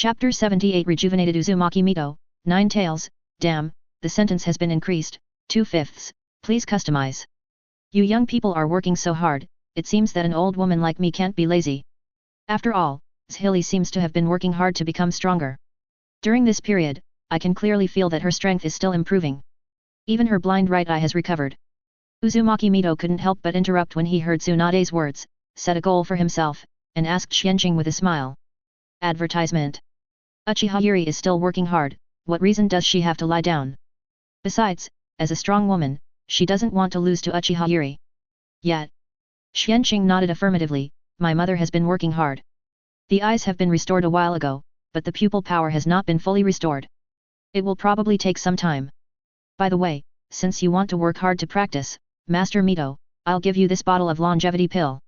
Chapter 78 Rejuvenated Uzumaki Mito, 9 tails, damn, the sentence has been increased, 2/5, please customize. You young people are working so hard, it seems that an old woman like me can't be lazy. After all, Zhili seems to have been working hard to become stronger. During this period, I can clearly feel that her strength is still improving. Even her blind right eye has recovered. Uzumaki Mito couldn't help but interrupt when he heard Tsunade's words, set a goal for himself, and asked Xianqing with a smile. Advertisement. Uchiha Yuri is still working hard, what reason does she have to lie down? Besides, as a strong woman, she doesn't want to lose to Uchiha Yuri. Yet. Xianqing nodded affirmatively, my mother has been working hard. The eyes have been restored a while ago, but the pupil power has not been fully restored. It will probably take some time. By the way, since you want to work hard to practice, Master Mito, I'll give you this bottle of longevity pill.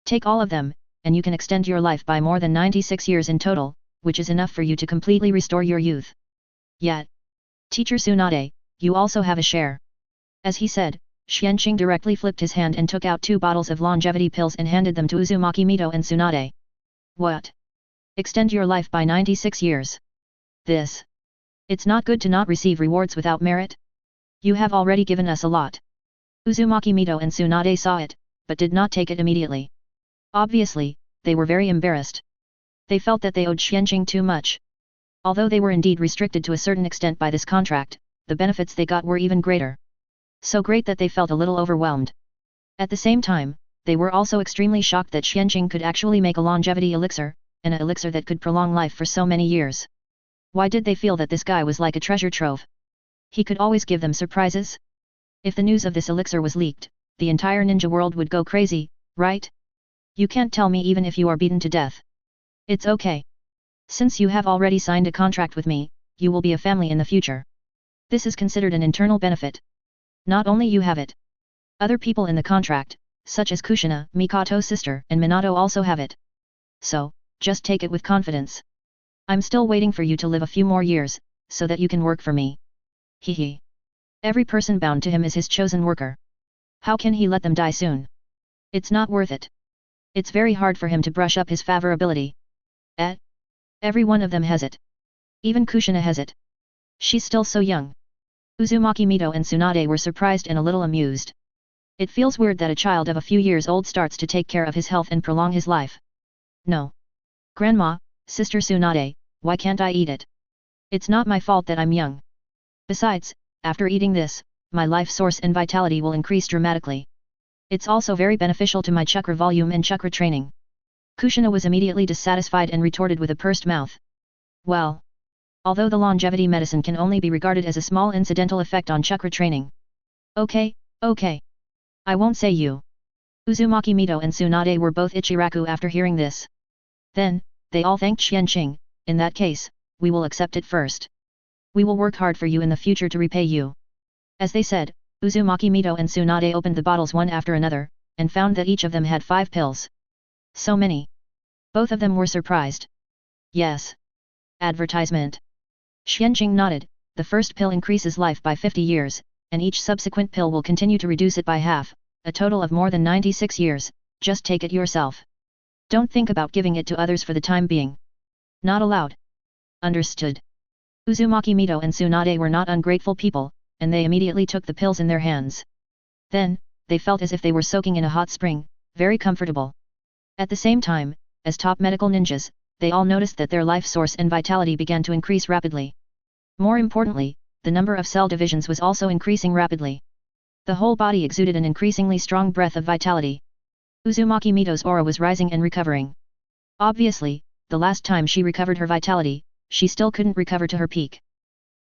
Take all of them, and you can extend your life by more than 96 years in total, which is enough for you to completely restore your youth. Yet. Teacher Tsunade, you also have a share. As he said, Xianqing directly flipped his hand and took out 2 bottles of longevity pills and handed them to Uzumaki Mito and Tsunade. What? Extend your life by 96 years. This. It's not good to not receive rewards without merit. You have already given us a lot. Uzumaki Mito and Tsunade saw it, but did not take it immediately. Obviously, they were very embarrassed. They felt that they owed Xianqing too much. Although they were indeed restricted to a certain extent by this contract, the benefits they got were even greater. So great that they felt a little overwhelmed. At the same time, they were also extremely shocked that Xianqing could actually make a longevity elixir, an elixir that could prolong life for so many years. Why did they feel that this guy was like a treasure trove? He could always give them surprises? If the news of this elixir was leaked, the entire ninja world would go crazy, right? You can't tell me even if you are beaten to death. It's okay. Since you have already signed a contract with me, you will be a family in the future. This is considered an internal benefit. Not only you have it. Other people in the contract, such as Kushina, Mikato's sister, and Minato also have it. So, just take it with confidence. I'm still waiting for you to live a few more years, so that you can work for me. Hehe. Every person bound to him is his chosen worker. How can he let them die soon? It's not worth it. It's very hard for him to brush up his favor ability. Every one of them has it. Even Kushina has it. She's still so young. Uzumaki Mito and Tsunade were surprised and a little amused. It feels weird that a child of a few years old starts to take care of his health and prolong his life. No. Grandma, Sister Tsunade, why can't I eat it? It's not my fault that I'm young. Besides, after eating this, my life source and vitality will increase dramatically. It's also very beneficial to my chakra volume and chakra training. Kushina was immediately dissatisfied and retorted with a pursed mouth. Well. Although the longevity medicine can only be regarded as a small incidental effect on chakra training. Okay. I won't say you. Uzumaki Mito and Tsunade were both Ichiraku after hearing this. Then, they all thanked Xianqing, in that case, we will accept it first. We will work hard for you in the future to repay you. As they said, Uzumaki Mito and Tsunade opened the bottles one after another, and found that each of them had 5 pills. So many. Both of them were surprised. Yes. Advertisement. Xianqing nodded, the first pill increases life by 50 years, and each subsequent pill will continue to reduce it by half, a total of more than 96 years, just take it yourself. Don't think about giving it to others for the time being. Not allowed. Understood. Uzumaki Mito and Tsunade were not ungrateful people, and they immediately took the pills in their hands. Then, they felt as if they were soaking in a hot spring, very comfortable. At the same time, as top medical ninjas, they all noticed that their life source and vitality began to increase rapidly. More importantly, the number of cell divisions was also increasing rapidly. The whole body exuded an increasingly strong breath of vitality. Uzumaki Mito's aura was rising and recovering. Obviously, the last time she recovered her vitality, she still couldn't recover to her peak.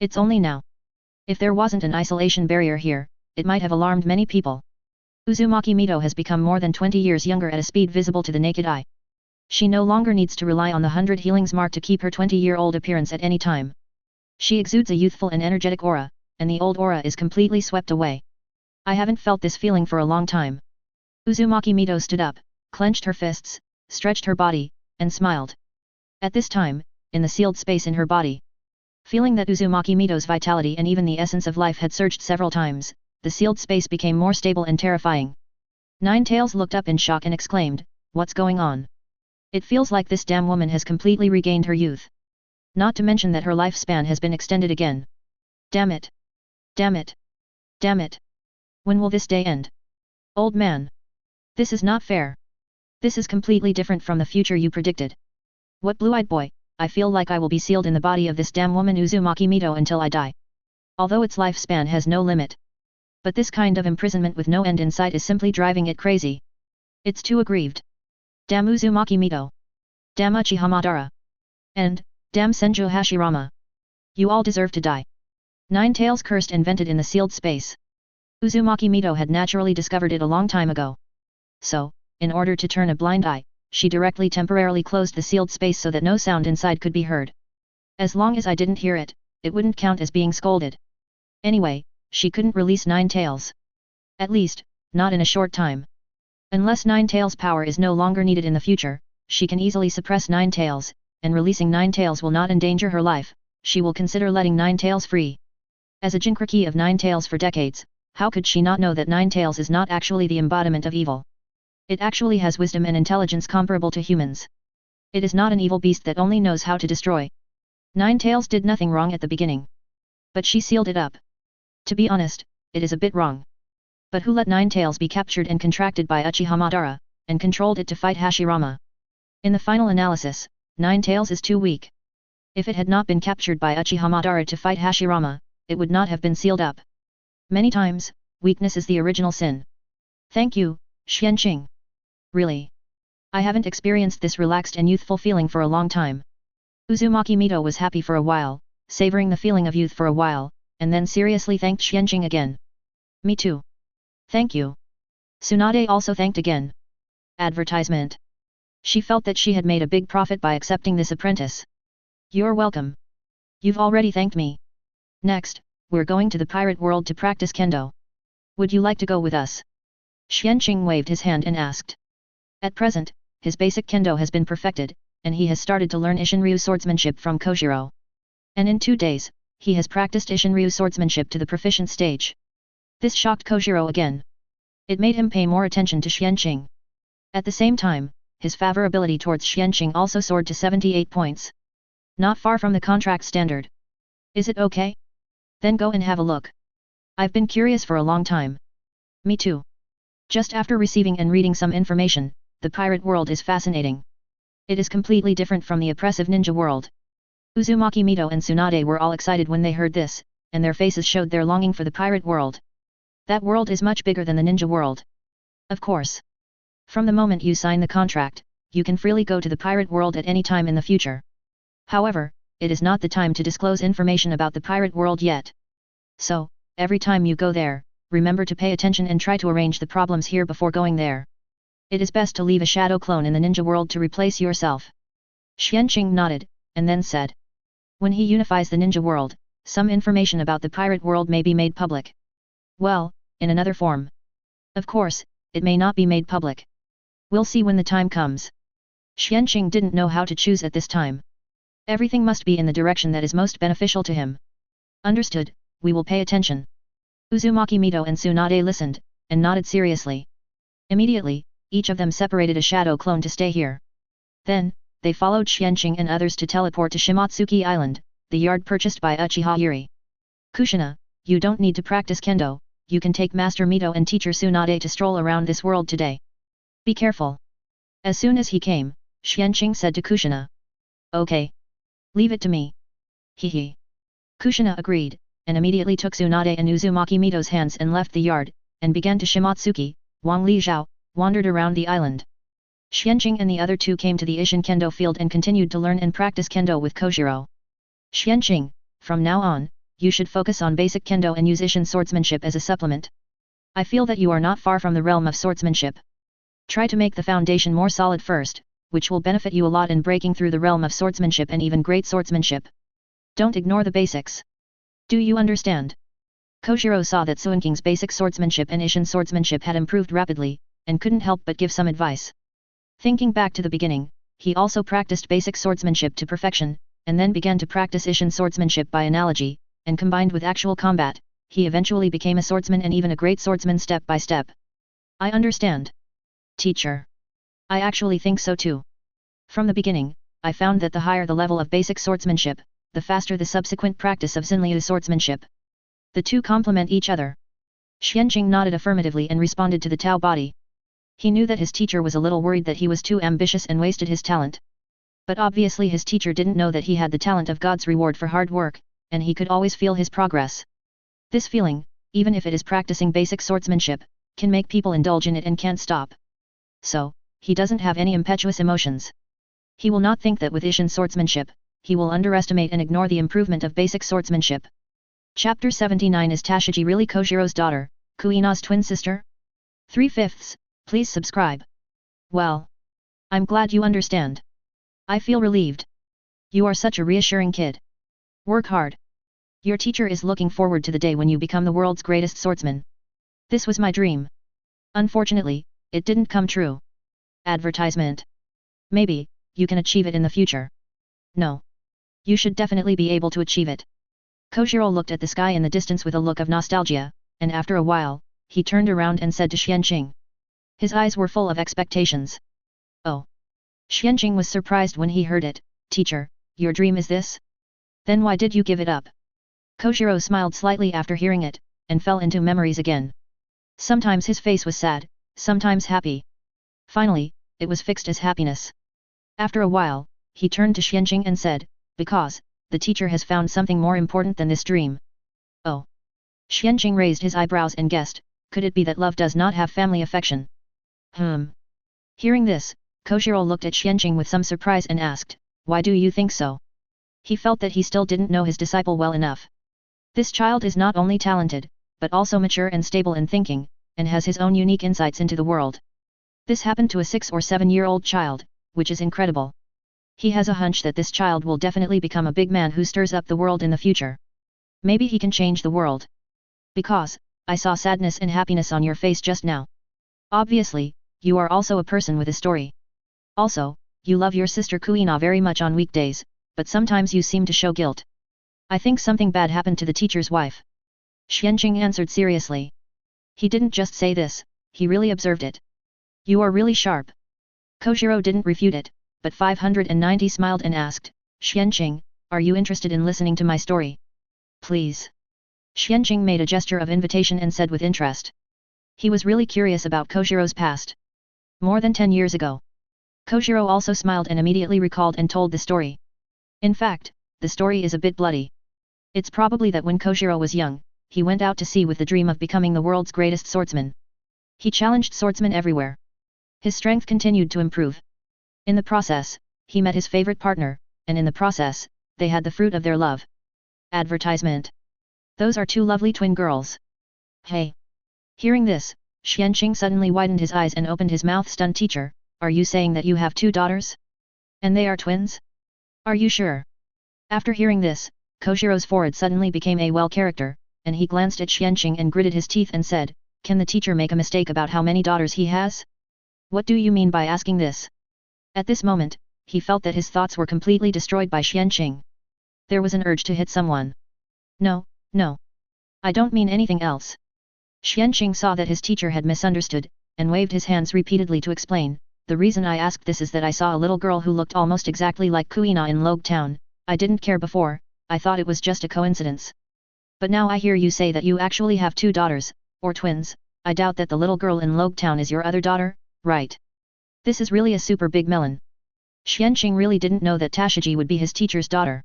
It's only now. If there wasn't an isolation barrier here, it might have alarmed many people. Uzumaki Mito has become more than 20 years younger at a speed visible to the naked eye. She no longer needs to rely on the 100 healings mark to keep her 20-year-old appearance at any time. She exudes a youthful and energetic aura, and the old aura is completely swept away. I haven't felt this feeling for a long time. Uzumaki Mito stood up, clenched her fists, stretched her body, and smiled. At this time, in the sealed space in her body. Feeling that Uzumaki Mito's vitality and even the essence of life had surged several times, the sealed space became more stable and terrifying. Nine Tails looked up in shock and exclaimed, "What's going on? It feels like this damn woman has completely regained her youth." Not to mention that her lifespan has been extended again. Damn it! Damn it! Damn it! When will this day end? Old man! This is not fair. This is completely different from the future you predicted. What blue-eyed boy, I feel like I will be sealed in the body of this damn woman Uzumaki Mito until I die. Although its lifespan has no limit. But this kind of imprisonment with no end in sight is simply driving it crazy. It's too aggrieved. Damn Uzumaki Mito. Damn Uchiha Madara. And, damn Senju Hashirama. You all deserve to die. Nine Tails cursed and vented in the sealed space. Uzumaki Mito had naturally discovered it a long time ago. So, in order to turn a blind eye, she directly temporarily closed the sealed space so that no sound inside could be heard. As long as I didn't hear it, it wouldn't count as being scolded. Anyway, she couldn't release Nine Tails. At least, not in a short time. Unless Nine Tails' power is no longer needed in the future, she can easily suppress Nine Tails, and releasing Nine Tails will not endanger her life. She will consider letting Nine Tails free. As a Jinkriki of Nine Tails for decades, how could she not know that Nine Tails is not actually the embodiment of evil? It actually has wisdom and intelligence comparable to humans. It is not an evil beast that only knows how to destroy. Nine Tails did nothing wrong at the beginning. But she sealed it up. To be honest, it is a bit wrong. But who let Nine Tails be captured and contracted by Uchiha Madara, and controlled it to fight Hashirama? In the final analysis, Nine Tails is too weak. If it had not been captured by Uchiha Madara to fight Hashirama, it would not have been sealed up. Many times, weakness is the original sin. Thank you, Xianqing. Really. I haven't experienced this relaxed and youthful feeling for a long time. Uzumaki Mito was happy for a while, savoring the feeling of youth for a while, and then seriously thanked Xianqing again. Me too. Thank you. Tsunade also thanked again. Advertisement. She felt that she had made a big profit by accepting this apprentice. You're welcome. You've already thanked me. Next, we're going to the pirate world to practice kendo. Would you like to go with us? Xianqing waved his hand and asked. At present, his basic kendo has been perfected, and he has started to learn Ishinryu swordsmanship from Kojiro. And in 2 days, he has practiced Ishinryu swordsmanship to the proficient stage. This shocked Kojiro again. It made him pay more attention to Xianqing. At the same time, his favorability towards Xianqing also soared to 78 points. Not far from the contract standard. Is it okay? Then go and have a look. I've been curious for a long time. Me too. Just after receiving and reading some information, the pirate world is fascinating. It is completely different from the oppressive ninja world. Uzumaki Mito and Tsunade were all excited when they heard this, and their faces showed their longing for the pirate world. That world is much bigger than the ninja world. Of course. From the moment you sign the contract, you can freely go to the pirate world at any time in the future. However, it is not the time to disclose information about the pirate world yet. So, every time you go there, remember to pay attention and try to arrange the problems here before going there. It is best to leave a shadow clone in the ninja world to replace yourself. Xianqing nodded, and then said. When he unifies the ninja world, some information about the pirate world may be made public. Well, in another form. Of course, it may not be made public. We'll see when the time comes. Xianqing didn't know how to choose at this time. Everything must be in the direction that is most beneficial to him. Understood, we will pay attention. Uzumaki Mito and Tsunade listened, and nodded seriously. Immediately, each of them separated a shadow clone to stay here. Then, they followed Xianqing and others to teleport to Shimatsuki Island, the yard purchased by Uchiha Yuri. Kushina, you don't need to practice kendo, you can take Master Mito and teacher Tsunade to stroll around this world today. Be careful. As soon as he came, Xianqing said to Kushina. Okay. Leave it to me. Hehe. Kushina agreed, and immediately took Tsunade and Uzumaki Mito's hands and left the yard, and began to Shimatsuki. Wang Lizhao wandered around the island. Xianqing and the other two came to the Ishin Kendo field and continued to learn and practice kendo with Kojiro. Xianqing, from now on, you should focus on basic kendo and use Ishin swordsmanship as a supplement. I feel that you are not far from the realm of swordsmanship. Try to make the foundation more solid first, which will benefit you a lot in breaking through the realm of swordsmanship and even great swordsmanship. Don't ignore the basics. Do you understand? Kojiro saw that Suinking's basic swordsmanship and Ishin swordsmanship had improved rapidly, and couldn't help but give some advice. Thinking back to the beginning, he also practiced basic swordsmanship to perfection, and then began to practice Ishin swordsmanship by analogy, and combined with actual combat, he eventually became a swordsman and even a great swordsman step by step. I understand. Teacher. I actually think so too. From the beginning, I found that the higher the level of basic swordsmanship, the faster the subsequent practice of Xinliu swordsmanship. The two complement each other. Xianqing nodded affirmatively and responded to the Tao body. He knew that his teacher was a little worried that he was too ambitious and wasted his talent. But obviously his teacher didn't know that he had the talent of God's reward for hard work, and he could always feel his progress. This feeling, even if it is practicing basic swordsmanship, can make people indulge in it and can't stop. So, he doesn't have any impetuous emotions. He will not think that with Ishin swordsmanship, he will underestimate and ignore the improvement of basic swordsmanship. Chapter 79. Is Tashiji really Kojiro's daughter, Kuina's twin sister? 3/5. Please subscribe. Well, I'm glad you understand. I feel relieved. You are such a reassuring kid. Work hard. Your teacher is looking forward to the day when you become the world's greatest swordsman. This was my dream. Unfortunately, it didn't come true. Advertisement. Maybe, you can achieve it in the future. No. You should definitely be able to achieve it. Kojiro looked at the sky in the distance with a look of nostalgia, and after a while, he turned around and said to Xianqing. His eyes were full of expectations. Oh. Xianqing was surprised when he heard it. Teacher, your dream is this? Then why did you give it up? Kojiro smiled slightly after hearing it, and fell into memories again. Sometimes his face was sad, sometimes happy. Finally, it was fixed as happiness. After a while, he turned to Xianqing and said, because, the teacher has found something more important than this dream. Oh. Xianqing raised his eyebrows and guessed, could it be that love does not have family affection? Hearing this, Kojiro looked at Xianqing with some surprise and asked, why do you think so? He felt that he still didn't know his disciple well enough. This child is not only talented, but also mature and stable in thinking, and has his own unique insights into the world. This happened to a 6 or 7-year-old child, which is incredible. He has a hunch that this child will definitely become a big man who stirs up the world in the future. Maybe he can change the world. Because, I saw sadness and happiness on your face just now. Obviously, you are also a person with a story. Also, you love your sister Kuina very much on weekdays, but sometimes you seem to show guilt. I think something bad happened to the teacher's wife. Xianqing answered seriously. He didn't just say this, he really observed it. You are really sharp. Kojiro didn't refute it, but 590 smiled and asked, Xianqing, are you interested in listening to my story? Please. Xianqing made a gesture of invitation and said with interest. He was really curious about Kojiro's past. More than 10 years ago. Kojiro also smiled and immediately recalled and told the story. In fact, the story is a bit bloody. It's probably that when Kojiro was young, he went out to sea with the dream of becoming the world's greatest swordsman. He challenged swordsmen everywhere. His strength continued to improve. In the process, he met his favorite partner, and in the process, they had the fruit of their love. Advertisement. Those are two lovely twin girls. Hey. Hearing this, Xianqing suddenly widened his eyes and opened his mouth. Stunned. Teacher, are you saying that you have 2 daughters? And they are twins? Are you sure? After hearing this, Kojiro's forehead suddenly became a well character, and he glanced at Xianqing and gritted his teeth and said, can the teacher make a mistake about how many daughters he has? What do you mean by asking this? At this moment, he felt that his thoughts were completely destroyed by Xianqing. There was an urge to hit someone. No. No. I don't mean anything else. Xianqing saw that his teacher had misunderstood, and waved his hands repeatedly to explain, the reason I asked this is that I saw a little girl who looked almost exactly like Kuina in Logue Town. I didn't care before, I thought it was just a coincidence. But now I hear you say that you actually have 2 daughters, or twins. I doubt that the little girl in Logue Town is your other daughter, right? This is really a super big melon. Xianqing really didn't know that Tashiji would be his teacher's daughter.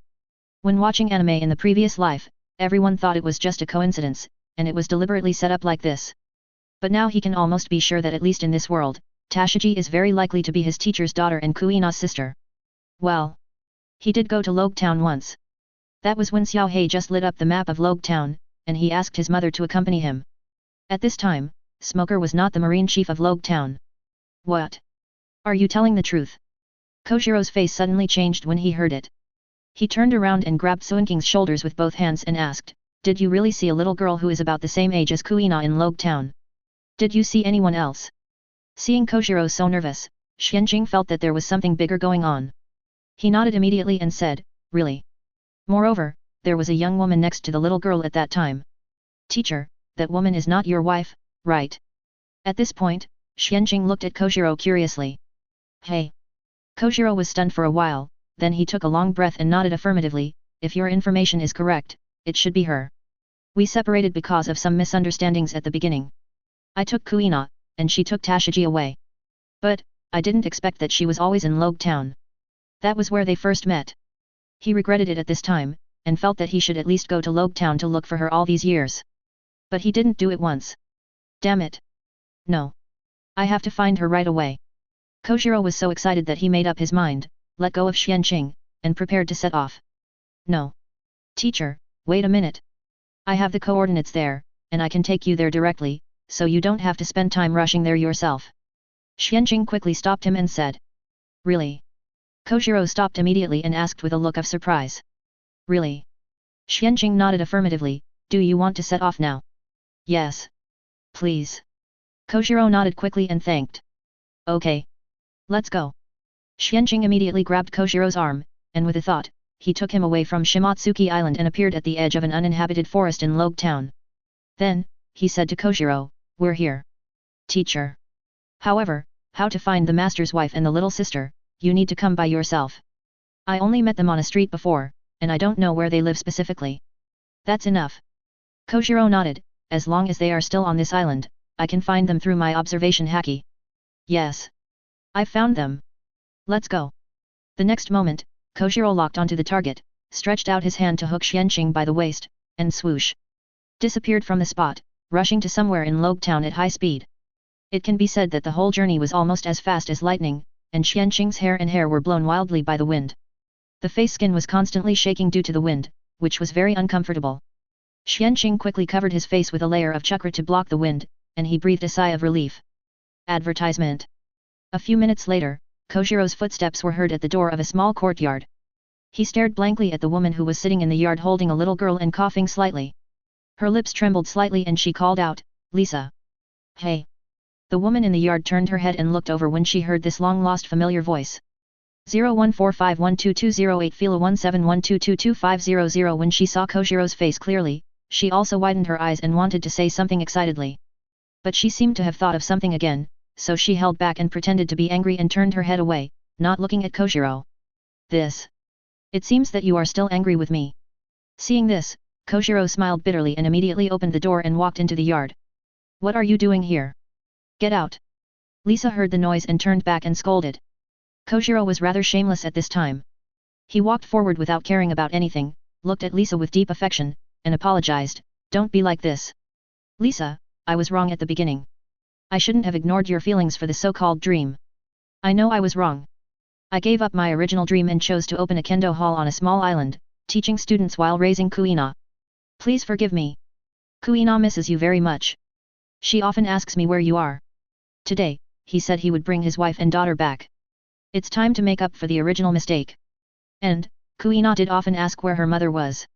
When watching anime in the previous life, everyone thought it was just a coincidence, and it was deliberately set up like this. But now he can almost be sure that at least in this world, Tashiji is very likely to be his teacher's daughter and Kuina's sister. Well. He did go to Logue Town once. That was when Xiao Hei just lit up the map of Logue Town, and he asked his mother to accompany him. At this time, Smoker was not the marine chief of Logue Town. What? Are you telling the truth? Kojiro's face suddenly changed when he heard it. He turned around and grabbed Suinking's shoulders with both hands and asked, did you really see a little girl who is about the same age as Kuina in Logue Town? Did you see anyone else? Seeing Kojiro so nervous, Xianqing felt that there was something bigger going on. He nodded immediately and said, really? Moreover, there was a young woman next to the little girl at that time. Teacher, that woman is not your wife, right? At this point, Xianqing looked at Kojiro curiously. Hey! Kojiro was stunned for a while, then he took a long breath and nodded affirmatively. If your information is correct, it should be her. We separated because of some misunderstandings at the beginning. I took Kuina, and she took Tashiji away. But, I didn't expect that she was always in Logue Town. That was where they first met. He regretted it at this time, and felt that he should at least go to Logue Town to look for her all these years. But he didn't do it once. Damn it. No. I have to find her right away. Kojiro was so excited that he made up his mind, let go of Xianqing, and prepared to set off. No. Teacher, wait a minute. I have the coordinates there, and I can take you there directly, so you don't have to spend time rushing there yourself. Xianqing quickly stopped him and said. Really? Kojiro stopped immediately and asked with a look of surprise. Really? Xianqing nodded affirmatively. Do you want to set off now? Yes. Please. Kojiro nodded quickly and thanked. Okay. Let's go. Xianqing immediately grabbed Kojiro's arm, and with a thought, he took him away from Shimotsuki Island and appeared at the edge of an uninhabited forest in Logue Town. Then, he said to Kojiro, we're here. Teacher. However, how to find the master's wife and the little sister, you need to come by yourself. I only met them on a street before, and I don't know where they live specifically. That's enough. Kojiro nodded. As long as they are still on this island, I can find them through my observation haki. Yes. I've found them. Let's go. The next moment, Kojiro locked onto the target, stretched out his hand to hook Xianqing by the waist, and swoosh. Disappeared from the spot, rushing to somewhere in Logue Town at high speed. It can be said that the whole journey was almost as fast as lightning, and Xianqing's hair were blown wildly by the wind. The face skin was constantly shaking due to the wind, which was very uncomfortable. Xianqing quickly covered his face with a layer of chakra to block the wind, and he breathed a sigh of relief. Advertisement. A few minutes later, Kojiro's footsteps were heard at the door of a small courtyard. He stared blankly at the woman who was sitting in the yard holding a little girl and coughing slightly. Her lips trembled slightly and she called out, Lisa. Hey. The woman in the yard turned her head and looked over when she heard this long-lost familiar voice. 0145122008 Fila 1712222500. When she saw Kojiro's face clearly, she also widened her eyes and wanted to say something excitedly. But she seemed to have thought of something again, so she held back and pretended to be angry and turned her head away, not looking at Kojiro. This. It seems that you are still angry with me. Seeing this, Kojiro smiled bitterly and immediately opened the door and walked into the yard. What are you doing here? Get out. Lisa heard the noise and turned back and scolded. Kojiro was rather shameless at this time. He walked forward without caring about anything, looked at Lisa with deep affection, and apologized. Don't be like this. Lisa, I was wrong at the beginning. I shouldn't have ignored your feelings for the so-called dream. I know I was wrong. I gave up my original dream and chose to open a kendo hall on a small island, teaching students while raising Kuina. Please forgive me. Kuina misses you very much. She often asks me where you are. Today, he said he would bring his wife and daughter back. It's time to make up for the original mistake. And, Kuina did often ask where her mother was.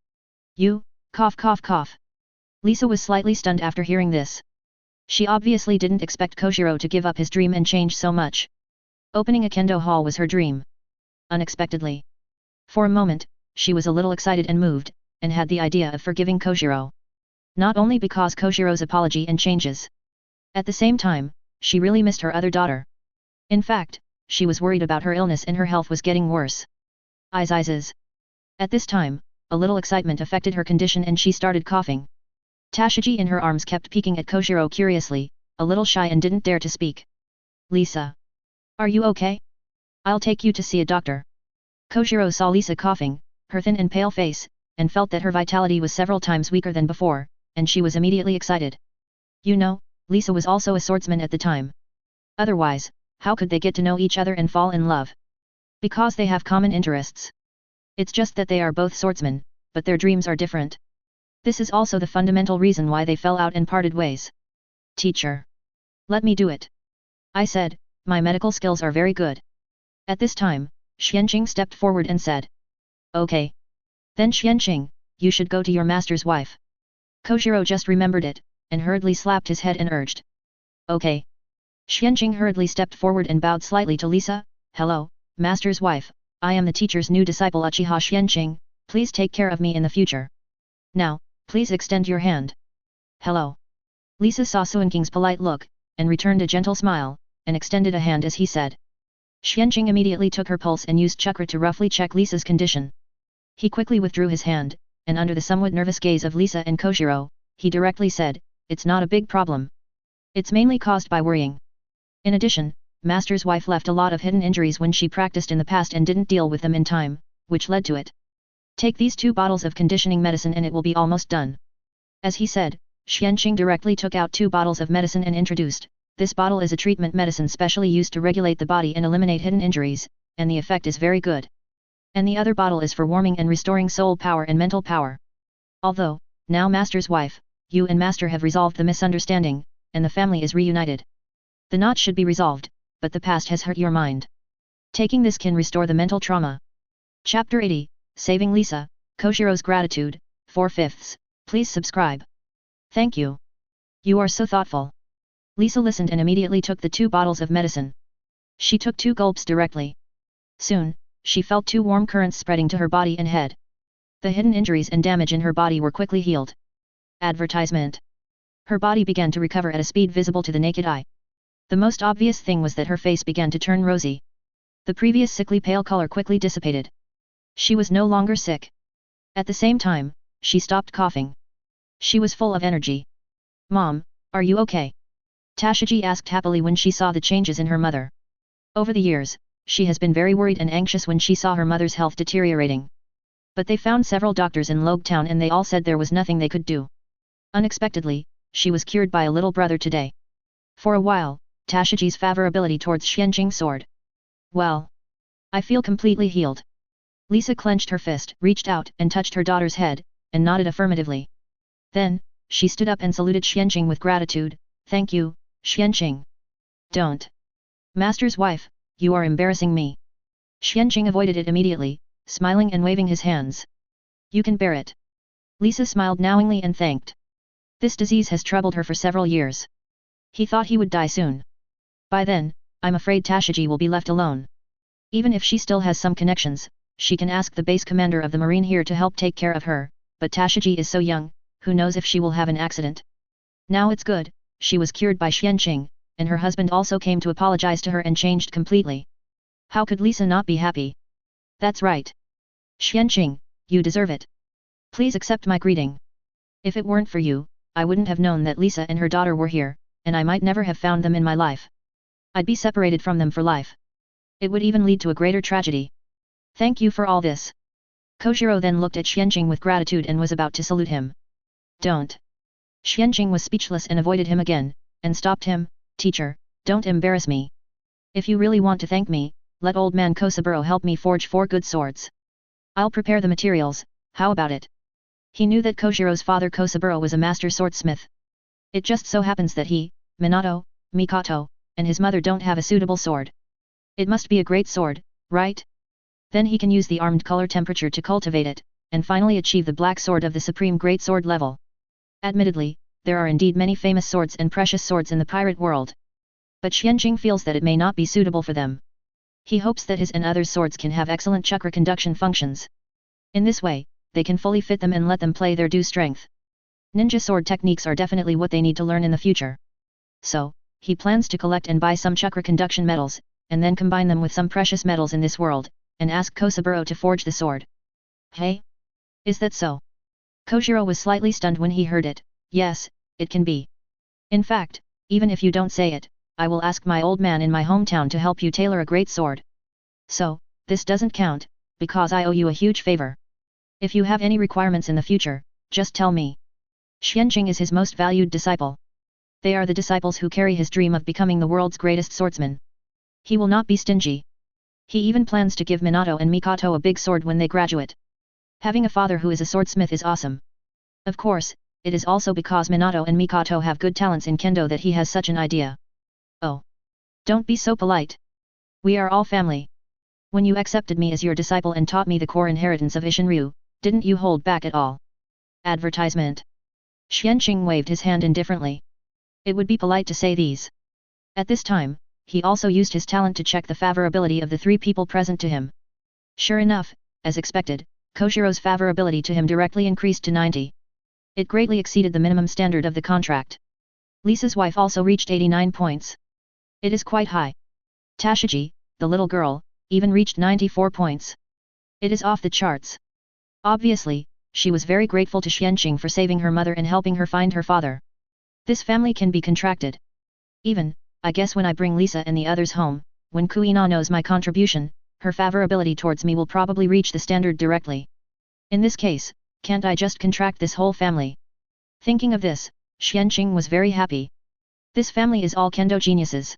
You, cough cough cough. Lisa was slightly stunned after hearing this. She obviously didn't expect Kojiro to give up his dream and change so much. Opening a kendo hall was her dream. Unexpectedly. For a moment, she was a little excited and moved, and had the idea of forgiving Kojiro. Not only because Kojiro's apology and changes. At the same time, she really missed her other daughter. In fact, she was worried about her illness and her health was getting worse. Eyes. At this time, a little excitement affected her condition and she started coughing. Tashiji in her arms kept peeking at Kojiro curiously, a little shy and didn't dare to speak. Lisa. Are you okay? I'll take you to see a doctor. Kojiro saw Lisa coughing, her thin and pale face, and felt that her vitality was several times weaker than before, and she was immediately excited. You know, Lisa was also a swordsman at the time. Otherwise, how could they get to know each other and fall in love? Because they have common interests. It's just that they are both swordsmen, but their dreams are different. This is also the fundamental reason why they fell out and parted ways. Teacher. Let me do it. I said, my medical skills are very good. At this time, Xianqing stepped forward and said. Okay. Then Xianqing, you should go to your master's wife. Kojiro just remembered it, and hurriedly slapped his head and urged. Okay. Xianqing hurriedly stepped forward and bowed slightly to Lisa. Hello, master's wife, I am the teacher's new disciple Uchiha Xianqing, please take care of me in the future. Now, please extend your hand. Hello. Lisa saw Suinking's polite look, and returned a gentle smile, and extended a hand as he said. Xianqing immediately took her pulse and used chakra to roughly check Lisa's condition. He quickly withdrew his hand, and under the somewhat nervous gaze of Lisa and Koshiro, he directly said, "It's not a big problem. It's mainly caused by worrying." In addition, Master's wife left a lot of hidden injuries when she practiced in the past and didn't deal with them in time, which led to it. Take these 2 bottles of conditioning medicine and it will be almost done. As he said, Xianqing directly took out 2 bottles of medicine and introduced, "This bottle is a treatment medicine specially used to regulate the body and eliminate hidden injuries, and the effect is very good. And the other bottle is for warming and restoring soul power and mental power. Although, now Master's wife, you and Master have resolved the misunderstanding, and the family is reunited. The knot should be resolved, but the past has hurt your mind. Taking this can restore the mental trauma." Chapter 80, Saving Lisa, Koshiro's Gratitude, 4/5. Please subscribe. Thank you. You are so thoughtful. Lisa listened and immediately took the 2 bottles of medicine. She took 2 gulps directly. Soon, she felt 2 warm currents spreading to her body and head. The hidden injuries and damage in her body were quickly healed. Advertisement. Her body began to recover at a speed visible to the naked eye. The most obvious thing was that her face began to turn rosy. The previous sickly pale color quickly dissipated. She was no longer sick. At the same time, she stopped coughing. She was full of energy. "Mom, are you okay?" Tashiji asked happily when she saw the changes in her mother. Over the years, she has been very worried and anxious when she saw her mother's health deteriorating. But they found several doctors in Logue Town and they all said there was nothing they could do. Unexpectedly, she was cured by a little brother today. For a while, Tashiji's favorability towards Xianqing soared. "Well, I feel completely healed." Lisa clenched her fist, reached out and touched her daughter's head, and nodded affirmatively. Then, she stood up and saluted Xianqing with gratitude. "Thank you, Xianqing." "Don't. Master's wife, you are embarrassing me." Xianqing avoided it immediately, smiling and waving his hands. "You can bear it." Lisa smiled knowingly and thanked. This disease has troubled her for several years. He thought he would die soon. By then, I'm afraid Tashiji will be left alone. Even if she still has some connections, she can ask the base commander of the marine here to help take care of her, but Tashiji is so young, who knows if she will have an accident. Now it's good, she was cured by Xianqing, and her husband also came to apologize to her and changed completely. How could Lisa not be happy? That's right. Xianqing, you deserve it. Please accept my greeting. If it weren't for you, I wouldn't have known that Lisa and her daughter were here, and I might never have found them in my life. I'd be separated from them for life. It would even lead to a greater tragedy. Thank you for all this." Koshiro then looked at Xianqing with gratitude and was about to salute him. "Don't." Xianqing was speechless and avoided him again, and stopped him. "Teacher, don't embarrass me. If you really want to thank me, let old man Kosaburo help me forge 4 good swords. I'll prepare the materials, how about it?" He knew that Koshiro's father Kosaburo was a master swordsmith. It just so happens that he, Minato, Mikoto, and his mother don't have a suitable sword. It must be a great sword, right? Then he can use the armed color temperature to cultivate it, and finally achieve the black sword of the supreme great sword level. Admittedly, there are indeed many famous swords and precious swords in the pirate world. But Xianqing feels that it may not be suitable for them. He hopes that his and others' swords can have excellent chakra conduction functions. In this way, they can fully fit them and let them play their due strength. Ninja sword techniques are definitely what they need to learn in the future. So, he plans to collect and buy some chakra conduction metals, and then combine them with some precious metals in this world, and ask Kosaburo to forge the sword. Hey? Is that so? Koshiro was slightly stunned when he heard it. Yes, it can be. In fact, even if you don't say it, I will ask my old man in my hometown to help you tailor a great sword. So, this doesn't count, because I owe you a huge favor. If you have any requirements in the future, just tell me. Xianqing is his most valued disciple. They are the disciples who carry his dream of becoming the world's greatest swordsman. He will not be stingy. He even plans to give Minato and Mikoto a big sword when they graduate. Having a father who is a swordsmith is awesome. Of course, it is also because Minato and Mikoto have good talents in kendo that he has such an idea. Oh. Don't be so polite. We are all family. When you accepted me as your disciple and taught me the core inheritance of Ishinryu, didn't you hold back at all? Advertisement. Xianqing waved his hand indifferently. It would be polite to say these. At this time, he also used his talent to check the favorability of the 3 people present to him. Sure enough, as expected, Koshiro's favorability to him directly increased to 90. It greatly exceeded the minimum standard of the contract. Lisa's wife also reached 89 points. It is quite high. Tashiji, the little girl, even reached 94 points. It is off the charts. Obviously, she was very grateful to Xianqing for saving her mother and helping her find her father. This family can be contracted. Even, I guess when I bring Lisa and the others home, when Kuina knows my contribution, her favorability towards me will probably reach the standard directly. In this case, can't I just contract this whole family? Thinking of this, Xianqing was very happy. This family is all kendo geniuses.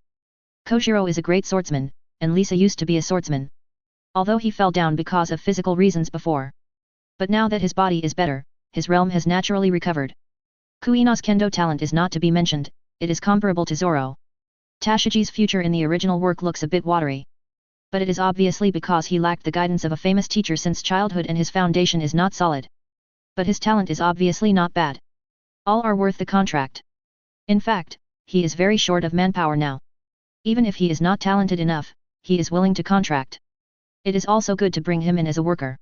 Kojiro is a great swordsman, and Lisa used to be a swordsman. Although he fell down because of physical reasons before. But now that his body is better, his realm has naturally recovered. Kuina's kendo talent is not to be mentioned, it is comparable to Zoro. Tashiji's future in the original work looks a bit watery. But it is obviously because he lacked the guidance of a famous teacher since childhood and his foundation is not solid. But his talent is obviously not bad. All are worth the contract. In fact, he is very short of manpower now. Even if he is not talented enough, he is willing to contract. It is also good to bring him in as a worker.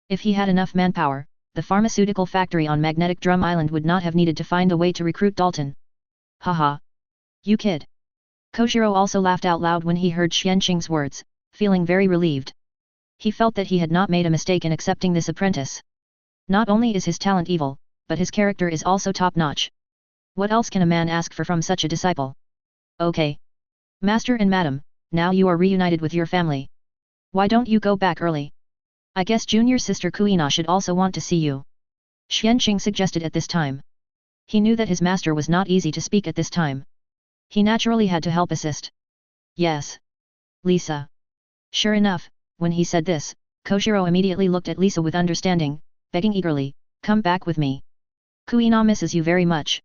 If he had enough manpower, the pharmaceutical factory on Magnetic Drum Island would not have needed to find a way to recruit Dalton. Haha. You kid. Kojiro also laughed out loud when he heard Xianqing's words, feeling very relieved. He felt that he had not made a mistake in accepting this apprentice. Not only is his talent evil, but his character is also top-notch. What else can a man ask for from such a disciple? Okay. Master and Madam, now you are reunited with your family. Why don't you go back early? I guess junior sister Kuina should also want to see you. Xianqing suggested at this time. He knew that his master was not easy to speak at this time. He naturally had to help assist. Yes. Lisa. Sure enough, when he said this, Kojiro immediately looked at Lisa with understanding, begging eagerly, come back with me. Kuina misses you very much.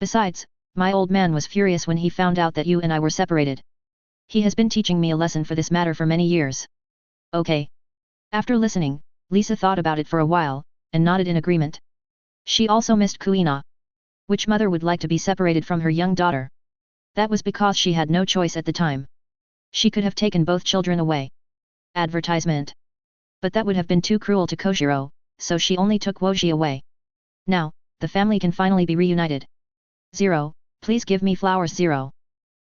Besides, my old man was furious when he found out that you and I were separated. He has been teaching me a lesson for this matter for many years. Okay. After listening, Lisa thought about it for a while, and nodded in agreement. She also missed Kuina. Which mother would like to be separated from her young daughter? That was because she had no choice at the time. She could have taken both children away. Advertisement. But that would have been too cruel to Kojiro, so she only took Woji away. Now, the family can finally be reunited. Zero, please give me flowers. Zero.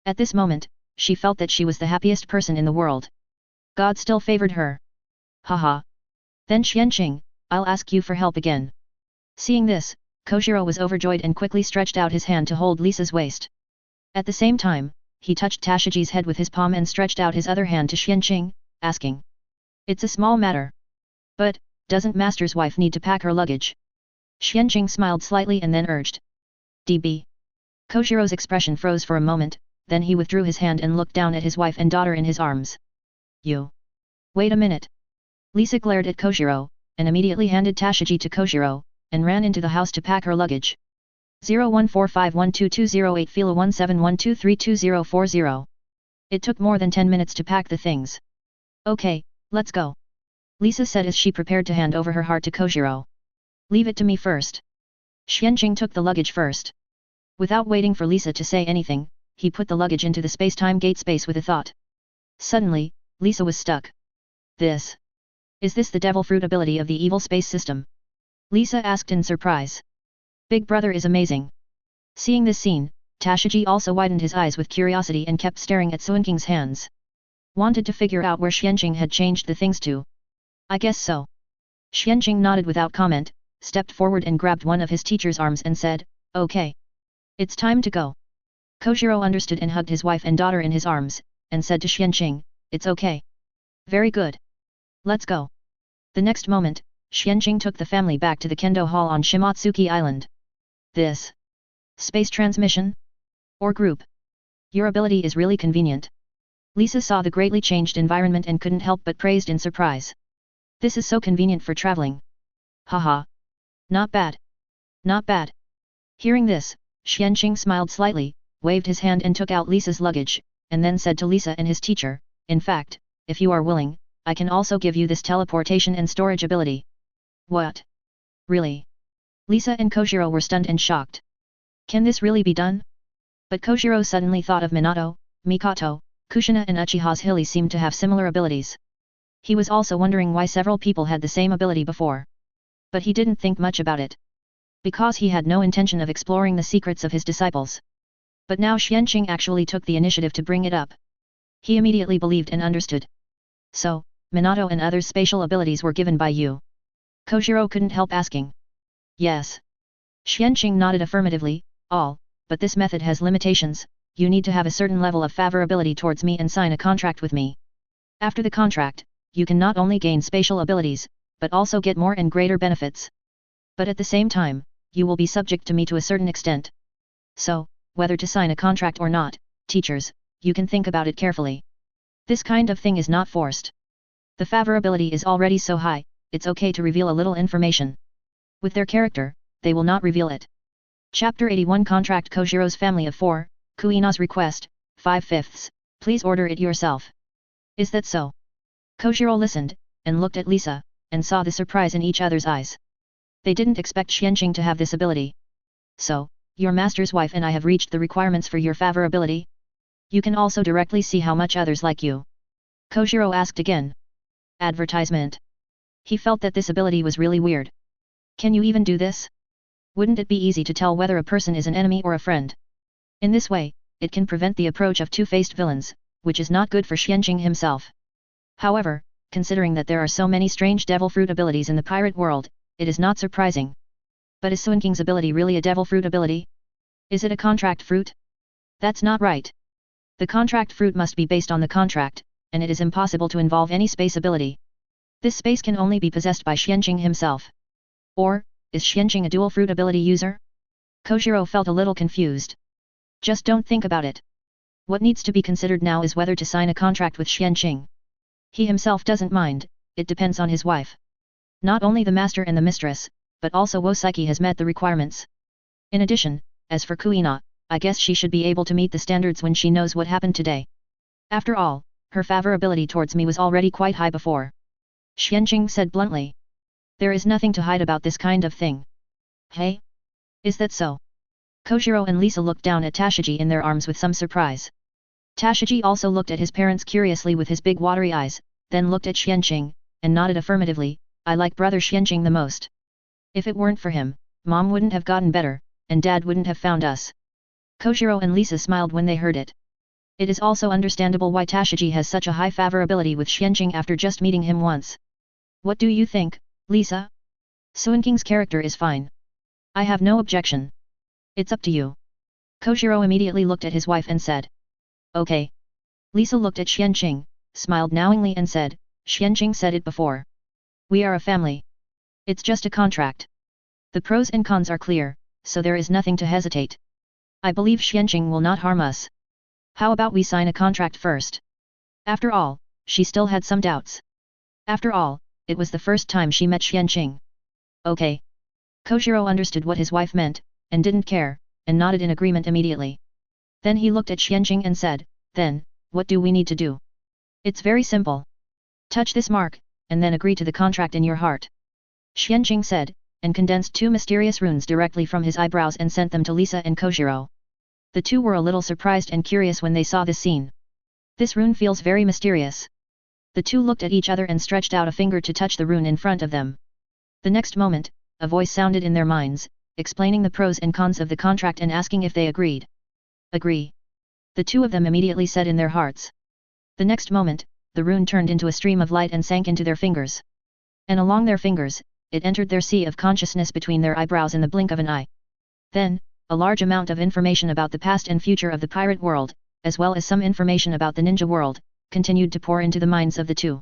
At this moment, she felt that she was the happiest person in the world. God still favored her. Haha. Then Xianqing, I'll ask you for help again. Seeing this, Kojiro was overjoyed and quickly stretched out his hand to hold Lisa's waist. At the same time, he touched Tashiji's head with his palm and stretched out his other hand to Xianqing, asking. It's a small matter. But, doesn't master's wife need to pack her luggage? Xianqing smiled slightly and then urged. DB. Kojiro's expression froze for a moment, then he withdrew his hand and looked down at his wife and daughter in his arms. You. Wait a minute. Lisa glared at Kojiro, and immediately handed Tashiji to Kojiro, and ran into the house to pack her luggage. 0145122008 Fila 1712322040. It took more than 10 minutes to pack the things. Okay, let's go. Lisa said as she prepared to hand over her heart to Kojiro. Leave it to me first. Xianqing took the luggage first. Without waiting for Lisa to say anything, he put the luggage into the space-time gate space with a thought. Suddenly, Lisa was stuck. Is this the devil fruit ability of the evil space system? Lisa asked in surprise. Big brother is amazing. Seeing this scene, Tashiji also widened his eyes with curiosity and kept staring at Suinking's hands. Wanted to figure out where Xianqing had changed the things to. I guess so. Xianqing nodded without comment, stepped forward and grabbed one of his teacher's arms and said, okay. It's time to go. Kojiro understood and hugged his wife and daughter in his arms, and said to Xianqing, it's okay. Very good. Let's go. The next moment, Xianqing took the family back to the Kendo Hall on Shimatsuki Island. This. Space transmission? Or group? Your ability is really convenient. Lisa saw the greatly changed environment and couldn't help but praised in surprise. This is so convenient for traveling. Haha. Not bad. Not bad. Hearing this, Xianqing smiled slightly, waved his hand and took out Lisa's luggage, and then said to Lisa and his teacher, in fact, if you are willing, I can also give you this teleportation and storage ability. What? Really? Lisa and Kojiro were stunned and shocked. Can this really be done? But Kojiro suddenly thought of Minato, Mikoto, Kushina and Uchiha's Hilly seemed to have similar abilities. He was also wondering why several people had the same ability before. But he didn't think much about it. Because he had no intention of exploring the secrets of his disciples. But now Xianqing actually took the initiative to bring it up. He immediately believed and understood. So, Minato and others' spatial abilities were given by you? Kojiro couldn't help asking. Yes. Xianqing nodded affirmatively, all, but this method has limitations. You need to have a certain level of favorability towards me and sign a contract with me. After the contract, you can not only gain spatial abilities, but also get more and greater benefits. But at the same time, you will be subject to me to a certain extent. So, whether to sign a contract or not, teachers, you can think about it carefully. This kind of thing is not forced. The favorability is already so high, it's okay to reveal a little information. With their character, they will not reveal it. Chapter 81 Contract Kojiro's family of 4, Kuina's request, 5/5, please order it yourself. Is that so? Kojiro listened, and looked at Lisa, and saw the surprise in each other's eyes. They didn't expect Xianqing to have this ability. So, your master's wife and I have reached the requirements for your favorability? You can also directly see how much others like you. Kojiro asked again. Advertisement. He felt that this ability was really weird. Can you even do this? Wouldn't it be easy to tell whether a person is an enemy or a friend? In this way, it can prevent the approach of two-faced villains, which is not good for Xianqing himself. However, considering that there are so many strange devil fruit abilities in the pirate world, it is not surprising. But is Suinking's ability really a devil fruit ability? Is it a contract fruit? That's not right. The contract fruit must be based on the contract, and it is impossible to involve any space ability. This space can only be possessed by Xianqing himself. Or, is Xianqing a dual fruit ability user? Kojiro felt a little confused. Just don't think about it. What needs to be considered now is whether to sign a contract with Xianqing. He himself doesn't mind, it depends on his wife. Not only the master and the mistress, but also Wosaiki has met the requirements. In addition, as for Kuina, I guess she should be able to meet the standards when she knows what happened today. After all, her favorability towards me was already quite high before. Xianqing said bluntly. There is nothing to hide about this kind of thing. Hey? Is that so? Kojiro and Lisa looked down at Tashigi in their arms with some surprise. Tashigi also looked at his parents curiously with his big watery eyes, then looked at Xianqing, and nodded affirmatively. I like brother Xianqing the most. If it weren't for him, Mom wouldn't have gotten better, and Dad wouldn't have found us. Kojiro and Lisa smiled when they heard it. It is also understandable why Tashigi has such a high favorability with Xianqing after just meeting him once. What do you think, Lisa? Suinking's character is fine. I have no objection. It's up to you. Kojiro immediately looked at his wife and said. Okay. Lisa looked at Xianqing, smiled knowingly and said, Xianqing said it before. We are a family. It's just a contract. The pros and cons are clear, so there is nothing to hesitate. I believe Xianqing will not harm us. How about we sign a contract first? After all, she still had some doubts. After all, it was the first time she met Xianqing. Okay. Kojiro understood what his wife meant, and didn't care, and nodded in agreement immediately. Then he looked at Xianqing and said, then, what do we need to do? It's very simple. Touch this mark, and then agree to the contract in your heart. Xianqing said, and condensed 2 mysterious runes directly from his eyebrows and sent them to Lisa and Kojiro. The two were a little surprised and curious when they saw this scene. This rune feels very mysterious. The two looked at each other and stretched out a finger to touch the rune in front of them. The next moment, a voice sounded in their minds, explaining the pros and cons of the contract and asking if they agreed. Agree. The two of them immediately said in their hearts. The next moment, the rune turned into a stream of light and sank into their fingers. And along their fingers, it entered their sea of consciousness between their eyebrows in the blink of an eye. Then, a large amount of information about the past and future of the pirate world, as well as some information about the ninja world, continued to pour into the minds of the two.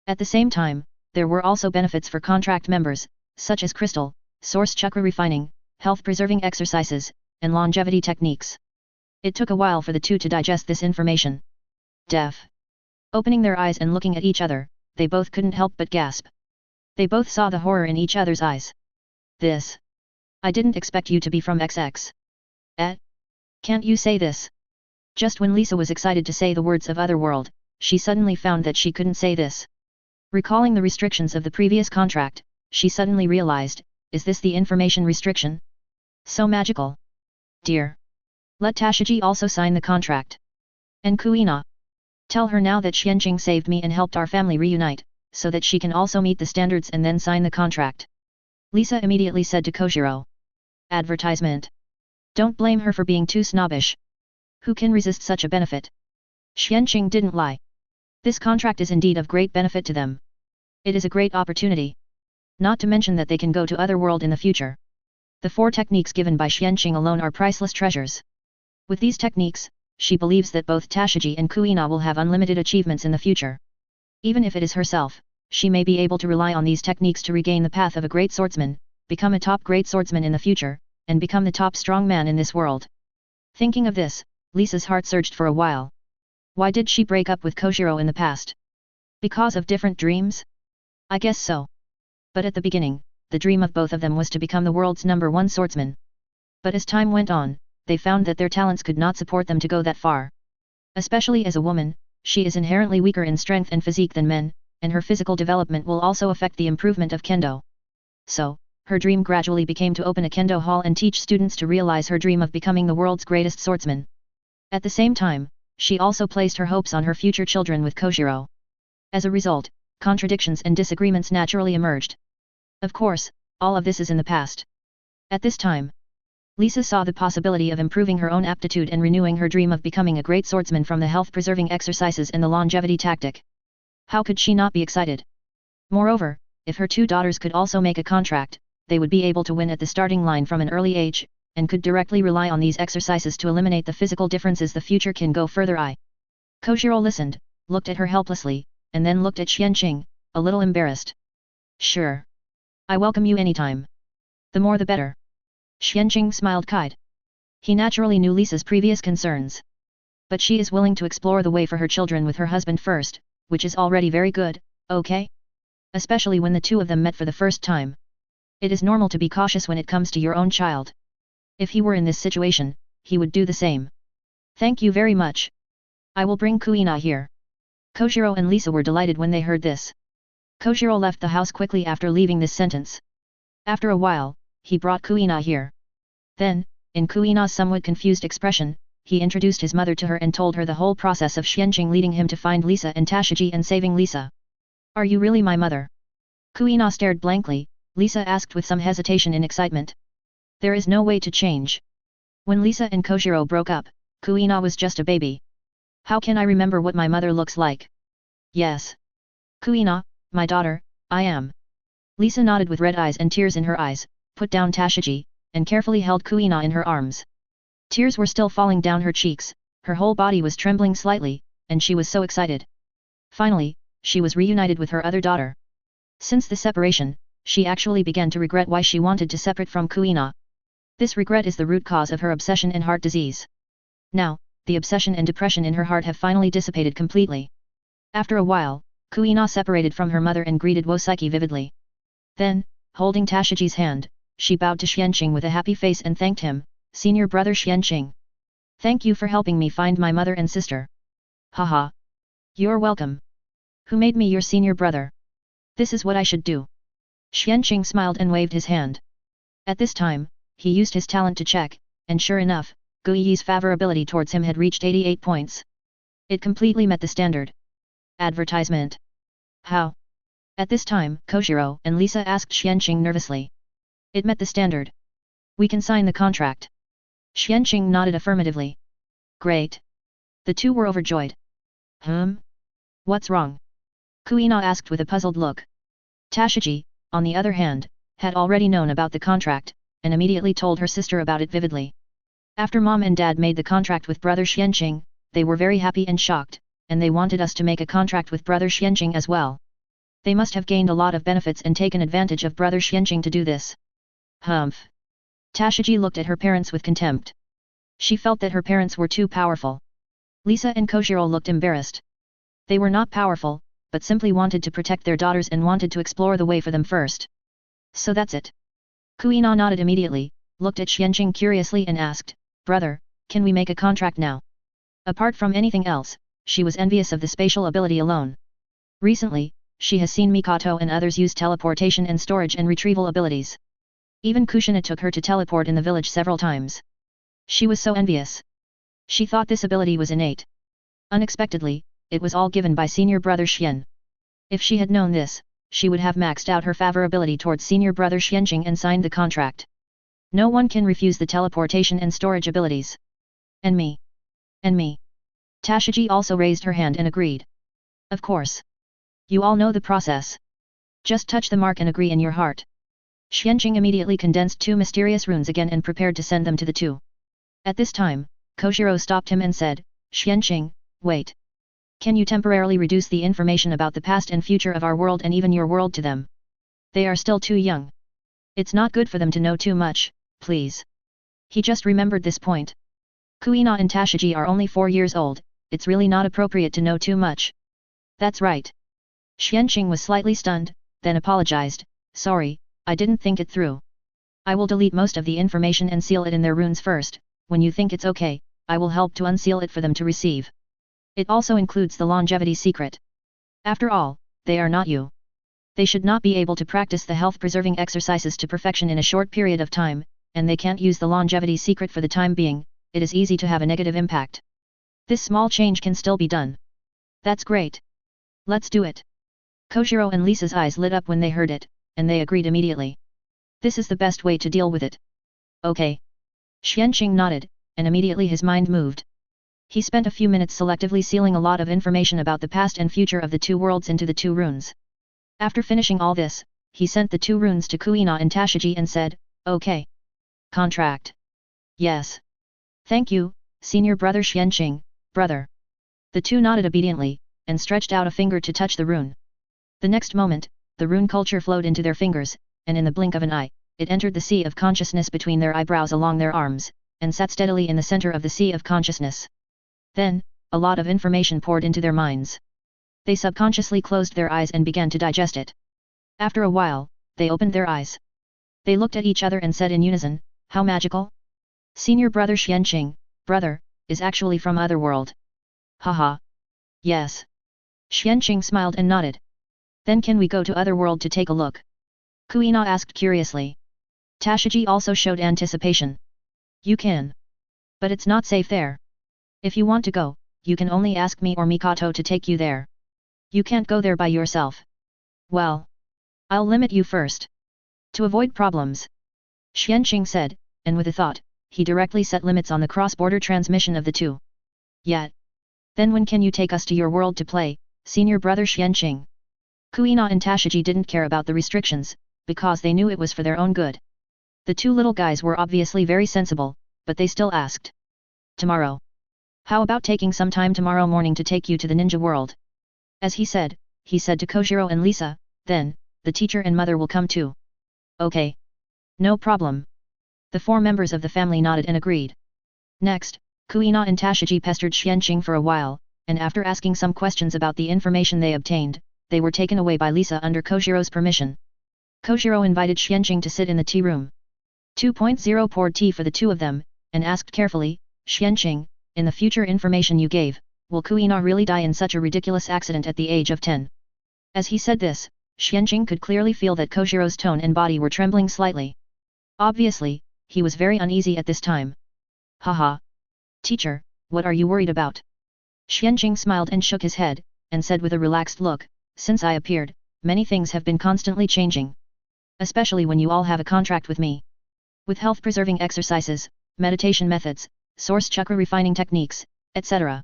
At the same time, there were also benefits for contract members, such as crystal, source chakra refining, health-preserving exercises, and longevity techniques. It took a while for the two to digest this information. Deaf. Opening their eyes and looking at each other, they both couldn't help but gasp. They both saw the horror in each other's eyes. This. I didn't expect you to be from XX. Can't you say this? Just when Lisa was excited to say the words of Otherworld, she suddenly found that she couldn't say this. Recalling the restrictions of the previous contract, she suddenly realized, is this the information restriction? So magical. Dear. Let Tashigi also sign the contract. And Kuina. Tell her now that Xianqing saved me and helped our family reunite, so that she can also meet the standards and then sign the contract. Lisa immediately said to Kojiro. Advertisement. Don't blame her for being too snobbish. Who can resist such a benefit? Xianqing didn't lie. This contract is indeed of great benefit to them. It is a great opportunity. Not to mention that they can go to other world in the future. The 4 techniques given by Xianqing alone are priceless treasures. With these techniques, she believes that both Tashiji and Kuina will have unlimited achievements in the future. Even if it is herself, she may be able to rely on these techniques to regain the path of a great swordsman, become a top great swordsman in the future, and become the top strong man in this world. Thinking of this, Lisa's heart surged for a while. Why did she break up with Koshiro in the past? Because of different dreams? I guess so. But at the beginning, the dream of both of them was to become the world's #1 swordsman. But as time went on, they found that their talents could not support them to go that far. Especially as a woman, she is inherently weaker in strength and physique than men, and her physical development will also affect the improvement of kendo. So, her dream gradually became to open a kendo hall and teach students to realize her dream of becoming the world's greatest swordsman. At the same time, she also placed her hopes on her future children with Koshiro. As a result, contradictions and disagreements naturally emerged. Of course, all of this is in the past. At this time, Lisa saw the possibility of improving her own aptitude and renewing her dream of becoming a great swordsman from the health-preserving exercises and the longevity tactic. How could she not be excited? Moreover, if her 2 daughters could also make a contract, they would be able to win at the starting line from an early age, and could directly rely on these exercises to eliminate the physical differences. The future can go further. Koshiro listened, looked at her helplessly, and then looked at Xianqing, a little embarrassed. Sure. I welcome you anytime. The more the better. Xianqing smiled kind. He naturally knew Lisa's previous concerns. But she is willing to explore the way for her children with her husband first, which is already very good, okay? Especially when the 2 of them met for the first time. It is normal to be cautious when it comes to your own child. If he were in this situation, he would do the same. Thank you very much. I will bring Kuina here. Koshiro and Lisa were delighted when they heard this. Koshiro left the house quickly after leaving this sentence. After a while, he brought Kuina here. Then, in Kuina's somewhat confused expression, he introduced his mother to her and told her the whole process of Xianqing leading him to find Lisa and Tashiji and saving Lisa. Are you really my mother? Kuina stared blankly. Lisa asked with some hesitation in excitement. There is no way to change. When Lisa and Koshiro broke up, Kuina was just a baby. How can I remember what my mother looks like? Yes. Kuina, my daughter, I am. Lisa nodded with red eyes and tears in her eyes, put down Tashiji, and carefully held Kuina in her arms. Tears were still falling down her cheeks, her whole body was trembling slightly, and she was so excited. Finally, she was reunited with her other daughter. Since the separation, she actually began to regret why she wanted to separate from Kuina. This regret is the root cause of her obsession and heart disease. Now, the obsession and depression in her heart have finally dissipated completely. After a while, Kuina separated from her mother and greeted Wosaiki vividly. Then, holding Tashiji's hand, she bowed to Xianqing with a happy face and thanked him, Senior brother Xianqing. Thank you for helping me find my mother and sister. Haha. You're welcome. Who made me your senior brother? This is what I should do. Xianqing smiled and waved his hand. At this time, he used his talent to check, and sure enough, Guiyi's favorability towards him had reached 88 points. It completely met the standard. Advertisement. How? At this time, Koshiro and Lisa asked Xianqing nervously. It met the standard. We can sign the contract. Xianqing nodded affirmatively. Great. The 2 were overjoyed. What's wrong? Kuina asked with a puzzled look. Tashiji, on the other hand, had already known about the contract, and immediately told her sister about it vividly. After Mom and Dad made the contract with brother Xianqing, they were very happy and shocked, and they wanted us to make a contract with brother Xianqing as well. They must have gained a lot of benefits and taken advantage of brother Xianqing to do this. Humph. Tashiji looked at her parents with contempt. She felt that her parents were too powerful. Lisa and Koshiro looked embarrassed. They were not powerful, but simply wanted to protect their daughters and wanted to explore the way for them first. So that's it. Kuina nodded immediately, looked at Xianqing curiously and asked, Brother, can we make a contract now? Apart from anything else, she was envious of the spatial ability alone. Recently, she has seen Mikoto and others use teleportation and storage and retrieval abilities. Even Kushina took her to teleport in the village several times. She was so envious. She thought this ability was innate. Unexpectedly, it was all given by senior brother Xian. If she had known this, she would have maxed out her favorability towards senior brother Xianqing and signed the contract. No one can refuse the teleportation and storage abilities. And me. Tashiji also raised her hand and agreed. Of course. You all know the process. Just touch the mark and agree in your heart. Xianqing immediately condensed 2 mysterious runes again and prepared to send them to the 2. At this time, Koshiro stopped him and said, Xianqing, wait. Can you temporarily reduce the information about the past and future of our world and even your world to them? They are still too young. It's not good for them to know too much, please. He just remembered this point. Kuina and Tashiji are only 4 years old, it's really not appropriate to know too much. That's right. Xianqing was slightly stunned, then apologized, sorry, I didn't think it through. I will delete most of the information and seal it in their runes first, when you think it's okay, I will help to unseal it for them to receive. It also includes the longevity secret. After all, they are not you. They should not be able to practice the health-preserving exercises to perfection in a short period of time, and they can't use the longevity secret for the time being, it is easy to have a negative impact. This small change can still be done. That's great. Let's do it. Koshiro and Lisa's eyes lit up when they heard it, and they agreed immediately. This is the best way to deal with it. Okay. Xianqing nodded, and immediately his mind moved. He spent a few minutes selectively sealing a lot of information about the past and future of the 2 worlds into the 2 runes. After finishing all this, he sent the 2 runes to Kuina and Tashiji and said, okay. Contract. Yes. Thank you, senior brother Xianqing, brother. The 2 nodded obediently, and stretched out a finger to touch the rune. The next moment, the rune culture flowed into their fingers, and in the blink of an eye, it entered the sea of consciousness between their eyebrows along their arms, and sat steadily in the center of the sea of consciousness. Then, a lot of information poured into their minds. They subconsciously closed their eyes and began to digest it. After a while, they opened their eyes. They looked at each other and said in unison, how magical? Senior brother Xianqing, brother, is actually from otherworld. Haha. Yes. Xianqing smiled and nodded. Then can we go to otherworld to take a look? Kuina asked curiously. Tashiji also showed anticipation. You can. But it's not safe there. If you want to go, you can only ask me or Mikoto to take you there. You can't go there by yourself. Well. I'll limit you first. To avoid problems. Xianqing said, and with a thought, he directly set limits on the cross-border transmission of the 2. Yet. Then when can you take us to your world to play, senior brother Xianqing? Kuina and Tashiji didn't care about the restrictions, because they knew it was for their own good. The 2 little guys were obviously very sensible, but they still asked. Tomorrow. How about taking some time tomorrow morning to take you to the ninja world? As he said to Koshiro and Lisa, then, the teacher and mother will come too. Okay. No problem. The 4 members of the family nodded and agreed. Next, Kuina and Tashiji pestered Xianqing for a while, and after asking some questions about the information they obtained, they were taken away by Lisa under Koshiro's permission. Koshiro invited Xianqing to sit in the tea room. 2.0 poured tea for the 2 of them, and asked carefully, Xianqing, in the future information you gave, will Kuina really die in such a ridiculous accident at the age of 10? As he said this, Xianqing could clearly feel that Koshiro's tone and body were trembling slightly. Obviously, he was very uneasy at this time. Haha. Teacher, what are you worried about? Xianqing smiled and shook his head, and said with a relaxed look, since I appeared, many things have been constantly changing. Especially when you all have a contract with me. With health-preserving exercises, meditation methods, source chakra refining techniques, etc.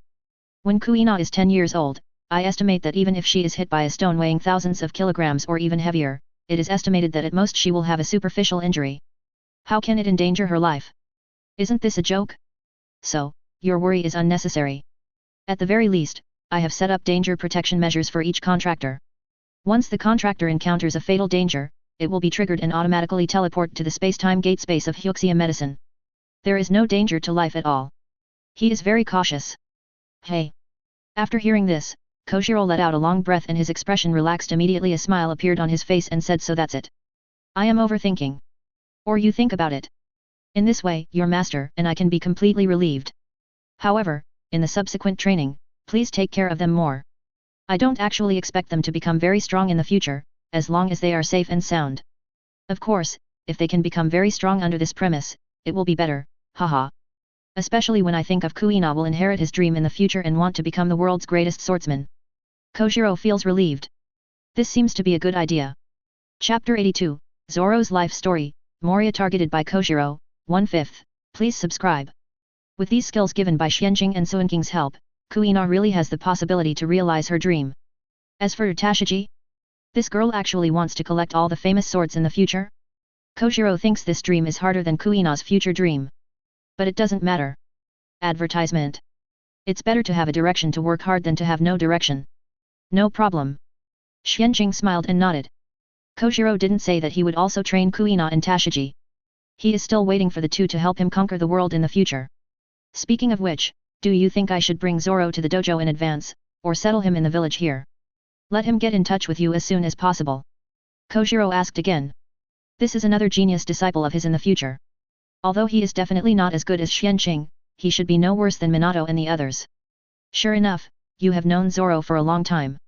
When Kuina is 10 years old, I estimate that even if she is hit by a stone weighing thousands of kilograms or even heavier, it is estimated that at most she will have a superficial injury. How can it endanger her life? Isn't this a joke? So, your worry is unnecessary. At the very least, I have set up danger protection measures for each contractor. Once the contractor encounters a fatal danger, it will be triggered and automatically teleport to the space-time gate space of Hyuxia medicine. There is no danger to life at all. He is very cautious. Hey! After hearing this, Koshiro let out a long breath and his expression relaxed immediately. A smile appeared on his face and said, so that's it. I am overthinking. Or you think about it. In this way, your master and I can be completely relieved. However, in the subsequent training, please take care of them more. I don't actually expect them to become very strong in the future, as long as they are safe and sound. Of course, if they can become very strong under this premise, it will be better, haha. Especially when I think of Kuina will inherit his dream in the future and want to become the world's greatest swordsman. Koshiro feels relieved. This seems to be a good idea. Chapter 82, Zoro's Life Story, Moria targeted by Koshiro, 1/5. Please subscribe. With these skills given by Xianqing and Suinking's help, Kuina really has the possibility to realize her dream. As for Tashiji, this girl actually wants to collect all the famous swords in the future? Kojiro thinks this dream is harder than Kuina's future dream. But it doesn't matter. Advertisement. It's better to have a direction to work hard than to have no direction. No problem. Xianqing smiled and nodded. Kojiro didn't say that he would also train Kuina and Tashiji. He is still waiting for the two to help him conquer the world in the future. Speaking of which, do you think I should bring Zoro to the dojo in advance, or settle him in the village here? Let him get in touch with you as soon as possible. Kojiro asked again. This is another genius disciple of his in the future. Although he is definitely not as good as Xianqing, he should be no worse than Minato and the others. Sure enough, you have known Zoro for a long time.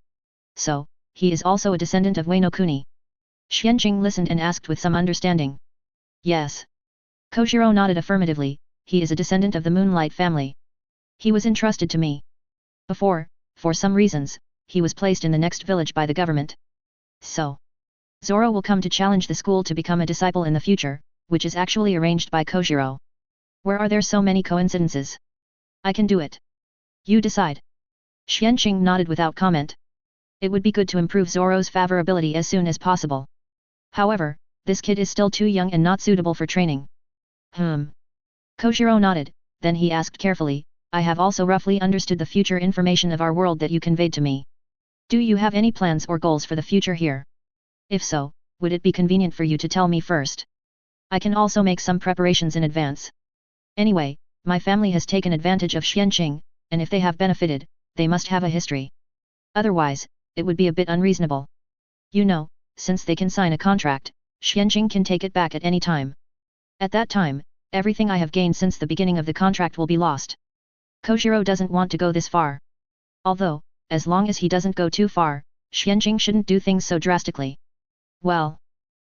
So, he is also a descendant of Ueno Kuni. Xianqing listened and asked with some understanding. Yes. Kojiro nodded affirmatively, he is a descendant of the Moonlight family. He was entrusted to me. Before, for some reasons, he was placed in the next village by the government. So, Zoro will come to challenge the school to become a disciple in the future, which is actually arranged by Kojiro. Where are there so many coincidences? I can do it. You decide. Xianqing nodded without comment. It would be good to improve Zoro's favorability as soon as possible. However, this kid is still too young and not suitable for training. Kojiro nodded, then he asked carefully, I have also roughly understood the future information of our world that you conveyed to me. Do you have any plans or goals for the future here? If so, would it be convenient for you to tell me first? I can also make some preparations in advance. Anyway, my family has taken advantage of Xianqing, and if they have benefited, they must have a history. Otherwise, it would be a bit unreasonable. You know, since they can sign a contract, Xianqing can take it back at any time. At that time, everything I have gained since the beginning of the contract will be lost. Kojiro doesn't want to go this far. Although, as long as he doesn't go too far, Xianqing shouldn't do things so drastically. Well.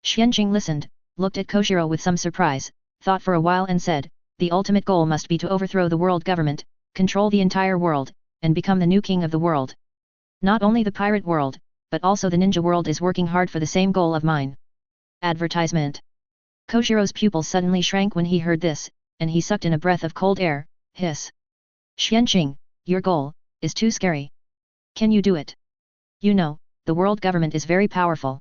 Xianqing listened, looked at Kojiro with some surprise, thought for a while and said, the ultimate goal must be to overthrow the world government, control the entire world, and become the new king of the world. Not only the pirate world, but also the ninja world is working hard for the same goal of mine. Advertisement. Kojiro's pupils suddenly shrank when he heard this, and he sucked in a breath of cold air, hiss. Xianqing, your goal is too scary. Can you do it? You know, the world government is very powerful.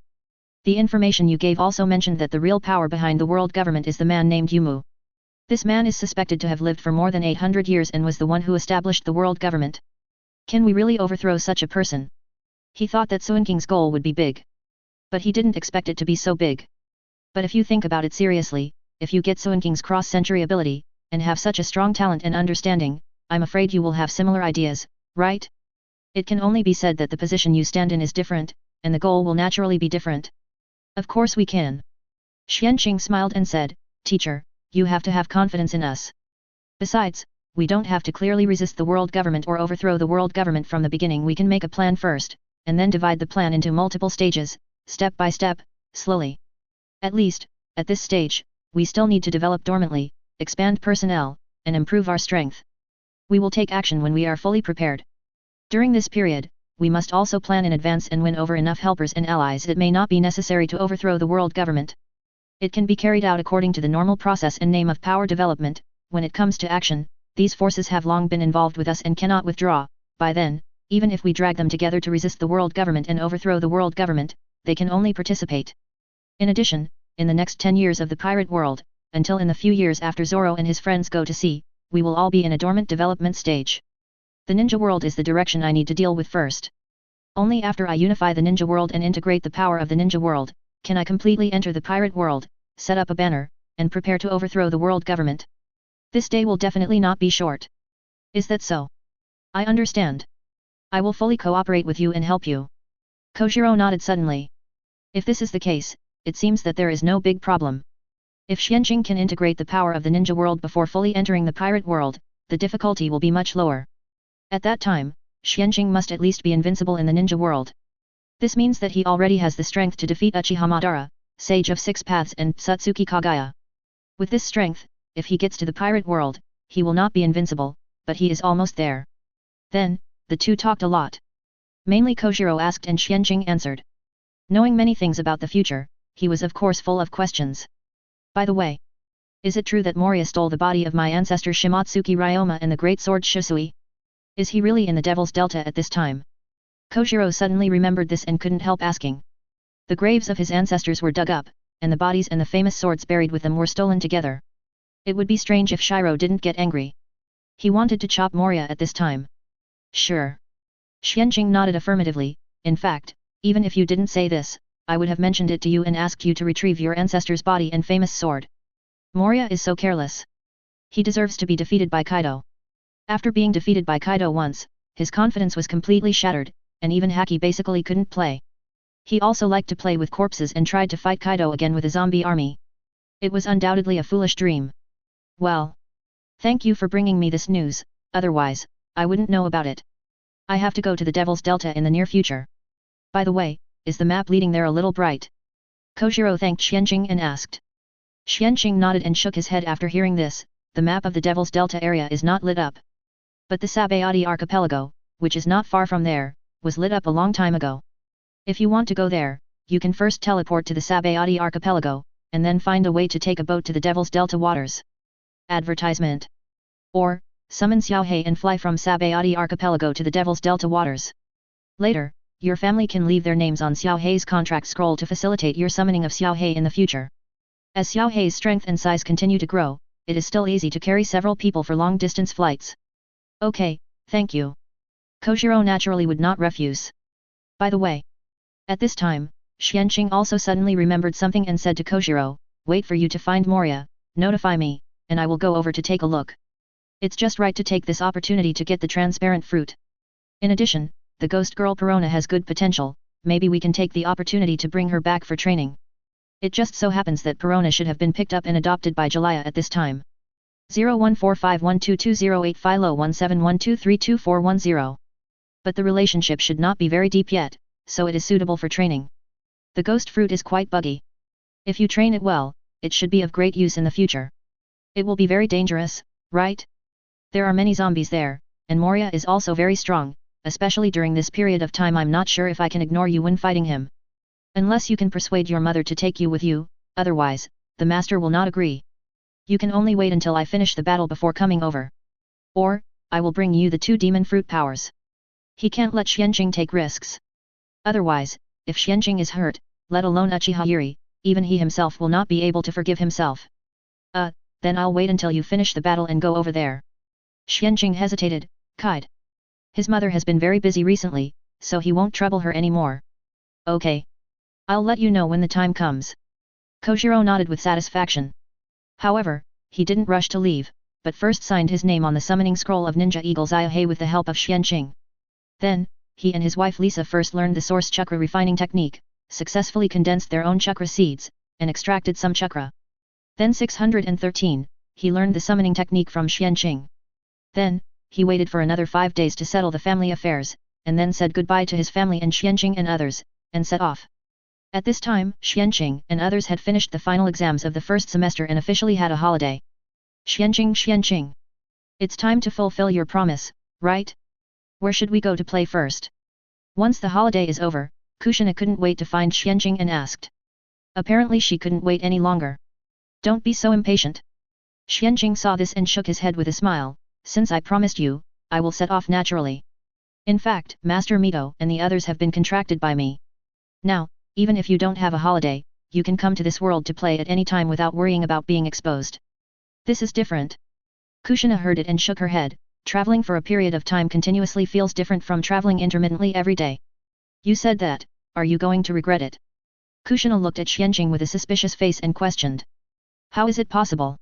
The information you gave also mentioned that the real power behind the world government is the man named Yumu. This man is suspected to have lived for more than 800 years and was the one who established the world government. Can we really overthrow such a person? He thought that Suinking's goal would be big. But he didn't expect it to be so big. But if you think about it seriously, if you get Suinking's cross-century ability, and have such a strong talent and understanding, I'm afraid you will have similar ideas, right? It can only be said that the position you stand in is different, and the goal will naturally be different. Of course we can. Xianqing smiled and said, Teacher, you have to have confidence in us. Besides, we don't have to clearly resist the world government or overthrow the world government from the beginning. We can make a plan first, and then divide the plan into multiple stages, step by step, slowly. At least, at this stage, we still need to develop dormantly, expand personnel, and improve our strength. We will take action when we are fully prepared. During this period, we must also plan in advance and win over enough helpers and allies. It may not be necessary to overthrow the world government. It can be carried out according to the normal process and name of power development. When it comes to action, these forces have long been involved with us and cannot withdraw. By then, even if we drag them together to resist the world government and overthrow the world government, they can only participate. In addition, in the next 10 years of the pirate world, until in the few years after Zoro and his friends go to sea, we will all be in a dormant development stage. The ninja world is the direction I need to deal with first. Only after I unify the ninja world and integrate the power of the ninja world, can I completely enter the pirate world, set up a banner, and prepare to overthrow the world government. This day will definitely not be short. Is that so? I understand. I will fully cooperate with you and help you. Kojiro nodded suddenly. If this is the case, it seems that there is no big problem. If Xianqing can integrate the power of the ninja world before fully entering the pirate world, the difficulty will be much lower. At that time, Xianqing must at least be invincible in the ninja world. This means that he already has the strength to defeat Uchiha Madara, Sage of Six Paths and Satsuki Kagaya. With this strength, if he gets to the pirate world, he will not be invincible, but he is almost there. Then, the two talked a lot. Mainly Kojiro asked and Xianqing answered. Knowing many things about the future, he was of course full of questions. By the way, is it true that Moria stole the body of my ancestor Shimatsuki Ryoma and the great sword Shisui? Is he really in the Devil's Delta at this time? Koshiro suddenly remembered this and couldn't help asking. The graves of his ancestors were dug up, and the bodies and the famous swords buried with them were stolen together. It would be strange if Shiro didn't get angry. He wanted to chop Moria at this time. Sure. Xianqing nodded affirmatively. In fact, even if you didn't say this, I would have mentioned it to you and asked you to retrieve your ancestor's body and famous sword. Moria is so careless. He deserves to be defeated by Kaido. After being defeated by Kaido once, his confidence was completely shattered, and even Haki basically couldn't play. He also liked to play with corpses and tried to fight Kaido again with a zombie army. It was undoubtedly a foolish dream. Well. Thank you for bringing me this news, otherwise, I wouldn't know about it. I have to go to the Devil's Delta in the near future. By the way, is the map leading there a little bright? Koshiro thanked Xianqing and asked. Xianqing nodded and shook his head after hearing this. The map of the Devil's Delta area is not lit up. But the Sabayati archipelago, which is not far from there, was lit up a long time ago. If you want to go there, you can first teleport to the Sabayati archipelago, and then find a way to take a boat to the Devil's Delta waters. Advertisement. Or, summon Xiaohei and fly from Sabayati archipelago to the Devil's Delta waters. Later, your family can leave their names on Xiaohei's contract scroll to facilitate your summoning of Xiaohei in the future. As Xiaohei's strength and size continue to grow, it is still easy to carry several people for long-distance flights. Okay, thank you. Koshiro naturally would not refuse. By the way. At this time, Xianqing also suddenly remembered something and said to Koshiro, wait for you to find Moria, notify me, and I will go over to take a look. It's just right to take this opportunity to get the transparent fruit. In addition, the ghost girl Perona has good potential, maybe we can take the opportunity to bring her back for training. It just so happens that Perona should have been picked up and adopted by Jalaya at this time. 0145122085 Philo 1712322410. But the relationship should not be very deep yet, so it is suitable for training. The ghost fruit is quite buggy. If you train it well, it should be of great use in the future. It will be very dangerous, right? There are many zombies there, and Moria is also very strong, especially during this period of time. I'm not sure if I can ignore you when fighting him. Unless you can persuade your mother to take you with you, otherwise, the master will not agree. You can only wait until I finish the battle before coming over. Or, I will bring you the 2 demon fruit powers. He can't let Xianqing take risks. Otherwise, if Xianqing is hurt, let alone Uchiha Yuri, even he himself will not be able to forgive himself. Then I'll wait until you finish the battle and go over there. Xianqing hesitated, Kide. His mother has been very busy recently, so he won't trouble her anymore. Okay. I'll let you know when the time comes. Koshiro nodded with satisfaction. However, he didn't rush to leave, but first signed his name on the summoning scroll of Ninja Eagle Xiaohei with the help of Xianqing. Then, he and his wife Lisa first learned the source chakra refining technique, successfully condensed their own chakra seeds, and extracted some chakra. Then 613, he learned the summoning technique from Xianqing. Then, he waited for another 5 days to settle the family affairs, and then said goodbye to his family and Xianqing and others, and set off. At this time, Xianqing and others had finished the final exams of the first semester and officially had a holiday. Xianqing. It's time to fulfill your promise, right? Where should we go to play first? Once the holiday is over, Kushina couldn't wait to find Xianqing and asked. Apparently she couldn't wait any longer. Don't be so impatient. Xianqing saw this and shook his head with a smile, since I promised you, I will set off naturally. In fact, Master Mito and the others have been contracted by me. Now, even if you don't have a holiday, you can come to this world to play at any time without worrying about being exposed. This is different. Kushina heard it and shook her head. Traveling for a period of time continuously feels different from traveling intermittently every day. You said that, are you going to regret it? Kushina looked at Xianqing with a suspicious face and questioned. How is it possible?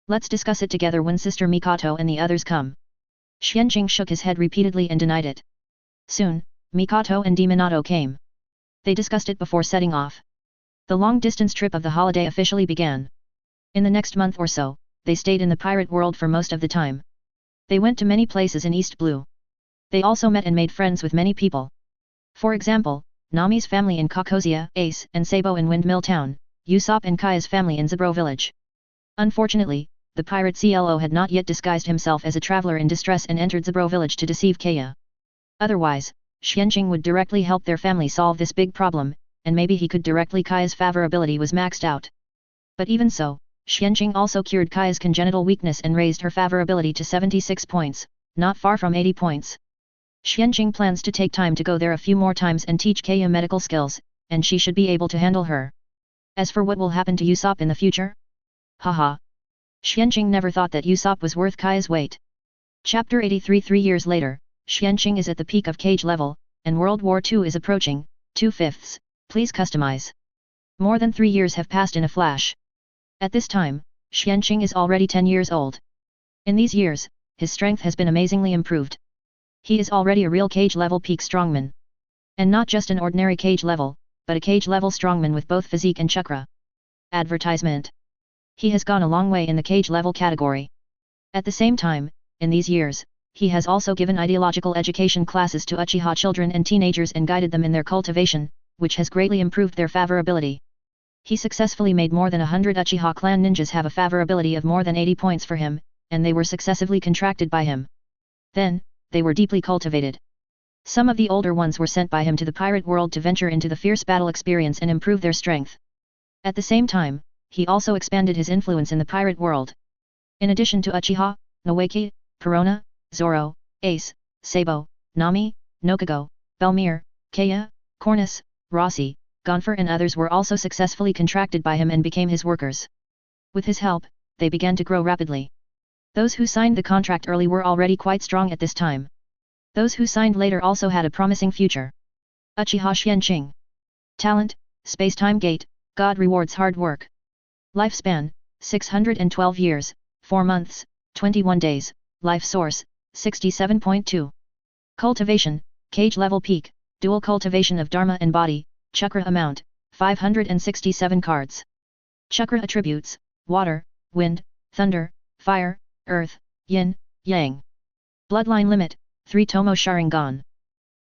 Let's discuss it together when Sister Mikoto and the others come. Xianqing shook his head repeatedly and denied it. Soon, Mikoto and Demonato came. They discussed it before setting off. The long-distance trip of the holiday officially began. In the next month or so, they stayed in the pirate world for most of the time. They went to many places in East Blue. They also met and made friends with many people. For example, Nami's family in Kakosia, Ace and Sabo in Windmill Town, Usopp and Kaya's family in Zebro Village. Unfortunately, the pirate CLO had not yet disguised himself as a traveler in distress and entered Zebro Village to deceive Kaya. Otherwise, Xianqing would directly help their family solve this big problem, and maybe he could directly. Kaya's favorability was maxed out. But even so, Xianqing also cured Kaya's congenital weakness and raised her favorability to 76 points, not far from 80 points. Xianqing plans to take time to go there a few more times and teach Kaya medical skills, and she should be able to handle her. As for what will happen to Usopp in the future? Haha. Xianqing never thought that Usopp was worth Kaya's weight. Chapter 83. 3 years later, Xianqing is at the peak of cage level, and World War II is approaching, 2/5. Please customize. More than 3 years have passed in a flash. At this time, Xianqing is already 10 years old. In these years, his strength has been amazingly improved. He is already a real cage level peak strongman. And not just an ordinary cage level, but a cage level strongman with both physique and chakra. Advertisement. He has gone a long way in the cage level category. At the same time, in these years, he has also given ideological education classes to Uchiha children and teenagers and guided them in their cultivation, which has greatly improved their favorability. He successfully made more than 100 Uchiha clan ninjas have a favorability of more than 80 points for him, and they were successively contracted by him. Then, they were deeply cultivated. Some of the older ones were sent by him to the pirate world to venture into the fierce battle experience and improve their strength. At the same time, he also expanded his influence in the pirate world. In addition to Uchiha, Noeki, Perona, Zoro, Ace, Sabo, Nami, Nokago, Belmir, Kaya, Cornus, Rossi, Gonfer and others were also successfully contracted by him and became his workers. With his help, they began to grow rapidly. Those who signed the contract early were already quite strong at this time. Those who signed later also had a promising future. Uchiha Xianqing. Talent, Space-Time Gate, God rewards hard work. Lifespan, 612 years, 4 months, 21 days, Life Source, 67.2. Cultivation, Cage Level Peak, Dual Cultivation of Dharma and Body, Chakra Amount, 567 cards. Chakra Attributes, Water, Wind, Thunder, Fire, Earth, Yin, Yang. Bloodline Limit, 3 Tomo Sharingan.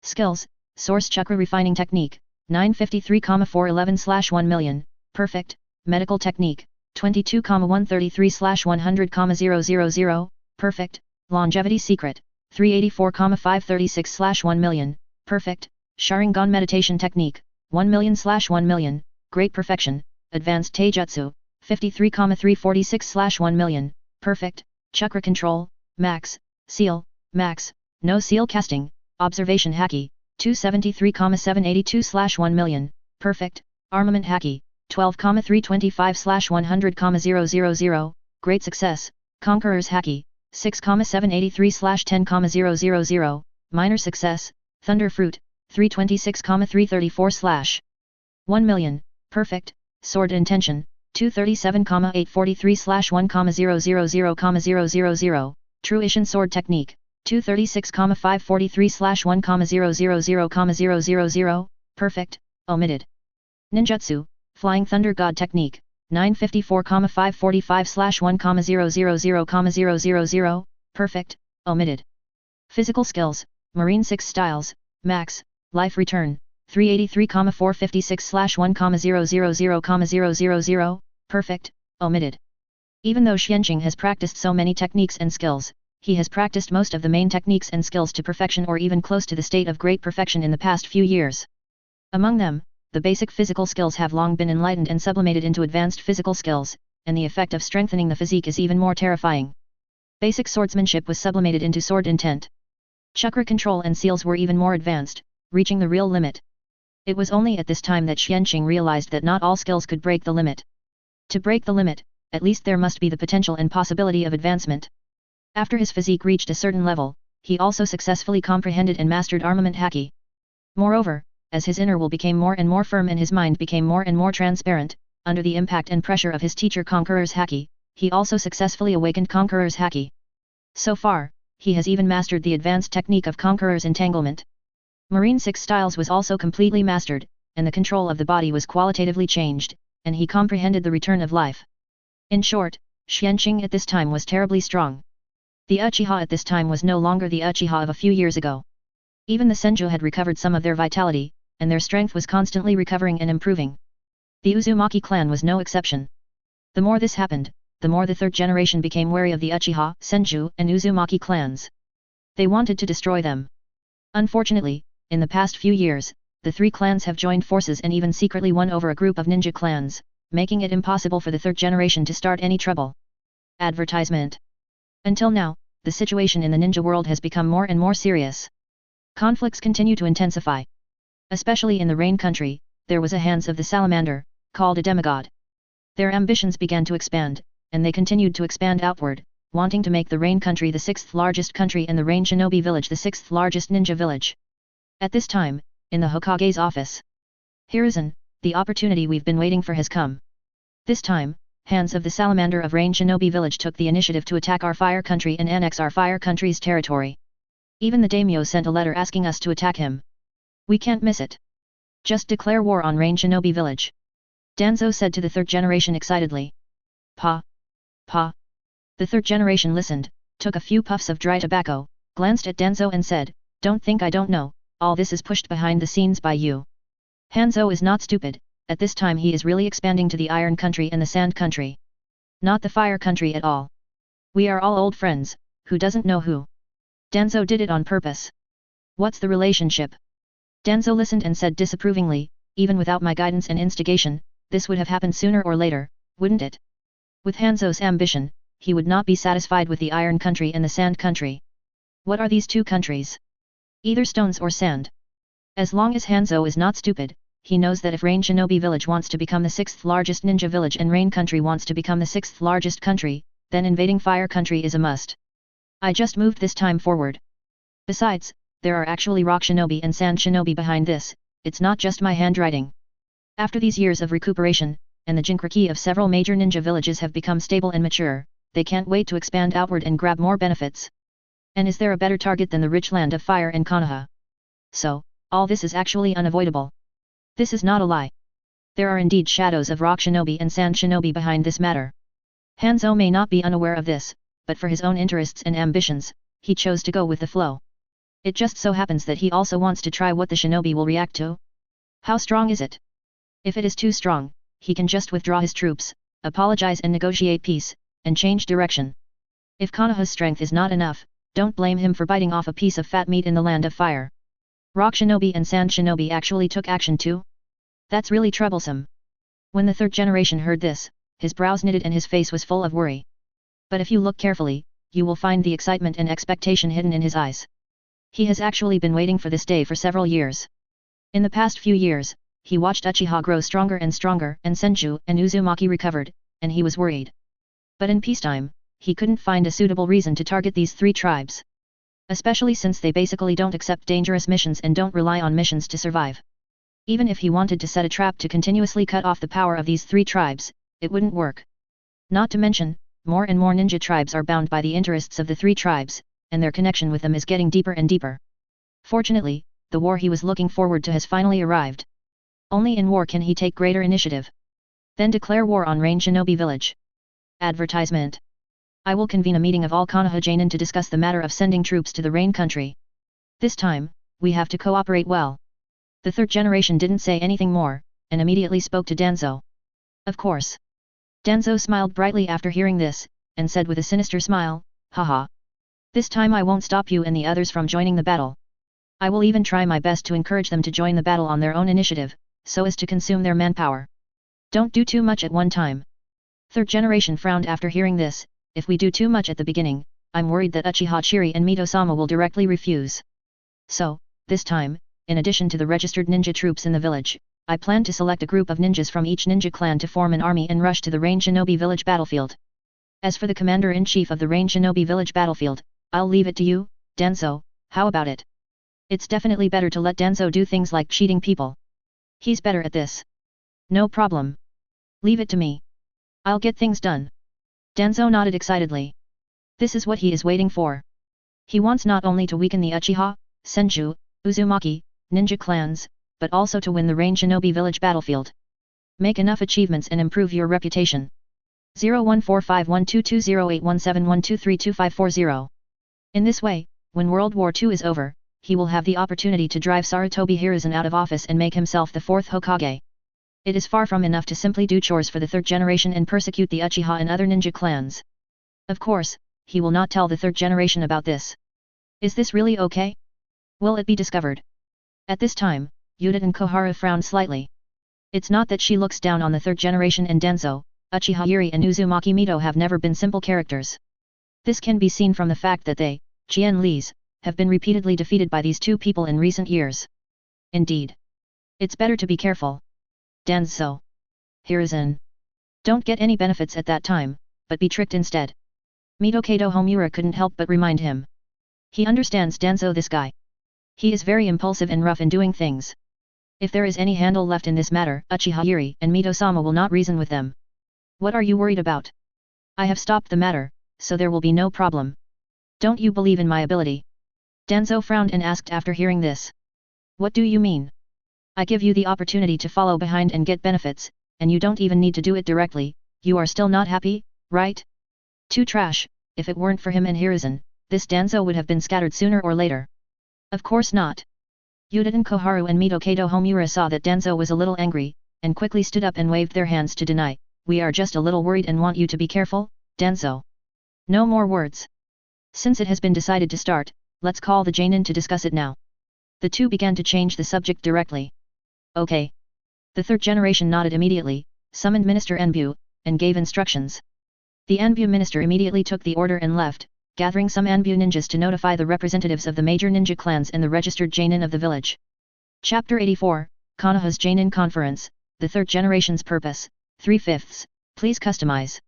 Skills, Source Chakra Refining Technique, 953,411/1 million, Perfect, Medical Technique, 22,133/100,000, Perfect, Longevity Secret, 384,536/1 million, Perfect, Sharingan Meditation Technique, 1 million/1 million, Great Perfection, Advanced Taijutsu, 53,346/1 million, Perfect, Chakra Control, Max, Seal, Max, No Seal Casting, Observation Haki, 273,782/1 million, Perfect, Armament Haki, 12,325/100,000, Great Success, Conqueror's Haki, 6,783/10,000, Minor Success, Thunder Fruit, 326,334/1 million, Perfect, Sword Intention, 237,843/1,000,000, Truition Sword Technique, 236,543/1,000,000,000, Perfect, Omitted. Ninjutsu, Flying Thunder God Technique, 954,545/1,000,000,000, Perfect, Omitted. Physical Skills, Marine 6 Styles, Max, Life Return, 383,456/1,000,000,000, Perfect, Omitted. Even though Xianqing has practiced so many techniques and skills, he has practiced most of the main techniques and skills to perfection or even close to the state of great perfection in the past few years. Among them, the basic physical skills have long been enlightened and sublimated into advanced physical skills, and the effect of strengthening the physique is even more terrifying. Basic swordsmanship was sublimated into sword intent. Chakra control and seals were even more advanced, reaching the real limit. It was only at this time that Xianqing realized that not all skills could break the limit. To break the limit, at least there must be the potential and possibility of advancement. After his physique reached a certain level, he also successfully comprehended and mastered Armament Haki. Moreover, as his inner will became more and more firm and his mind became more and more transparent, under the impact and pressure of his teacher Conqueror's Haki, he also successfully awakened Conqueror's Haki. So far, he has even mastered the advanced technique of Conqueror's Entanglement. Marine 6 Styles was also completely mastered, and the control of the body was qualitatively changed, and he comprehended the return of life. In short, Xianqing at this time was terribly strong. The Uchiha at this time was no longer the Uchiha of a few years ago. Even the Senju had recovered some of their vitality, and their strength was constantly recovering and improving. The Uzumaki clan was no exception. The more this happened, the more the third generation became wary of the Uchiha, Senju, and Uzumaki clans. They wanted to destroy them. Unfortunately, in the past few years, the three clans have joined forces and even secretly won over a group of ninja clans, making it impossible for the third generation to start any trouble. Advertisement. Until now, the situation in the ninja world has become more and more serious. Conflicts continue to intensify. Especially in the Rain country, there was a Hands of the Salamander, called a demigod. Their ambitions began to expand, and they continued to expand outward, wanting to make the Rain country the 6th largest country and the Rain shinobi village the 6th largest ninja village. At this time, in the Hokage's office. Hiruzen, the opportunity we've been waiting for has come. This time, Hands of the Salamander of Rain Shinobi Village took the initiative to attack our fire country and annex our fire country's territory. Even the daimyo sent a letter asking us to attack him. We can't miss it. Just declare war on Rain Shinobi Village. Danzo said to the third generation excitedly. Pa. Pa. The third generation listened, took a few puffs of dry tobacco, glanced at Danzo and said, "Don't think I don't know, all this is pushed behind the scenes by you. Hanzo is not stupid, at this time he is really expanding to the Iron Country and the Sand Country. Not the Fire Country at all. We are all old friends, who doesn't know who? Danzo did it on purpose. What's the relationship?" Danzo listened and said disapprovingly, "Even without my guidance and instigation, this would have happened sooner or later, wouldn't it? With Hanzo's ambition, he would not be satisfied with the Iron Country and the Sand Country. What are these two countries? Either stones or sand. As long as Hanzo is not stupid, he knows that if Rain Shinobi Village wants to become the 6th largest ninja village and Rain Country wants to become the 6th largest country, then invading Fire Country is a must. I just moved this time forward. Besides, there are actually Rock Shinobi and Sand Shinobi behind this, it's not just my handwriting. After these years of recuperation, and the jinkraki of several major ninja villages have become stable and mature, they can't wait to expand outward and grab more benefits. And is there a better target than the rich land of fire and Konoha? So, all this is actually unavoidable. This is not a lie. There are indeed shadows of Rock Shinobi and Sand Shinobi behind this matter. Hanzo may not be unaware of this, but for his own interests and ambitions, he chose to go with the flow. It just so happens that he also wants to try what the shinobi will react to. How strong is it? If it is too strong, he can just withdraw his troops, apologize and negotiate peace, and change direction. If Konoha's strength is not enough, don't blame him for biting off a piece of fat meat in the land of fire. Rock Shinobi and Sand Shinobi actually took action too? That's really troublesome. When the third generation heard this, his brows knitted and his face was full of worry. But if you look carefully, you will find the excitement and expectation hidden in his eyes. He has actually been waiting for this day for several years. In the past few years, he watched Uchiha grow stronger and Senju and Uzumaki recovered, and he was worried. But in peacetime, he couldn't find a suitable reason to target these three tribes. Especially since they basically don't accept dangerous missions and don't rely on missions to survive. Even if he wanted to set a trap to continuously cut off the power of these three tribes, it wouldn't work. Not to mention, more and more ninja tribes are bound by the interests of the three tribes, and their connection with them is getting deeper and deeper. Fortunately, the war he was looking forward to has finally arrived. Only in war can he take greater initiative. Then declare war on Rain Shinobi Village. Advertisement. I will convene a meeting of all Konoha Jainin to discuss the matter of sending troops to the Rain country. This time, we have to cooperate well. The third generation didn't say anything more, and immediately spoke to Danzo. Of course. Danzo smiled brightly after hearing this, and said with a sinister smile, "Haha. This time I won't stop you and the others from joining the battle. I will even try my best to encourage them to join the battle on their own initiative, so as to consume their manpower. Don't do too much at one time." Third generation frowned after hearing this. If we do too much at the beginning, I'm worried that Uchiha Chiri and Mito-sama will directly refuse. So, this time, in addition to the registered ninja troops in the village, I plan to select a group of ninjas from each ninja clan to form an army and rush to the Rain Shinobi Village battlefield. As for the commander-in-chief of the Rain Shinobi Village battlefield, I'll leave it to you, Danzo. How about it? It's definitely better to let Danzo do things like cheating people. He's better at this. No problem. Leave it to me. I'll get things done. Danzo nodded excitedly. This is what he is waiting for. He wants not only to weaken the Uchiha, Senju, Uzumaki, ninja clans, but also to win the Rain Shinobi Village battlefield. Make enough achievements and improve your reputation. 014512208171232540. In this way, when World War II is over, he will have the opportunity to drive Sarutobi Hiruzen out of office and make himself the fourth Hokage. It is far from enough to simply do chores for the third generation and persecute the Uchiha and other ninja clans. Of course, he will not tell the third generation about this. Is this really okay? Will it be discovered? At this time, Yuta and Koharu frowned slightly. It's not that she looks down on the third generation and Danzo, Uchiha Yuri and Uzumaki Mito have never been simple characters. This can be seen from the fact that they, Qian Li's, have been repeatedly defeated by these two people in recent years. Indeed. It's better to be careful. Danzo. Hiruzen. Don't get any benefits at that time, but be tricked instead. Mitokado Homura couldn't help but remind him. He understands Danzo, this guy. He is very impulsive and rough in doing things. If there is any handle left in this matter, Uchiha Yuri and Mito-sama will not reason with them. What are you worried about? I have stopped the matter, so there will be no problem. Don't you believe in my ability? Danzo frowned and asked after hearing this. What do you mean? I give you the opportunity to follow behind and get benefits, and you don't even need to do it directly. You are still not happy, right? Too trash. If it weren't for him and Hiruzen, this Danzo would have been scattered sooner or later. Of course not. Udaten Koharu and Mitokado Homura saw that Danzo was a little angry, and quickly stood up and waved their hands to deny. We are just a little worried and want you to be careful, Danzo. No more words. Since it has been decided to start, let's call the Jainin to discuss it now. The two began to change the subject directly. Okay. The third generation nodded immediately, summoned Minister Anbu, and gave instructions. The Anbu minister immediately took the order and left, gathering some Anbu ninjas to notify the representatives of the major ninja clans and the registered Jainin of the village. Chapter 84, Konoha's Jainin Conference, the third generation's purpose, 3/5. Please customize.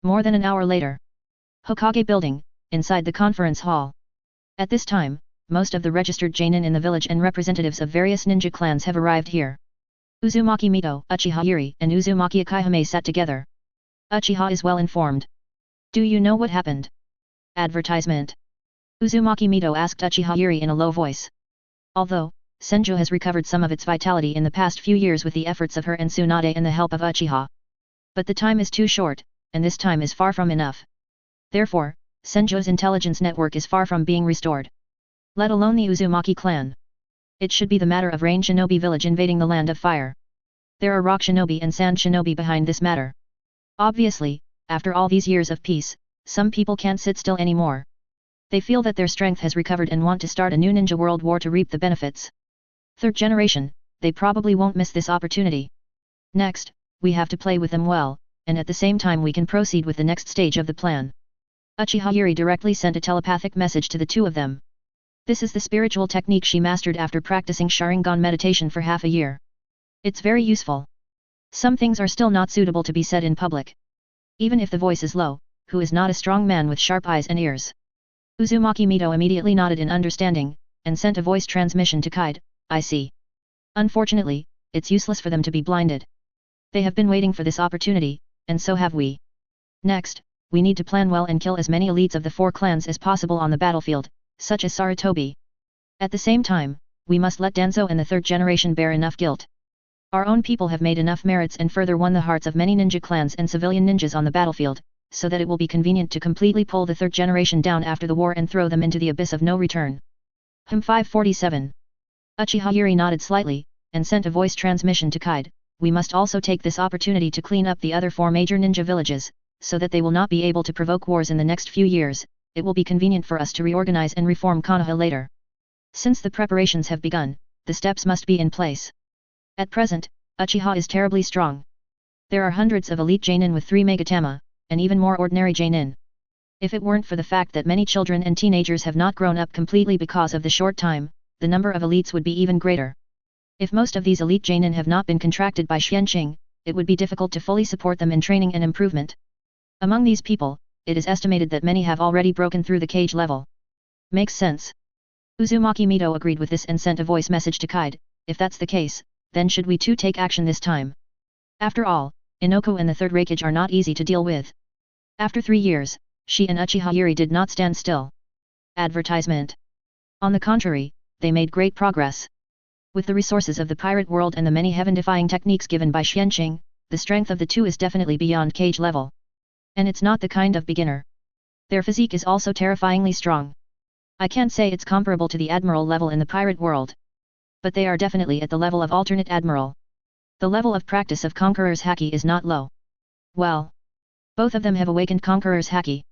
More than an hour later. Hokage building, inside the conference hall. At this time, most of the registered Jainin in the village and representatives of various ninja clans have arrived here. Uzumaki Mito, Uchiha Yuri and Uzumaki Akihime sat together. Uchiha is well informed. Do you know what happened? Advertisement. Uzumaki Mito asked Uchiha Yuri in a low voice. Although, Senju has recovered some of its vitality in the past few years with the efforts of her and Tsunade and the help of Uchiha. But the time is too short, and this time is far from enough. Therefore, Senju's intelligence network is far from being restored. Let alone the Uzumaki clan. It should be the matter of Rain Shinobi village invading the land of fire. There are Rock Shinobi and Sand Shinobi behind this matter. Obviously, after all these years of peace, some people can't sit still anymore. They feel that their strength has recovered and want to start a new ninja world war to reap the benefits. Third generation, they probably won't miss this opportunity. Next, we have to play with them well, and at the same time we can proceed with the next stage of the plan. Uchiha Yuri directly sent a telepathic message to the two of them. This is the spiritual technique she mastered after practicing Sharingan meditation for half a year. It's very useful. Some things are still not suitable to be said in public. Even if the voice is low, who is not a strong man with sharp eyes and ears? Uzumaki Mito immediately nodded in understanding, and sent a voice transmission to Kaide. I see. Unfortunately, it's useless for them to be blinded. They have been waiting for this opportunity, and so have we. Next, we need to plan well and kill as many elites of the four clans as possible on the battlefield, such as Sarutobi. At the same time, we must let Danzo and the third generation bear enough guilt. Our own people have made enough merits and further won the hearts of many ninja clans and civilian ninjas on the battlefield, so that it will be convenient to completely pull the third generation down after the war and throw them into the abyss of no return. 547. Uchiha Yuri nodded slightly, and sent a voice transmission to Kaide. We must also take this opportunity to clean up the other four major ninja villages, so that they will not be able to provoke wars in the next few years. It will be convenient for us to reorganize and reform Konoha later. Since the preparations have begun, the steps must be in place. At present, Uchiha is terribly strong. There are hundreds of elite Jainin with 3 Megatama, and even more ordinary Jainin. If it weren't for the fact that many children and teenagers have not grown up completely because of the short time, the number of elites would be even greater. If most of these elite Jainin have not been contracted by Xianqing, it would be difficult to fully support them in training and improvement. Among these people, it is estimated that many have already broken through the cage level. Makes sense. Uzumaki Mito agreed with this and sent a voice message to Kaide. If that's the case, then should we too take action this time? After all, Inoko and the third Raikage are not easy to deal with. After 3 years, she and Uchiha Yuri did not stand still. Advertisement. On the contrary, they made great progress. With the resources of the pirate world and the many heaven-defying techniques given by Xianqing, the strength of the two is definitely beyond cage level. And it's not the kind of beginner. Their physique is also terrifyingly strong. I can't say it's comparable to the admiral level in the pirate world. But they are definitely at the level of alternate admiral. The level of practice of Conqueror's Haki is not low. Well, both of them have awakened Conqueror's Haki.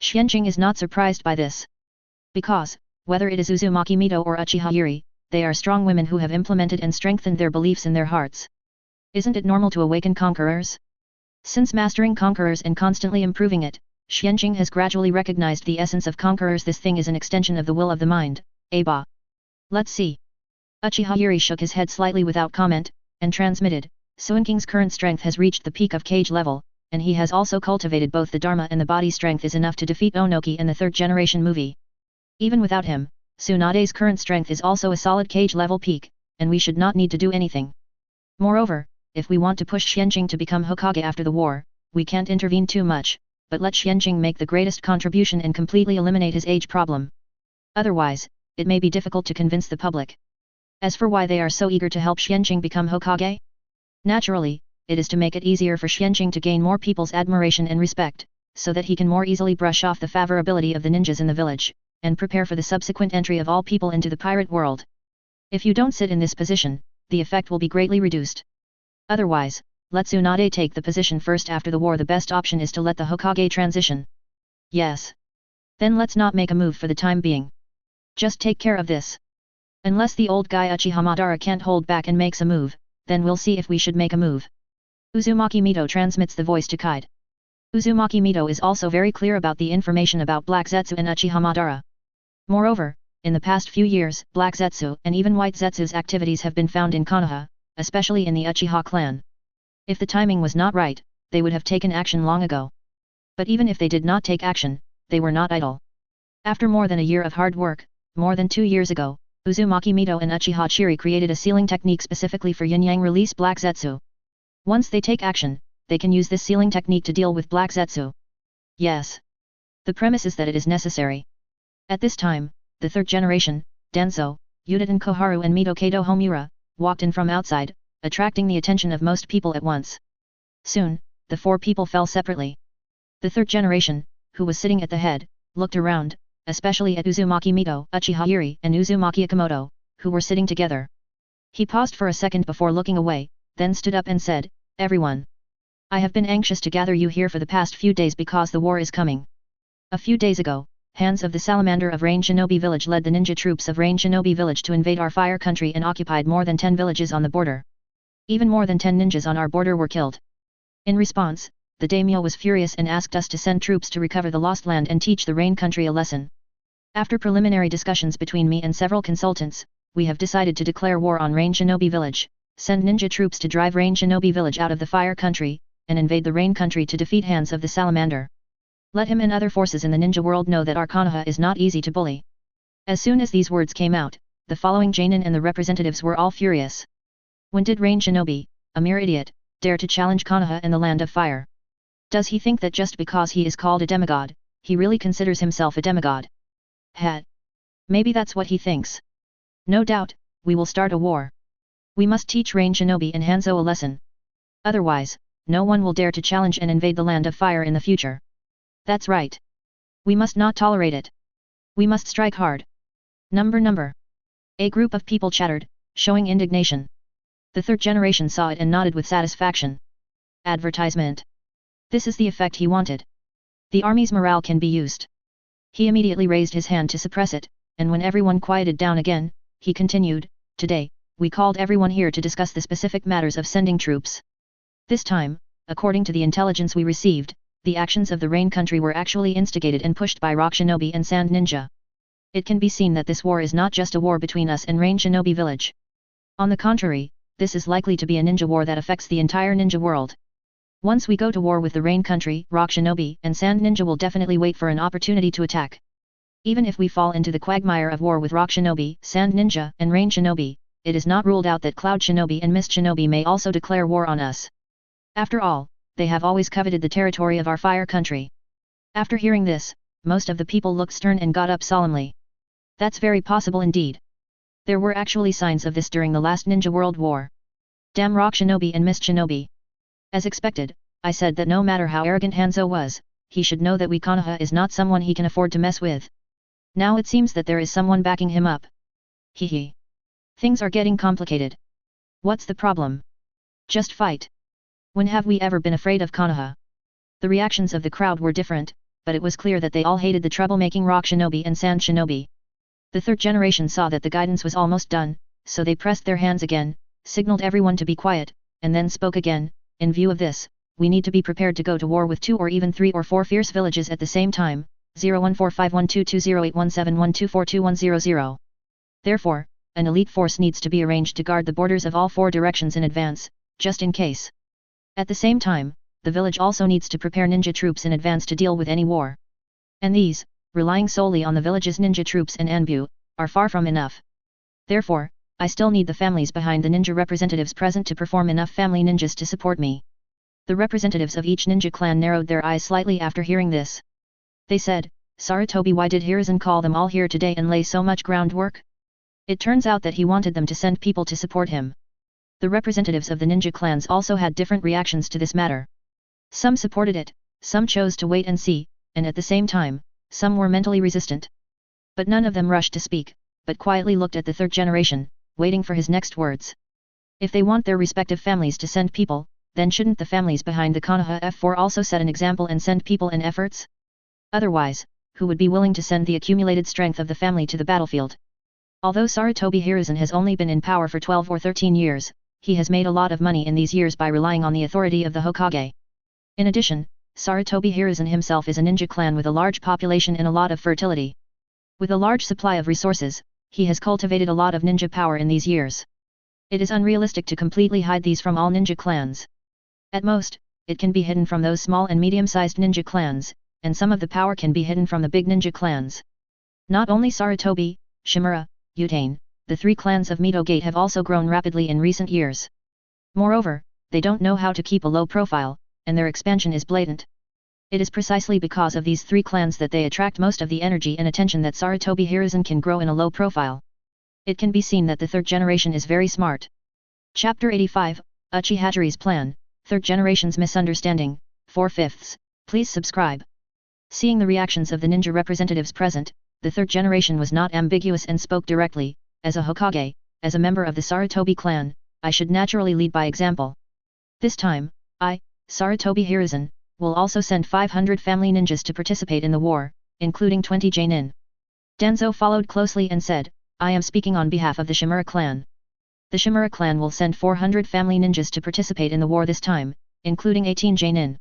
Xianqing is not surprised by this. Because, whether it is Uzumaki Mito or Uchiha Yuri, they are strong women who have implemented and strengthened their beliefs in their hearts. Isn't it normal to awaken conquerors? Since mastering conquerors and constantly improving it, Xianjing has gradually recognized the essence of conquerors. This thing is an extension of the will of the mind, Ba. Let's see. Uchiha Yuri shook his head slightly without comment, and transmitted, Suinking's current strength has reached the peak of cage level, and he has also cultivated both the Dharma and the body strength is enough to defeat Onoki in the third generation movie. Even without him, Tsunade's current strength is also a solid cage level peak, and we should not need to do anything. Moreover, if we want to push Xianjing to become Hokage after the war, we can't intervene too much, but let Xianjing make the greatest contribution and completely eliminate his age problem. Otherwise, it may be difficult to convince the public. As for why they are so eager to help Xianjing become Hokage? Naturally, it is to make it easier for Xianjing to gain more people's admiration and respect, so that he can more easily brush off the favorability of the ninjas in the village, and prepare for the subsequent entry of all people into the pirate world. If you don't sit in this position, the effect will be greatly reduced. Otherwise, let Tsunade take the position first after the war. The best option is to let the Hokage transition. Yes. Then let's not make a move for the time being. Just take care of this. Unless the old guy Uchiha Madara can't hold back and makes a move, then we'll see if we should make a move. Uzumaki Mito transmits the voice to Kide. Uzumaki Mito is also very clear about the information about Black Zetsu and Uchiha Madara. Moreover, in the past few years, Black Zetsu and even White Zetsu's activities have been found in Konoha, especially in the Uchiha clan. If the timing was not right, they would have taken action long ago. But even if they did not take action, they were not idle. After more than a year of hard work, more than 2 years ago, Uzumaki Mito and Uchiha Chiri created a sealing technique specifically for Yin-Yang release Black Zetsu. Once they take action, they can use this sealing technique to deal with Black Zetsu. Yes. The premise is that it is necessary. At this time, the third generation, Danzo, Yuditen Koharu and Mito Kato Homura, walked in from outside, attracting the attention of most people at once. Soon, the 4 people fell separately. The third generation, who was sitting at the head, looked around, especially at Uzumaki Mito, Uchiha Yuri and Uzumaki Akamoto, who were sitting together. He paused for a second before looking away, then stood up and said, "Everyone. I have been anxious to gather you here for the past few days because the war is coming. A few days ago, Hans of the Salamander of Rain Shinobi Village led the ninja troops of Rain Shinobi Village to invade our fire country and occupied more than 10 villages on the border. Even more than 10 ninjas on our border were killed. In response, the daimyo was furious and asked us to send troops to recover the lost land and teach the Rain country a lesson. After preliminary discussions between me and several consultants, we have decided to declare war on Rain Shinobi Village, send ninja troops to drive Rain Shinobi Village out of the fire country, and invade the Rain country to defeat Hans of the Salamander. Let him and other forces in the ninja world know that our Konoha is not easy to bully." As soon as these words came out, the following Jainin and the representatives were all furious. When did Rain Shinobi, a mere idiot, dare to challenge Konoha and the Land of Fire? Does he think that just because he is called a demigod, he really considers himself a demigod? Maybe that's what he thinks. No doubt, we will start a war. We must teach Rain Shinobi and Hanzo a lesson. Otherwise, no one will dare to challenge and invade the Land of Fire in the future. That's right. We must not tolerate it. We must strike hard. Number. A group of people chattered, showing indignation. The third generation saw it and nodded with satisfaction. Advertisement. This is the effect he wanted. The army's morale can be used. He immediately raised his hand to suppress it, and when everyone quieted down again, he continued, "Today, we called everyone here to discuss the specific matters of sending troops. This time, according to the intelligence we received, the actions of the Rain country were actually instigated and pushed by Rock Shinobi and Sand Ninja. It can be seen that this war is not just a war between us and Rain Shinobi Village. On the contrary, this is likely to be a ninja war that affects the entire ninja world. Once we go to war with the Rain country, Rock Shinobi and Sand Ninja will definitely wait for an opportunity to attack. Even if we fall into the quagmire of war with Rock Shinobi, Sand Ninja and Rain Shinobi, it is not ruled out that Cloud Shinobi and Mist Shinobi may also declare war on us. After all, they have always coveted the territory of our fire country." After hearing this, most of the people looked stern and got up solemnly. That's very possible indeed. There were actually signs of this during the last Ninja World War. Damn Rock Shinobi and Mist Shinobi. As expected, I said that no matter how arrogant Hanzo was, he should know that we Konoha is not someone he can afford to mess with. Now it seems that there is someone backing him up. Hehe. Things are getting complicated. What's the problem? Just fight. When have we ever been afraid of Konoha? The reactions of the crowd were different, but it was clear that they all hated the troublemaking Rock Shinobi and Sand Shinobi. The third generation saw that the guidance was almost done, so they pressed their hands again, signaled everyone to be quiet, and then spoke again. In view of this, we need to be prepared to go to war with 2 or even 3 or 4 fierce villages at the same time, 014512208171242100. Therefore, an elite force needs to be arranged to guard the borders of all 4 directions in advance, just in case. At the same time, the village also needs to prepare ninja troops in advance to deal with any war. And these, relying solely on the village's ninja troops and Anbu, are far from enough. Therefore, I still need the families behind the ninja representatives present to perform enough family ninjas to support me. The representatives of each ninja clan narrowed their eyes slightly after hearing this. They said, Sarutobi, why did Hiruzen call them all here today and lay so much groundwork? It turns out that he wanted them to send people to support him. The representatives of the ninja clans also had different reactions to this matter. Some supported it, some chose to wait and see, and at the same time, some were mentally resistant. But none of them rushed to speak, but quietly looked at the third generation, waiting for his next words. If they want their respective families to send people, then shouldn't the families behind the Konoha F4 also set an example and send people and efforts? Otherwise, who would be willing to send the accumulated strength of the family to the battlefield? Although Sarutobi Hiruzen has only been in power for 12 or 13 years, he has made a lot of money in these years by relying on the authority of the Hokage. In addition, Sarutobi Hiruzen himself is a ninja clan with a large population and a lot of fertility. With a large supply of resources, he has cultivated a lot of ninja power in these years. It is unrealistic to completely hide these from all ninja clans. At most, it can be hidden from those small and medium-sized ninja clans, and some of the power can be hidden from the big ninja clans. Not only Sarutobi, Shimura, Utane, the 3 clans of Mito Gate have also grown rapidly in recent years. Moreover, they don't know how to keep a low profile, and their expansion is blatant. It is precisely because of these 3 clans that they attract most of the energy and attention that Sarutobi Hiruzen can grow in a low profile. It can be seen that the third generation is very smart. Chapter 85, Uchiha's Plan, Third Generation's Misunderstanding, 4/5. Please subscribe. Seeing the reactions of the ninja representatives present, the third generation was not ambiguous and spoke directly, as a Hokage, as a member of the Sarutobi clan, I should naturally lead by example. This time, I, Sarutobi Hiruzen, will also send 500 family ninjas to participate in the war, including 20 Jonin. Danzo followed closely and said, I am speaking on behalf of the Shimura clan. The Shimura clan will send 400 family ninjas to participate in the war this time, including 18 Jonin.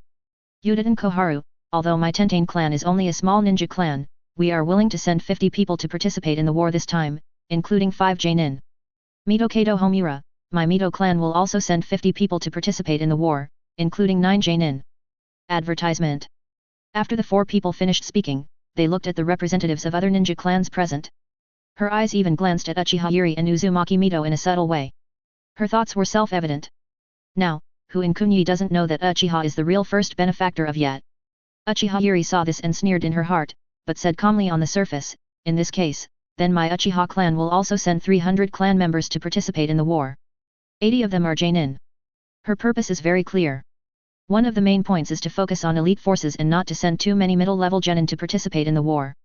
Udaten Koharu, although my Tentane clan is only a small ninja clan, we are willing to send 50 people to participate in the war this time, including 5 Jonin. Mito Kato Homura, my Mito clan will also send 50 people to participate in the war, including 9 Jonin. Advertisement. After the 4 people finished speaking, they looked at the representatives of other ninja clans present. Her eyes even glanced at Uchiha Yuri and Uzumaki Mito in a subtle way. Her thoughts were self-evident. Now, who in Kunyi doesn't know that Uchiha is the real first benefactor of Yat? Uchiha Yuri saw this and sneered in her heart, but said calmly on the surface, in this case, then my Uchiha clan will also send 300 clan members to participate in the war. 80 of them are Jonin. Her purpose is very clear. One of the main points is to focus on elite forces and not to send too many middle-level genin to participate in the war.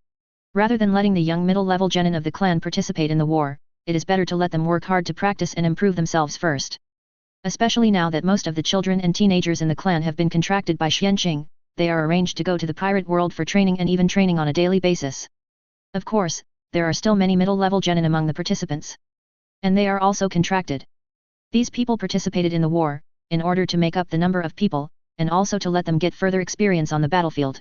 Rather than letting the young middle-level genin of the clan participate in the war, it is better to let them work hard to practice and improve themselves first. Especially now that most of the children and teenagers in the clan have been contracted by Xianqing, they are arranged to go to the pirate world for training and even training on a daily basis. Of course, there are still many middle-level genin among the participants. And they are also contracted. These people participated in the war, in order to make up the number of people, and also to let them get further experience on the battlefield.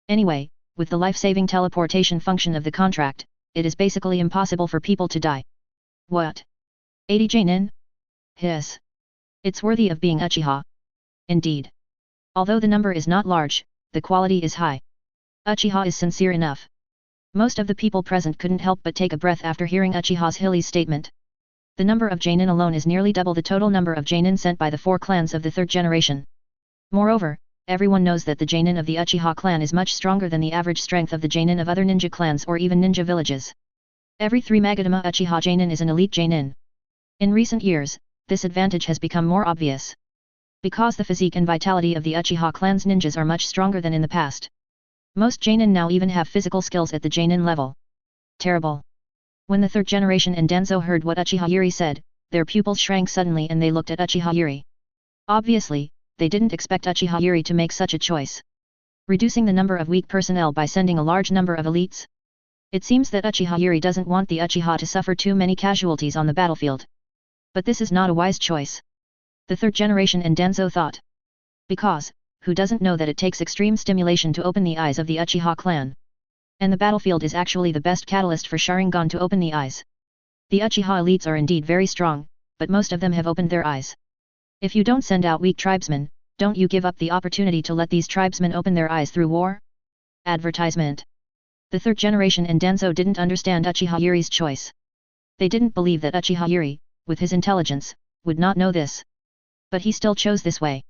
Anyway, with the life-saving teleportation function of the contract, it is basically impossible for people to die. What? 80 Jonin? Hiss. It's worthy of being Uchiha. Indeed. Although the number is not large, the quality is high. Uchiha is sincere enough. Most of the people present couldn't help but take a breath after hearing Uchiha's Hilly's statement. The number of Jonin alone is nearly double the total number of Jonin sent by the 4 clans of the third generation. Moreover, everyone knows that the Jonin of the Uchiha clan is much stronger than the average strength of the Jonin of other ninja clans or even ninja villages. Every 3 Magatama Uchiha Jonin is an elite Jonin. In recent years, this advantage has become more obvious. Because the physique and vitality of the Uchiha clan's ninjas are much stronger than in the past. Most Jonin now even have physical skills at the Jonin level. Terrible. When the third generation and Danzo heard what Uchiha Yuri said, their pupils shrank suddenly and they looked at Uchiha Yuri. Obviously, they didn't expect Uchiha Yuri to make such a choice. Reducing the number of weak personnel by sending a large number of elites? It seems that Uchiha Yuri doesn't want the Uchiha to suffer too many casualties on the battlefield. But this is not a wise choice. The third generation and Danzo thought. Because, who doesn't know that it takes extreme stimulation to open the eyes of the Uchiha clan? And the battlefield is actually the best catalyst for Sharingan to open the eyes. The Uchiha elites are indeed very strong, but most of them have opened their eyes. If you don't send out weak tribesmen, don't you give up the opportunity to let these tribesmen open their eyes through war? Advertisement. The third generation and Danzo didn't understand Uchiha Yuri's choice. They didn't believe that Uchiha Yuri, with his intelligence, would not know this. But he still chose this way.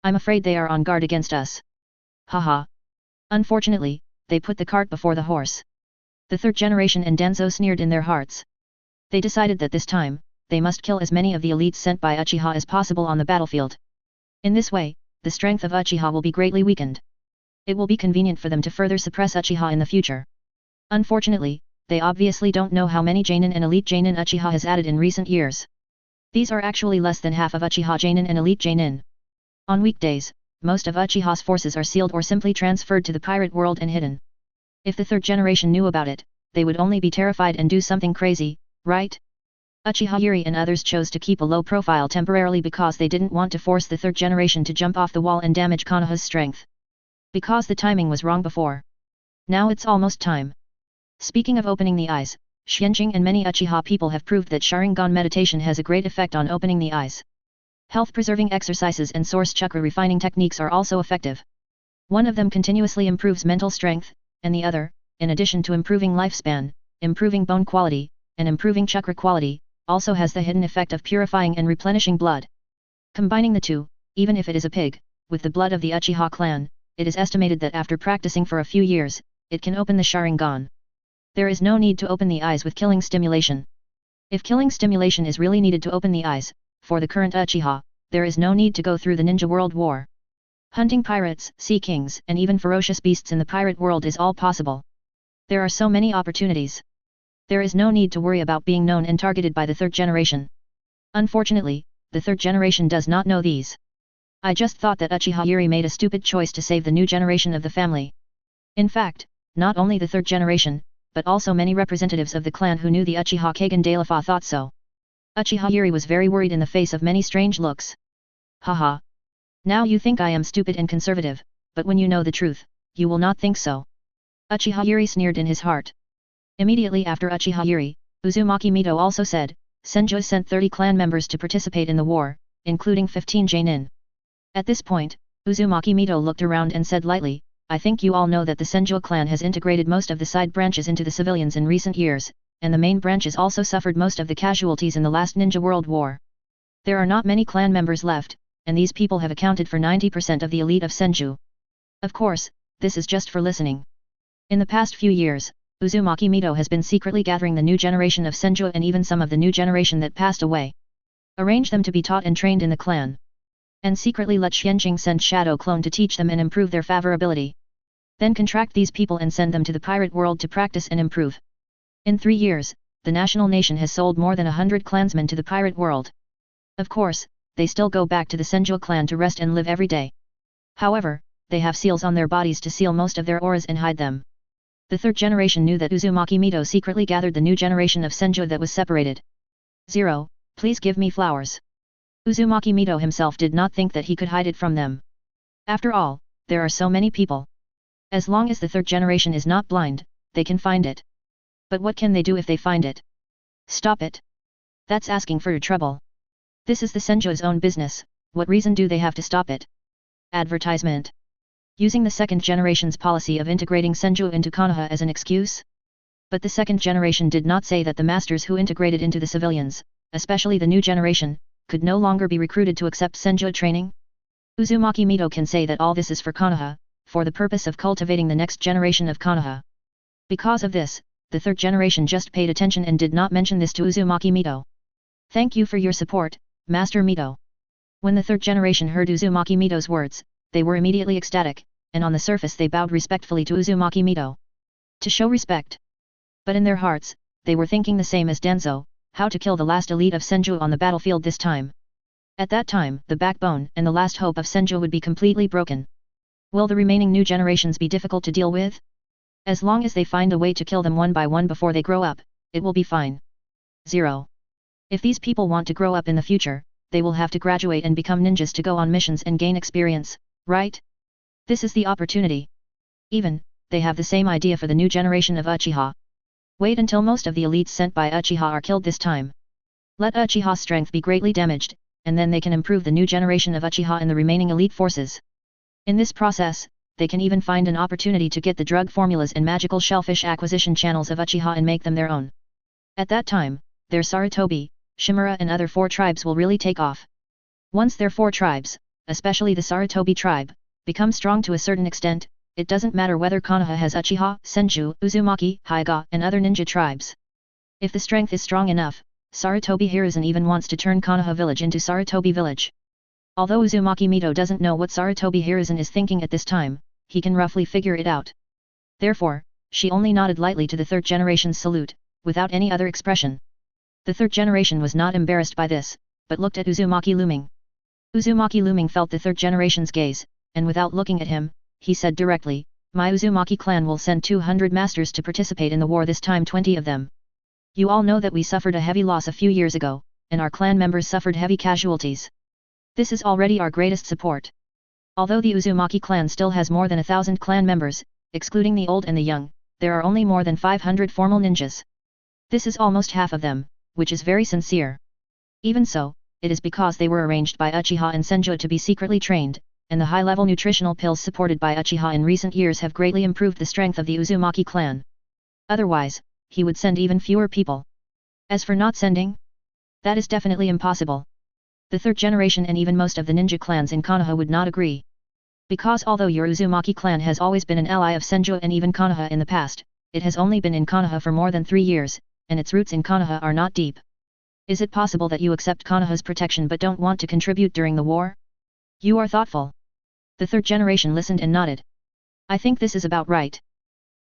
I'm afraid they are on guard against us. Haha. Unfortunately, they put the cart before the horse. The third generation and Danzo sneered in their hearts. They decided that this time, they must kill as many of the elites sent by Uchiha as possible on the battlefield. In this way, the strength of Uchiha will be greatly weakened. It will be convenient for them to further suppress Uchiha in the future. Unfortunately, they obviously don't know how many Genin and elite Genin Uchiha has added in recent years. These are actually less than half of Uchiha Genin and elite Genin. On weekdays, most of Uchiha's forces are sealed or simply transferred to the pirate world and hidden. If the third generation knew about it, they would only be terrified and do something crazy, right? Uchiha Yuri and others chose to keep a low profile temporarily because they didn't want to force the third generation to jump off the wall and damage Konoha's strength. Because the timing was wrong before. Now it's almost time. Speaking of opening the eyes, Xianjing and many Uchiha people have proved that Sharingan meditation has a great effect on opening the eyes. Health-preserving exercises and source chakra refining techniques are also effective. One of them continuously improves mental strength, and the other, in addition to improving lifespan, improving bone quality, and improving chakra quality, also has the hidden effect of purifying and replenishing blood. Combining the two, even if it is a pig, with the blood of the Uchiha clan, it is estimated that after practicing for a few years, it can open the Sharingan. There is no need to open the eyes with killing stimulation. If killing stimulation is really needed to open the eyes, for the current Uchiha, there is no need to go through the Ninja World War. Hunting pirates, sea kings, and even ferocious beasts in the pirate world is all possible. There are so many opportunities. There is no need to worry about being known and targeted by the third generation. Unfortunately, the third generation does not know these. I just thought that Uchiha Yuri made a stupid choice to save the new generation of the family. In fact, not only the third generation, but also many representatives of the clan who knew the Uchiha Kagen Dailafa thought so. Uchiha Yuri was very worried in the face of many strange looks. Haha. Now you think I am stupid and conservative, but when you know the truth, you will not think so. Uchiha Yuri sneered in his heart. Immediately after Uchiha Yuri, Uzumaki Mito also said, Senju sent 30 clan members to participate in the war, including 15 Genin. At this point, Uzumaki Mito looked around and said lightly, I think you all know that the Senju clan has integrated most of the side branches into the civilians in recent years, and the main branches also suffered most of the casualties in the last Ninja World War. There are not many clan members left, and these people have accounted for 90% of the elite of Senju. Of course, this is just for listening. In the past few years, Uzumaki Mito has been secretly gathering the new generation of Senju and even some of the new generation that passed away. Arrange them to be taught and trained in the clan. And secretly let Xianjing send Shadow Clone to teach them and improve their favorability. Then contract these people and send them to the pirate world to practice and improve. In 3 years, the national nation has sold more than 100 clansmen to the pirate world. Of course, they still go back to the Senju clan to rest and live every day. However, they have seals on their bodies to seal most of their auras and hide them. The third generation knew that Uzumaki Mito secretly gathered the new generation of Senju that was separated. 0, please give me flowers. Uzumaki Mito himself did not think that he could hide it from them. After all, there are so many people. As long as the third generation is not blind, they can find it. But what can they do if they find it? Stop it. That's asking for trouble. This is the Senju's own business, what reason do they have to stop it? Advertisement. Using the second generation's policy of integrating Senju into Konoha as an excuse? But the second generation did not say that the masters who integrated into the civilians, especially the new generation, could no longer be recruited to accept Senju training? Uzumaki Mito can say that all this is for Konoha, for the purpose of cultivating the next generation of Konoha. Because of this, the third generation just paid attention and did not mention this to Uzumaki Mito. Thank you for your support, Master Mito. When the third generation heard Uzumaki Mito's words, they were immediately ecstatic, and on the surface they bowed respectfully to Uzumaki Mito. To show respect. But in their hearts, they were thinking the same as Danzo, how to kill the last elite of Senju on the battlefield this time. At that time, the backbone and the last hope of Senju would be completely broken. Will the remaining new generations be difficult to deal with? As long as they find a way to kill them one by one before they grow up, it will be fine. 0. If these people want to grow up in the future, they will have to graduate and become ninjas to go on missions and gain experience, right? This is the opportunity. Even, they have the same idea for the new generation of Uchiha. Wait until most of the elites sent by Uchiha are killed this time. Let Uchiha's strength be greatly damaged, and then they can improve the new generation of Uchiha in the remaining elite forces. In this process, they can even find an opportunity to get the drug formulas and magical shellfish acquisition channels of Uchiha and make them their own. At that time, their Sarutobi, Shimura and other 4 tribes will really take off. Once their 4 tribes, especially the Sarutobi tribe, become strong to a certain extent, it doesn't matter whether Konoha has Uchiha, Senju, Uzumaki, Hyuga and other ninja tribes. If the strength is strong enough, Sarutobi Hiruzen even wants to turn Konoha village into Sarutobi village. Although Uzumaki Mito doesn't know what Sarutobi Hiruzen is thinking at this time, he can roughly figure it out. Therefore, she only nodded lightly to the 3rd generation's salute, without any other expression. The 3rd generation was not embarrassed by this, but looked at Uzumaki Looming. Uzumaki Looming felt the 3rd generation's gaze, and without looking at him, he said directly, "My Uzumaki clan will send 200 masters to participate in the war, this time 20 of them. You all know that we suffered a heavy loss a few years ago, and our clan members suffered heavy casualties. This is already our greatest support. Although the Uzumaki clan still has more than 1,000 clan members, excluding the old and the young, there are only more than 500 formal ninjas. This is almost half of them, which is very sincere. Even so, it is because they were arranged by Uchiha and Senju to be secretly trained, and the high-level nutritional pills supported by Uchiha in recent years have greatly improved the strength of the Uzumaki clan. Otherwise, he would send even fewer people. As for not sending, that is definitely impossible. The 3rd generation and even most of the ninja clans in Konoha would not agree. Because although your Uzumaki clan has always been an ally of Senju and even Konoha in the past, it has only been in Konoha for more than 3 years, and its roots in Konoha are not deep. Is it possible that you accept Konoha's protection but don't want to contribute during the war? You are thoughtful. The 3rd generation listened and nodded. I think this is about right.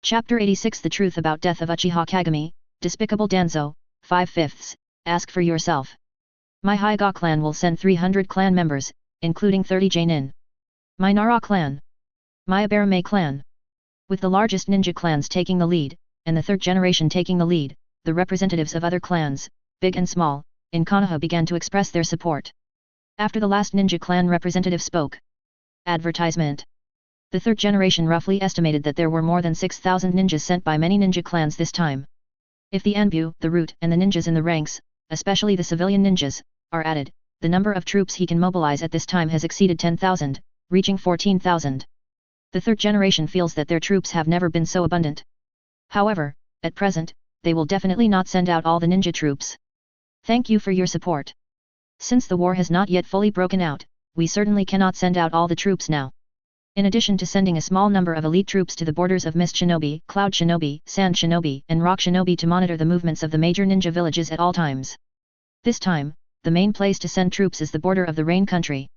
Chapter 86 The Truth About Death of Uchiha Kagami, Despicable Danzo, 5/5. Ask for yourself. My Hyuga clan will send 300 clan members, including 30 Jainin. My Nara clan. My Abarame clan. With the largest ninja clans taking the lead, and the 3rd generation taking the lead, the representatives of other clans, big and small, in Konoha began to express their support. After the last ninja clan representative spoke. Advertisement. The 3rd generation roughly estimated that there were more than 6,000 ninjas sent by many ninja clans this time. If the Anbu, the root and the ninjas in the ranks, especially the civilian ninjas, are added, the number of troops he can mobilize at this time has exceeded 10,000, reaching 14,000. The 3rd generation feels that their troops have never been so abundant. However, at present, they will definitely not send out all the ninja troops. Thank you for your support. Since the war has not yet fully broken out, we certainly cannot send out all the troops now. In addition to sending a small number of elite troops to the borders of Mist Shinobi, Cloud Shinobi, Sand Shinobi and Rock Shinobi to monitor the movements of the major ninja villages at all times. This time, the main place to send troops is the border of the Rain Country.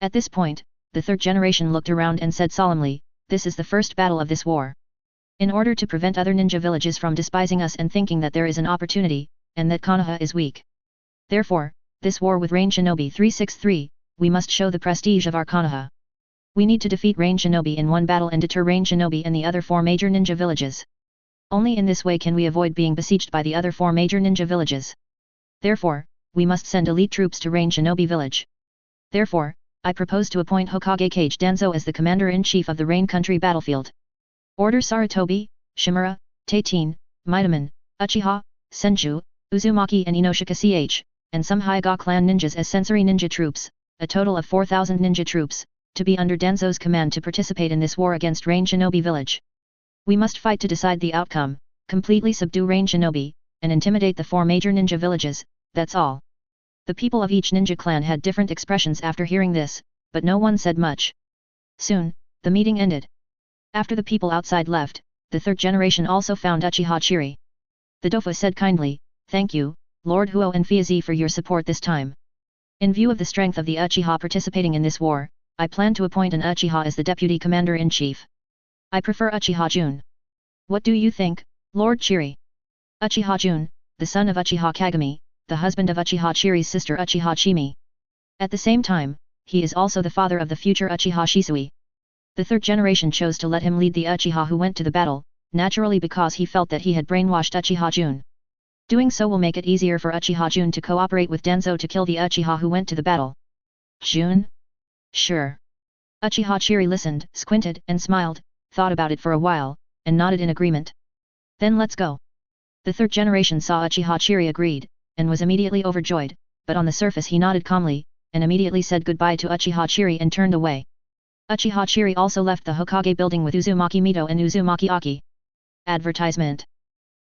At this point, the 3rd generation looked around and said solemnly, "This is the first battle of this war. In order to prevent other ninja villages from despising us and thinking that there is an opportunity, and that Konoha is weak. Therefore, this war with Rain Shinobi 363, we must show the prestige of our Konoha. We need to defeat Rain Shinobi in one battle and deter Rain Shinobi and the other 4 major ninja villages. Only in this way can we avoid being besieged by the other 4 major ninja villages. Therefore, we must send elite troops to Rain Shinobi village. Therefore, I propose to appoint Hokage Kage Danzo as the commander-in-chief of the Rain Country battlefield. Order Sarutobi, Shimura, Teitin, Mitaman, Uchiha, Senju, Uzumaki and Inoshika Ch, and some Hyuga clan ninjas as sensory ninja troops, a total of 4,000 ninja troops, to be under Danzo's command to participate in this war against Rain Shinobi village. We must fight to decide the outcome, completely subdue Rain Shinobi, and intimidate the 4 major ninja villages, that's all." The people of each ninja clan had different expressions after hearing this, but no one said much. Soon, the meeting ended. After the people outside left, the 3rd generation also found Uchiha cheery. The Dofa said kindly, "Thank you, Lord Huo and Fiazi for your support this time. In view of the strength of the Uchiha participating in this war, I plan to appoint an Uchiha as the deputy commander-in-chief. I prefer Uchiha Jun. What do you think, Lord Chiri?" Uchiha Jun, the son of Uchiha Kagami, the husband of Uchiha Chiri's sister Uchiha Chimi. At the same time, he is also the father of the future Uchiha Shisui. The 3rd generation chose to let him lead the Uchiha who went to the battle, naturally because he felt that he had brainwashed Uchiha Jun. Doing so will make it easier for Uchiha Jun to cooperate with Danzo to kill the Uchiha who went to the battle. Jun? Sure. Uchiha Chiri listened, squinted, and smiled, thought about it for a while, and nodded in agreement. Then let's go. The third generation saw Uchiha Chiri agreed, and was immediately overjoyed, but on the surface he nodded calmly, and immediately said goodbye to Uchiha Chiri and turned away. Uchiha Chiri also left the Hokage building with Uzumaki Mito and Uzumaki Aki. Advertisement.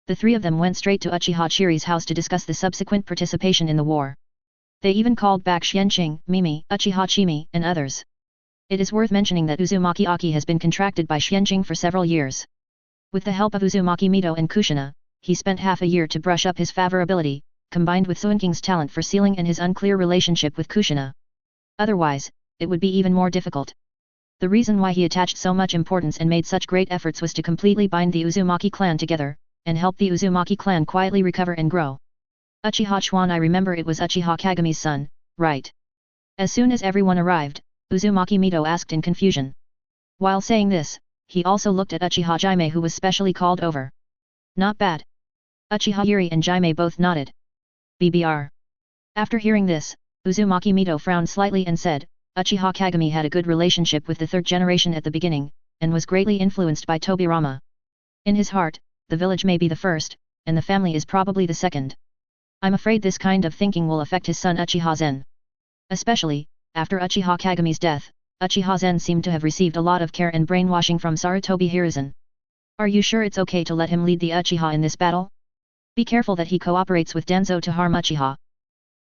The three of them went straight to Uchiha Chiri's house to discuss the subsequent participation in the war. They even called back Xianqing, Mimi, Uchiha Chimi, and others. It is worth mentioning that Uzumaki Aki has been contracted by Xianqing for several years. With the help of Uzumaki Mito and Kushina, he spent half a year to brush up his favor ability, combined with Suinking's talent for sealing and his unclear relationship with Kushina. Otherwise, it would be even more difficult. The reason why he attached so much importance and made such great efforts was to completely bind the Uzumaki clan together, and help the Uzumaki clan quietly recover and grow. Uchiha Chuan, I remember it was Uchiha Kagami's son, right? As soon as everyone arrived, Uzumaki Mito asked in confusion. While saying this, he also looked at Uchiha Jaime who was specially called over. Not bad. Uchiha Yuri and Jaime both nodded. BBR. After hearing this, Uzumaki Mito frowned slightly and said, Uchiha Kagami had a good relationship with the third generation at the beginning, and was greatly influenced by Tobirama. In his heart, the village may be the first, and the family is probably the second. I'm afraid this kind of thinking will affect his son Uchiha Zen. Especially, after Uchiha Kagami's death, Uchiha Zen seemed to have received a lot of care and brainwashing from Sarutobi Hiruzen. Are you sure it's okay to let him lead the Uchiha in this battle? Be careful that he cooperates with Danzo to harm Uchiha.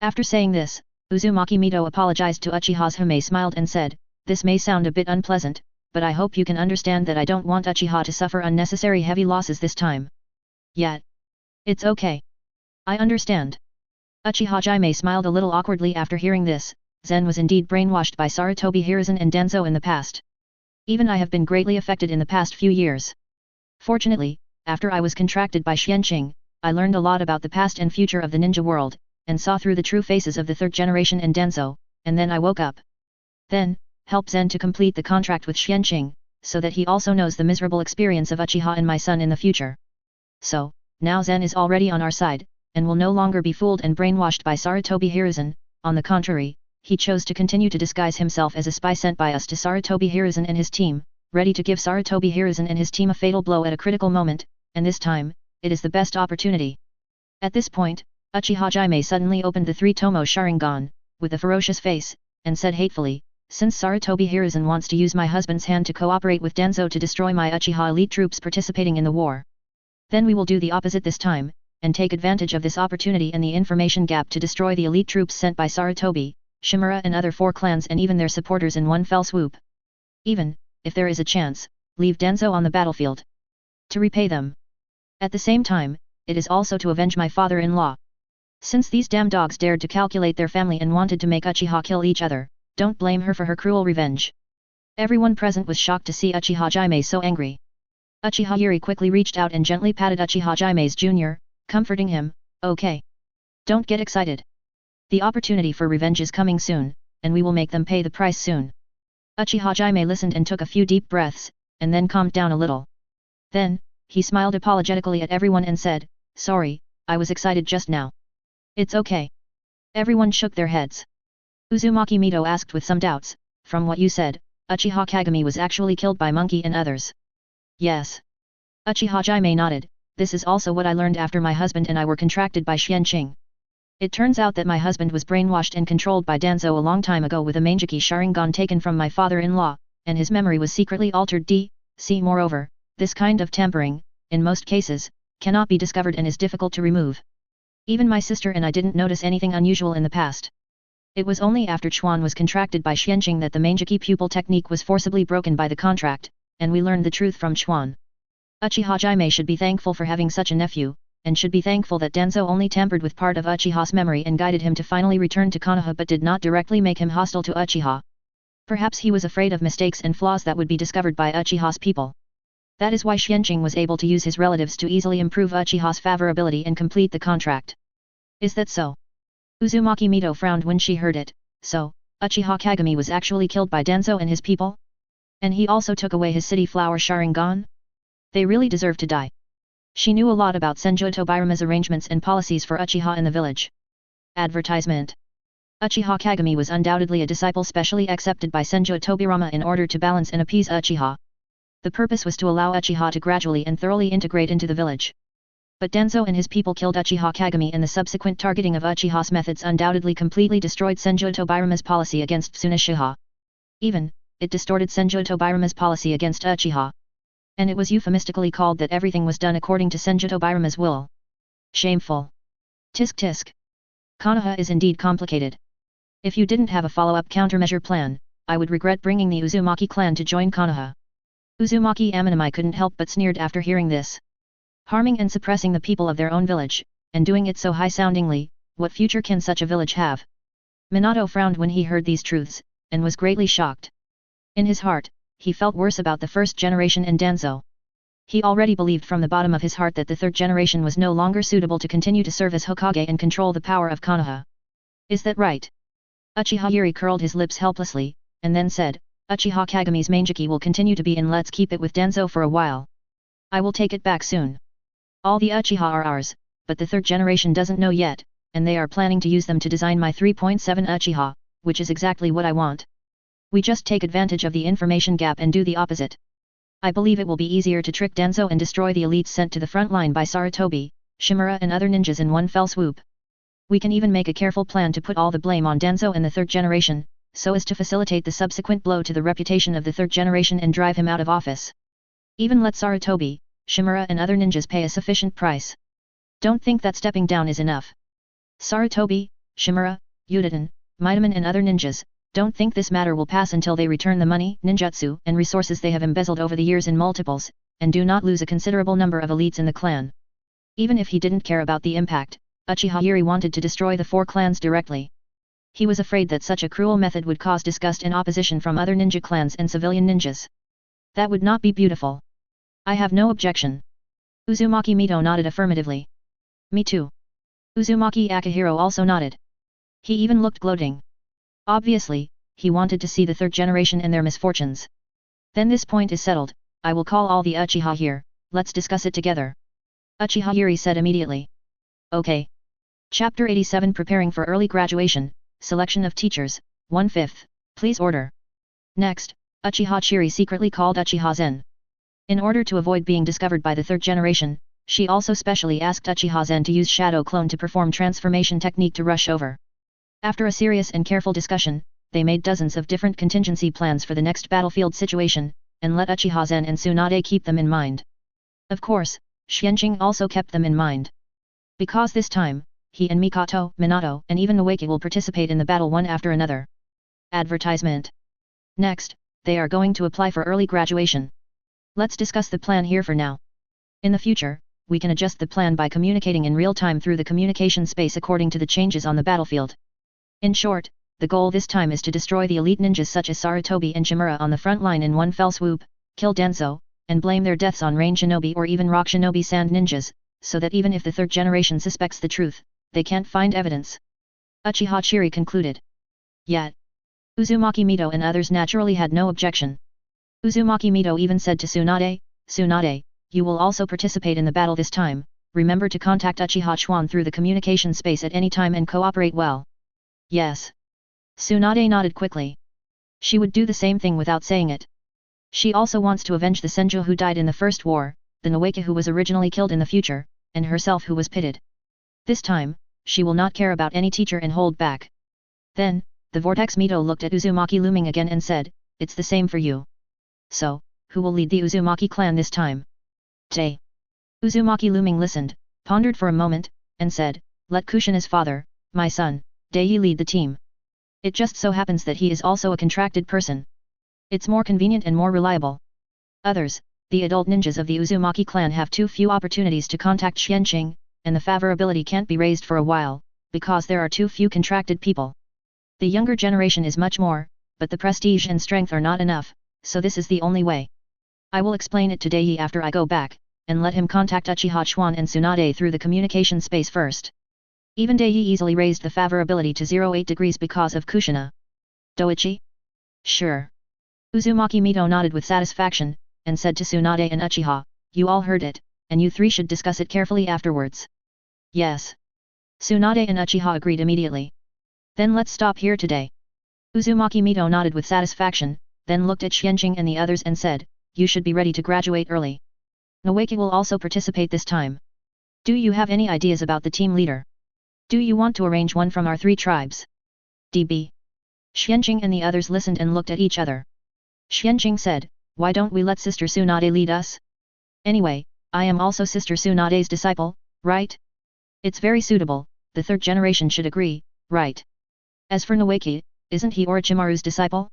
After saying this, Uzumaki Mito apologized to Uchiha's Hime, smiled and said, this may sound a bit unpleasant, but I hope you can understand that I don't want Uchiha to suffer unnecessary heavy losses this time. Yet. It's okay. I understand. Uchiha Jaime smiled a little awkwardly after hearing this. Zen was indeed brainwashed by Sarutobi Hiruzen and Danzo in the past. Even I have been greatly affected in the past few years. Fortunately, after I was contracted by Xianqing, I learned a lot about the past and future of the ninja world, and saw through the true faces of the third generation and Danzo, and then I woke up. Then, help Zen to complete the contract with Xianqing, so that he also knows the miserable experience of Uchiha and my son in the future. So, now Zen is already on our side, and will no longer be fooled and brainwashed by Sarutobi Hiruzen. On the contrary, he chose to continue to disguise himself as a spy sent by us to Sarutobi Hiruzen and his team, ready to give Sarutobi Hiruzen and his team a fatal blow at a critical moment, and this time, it is the best opportunity. At this point, Uchiha Jaime suddenly opened the three-tomo Sharingan, with a ferocious face, and said hatefully, since Sarutobi Hiruzen wants to use my husband's hand to cooperate with Danzo to destroy my Uchiha elite troops participating in the war, then we will do the opposite this time, and take advantage of this opportunity and the information gap to destroy the elite troops sent by Sarutobi, Shimura and other four clans and even their supporters in one fell swoop. Even, if there is a chance, leave Danzo on the battlefield. To repay them. At the same time, it is also to avenge my father-in-law. Since these damn dogs dared to calculate their family and wanted to make Uchiha kill each other, don't blame her for her cruel revenge. Everyone present was shocked to see Uchiha Jaime so angry. Uchiha Yuri quickly reached out and gently patted Uchiha Jaime's junior, comforting him, okay. Don't get excited. The opportunity for revenge is coming soon, and we will make them pay the price soon. Uchiha Jaime listened and took a few deep breaths, and then calmed down a little. Then, he smiled apologetically at everyone and said, sorry, I was excited just now. It's okay. Everyone shook their heads. Uzumaki Mito asked with some doubts, from what you said, Uchiha Kagami was actually killed by Monkey and others. Yes. Uchiha Jaime nodded, this is also what I learned after my husband and I were contracted by Xianqing. It turns out that my husband was brainwashed and controlled by Danzo a long time ago with a Mangeki Sharingan taken from my father-in-law, and his memory was secretly altered d.c. Moreover, this kind of tampering, in most cases, cannot be discovered and is difficult to remove. Even my sister and I didn't notice anything unusual in the past. It was only after Chuan was contracted by Xianqing that the Mangeki pupil technique was forcibly broken by the contract, and we learned the truth from Chuan. Uchiha Jaime should be thankful for having such a nephew, and should be thankful that Danzo only tampered with part of Uchiha's memory and guided him to finally return to Konoha but did not directly make him hostile to Uchiha. Perhaps he was afraid of mistakes and flaws that would be discovered by Uchiha's people. That is why Xianqing was able to use his relatives to easily improve Uchiha's favor ability and complete the contract. Is that so? Uzumaki Mito frowned when she heard it, so, Uchiha Kagami was actually killed by Danzo and his people? And he also took away his city flower Sharingan? They really deserve to die. She knew a lot about Senju Tobirama's arrangements and policies for Uchiha in the village. Advertisement. Uchiha Kagami was undoubtedly a disciple specially accepted by Senju Tobirama in order to balance and appease Uchiha. The purpose was to allow Uchiha to gradually and thoroughly integrate into the village. But Danzo and his people killed Uchiha Kagami, and the subsequent targeting of Uchiha's methods undoubtedly completely destroyed Senju Tobirama's policy against Tsunoshiha. Even, it distorted Senju Tobirama's policy against Uchiha. And it was euphemistically called that everything was done according to Senju Tobirama's will. Shameful. Tisk tisk. Konoha is indeed complicated. If you didn't have a follow-up countermeasure plan, I would regret bringing the Uzumaki clan to join Konoha. Uzumaki Aminami couldn't help but sneered after hearing this. Harming and suppressing the people of their own village, and doing it so high-soundingly, what future can such a village have? Minato frowned when he heard these truths, and was greatly shocked. In his heart, he felt worse about the first generation and Danzo. He already believed from the bottom of his heart that the third generation was no longer suitable to continue to serve as Hokage and control the power of Konoha. Is that right? Uchiha Yuri curled his lips helplessly, and then said, Uchiha Kagami's Manjiki will continue to be in Let's Keep It with Danzo for a while. I will take it back soon. All the Uchiha are ours, but the third generation doesn't know yet, and they are planning to use them to design my 3.7 Uchiha, which is exactly what I want. We just take advantage of the information gap and do the opposite. I believe it will be easier to trick Danzo and destroy the elites sent to the front line by Sarutobi, Shimura and other ninjas in one fell swoop. We can even make a careful plan to put all the blame on Danzo and the third generation, so as to facilitate the subsequent blow to the reputation of the third generation and drive him out of office. Even let Sarutobi, Shimura and other ninjas pay a sufficient price. Don't think that stepping down is enough. Sarutobi, Shimura, Udaten, Midaman and other ninjas, don't think this matter will pass until they return the money, ninjutsu and resources they have embezzled over the years in multiples, and do not lose a considerable number of elites in the clan. Even if he didn't care about the impact, Uchiha Yuri wanted to destroy the four clans directly. He was afraid that such a cruel method would cause disgust and opposition from other ninja clans and civilian ninjas. That would not be beautiful. I have no objection. Uzumaki Mito nodded affirmatively. Me too. Uzumaki Akihiro also nodded. He even looked gloating. Obviously, he wanted to see the third generation and their misfortunes. Then this point is settled, I will call all the Uchiha here, let's discuss it together. Uchiha Yuri said immediately. Okay. Chapter 87 Preparing for Early Graduation, Selection of Teachers, 1/5, Please order. Next, Uchiha Chiri secretly called Uchiha Zen. In order to avoid being discovered by the third generation, she also specially asked Uchiha Zen to use Shadow Clone to perform transformation technique to rush over. After a serious and careful discussion, they made dozens of different contingency plans for the next battlefield situation, and let Uchiha Zen and Tsunade keep them in mind. Of course, Xianqing also kept them in mind. Because this time, he and Mikoto, Minato, and even Ueki will participate in the battle one after another. Advertisement. Next, they are going to apply for early graduation. Let's discuss the plan here for now. In the future, we can adjust the plan by communicating in real time through the communication space according to the changes on the battlefield. In short, the goal this time is to destroy the elite ninjas such as Sarutobi and Shimura on the front line in one fell swoop, kill Danzo, and blame their deaths on Rain Shinobi or even Rock Shinobi Sand ninjas, so that even if the third generation suspects the truth, they can't find evidence. Uchiha Chiri concluded. Yet, Uzumaki Mito and others naturally had no objection. Uzumaki Mito even said to Tsunade, Tsunade, you will also participate in the battle this time, remember to contact Uchiha Chuan through the communication space at any time and cooperate well. Yes. Tsunade nodded quickly. She would do the same thing without saying it. She also wants to avenge the Senju who died in the first war, the Noeki who was originally killed in the future, and herself who was pitted. This time, she will not care about any teacher and hold back. Then, the Vortex Mito looked at Uzumaki Looming again and said, it's the same for you. So, who will lead the Uzumaki clan this time? Tay. Uzumaki Looming listened, pondered for a moment, and said, let Kushina's father, my son, Dei lead the team. It just so happens that he is also a contracted person. It's more convenient and more reliable. Others, the adult ninjas of the Uzumaki clan have too few opportunities to contact Xianqing, and the favorability can't be raised for a while, because there are too few contracted people. The younger generation is much more, but the prestige and strength are not enough, so this is the only way. I will explain it to Dei after I go back, and let him contact Uchiha Chuan and Tsunade through the communication space first. Even Dei easily raised the favorability to 08 degrees because of Kushina. Doichi? Sure. Uzumaki Mito nodded with satisfaction, and said to Tsunade and Uchiha, you all heard it, and you three should discuss it carefully afterwards. Yes. Tsunade and Uchiha agreed immediately. Then let's stop here today. Uzumaki Mito nodded with satisfaction, then looked at Xianqing and the others and said, you should be ready to graduate early. Noeki will also participate this time. Do you have any ideas about the team leader? Do you want to arrange one from our 3 tribes? DB. Xianqing and the others listened and looked at each other. Xianqing said, why don't we let Sister Tsunade lead us? Anyway, I am also Sister Tsunade's disciple, right? It's very suitable, the 3rd generation should agree, right? As for Noeki, isn't he Orochimaru's disciple?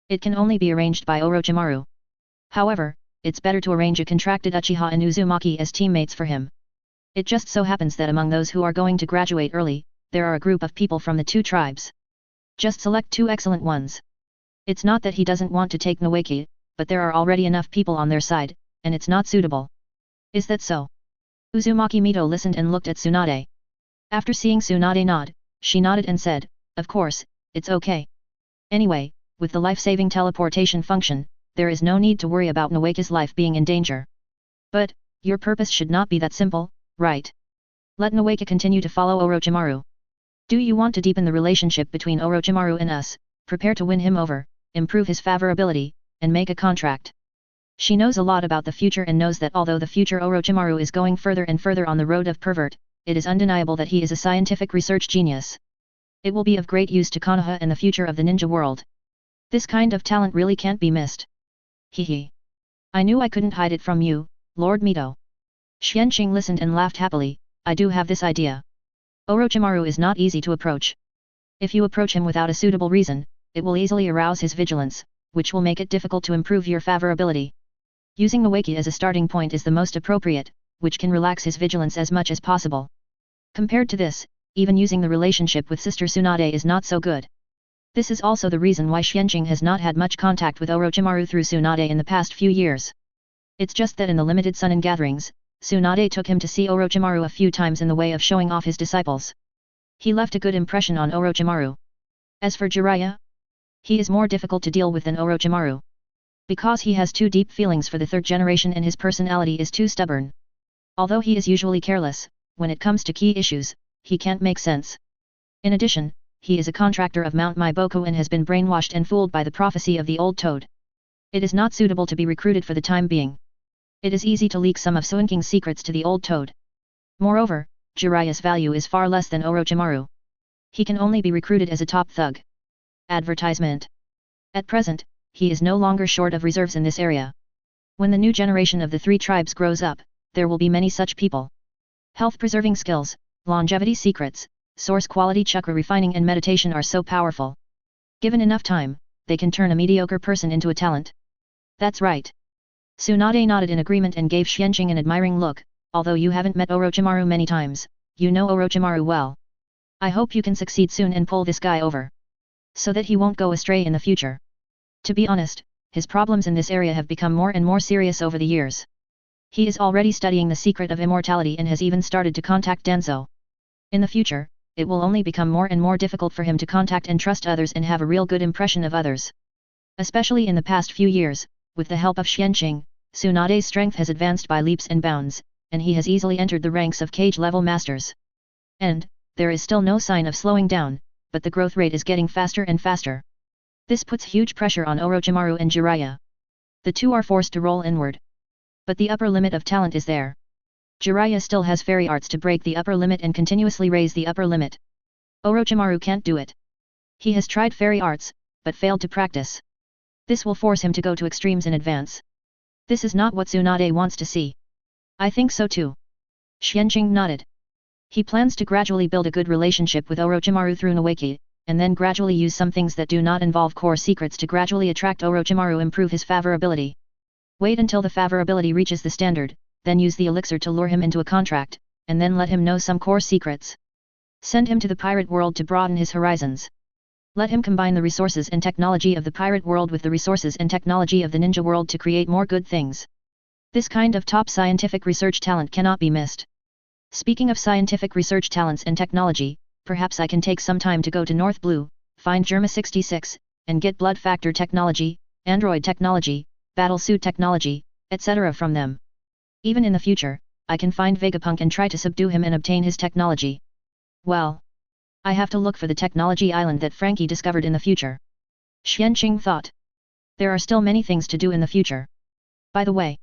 It can only be arranged by Orochimaru. However, it's better to arrange a contracted Uchiha and Uzumaki as teammates for him. It just so happens that among those who are going to graduate early, there are a group of people from the 2 tribes. Just select 2 excellent ones. It's not that he doesn't want to take Noeki, but there are already enough people on their side, and it's not suitable. Is that so? Uzumaki Mito listened and looked at Tsunade. After seeing Tsunade nod, she nodded and said, of course, it's okay. Anyway, with the life-saving teleportation function, there is no need to worry about Noeki's life being in danger. But, your purpose should not be that simple, right? Let Noeki continue to follow Orochimaru. Do you want to deepen the relationship between Orochimaru and us, prepare to win him over, improve his favorability, and make a contract? She knows a lot about the future and knows that although the future Orochimaru is going further and further on the road of pervert, it is undeniable that he is a scientific research genius. It will be of great use to Konoha and the future of the ninja world. This kind of talent really can't be missed. Hehe. I knew I couldn't hide it from you, Lord Mito. Xianqing listened and laughed happily, I do have this idea. Orochimaru is not easy to approach. If you approach him without a suitable reason, it will easily arouse his vigilance, which will make it difficult to improve your favorability. Using Noeki as a starting point is the most appropriate, which can relax his vigilance as much as possible. Compared to this, even using the relationship with Sister Tsunade is not so good. This is also the reason why Xianqing has not had much contact with Orochimaru through Tsunade in the past few years. It's just that in the limited Sunin gatherings, Tsunade took him to see Orochimaru a few times in the way of showing off his disciples. He left a good impression on Orochimaru. As for Jiraiya, he is more difficult to deal with than Orochimaru. Because he has too deep feelings for the 3rd generation and his personality is too stubborn. Although he is usually careless, when it comes to key issues, he can't make sense. In addition, he is a contractor of Mount Maiboku and has been brainwashed and fooled by the prophecy of the old toad. It is not suitable to be recruited for the time being. It is easy to leak some of Suinking's secrets to the old toad. Moreover, Jiraiya's value is far less than Orochimaru. He can only be recruited as a top thug. Advertisement. At present, he is no longer short of reserves in this area. When the new generation of the 3 tribes grows up, there will be many such people. Health-preserving skills, longevity secrets, source quality chakra refining and meditation are so powerful. Given enough time, they can turn a mediocre person into a talent. That's right. Tsunade nodded in agreement and gave Xianqing an admiring look, although you haven't met Orochimaru many times, you know Orochimaru well. I hope you can succeed soon and pull this guy over. So that he won't go astray in the future. To be honest, his problems in this area have become more and more serious over the years. He is already studying the secret of immortality and has even started to contact Danzo. In the future, it will only become more and more difficult for him to contact and trust others and have a real good impression of others. Especially in the past few years, with the help of Xianqing, Tsunade's strength has advanced by leaps and bounds, and he has easily entered the ranks of cage-level masters. And, there is still no sign of slowing down, but the growth rate is getting faster and faster. This puts huge pressure on Orochimaru and Jiraiya. The 2 are forced to roll inward. But the upper limit of talent is there. Jiraiya still has fairy arts to break the upper limit and continuously raise the upper limit. Orochimaru can't do it. He has tried fairy arts, but failed to practice. This will force him to go to extremes in advance. This is not what Tsunade wants to see. I think so too. Xianqing nodded. He plans to gradually build a good relationship with Orochimaru through Noeki, and then gradually use some things that do not involve core secrets to gradually attract Orochimaru, improve his favorability. Wait until the favorability reaches the standard, then use the elixir to lure him into a contract, and then let him know some core secrets. Send him to the pirate world to broaden his horizons. Let him combine the resources and technology of the pirate world with the resources and technology of the ninja world to create more good things. This kind of top scientific research talent cannot be missed. Speaking of scientific research talents and technology, perhaps I can take some time to go to North Blue, find Germa 66, and get blood factor technology, android technology, battle suit technology, etc. from them. Even in the future, I can find Vegapunk and try to subdue him and obtain his technology. Well, I have to look for the technology island that Frankie discovered in the future. Xianqing thought. There are still many things to do in the future. By the way.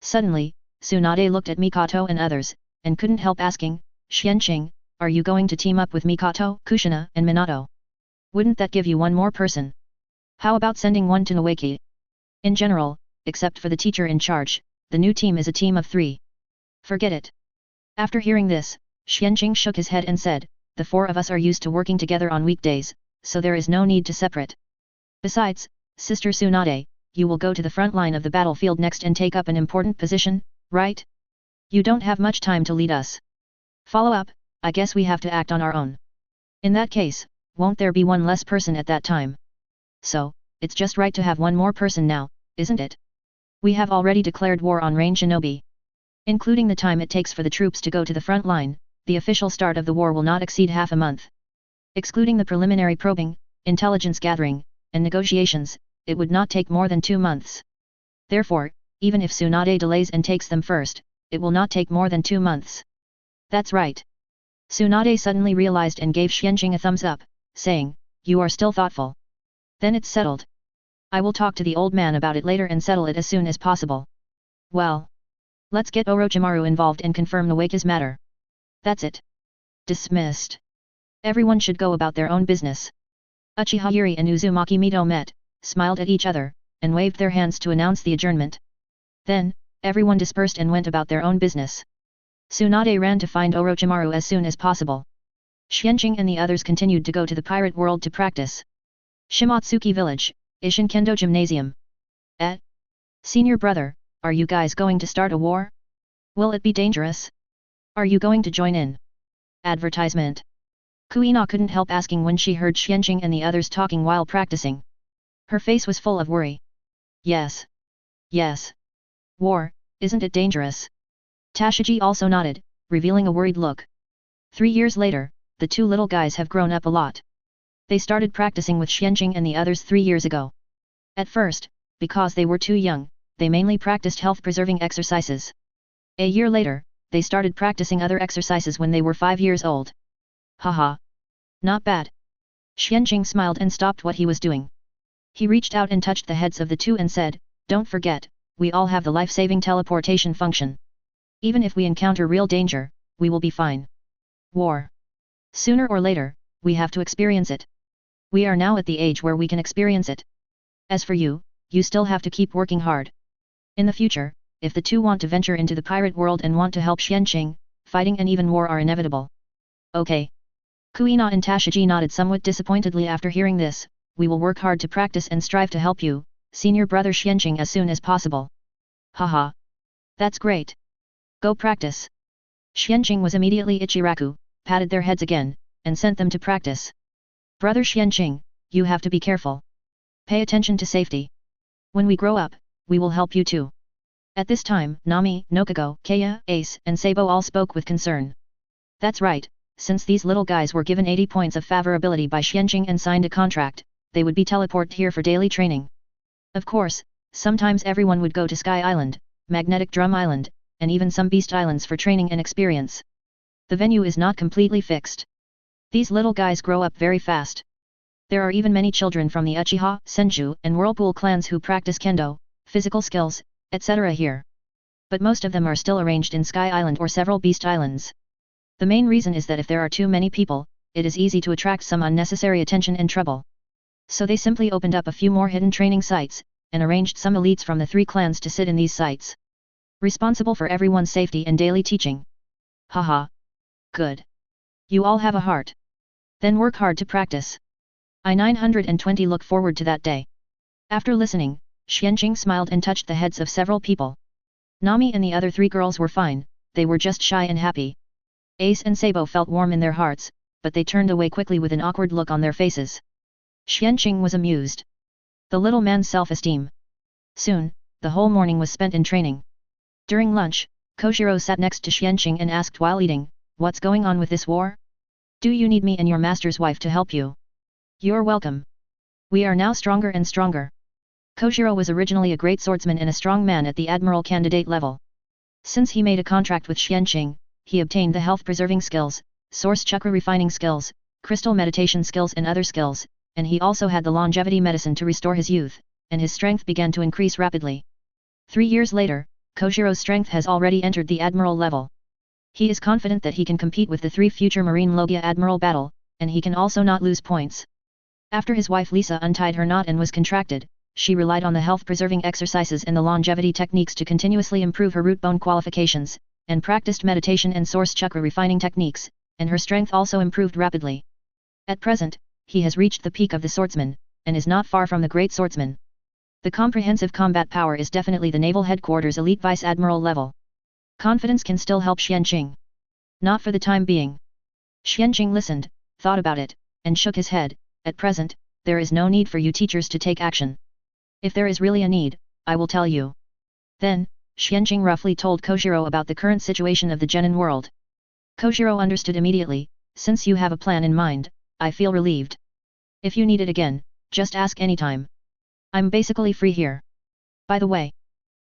Suddenly, Tsunade looked at Mikoto and others, and couldn't help asking, Xianqing, are you going to team up with Mikoto, Kushina, and Minato? Wouldn't that give you one more person? How about sending one to Noeki? In general, except for the teacher in charge, the new team is a team of 3. Forget it. After hearing this, Xianqing shook his head and said, the 4 of us are used to working together on weekdays, so there is no need to separate. Besides, Sister Tsunade, you will go to the front line of the battlefield next and take up an important position, right? You don't have much time to lead us. Follow up, I guess we have to act on our own. In that case, won't there be one less person at that time? So, it's just right to have one more person now, isn't it? We have already declared war on Rain Shinobi. Including the time it takes for the troops to go to the front line, the official start of the war will not exceed half a month. Excluding the preliminary probing, intelligence gathering, and negotiations, it would not take more than 2 months. Therefore, even if Tsunade delays and takes them first, it will not take more than 2 months. That's right. Tsunade suddenly realized and gave Xianqing a thumbs up, saying, you are still thoughtful. Then it's settled. I will talk to the old man about it later and settle it as soon as possible. Well, let's get Orochimaru involved and confirm Noeki's matter. That's it. Dismissed. Everyone should go about their own business. Uchiha Yuri and Uzumaki Mito met, smiled at each other, and waved their hands to announce the adjournment. Then, everyone dispersed and went about their own business. Tsunade ran to find Orochimaru as soon as possible. Xianqing and the others continued to go to the pirate world to practice. Shimatsuki Village, Ishin Kendo Gymnasium. Senior brother, are you guys going to start a war? Will it be dangerous? Are you going to join in? Advertisement. Kuina couldn't help asking when she heard Xianqing and the others talking while practicing. Her face was full of worry. Yes. Yes. War, isn't it dangerous? Tashigi also nodded, revealing a worried look. 3 years later, the 2 little guys have grown up a lot. They started practicing with Xianqing and the others 3 years ago. At first, because they were too young, they mainly practiced health-preserving exercises. A year later, they started practicing other exercises when they were 5 years old. Haha. Not bad. Xianqing smiled and stopped what he was doing. He reached out and touched the heads of the 2 and said, don't forget, we all have the life-saving teleportation function. Even if we encounter real danger, we will be fine. War. Sooner or later, we have to experience it. We are now at the age where we can experience it. As for you, you still have to keep working hard. In the future, if the 2 want to venture into the pirate world and want to help Xianqing, fighting and even war are inevitable. Okay. Kuina and Tashigi nodded somewhat disappointedly after hearing this. We will work hard to practice and strive to help you, senior brother Xianqing, as soon as possible. Haha. That's great. Go practice. Xianqing was immediately Ichiraku, patted their heads again, and sent them to practice. Brother Xianqing, you have to be careful. Pay attention to safety. When we grow up, we will help you too. At this time, Nami, Nokago, Kaya, Ace, and Sabo all spoke with concern. That's right, since these little guys were given 80 points of favorability by Xianqing and signed a contract, they would be teleported here for daily training. Of course, sometimes everyone would go to Sky Island, Magnetic Drum Island, and even some Beast Islands for training and experience. The venue is not completely fixed. These little guys grow up very fast. There are even many children from the Uchiha, Senju, and Whirlpool clans who practice kendo, physical skills, etc. here. But most of them are still arranged in Sky Island or several Beast Islands. The main reason is that if there are too many people, it is easy to attract some unnecessary attention and trouble. So they simply opened up a few more hidden training sites, and arranged some elites from the 3 clans to sit in these sites. Responsible for everyone's safety and daily teaching. Haha. Good. You all have a heart. Then work hard to practice. I 920 look forward to that day. After listening, Xianqing smiled and touched the heads of several people. Nami and the other 3 girls were fine, they were just shy and happy. Ace and Sabo felt warm in their hearts, but they turned away quickly with an awkward look on their faces. Xianqing was amused. The little man's self-esteem. Soon, the whole morning was spent in training. During lunch, Kojiro sat next to Xianqing and asked while eating, what's going on with this war? Do you need me and your master's wife to help you? You're welcome. We are now stronger and stronger. Kojiro was originally a great swordsman and a strong man at the admiral candidate level. Since he made a contract with Xianqing, he obtained the health-preserving skills, source chakra refining skills, crystal meditation skills and other skills, and he also had the longevity medicine to restore his youth, and his strength began to increase rapidly. 3 years later, Kojiro's strength has already entered the admiral level. He is confident that he can compete with the 3 future Marine Logia Admiral battle, and he can also not lose points. After his wife Lisa untied her knot and was contracted, she relied on the health-preserving exercises and the longevity techniques to continuously improve her root bone qualifications, and practiced meditation and source chakra refining techniques, and her strength also improved rapidly. At present, he has reached the peak of the swordsman, and is not far from the great swordsman. The comprehensive combat power is definitely the naval headquarters elite vice admiral level. Confidence can still help Xianqing. Not for the time being. Xianqing listened, thought about it, and shook his head. At present, there is no need for you teachers to take action. If there is really a need, I will tell you. Then, Xianqing roughly told Kojiro about the current situation of the genin world. Kojiro understood immediately. Since you have a plan in mind, I feel relieved. If you need it again, just ask anytime. I'm basically free here. By the way,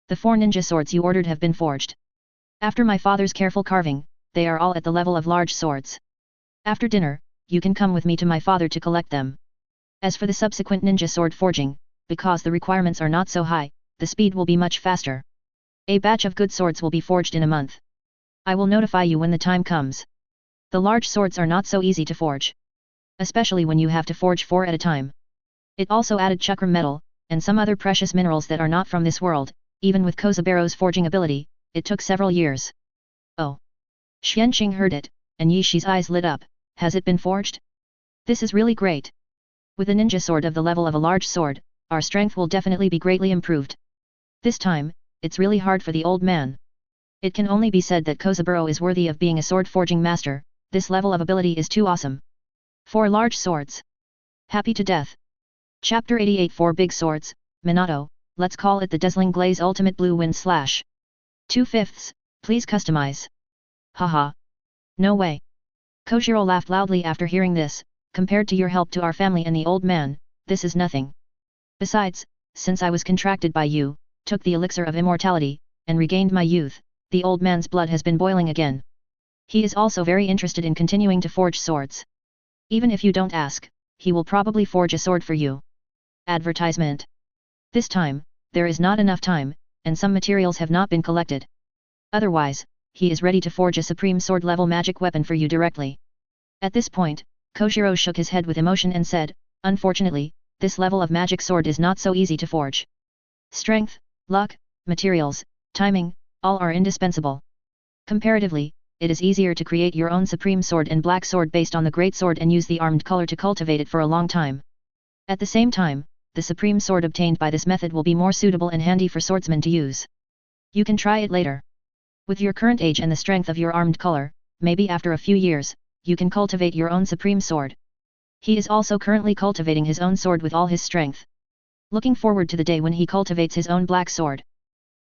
the 4 ninja swords you ordered have been forged. After my father's careful carving, they are all at the level of large swords. After dinner, you can come with me to my father to collect them. As for the subsequent ninja sword forging, because the requirements are not so high, the speed will be much faster. A batch of good swords will be forged in a month. I will notify you when the time comes. The large swords are not so easy to forge. Especially when you have to forge 4 at a time. It also added chakra metal, and some other precious minerals that are not from this world. Even with Kozabero's forging ability, it took several years. Oh. Xianqing heard it, and Yishi's eyes lit up. Has it been forged? This is really great. With a ninja sword of the level of a large sword, our strength will definitely be greatly improved. This time, it's really hard for the old man. It can only be said that Kozaburo is worthy of being a sword forging master. This level of ability is too awesome. 4 large swords. Happy to death. Chapter 88 4 big swords, Minato, let's call it the Dazzling Glaze Ultimate Blue Wind Slash. 2/5, please customize. Haha. No way. Kojiro laughed loudly after hearing this. Compared to your help to our family and the old man, this is nothing. Besides, since I was contracted by you, took the elixir of immortality, and regained my youth, the old man's blood has been boiling again. He is also very interested in continuing to forge swords. Even if you don't ask, he will probably forge a sword for you. Advertisement. This time, there is not enough time, and some materials have not been collected. Otherwise, he is ready to forge a supreme sword level magic weapon for you directly. At this point, Kojiro shook his head with emotion and said, unfortunately, this level of magic sword is not so easy to forge. Strength, luck, materials, timing, all are indispensable. Comparatively, it is easier to create your own supreme sword and black sword based on the great sword and use the armed color to cultivate it for a long time. At the same time, the supreme sword obtained by this method will be more suitable and handy for swordsmen to use. You can try it later. With your current age and the strength of your armed color, maybe after a few years, you can cultivate your own supreme sword. He is also currently cultivating his own sword with all his strength. Looking forward to the day when he cultivates his own black sword.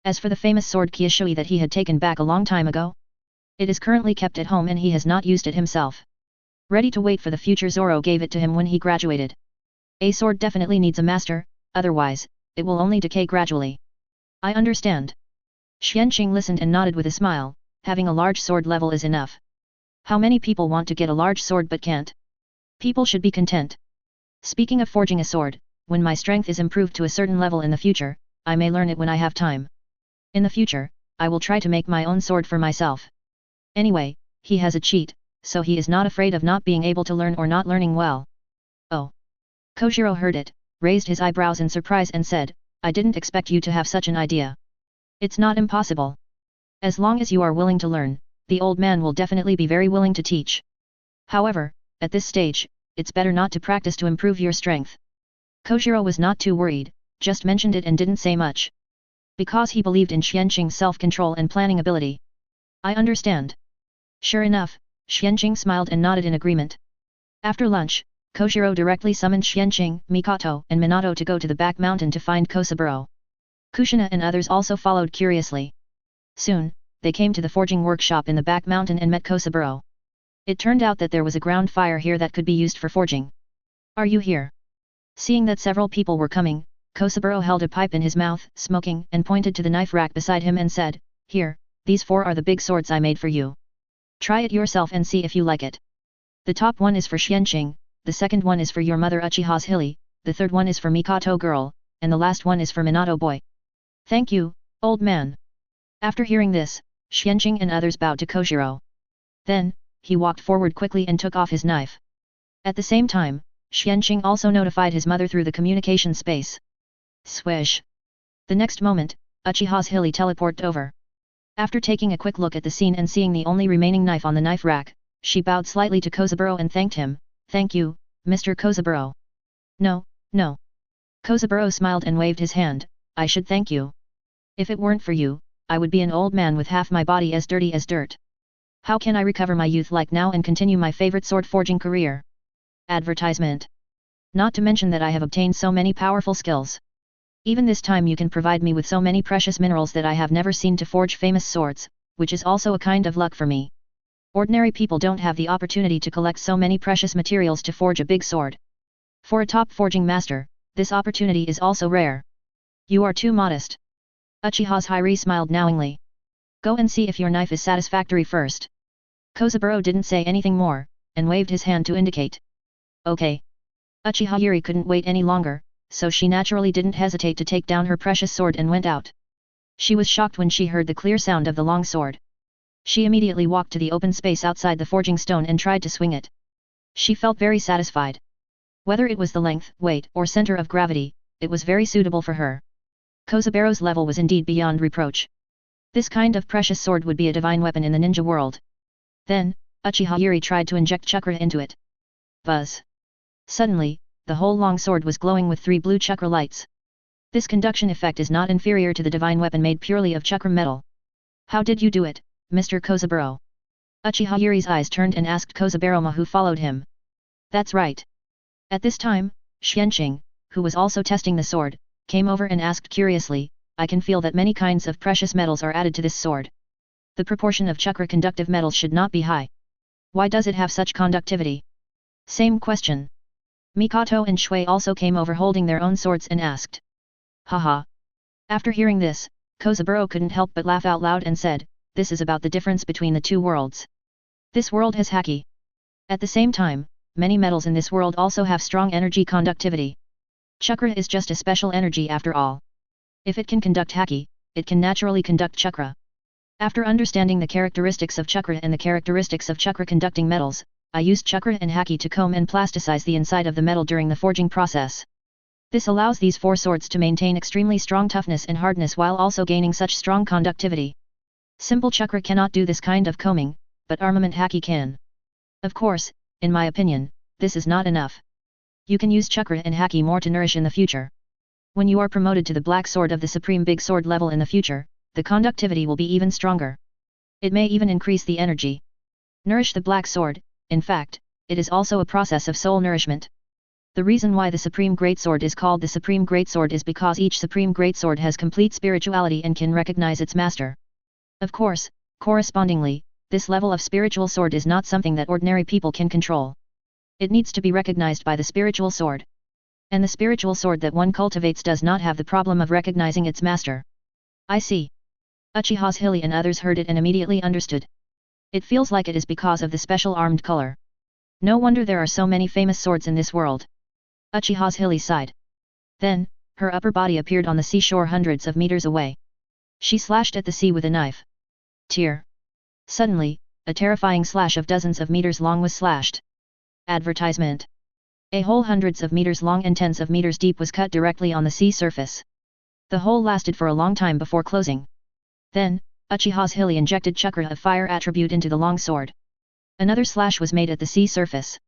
As for the famous sword Kyushui that he had taken back a long time ago, it is currently kept at home and he has not used it himself. Ready to wait for the future Zoro gave it to him when he graduated. A sword definitely needs a master, otherwise, it will only decay gradually. I understand. Xianqing listened and nodded with a smile. Having a large sword level is enough. How many people want to get a large sword but can't? People should be content. Speaking of forging a sword, when my strength is improved to a certain level in the future, I may learn it when I have time. In the future, I will try to make my own sword for myself. Anyway, he has a cheat, so he is not afraid of not being able to learn or not learning well. Oh. Kojiro heard it, raised his eyebrows in surprise and said, I didn't expect you to have such an idea. It's not impossible. As long as you are willing to learn, the old man will definitely be very willing to teach. However, at this stage, it's better not to practice to improve your strength. Kojiro was not too worried, just mentioned it and didn't say much. Because he believed in Xianqing's self-control and planning ability. I understand. Sure enough, Xianqing smiled and nodded in agreement. After lunch, Kojiro directly summoned Xianqing, Mikoto and Minato to go to the back mountain to find Kosaburo. Kushina and others also followed curiously. Soon, they came to the forging workshop in the back mountain and met Kosaburo. It turned out that there was a ground fire here that could be used for forging. Are you here? Seeing that several people were coming, Kosaburo held a pipe in his mouth, smoking, and pointed to the knife rack beside him and said, Here, these 4 are the big swords I made for you. Try it yourself and see if you like it. The top one is for Xianqing, the second one is for your mother Uchiha's Hilly, the third one is for Mikoto girl, and the last one is for Minato boy. Thank you, old man. After hearing this, Xianqing and others bowed to Koshiro. Then, he walked forward quickly and took off his knife. At the same time, Xianqing also notified his mother through the communication space. Swish. The next moment, Uchiha's Hilly teleported over. After taking a quick look at the scene and seeing the only remaining knife on the knife rack, she bowed slightly to Kozaburo and thanked him. Thank you, Mr. Kozaburo. No, no. Kozaburo smiled and waved his hand. I should thank you. If it weren't for you, I would be an old man with half my body as dirty as dirt. How can I recover my youth like now and continue my favorite sword forging career? Advertisement. Not to mention that I have obtained so many powerful skills. Even this time you can provide me with so many precious minerals that I have never seen to forge famous swords, which is also a kind of luck for me. Ordinary people don't have the opportunity to collect so many precious materials to forge a big sword. For a top forging master, this opportunity is also rare. You are too modest. Uchiha's Hiri smiled knowingly. Go and see if your knife is satisfactory first. Kozaburo didn't say anything more, and waved his hand to indicate. Okay. Uchiha Yuri couldn't wait any longer, so she naturally didn't hesitate to take down her precious sword and went out. She was shocked when she heard the clear sound of the long sword. She immediately walked to the open space outside the forging stone and tried to swing it. She felt very satisfied. Whether it was the length, weight, or center of gravity, it was very suitable for her. Kozaburo's level was indeed beyond reproach. This kind of precious sword would be a divine weapon in the ninja world. Then, Uchiha Yuri tried to inject chakra into it. Buzz. Suddenly, the whole long sword was glowing with 3 blue chakra lights. This conduction effect is not inferior to the divine weapon made purely of chakra metal. How did you do it, Mr. Kozaburo? Uchiha Yuri's eyes turned and asked Kozaburo who followed him. That's right. At this time, Xianqing, who was also testing the sword, came over and asked curiously, I can feel that many kinds of precious metals are added to this sword. The proportion of chakra conductive metals should not be high. Why does it have such conductivity? Same question. Mikoto and Shui also came over holding their own swords and asked. Haha. After hearing this, Kozaburo couldn't help but laugh out loud and said, this is about the difference between the 2 worlds. This world has haki. At the same time, many metals in this world also have strong energy conductivity. Chakra is just a special energy after all. If it can conduct haki, it can naturally conduct chakra. After understanding the characteristics of chakra and the characteristics of chakra conducting metals, I used chakra and haki to comb and plasticize the inside of the metal during the forging process. This allows these 4 swords to maintain extremely strong toughness and hardness while also gaining such strong conductivity. Simple chakra cannot do this kind of combing, but armament haki can. Of course, in my opinion, this is not enough. You can use chakra and haki more to nourish in the future. When you are promoted to the black sword of the supreme big sword level in the future, the conductivity will be even stronger. It may even increase the energy. Nourish the black sword. In fact, it is also a process of soul nourishment. The reason why the Supreme Greatsword is called the Supreme Greatsword is because each Supreme Greatsword has complete spirituality and can recognize its master. Of course, correspondingly, this level of spiritual sword is not something that ordinary people can control. It needs to be recognized by the spiritual sword. And the spiritual sword that one cultivates does not have the problem of recognizing its master. I see. Uchiha's Hilly and others heard it and immediately understood. It feels like it is because of the special armed color. No wonder there are so many famous swords in this world. Uchiha's Hilly sighed. Then, her upper body appeared on the seashore hundreds of meters away. She slashed at the sea with a knife. Tear. Suddenly, a terrifying slash of dozens of meters long was slashed. Advertisement. A hole hundreds of meters long and tens of meters deep was cut directly on the sea surface. The hole lasted for a long time before closing. Then, Uchiha's Hilly injected chakra of fire attribute into the long sword. Another slash was made at the sea surface.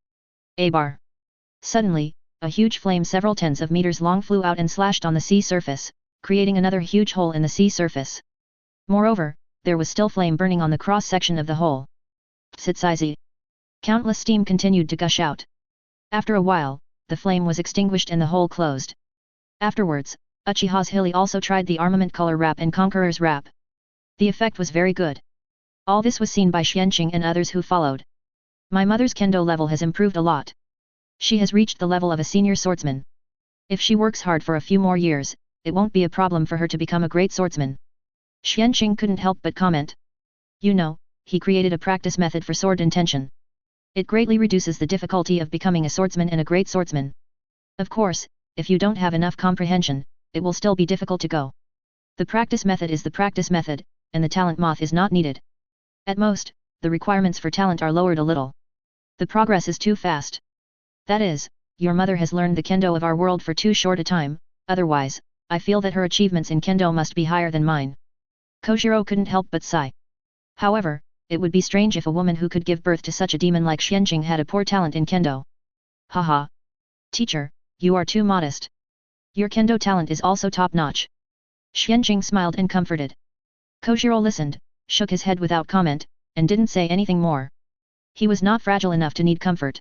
A bar. Suddenly, a huge flame several tens of meters long flew out and slashed on the sea surface, creating another huge hole in the sea surface. Moreover, there was still flame burning on the cross-section of the hole. Tsitsaizi. Countless steam continued to gush out. After a while, the flame was extinguished and the hole closed. Afterwards, Uchiha's Hilly also tried the armament color wrap and conqueror's wrap. The effect was very good. All this was seen by Xianqing and others who followed. My mother's kendo level has improved a lot. She has reached the level of a senior swordsman. If she works hard for a few more years, it won't be a problem for her to become a great swordsman. Xianqing couldn't help but comment. You know, he created a practice method for sword intention. It greatly reduces the difficulty of becoming a swordsman and a great swordsman. Of course, if you don't have enough comprehension, it will still be difficult to go. The practice method is the practice method, and the talent moth is not needed. At most, the requirements for talent are lowered a little. The progress is too fast. That is, your mother has learned the kendo of our world for too short a time, otherwise, I feel that her achievements in kendo must be higher than mine. Koshiro couldn't help but sigh. However, it would be strange if a woman who could give birth to such a demon like Xianqing had a poor talent in kendo. Haha. Teacher, you are too modest. Your kendo talent is also top-notch. Xianqing smiled and comforted. Koshiro listened, shook his head without comment, and didn't say anything more. He was not fragile enough to need comfort.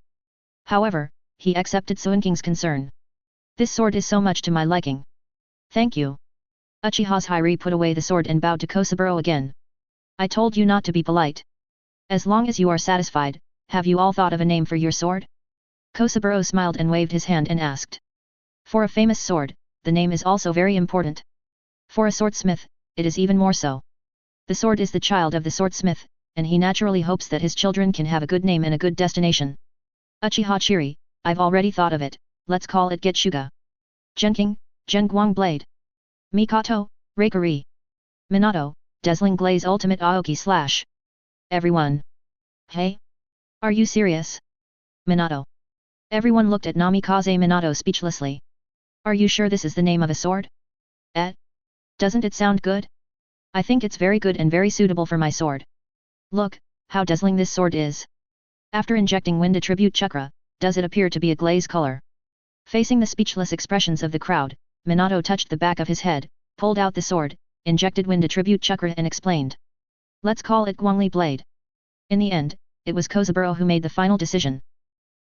However, he accepted Suinking's concern. This sword is so much to my liking. Thank you. Uchiha's Hiri put away the sword and bowed to Kosaburo again. I told you not to be polite. As long as you are satisfied, have you all thought of a name for your sword? Kosaburo smiled and waved his hand and asked. For a famous sword, the name is also very important. For a swordsmith, it is even more so. The sword is the child of the swordsmith, and he naturally hopes that his children can have a good name and a good destination. Uchiha Chiri, I've already thought of it, let's call it Getshuga. Genking, Genguang Blade. Mikato, Reikari. Minato, Dazzling Glaze Ultimate Aoki Slash. Everyone. Hey? Are you serious? Minato. Everyone looked at Namikaze Minato speechlessly. Are you sure this is the name of a sword? Doesn't it sound good? I think it's very good and very suitable for my sword. Look, how dazzling this sword is. After injecting wind attribute chakra, does it appear to be a glaze color? Facing the speechless expressions of the crowd, Minato touched the back of his head, pulled out the sword, injected wind attribute chakra and explained. Let's call it Guangli Blade. In the end, it was Kosaburo who made the final decision.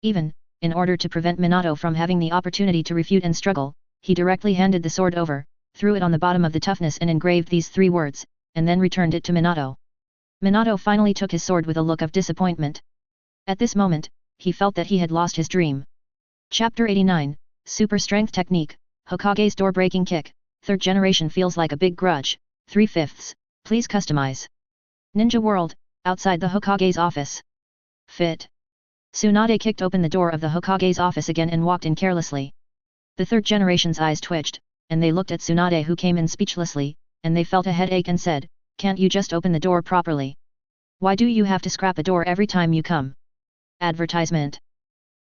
Even, in order to prevent Minato from having the opportunity to refute and struggle, he directly handed the sword over, threw it on the bottom of the toughness and engraved these 3 words, and then returned it to Minato. Minato finally took his sword with a look of disappointment. At this moment, he felt that he had lost his dream. Chapter 89, Super Strength Technique, Hokage's Door-Breaking Kick, 3rd Generation feels like a big grudge, 3/5, please customize. Ninja World, outside the Hokage's office. Fit. Tsunade kicked open the door of the Hokage's office again and walked in carelessly. The 3rd Generation's eyes twitched, and they looked at Tsunade who came in speechlessly, and they felt a headache and said, can't you just open the door properly? Why do you have to scrap a door every time you come? Advertisement.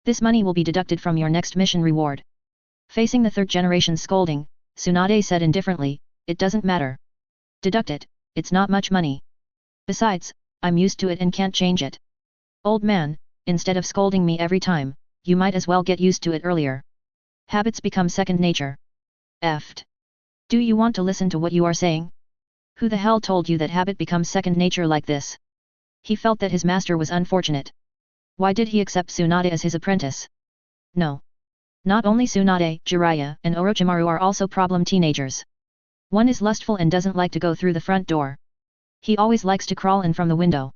This money will be deducted from your next mission reward. Facing the 3rd Generation's scolding, Tsunade said indifferently, it doesn't matter. Deduct it, it's not much money. Besides, I'm used to it and can't change it. Old man, instead of scolding me every time, you might as well get used to it earlier. Habits become second nature. Eft. Do you want to listen to what you are saying? Who the hell told you that habit becomes second nature like this? He felt that his master was unfortunate. Why did he accept Tsunade as his apprentice? No. Not only Tsunade, Jiraiya, and Orochimaru are also problem teenagers. One is lustful and doesn't like to go through the front door. He always likes to crawl in from the window.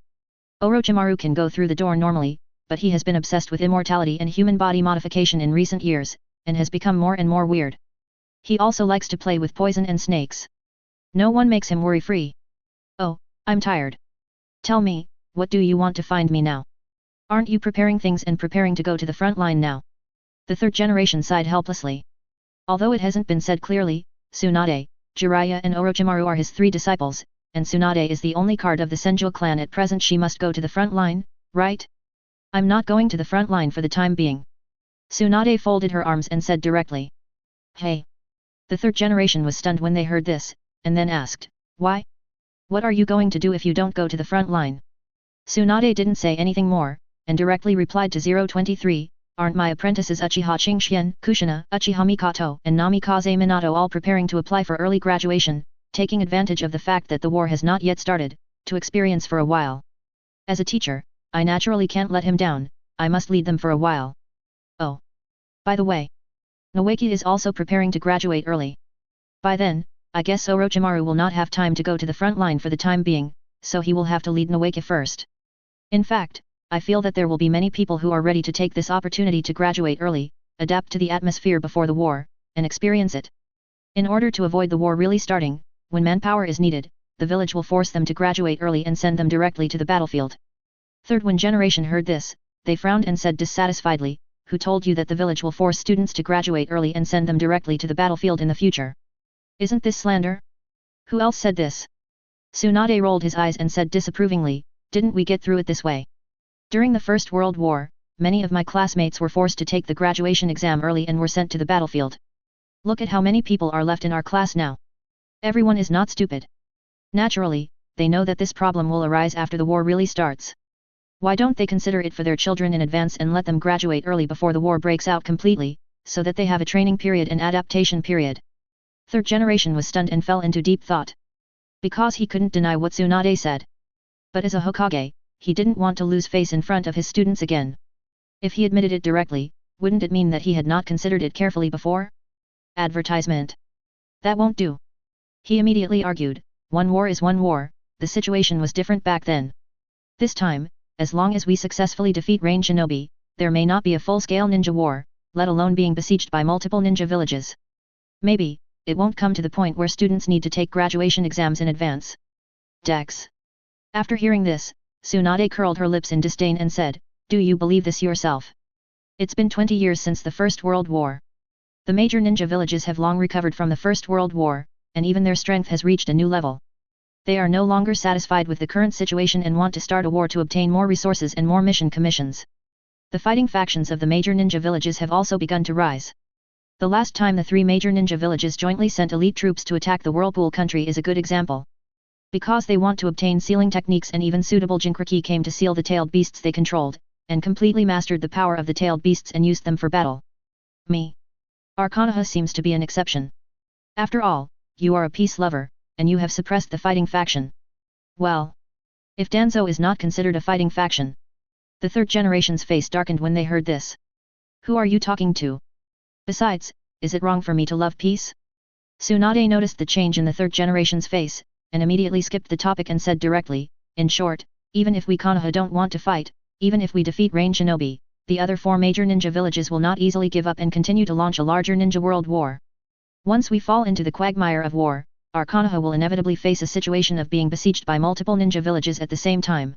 Orochimaru can go through the door normally, but he has been obsessed with immortality and human body modification in recent years, and has become more and more weird. He also likes to play with poison and snakes. No one makes him worry-free. Oh, I'm tired. Tell me, what do you want to find me now? Aren't you preparing things and preparing to go to the front line now? The 3rd Generation sighed helplessly. Although it hasn't been said clearly, Tsunade, Jiraiya and Orochimaru are his 3 disciples, and Tsunade is the only card of the Senju clan at present. She must go to the front line, right? I'm not going to the front line for the time being. Tsunade folded her arms and said directly. Hey! The 3rd Generation was stunned when they heard this, and then asked, why? What are you going to do if you don't go to the front line? Tsunade didn't say anything more, and directly replied to 023, aren't my apprentices Uchiha Qingxian, Kushina, Uchiha Mikato, and Namikaze Minato all preparing to apply for early graduation, taking advantage of the fact that the war has not yet started, to experience for a while? As a teacher, I naturally can't let him down, I must lead them for a while. Oh. By the way, Noeki is also preparing to graduate early. By then, I guess Orochimaru will not have time to go to the front line for the time being, so he will have to lead Noeki first. In fact, I feel that there will be many people who are ready to take this opportunity to graduate early, adapt to the atmosphere before the war, and experience it. In order to avoid the war really starting, when manpower is needed, the village will force them to graduate early and send them directly to the battlefield. Third, when generation heard this, they frowned and said dissatisfiedly, who told you that the village will force students to graduate early and send them directly to the battlefield in the future? Isn't this slander? Who else said this? Tsunade rolled his eyes and said disapprovingly, didn't we get through it this way? During the First World War, many of my classmates were forced to take the graduation exam early and were sent to the battlefield. Look at how many people are left in our class now. Everyone is not stupid. Naturally, they know that this problem will arise after the war really starts. Why don't they consider it for their children in advance and let them graduate early before the war breaks out completely, so that they have a training period and adaptation period? Third generation was stunned and fell into deep thought. Because he couldn't deny what Tsunade said. But as a Hokage, he didn't want to lose face in front of his students again. If he admitted it directly, wouldn't it mean that he had not considered it carefully before? Advertisement. That won't do. He immediately argued, one war is one war, the situation was different back then. This time, as long as we successfully defeat Rain Shinobi, there may not be a full-scale ninja war, let alone being besieged by multiple ninja villages. Maybe, it won't come to the point where students need to take graduation exams in advance. Dex. After hearing this, Tsunade curled her lips in disdain and said, do you believe this yourself? It's been 20 years since the First World War. The major ninja villages have long recovered from the First World War, and even their strength has reached a new level. They are no longer satisfied with the current situation and want to start a war to obtain more resources and more mission commissions. The fighting factions of the major ninja villages have also begun to rise. The last time the 3 major ninja villages jointly sent elite troops to attack the Whirlpool country is a good example. Because they want to obtain sealing techniques and even suitable Jinkriki came to seal the tailed beasts they controlled, and completely mastered the power of the tailed beasts and used them for battle. Me. Our Konoha seems to be an exception. After all, you are a peace lover, and you have suppressed the fighting faction. Well. If Danzo is not considered a fighting faction. The third generation's face darkened when they heard this. Who are you talking to? Besides, is it wrong for me to love peace? Tsunade noticed the change in the third generation's face, and immediately skipped the topic and said directly, in short, even if we Konoha don't want to fight, even if we defeat Rain Shinobi, the other 4 major ninja villages will not easily give up and continue to launch a larger ninja world war. Once we fall into the quagmire of war, our Konoha will inevitably face a situation of being besieged by multiple ninja villages at the same time.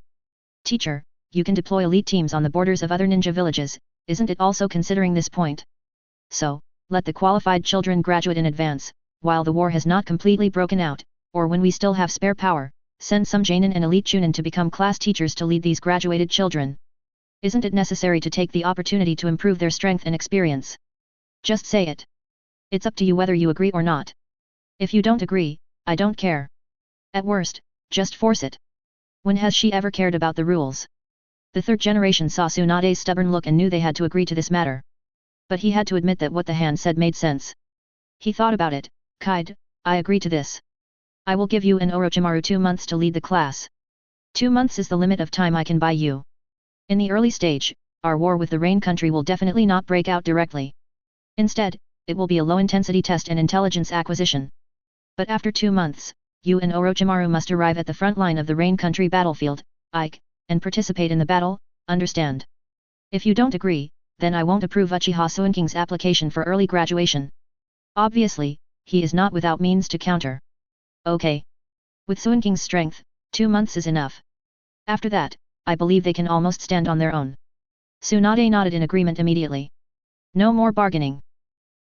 Teacher, you can deploy elite teams on the borders of other ninja villages, isn't it also considering this point? So, let the qualified children graduate in advance, while the war has not completely broken out, or when we still have spare power, send some Jonin and elite Chunin to become class teachers to lead these graduated children. Isn't it necessary to take the opportunity to improve their strength and experience? Just say it. It's up to you whether you agree or not. If you don't agree, I don't care. At worst, just force it. When has she ever cared about the rules? The third generation saw Tsunade's stubborn look and knew they had to agree to this matter. But he had to admit that what the hand said made sense. He thought about it. Kaide, I agree to this. I will give you and Orochimaru 2 months to lead the class. 2 months is the limit of time I can buy you. In the early stage, our war with the Rain country will definitely not break out directly. Instead, it will be a low-intensity test and intelligence acquisition. But after 2 months, you and Orochimaru must arrive at the front line of the Rain country battlefield, Ike, and participate in the battle, understand? If you don't agree, then I won't approve Uchiha Suinking's application for early graduation. Obviously, he is not without means to counter. Okay. With Suinking's strength, 2 months is enough. After that, I believe they can almost stand on their own. Tsunade nodded in agreement immediately. No more bargaining.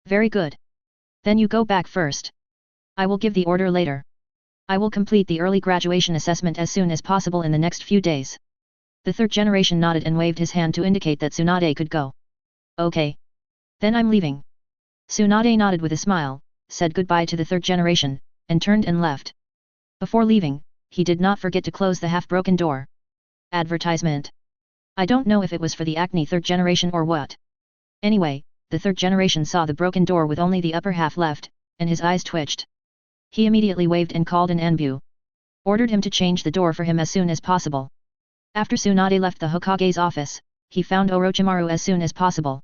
Very good. Then you go back first. I will give the order later. I will complete the early graduation assessment as soon as possible in the next few days. The third generation nodded and waved his hand to indicate that Tsunade could go. Okay. Then I'm leaving. Tsunade nodded with a smile, said goodbye to the third generation, and turned and left. Before leaving, he did not forget to close the half-broken door. Advertisement. I don't know if it was for the acne third generation or what. Anyway, the third generation saw the broken door with only the upper half left, and his eyes twitched. He immediately waved and called an Anbu. Ordered him to change the door for him as soon as possible. After Tsunade left the Hokage's office, he found Orochimaru as soon as possible.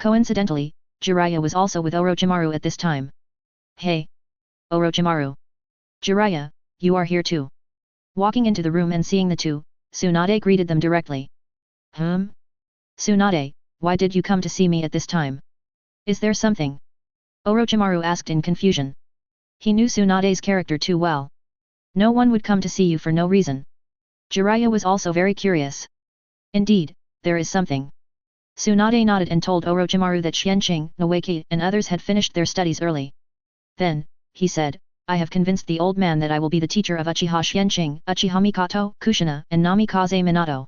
Coincidentally, Jiraiya was also with Orochimaru at this time. Hey! Orochimaru! Jiraiya, you are here too. Walking into the room and seeing the two, Tsunade greeted them directly. Tsunade, why did you come to see me at this time? Is there something? Orochimaru asked in confusion. He knew Tsunade's character too well. No one would come to see you for no reason. Jiraiya was also very curious. Indeed, there is something. Tsunade nodded and told Orochimaru that Xianqing, Noeki, and others had finished their studies early. Then, he said, I have convinced the old man that I will be the teacher of Uchiha Xianqing, Uchiha Mikoto, Kushina, and Namikaze Minato.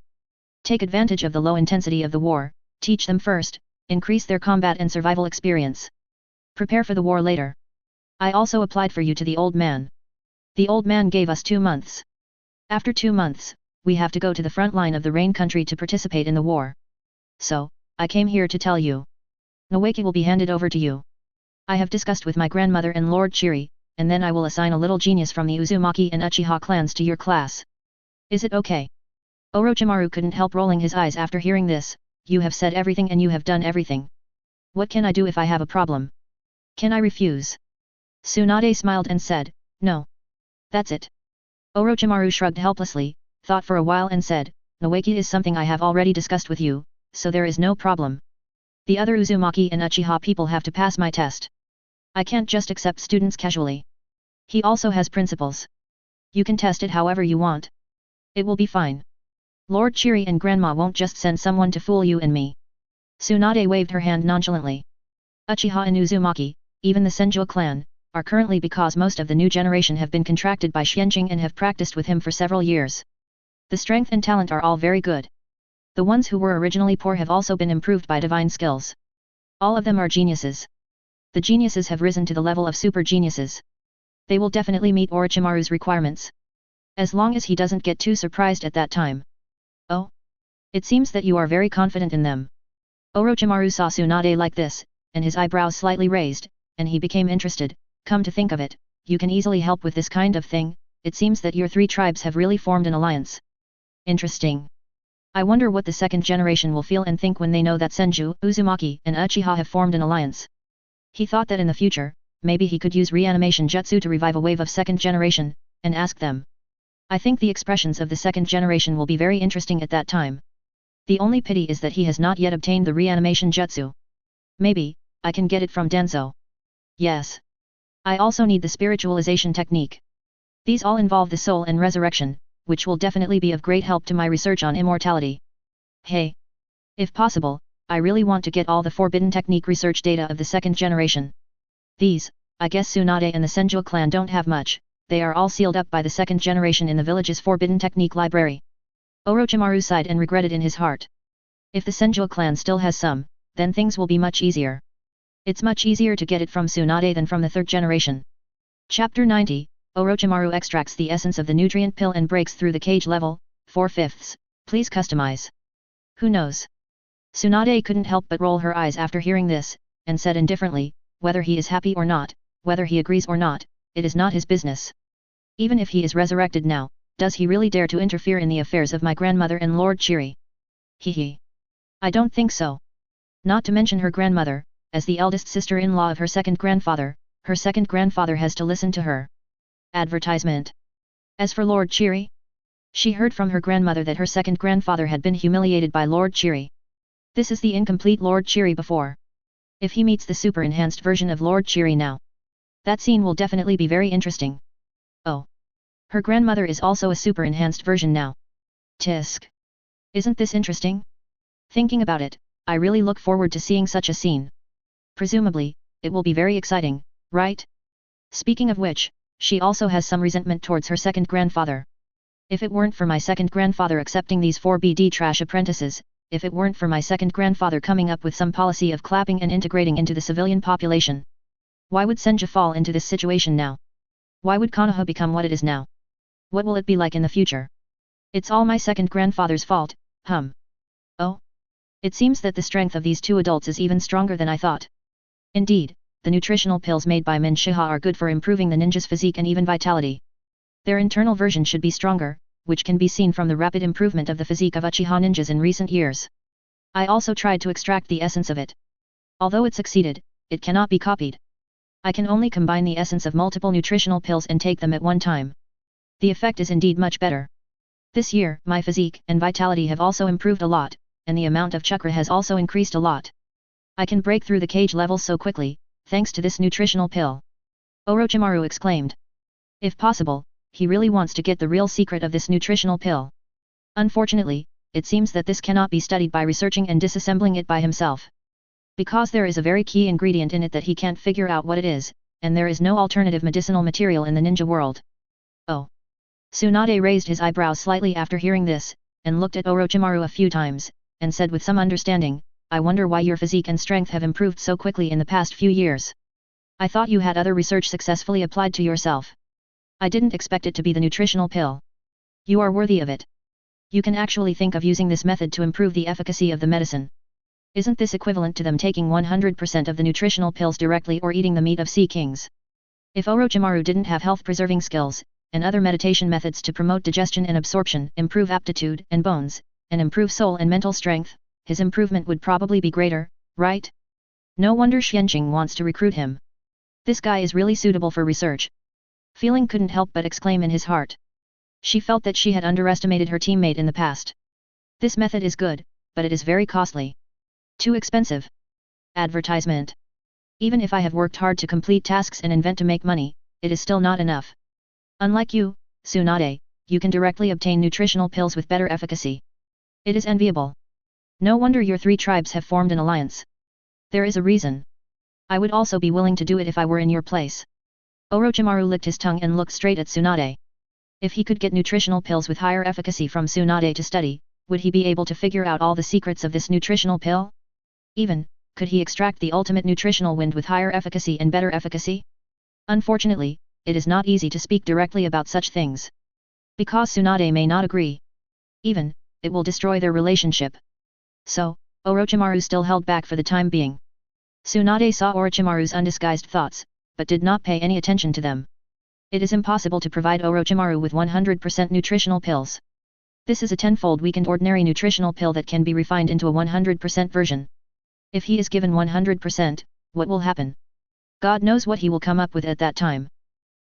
Take advantage of the low intensity of the war, teach them first, increase their combat and survival experience. Prepare for the war later. I also applied for you to the old man. The old man gave us 2 months. After 2 months, we have to go to the front line of the Rain country to participate in the war. So, I came here to tell you. Noeki will be handed over to you. I have discussed with my grandmother and Lord Chiri, and then I will assign a little genius from the Uzumaki and Uchiha clans to your class. Is it okay? Orochimaru couldn't help rolling his eyes after hearing this. You have said everything and you have done everything. What can I do if I have a problem? Can I refuse? Tsunade smiled and said, no. That's it. Orochimaru shrugged helplessly, thought for a while and said, Noeki is something I have already discussed with you, so there is no problem. The other Uzumaki and Uchiha people have to pass my test. I can't just accept students casually. He also has principles. You can test it however you want. It will be fine. Lord Chiri and Grandma won't just send someone to fool you and me. Tsunade waved her hand nonchalantly. Uchiha and Uzumaki, even the Senju clan, are currently because most of the new generation have been contracted by Xianqing and have practiced with him for several years. The strength and talent are all very good. The ones who were originally poor have also been improved by divine skills. All of them are geniuses. The geniuses have risen to the level of super geniuses. They will definitely meet Orochimaru's requirements. As long as he doesn't get too surprised at that time. Oh? It seems that you are very confident in them. Orochimaru saw Tsunade like this, and his eyebrows slightly raised, and he became interested. Come to think of it, you can easily help with this kind of thing. It seems that your 3 tribes have really formed an alliance. Interesting. I wonder what the second generation will feel and think when they know that Senju, Uzumaki, and Uchiha have formed an alliance. He thought that in the future, maybe he could use reanimation jutsu to revive a wave of second generation, and ask them. I think the expressions of the second generation will be very interesting at that time. The only pity is that he has not yet obtained the reanimation jutsu. Maybe, I can get it from Danzo. Yes. I also need the spiritualization technique. These all involve the soul and resurrection, which will definitely be of great help to my research on immortality. Hey! If possible, I really want to get all the forbidden technique research data of the second generation. These, I guess Tsunade and the Senju clan don't have much, they are all sealed up by the second generation in the village's forbidden technique library. Orochimaru sighed and regretted in his heart. If the Senju clan still has some, then things will be much easier. It's much easier to get it from Tsunade than from the third generation. Chapter 90, Orochimaru extracts the essence of the nutrient pill and breaks through the cage level, 4/5. Please customize. Who knows? Tsunade couldn't help but roll her eyes after hearing this, and said indifferently, whether he is happy or not, whether he agrees or not, it is not his business. Even if he is resurrected now, does he really dare to interfere in the affairs of my grandmother and Lord Chiri? Hee. I don't think so. Not to mention her grandmother, as the eldest sister-in-law of her second grandfather has to listen to her. Advertisement. As for Lord Chiri, she heard from her grandmother that her second grandfather had been humiliated by Lord Chiri. This is the incomplete Lord Chiri before. If he meets the super-enhanced version of Lord Chiri now, that scene will definitely be very interesting. Oh. Her grandmother is also a super-enhanced version now. Tisk. Isn't this interesting? Thinking about it, I really look forward to seeing such a scene. Presumably, it will be very exciting, right? Speaking of which, she also has some resentment towards her second grandfather. If it weren't for my second grandfather accepting these 4BD trash apprentices, if it weren't for my second grandfather coming up with some policy of clapping and integrating into the civilian population, why would Senju fall into this situation now? Why would Konoha become what it is now? What will it be like in the future? It's all my second grandfather's fault, Oh? It seems that the strength of these 2 adults is even stronger than I thought. Indeed, the nutritional pills made by Uchiha are good for improving the ninja's physique and even vitality. Their internal version should be stronger, which can be seen from the rapid improvement of the physique of Uchiha ninjas in recent years. I also tried to extract the essence of it. Although it succeeded, it cannot be copied. I can only combine the essence of multiple nutritional pills and take them at one time. The effect is indeed much better. This year, my physique and vitality have also improved a lot, and the amount of chakra has also increased a lot. I can break through the cage level so quickly, thanks to this nutritional pill. Orochimaru exclaimed. If possible, he really wants to get the real secret of this nutritional pill. Unfortunately, it seems that this cannot be studied by researching and disassembling it by himself. Because there is a very key ingredient in it that he can't figure out what it is, and there is no alternative medicinal material in the ninja world. Oh. Tsunade raised his eyebrows slightly after hearing this, and looked at Orochimaru a few times, and said with some understanding, I wonder why your physique and strength have improved so quickly in the past few years. I thought you had other research successfully applied to yourself. I didn't expect it to be the nutritional pill. You are worthy of it. You can actually think of using this method to improve the efficacy of the medicine. Isn't this equivalent to them taking 100% of the nutritional pills directly or eating the meat of sea kings? If Orochimaru didn't have health-preserving skills, and other meditation methods to promote digestion and absorption, improve aptitude and bones, and improve soul and mental strength, his improvement would probably be greater, right? No wonder Xianqing wants to recruit him. This guy is really suitable for research. Feeling couldn't help but exclaim in his heart. She felt that she had underestimated her teammate in the past. This method is good, but it is very costly. Too expensive. Advertisement. Even if I have worked hard to complete tasks and invent to make money, it is still not enough. Unlike you, Tsunade, you can directly obtain nutritional pills with better efficacy. It is enviable. No wonder your three tribes have formed an alliance. There is a reason. I would also be willing to do it if I were in your place. Orochimaru licked his tongue and looked straight at Tsunade. If he could get nutritional pills with higher efficacy from Tsunade to study, would he be able to figure out all the secrets of this nutritional pill? Even, could he extract the ultimate nutritional wind with higher efficacy and better efficacy? Unfortunately, it is not easy to speak directly about such things. Because Tsunade may not agree. Even, it will destroy their relationship. So, Orochimaru still held back for the time being. Tsunade saw Orochimaru's undisguised thoughts, but did not pay any attention to them. It is impossible to provide Orochimaru with 100% nutritional pills. This is a tenfold weakened ordinary nutritional pill that can be refined into a 100% version. If he is given 100%, what will happen? God knows what he will come up with at that time.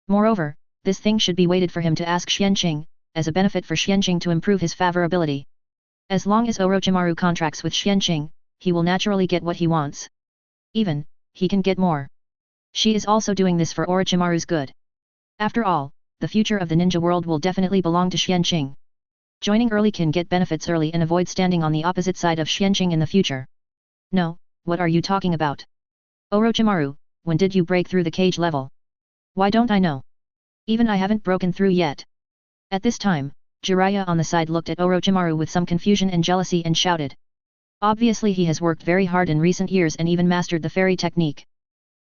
Moreover, this thing should be waited for him to ask Xianqing, as a benefit for Xianqing to improve his favorability. As long as Orochimaru contracts with Xianqing, he will naturally get what he wants. Even, he can get more. She is also doing this for Orochimaru's good. After all, the future of the ninja world will definitely belong to Xianqing. Joining early can get benefits early and avoid standing on the opposite side of Xianqing in the future. No, what are you talking about? Orochimaru, when did you break through the cage level? Why don't I know? Even I haven't broken through yet. At this time, Jiraiya on the side looked at Orochimaru with some confusion and jealousy and shouted. Obviously he has worked very hard in recent years and even mastered the fairy technique.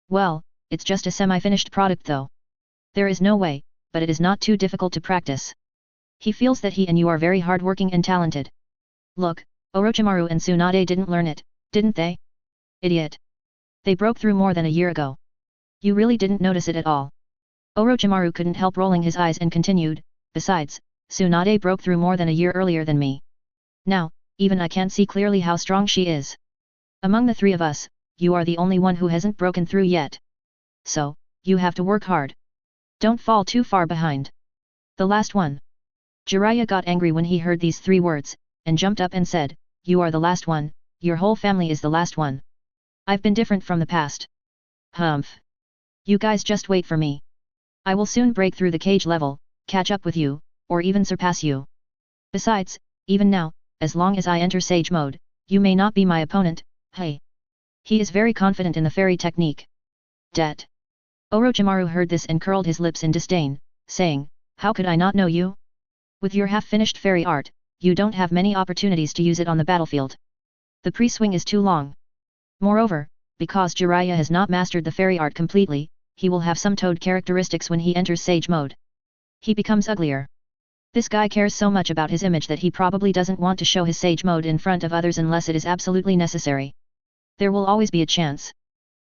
Well, it's just a semi-finished product though. There is no way, but it is not too difficult to practice. He feels that he and you are very hard-working and talented. Look, Orochimaru and Tsunade didn't learn it, didn't they? Idiot. They broke through more than a year ago. You really didn't notice it at all. Orochimaru couldn't help rolling his eyes and continued, besides, Tsunade broke through more than a year earlier than me. Now, even I can't see clearly how strong she is. Among the three of us, you are the only one who hasn't broken through yet. So, you have to work hard. Don't fall too far behind. The last one. Jiraiya got angry when he heard these three words, and jumped up and said, you are the last one, your whole family is the last one. I've been different from the past. Humph. You guys just wait for me. I will soon break through the cage level, catch up with you, or even surpass you. Besides, even now, as long as I enter Sage mode, you may not be my opponent, hey. He is very confident in the fairy technique. Det. Orochimaru heard this and curled his lips in disdain, saying, how could I not know you? With your half-finished fairy art, you don't have many opportunities to use it on the battlefield. The pre-swing is too long. Moreover, because Jiraiya has not mastered the fairy art completely, he will have some toad characteristics when he enters Sage mode. He becomes uglier. This guy cares so much about his image that he probably doesn't want to show his Sage mode in front of others unless it is absolutely necessary. There will always be a chance.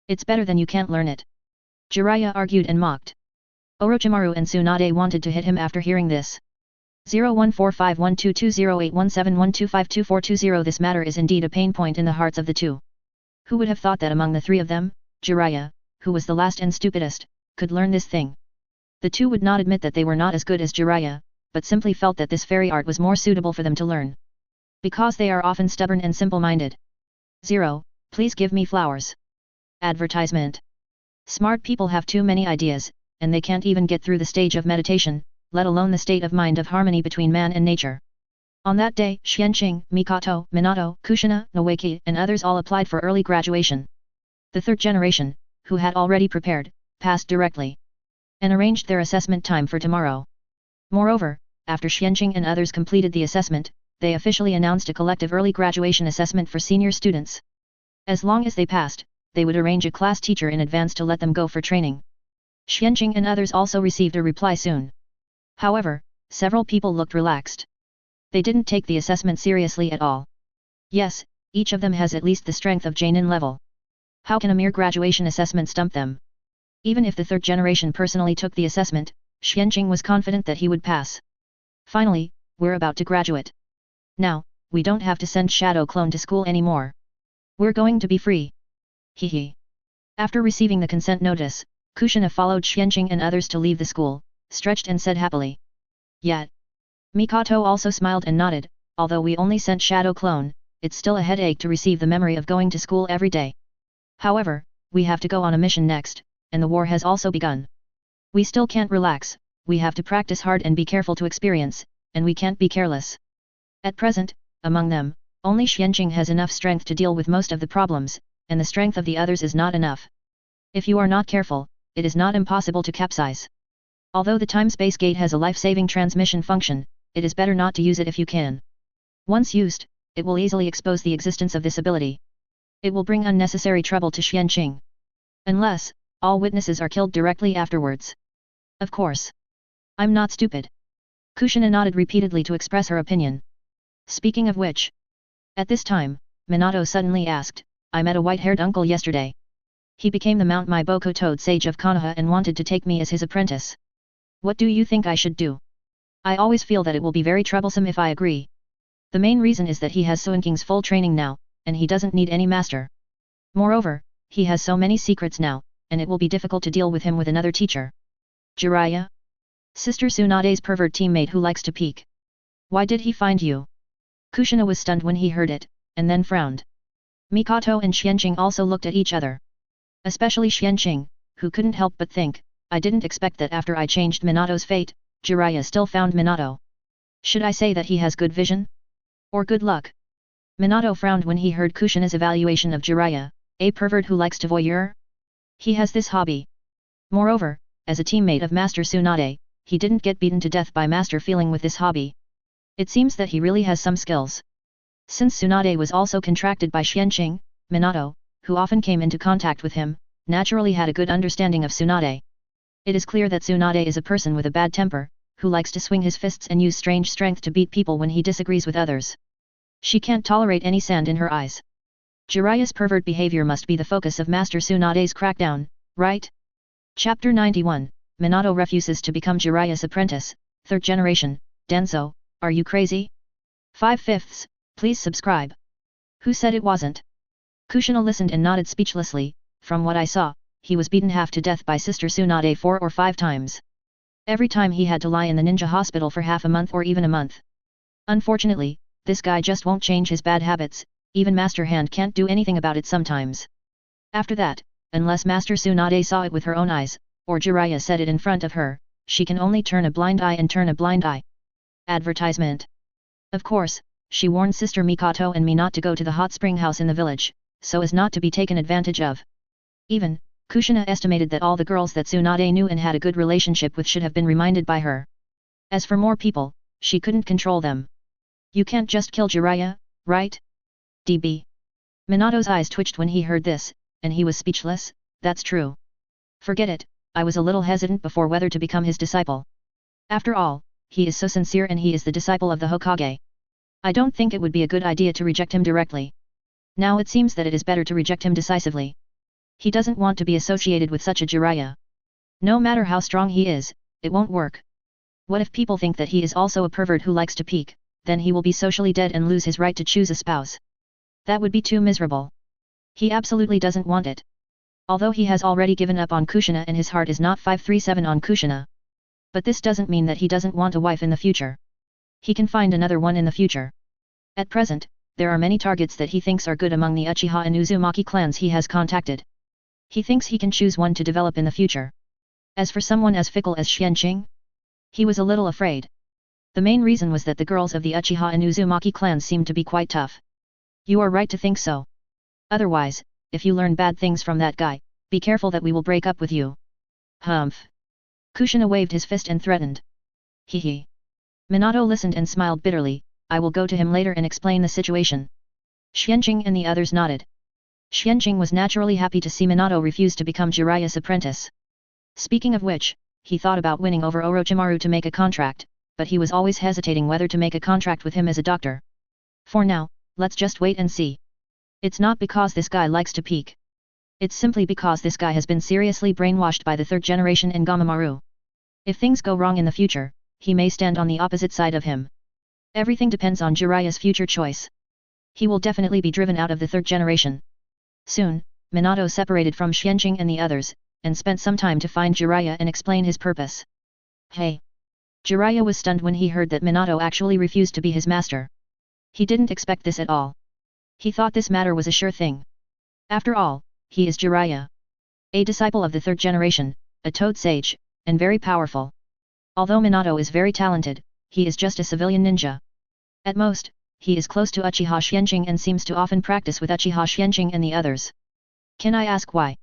It's better than you can't learn it. Jiraiya argued and mocked. Orochimaru and Tsunade wanted to hit him after hearing this. 014512208171252420 This matter is indeed a pain point in the hearts of the two. Who would have thought that among the three of them, Jiraiya, who was the last and stupidest, could learn this thing? The two would not admit that they were not as good as Jiraiya, but simply felt that this fairy art was more suitable for them to learn. Because they are often stubborn and simple-minded. 0. Please give me flowers. Advertisement. Smart people have too many ideas, and they can't even get through the stage of meditation, let alone the state of mind of harmony between man and nature. On that day, Xianqing, Mikoto, Minato, Kushina, Noeki, and others all applied for early graduation. The third generation, who had already prepared, passed directly and arranged their assessment time for tomorrow. Moreover, after Xianqing and others completed the assessment, they officially announced a collective early graduation assessment for senior students. As long as they passed, they would arrange a class teacher in advance to let them go for training. Xianqing and others also received a reply soon. However, several people looked relaxed. They didn't take the assessment seriously at all. Yes, each of them has at least the strength of Jainin level. How can a mere graduation assessment stump them? Even if the third generation personally took the assessment, Xianqing was confident that he would pass. Finally, we're about to graduate. Now, we don't have to send Shadow Clone to school anymore. We're going to be free. Hehe. After receiving the consent notice, Kushina followed Xianqing and others to leave the school, stretched and said happily. Yet. Mikoto also smiled and nodded, although we only sent Shadow Clone, it's still a headache to receive the memory of going to school every day. However, we have to go on a mission next, and the war has also begun. We still can't relax, we have to practice hard and be careful to experience, and we can't be careless. At present, among them, only Xianqing has enough strength to deal with most of the problems, and the strength of the others is not enough. If you are not careful, it is not impossible to capsize. Although the time-space gate has a life-saving transmission function, it is better not to use it if you can. Once used, it will easily expose the existence of this ability. It will bring unnecessary trouble to Xianqing. Unless, all witnesses are killed directly afterwards. Of course. I'm not stupid. Kushina nodded repeatedly to express her opinion. Speaking of which. At this time, Minato suddenly asked, I met a white-haired uncle yesterday. He became the Mount Maiboko Toad Sage of Konoha and wanted to take me as his apprentice. What do you think I should do? I always feel that it will be very troublesome if I agree. The main reason is that he has Suinking's full training now, and he doesn't need any master. Moreover, he has so many secrets now, and it will be difficult to deal with him with another teacher. Jiraiya? Sister Tsunade's pervert teammate who likes to peek. Why did he find you? Kushina was stunned when he heard it, and then frowned. Mikoto and Xianqing also looked at each other. Especially Xianqing, who couldn't help but think, I didn't expect that after I changed Minato's fate, Jiraiya still found Minato. Should I say that he has good vision? Or good luck? Minato frowned when he heard Kushina's evaluation of Jiraiya, a pervert who likes to voyeur. He has this hobby. Moreover, as a teammate of Master Tsunade, he didn't get beaten to death by Master feeling with this hobby. It seems that he really has some skills. Since Tsunade was also contracted by Xianqing, Minato, who often came into contact with him, naturally had a good understanding of Tsunade. It is clear that Tsunade is a person with a bad temper, who likes to swing his fists and use strange strength to beat people when he disagrees with others. She can't tolerate any sand in her eyes. Jiraiya's pervert behavior must be the focus of Master Tsunade's crackdown, right? Chapter 91, Minato refuses to become Jiraiya's apprentice, 3rd generation, Denso, are you crazy? 5/5, please subscribe. Who said it wasn't? Kushina listened and nodded speechlessly, from what I saw, he was beaten half to death by Sister Tsunade 4 or 5 times. Every time he had to lie in the ninja hospital for half a month or even a month. Unfortunately, this guy just won't change his bad habits, even Master Hand can't do anything about it sometimes. After that, unless Master Tsunade saw it with her own eyes, or Jiraiya said it in front of her, she can only turn a blind eye and turn a blind eye. Advertisement. Of course, she warned Sister Mikoto and me not to go to the hot spring house in the village, so as not to be taken advantage of. Even, Kushina estimated that all the girls that Tsunade knew and had a good relationship with should have been reminded by her. As for more people, she couldn't control them. You can't just kill Jiraiya, right? DB. Minato's eyes twitched when he heard this, and he was speechless. That's true. Forget it, I was a little hesitant before whether to become his disciple. After all, he is so sincere and he is the disciple of the Hokage. I don't think it would be a good idea to reject him directly. Now it seems that it is better to reject him decisively. He doesn't want to be associated with such a Jiraiya. No matter how strong he is, it won't work. What if people think that he is also a pervert who likes to peek, then he will be socially dead and lose his right to choose a spouse. That would be too miserable. He absolutely doesn't want it. Although he has already given up on Kushina and his heart is not 537 on Kushina. But this doesn't mean that he doesn't want a wife in the future. He can find another one in the future. At present, there are many targets that he thinks are good among the Uchiha and Uzumaki clans he has contacted. He thinks he can choose one to develop in the future. As for someone as fickle as Xianqing, He was a little afraid. The main reason was that the girls of the Uchiha and Uzumaki clans seemed to be quite tough. You are right to think so. Otherwise, if you learn bad things from that guy, be careful that we will break up with you. Humph. Kushina waved his fist and threatened. Hee. Minato listened and smiled bitterly. I will go to him later and explain the situation. Xianqing and the others nodded. Xianqing was naturally happy to see Minato refuse to become Jiraiya's apprentice. Speaking of which, he thought about winning over Orochimaru to make a contract, but he was always hesitating whether to make a contract with him as a doctor. For now, let's just wait and see. It's not because this guy likes to peek. It's simply because this guy has been seriously brainwashed by the third generation in Gamamaru. If things go wrong in the future, he may stand on the opposite side of him. Everything depends on Jiraiya's future choice. He will definitely be driven out of the third generation. Soon, Minato separated from Xianqing and the others, and spent some time to find Jiraiya and explain his purpose. Hey! Jiraiya was stunned when he heard that Minato actually refused to be his master. He didn't expect this at all. He thought this matter was a sure thing. After all, he is Jiraiya. A disciple of the third generation, a toad sage, and very powerful. Although Minato is very talented, he is just a civilian ninja. At most, he is close to Uchiha Xianqing and seems to often practice with Uchiha Xianqing and the others. Can I ask why?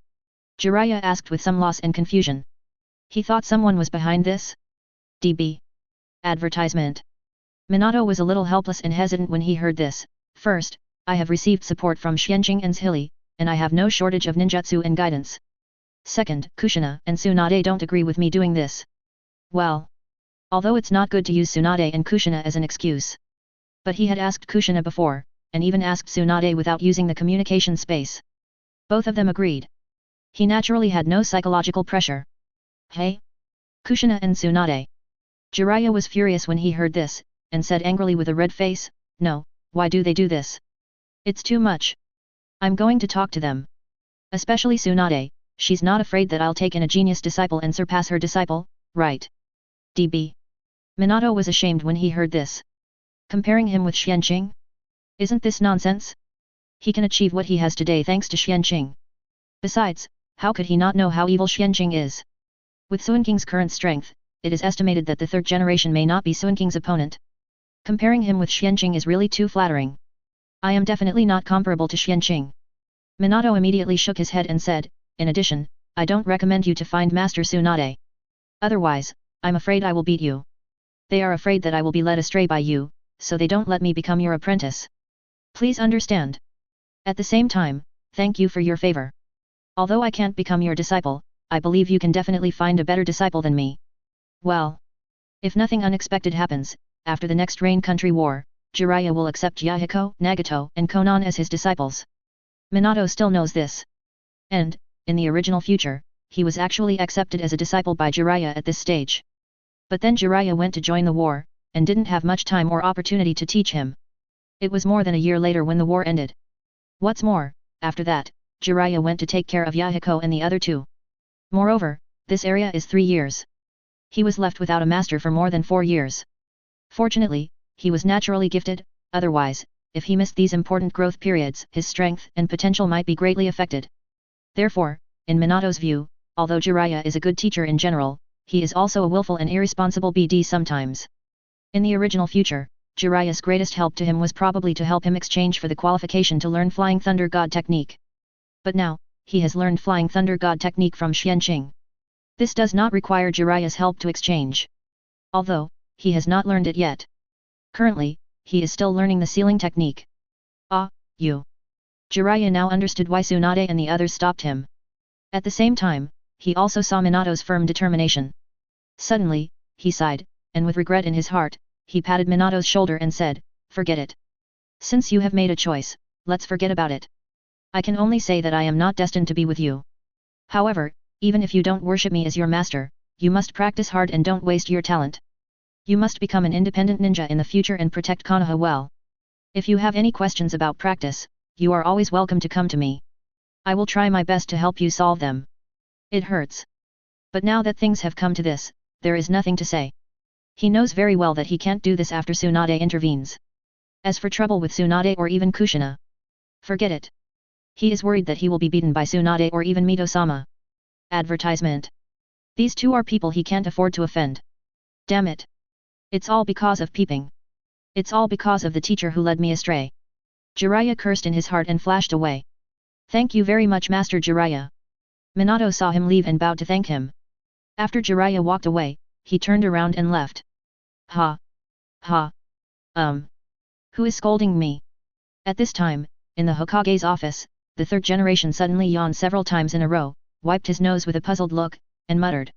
Jiraiya asked with some loss and confusion. He thought someone was behind this? DB. Advertisement. Minato was a little helpless and hesitant when he heard this. First, I have received support from Xianqing and Zhili, and I have no shortage of ninjutsu and guidance. Second, Kushina and Tsunade don't agree with me doing this. Well. Although it's not good to use Tsunade and Kushina as an excuse. But he had asked Kushina before, and even asked Tsunade without using the communication space. Both of them agreed. He naturally had no psychological pressure. Hey? Kushina and Tsunade. Jiraiya was furious when he heard this, and said angrily with a red face, no, why do they do this? It's too much. I'm going to talk to them. Especially Tsunade, she's not afraid that I'll take in a genius disciple and surpass her disciple, right? DB. Minato was ashamed when he heard this. Comparing him with Xianqing? Isn't this nonsense? He can achieve what he has today thanks to Xianqing. Besides, how could he not know how evil Xianqing is? With Xuanqing's current strength, it is estimated that the third generation may not be Xuanqing's opponent. Comparing him with Xianqing is really too flattering. I am definitely not comparable to Xianqing. Minato immediately shook his head and said, in addition, I don't recommend you to find Master Tsunade. Otherwise, I'm afraid I will beat you. They are afraid that I will be led astray by you, so they don't let me become your apprentice. Please understand. At the same time, thank you for your favor. Although I can't become your disciple, I believe you can definitely find a better disciple than me. Well. If nothing unexpected happens, after the next Rain Country War, Jiraiya will accept Yahiko, Nagato, and Konan as his disciples. Minato still knows this. And, in the original future, he was actually accepted as a disciple by Jiraiya at this stage. But then Jiraiya went to join the war, and didn't have much time or opportunity to teach him. It was more than a year later when the war ended. What's more, after that, Jiraiya went to take care of Yahiko and the other two. Moreover, this area is 3 years. He was left without a master for more than 4 years. Fortunately, he was naturally gifted, otherwise, if he missed these important growth periods, his strength and potential might be greatly affected. Therefore, in Minato's view, although Jiraiya is a good teacher in general, he is also a willful and irresponsible BD sometimes. In the original future, Jiraiya's greatest help to him was probably to help him exchange for the qualification to learn Flying Thunder God technique. But now, he has learned Flying Thunder God technique from Xianqing. This does not require Jiraiya's help to exchange. Although, he has not learned it yet. Currently, he is still learning the sealing technique. Ah, you. Jiraiya now understood why Tsunade and the others stopped him. At the same time, he also saw Minato's firm determination. Suddenly, he sighed, and with regret in his heart, he patted Minato's shoulder and said, forget it. Since you have made a choice, let's forget about it. I can only say that I am not destined to be with you. However, even if you don't worship me as your master, you must practice hard and don't waste your talent. You must become an independent ninja in the future and protect Konoha well. If you have any questions about practice, you are always welcome to come to me. I will try my best to help you solve them. It hurts. But now that things have come to this, there is nothing to say. He knows very well that he can't do this after Tsunade intervenes. As for trouble with Tsunade or even Kushina, forget it. He is worried that he will be beaten by Tsunade or even Mito-sama. Advertisement. These two are people he can't afford to offend. Damn it! It's all because of peeping. It's all because of the teacher who led me astray. Jiraiya cursed in his heart and flashed away. Thank you very much Master Jiraiya. Minato saw him leave and bowed to thank him. After Jiraiya walked away, he turned around and left. Ha! Ha! Who is scolding me? At this time, in the Hokage's office, the third generation suddenly yawned several times in a row, wiped his nose with a puzzled look, and muttered.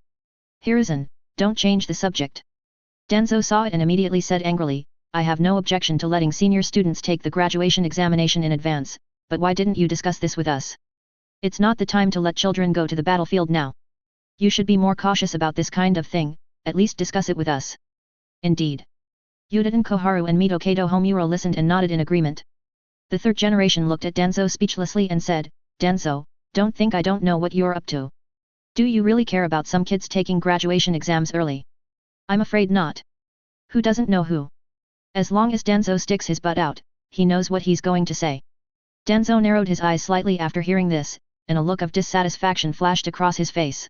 Hiruzen, don't change the subject. Danzo saw it and immediately said angrily, I have no objection to letting senior students take the graduation examination in advance, but why didn't you discuss this with us? It's not the time to let children go to the battlefield now. You should be more cautious about this kind of thing, at least discuss it with us. Indeed. Yudin Koharu and Mito Kato Homura listened and nodded in agreement. The third generation looked at Danzo speechlessly and said, Danzo, don't think I don't know what you're up to. Do you really care about some kids taking graduation exams early? I'm afraid not. Who doesn't know who? As long as Danzo sticks his butt out, he knows what he's going to say. Danzo narrowed his eyes slightly after hearing this, and a look of dissatisfaction flashed across his face.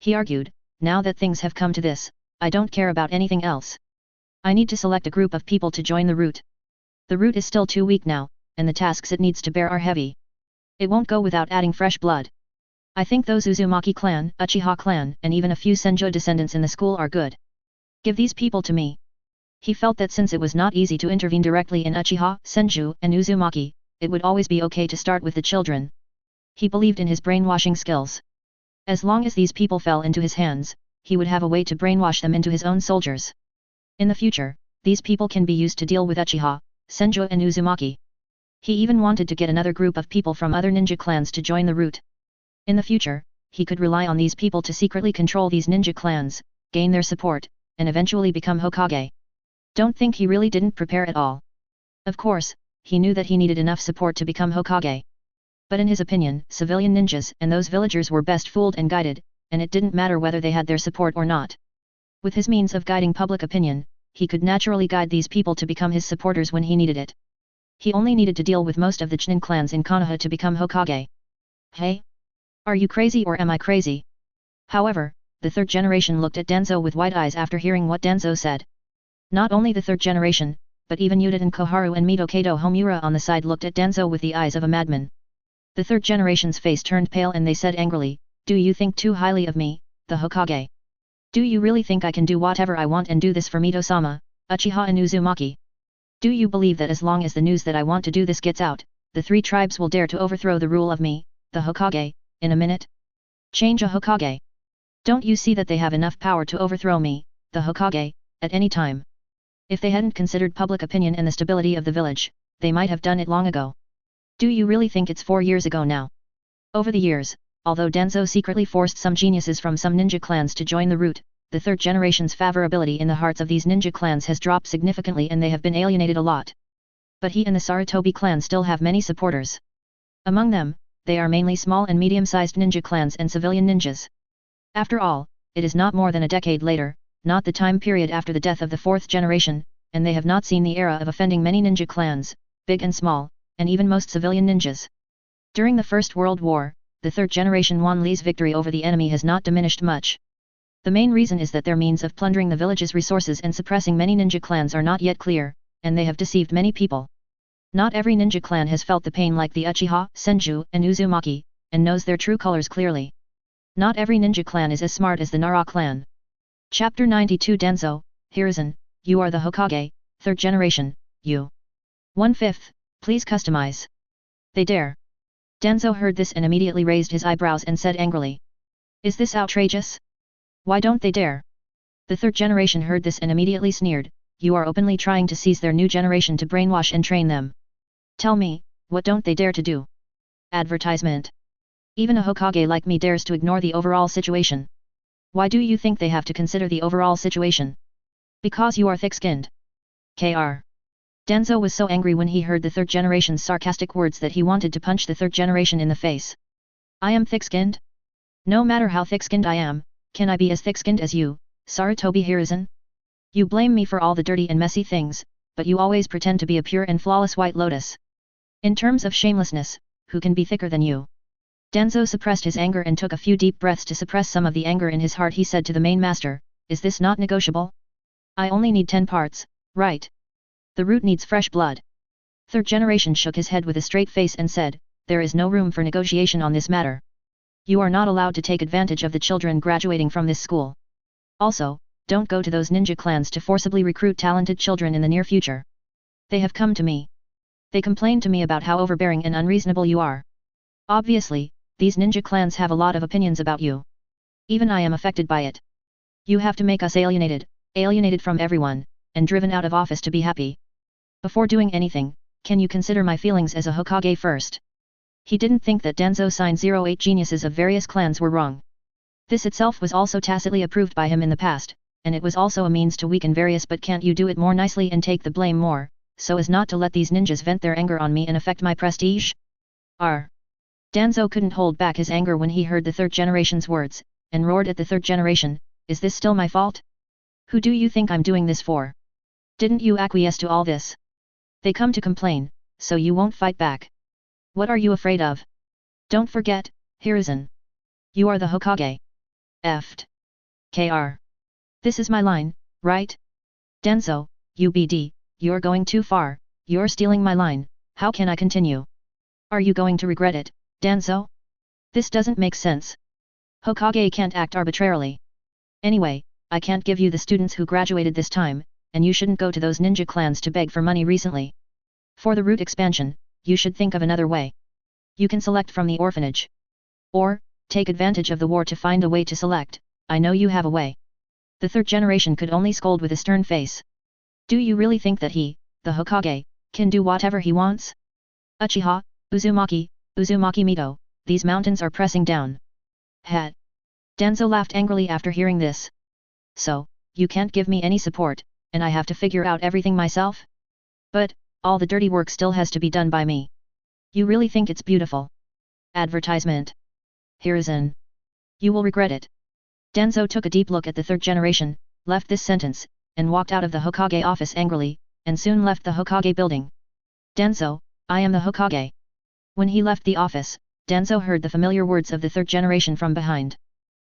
He argued, now that things have come to this, I don't care about anything else. I need to select a group of people to join the route. The route is still too weak now, and the tasks it needs to bear are heavy. It won't go without adding fresh blood. I think those Uzumaki clan, Uchiha clan, and even a few Senju descendants in the school are good. Give these people to me. He felt that since it was not easy to intervene directly in Uchiha, Senju, and Uzumaki, it would always be okay to start with the children. He believed in his brainwashing skills. As long as these people fell into his hands, he would have a way to brainwash them into his own soldiers. In the future, these people can be used to deal with Uchiha, Senju and Uzumaki. He even wanted to get another group of people from other ninja clans to join the route. In the future, he could rely on these people to secretly control these ninja clans, gain their support, and eventually become Hokage. Don't think he really didn't prepare at all. Of course, he knew that he needed enough support to become Hokage. But in his opinion, civilian ninjas and those villagers were best fooled and guided, and it didn't matter whether they had their support or not. With his means of guiding public opinion, he could naturally guide these people to become his supporters when he needed it. He only needed to deal with most of the Chunin clans in Konoha to become Hokage. Hey? Are you crazy or am I crazy? However, the third generation looked at Danzo with wide eyes after hearing what Danzo said. Not only the third generation, but even Yudin Koharu and Mito Kato Homura on the side looked at Danzo with the eyes of a madman. The third generation's face turned pale and they said angrily, do you think too highly of me, the Hokage? Do you really think I can do whatever I want and do this for Mito-sama, Uchiha and Uzumaki? Do you believe that as long as the news that I want to do this gets out, the three tribes will dare to overthrow the rule of me, the Hokage, in a minute? Change a Hokage. Don't you see that they have enough power to overthrow me, the Hokage, at any time? If they hadn't considered public opinion and the stability of the village, they might have done it long ago. Do you really think it's 4 years ago now? Over the years, although Danzo secretly forced some geniuses from some ninja clans to join the route, the third generation's favorability in the hearts of these ninja clans has dropped significantly and they have been alienated a lot. But he and the Sarutobi clan still have many supporters. Among them, they are mainly small and medium-sized ninja clans and civilian ninjas. After all, it is not more than a decade later, not the time period after the death of the fourth generation, and they have not seen the era of offending many ninja clans, big and small, and even most civilian ninjas. During the First World War, the third generation Wan Li's victory over the enemy has not diminished much. The main reason is that their means of plundering the village's resources and suppressing many ninja clans are not yet clear, and they have deceived many people. Not every ninja clan has felt the pain like the Uchiha, Senju, and Uzumaki, and knows their true colors clearly. Not every ninja clan is as smart as the Nara clan. Chapter 92 Danzo, Hiruzen, you are the Hokage, third generation, you. 1/5, please customize. They dare. Danzo heard this and immediately raised his eyebrows and said angrily. Is this outrageous? Why don't they dare? The third generation heard this and immediately sneered, you are openly trying to seize their new generation to brainwash and train them. Tell me, what don't they dare to do? Advertisement. Even a Hokage like me dares to ignore the overall situation. Why do you think they have to consider the overall situation? Because you are thick-skinned. Kr. Danzo was so angry when he heard the third generation's sarcastic words that he wanted to punch the third generation in the face. I am thick-skinned? No matter how thick-skinned I am, can I be as thick-skinned as you, Sarutobi Hiruzen? You blame me for all the dirty and messy things, but you always pretend to be a pure and flawless white lotus. In terms of shamelessness, who can be thicker than you? Danzo suppressed his anger and took a few deep breaths to suppress some of the anger in his heart. He said to the main master, is this not negotiable? I only need 10 parts, right? The root needs fresh blood. Third generation shook his head with a straight face and said, there is no room for negotiation on this matter. You are not allowed to take advantage of the children graduating from this school. Also, don't go to those ninja clans to forcibly recruit talented children in the near future. They have come to me. They complained to me about how overbearing and unreasonable you are. Obviously, these ninja clans have a lot of opinions about you. Even I am affected by it. You have to make us alienated from everyone, and driven out of office to be happy. Before doing anything, can you consider my feelings as a Hokage first? He didn't think that Danzo signed 08 geniuses of various clans were wrong. This itself was also tacitly approved by him in the past, and it was also a means to weaken various, but can't you do it more nicely and take the blame more, so as not to let these ninjas vent their anger on me and affect my prestige? Danzo couldn't hold back his anger when he heard the third generation's words, and roared at the third generation, is this still my fault? Who do you think I'm doing this for? Didn't you acquiesce to all this? They come to complain, so you won't fight back. What are you afraid of? Don't forget, Hiruzen. You are the Hokage. Kr. This is my line, right? Danzo, UBD, you're going too far, you're stealing my line, how can I continue? Are you going to regret it, Danzo? This doesn't make sense. Hokage can't act arbitrarily. Anyway, I can't give you the students who graduated this time, and you shouldn't go to those ninja clans to beg for money recently. For the root expansion, you should think of another way. You can select from the orphanage. Or, take advantage of the war to find a way to select, I know you have a way. The third generation could only scold with a stern face. Do you really think that he, the Hokage, can do whatever he wants? Uchiha, Uzumaki Mito, these mountains are pressing down. Het. Danzo laughed angrily after hearing this. So, you can't give me any support, and I have to figure out everything myself? But, all the dirty work still has to be done by me. You really think it's beautiful? Advertisement. Hiruzen. You will regret it. Danzo took a deep look at the third generation, left this sentence, and walked out of the Hokage office angrily, and soon left the Hokage building. Danzo, I am the Hokage. When he left the office, Danzo heard the familiar words of the third generation from behind.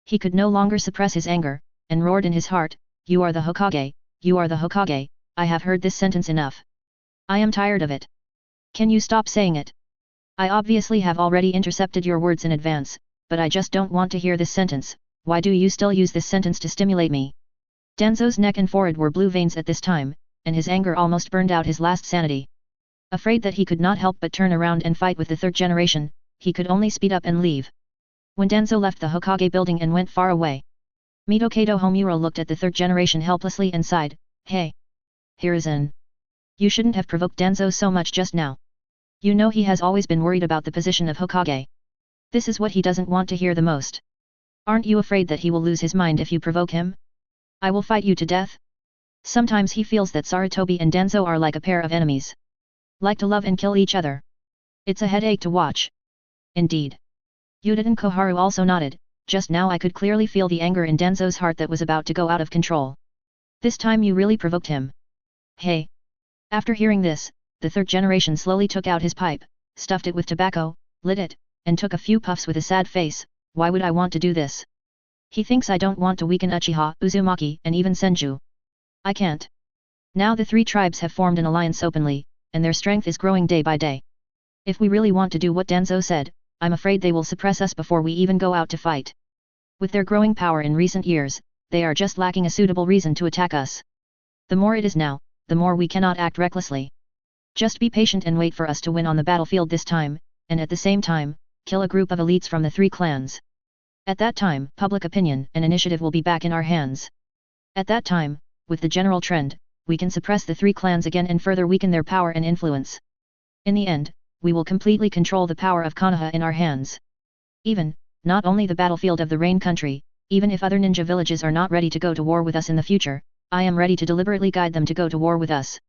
He could no longer suppress his anger, and roared in his heart, you are the Hokage, you are the Hokage, I have heard this sentence enough. I am tired of it. Can you stop saying it? I obviously have already intercepted your words in advance, but I just don't want to hear this sentence, why do you still use this sentence to stimulate me? Danzo's neck and forehead were blue veins at this time, and his anger almost burned out his last sanity. Afraid that he could not help but turn around and fight with the third generation, he could only speed up and leave. When Danzo left the Hokage building and went far away, Mito Kato Homura looked at the third generation helplessly and sighed, hey. Hiruzen. You shouldn't have provoked Danzo so much just now. You know he has always been worried about the position of Hokage. This is what he doesn't want to hear the most. Aren't you afraid that he will lose his mind if you provoke him? I will fight you to death. Sometimes he feels that Sarutobi and Danzo are like a pair of enemies. Like to love and kill each other. It's a headache to watch. Indeed. Udadan Koharu also nodded, just now I could clearly feel the anger in Danzo's heart that was about to go out of control. This time you really provoked him. Hey. After hearing this, the third generation slowly took out his pipe, stuffed it with tobacco, lit it, and took a few puffs with a sad face, why would I want to do this? He thinks I don't want to weaken Uchiha, Uzumaki, and even Senju. I can't. Now the three tribes have formed an alliance openly, and their strength is growing day by day. If we really want to do what Danzo said, I'm afraid they will suppress us before we even go out to fight. With their growing power in recent years, they are just lacking a suitable reason to attack us. The more it is now, the more we cannot act recklessly. Just be patient and wait for us to win on the battlefield this time, and at the same time, kill a group of elites from the three clans. At that time, public opinion and initiative will be back in our hands. At that time, with the general trend, we can suppress the three clans again and further weaken their power and influence. In the end, we will completely control the power of Konoha in our hands. Even, not only the battlefield of the Rain Country, even if other ninja villages are not ready to go to war with us in the future, I am ready to deliberately guide them to go to war with us.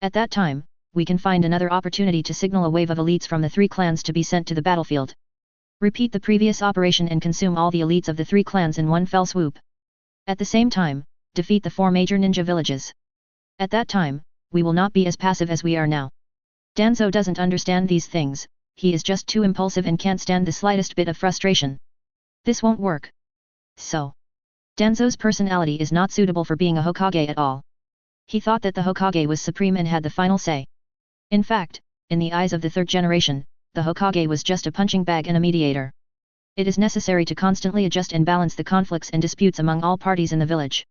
At that time, we can find another opportunity to signal a wave of elites from the three clans to be sent to the battlefield. Repeat the previous operation and consume all the elites of the three clans in one fell swoop. At the same time, defeat the four major ninja villages. At that time, we will not be as passive as we are now. Danzo doesn't understand these things, he is just too impulsive and can't stand the slightest bit of frustration. This won't work. So. Danzo's personality is not suitable for being a Hokage at all. He thought that the Hokage was supreme and had the final say. In fact, in the eyes of the third generation, the Hokage was just a punching bag and a mediator. It is necessary to constantly adjust and balance the conflicts and disputes among all parties in the village.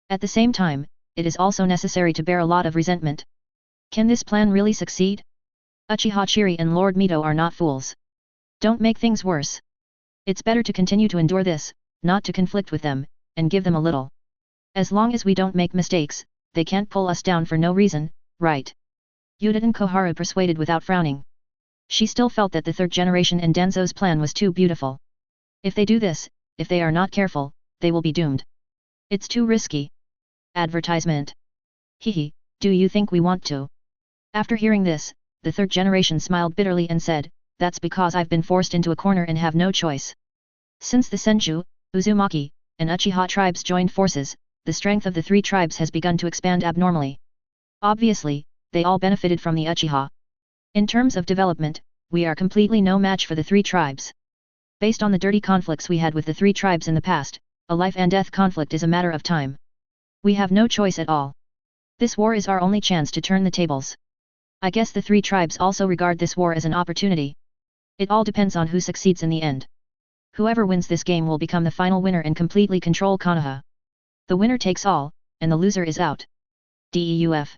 At the same time, it is also necessary to bear a lot of resentment. Can this plan really succeed? Uchiha Chiri and Lord Mito are not fools. Don't make things worse. It's better to continue to endure this, not to conflict with them, and give them a little. As long as we don't make mistakes, they can't pull us down for no reason, right? Uchiha Koharu persuaded without frowning. She still felt that the third generation and Danzo's plan was too beautiful. If they do this, if they are not careful, they will be doomed. It's too risky. Advertisement. Hehe, do you think we want to? After hearing this, the third generation smiled bitterly and said, that's because I've been forced into a corner and have no choice. Since the Senju, Uzumaki, and Uchiha tribes joined forces, the strength of the three tribes has begun to expand abnormally. Obviously, they all benefited from the Uchiha. In terms of development, we are completely no match for the three tribes. Based on the dirty conflicts we had with the three tribes in the past, a life and death conflict is a matter of time. We have no choice at all. This war is our only chance to turn the tables. I guess the three tribes also regard this war as an opportunity. It all depends on who succeeds in the end. Whoever wins this game will become the final winner and completely control Konoha. The winner takes all, and the loser is out. DEUF.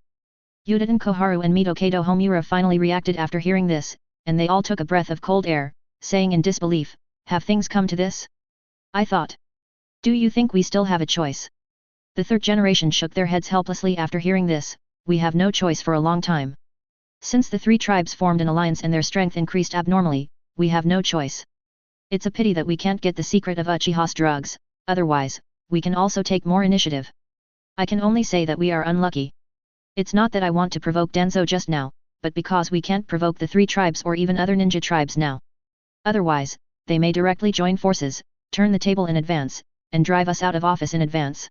Uchiha Koharu and Mito Kato Homura finally reacted after hearing this, and they all took a breath of cold air, saying in disbelief, have things come to this? I thought. Do you think we still have a choice? The third generation shook their heads helplessly after hearing this, we have no choice for a long time. Since the three tribes formed an alliance and their strength increased abnormally, we have no choice. It's a pity that we can't get the secret of Uchiha's drugs, otherwise, we can also take more initiative. I can only say that we are unlucky. It's not that I want to provoke Danzo just now, but because we can't provoke the three tribes or even other ninja tribes now. Otherwise, they may directly join forces, turn the table in advance, and drive us out of office in advance.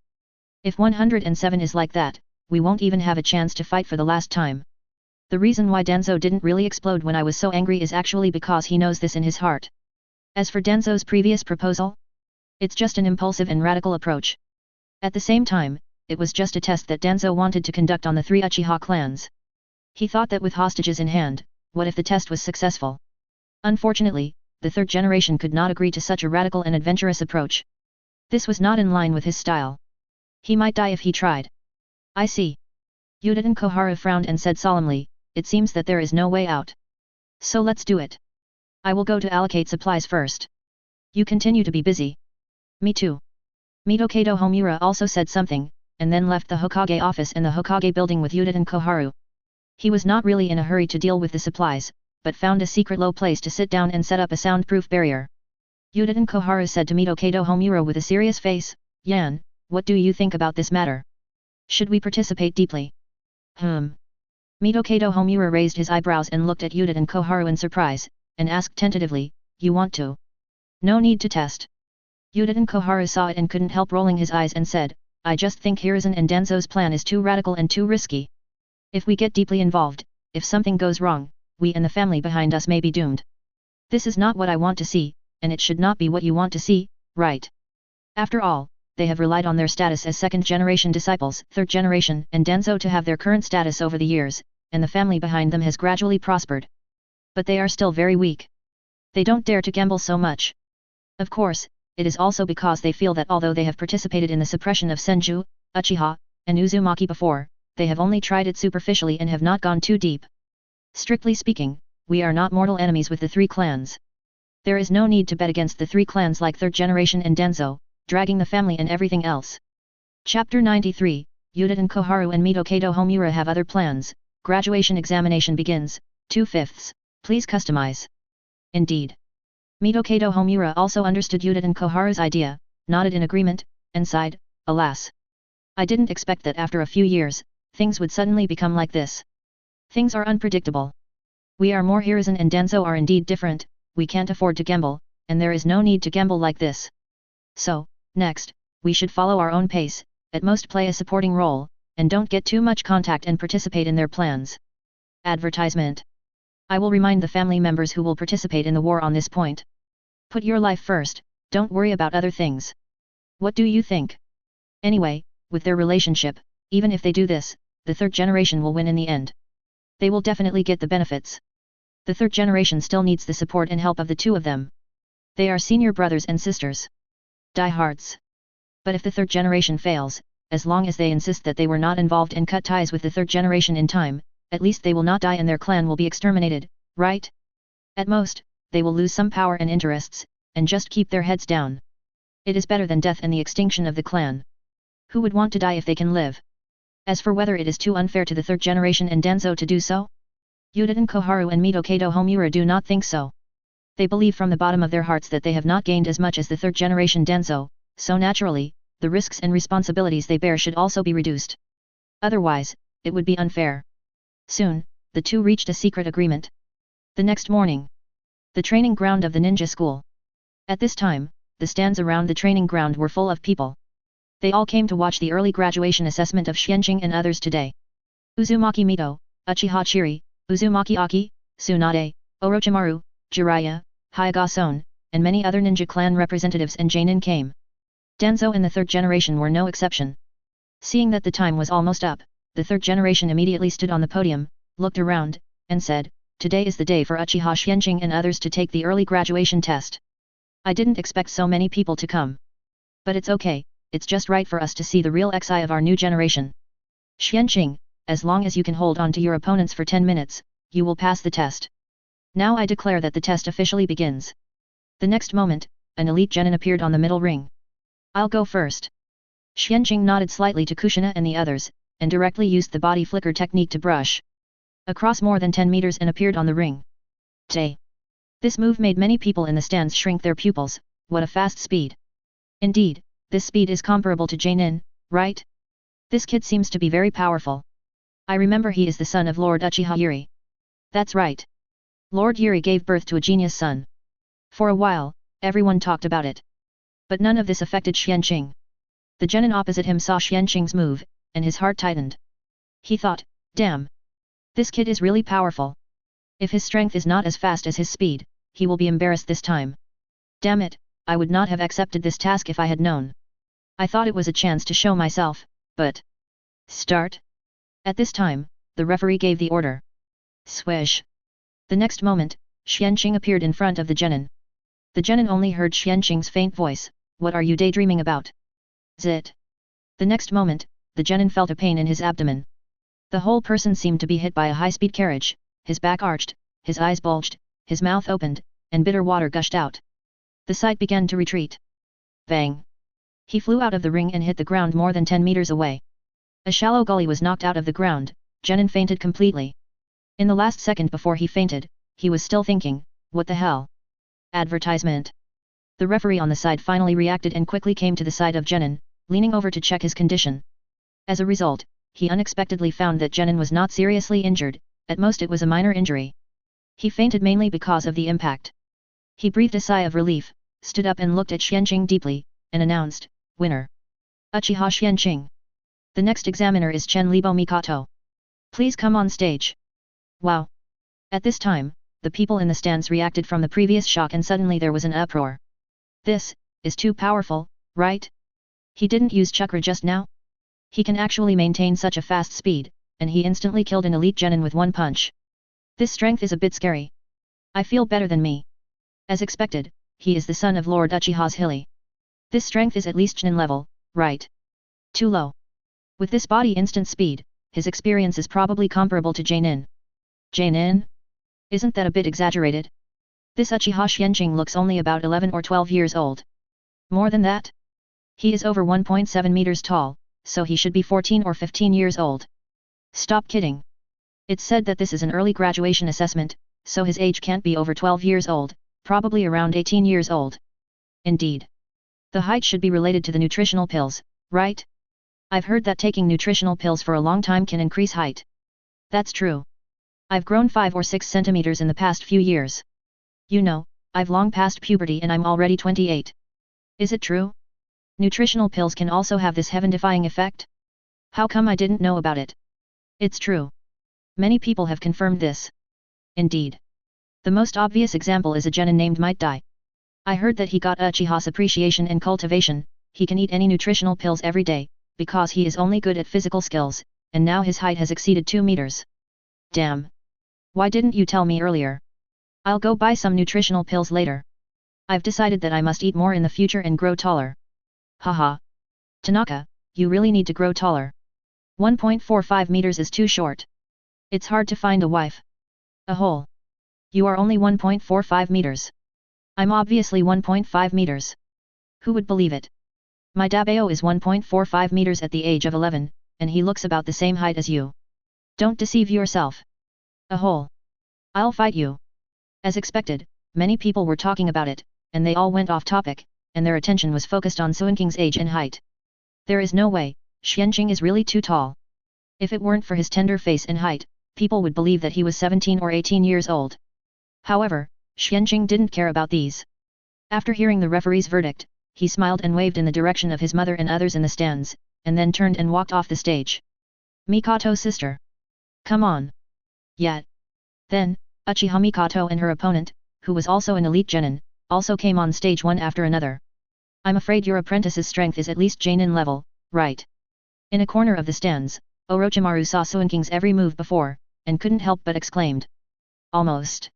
If 107 is like that, we won't even have a chance to fight for the last time. The reason why Danzo didn't really explode when I was so angry is actually because he knows this in his heart. As for Danzo's previous proposal, it's just an impulsive and radical approach. At the same time, it was just a test that Danzo wanted to conduct on the three Uchiha clans. He thought that with hostages in hand, what if the test was successful? Unfortunately, the third generation could not agree to such a radical and adventurous approach. This was not in line with his style. He might die if he tried. I see. Uchiha Koharu frowned and said solemnly, it seems that there is no way out. So let's do it. I will go to allocate supplies first. You continue to be busy. Me too. Mito Kato Homura also said something, and then left the Hokage office and the Hokage building with Uchiha Koharu. He was not really in a hurry to deal with the supplies, but found a secret low place to sit down and set up a soundproof barrier. Uchiha Koharu said to Mito Kato Homura with a serious face, Yan, what do you think about this matter? Should we participate deeply? Mito Kato Homura raised his eyebrows and looked at Uchiha Koharu in surprise, and asked tentatively, you want to? No need to test. Uchiha Koharu saw it and couldn't help rolling his eyes and said, I just think Hiruzen and Danzo's plan is too radical and too risky. If we get deeply involved, if something goes wrong, we and the family behind us may be doomed. This is not what I want to see, and it should not be what you want to see, right? After all, they have relied on their status as second-generation disciples, third-generation, and Danzo to have their current status over the years, and the family behind them has gradually prospered. But they are still very weak. They don't dare to gamble so much. Of course, it is also because they feel that although they have participated in the suppression of Senju, Uchiha, and Uzumaki before, they have only tried it superficially and have not gone too deep. Strictly speaking, we are not mortal enemies with the three clans. There is no need to bet against the three clans like third generation and Danzo, dragging the family and everything else. Chapter 93, Uchiha Koharu and Mito Kato Homura have other plans. Graduation examination begins, 2/5. Please customize. Indeed. Mito Kato Homura also understood Uchiha Koharu's idea, nodded in agreement, and sighed, alas. I didn't expect that after a few years, things would suddenly become like this. Things are unpredictable. We are more Hiruzen and Danzo are indeed different, we can't afford to gamble, and there is no need to gamble like this. So, next, we should follow our own pace, at most play a supporting role, and don't get too much contact and participate in their plans. Advertisement. I will remind the family members who will participate in the war on this point. Put your life first, don't worry about other things. What do you think? Anyway, with their relationship, even if they do this, the third generation will win in the end. They will definitely get the benefits. The third generation still needs the support and help of the two of them. They are senior brothers and sisters. Diehards. But if the third generation fails, as long as they insist that they were not involved and cut ties with the third generation in time, at least they will not die and their clan will be exterminated, right? At most, they will lose some power and interests, and just keep their heads down. It is better than death and the extinction of the clan. Who would want to die if they can live? As for whether it is too unfair to the third generation and Danzo to do so? Yudin Koharu and Mito Kado Homura do not think so. They believe from the bottom of their hearts that they have not gained as much as the third generation Danzo, so naturally, the risks and responsibilities they bear should also be reduced. Otherwise, it would be unfair. Soon, the two reached a secret agreement. The next morning. The training ground of the ninja school. At this time, the stands around the training ground were full of people. They all came to watch the early graduation assessment of Xianqing and others today. Uzumaki Mito, Uchiha Chiri, Uzumaki Aki, Tsunade, Orochimaru, Jiraiya, Hyuga Son, and many other ninja clan representatives and Jainin came. Danzo and the third generation were no exception. Seeing that the time was almost up, the third generation immediately stood on the podium, looked around, and said, "Today is the day for Uchiha Xianqing and others to take the early graduation test. I didn't expect so many people to come. But it's okay, it's just right for us to see the real XI of our new generation. Xianqing, as long as you can hold on to your opponents for 10 minutes, you will pass the test. Now I declare that the test officially begins." The next moment, an elite genin appeared on the middle ring. "I'll go first." Xianqing nodded slightly to Kushina and the others, and directly used the body flicker technique to brush across more than 10 meters and appeared on the ring. Tay. This move made many people in the stands shrink their pupils. What a fast speed. Indeed, this speed is comparable to Jainin, right? This kid seems to be very powerful. I remember he is the son of Lord Uchiha Yuri. That's right. Lord Yuri gave birth to a genius son. For a while, everyone talked about it. But none of this affected Xianqing. The genin opposite him saw Xianqing's move, and his heart tightened. He thought, damn. This kid is really powerful. If his strength is not as fast as his speed, he will be embarrassed this time. Damn it, I would not have accepted this task if I had known. I thought it was a chance to show myself, but... Start? At this time, the referee gave the order. Swish. The next moment, Xianqing appeared in front of the genin. The genin only heard Xianqing's faint voice, "What are you daydreaming about?" Zit. The next moment, the genin felt a pain in his abdomen. The whole person seemed to be hit by a high-speed carriage, his back arched, his eyes bulged, his mouth opened, and bitter water gushed out. The sight began to retreat. Bang! He flew out of the ring and hit the ground more than 10 meters away. A shallow gully was knocked out of the ground. Genin fainted completely. In the last second before he fainted, he was still thinking, what the hell? Advertisement. The referee on the side finally reacted and quickly came to the side of Genin, leaning over to check his condition. As a result, he unexpectedly found that Genin was not seriously injured, at most it was a minor injury. He fainted mainly because of the impact. He breathed a sigh of relief, stood up and looked at Xianqing deeply, and announced, "Winner. Uchiha Xianqing. The next examiner is Chen Libo Mikoto. Please come on stage." Wow! At this time, the people in the stands reacted from the previous shock and suddenly there was an uproar. This is too powerful, right? He didn't use chakra just now? He can actually maintain such a fast speed, and he instantly killed an elite genin with one punch. This strength is a bit scary. I feel better than me. As expected, he is the son of Lord Uchiha's Hilly. This strength is at least genin level, right? Too low. With this body instant speed, his experience is probably comparable to Jainin. Jainin? Isn't that a bit exaggerated? This Uchiha Xianqing looks only about 11 or 12 years old. More than that? He is over 1.7 meters tall, so he should be 14 or 15 years old. Stop kidding. It's said that this is an early graduation assessment, so his age can't be over 12 years old, probably around 18 years old. Indeed. The height should be related to the nutritional pills, right? I've heard that taking nutritional pills for a long time can increase height. That's true. I've grown 5 or 6 centimeters in the past few years. You know, I've long passed puberty and I'm already 28. Is it true? Nutritional pills can also have this heaven-defying effect? How come I didn't know about it? It's true. Many people have confirmed this. Indeed. The most obvious example is a genin named Might Dai. I heard that he got Uchiha's appreciation and cultivation, he can eat any nutritional pills every day, because he is only good at physical skills, and now his height has exceeded 2 meters. Damn! Why didn't you tell me earlier? I'll go buy some nutritional pills later. I've decided that I must eat more in the future and grow taller. Haha. Tanaka, you really need to grow taller. 1.45 meters is too short. It's hard to find a wife. A hole. You are only 1.45 meters. I'm obviously 1.5 meters. Who would believe it? My Dabao is 1.45 meters at the age of 11, and he looks about the same height as you. Don't deceive yourself. A hole. I'll fight you. As expected, many people were talking about it, and they all went off topic, and their attention was focused on Suinking's age and height. There is no way, Xianqing is really too tall. If it weren't for his tender face and height, people would believe that he was 17 or 18 years old. However, Xianqing didn't care about these. After hearing the referee's verdict, he smiled and waved in the direction of his mother and others in the stands, and then turned and walked off the stage. Mikoto sister. Come on. Yet. Then, Uchiha Mikoto and her opponent, who was also an elite genin, also came on stage one after another. I'm afraid your apprentice's strength is at least genin level, right? In a corner of the stands, Orochimaru saw Suinking's every move before, and couldn't help but exclaimed. Almost.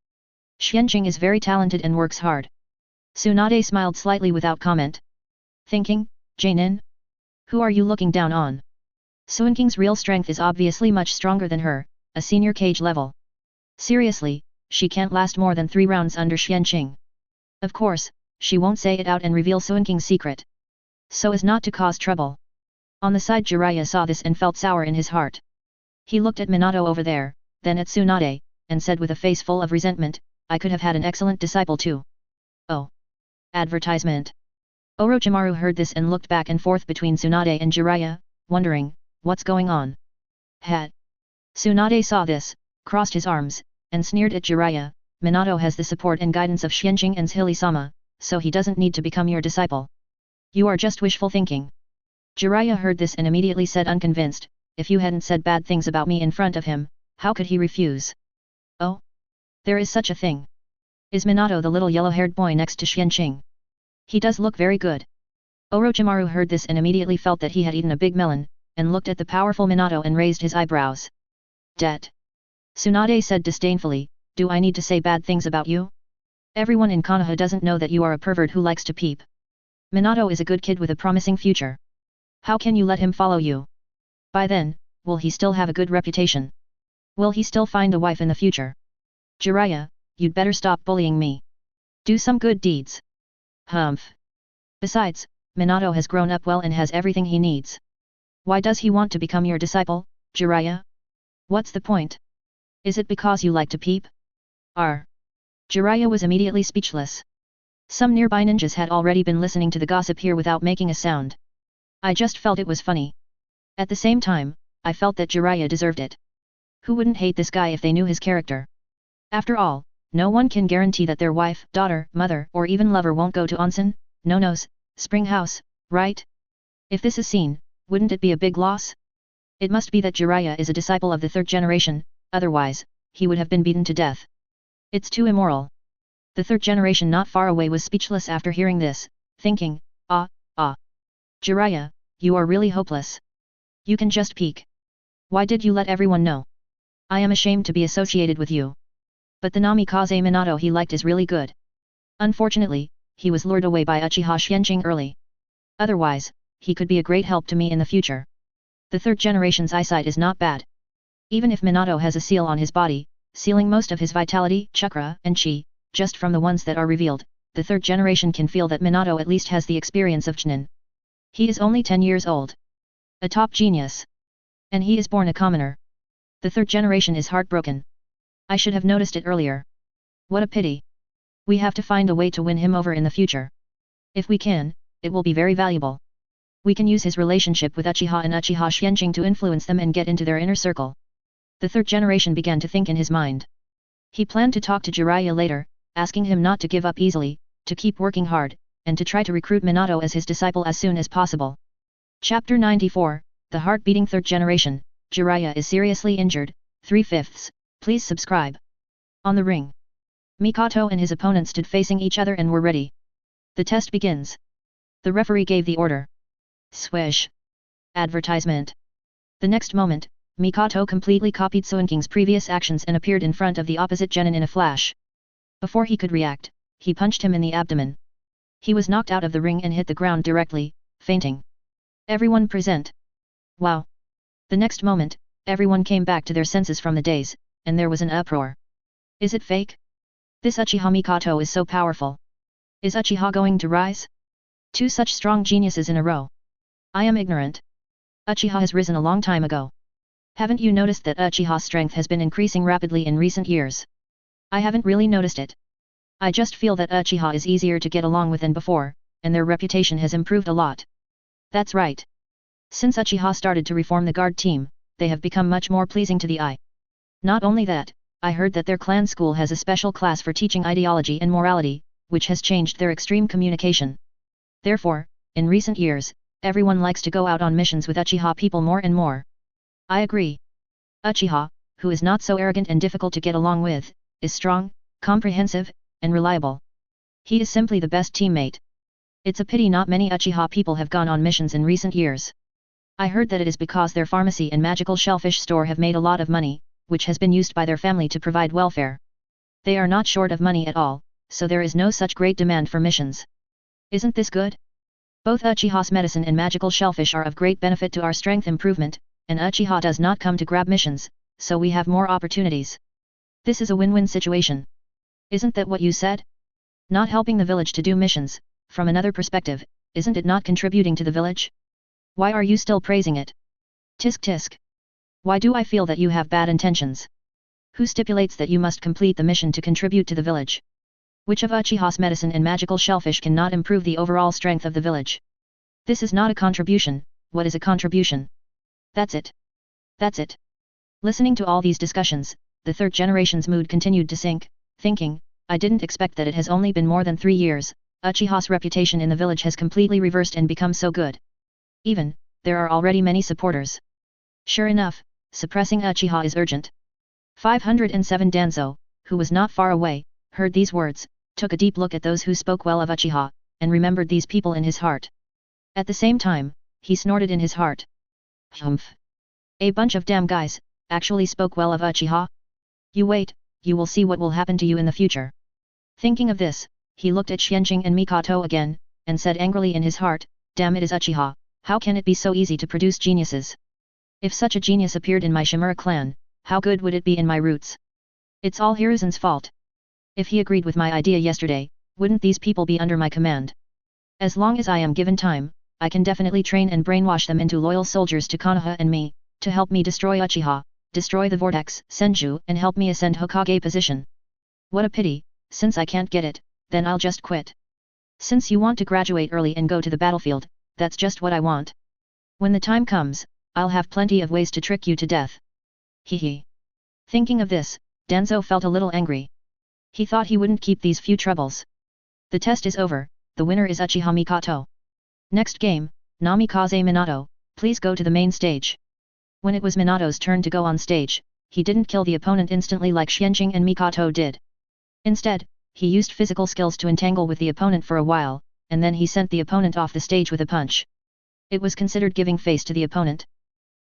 Xianqing is very talented and works hard. Tsunade smiled slightly without comment. Thinking, genin? Who are you looking down on? Suinking's real strength is obviously much stronger than her, a senior cage level. Seriously, she can't last more than 3 rounds under Xianqing. Of course, she won't say it out and reveal Suinking's secret. So as not to cause trouble. On the side Jiraiya saw this and felt sour in his heart. He looked at Minato over there, then at Tsunade, and said with a face full of resentment, I could have had an excellent disciple too. Oh. Advertisement. Orochimaru heard this and looked back and forth between Tsunade and Jiraiya, wondering, what's going on? Het. Tsunade saw this, crossed his arms, and sneered at Jiraiya, Minato has the support and guidance of Xianqing and Hili-sama, so he doesn't need to become your disciple. You are just wishful thinking. Jiraiya heard this and immediately said unconvinced, if you hadn't said bad things about me in front of him, how could he refuse? Oh? There is such a thing. Is Minato the little yellow-haired boy next to Xianqing? He does look very good. Orochimaru heard this and immediately felt that he had eaten a big melon, and looked at the powerful Minato and raised his eyebrows. Det. Tsunade said disdainfully, do I need to say bad things about you? Everyone in Konoha doesn't know that you are a pervert who likes to peep. Minato is a good kid with a promising future. How can you let him follow you? By then, will he still have a good reputation? Will he still find a wife in the future? Jiraiya, you'd better stop bullying me. Do some good deeds. Humph. Besides, Minato has grown up well and has everything he needs. Why does he want to become your disciple, Jiraiya? What's the point? Is it because you like to peep? Jiraiya was immediately speechless. Some nearby ninjas had already been listening to the gossip here without making a sound. I just felt it was funny. At the same time, I felt that Jiraiya deserved it. Who wouldn't hate this guy if they knew his character? After all, no one can guarantee that their wife, daughter, mother, or even lover won't go to onsen, no-nos, spring house, right? If this is seen, wouldn't it be a big loss? It must be that Jiraiya is a disciple of the 3rd generation, otherwise, he would have been beaten to death. It's too immoral. The 3rd generation not far away was speechless after hearing this, thinking, Jiraiya, you are really hopeless. You can just peek. Why did you let everyone know? I am ashamed to be associated with you. But the Namikaze Minato he liked is really good. Unfortunately, he was lured away by Uchiha Xianqing early. Otherwise, he could be a great help to me in the future. The 3rd generation's eyesight is not bad. Even if Minato has a seal on his body, sealing most of his vitality, chakra, and chi, just from the ones that are revealed, the 3rd generation can feel that Minato at least has the experience of Chunin. He is only 10 years old. A top genius. And he is born a commoner. The 3rd generation is heartbroken. I should have noticed it earlier. What a pity. We have to find a way to win him over in the future. If we can, it will be very valuable. We can use his relationship with Uchiha and Uchiha Xianqing to influence them and get into their inner circle. The 3rd generation began to think in his mind. He planned to talk to Jiraiya later, asking him not to give up easily, to keep working hard, and to try to recruit Minato as his disciple as soon as possible. Chapter 94, The Heart-Beating 3rd Generation, Jiraiya is seriously injured, 3/5. Please subscribe. On the ring. Mikoto and his opponent stood facing each other and were ready. The test begins. The referee gave the order. Swish. Advertisement. The next moment, Mikoto completely copied Suinking's previous actions and appeared in front of the opposite genin in a flash. Before he could react, he punched him in the abdomen. He was knocked out of the ring and hit the ground directly, fainting. Everyone present. Wow. The next moment, everyone came back to their senses from the daze, and there was an uproar. Is it fake? This Uchiha Mikoto is so powerful. Is Uchiha going to rise? Two such strong geniuses in a row. I am ignorant. Uchiha has risen a long time ago. Haven't you noticed that Uchiha's strength has been increasing rapidly in recent years? I haven't really noticed it. I just feel that Uchiha is easier to get along with than before, and their reputation has improved a lot. That's right. Since Uchiha started to reform the guard team, they have become much more pleasing to the eye. Not only that, I heard that their clan school has a special class for teaching ideology and morality, which has changed their extreme communication. Therefore, in recent years, everyone likes to go out on missions with Uchiha people more and more. I agree. Uchiha, who is not so arrogant and difficult to get along with, is strong, comprehensive, and reliable. He is simply the best teammate. It's a pity not many Uchiha people have gone on missions in recent years. I heard that it is because their pharmacy and magical shellfish store have made a lot of money, which has been used by their family to provide welfare. They are not short of money at all, so there is no such great demand for missions. Isn't this good? Both Uchiha's medicine and magical shellfish are of great benefit to our strength improvement, and Uchiha does not come to grab missions, so we have more opportunities. This is a win-win situation. Isn't that what you said? Not helping the village to do missions, from another perspective, isn't it not contributing to the village? Why are you still praising it? Tisk tisk. Why do I feel that you have bad intentions? Who stipulates that you must complete the mission to contribute to the village? Which of Uchiha's medicine and magical shellfish cannot improve the overall strength of the village? This is not a contribution. What is a contribution? That's it. That's it. Listening to all these discussions, the third generation's mood continued to sink, thinking, I didn't expect that it has only been more than 3 years, Uchiha's reputation in the village has completely reversed and become so good. Even, there are already many supporters. Sure enough, suppressing Uchiha is urgent. 507 Danzo, who was not far away, heard these words, took a deep look at those who spoke well of Uchiha, and remembered these people in his heart. At the same time, he snorted in his heart. Humph. A bunch of damn guys, actually spoke well of Uchiha? You wait, you will see what will happen to you in the future. Thinking of this, he looked at Xianqing and Mikoto again, and said angrily in his heart, damn it is Uchiha, how can it be so easy to produce geniuses? If such a genius appeared in my Shimura clan, how good would it be in my roots? It's all Hiruzen's fault. If he agreed with my idea yesterday, wouldn't these people be under my command? As long as I am given time, I can definitely train and brainwash them into loyal soldiers to Konoha and me, to help me destroy Uchiha, destroy the Vortex, Senju, and help me ascend Hokage position. What a pity, since I can't get it, then I'll just quit. Since you want to graduate early and go to the battlefield, that's just what I want. When the time comes, I'll have plenty of ways to trick you to death. Hee. Thinking of this, Danzo felt a little angry. He thought he wouldn't keep these few troubles. The test is over, the winner is Uchiha Mikoto. Next game, Namikaze Minato, please go to the main stage. When it was Minato's turn to go on stage, he didn't kill the opponent instantly like Xianqing and Mikoto did. Instead, he used physical skills to entangle with the opponent for a while, and then he sent the opponent off the stage with a punch. It was considered giving face to the opponent.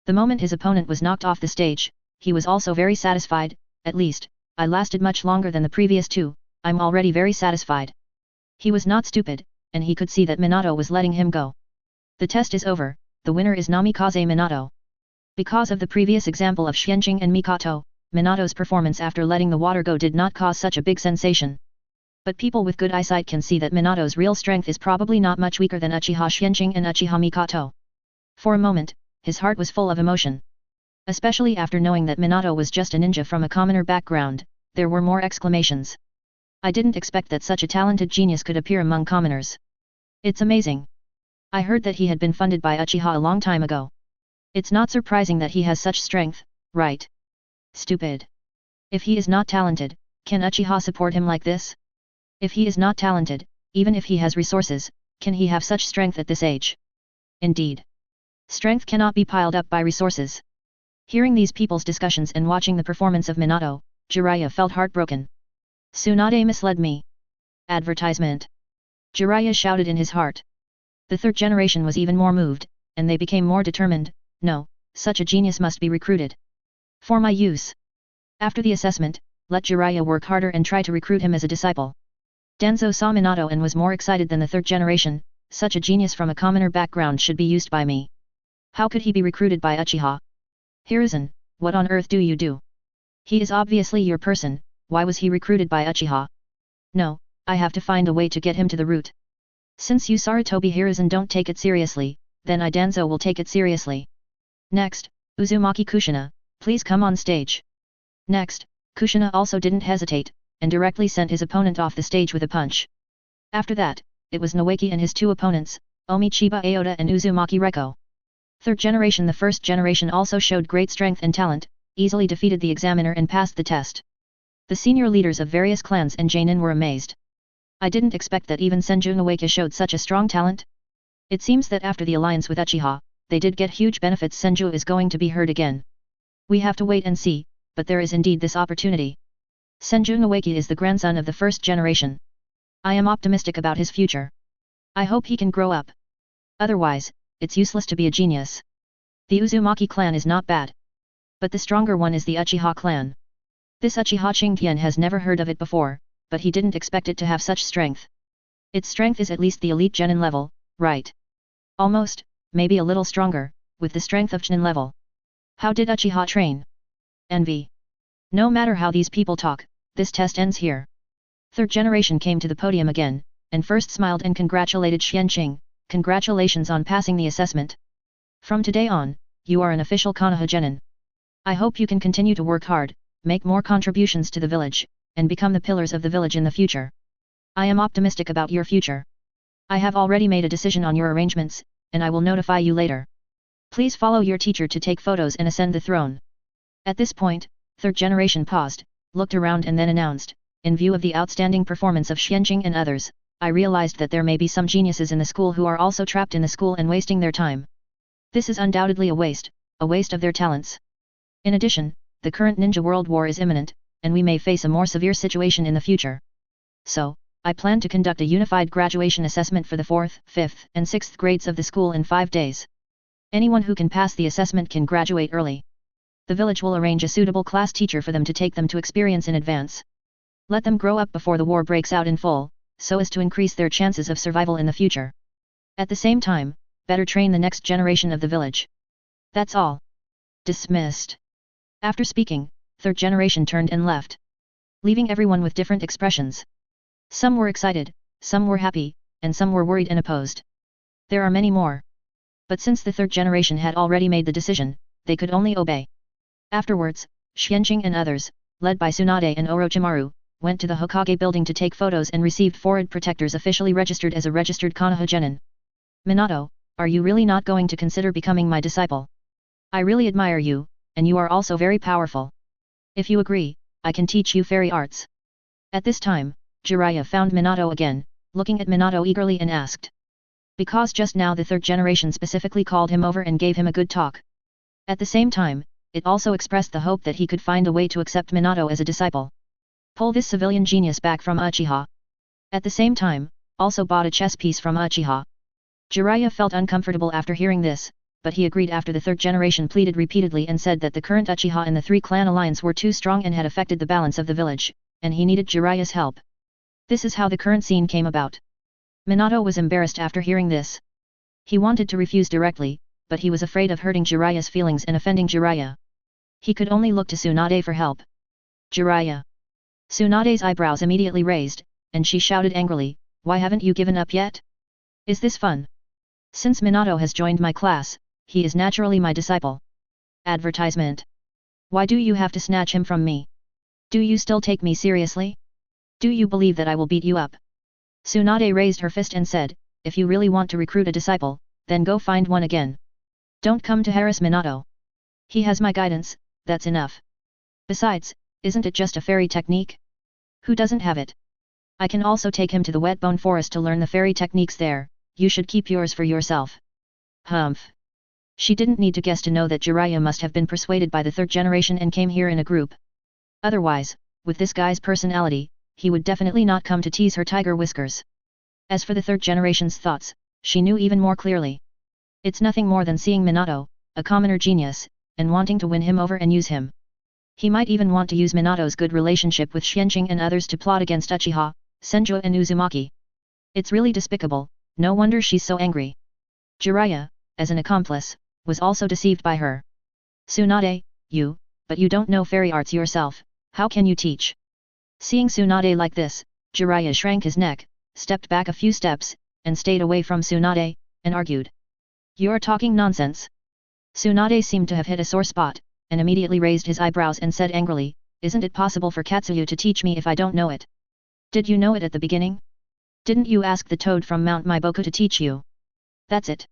The moment his opponent was knocked off the stage, he was also very satisfied. At least, I lasted much longer than the previous two, I'm already very satisfied. He was not stupid, and he could see that Minato was letting him go. The test is over, the winner is Namikaze Minato. Because of the previous example of Xianqing and Mikoto, Minato's performance after letting the water go did not cause such a big sensation. But people with good eyesight can see that Minato's real strength is probably not much weaker than Uchiha Xianqing and Uchiha Mikoto. For a moment, his heart was full of emotion. Especially after knowing that Minato was just a ninja from a commoner background, there were more exclamations. I didn't expect that such a talented genius could appear among commoners. It's amazing. I heard that he had been funded by Uchiha a long time ago. It's not surprising that he has such strength, right? Stupid. If he is not talented, can Uchiha support him like this? If he is not talented, even if he has resources, can he have such strength at this age? Indeed. Strength cannot be piled up by resources. Hearing these people's discussions and watching the performance of Minato, Jiraiya felt heartbroken. Tsunade misled me. Advertisement. Jiraiya shouted in his heart. The third generation was even more moved, and they became more determined. No, such a genius must be recruited. For my use. After the assessment, let Jiraiya work harder and try to recruit him as a disciple. Danzo saw Minato and was more excited than the third generation. Such a genius from a commoner background should be used by me. How could he be recruited by Uchiha? Hiruzen, what on earth do you do? He is obviously your person, why was he recruited by Uchiha? No, I have to find a way to get him to the root. Since you Sarutobi Hiruzen don't take it seriously, then I Danzo will take it seriously. Next, Uzumaki Kushina, please come on stage. Next, Kushina also didn't hesitate, and directly sent his opponent off the stage with a punch. After that, it was Noeki and his two opponents, Omi Chiba Aota and Uzumaki Reko. Third generation. The first generation also showed great strength and talent, easily defeated the examiner and passed the test. The senior leaders of various clans and Jainin were amazed. I didn't expect that even Senju Noeki showed such a strong talent. It seems that after the alliance with Uchiha, they did get huge benefits. Senju is going to be heard again. We have to wait and see, but there is indeed this opportunity. Senju Noeki is the grandson of the first generation. I am optimistic about his future. I hope he can grow up. Otherwise, it's useless to be a genius. The Uzumaki clan is not bad. But the stronger one is the Uchiha clan. This Uchiha Qingtian has never heard of it before, but he didn't expect it to have such strength. Its strength is at least the elite genin level, right? Almost, maybe a little stronger, with the strength of genin level. How did Uchiha train? Envy. No matter how these people talk, this test ends here. Third generation came to the podium again, and first smiled and congratulated Xianqing. Congratulations on passing the assessment. From today on, you are an official Konoha genin. I hope you can continue to work hard, make more contributions to the village, and become the pillars of the village in the future. I am optimistic about your future. I have already made a decision on your arrangements, and I will notify you later. Please follow your teacher to take photos and ascend the throne. At this point, third generation paused, looked around and then announced, in view of the outstanding performance of Xianqing and others, I realized that there may be some geniuses in the school who are also trapped in the school and wasting their time. This is undoubtedly a waste of their talents. In addition, the current ninja world war is imminent, and we may face a more severe situation in the future. So, I plan to conduct a unified graduation assessment for the 4th, 5th, and 6th grades of the school in 5 days. Anyone who can pass the assessment can graduate early. The village will arrange a suitable class teacher for them to take them to experience in advance. Let them grow up before the war breaks out in full, so as to increase their chances of survival in the future. At the same time, better train the next generation of the village. That's all. Dismissed. After speaking, third generation turned and left, leaving everyone with different expressions. Some were excited, some were happy, and some were worried and opposed. There are many more. But since the third generation had already made the decision, they could only obey. Afterwards, Xianqing and others, led by Tsunade and Orochimaru, went to the Hokage building to take photos and received forehead protectors officially registered as a registered Konoha genin. Minato, are you really not going to consider becoming my disciple? I really admire you, and you are also very powerful. If you agree, I can teach you fairy arts. At this time, Jiraiya found Minato again, looking at Minato eagerly and asked. Because just now the third generation specifically called him over and gave him a good talk. At the same time, it also expressed the hope that he could find a way to accept Minato as a disciple. Pull this civilian genius back from Uchiha. At the same time, also bought a chess piece from Uchiha. Jiraiya felt uncomfortable after hearing this, but he agreed after the third generation pleaded repeatedly and said that the current Uchiha and the three clan alliance were too strong and had affected the balance of the village, and he needed Jiraiya's help. This is how the current scene came about. Minato was embarrassed after hearing this. He wanted to refuse directly, but he was afraid of hurting Jiraiya's feelings and offending Jiraiya. He could only look to Tsunade for help. Jiraiya. Tsunade's eyebrows immediately raised, and she shouted angrily, "Why haven't you given up yet? Is this fun? Since Minato has joined my class, he is naturally my disciple. Advertisement. Why do you have to snatch him from me? Do you still take me seriously? Do you believe that I will beat you up?" Tsunade raised her fist and said, "If you really want to recruit a disciple, then go find one again. Don't come to harass Minato. He has my guidance, that's enough. Besides, isn't it just a fairy technique? Who doesn't have it? I can also take him to the Wetbone Forest to learn the fairy techniques there, you should keep yours for yourself." Humph. She didn't need to guess to know that Jiraiya must have been persuaded by the third generation and came here in a group. Otherwise, with this guy's personality, he would definitely not come to tease her tiger whiskers. As for the third generation's thoughts, she knew even more clearly. It's nothing more than seeing Minato, a commoner genius, and wanting to win him over and use him. He might even want to use Minato's good relationship with Xianqing and others to plot against Uchiha, Senju and Uzumaki. It's really despicable, no wonder she's so angry. Jiraiya, as an accomplice, was also deceived by her. Tsunade, but you don't know fairy arts yourself, how can you teach? Seeing Tsunade like this, Jiraiya shrank his neck, stepped back a few steps, and stayed away from Tsunade, and argued. You're talking nonsense. Tsunade seemed to have hit a sore spot, and immediately raised his eyebrows and said angrily, isn't it possible for Katsuyu to teach me if I don't know it? Did you know it at the beginning? Didn't you ask the toad from Mount Maiboku to teach you? That's it.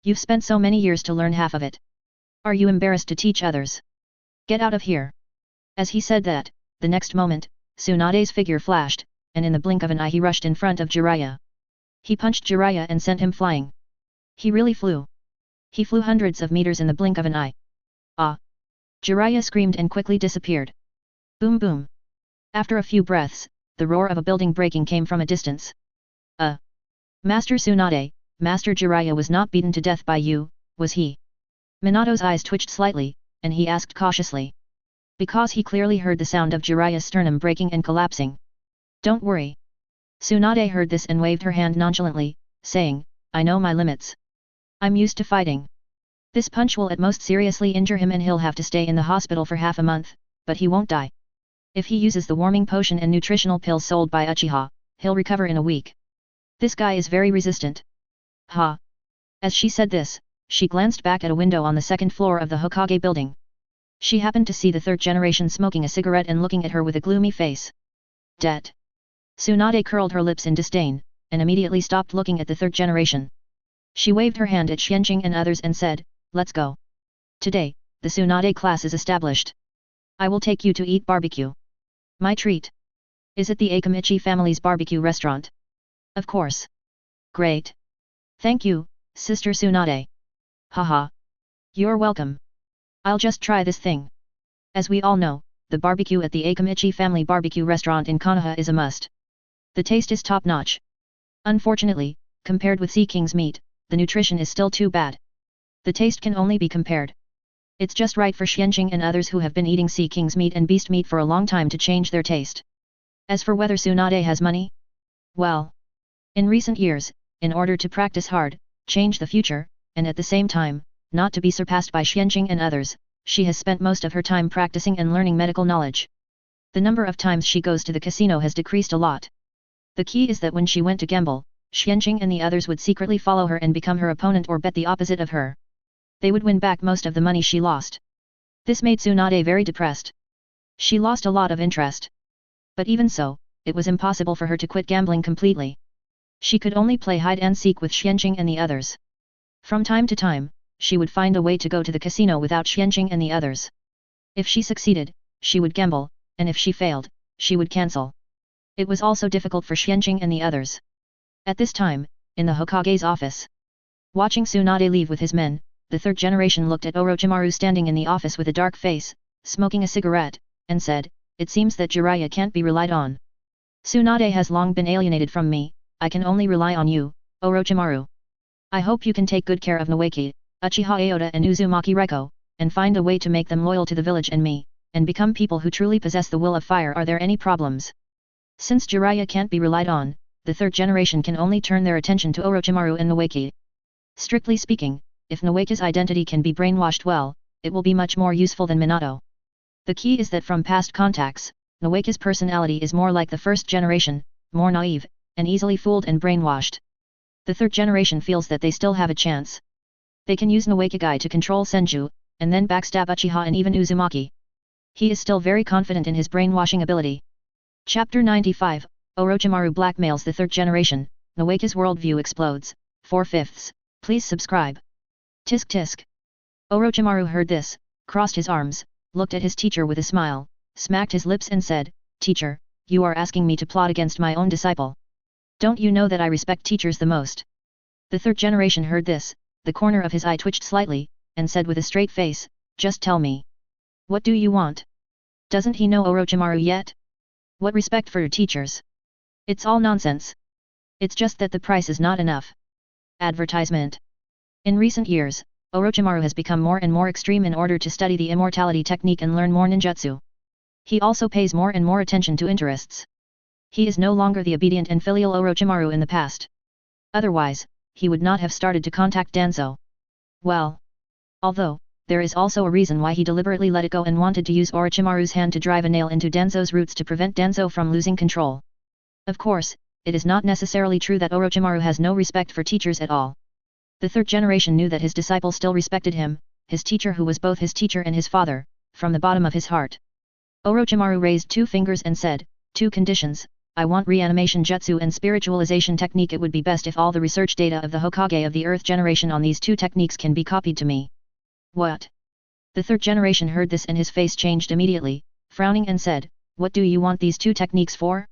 You've spent so many years to learn half of it. Are you embarrassed to teach others? Get out of here. As he said that, the next moment, Tsunade's figure flashed, and in the blink of an eye he rushed in front of Jiraiya. He punched Jiraiya and sent him flying. He really flew. He flew hundreds of meters in the blink of an eye. Ah! Jiraiya screamed and quickly disappeared. Boom boom. After a few breaths, the roar of a building breaking came from a distance. Master Tsunade, Master Jiraiya was not beaten to death by you, was he? Minato's eyes twitched slightly, and he asked cautiously. Because he clearly heard the sound of Jiraiya's sternum breaking and collapsing. Don't worry. Tsunade heard this and waved her hand nonchalantly, saying, I know my limits. I'm used to fighting. This punch will at most seriously injure him and he'll have to stay in the hospital for half a month, but he won't die. If he uses the warming potion and nutritional pills sold by Uchiha, he'll recover in a week. This guy is very resistant. Ha! As she said this, she glanced back at a window on the second floor of the Hokage building. She happened to see the third generation smoking a cigarette and looking at her with a gloomy face. Det. Tsunade curled her lips in disdain, and immediately stopped looking at the third generation. She waved her hand at Xianqing and others and said, let's go. Today, the Tsunade class is established. I will take you to eat barbecue. My treat. Is it the Akamichi family's barbecue restaurant? Of course. Great. Thank you, Sister Tsunade. Haha. You're welcome. I'll just try this thing. As we all know, the barbecue at the Akamichi family barbecue restaurant in Konoha is a must. The taste is top-notch. Unfortunately, compared with Sea King's meat, the nutrition is still too bad. The taste can only be compared. It's just right for Xianqing and others who have been eating Sea King's meat and beast meat for a long time to change their taste. As for whether Tsunade has money? Well, in recent years, in order to practice hard, change the future, and at the same time, not to be surpassed by Xianqing and others, she has spent most of her time practicing and learning medical knowledge. The number of times she goes to the casino has decreased a lot. The key is that when she went to gamble, Xianqing and the others would secretly follow her and become her opponent or bet the opposite of her. They would win back most of the money she lost. This made Tsunade very depressed. She lost a lot of interest. But even so, it was impossible for her to quit gambling completely. She could only play hide and seek with Xianqing and the others. From time to time, she would find a way to go to the casino without Xianqing and the others. If she succeeded, she would gamble, and if she failed, she would cancel. It was also difficult for Xianqing and the others. At this time, in the Hokage's office. Watching Tsunade leave with his men, the third generation looked at Orochimaru standing in the office with a dark face, smoking a cigarette, and said, it seems that Jiraiya can't be relied on. Tsunade has long been alienated from me, I can only rely on you, Orochimaru. I hope you can take good care of Noeki, Uchiha Aota and Uzumaki Reiko, and find a way to make them loyal to the village and me, and become people who truly possess the will of fire. Are there any problems? Since Jiraiya can't be relied on, the third generation can only turn their attention to Orochimaru and Noeki. Strictly speaking, if Noeki's identity can be brainwashed well, it will be much more useful than Minato. The key is that from past contacts, Noeki's personality is more like the first generation, more naive, and easily fooled and brainwashed. The third generation feels that they still have a chance. They can use Noeki to control Senju, and then backstab Uchiha and even Uzumaki. He is still very confident in his brainwashing ability. Chapter 95, Orochimaru blackmails the third generation, Noeki's worldview explodes, 4/5. Please subscribe. Tisk tisk. Orochimaru heard this, crossed his arms, looked at his teacher with a smile, smacked his lips and said, Teacher, you are asking me to plot against my own disciple. Don't you know that I respect teachers the most? The third generation heard this, the corner of his eye twitched slightly, and said with a straight face, just tell me. What do you want? Doesn't he know Orochimaru yet? What respect for your teachers? It's all nonsense. It's just that the price is not enough. Advertisement. In recent years, Orochimaru has become more and more extreme in order to study the immortality technique and learn more ninjutsu. He also pays more and more attention to interests. He is no longer the obedient and filial Orochimaru in the past. Otherwise, he would not have started to contact Danzo. Well. Although, there is also a reason why he deliberately let it go and wanted to use Orochimaru's hand to drive a nail into Danzo's roots to prevent Danzo from losing control. Of course, it is not necessarily true that Orochimaru has no respect for teachers at all. The third generation knew that his disciple still respected him, his teacher who was both his teacher and his father, from the bottom of his heart. Orochimaru raised 2 fingers and said, 2 conditions, I want reanimation jutsu and spiritualization technique. It would be best if all the research data of the Hokage of the Earth generation on these 2 techniques can be copied to me. What? The third generation heard this and his face changed immediately, frowning and said, what do you want these 2 techniques for?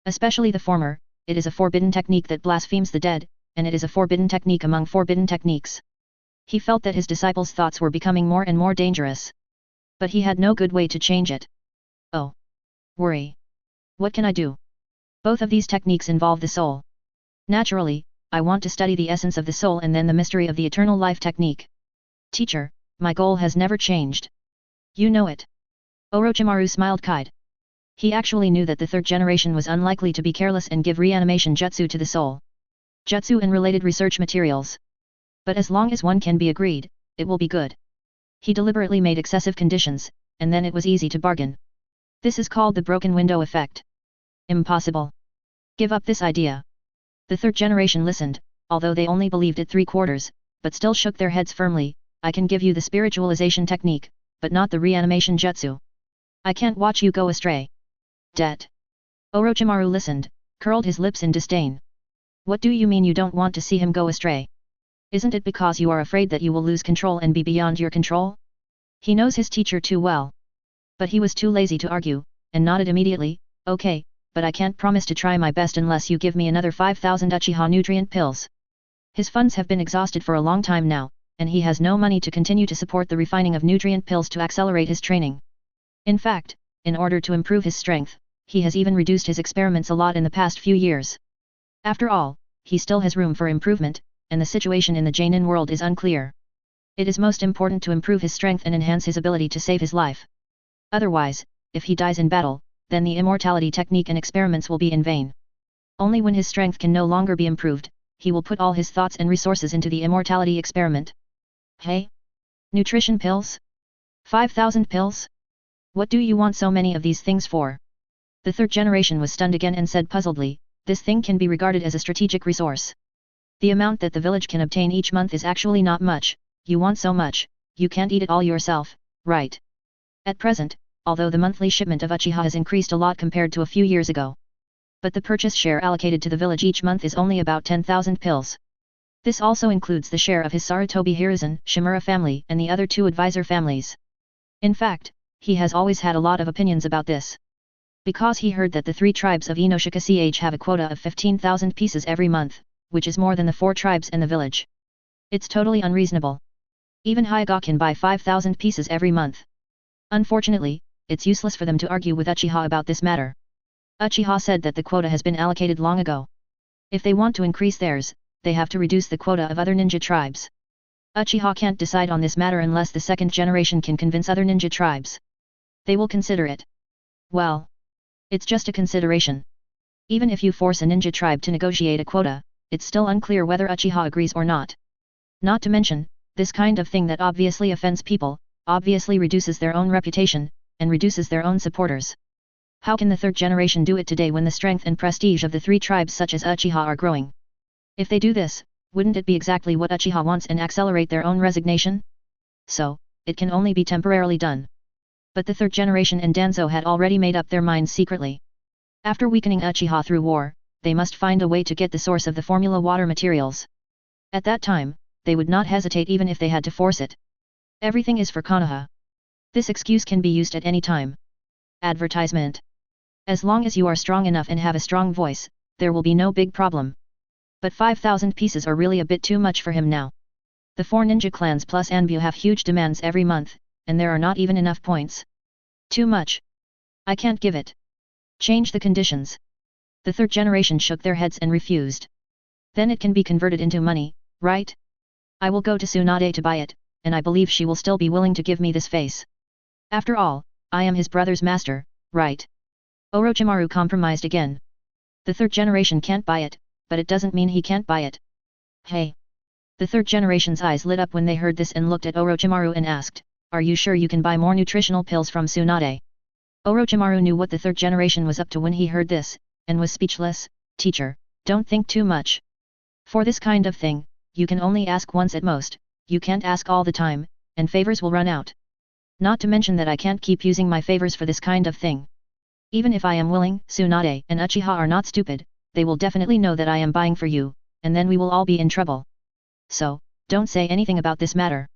Especially the former, it is a forbidden technique that blasphemes the dead, and it is a forbidden technique among forbidden techniques. He felt that his disciples' thoughts were becoming more and more dangerous. But he had no good way to change it. Oh. Worry. What can I do? Both of these techniques involve the soul. Naturally, I want to study the essence of the soul and then the mystery of the eternal life technique. Teacher, my goal has never changed. You know it. Orochimaru smiled kind. He actually knew that the third generation was unlikely to be careless and give reanimation jutsu to the soul. Jutsu and related research materials. But as long as one can be agreed, it will be good. He deliberately made excessive conditions, and then it was easy to bargain. This is called the broken window effect. Impossible. Give up this idea. The third generation listened, although they only believed it 3/4, but still shook their heads firmly. I can give you the spiritualization technique, but not the reanimation jutsu. I can't watch you go astray. Det. Orochimaru listened, curled his lips in disdain. What do you mean you don't want to see him go astray? Isn't it because you are afraid that you will lose control and be beyond your control? He knows his teacher too well. But he was too lazy to argue, and nodded immediately, okay, but I can't promise to try my best unless you give me another 5,000 Uchiha nutrient pills. His funds have been exhausted for a long time now, and he has no money to continue to support the refining of nutrient pills to accelerate his training. In fact, in order to improve his strength, he has even reduced his experiments a lot in the past few years. After all, he still has room for improvement, and the situation in the Jainin world is unclear. It is most important to improve his strength and enhance his ability to save his life. Otherwise, if he dies in battle, then the immortality technique and experiments will be in vain. Only when his strength can no longer be improved, he will put all his thoughts and resources into the immortality experiment. Hey? Nutrition pills? 5,000 pills? What do you want so many of these things for? The third generation was stunned again and said puzzledly, this thing can be regarded as a strategic resource. The amount that the village can obtain each month is actually not much. You want so much, you can't eat it all yourself, right? At present, although the monthly shipment of Uchiha has increased a lot compared to a few years ago. But the purchase share allocated to the village each month is only about 10,000 pills. This also includes the share of his Sarutobi Hiruzen, Shimura family and the other 2 advisor families. In fact, he has always had a lot of opinions about this. Because he heard that the 3 tribes of Inoshika have a quota of 15,000 pieces every month, which is more than the 4 tribes and the village. It's totally unreasonable. Even Hyuga can buy 5,000 pieces every month. Unfortunately, it's useless for them to argue with Uchiha about this matter. Uchiha said that the quota has been allocated long ago. If they want to increase theirs, they have to reduce the quota of other ninja tribes. Uchiha can't decide on this matter unless the second generation can convince other ninja tribes. They will consider it. Well, it's just a consideration. Even if you force a ninja tribe to negotiate a quota, it's still unclear whether Uchiha agrees or not. Not to mention, this kind of thing that obviously offends people, obviously reduces their own reputation, and reduces their own supporters. How can the third generation do it today when the strength and prestige of the 3 tribes such as Uchiha are growing? If they do this, wouldn't it be exactly what Uchiha wants and accelerate their own resignation? So, it can only be temporarily done. But the third generation and Danzo had already made up their minds secretly. After weakening Uchiha through war, they must find a way to get the source of the formula water materials. At that time, they would not hesitate even if they had to force it. Everything is for Konoha. This excuse can be used at any time. Advertisement. As long as you are strong enough and have a strong voice, there will be no big problem. But 5,000 pieces are really a bit too much for him now. The 4 ninja clans plus Anbu have huge demands every month, and there are not even enough points. Too much. I can't give it. Change the conditions. The third generation shook their heads and refused. Then it can be converted into money, right? I will go to Tsunade to buy it, and I believe she will still be willing to give me this face. After all, I am his brother's master, right? Orochimaru compromised again. The third generation can't buy it, but it doesn't mean he can't buy it. Hey! The third generation's eyes lit up when they heard this and looked at Orochimaru and asked, are you sure you can buy more nutritional pills from Tsunade? Orochimaru knew what the third generation was up to when he heard this, and was speechless. Teacher, don't think too much. For this kind of thing, you can only ask once at most, you can't ask all the time, and favors will run out. Not to mention that I can't keep using my favors for this kind of thing. Even if I am willing, Tsunade and Uchiha are not stupid, they will definitely know that I am buying for you, and then we will all be in trouble. So, don't say anything about this matter.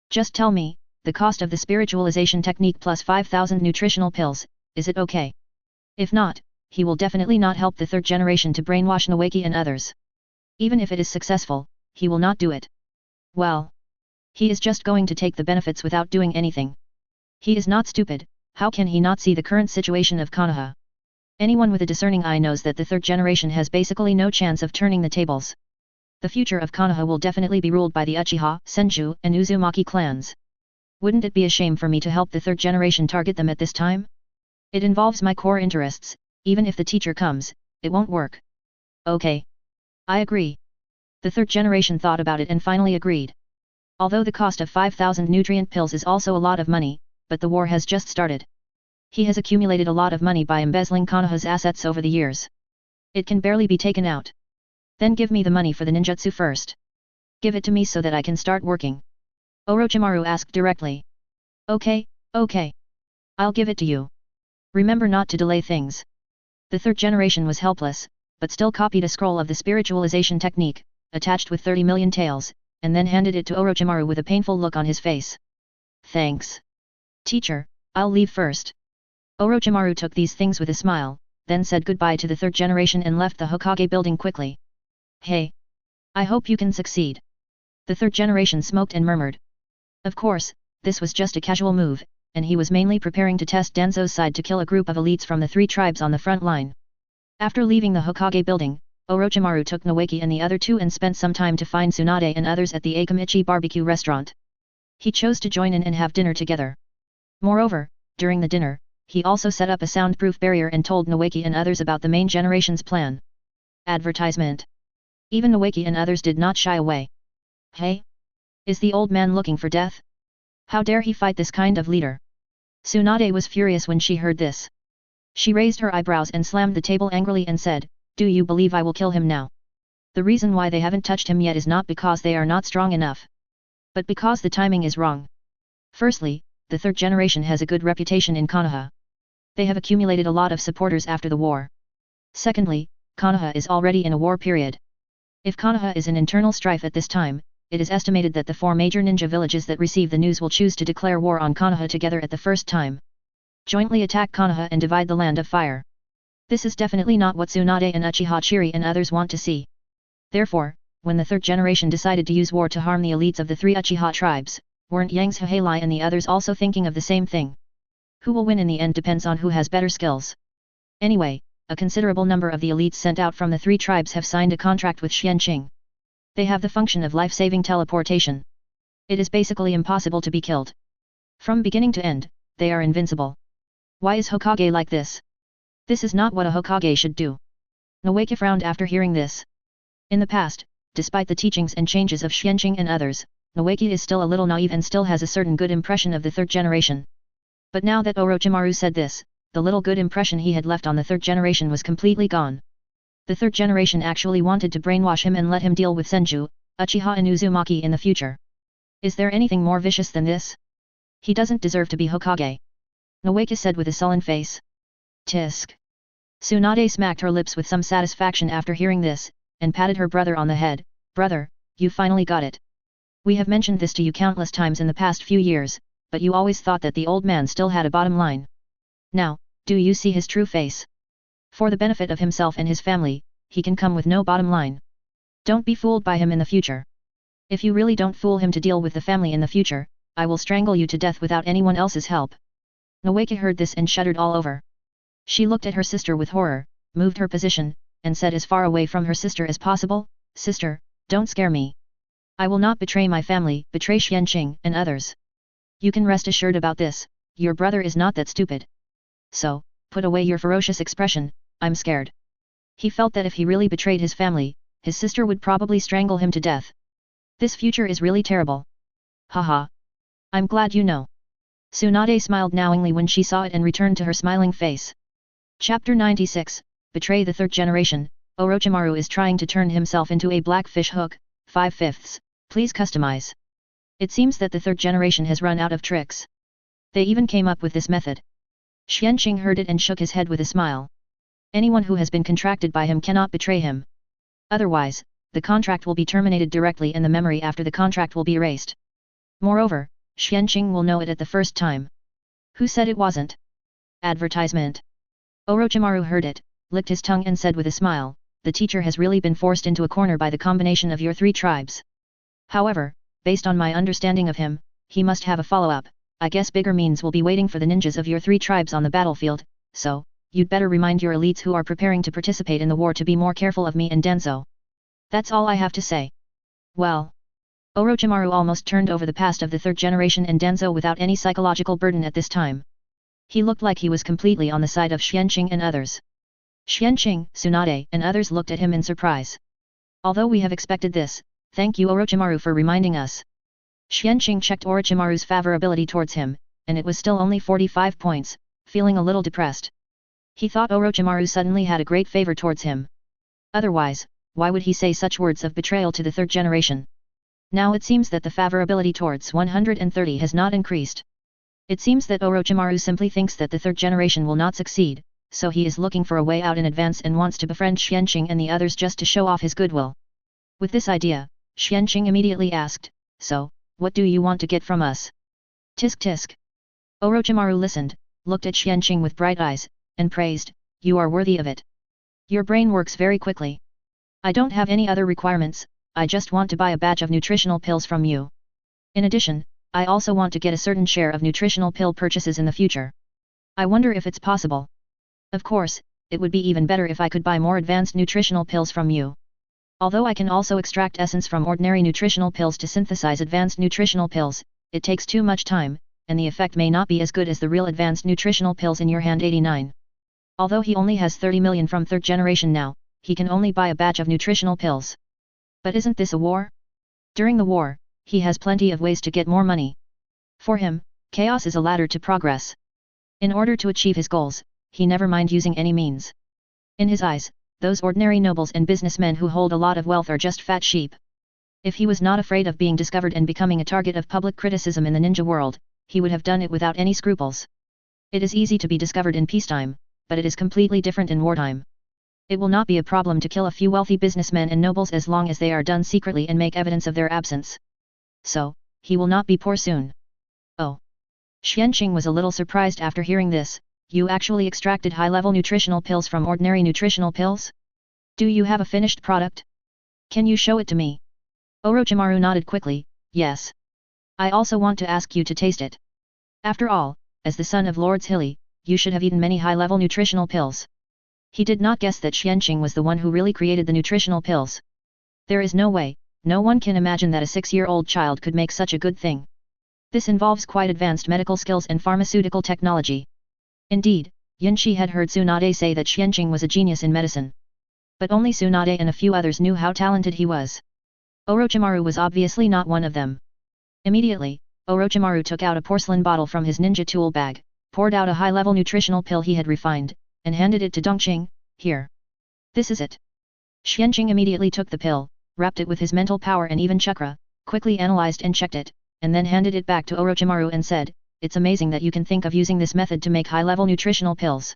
Just tell me, the cost of the spiritualization technique plus 5,000 nutritional pills, is it okay? If not, he will definitely not help the third generation to brainwash Noeki and others. Even if it is successful, he will not do it. Well, he is just going to take the benefits without doing anything. He is not stupid, how can he not see the current situation of Konoha? Anyone with a discerning eye knows that the third generation has basically no chance of turning the tables. The future of Konoha will definitely be ruled by the Uchiha, Senju, and Uzumaki clans. Wouldn't it be a shame for me to help the third generation target them at this time? It involves my core interests, even if the teacher comes, it won't work. Okay. I agree. The third generation thought about it and finally agreed. Although the cost of 5,000 nutrient pills is also a lot of money, but the war has just started. He has accumulated a lot of money by embezzling Konoha's assets over the years. It can barely be taken out. Then give me the money for the ninjutsu first. Give it to me so that I can start working. Orochimaru asked directly. Okay, okay. I'll give it to you. Remember not to delay things. The third generation was helpless, but still copied a scroll of the spiritualization technique, attached with 30 million taels, and then handed it to Orochimaru with a painful look on his face. Thanks. Teacher, I'll leave first. Orochimaru took these things with a smile, then said goodbye to the third generation and left the Hokage building quickly. Hey! I hope you can succeed. The third generation smoked and murmured. Of course, this was just a casual move, and he was mainly preparing to test Danzo's side to kill a group of elites from the three tribes on the front line. After leaving the Hokage building, Orochimaru took Noeki and the other two and spent some time to find Tsunade and others at the Akamichi barbecue restaurant. He chose to join in and have dinner together. Moreover, during the dinner, he also set up a soundproof barrier and told Noeki and others about the main generation's plan. Advertisement. Even Noeki and others did not shy away. Hey? Is the old man looking for death? How dare he fight this kind of leader? Tsunade was furious when she heard this. She raised her eyebrows and slammed the table angrily and said, do you believe I will kill him now? The reason why they haven't touched him yet is not because they are not strong enough, but because the timing is wrong. Firstly, the third generation has a good reputation in Konoha. They have accumulated a lot of supporters after the war. Secondly, Konoha is already in a war period. If Konoha is in internal strife at this time, it is estimated that the four major ninja villages that receive the news will choose to declare war on Konoha together at the first time. Jointly attack Konoha and divide the land of fire. This is definitely not what Tsunade and Uchiha Chiri and others want to see. Therefore, when the third generation decided to use war to harm the elites of the three Uchiha tribes, weren't Yang Halai and the others also thinking of the same thing? Who will win in the end depends on who has better skills. Anyway, a considerable number of the elites sent out from the three tribes have signed a contract with Xianqing. They have the function of life-saving teleportation. It is basically impossible to be killed. From beginning to end, they are invincible. Why is Hokage like this? This is not what a Hokage should do. Noeki frowned after hearing this. In the past, despite the teachings and changes of Xianqing and others, Noeki is still a little naive and still has a certain good impression of the third generation. But now that Orochimaru said this, the little good impression he had left on the third generation was completely gone. The third generation actually wanted to brainwash him and let him deal with Senju, Uchiha and Uzumaki in the future. Is there anything more vicious than this? He doesn't deserve to be Hokage. Noeki said with a sullen face. Tisk. Tsunade smacked her lips with some satisfaction after hearing this, and patted her brother on the head. Brother, you finally got it. We have mentioned this to you countless times in the past few years, but you always thought that the old man still had a bottom line. Now, do you see his true face? For the benefit of himself and his family, he can come with no bottom line. Don't be fooled by him in the future. If you really don't fool him to deal with the family in the future, I will strangle you to death without anyone else's help. Noeki heard this and shuddered all over. She looked at her sister with horror, moved her position, and said as far away from her sister as possible, Sister, don't scare me. I will not betray my family, betray Xianqing and others. You can rest assured about this, your brother is not that stupid. So, put away your ferocious expression, I'm scared. He felt that if he really betrayed his family, his sister would probably strangle him to death. This future is really terrible. Haha. I'm glad you know. Tsunade smiled knowingly when she saw it and returned to her smiling face. Chapter 96, Betray the Third Generation. Orochimaru is trying to turn himself into a black fish hook, 5/5. Please customize. It seems that the third generation has run out of tricks. They even came up with this method. Xianqing heard it and shook his head with a smile. Anyone who has been contracted by him cannot betray him. Otherwise, the contract will be terminated directly and the memory after the contract will be erased. Moreover, Xianqing will know it at the first time. Who said it wasn't? Advertisement. Orochimaru heard it, licked his tongue and said with a smile, the teacher has really been forced into a corner by the combination of your three tribes. However, based on my understanding of him, he must have a follow-up. I guess bigger means will be waiting for the ninjas of your three tribes on the battlefield, so, you'd better remind your elites who are preparing to participate in the war to be more careful of me and Denso. That's all I have to say. Well. Orochimaru almost turned over the past of the third generation and Denso without any psychological burden at this time. He looked like he was completely on the side of Xianqing and others. Xianqing, Tsunade and others looked at him in surprise. Although we have expected this, thank you Orochimaru for reminding us. Xianqing checked Orochimaru's favorability towards him, and it was still only 45 points, feeling a little depressed. He thought Orochimaru suddenly had a great favor towards him. Otherwise, why would he say such words of betrayal to the third generation? Now it seems that the favorability towards 130 has not increased. It seems that Orochimaru simply thinks that the third generation will not succeed, so he is looking for a way out in advance and wants to befriend Xianqing and the others just to show off his goodwill. With this idea, Xianqing immediately asked, so, what do you want to get from us? Tisk tisk. Orochimaru listened, looked at Xianqing with bright eyes, and praised, you are worthy of it. Your brain works very quickly. I don't have any other requirements, I just want to buy a batch of nutritional pills from you. In addition, I also want to get a certain share of nutritional pill purchases in the future. I wonder if it's possible. Of course, it would be even better if I could buy more advanced nutritional pills from you. Although I can also extract essence from ordinary nutritional pills to synthesize advanced nutritional pills, it takes too much time, and the effect may not be as good as the real advanced nutritional pills in your hand 89. Although he only has 30 million from third generation now, he can only buy a batch of nutritional pills. But isn't this a war? During the war, he has plenty of ways to get more money. For him, chaos is a ladder to progress. In order to achieve his goals, he never mind using any means. In his eyes, those ordinary nobles and businessmen who hold a lot of wealth are just fat sheep. If he was not afraid of being discovered and becoming a target of public criticism in the ninja world, he would have done it without any scruples. It is easy to be discovered in peacetime, but it is completely different in wartime. It will not be a problem to kill a few wealthy businessmen and nobles as long as they are done secretly and make evidence of their absence. So, he will not be poor soon. Oh. Xianqing was a little surprised after hearing this. You actually extracted high-level nutritional pills from ordinary nutritional pills? Do you have a finished product? Can you show it to me? Orochimaru nodded quickly, yes. I also want to ask you to taste it. After all, as the son of Lords Hilly, you should have eaten many high-level nutritional pills. He did not guess that Xianqing was the one who really created the nutritional pills. There is no way, no one can imagine that a 6-year-old child could make such a good thing. This involves quite advanced medical skills and pharmaceutical technology. Indeed, Yunqi had heard Tsunade say that Xianqing was a genius in medicine. But only Tsunade and a few others knew how talented he was. Orochimaru was obviously not one of them. Immediately, Orochimaru took out a porcelain bottle from his ninja tool bag, poured out a high-level nutritional pill he had refined, and handed it to Dongqing, here. This is it. Xianqing immediately took the pill, wrapped it with his mental power and even chakra, quickly analyzed and checked it, and then handed it back to Orochimaru and said, it's amazing that you can think of using this method to make high-level nutritional pills.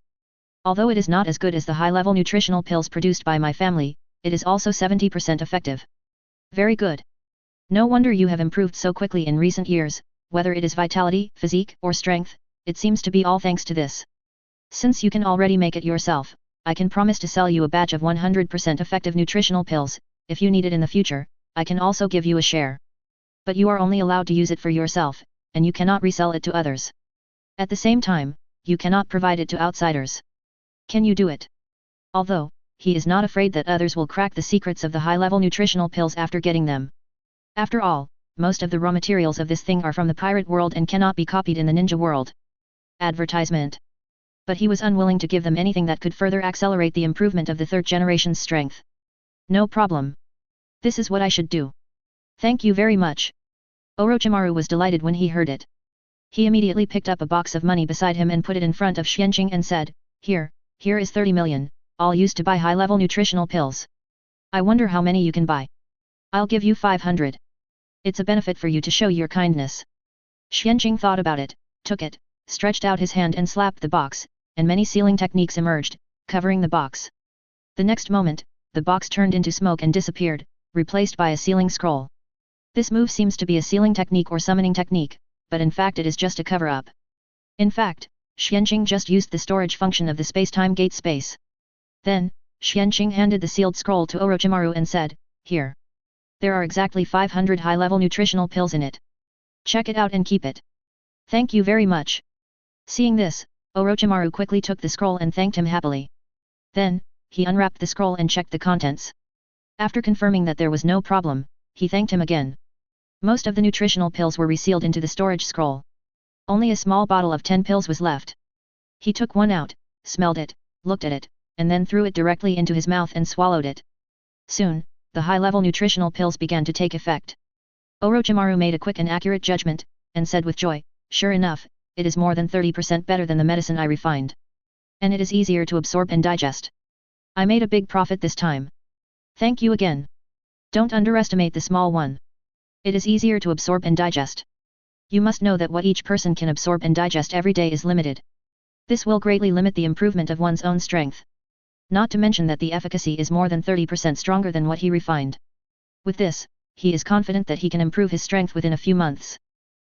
Although it is not as good as the high-level nutritional pills produced by my family, it is also 70% effective. Very good. No wonder you have improved so quickly in recent years, whether it is vitality, physique, or strength, it seems to be all thanks to this. Since you can already make it yourself, I can promise to sell you a batch of 100% effective nutritional pills. If you need it in the future, I can also give you a share. But you are only allowed to use it for yourself, and you cannot resell it to others. At the same time, you cannot provide it to outsiders. Can you do it? Although, he is not afraid that others will crack the secrets of the high-level nutritional pills after getting them. After all, most of the raw materials of this thing are from the pirate world and cannot be copied in the ninja world. Advertisement. But he was unwilling to give them anything that could further accelerate the improvement of the third generation's strength. No problem. This is what I should do. Thank you very much. Orochimaru was delighted when he heard it. He immediately picked up a box of money beside him and put it in front of Xianqing and said, Here is 30 million, all used to buy high-level nutritional pills. I wonder how many you can buy. I'll give you 500. It's a benefit for you to show your kindness. Xianqing thought about it, took it, stretched out his hand and slapped the box, and many sealing techniques emerged, covering the box. The next moment, the box turned into smoke and disappeared, replaced by a sealing scroll. This move seems to be a sealing technique or summoning technique, but in fact it is just a cover-up. In fact, Xianqing just used the storage function of the space-time gate space. Then, Xianqing handed the sealed scroll to Orochimaru and said, Here. There are exactly 500 high-level nutritional pills in it. Check it out and keep it. Thank you very much. Seeing this, Orochimaru quickly took the scroll and thanked him happily. Then, he unwrapped the scroll and checked the contents. After confirming that there was no problem, he thanked him again. Most of the nutritional pills were resealed into the storage scroll. Only a small bottle of 10 pills was left. He took one out, smelled it, looked at it, and then threw it directly into his mouth and swallowed it. Soon, the high-level nutritional pills began to take effect. Orochimaru made a quick and accurate judgment, and said with joy, Sure enough, it is more than 30% better than the medicine I refined. And it is easier to absorb and digest. I made a big profit this time. Thank you again. Don't underestimate the small one. It is easier to absorb and digest. You must know that what each person can absorb and digest every day is limited. This will greatly limit the improvement of one's own strength. Not to mention that the efficacy is more than 30% stronger than what he refined. With this, he is confident that he can improve his strength within a few months.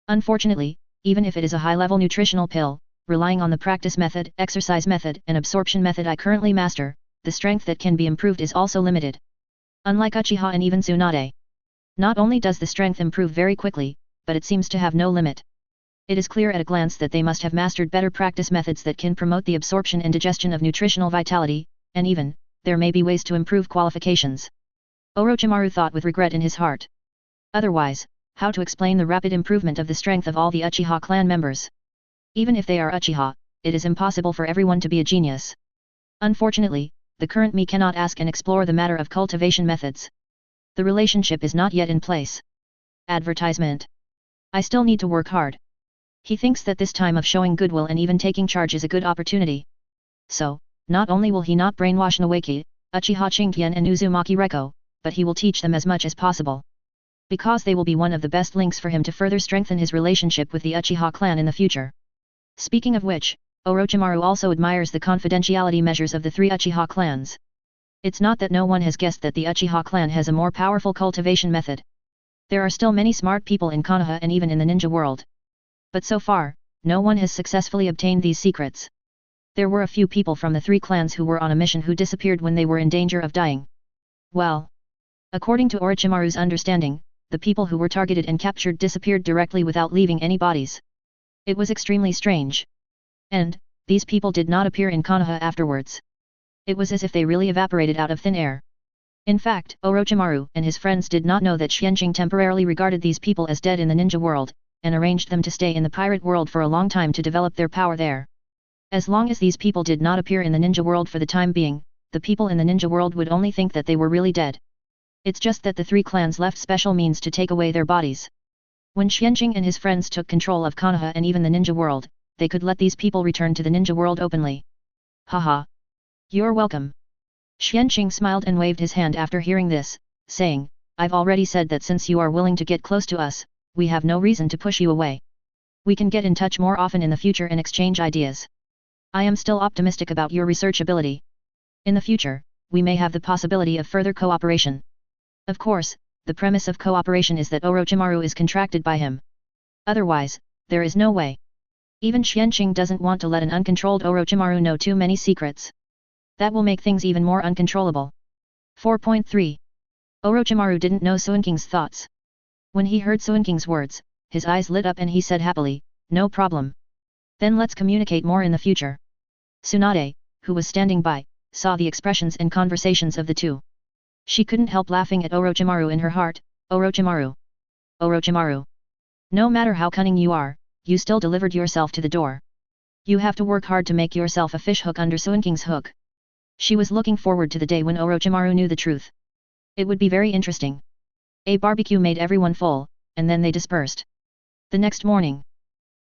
Unfortunately, even if it is a high-level nutritional pill, relying on the practice method, exercise method, and absorption method I currently master, the strength that can be improved is also limited. Unlike Uchiha and even Tsunade. Not only does the strength improve very quickly, but it seems to have no limit. It is clear at a glance that they must have mastered better practice methods that can promote the absorption and digestion of nutritional vitality, and even, there may be ways to improve qualifications. Orochimaru thought with regret in his heart. Otherwise, how to explain the rapid improvement of the strength of all the Uchiha clan members? Even if they are Uchiha, it is impossible for everyone to be a genius. Unfortunately, the current me cannot ask and explore the matter of cultivation methods. The relationship is not yet in place. Advertisement. I still need to work hard. He thinks that this time of showing goodwill and even taking charge is a good opportunity. So, not only will he not brainwash Nawaki, Uchiha Chinkian and Uzumaki Reko, but he will teach them as much as possible. Because they will be one of the best links for him to further strengthen his relationship with the Uchiha clan in the future. Speaking of which, Orochimaru also admires the confidentiality measures of the three Uchiha clans. It's not that no one has guessed that the Uchiha clan has a more powerful cultivation method. There are still many smart people in Konoha and even in the ninja world. But so far, no one has successfully obtained these secrets. There were a few people from the three clans who were on a mission who disappeared when they were in danger of dying. Well, according to Orochimaru's understanding, the people who were targeted and captured disappeared directly without leaving any bodies. It was extremely strange. And, these people did not appear in Konoha afterwards. It was as if they really evaporated out of thin air. In fact, Orochimaru and his friends did not know that Xianqing temporarily regarded these people as dead in the ninja world, and arranged them to stay in the pirate world for a long time to develop their power there. As long as these people did not appear in the ninja world for the time being, the people in the ninja world would only think that they were really dead. It's just that the three clans left special means to take away their bodies. When Xianqing and his friends took control of Konoha and even the ninja world, they could let these people return to the ninja world openly. Haha. You're welcome. Xianqing smiled and waved his hand after hearing this, saying, I've already said that since you are willing to get close to us, we have no reason to push you away. We can get in touch more often in the future and exchange ideas. I am still optimistic about your research ability. In the future, we may have the possibility of further cooperation. Of course, the premise of cooperation is that Orochimaru is contracted by him. Otherwise, there is no way. Even Xianqing doesn't want to let an uncontrolled Orochimaru know too many secrets. That will make things even more uncontrollable. 4.3. Orochimaru didn't know Suinking's thoughts. When he heard Suinking's words, his eyes lit up and he said happily, no problem. Then let's communicate more in the future. Tsunade, who was standing by, saw the expressions and conversations of the two. She couldn't help laughing at Orochimaru in her heart. Orochimaru. Orochimaru. No matter how cunning you are, you still delivered yourself to the door. You have to work hard to make yourself a fishhook under Suinking's hook. She was looking forward to the day when Orochimaru knew the truth. It would be very interesting. A barbecue made everyone full, and then they dispersed. The next morning,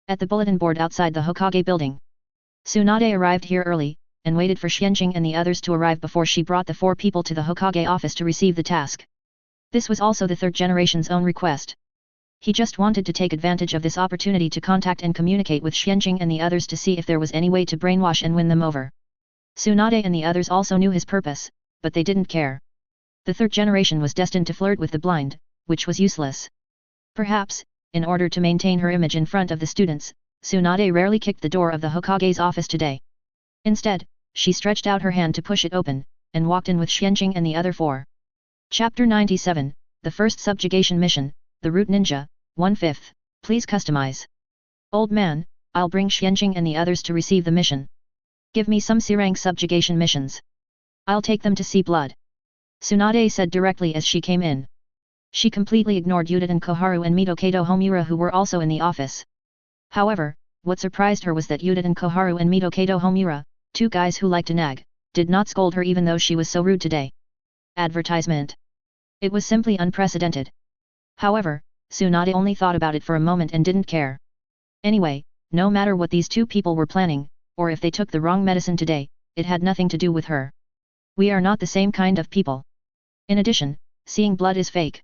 at the bulletin board outside the Hokage building, Tsunade arrived here early, and waited for Xianqing and the others to arrive before she brought the 4 people to the Hokage office to receive the task. This was also the third generation's own request. He just wanted to take advantage of this opportunity to contact and communicate with Xianqing and the others to see if there was any way to brainwash and win them over. Tsunade and the others also knew his purpose, but they didn't care. The third generation was destined to flirt with the blind, which was useless. Perhaps, in order to maintain her image in front of the students, Tsunade rarely kicked the door of the Hokage's office today. Instead, she stretched out her hand to push it open, and walked in with Xianqing and the other 4. Chapter 97, The First Subjugation Mission, The Root Ninja, 1/5, Please customize. Old man, I'll bring Xianqing and the others to receive the mission. Give me some C-rank subjugation missions. I'll take them to see blood. Tsunade said directly as she came in. She completely ignored Uchiha Koharu and Mito Homura who were also in the office. However, what surprised her was that Uchiha Koharu and Mito Homura, 2 guys who liked to nag, did not scold her even though she was so rude today. Advertisement. It was simply unprecedented. However, Tsunade only thought about it for a moment and didn't care. Anyway, no matter what these 2 people were planning, or if they took the wrong medicine today, it had nothing to do with her. We are not the same kind of people. In addition, seeing blood is fake.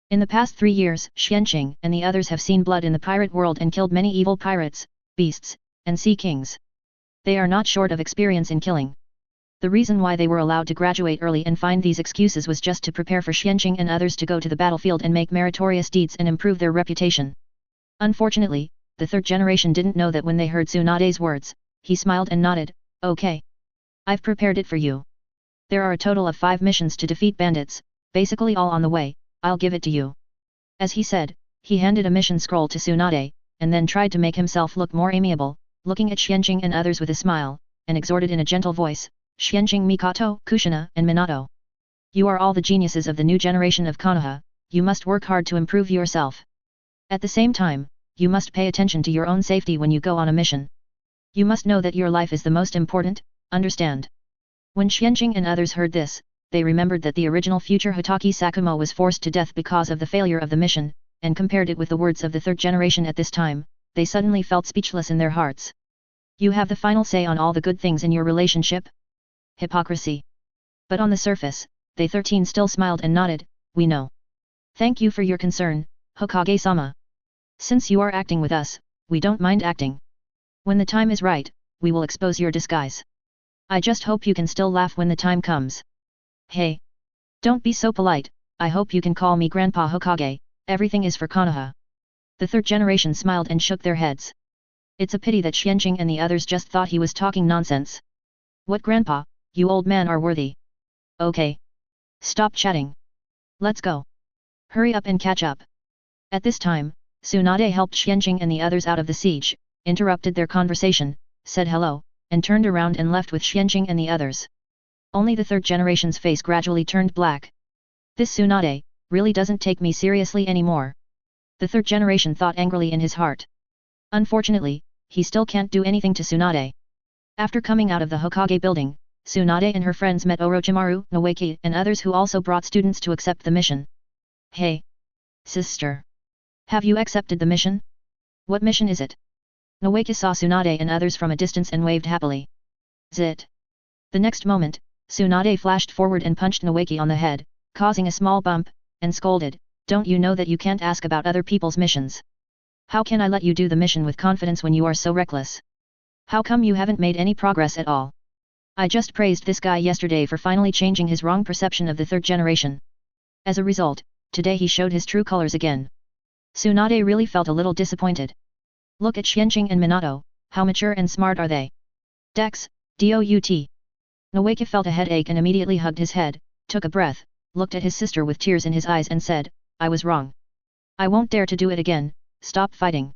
In the past 3 years, Xianqing and the others have seen blood in the pirate world and killed many evil pirates, beasts, and sea kings. They are not short of experience in killing. The reason why they were allowed to graduate early and find these excuses was just to prepare for Xianqing and others to go to the battlefield and make meritorious deeds and improve their reputation. Unfortunately, the third generation didn't know that when they heard Tsunade's words, he smiled and nodded, okay. I've prepared it for you. There are a total of 5 missions to defeat bandits, basically all on the way, I'll give it to you. As he said, he handed a mission scroll to Tsunade, and then tried to make himself look more amiable, looking at Xianqing and others with a smile, and exhorted in a gentle voice, Xianqing, Mikoto, Kushina, and Minato. You are all the geniuses of the new generation of Konoha, you must work hard to improve yourself. At the same time, you must pay attention to your own safety when you go on a mission. You must know that your life is the most important, understand? When Xianqing and others heard this, they remembered that the original future Hotaki Sakumo was forced to death because of the failure of the mission, and compared it with the words of the third generation at this time, they suddenly felt speechless in their hearts. You have the final say on all the good things in your relationship? Hypocrisy. But on the surface, they 13 still smiled and nodded, we know. Thank you for your concern, Hokage-sama. Since you are acting with us, we don't mind acting. When the time is right, we will expose your disguise. I just hope you can still laugh when the time comes. Hey! Don't be so polite, I hope you can call me Grandpa Hokage, everything is for Konoha. The third generation smiled and shook their heads. It's a pity that Xianqing and the others just thought he was talking nonsense. What Grandpa, you old man are worthy. Okay. Stop chatting. Let's go. Hurry up and catch up. At this time, Tsunade helped Xianqing and the others out of the siege, interrupted their conversation, said hello, and turned around and left with Xianqing and the others. Only the third generation's face gradually turned black. This Tsunade, really doesn't take me seriously anymore. The third generation thought angrily in his heart. Unfortunately, he still can't do anything to Tsunade. After coming out of the Hokage building, Tsunade and her friends met Orochimaru, Noeki, and others who also brought students to accept the mission. Hey! Sister! Have you accepted the mission? What mission is it? Noeki saw Tsunade and others from a distance and waved happily. Zit! The next moment, Tsunade flashed forward and punched Noeki on the head, causing a small bump, and scolded, don't you know that you can't ask about other people's missions? How can I let you do the mission with confidence when you are so reckless? How come you haven't made any progress at all? I just praised this guy yesterday for finally changing his wrong perception of the third generation. As a result, today he showed his true colors again. Tsunade really felt a little disappointed. Look at Xianqing and Minato, how mature and smart are they? Dex, DOUT. Noeki felt a headache and immediately hugged his head, took a breath, looked at his sister with tears in his eyes and said, I was wrong. I won't dare to do it again, stop fighting.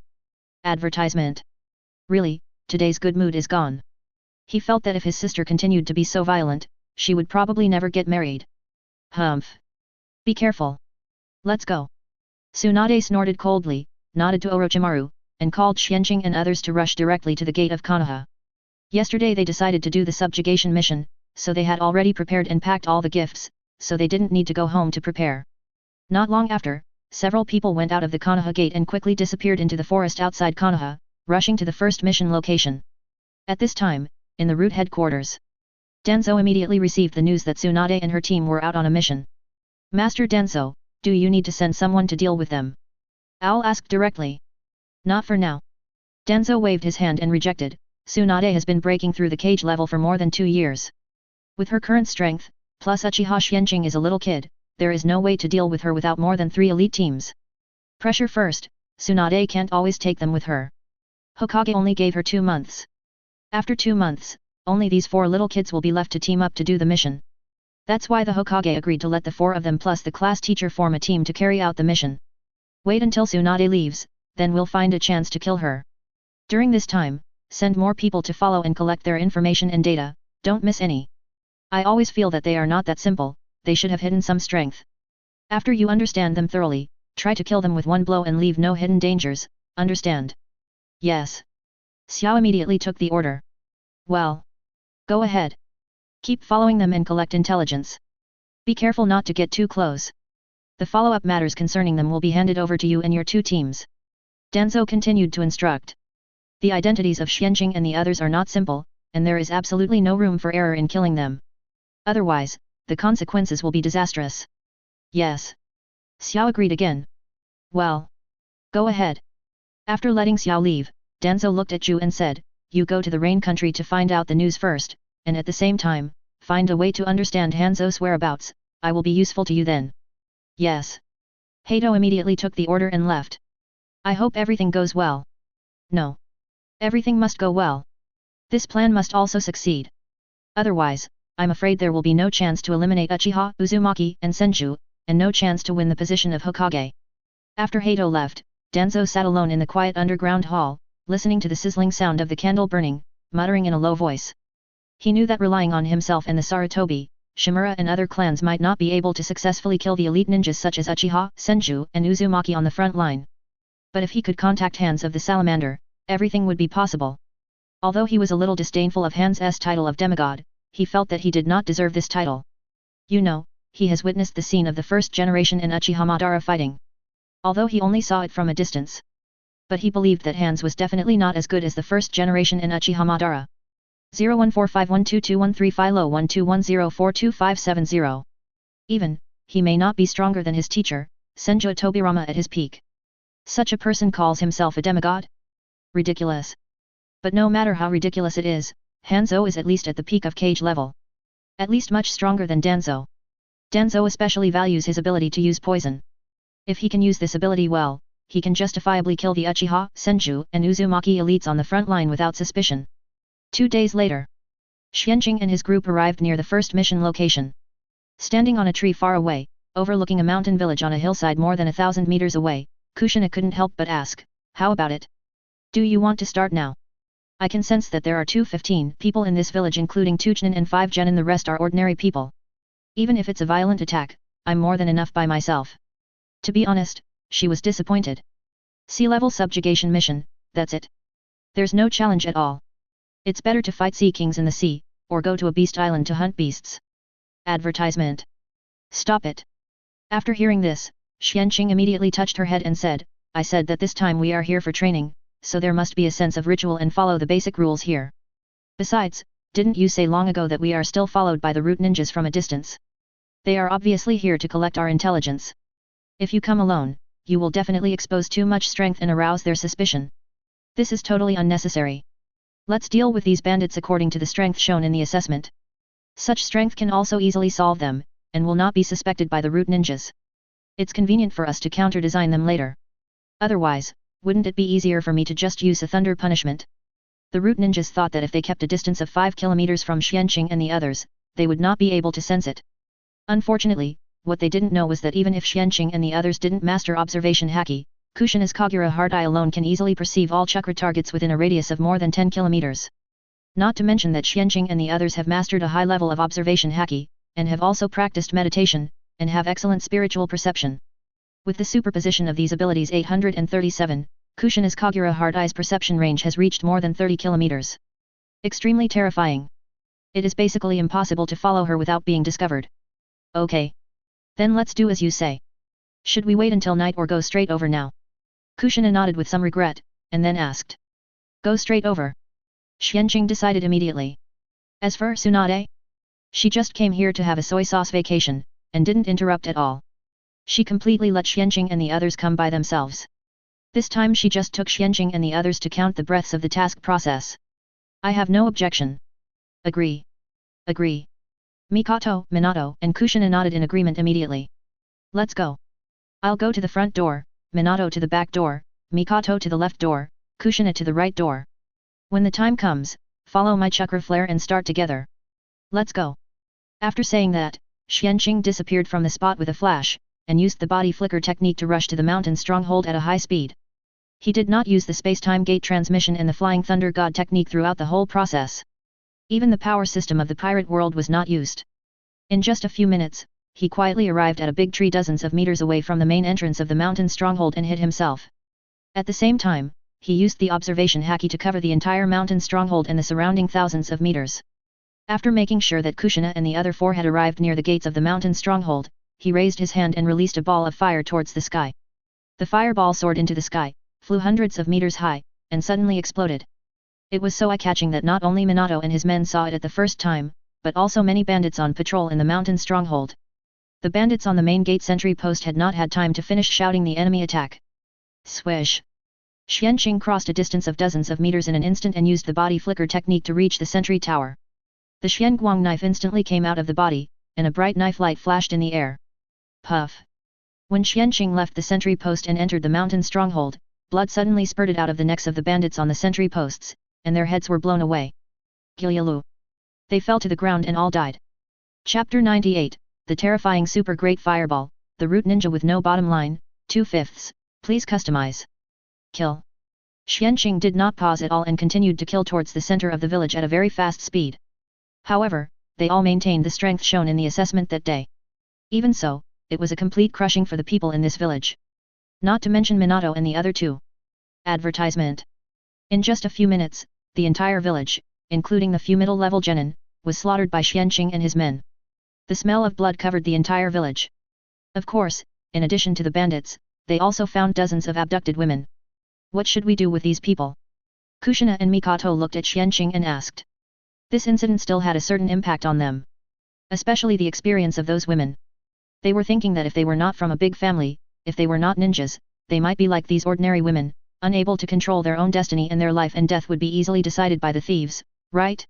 Advertisement. Really, today's good mood is gone. He felt that if his sister continued to be so violent, she would probably never get married. Humph. Be careful. Let's go. Tsunade snorted coldly, nodded to Orochimaru, and called Xianqing and others to rush directly to the gate of Konoha. Yesterday they decided to do the subjugation mission, so they had already prepared and packed all the gifts, so they didn't need to go home to prepare. Not long after, several people went out of the Konoha gate and quickly disappeared into the forest outside Konoha, rushing to the first mission location. At this time, in the route headquarters, Danzo immediately received the news that Tsunade and her team were out on a mission. Master Danzo, do you need to send someone to deal with them? Owl asked directly. Not for now. Danzo waved his hand and rejected. Tsunade has been breaking through the cage level for more than 2 years. With her current strength, plus Uchiha Xianqing is a little kid, there is no way to deal with her without more than 3 elite teams. Pressure first, Tsunade can't always take them with her. Hokage only gave her 2 months. After 2 months, only these 4 little kids will be left to team up to do the mission. That's why the Hokage agreed to let the 4 of them plus the class teacher form a team to carry out the mission. Wait until Tsunade leaves, then we'll find a chance to kill her. During this time, send more people to follow and collect their information and data, don't miss any. I always feel that they are not that simple, they should have hidden some strength. After you understand them thoroughly, try to kill them with one blow and leave no hidden dangers, understand? Yes. Xiao immediately took the order. Well. Go ahead. Keep following them and collect intelligence. Be careful not to get too close. The follow-up matters concerning them will be handed over to you and your 2 teams. Danzo continued to instruct. The identities of Xianqing and the others are not simple, and there is absolutely no room for error in killing them. Otherwise, the consequences will be disastrous. Yes. Xiao agreed again. Well. Go ahead. After letting Xiao leave, Danzo looked at Zhu and said, you go to the rain country to find out the news first, and at the same time, find a way to understand Hanzo's whereabouts, I will be useful to you then. Yes. Hato immediately took the order and left. I hope everything goes well. No. Everything must go well. This plan must also succeed. Otherwise, I'm afraid there will be no chance to eliminate Uchiha, Uzumaki, and Senju, and no chance to win the position of Hokage. After Hato left, Danzo sat alone in the quiet underground hall, listening to the sizzling sound of the candle burning, muttering in a low voice. He knew that relying on himself and the Sarutobi, Shimura and other clans might not be able to successfully kill the elite ninjas such as Uchiha, Senju, and Uzumaki on the front line. But if he could contact Hands of the Salamander, everything would be possible. Although he was a little disdainful of Hans' title of demigod, he felt that he did not deserve this title. You know, he has witnessed the scene of the first generation in Uchiha Madara fighting. Although he only saw it from a distance. But he believed that Hans was definitely not as good as the first generation in Uchiha Madara. 0145122135 Even, he may not be stronger than his teacher, Senju Tobirama at his peak. Such a person calls himself a demigod? Ridiculous. But no matter how ridiculous it is, Hanzo is at least at the peak of cage level. At least much stronger than Danzo. Danzo especially values his ability to use poison. If he can use this ability well, he can justifiably kill the Uchiha, Senju, and Uzumaki elites on the front line without suspicion. 2 days later, Xianqing and his group arrived near the first mission location. Standing on a tree far away, overlooking a mountain village on a hillside more than 1,000 meters away, Kushina couldn't help but ask, how about it? Do you want to start now? I can sense that there are 215 people in this village including 2 Chunin and 5 Genin, the rest are ordinary people. Even if it's a violent attack, I'm more than enough by myself. To be honest, she was disappointed. Sea-level subjugation mission, that's it. There's no challenge at all. It's better to fight sea kings in the sea, or go to a beast island to hunt beasts. Advertisement. Stop it. After hearing this, Xianqing immediately touched her head and said, I said that this time we are here for training, so there must be a sense of ritual and follow the basic rules here. Besides, didn't you say long ago that we are still followed by the root ninjas from a distance? They are obviously here to collect our intelligence. If you come alone, you will definitely expose too much strength and arouse their suspicion. This is totally unnecessary. Let's deal with these bandits according to the strength shown in the assessment. Such strength can also easily solve them, and will not be suspected by the root ninjas. It's convenient for us to counter-design them later. Otherwise, wouldn't it be easier for me to just use a thunder punishment? The root ninjas thought that if they kept a distance of 5 kilometers from Xianqing and the others, they would not be able to sense it. Unfortunately, what they didn't know was that even if Xianqing and the others didn't master observation haki, Kushina's Kagura Heart Eye alone can easily perceive all chakra targets within a radius of more than 10 kilometers. Not to mention that Xianqing and the others have mastered a high level of observation haki, and have also practiced meditation, and have excellent spiritual perception. With the superposition of these abilities 837, Kushina's Kagura Hard Eye's perception range has reached more than 30 kilometers. Extremely terrifying. It is basically impossible to follow her without being discovered. Okay. Then let's do as you say. Should we wait until night or go straight over now? Kushina nodded with some regret, and then asked. Go straight over. Xianqing decided immediately. As for Tsunade? She just came here to have a soy sauce vacation, and didn't interrupt at all. She completely let Xianqing and the others come by themselves. This time she just took Xianqing and the others to count the breaths of the task process. I have no objection. Agree. Agree. Mikoto, Minato, and Kushina nodded in agreement immediately. Let's go. I'll go to the front door, Minato to the back door, Mikoto to the left door, Kushina to the right door. When the time comes, follow my chakra flare and start together. Let's go. After saying that, Xianqing disappeared from the spot with a flash, and used the body flicker technique to rush to the mountain stronghold at a high speed. He did not use the space-time gate transmission and the flying thunder god technique throughout the whole process. Even the power system of the pirate world was not used. In just a few minutes, he quietly arrived at a big tree dozens of meters away from the main entrance of the mountain stronghold and hid himself. At the same time, he used the observation haki to cover the entire mountain stronghold and the surrounding thousands of meters. After making sure that Kushina and the other four had arrived near the gates of the mountain stronghold, he raised his hand and released a ball of fire towards the sky. The fireball soared into the sky, flew hundreds of meters high, and suddenly exploded. It was so eye-catching that not only Minato and his men saw it at the first time, but also many bandits on patrol in the mountain stronghold. The bandits on the main gate sentry post had not had time to finish shouting the enemy attack. Swish! Xianqing crossed a distance of dozens of meters in an instant and used the body flicker technique to reach the sentry tower. The Xianguang knife instantly came out of the body, and a bright knife light flashed in the air. Puff! When Xianqing left the sentry post and entered the mountain stronghold, blood suddenly spurted out of the necks of the bandits on the sentry posts, and their heads were blown away. Gilyalu! They fell to the ground and all died. Chapter 98, The Terrifying Super Great Fireball, The Root Ninja with No Bottom Line, 2/5, please customize. Kill. Xianqing did not pause at all and continued to kill towards the center of the village at a very fast speed. However, they all maintained the strength shown in the assessment that day. Even so, it was a complete crushing for the people in this village. Not to mention Minato and the other two. Advertisement. In just a few minutes, the entire village, including the few middle-level genin, was slaughtered by Xianqing and his men. The smell of blood covered the entire village. Of course, in addition to the bandits, they also found dozens of abducted women. What should we do with these people? Kushina and Mikoto looked at Xianqing and asked. This incident still had a certain impact on them. Especially the experience of those women. They were thinking that if they were not from a big family, if they were not ninjas, they might be like these ordinary women, unable to control their own destiny and their life and death would be easily decided by the thieves, right?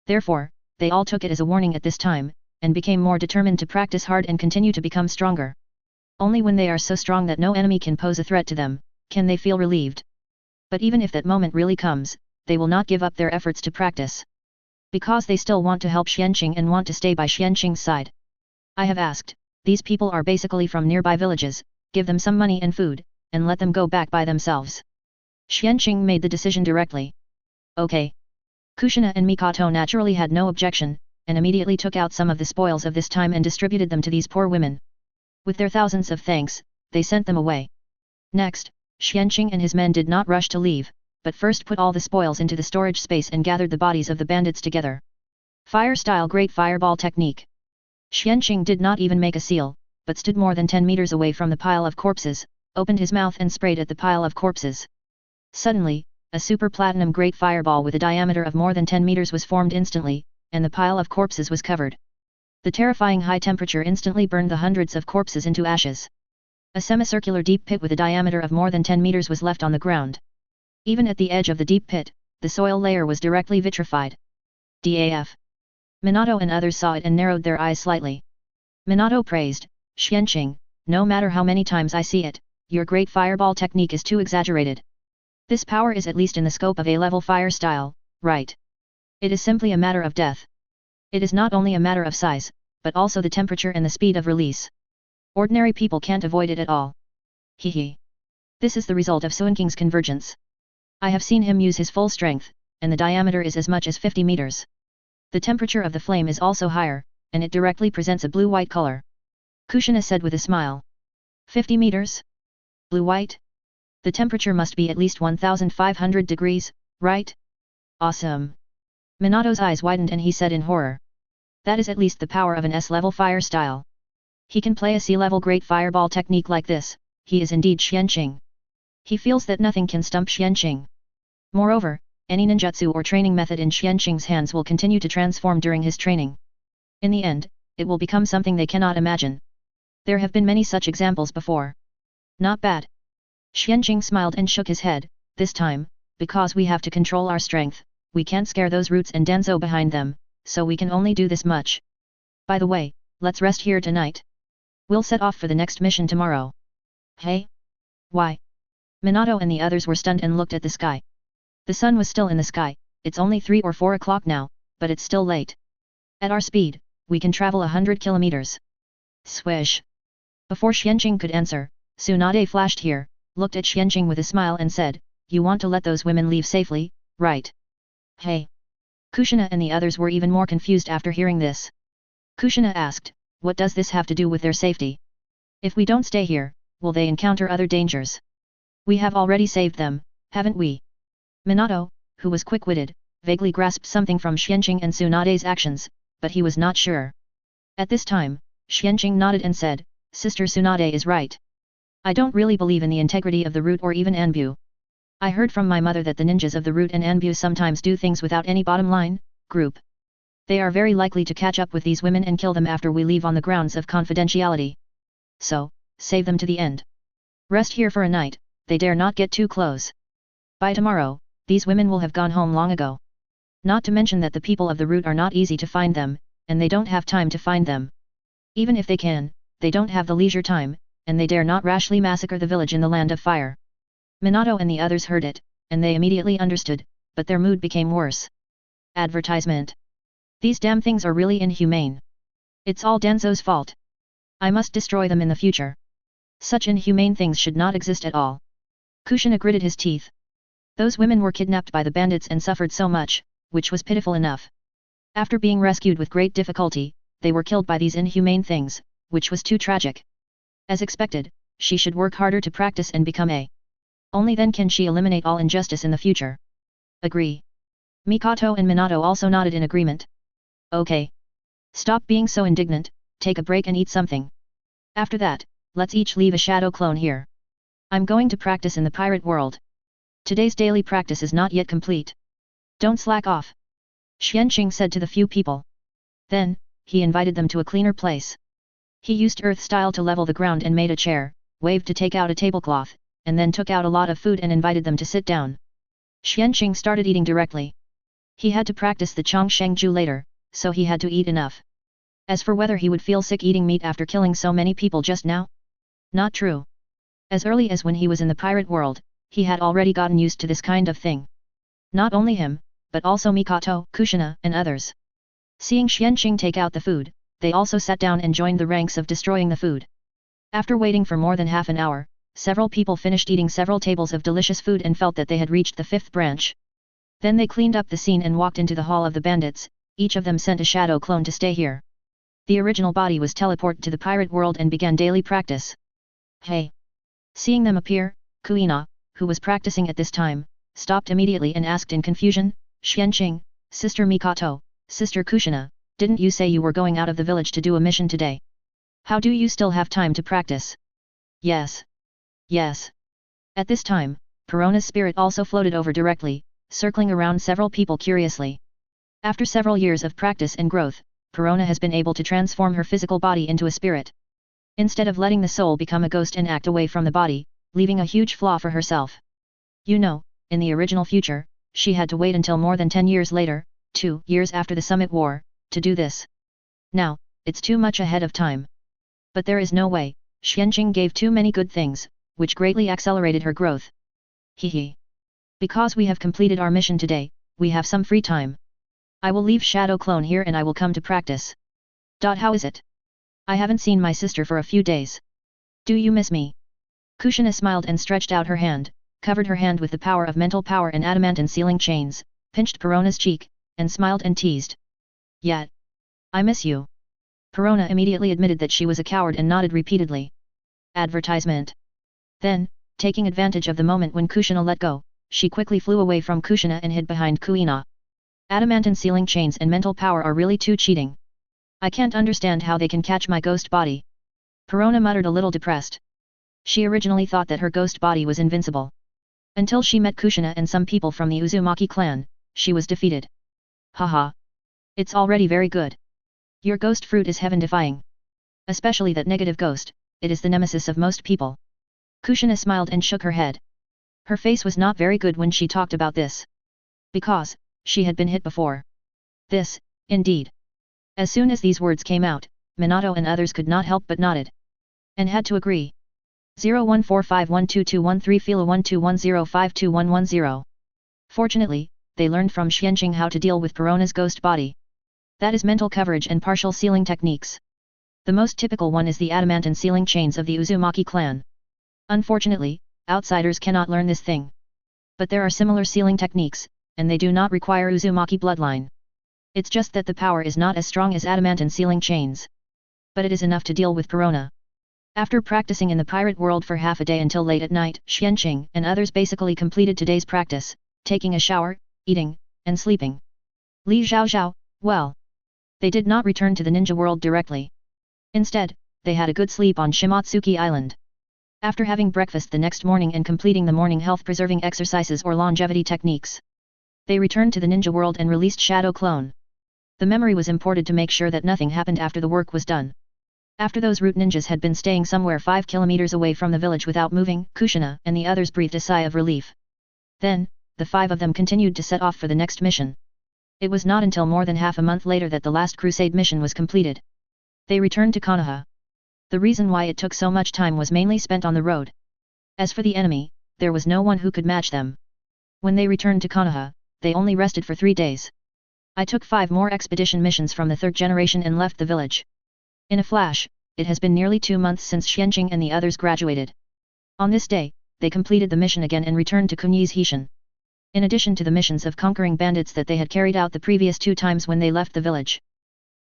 Therefore, they all took it as a warning at this time, and became more determined to practice hard and continue to become stronger. Only when they are so strong that no enemy can pose a threat to them, can they feel relieved. But even if that moment really comes, they will not give up their efforts to practice. Because they still want to help Xianqing and want to stay by Xianqing's side. I have asked, these people are basically from nearby villages, give them some money and food, and let them go back by themselves. Xianqing made the decision directly. Okay. Kushina and Mikoto naturally had no objection, and immediately took out some of the spoils of this time and distributed them to these poor women. With their thousands of thanks, they sent them away. Next, Xianqing and his men did not rush to leave, but first put all the spoils into the storage space and gathered the bodies of the bandits together. Fire-style Great Fireball Technique. Xianqing did not even make a seal, but stood more than 10 meters away from the pile of corpses, opened his mouth and sprayed at the pile of corpses. Suddenly, a super platinum Great Fireball with a diameter of more than 10 meters was formed instantly, and the pile of corpses was covered. The terrifying high temperature instantly burned the hundreds of corpses into ashes. A semicircular deep pit with a diameter of more than 10 meters was left on the ground. Even at the edge of the deep pit, the soil layer was directly vitrified. DAF. Minato and others saw it and narrowed their eyes slightly. Minato praised, Xianqing, no matter how many times I see it, your great fireball technique is too exaggerated. This power is at least in the scope of A-level fire style, right? It is simply a matter of death. It is not only a matter of size, but also the temperature and the speed of release. Ordinary people can't avoid it at all. Hehe. This is the result of Suinking's convergence. I have seen him use his full strength, and the diameter is as much as 50 meters. The temperature of the flame is also higher, and it directly presents a blue-white color. Kushina said with a smile. 50 meters? Blue-white? The temperature must be at least 1500 degrees, right? Awesome. Minato's eyes widened and he said in horror. That is at least the power of an S-level fire style. He can play a C-level great fireball technique like this, he is indeed Xianqing. He feels that nothing can stump Xianqing. Moreover, any ninjutsu or training method in Xianqing's hands will continue to transform during his training. In the end, it will become something they cannot imagine. There have been many such examples before. Not bad. Xianqing smiled and shook his head. This time, because we have to control our strength, we can't scare those roots and Danzo behind them, so we can only do this much. By the way, let's rest here tonight. We'll set off for the next mission tomorrow. Hey? Why? Minato and the others were stunned and looked at the sky. The sun was still in the sky. It's only 3 or 4 o'clock now, but it's still late. At our speed, we can travel 100 kilometers. Swish. Before Xianqing could answer, Tsunade flashed here, looked at Xianqing with a smile and said, "You want to let those women leave safely, right?" Hey. Kushina and the others were even more confused after hearing this. Kushina asked, "What does this have to do with their safety? If we don't stay here, will they encounter other dangers? We have already saved them, haven't we?" Minato, who was quick-witted, vaguely grasped something from Xianqing and Tsunade's actions, but he was not sure. At this time, Xianqing nodded and said, "Sister Tsunade is right. I don't really believe in the integrity of the root or even Anbu. I heard from my mother that the ninjas of the root and Anbu sometimes do things without any bottom line, group. They are very likely to catch up with these women and kill them after we leave on the grounds of confidentiality. So, save them to the end. Rest here for a night, they dare not get too close. By tomorrow, these women will have gone home long ago. Not to mention that the people of the root are not easy to find them, and they don't have time to find them. Even if they can, they don't have the leisure time, and they dare not rashly massacre the village in the land of fire." Minato and the others heard it, and they immediately understood, but their mood became worse. Advertisement. These damn things are really inhumane. It's all Danzo's fault. I must destroy them in the future. Such inhumane things should not exist at all. Kushina gritted his teeth. Those women were kidnapped by the bandits and suffered so much, which was pitiful enough. After being rescued with great difficulty, they were killed by these inhumane things, which was too tragic. As expected, she should work harder to practice and become a. Only then can she eliminate all injustice in the future. Agree. Mikoto and Minato also nodded in agreement. Okay. Stop being so indignant, take a break and eat something. After that, let's each leave a shadow clone here. I'm going to practice in the pirate world. Today's daily practice is not yet complete. Don't slack off. Xianqing said to the few people. Then, he invited them to a cleaner place. He used earth style to level the ground and made a chair, waved to take out a tablecloth, and then took out a lot of food and invited them to sit down. Xianqing started eating directly. He had to practice the Chongshengju later, so he had to eat enough. As for whether he would feel sick eating meat after killing so many people just now? Not true. As early as when he was in the pirate world, he had already gotten used to this kind of thing. Not only him, but also Mikoto, Kushina, and others. Seeing Xianqing take out the food, they also sat down and joined the ranks of destroying the food. After waiting for more than half an hour, several people finished eating several tables of delicious food and felt that they had reached the 5th branch. Then they cleaned up the scene and walked into the hall of the bandits. Each of them sent a shadow clone to stay here. The original body was teleported to the pirate world and began daily practice. Hey! Seeing them appear, Kuina, who was practicing at this time, stopped immediately and asked in confusion, Xianqing, Sister Mikoto, Sister Kushina, didn't you say you were going out of the village to do a mission today? How do you still have time to practice? Yes. Yes. At this time, Perona's spirit also floated over directly, circling around several people curiously. After several years of practice and growth, Perona has been able to transform her physical body into a spirit. Instead of letting the soul become a ghost and act away from the body, leaving a huge flaw for herself. You know, in the original future, she had to wait until more than 10 years later, 2 years after the Summit War, to do this. Now, it's too much ahead of time. But there is no way, Xianqing gave too many good things, which greatly accelerated her growth. Hehe. Because we have completed our mission today, we have some free time. I will leave Shadow Clone here and I will come to practice. How is it? I haven't seen my sister for a few days. Do you miss me? Kushina smiled and stretched out her hand, covered her hand with the power of mental power and adamant sealing chains, pinched Perona's cheek, and smiled and teased. Yet. I miss you. Perona immediately admitted that she was a coward and nodded repeatedly. Advertisement. Then, taking advantage of the moment when Kushina let go, she quickly flew away from Kushina and hid behind Kuina. Adamantine sealing chains and mental power are really too cheating. I can't understand how they can catch my ghost body. Perona muttered a little depressed. She originally thought that her ghost body was invincible. Until she met Kushina and some people from the Uzumaki clan, she was defeated. Haha. It's already very good. Your ghost fruit is heaven-defying. Especially that negative ghost, it is the nemesis of most people. Kushina smiled and shook her head. Her face was not very good when she talked about this. Because, she had been hit before. This, indeed. As soon as these words came out, Minato and others could not help but nodded. And had to agree. 0145122113 Fila 1210521110. Fortunately, they learned from Xianqing how to deal with Perona's ghost body. That is mental coverage and partial sealing techniques. The most typical one is the adamantine sealing chains of the Uzumaki clan. Unfortunately, outsiders cannot learn this thing. But there are similar sealing techniques, and they do not require Uzumaki bloodline. It's just that the power is not as strong as adamantine sealing chains. But it is enough to deal with Perona. After practicing in the pirate world for half a day until late at night, Xianqing and others basically completed today's practice, taking a shower, eating, and sleeping. Li Zhaozhao, well. They did not return to the ninja world directly. Instead, they had a good sleep on Shimotsuki Island. After having breakfast the next morning and completing the morning health-preserving exercises or longevity techniques, they returned to the ninja world and released Shadow Clone. The memory was imported to make sure that nothing happened after the work was done. After those root ninjas had been staying somewhere 5 kilometers away from the village without moving, Kushina and the others breathed a sigh of relief. Then, the 5 of them continued to set off for the next mission. It was not until more than half a month later that the last crusade mission was completed. They returned to Konoha. The reason why it took so much time was mainly spent on the road. As for the enemy, there was no one who could match them. When they returned to Konoha, they only rested for 3 days. I took 5 more expedition missions from the 3rd generation and left the village. In a flash, it has been nearly 2 months since Xianqing and the others graduated. On this day, they completed the mission again and returned to Kunyi's Hishin. In addition to the missions of conquering bandits that they had carried out the previous 2 times when they left the village.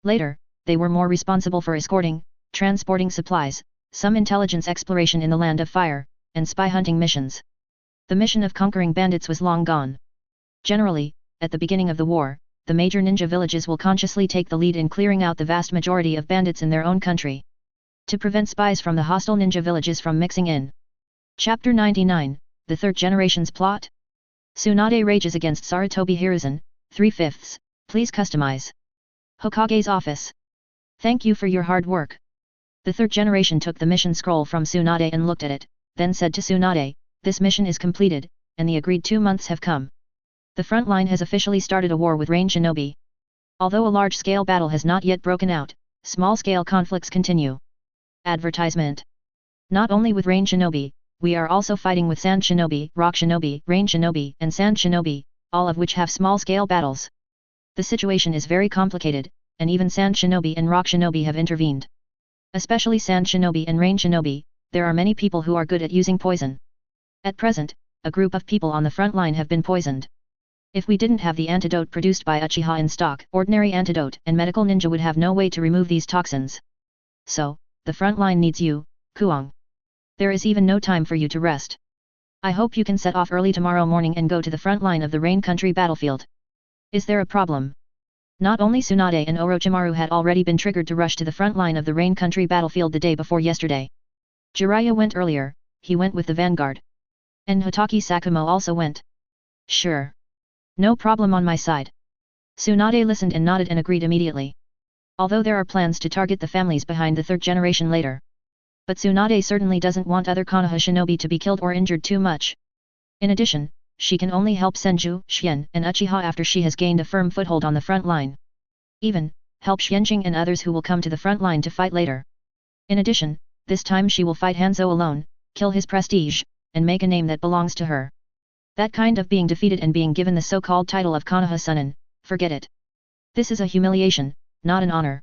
Later, they were more responsible for escorting, transporting supplies, some intelligence exploration in the Land of Fire, and spy hunting missions. The mission of conquering bandits was long gone. Generally, at the beginning of the war, the major ninja villages will consciously take the lead in clearing out the vast majority of bandits in their own country. To prevent spies from the hostile ninja villages from mixing in. Chapter 99, The 3rd Generation's Plot. Tsunade rages against Sarutobi Hiruzen, 3/5. Please customize. Hokage's office. Thank you for your hard work. The 3rd generation took the mission scroll from Tsunade and looked at it, then said to Tsunade, this mission is completed, and the agreed 2 months have come. The front line has officially started a war with Rain Shinobi. Although a large-scale battle has not yet broken out, small-scale conflicts continue. Advertisement. Not only with Rain Shinobi, we are also fighting with Sand Shinobi, Rock Shinobi, Rain Shinobi, and Sand Shinobi, all of which have small-scale battles. The situation is very complicated, and even Sand Shinobi and Rock Shinobi have intervened. Especially Sand Shinobi and Rain Shinobi, there are many people who are good at using poison. At present, a group of people on the front line have been poisoned. If we didn't have the antidote produced by Uchiha in stock, ordinary antidote and medical ninja would have no way to remove these toxins. So, the front line needs you, Kuang. There is even no time for you to rest. I hope you can set off early tomorrow morning and go to the front line of the Rain Country battlefield. Is there a problem? Not only Tsunade and Orochimaru had already been triggered to rush to the front line of the Rain Country battlefield the day before yesterday. Jiraiya went earlier, he went with the vanguard. And Hotaki Sakumo also went. Sure. No problem on my side. Tsunade listened and nodded and agreed immediately. Although there are plans to target the families behind the 3rd generation later. But Tsunade certainly doesn't want other Konoha shinobi to be killed or injured too much. In addition, she can only help Senju, Xian, and Uchiha after she has gained a firm foothold on the front line. Even, help Xianqing and others who will come to the front line to fight later. In addition, this time she will fight Hanzo alone, kill his prestige, and make a name that belongs to her. That kind of being defeated and being given the so-called title of Konoha Sunin, forget it. This is a humiliation, not an honor.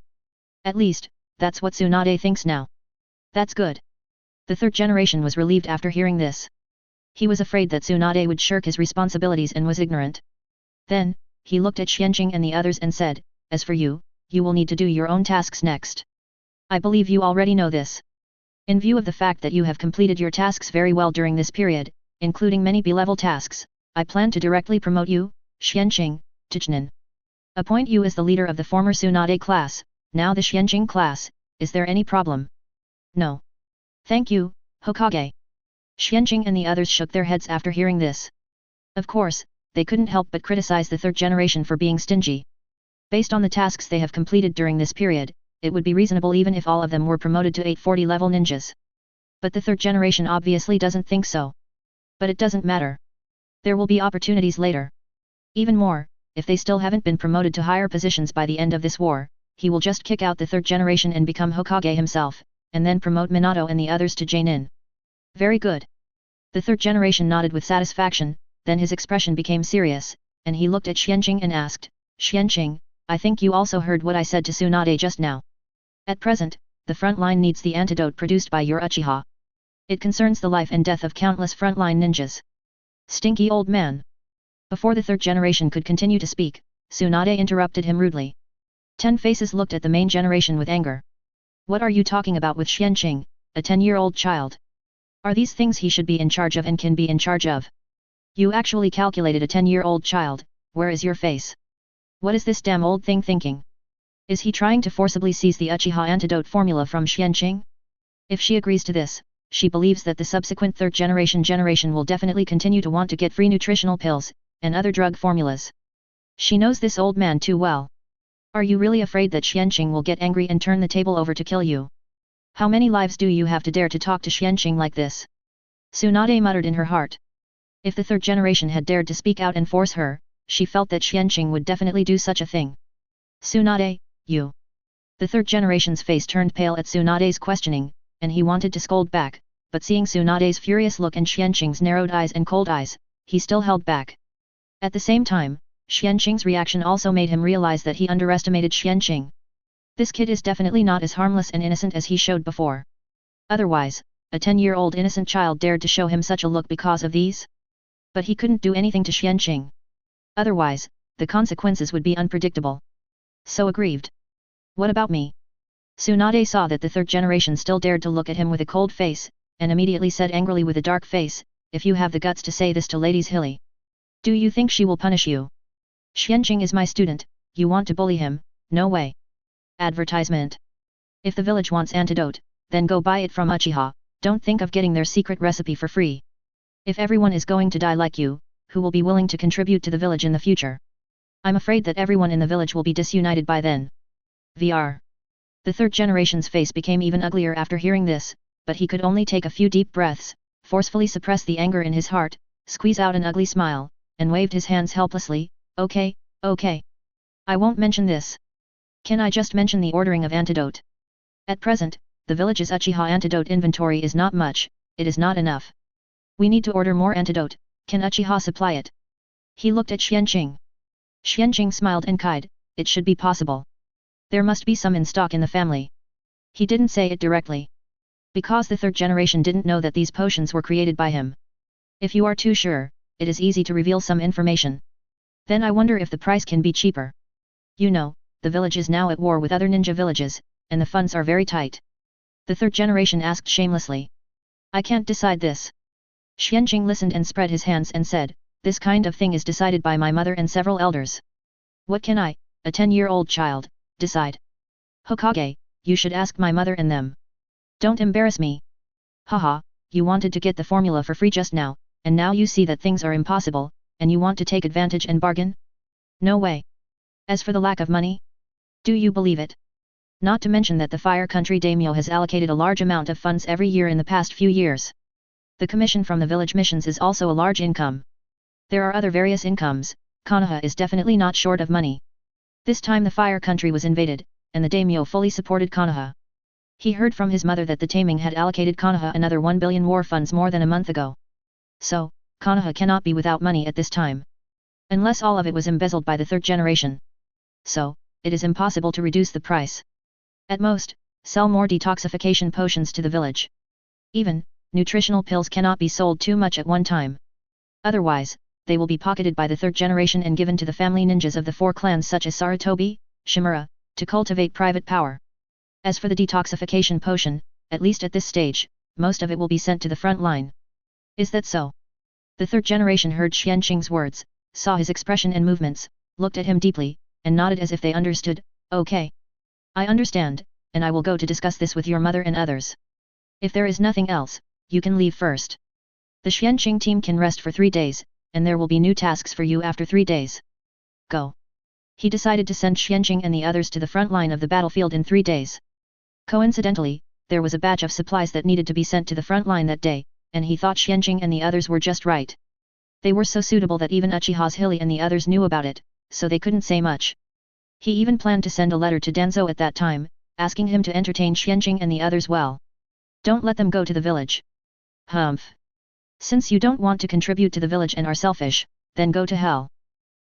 At least, that's what Tsunade thinks now. That's good. The 3rd generation was relieved after hearing this. He was afraid that Tsunade would shirk his responsibilities and was ignorant. Then, he looked at Xianqing and the others and said, as for you, you will need to do your own tasks next. I believe you already know this. In view of the fact that you have completed your tasks very well during this period, including many B-level tasks, I plan to directly promote you, Xianqing, to Chinen. Appoint you as the leader of the former Tsunade class, now the Xianqing class. Is there any problem? No. Thank you, Hokage. Xianqing and the others shook their heads after hearing this. Of course, they couldn't help but criticize the third generation for being stingy. Based on the tasks they have completed during this period, it would be reasonable even if all of them were promoted to 840 level ninjas. But the third generation obviously doesn't think so. But it doesn't matter. There will be opportunities later. Even more, if they still haven't been promoted to higher positions by the end of this war, he will just kick out the third generation and become Hokage himself, and then promote Minato and the others to Jainin. Very good. The third generation nodded with satisfaction, then his expression became serious, and he looked at Xianqing and asked, Xianqing, I think you also heard what I said to Tsunade just now. At present, the front line needs the antidote produced by your Uchiha. It concerns the life and death of countless frontline ninjas. Stinky old man. Before the third generation could continue to speak, Tsunade interrupted him rudely. 10 faces looked at the main generation with anger. What are you talking about with Xianqing, a 10-year-old child? Are these things he should be in charge of and can be in charge of? You actually calculated a 10-year-old child, where is your face? What is this damn old thing thinking? Is he trying to forcibly seize the Uchiha antidote formula from Xianqing? If she agrees to this, she believes that the subsequent third generation will definitely continue to want to get free nutritional pills, and other drug formulas. She knows this old man too well. Are you really afraid that Xianqing will get angry and turn the table over to kill you? How many lives do you have to dare to talk to Xianqing like this? Tsunade muttered in her heart. If the third generation had dared to speak out and force her, she felt that Xianqing would definitely do such a thing. Tsunade, you. The third generation's face turned pale at Tsunade's questioning, and he wanted to scold back, but seeing Tsunade's furious look and Xianqing's narrowed eyes and cold eyes, he still held back. At the same time, Xianqing's reaction also made him realize that he underestimated Xianqing. This kid is definitely not as harmless and innocent as he showed before. Otherwise, a 10-year-old innocent child dared to show him such a look because of these? But he couldn't do anything to Xianqing. Otherwise, the consequences would be unpredictable. So aggrieved. What about me? Tsunade saw that the third generation still dared to look at him with a cold face, and immediately said angrily with a dark face, if you have the guts to say this to Lady Hilly. Do you think she will punish you? Xianqing is my student, you want to bully him? No way. Advertisement. If the village wants antidote, then go buy it from Uchiha, don't think of getting their secret recipe for free. If everyone is going to die like you, who will be willing to contribute to the village in the future? I'm afraid that everyone in the village will be disunited by then. VR. The third generation's face became even uglier after hearing this, but he could only take a few deep breaths, forcefully suppress the anger in his heart, squeeze out an ugly smile, and waved his hands helplessly. Okay, okay. I won't mention this. Can I just mention the ordering of antidote? At present, the village's Uchiha antidote inventory is not much, it is not enough. We need to order more antidote, can Uchiha supply it? He looked at Xianqing. Xianqing smiled and sighed, it should be possible. There must be some in stock in the family. He didn't say it directly. Because the third generation didn't know that these potions were created by him. If you are too sure, it is easy to reveal some information. Then I wonder if the price can be cheaper. You know, the village is now at war with other ninja villages, and the funds are very tight. The third generation asked shamelessly. I can't decide this. Xianqing listened and spread his hands and said, this kind of thing is decided by my mother and several elders. What can I, a 10-year-old child, decide? Hokage, you should ask my mother and them. Don't embarrass me. Haha, you wanted to get the formula for free just now, and now you see that things are impossible, and you want to take advantage and bargain? No way. As for the lack of money? Do you believe it? Not to mention that the Fire Country Daimyo has allocated a large amount of funds every year in the past few years. The commission from the village missions is also a large income. There are other various incomes, Konoha is definitely not short of money. This time the Fire Country was invaded, and the Daimyo fully supported Konoha. He heard from his mother that the taming had allocated Konoha another 1 billion war funds more than a month ago. So, Konoha cannot be without money at this time. Unless all of it was embezzled by the third generation. So, it is impossible to reduce the price. At most, sell more detoxification potions to the village. Even, nutritional pills cannot be sold too much at one time. Otherwise, they will be pocketed by the third generation and given to the family ninjas of the 4 clans such as Sarutobi, Shimura, to cultivate private power. As for the detoxification potion, at least at this stage, most of it will be sent to the front line. Is that so? The third generation heard Xianqing's words, saw his expression and movements, looked at him deeply, and nodded as if they understood. Okay. I understand, and I will go to discuss this with your mother and others. If there is nothing else, you can leave first. The Xianqing team can rest for 3 days, and there will be new tasks for you after 3 days. Go. He decided to send Xianqing and the others to the front line of the battlefield in 3 days. Coincidentally, there was a batch of supplies that needed to be sent to the front line that day, and he thought Xianqing and the others were just right. They were so suitable that even Uchiha's Hilly and the others knew about it, so they couldn't say much. He even planned to send a letter to Danzo at that time, asking him to entertain Xianqing and the others well. Don't let them go to the village. Humph. Since you don't want to contribute to the village and are selfish, then go to hell.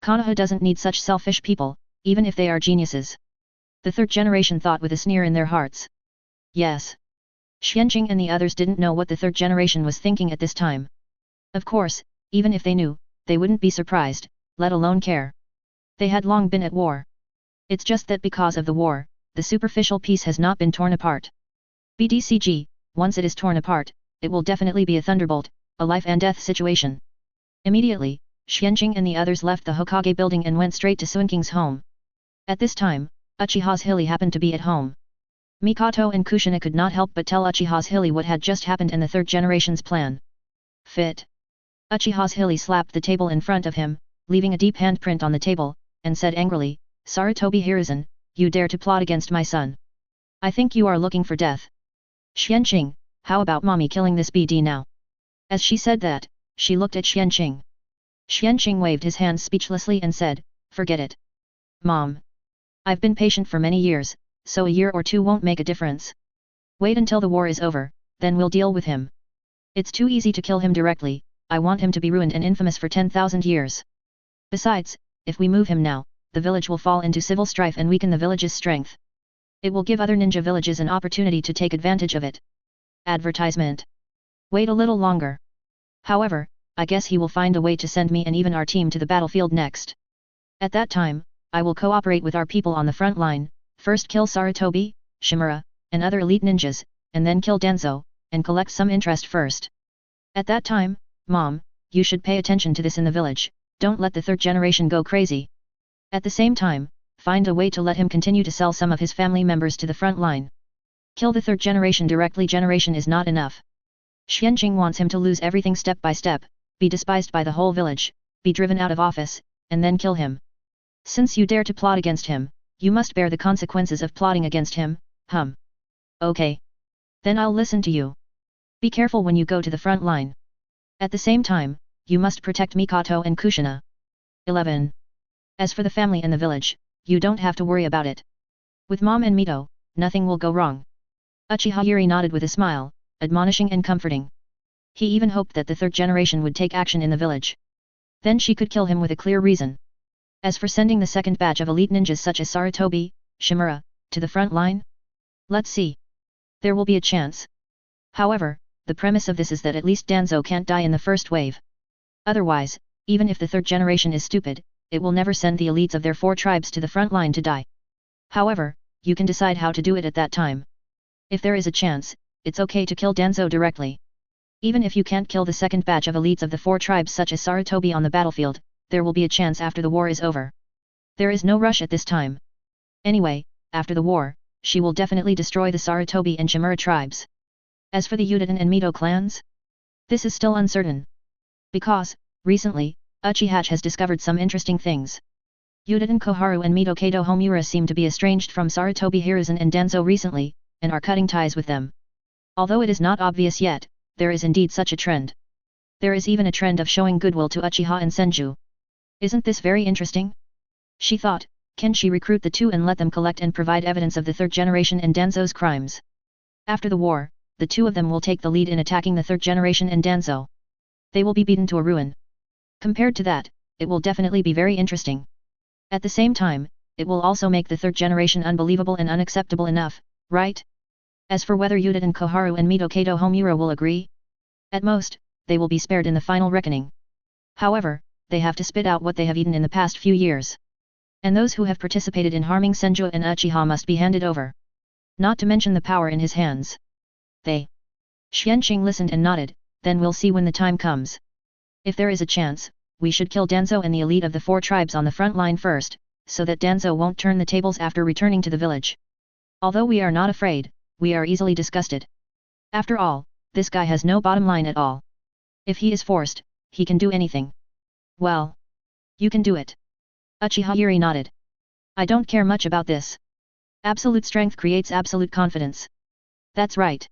Konoha doesn't need such selfish people, even if they are geniuses. The third generation thought with a sneer in their hearts. Yes. Xianqing and the others didn't know what the third generation was thinking at this time. Of course, even if they knew, they wouldn't be surprised, let alone care. They had long been at war. It's just that because of the war, the superficial piece has not been torn apart. BDCG, once it is torn apart, it will definitely be a thunderbolt, a life and death situation. Immediately, Xianqing and the others left the Hokage building and went straight to Sunking's home. At this time, Uchiha's Hilly happened to be at home. Mikoto and Kushina could not help but tell Uchiha's Hilly what had just happened and the third generation's plan. Fit. Uchiha's Hilly slapped the table in front of him, leaving a deep handprint on the table, and said angrily, Sarutobi Hiruzen, you dare to plot against my son. I think you are looking for death. Xianqing, how about mommy killing this BD now? As she said that, she looked at Xianqing. Xianqing waved his hands speechlessly and said, forget it. Mom. I've been patient for many years, so a year or 2 won't make a difference. Wait until the war is over, then we'll deal with him. It's too easy to kill him directly, I want him to be ruined and infamous for 10,000 years. Besides, if we move him now, the village will fall into civil strife and weaken the village's strength. It will give other ninja villages an opportunity to take advantage of it. Advertisement. Wait a little longer. However, I guess he will find a way to send me and even our team to the battlefield next. At that time, I will cooperate with our people on the front line, first kill Sarutobi, Shimura, and other elite ninjas, and then kill Danzo, and collect some interest first. At that time, Mom, you should pay attention to this in the village, don't let the third generation go crazy. At the same time, find a way to let him continue to sell some of his family members to the front line. Kill the third generation directly, generation is not enough. Xianqing wants him to lose everything step by step, be despised by the whole village, be driven out of office, and then kill him. Since you dare to plot against him, you must bear the consequences of plotting against him, Okay. Then I'll listen to you. Be careful when you go to the front line. At the same time, you must protect Mikoto and Kushina. 11. As for the family and the village, you don't have to worry about it. With Mom and Mito, nothing will go wrong. Uchiha Yuri nodded with a smile, admonishing and comforting. He even hoped that the third generation would take action in the village. Then she could kill him with a clear reason. As for sending the second batch of elite ninjas such as Sarutobi, Shimura, to the front line? Let's see. There will be a chance. However, the premise of this is that at least Danzo can't die in the first wave. Otherwise, even if the third generation is stupid, it will never send the elites of their 4 tribes to the front line to die. However, you can decide how to do it at that time. If there is a chance, it's okay to kill Danzo directly. Even if you can't kill the second batch of elites of the 4 tribes such as Sarutobi on the battlefield, there will be a chance after the war is over. There is no rush at this time. Anyway, after the war, she will definitely destroy the Sarutobi and Shimura tribes. As for the Uchiha and Mito clans? This is still uncertain. Because, recently, Uchiha has discovered some interesting things. Uchiha Koharu and Mito Kato Homura seem to be estranged from Sarutobi Hiruzen and Danzo recently, and are cutting ties with them. Although it is not obvious yet, there is indeed such a trend. There is even a trend of showing goodwill to Uchiha and Senju. Isn't this very interesting? She thought, can she recruit the 2 and let them collect and provide evidence of the third generation and Danzo's crimes? After the war, the 2 of them will take the lead in attacking the third generation and Danzo. They will be beaten to a ruin. Compared to that, it will definitely be very interesting. At the same time, it will also make the third generation unbelievable and unacceptable enough, right? As for whether Uchiha Koharu and Mito Kato Homura will agree? At most, they will be spared in the final reckoning. However, they have to spit out what they have eaten in the past few years. And those who have participated in harming Senju and Uchiha must be handed over. Not to mention the power in his hands. They. Xianqing listened and nodded, then we'll see when the time comes. If there is a chance, we should kill Danzo and the elite of the 4 tribes on the front line first, so that Danzo won't turn the tables after returning to the village. Although we are not afraid, we are easily disgusted. After all, this guy has no bottom line at all. If he is forced, he can do anything. Well. You can do it. Uchiha Yuri nodded. I don't care much about this. Absolute strength creates absolute confidence. That's right.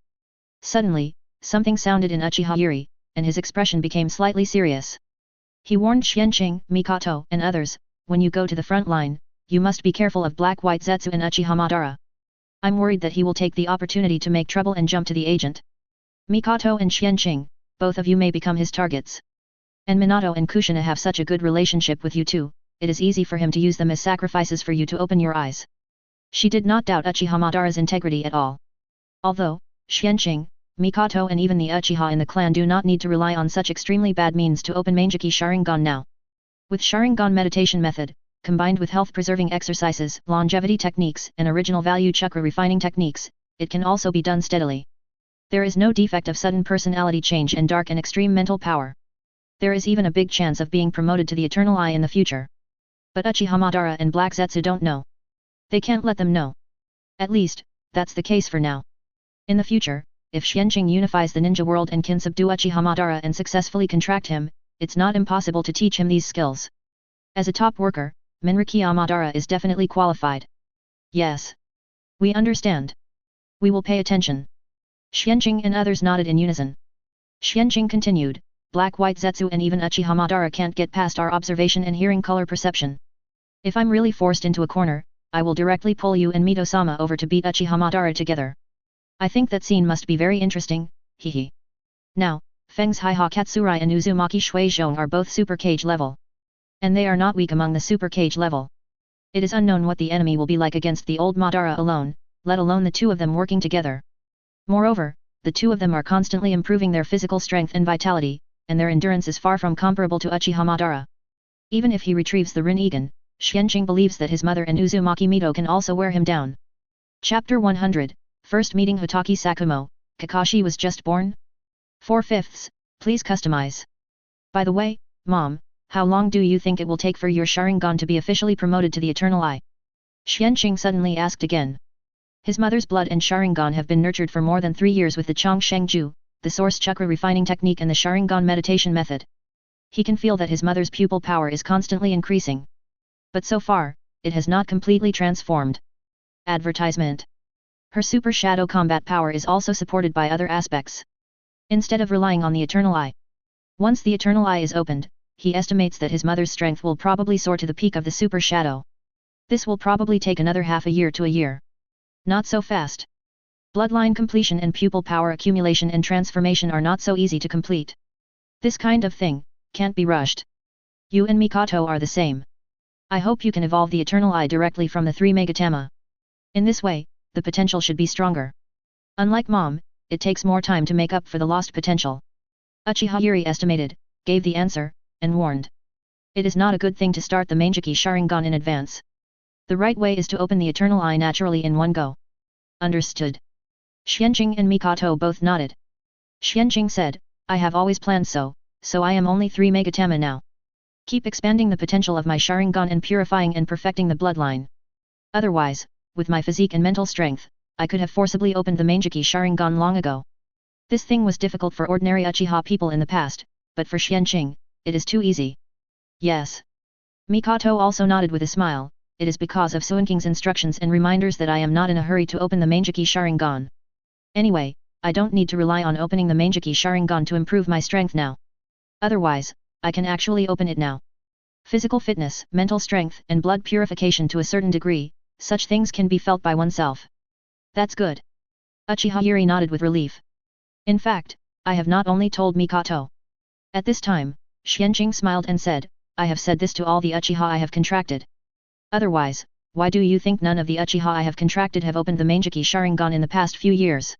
Suddenly, something sounded in Uchiha Yuri, and his expression became slightly serious. He warned Xianqing, Mikoto, and others, when you go to the front line, you must be careful of Black White Zetsu and Uchiha Madara. I'm worried that he will take the opportunity to make trouble and jump to the agent. Mikoto and Xianqing, both of you may become his targets. And Minato and Kushina have such a good relationship with you too, it is easy for him to use them as sacrifices for you to open your eyes. She did not doubt Uchiha Madara's integrity at all. Although, Xianqing, Mikoto and even the Uchiha in the clan do not need to rely on such extremely bad means to open Manjiki Sharingan now. With Sharingan meditation method, combined with health-preserving exercises, longevity techniques and original value chakra refining techniques, it can also be done steadily. There is no defect of sudden personality change and dark and extreme mental power. There is even a big chance of being promoted to the Eternal Eye in the future. But Uchiha Madara and Black Zetsu don't know. They can't let them know. At least, that's the case for now. In the future, if Xianqing unifies the ninja world and can subdue Uchiha Madara and successfully contract him, it's not impossible to teach him these skills. As a top worker, Minriki Madara is definitely qualified. Yes. We understand. We will pay attention. Xianqing and others nodded in unison. Xianqing continued, Black White Zetsu and even Uchiha Madara can't get past our observation and hearing color perception. If I'm really forced into a corner, I will directly pull you and Mito-sama over to beat Uchiha Madara together. I think that scene must be very interesting, hehe. Now, Feng's Haiha Katsurai and Uzumaki Shuizhong are both super cage level. And they are not weak among the super cage level. It is unknown what the enemy will be like against the old Madara alone, let alone the two of them working together. Moreover, the two of them are constantly improving their physical strength and vitality, and their endurance is far from comparable to Uchiha Madara. Even if he retrieves the Rinnegan, Xianqing believes that his mother and Uzumaki Mito can also wear him down. Chapter 100, First Meeting Hitaki Sakumo, Kakashi was just born? 4/5, please customize. By the way, Mom, how long do you think it will take for your Sharingan to be officially promoted to the Eternal Eye? Xianqing suddenly asked again. His mother's blood and Sharingan have been nurtured for more than 3 years with the Chongshengju, the source chakra refining technique and the Sharingan meditation method. He can feel that his mother's pupil power is constantly increasing. But so far, it has not completely transformed. Advertisement. Her super shadow combat power is also supported by other aspects. Instead of relying on the Eternal Eye. Once the Eternal Eye is opened, he estimates that his mother's strength will probably soar to the peak of the super shadow. This will probably take another half a year to a year. Not so fast. Bloodline completion and pupil power accumulation and transformation are not so easy to complete. This kind of thing can't be rushed. You and Mikoto are the same. I hope you can evolve the Eternal Eye directly from the 3 Megatama. In this way, the potential should be stronger. Unlike Mom, it takes more time to make up for the lost potential. Uchiha Yuri estimated, gave the answer, and warned. It is not a good thing to start the Manjiki Sharingan in advance. The right way is to open the Eternal Eye naturally in one go. Understood. Xianqing and Mikoto both nodded. Xianqing said, I have always planned so I am only 3 Megatama now. Keep expanding the potential of my Sharingan and purifying and perfecting the bloodline. Otherwise, with my physique and mental strength, I could have forcibly opened the Manjiki Sharingan long ago. This thing was difficult for ordinary Uchiha people in the past, but for Xianqing, it is too easy. Yes. Mikoto also nodded with a smile, it is because of Suinking's instructions and reminders that I am not in a hurry to open the Manjiki Sharingan. Anyway, I don't need to rely on opening the Manjiki Sharingan to improve my strength now. Otherwise, I can actually open it now. Physical fitness, mental strength and blood purification to a certain degree, such things can be felt by oneself. That's good. Uchiha Yuri nodded with relief. In fact, I have not only told Mikoto. At this time, Xianqing smiled and said, I have said this to all the Uchiha I have contracted. Otherwise, why do you think none of the Uchiha I have contracted have opened the Manjiki Sharingan in the past few years?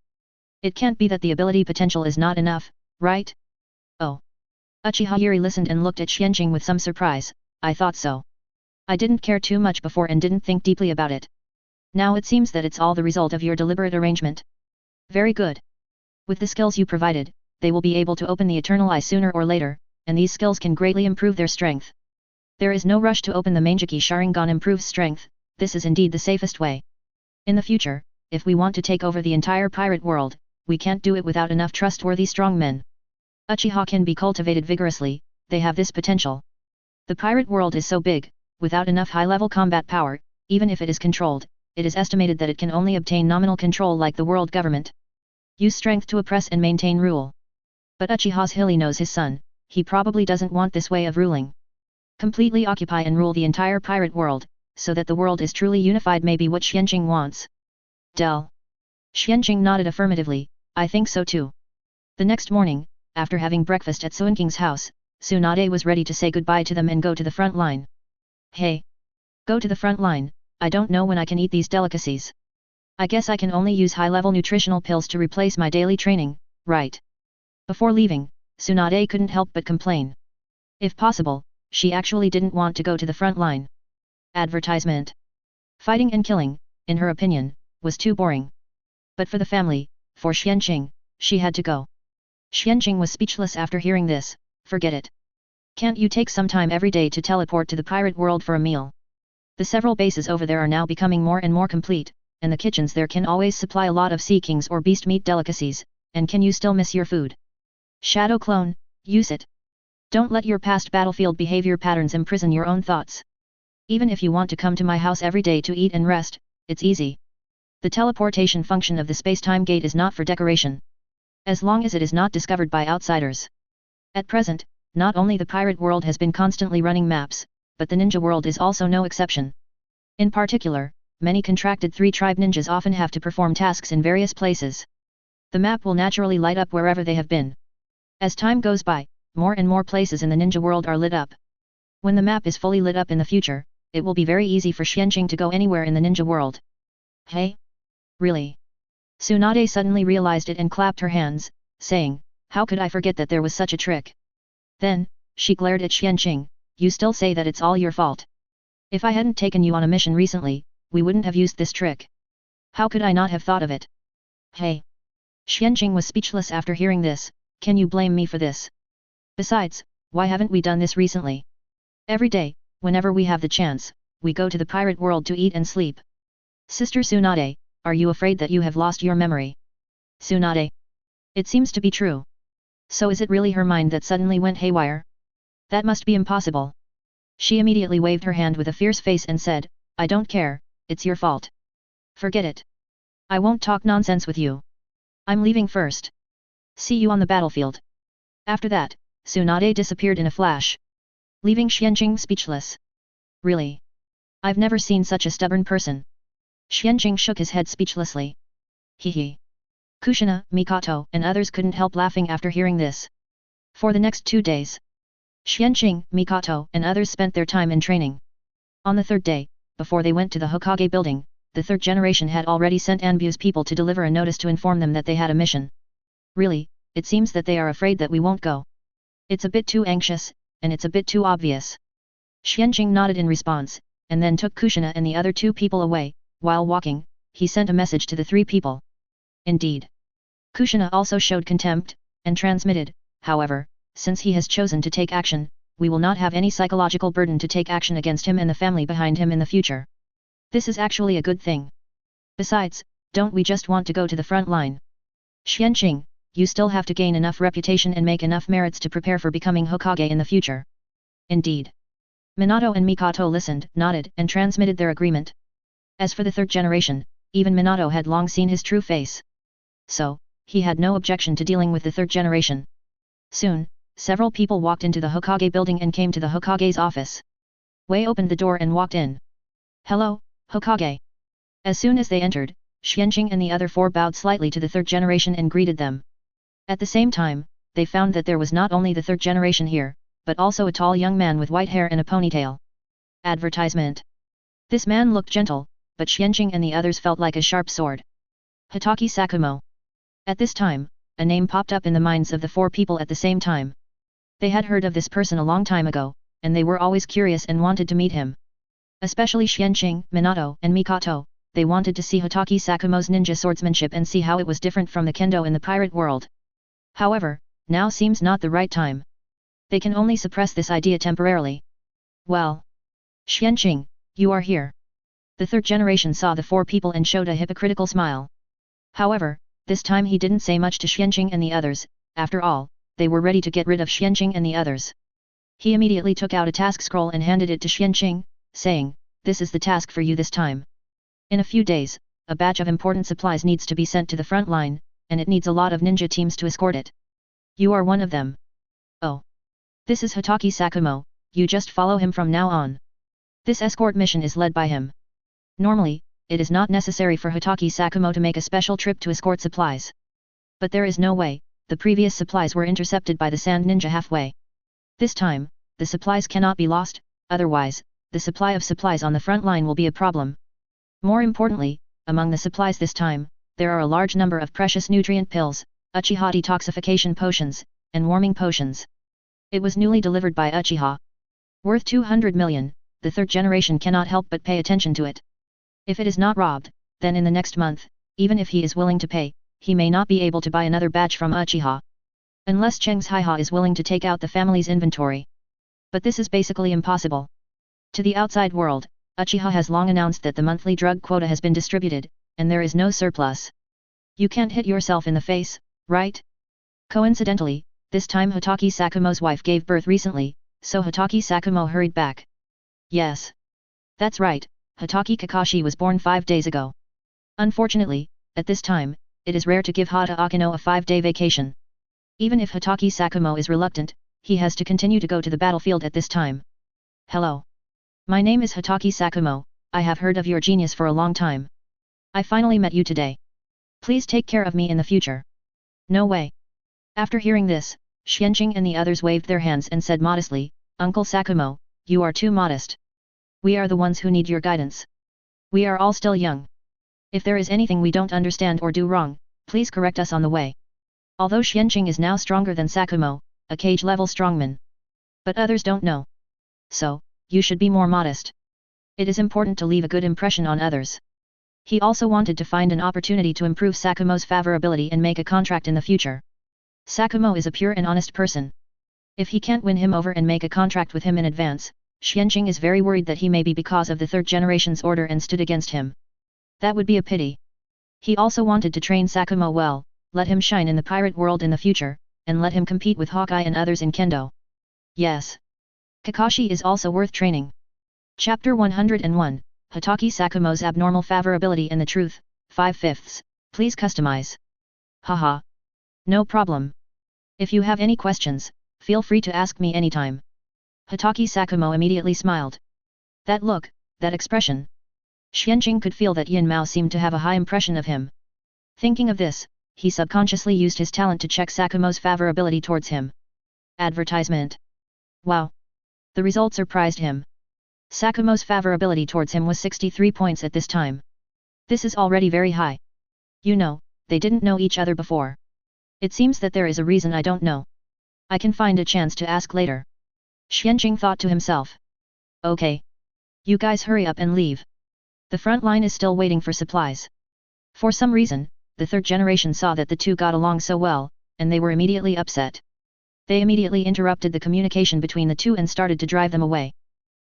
It can't be that the ability potential is not enough, right? Oh. Uchiha Yuri listened and looked at Xianqing with some surprise, I thought so. I didn't care too much before and didn't think deeply about it. Now it seems that it's all the result of your deliberate arrangement. Very good. With the skills you provided, they will be able to open the eternal eye sooner or later, and these skills can greatly improve their strength. There is no rush to open the Manjaki Sharingan improves strength, this is indeed the safest way. In the future, if we want to take over the entire pirate world, we can't do it without enough trustworthy strong men. Uchiha can be cultivated vigorously, they have this potential. The pirate world is so big, without enough high-level combat power, even if it is controlled, it is estimated that it can only obtain nominal control like the world government. Use strength to oppress and maintain rule. But Uchiha's Hilly knows his son, he probably doesn't want this way of ruling. Completely occupy and rule the entire pirate world, so that the world is truly unified may be what Xianqing wants. Del. Xianqing nodded affirmatively, I think so too. The next morning, after having breakfast at Suinking's house, Tsunade was ready to say goodbye to them and go to the front line. Hey! Go to the front line, I don't know when I can eat these delicacies. I guess I can only use high-level nutritional pills to replace my daily training, right? Before leaving, Tsunade couldn't help but complain. If possible, she actually didn't want to go to the front line. Advertisement. Fighting and killing, in her opinion, was too boring. But for the family, for Xianqing, she had to go. Xianqing was speechless after hearing this, forget it. Can't you take some time every day to teleport to the pirate world for a meal? The several bases over there are now becoming more and more complete, and the kitchens there can always supply a lot of sea kings or beast meat delicacies, and can you still miss your food? Shadow clone, use it. Don't let your past battlefield behavior patterns imprison your own thoughts. Even if you want to come to my house every day to eat and rest, it's easy. The teleportation function of the space-time gate is not for decoration. As long as it is not discovered by outsiders. At present, not only the pirate world has been constantly running maps, but the ninja world is also no exception. In particular, many contracted 3-tribe ninjas often have to perform tasks in various places. The map will naturally light up wherever they have been. As time goes by, more and more places in the ninja world are lit up. When the map is fully lit up in the future, it will be very easy for Xianqing to go anywhere in the ninja world. Hey? Really? Tsunade suddenly realized it and clapped her hands, saying, how could I forget that there was such a trick? Then, she glared at Xianqing, you still say that it's all your fault. If I hadn't taken you on a mission recently, we wouldn't have used this trick. How could I not have thought of it? Hey! Xianqing was speechless after hearing this, can you blame me for this? Besides, why haven't we done this recently? Every day, whenever we have the chance, we go to the pirate world to eat and sleep. Sister Tsunade, are you afraid that you have lost your memory? Tsunade. It seems to be true. So is it really her mind that suddenly went haywire? That must be impossible. She immediately waved her hand with a fierce face and said, I don't care, it's your fault. Forget it. I won't talk nonsense with you. I'm leaving first. See you on the battlefield. After that, Tsunade disappeared in a flash. Leaving Xianqing speechless. Really? I've never seen such a stubborn person. Xianqing shook his head speechlessly. Hee. Kushina, Mikoto, and others couldn't help laughing after hearing this. For the next 2 days, Xianqing, Mikoto, and others spent their time in training. On the third day, before they went to the Hokage building, the third generation had already sent Anbu's people to deliver a notice to inform them that they had a mission. Really, it seems that they are afraid that we won't go. It's a bit too anxious, and it's a bit too obvious. Xianqing nodded in response, and then took Kushina and the other 2 people away. While walking, he sent a message to the 3 people. Indeed. Kushina also showed contempt, and transmitted, however, since he has chosen to take action, we will not have any psychological burden to take action against him and the family behind him in the future. This is actually a good thing. Besides, don't we just want to go to the front line? Xianqing, you still have to gain enough reputation and make enough merits to prepare for becoming Hokage in the future. Indeed. Minato and Mikoto listened, nodded, and transmitted their agreement. As for the third generation, even Minato had long seen his true face. So, he had no objection to dealing with the third generation. Soon, several people walked into the Hokage building and came to the Hokage's office. Wei opened the door and walked in. Hello, Hokage. As soon as they entered, Xianqing and the other 4 bowed slightly to the third generation and greeted them. At the same time, they found that there was not only the third generation here, but also a tall young man with white hair and a ponytail. Advertisement. This man looked gentle, but Xianqing and the others felt like a sharp sword. Hitaki Sakumo. At this time, a name popped up in the minds of the 4 people at the same time. They had heard of this person a long time ago, and they were always curious and wanted to meet him. Especially Xianqing, Minato, and Mikoto, they wanted to see Hatake Sakumo's ninja swordsmanship and see how it was different from the kendo in the pirate world. However, now seems not the right time. They can only suppress this idea temporarily. Well, Xianqing, you are here. The third generation saw the four people and showed a hypocritical smile. However, this time he didn't say much to Xianqing and the others. After all, they were ready to get rid of Xianqing and the others. He immediately took out a task scroll and handed it to Xianqing, saying, "This is the task for you this time. In a few days, a batch of important supplies needs to be sent to the front line, and it needs a lot of ninja teams to escort it. You are one of them. Oh. This is Hatake Sakumo, you just follow him from now on. This escort mission is led by him. Normally, it is not necessary for Hatake Sakumo to make a special trip to escort supplies. But there is no way, the previous supplies were intercepted by the Sand Ninja halfway. This time, the supplies cannot be lost, otherwise, the supply of supplies on the front line will be a problem. More importantly, among the supplies this time, there are a large number of precious nutrient pills, Uchiha detoxification potions, and warming potions. It was newly delivered by Uchiha. Worth 200 million, the third generation cannot help but pay attention to it. If it is not robbed, then in the next month, even if he is willing to pay, he may not be able to buy another batch from Uchiha. Unless Cheng's Haiha is willing to take out the family's inventory. But this is basically impossible. To the outside world, Uchiha has long announced that the monthly drug quota has been distributed, and there is no surplus. You can't hit yourself in the face, right? Coincidentally, this time Hatake Sakumo's wife gave birth recently, so Hatake Sakumo hurried back. Yes. That's right, Hatake Kakashi was born 5 days ago. Unfortunately, at this time, it is rare to give Hata Akino a 5-day vacation. Even if Hatake Sakumo is reluctant, he has to continue to go to the battlefield at this time. Hello. My name is Hatake Sakumo, I have heard of your genius for a long time. I finally met you today. Please take care of me in the future. No way. After hearing this, Xianqing and the others waved their hands and said modestly, Uncle Sakumo, you are too modest. We are the ones who need your guidance. We are all still young. If there is anything we don't understand or do wrong, please correct us on the way. Although Xianqing is now stronger than Sakumo, a cage-level strongman. But others don't know. So, you should be more modest. It is important to leave a good impression on others. He also wanted to find an opportunity to improve Sakumo's favorability and make a contract in the future. Sakumo is a pure and honest person. If he can't win him over and make a contract with him in advance, Xianqing is very worried that he may be because of the third generation's order and stood against him. That would be a pity. He also wanted to train Sakumo well, let him shine in the pirate world in the future, and let him compete with Hawkeye and others in kendo. Yes. Kakashi is also worth training. Chapter 101, Hatake Sakumo's abnormal favorability and the truth, 5/5. Please customize. Haha. No problem. If you have any questions, feel free to ask me anytime. Hatake Sakumo immediately smiled. That look, that expression. Xianqing could feel that Yin Mao seemed to have a high impression of him. Thinking of this, he subconsciously used his talent to check Sakumo's favorability towards him. Advertisement. Wow. The result surprised him. Sakumo's favorability towards him was 63 points at this time. This is already very high. You know, they didn't know each other before. It seems that there is a reason I don't know. I can find a chance to ask later. Xianqing thought to himself. Okay. You guys hurry up and leave. The front line is still waiting for supplies. For some reason, the third generation saw that the two got along so well, and they were immediately upset. They immediately interrupted the communication between the two and started to drive them away.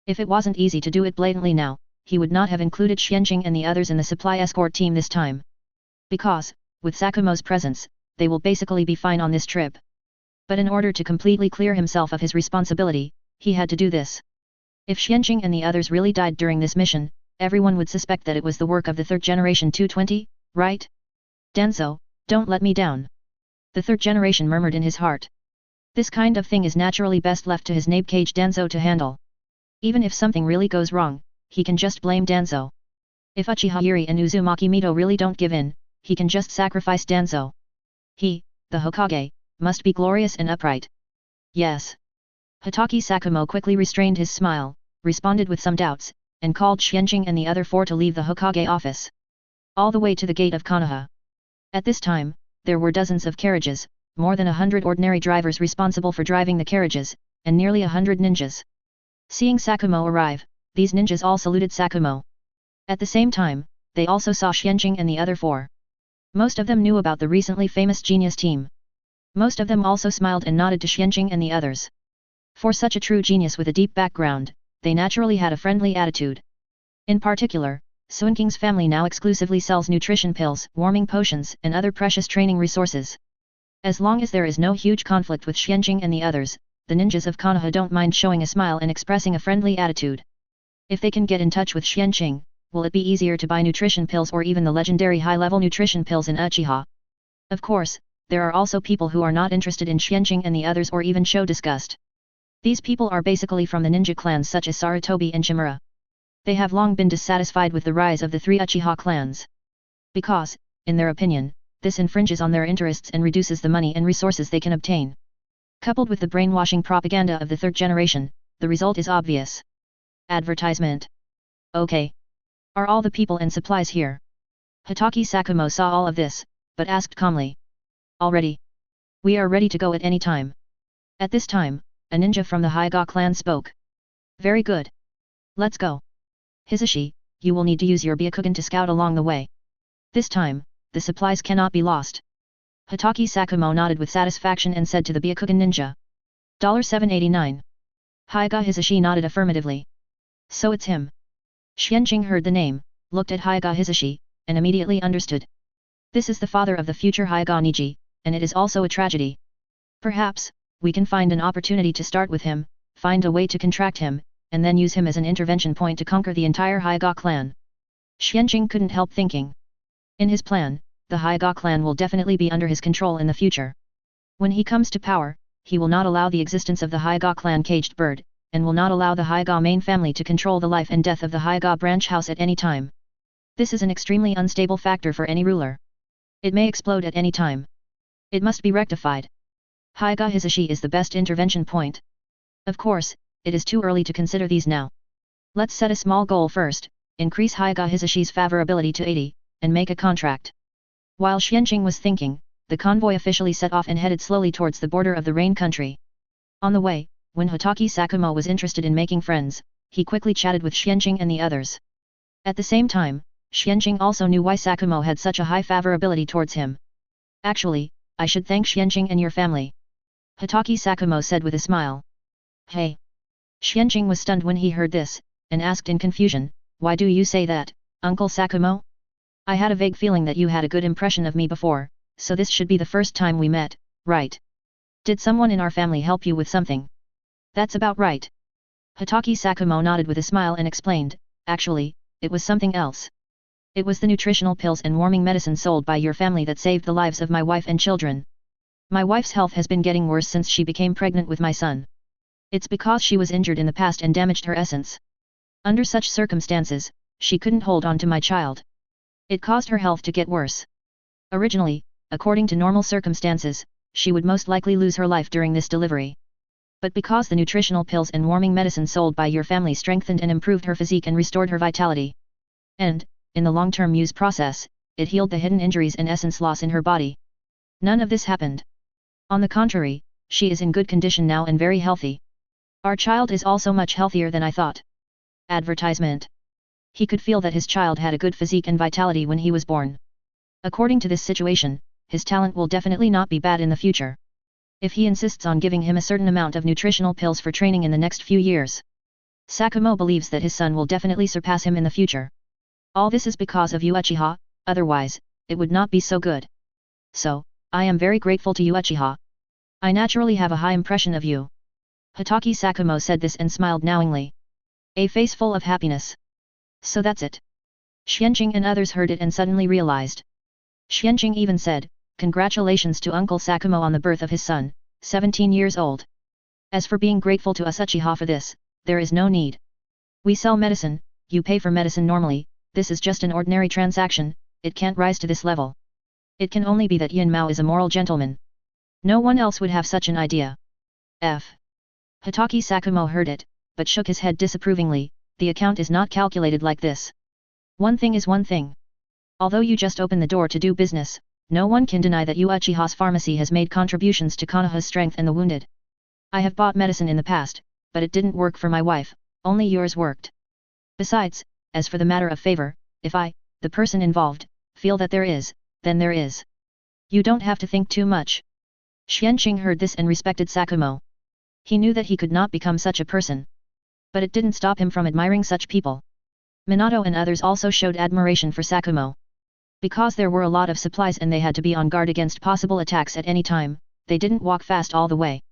If it wasn't easy to do it blatantly now, he would not have included Xianqing and the others in the supply escort team this time. Because, with Sakumo's presence, they will basically be fine on this trip. But in order to completely clear himself of his responsibility, he had to do this. If Xianqing and the others really died during this mission, everyone would suspect that it was the work of the third generation 220, right? Danzo, don't let me down. The third generation murmured in his heart. This kind of thing is naturally best left to his nabecage Danzo to handle. Even if something really goes wrong, he can just blame Danzo. If Uchiha Yuri and Uzumaki Mito really don't give in, he can just sacrifice Danzo. He, the Hokage, must be glorious and upright. Yes. Hatake Sakumo quickly restrained his smile, responded with some doubts, and called Xianqing and the other four to leave the Hokage office. All the way to the gate of Konoha. At this time, there were dozens of carriages, more than 100 ordinary drivers responsible for driving the carriages, and nearly 100 ninjas. Seeing Sakumo arrive, these ninjas all saluted Sakumo. At the same time, they also saw Xianqing and the other four. Most of them knew about the recently famous genius team. Most of them also smiled and nodded to Xianqing and the others. For such a true genius with a deep background, they naturally had a friendly attitude. In particular, Xuanqing's family now exclusively sells nutrition pills, warming potions, and other precious training resources. As long as there is no huge conflict with Xianqing and the others, the ninjas of Konoha don't mind showing a smile and expressing a friendly attitude. If they can get in touch with Xianqing, will it be easier to buy nutrition pills or even the legendary high-level nutrition pills in Uchiha? Of course, there are also people who are not interested in Xianqing and the others or even show disgust. These people are basically from the ninja clans such as Sarutobi and Chimera. They have long been dissatisfied with the rise of the three Uchiha clans. Because, in their opinion, this infringes on their interests and reduces the money and resources they can obtain. Coupled with the brainwashing propaganda of the third generation, the result is obvious. Advertisement. Okay. Are all the people and supplies here? Hitaki Sakumo saw all of this, but asked calmly. Already. We are ready to go at any time. At this time, a ninja from the Hyga clan spoke. Very good. Let's go. Hisashi, you will need to use your Byakugan to scout along the way. This time, the supplies cannot be lost. Hitaki Sakumo nodded with satisfaction and said to the Byakugan ninja. $789. Hyga Hisashi nodded affirmatively. So it's him. Xianqing heard the name, looked at Hyga Hisashi, and immediately understood. This is the father of the future Hyga Niji, and it is also a tragedy. Perhaps, we can find an opportunity to start with him, find a way to contract him, and then use him as an intervention point to conquer the entire Hyga clan. Xianqing couldn't help thinking. In his plan, the Hyga clan will definitely be under his control in the future. When he comes to power, he will not allow the existence of the Hyga clan caged bird, and will not allow the Hyga main family to control the life and death of the Hyga branch house at any time. This is an extremely unstable factor for any ruler. It may explode at any time. It must be rectified. Hyga Hisashi is the best intervention point. Of course, it is too early to consider these now. Let's set a small goal first, increase Hyga Hisashi's favorability to 80, and make a contract. While Xianqing was thinking, the convoy officially set off and headed slowly towards the border of the Rain country. On the way, when Hitaki Sakumo was interested in making friends, he quickly chatted with Xianqing and the others. At the same time, Xianqing also knew why Sakumo had such a high favorability towards him. Actually, I should thank Xianqing and your family. Hitaki Sakumo said with a smile. Hey! Xianqing was stunned when he heard this, and asked in confusion, why do you say that, Uncle Sakumo? I had a vague feeling that you had a good impression of me before, so this should be the first time we met, right? Did someone in our family help you with something? That's about right. Hitaki Sakumo nodded with a smile and explained, actually, it was something else. It was the nutritional pills and warming medicine sold by your family that saved the lives of my wife and children. My wife's health has been getting worse since she became pregnant with my son. It's because she was injured in the past and damaged her essence. Under such circumstances, she couldn't hold on to my child. It caused her health to get worse. Originally, according to normal circumstances, she would most likely lose her life during this delivery. But because the nutritional pills and warming medicine sold by your family strengthened and improved her physique and restored her vitality. And, in the long-term use process, it healed the hidden injuries and essence loss in her body. None of this happened. On the contrary, she is in good condition now and very healthy. Our child is also much healthier than I thought. Advertisement. He could feel that his child had a good physique and vitality when he was born. According to this situation, his talent will definitely not be bad in the future. If he insists on giving him a certain amount of nutritional pills for training in the next few years, Sakumo believes that his son will definitely surpass him in the future. All this is because of Uchiha, otherwise, it would not be so good. So, I am very grateful to Uchiha. I naturally have a high impression of you. Hitaki Sakumo said this and smiled knowingly. A face full of happiness. So that's it. Xianqing and others heard it and suddenly realized. Xianqing even said, congratulations to Uncle Sakumo on the birth of his son, 17 years old. As for being grateful to us Uchiha for this, there is no need. We sell medicine, you pay for medicine normally, this is just an ordinary transaction, it can't rise to this level. It can only be that Yin Mao is a moral gentleman. No one else would have such an idea. Hitaki Sakumo heard it, but shook his head disapprovingly, the account is not calculated like this. One thing is one thing. Although you just open the door to do business, no one can deny that Uchiha's pharmacy has made contributions to Konoha's strength and the wounded. I have bought medicine in the past, but it didn't work for my wife, only yours worked. Besides, as for the matter of favor, if I, the person involved, feel that there is, then there is. You don't have to think too much. Xianqing heard this and respected Sakumo. He knew that he could not become such a person. But it didn't stop him from admiring such people. Minato and others also showed admiration for Sakumo. Because there were a lot of supplies and they had to be on guard against possible attacks at any time, they didn't walk fast all the way.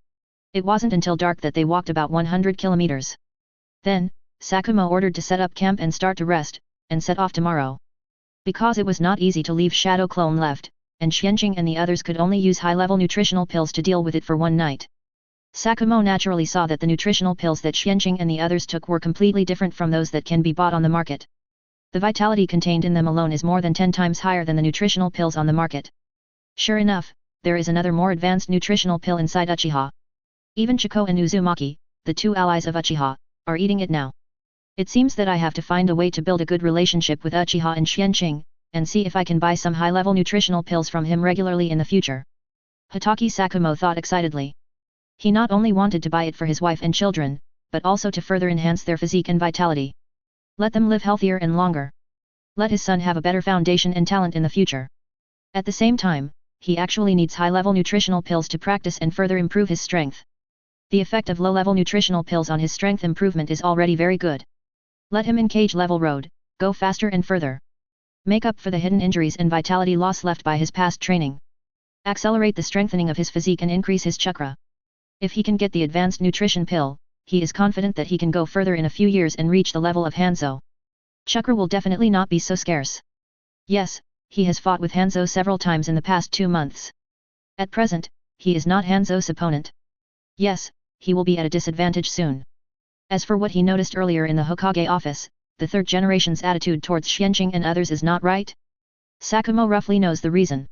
It wasn't until dark that they walked about 100 kilometers. Then, Sakumo ordered to set up camp and start to rest, and set off tomorrow. Because it was not easy to leave Shadow Clone left, and Xianqing and the others could only use high-level nutritional pills to deal with it for one night. Sakumo naturally saw that the nutritional pills that Xianqing and the others took were completely different from those that can be bought on the market. The vitality contained in them alone is more than 10 times higher than the nutritional pills on the market. Sure enough, there is another more advanced nutritional pill inside Uchiha. Even Chiko and Uzumaki, the two allies of Uchiha, are eating it now. It seems that I have to find a way to build a good relationship with Uchiha and Xianqing, and see if I can buy some high-level nutritional pills from him regularly in the future. Hitaki Sakumo thought excitedly. He not only wanted to buy it for his wife and children, but also to further enhance their physique and vitality. Let them live healthier and longer. Let his son have a better foundation and talent in the future. At the same time, he actually needs high-level nutritional pills to practice and further improve his strength. The effect of low-level nutritional pills on his strength improvement is already very good. Let him engage level road, go faster and further. Make up for the hidden injuries and vitality loss left by his past training. Accelerate the strengthening of his physique and increase his chakra. If he can get the advanced nutrition pill, he is confident that he can go further in a few years and reach the level of Hanzo. Chakra will definitely not be so scarce. Yes, he has fought with Hanzo several times in the past 2 months. At present, he is not Hanzo's opponent. Yes, he will be at a disadvantage soon. As for what he noticed earlier in the Hokage office, the third generation's attitude towards Xianqing and others is not right? Sakumo roughly knows the reason.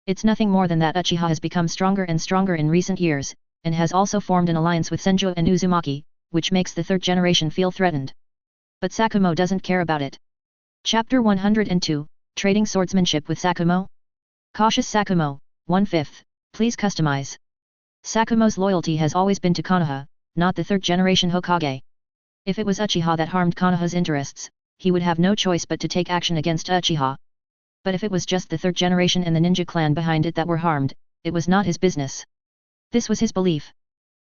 It's nothing more than that Uchiha has become stronger and stronger in recent years, and has also formed an alliance with Senju and Uzumaki, which makes the third generation feel threatened. But Sakumo doesn't care about it. Chapter 102, Trading Swordsmanship with Sakumo? Cautious Sakumo, 1/5, please customize. Sakumo's loyalty has always been to Konoha, not the third generation Hokage. If it was Uchiha that harmed Konoha's interests, he would have no choice but to take action against Uchiha. But if it was just the third generation and the ninja clan behind it that were harmed, it was not his business. This was his belief.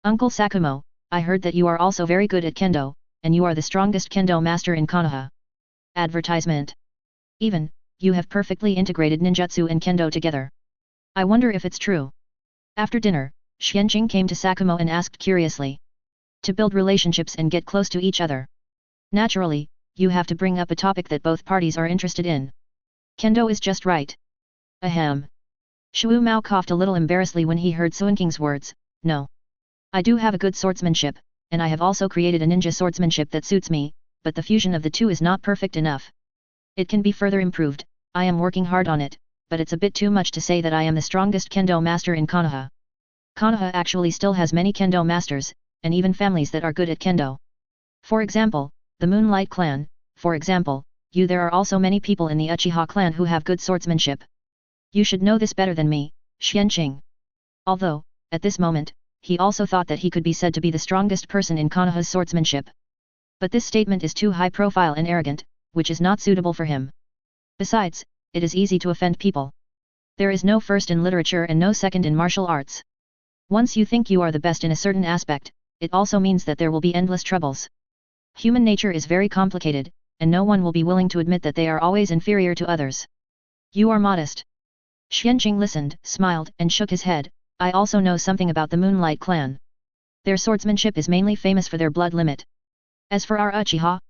Uncle Sakumo, I heard that you are also very good at kendo, and you are the strongest kendo master in Konoha. Advertisement. Even, you have perfectly integrated ninjutsu and kendo together. I wonder if it's true. After dinner, Xianqing came to Sakumo and asked curiously. To build relationships and get close to each other. Naturally, you have to bring up a topic that both parties are interested in. Kendo is just right. Ahem. Shu Mao coughed a little embarrassedly when he heard Suinking's words, no. I do have a good swordsmanship, and I have also created a ninja swordsmanship that suits me, but the fusion of the two is not perfect enough. It can be further improved, I am working hard on it, but it's a bit too much to say that I am the strongest kendo master in Konoha. Konoha actually still has many kendo masters, and even families that are good at kendo. For example, the Moonlight clan, for example, there are also many people in the Uchiha clan who have good swordsmanship. You should know this better than me, Xianqing. Although, at this moment, he also thought that he could be said to be the strongest person in Konoha's swordsmanship. But this statement is too high profile and arrogant, which is not suitable for him. Besides, it is easy to offend people. There is no first in literature and no second in martial arts. Once you think you are the best in a certain aspect, it also means that there will be endless troubles. Human nature is very complicated, and no one will be willing to admit that they are always inferior to others. You are modest. Xianqing listened, smiled, and shook his head. I also know something about the Moonlight clan. Their swordsmanship is mainly famous for their blood limit. As for our Uchiha,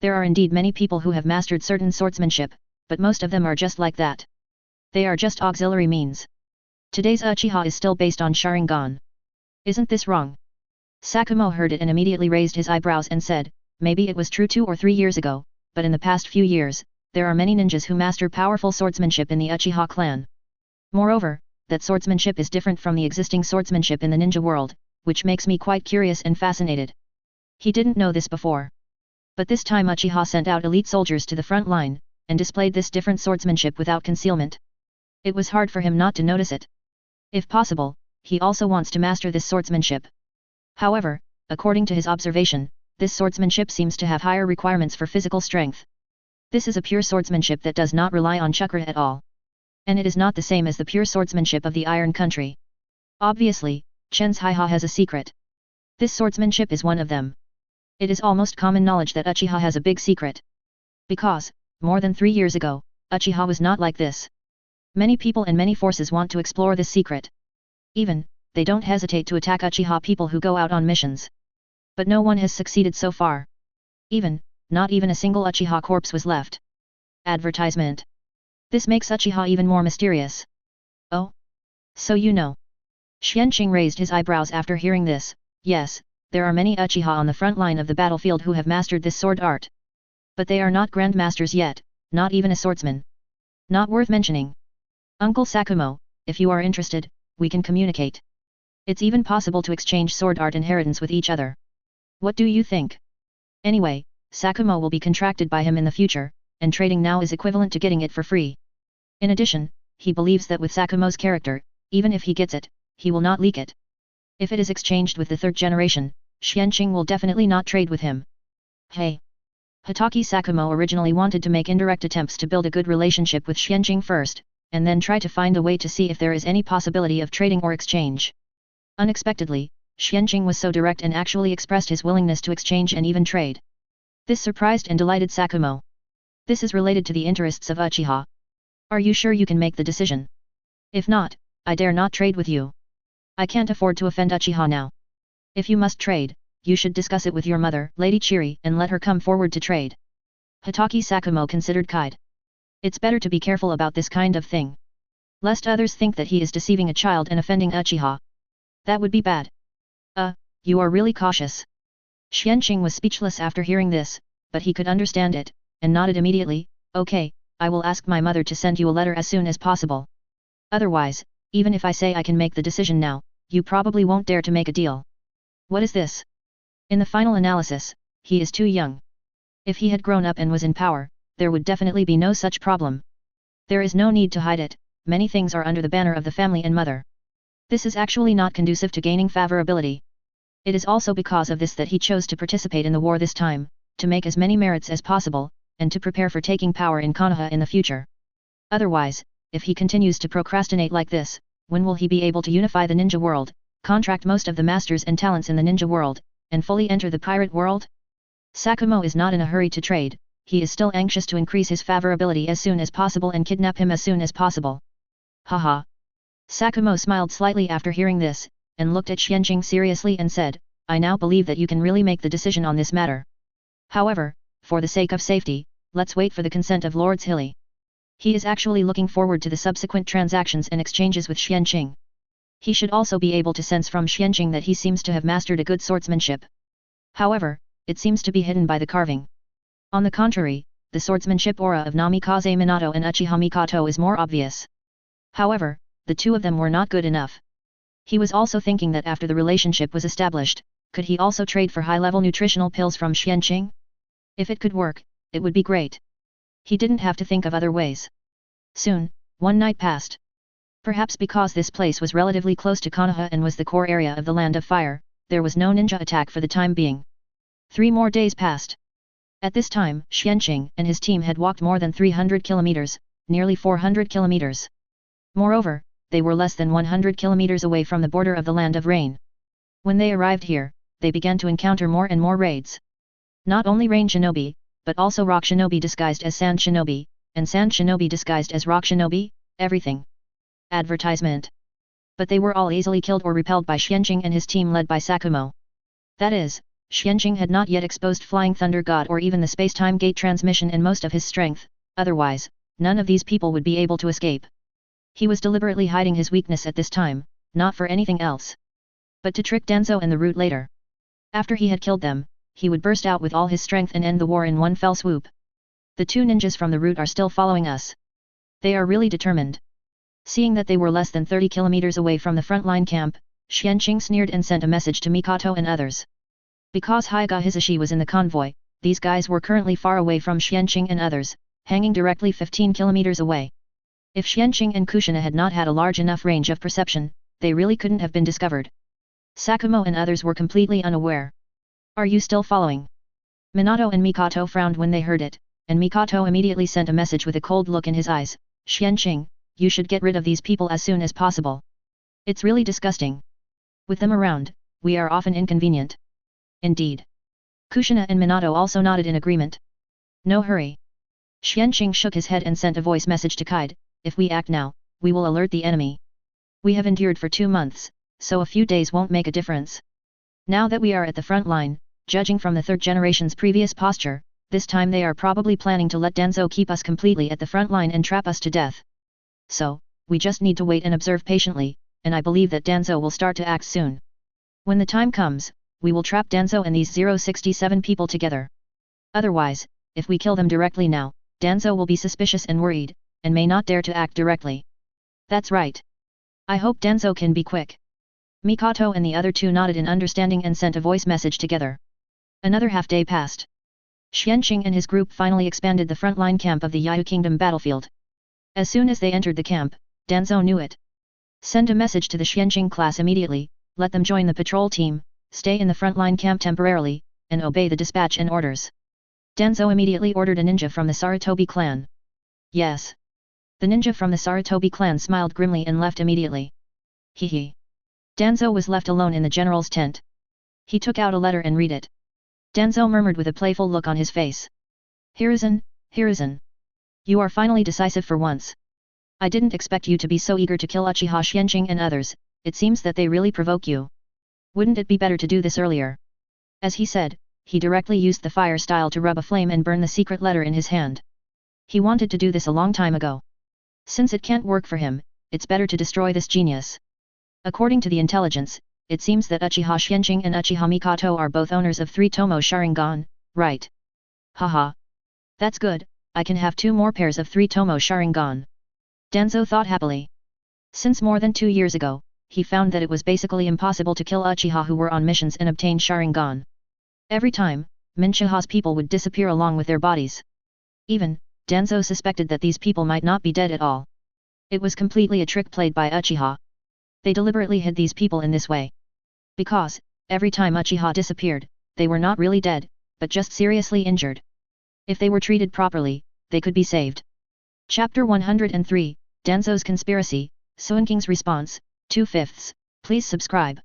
there are indeed many people who have mastered certain swordsmanship, but most of them are just like that. They are just auxiliary means. Today's Uchiha is still based on Sharingan. Isn't this wrong? Sakumo heard it and immediately raised his eyebrows and said, maybe it was true 2 or 3 years ago, but in the past few years, there are many ninjas who master powerful swordsmanship in the Uchiha clan. Moreover, that swordsmanship is different from the existing swordsmanship in the ninja world, which makes me quite curious and fascinated. He didn't know this before. But this time Uchiha sent out elite soldiers to the front line, and displayed this different swordsmanship without concealment. It was hard for him not to notice it. If possible, he also wants to master this swordsmanship. However, according to his observation, this swordsmanship seems to have higher requirements for physical strength. This is a pure swordsmanship that does not rely on chakra at all. And it is not the same as the pure swordsmanship of the Iron Country. Obviously, Chen's Haiha has a secret. This swordsmanship is one of them. It is almost common knowledge that Uchiha has a big secret. Because, more than 3 years ago, Uchiha was not like this. Many people and many forces want to explore this secret. Even, they don't hesitate to attack Uchiha people who go out on missions. But no one has succeeded so far. Not even a single Uchiha corpse was left. Advertisement. This makes Uchiha even more mysterious. Oh? So you know. Xianqing raised his eyebrows after hearing this. Yes, there are many Uchiha on the front line of the battlefield who have mastered this sword art. But they are not grandmasters yet, not even a swordsman. Not worth mentioning. Uncle Sakumo, if you are interested, we can communicate. It's even possible to exchange sword art inheritance with each other. What do you think? Anyway, Sakumo will be contracted by him in the future, and trading now is equivalent to getting it for free. In addition, he believes that with Sakumo's character, even if he gets it, he will not leak it. If it is exchanged with the third generation, Xianqing will definitely not trade with him. Hey! Hitaki Sakumo originally wanted to make indirect attempts to build a good relationship with Xianqing first, and then try to find a way to see if there is any possibility of trading or exchange. Unexpectedly, Xianqing was so direct and actually expressed his willingness to exchange and even trade. This surprised and delighted Sakumo. This is related to the interests of Uchiha. Are you sure you can make the decision? If not, I dare not trade with you. I can't afford to offend Uchiha now. If you must trade, you should discuss it with your mother, Lady Chiri, and let her come forward to trade. Hitaki Sakumo considered kind. It's better to be careful about this kind of thing. Lest others think that he is deceiving a child and offending Uchiha. That would be bad. You are really cautious. Xianqing was speechless after hearing this, but he could understand it, and nodded immediately. Okay, I will ask my mother to send you a letter as soon as possible. Otherwise, even if I say I can make the decision now, you probably won't dare to make a deal. What is this? In the final analysis, he is too young. If he had grown up and was in power, there would definitely be no such problem. There is no need to hide it, many things are under the banner of the family and mother. This is actually not conducive to gaining favorability. It is also because of this that he chose to participate in the war this time, to make as many merits as possible, and to prepare for taking power in Konoha in the future. Otherwise, if he continues to procrastinate like this, when will he be able to unify the ninja world, contract most of the masters and talents in the ninja world, and fully enter the pirate world? Sakumo is not in a hurry to trade, he is still anxious to increase his favorability as soon as possible and kidnap him as soon as possible. Haha. Sakumo smiled slightly after hearing this, and looked at Xianqing seriously and said, I now believe that you can really make the decision on this matter. However, for the sake of safety, let's wait for the consent of Lords Hilly. He is actually looking forward to the subsequent transactions and exchanges with Xianqing. He should also be able to sense from Xianqing that he seems to have mastered a good swordsmanship. However, it seems to be hidden by the carving. On the contrary, the swordsmanship aura of Namikaze Minato and Uchiha Mikoto is more obvious. However, the two of them were not good enough. He was also thinking that after the relationship was established, could he also trade for high-level nutritional pills from Xianqing? If it could work, it would be great. He didn't have to think of other ways. Soon, one night passed. Perhaps because this place was relatively close to Konoha and was the core area of the Land of Fire, there was no ninja attack for the time being. 3 more days passed. At this time, Xianqing and his team had walked more than 300 kilometers, nearly 400 kilometers. Moreover, they were less than 100 kilometers away from the border of the Land of Rain. When they arrived here, they began to encounter more and more raids. Not only rain shinobi, but also rock shinobi disguised as sand shinobi, and sand shinobi disguised as rock shinobi, everything. Advertisement. But they were all easily killed or repelled by Xianqing and his team led by Sakumo. That is, Xianqing had not yet exposed Flying Thunder God or even the space-time gate transmission and most of his strength, otherwise, none of these people would be able to escape. He was deliberately hiding his weakness at this time, not for anything else. But to trick Danzo and the Root later. After he had killed them, he would burst out with all his strength and end the war in one fell swoop. The 2 ninjas from the Root are still following us. They are really determined. Seeing that they were less than 30 kilometers away from the frontline camp, Xianqing sneered and sent a message to Mikoto and others. Because Hyuga Hisashi was in the convoy, these guys were currently far away from Xianqing and others, hanging directly 15 kilometers away. If Xianqing and Kushina had not had a large enough range of perception, they really couldn't have been discovered. Sakumo and others were completely unaware. Are you still following? Minato and Mikoto frowned when they heard it, and Mikoto immediately sent a message with a cold look in his eyes. Xianqing, you should get rid of these people as soon as possible. It's really disgusting. With them around, we are often inconvenient. Indeed. Kushina and Minato also nodded in agreement. No hurry. Xianqing shook his head and sent a voice message to Kide, if we act now, we will alert the enemy. We have endured for 2 months, so a few days won't make a difference. Now that we are at the front line, judging from the third generation's previous posture, this time they are probably planning to let Danzo keep us completely at the front line and trap us to death. So, we just need to wait and observe patiently, and I believe that Danzo will start to act soon. When the time comes, we will trap Danzo and these 067 people together. Otherwise, if we kill them directly now, Danzo will be suspicious and worried, and may not dare to act directly. That's right. I hope Danzo can be quick. Mikoto and the other two nodded in understanding and sent a voice message together. Another half-day passed. Xianqing and his group finally expanded the front-line camp of the Yayu Kingdom battlefield. As soon as they entered the camp, Danzo knew it. Send a message to the Xianqing class immediately, let them join the patrol team, stay in the front-line camp temporarily, and obey the dispatch and orders. Danzo immediately ordered a ninja from the Sarutobi clan. Yes. The ninja from the Sarutobi clan smiled grimly and left immediately. Hehe. Danzo was left alone in the general's tent. He took out a letter and read it. Danzo murmured with a playful look on his face. Hiruzen, Hiruzen. You are finally decisive for once. I didn't expect you to be so eager to kill Uchiha Xianqing and others, it seems that they really provoke you. Wouldn't it be better to do this earlier? As he said, he directly used the fire style to rub a flame and burn the secret letter in his hand. He wanted to do this a long time ago. Since it can't work for him, it's better to destroy this genius. According to the intelligence, it seems that Uchiha Xianqing and Uchiha Mikoto are both owners of 3 Tomo Sharingan, right? Haha. That's good, I can have 2 more pairs of 3 Tomo Sharingan. Danzo thought happily. Since more than 2 years ago, he found that it was basically impossible to kill Uchiha who were on missions and obtain Sharingan. Every time, Uchiha's people would disappear along with their bodies. Even, Danzo suspected that these people might not be dead at all. It was completely a trick played by Uchiha. They deliberately hid these people in this way. Because, every time Uchiha disappeared, they were not really dead, but just seriously injured. If they were treated properly, they could be saved. Chapter 103, Danzo's Conspiracy, Suinking's Response, 2/5. Please subscribe.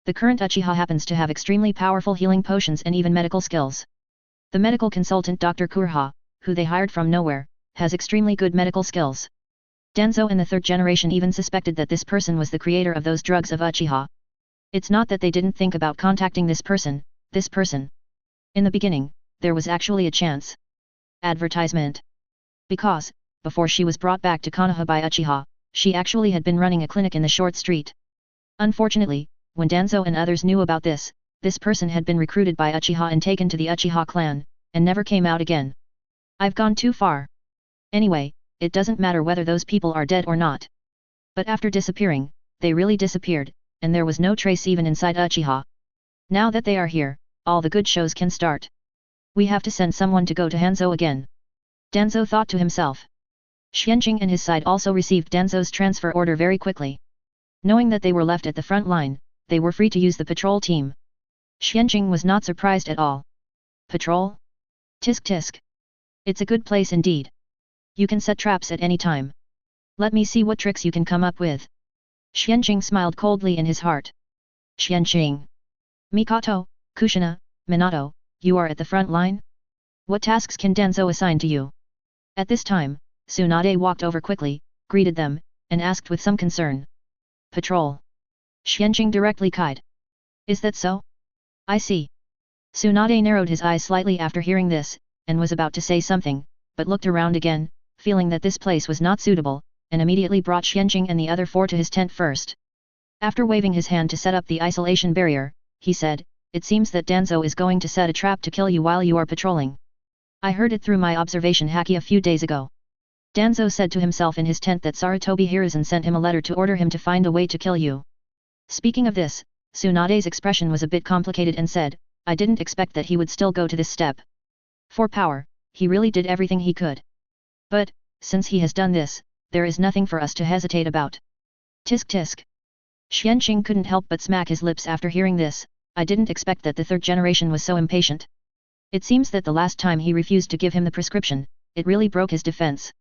The current Uchiha happens to have extremely powerful healing potions and even medical skills. The medical consultant Dr. Konoha, who they hired from nowhere, has extremely good medical skills. Danzo and the third generation even suspected that this person was the creator of those drugs of Uchiha. It's not that they didn't think about contacting this person. In the beginning, there was actually a chance. Advertisement. Because, before she was brought back to Konoha by Uchiha, she actually had been running a clinic in the short street. Unfortunately, when Danzo and others knew about this person had been recruited by Uchiha and taken to the Uchiha clan, and never came out again. I've gone too far. Anyway, it doesn't matter whether those people are dead or not. But after disappearing, they really disappeared, and there was no trace even inside Uchiha. Now that they are here, all the good shows can start. We have to send someone to go to Hanzo again. Danzo thought to himself. Xianqing and his side also received Danzo's transfer order very quickly. Knowing that they were left at the front line, they were free to use the patrol team. Xianqing was not surprised at all. Patrol? Tisk tisk. It's a good place indeed. You can set traps at any time. Let me see what tricks you can come up with. Xianqing smiled coldly in his heart. Xianqing. Mikoto, Kushina, Minato, you are at the front line? What tasks can Danzo assign to you? At this time, Tsunade walked over quickly, greeted them, and asked with some concern. Patrol. Xianqing directly kide. Is that so? I see. Tsunade narrowed his eyes slightly after hearing this, and was about to say something, but looked around again, feeling that this place was not suitable, and immediately brought Xianqing and the other 4 to his tent first. After waving his hand to set up the isolation barrier, he said, it seems that Danzo is going to set a trap to kill you while you are patrolling. I heard it through my observation haki a few days ago. Danzo said to himself in his tent that Sarutobi Hiruzen sent him a letter to order him to find a way to kill you. Speaking of this, Tsunade's expression was a bit complicated and said, I didn't expect that he would still go to this step. For power, he really did everything he could. But, since he has done this, there is nothing for us to hesitate about. Tisk tisk. Xianqing couldn't help but smack his lips after hearing this. I didn't expect that the third generation was so impatient. It seems that the last time he refused to give him the prescription, it really broke his defense.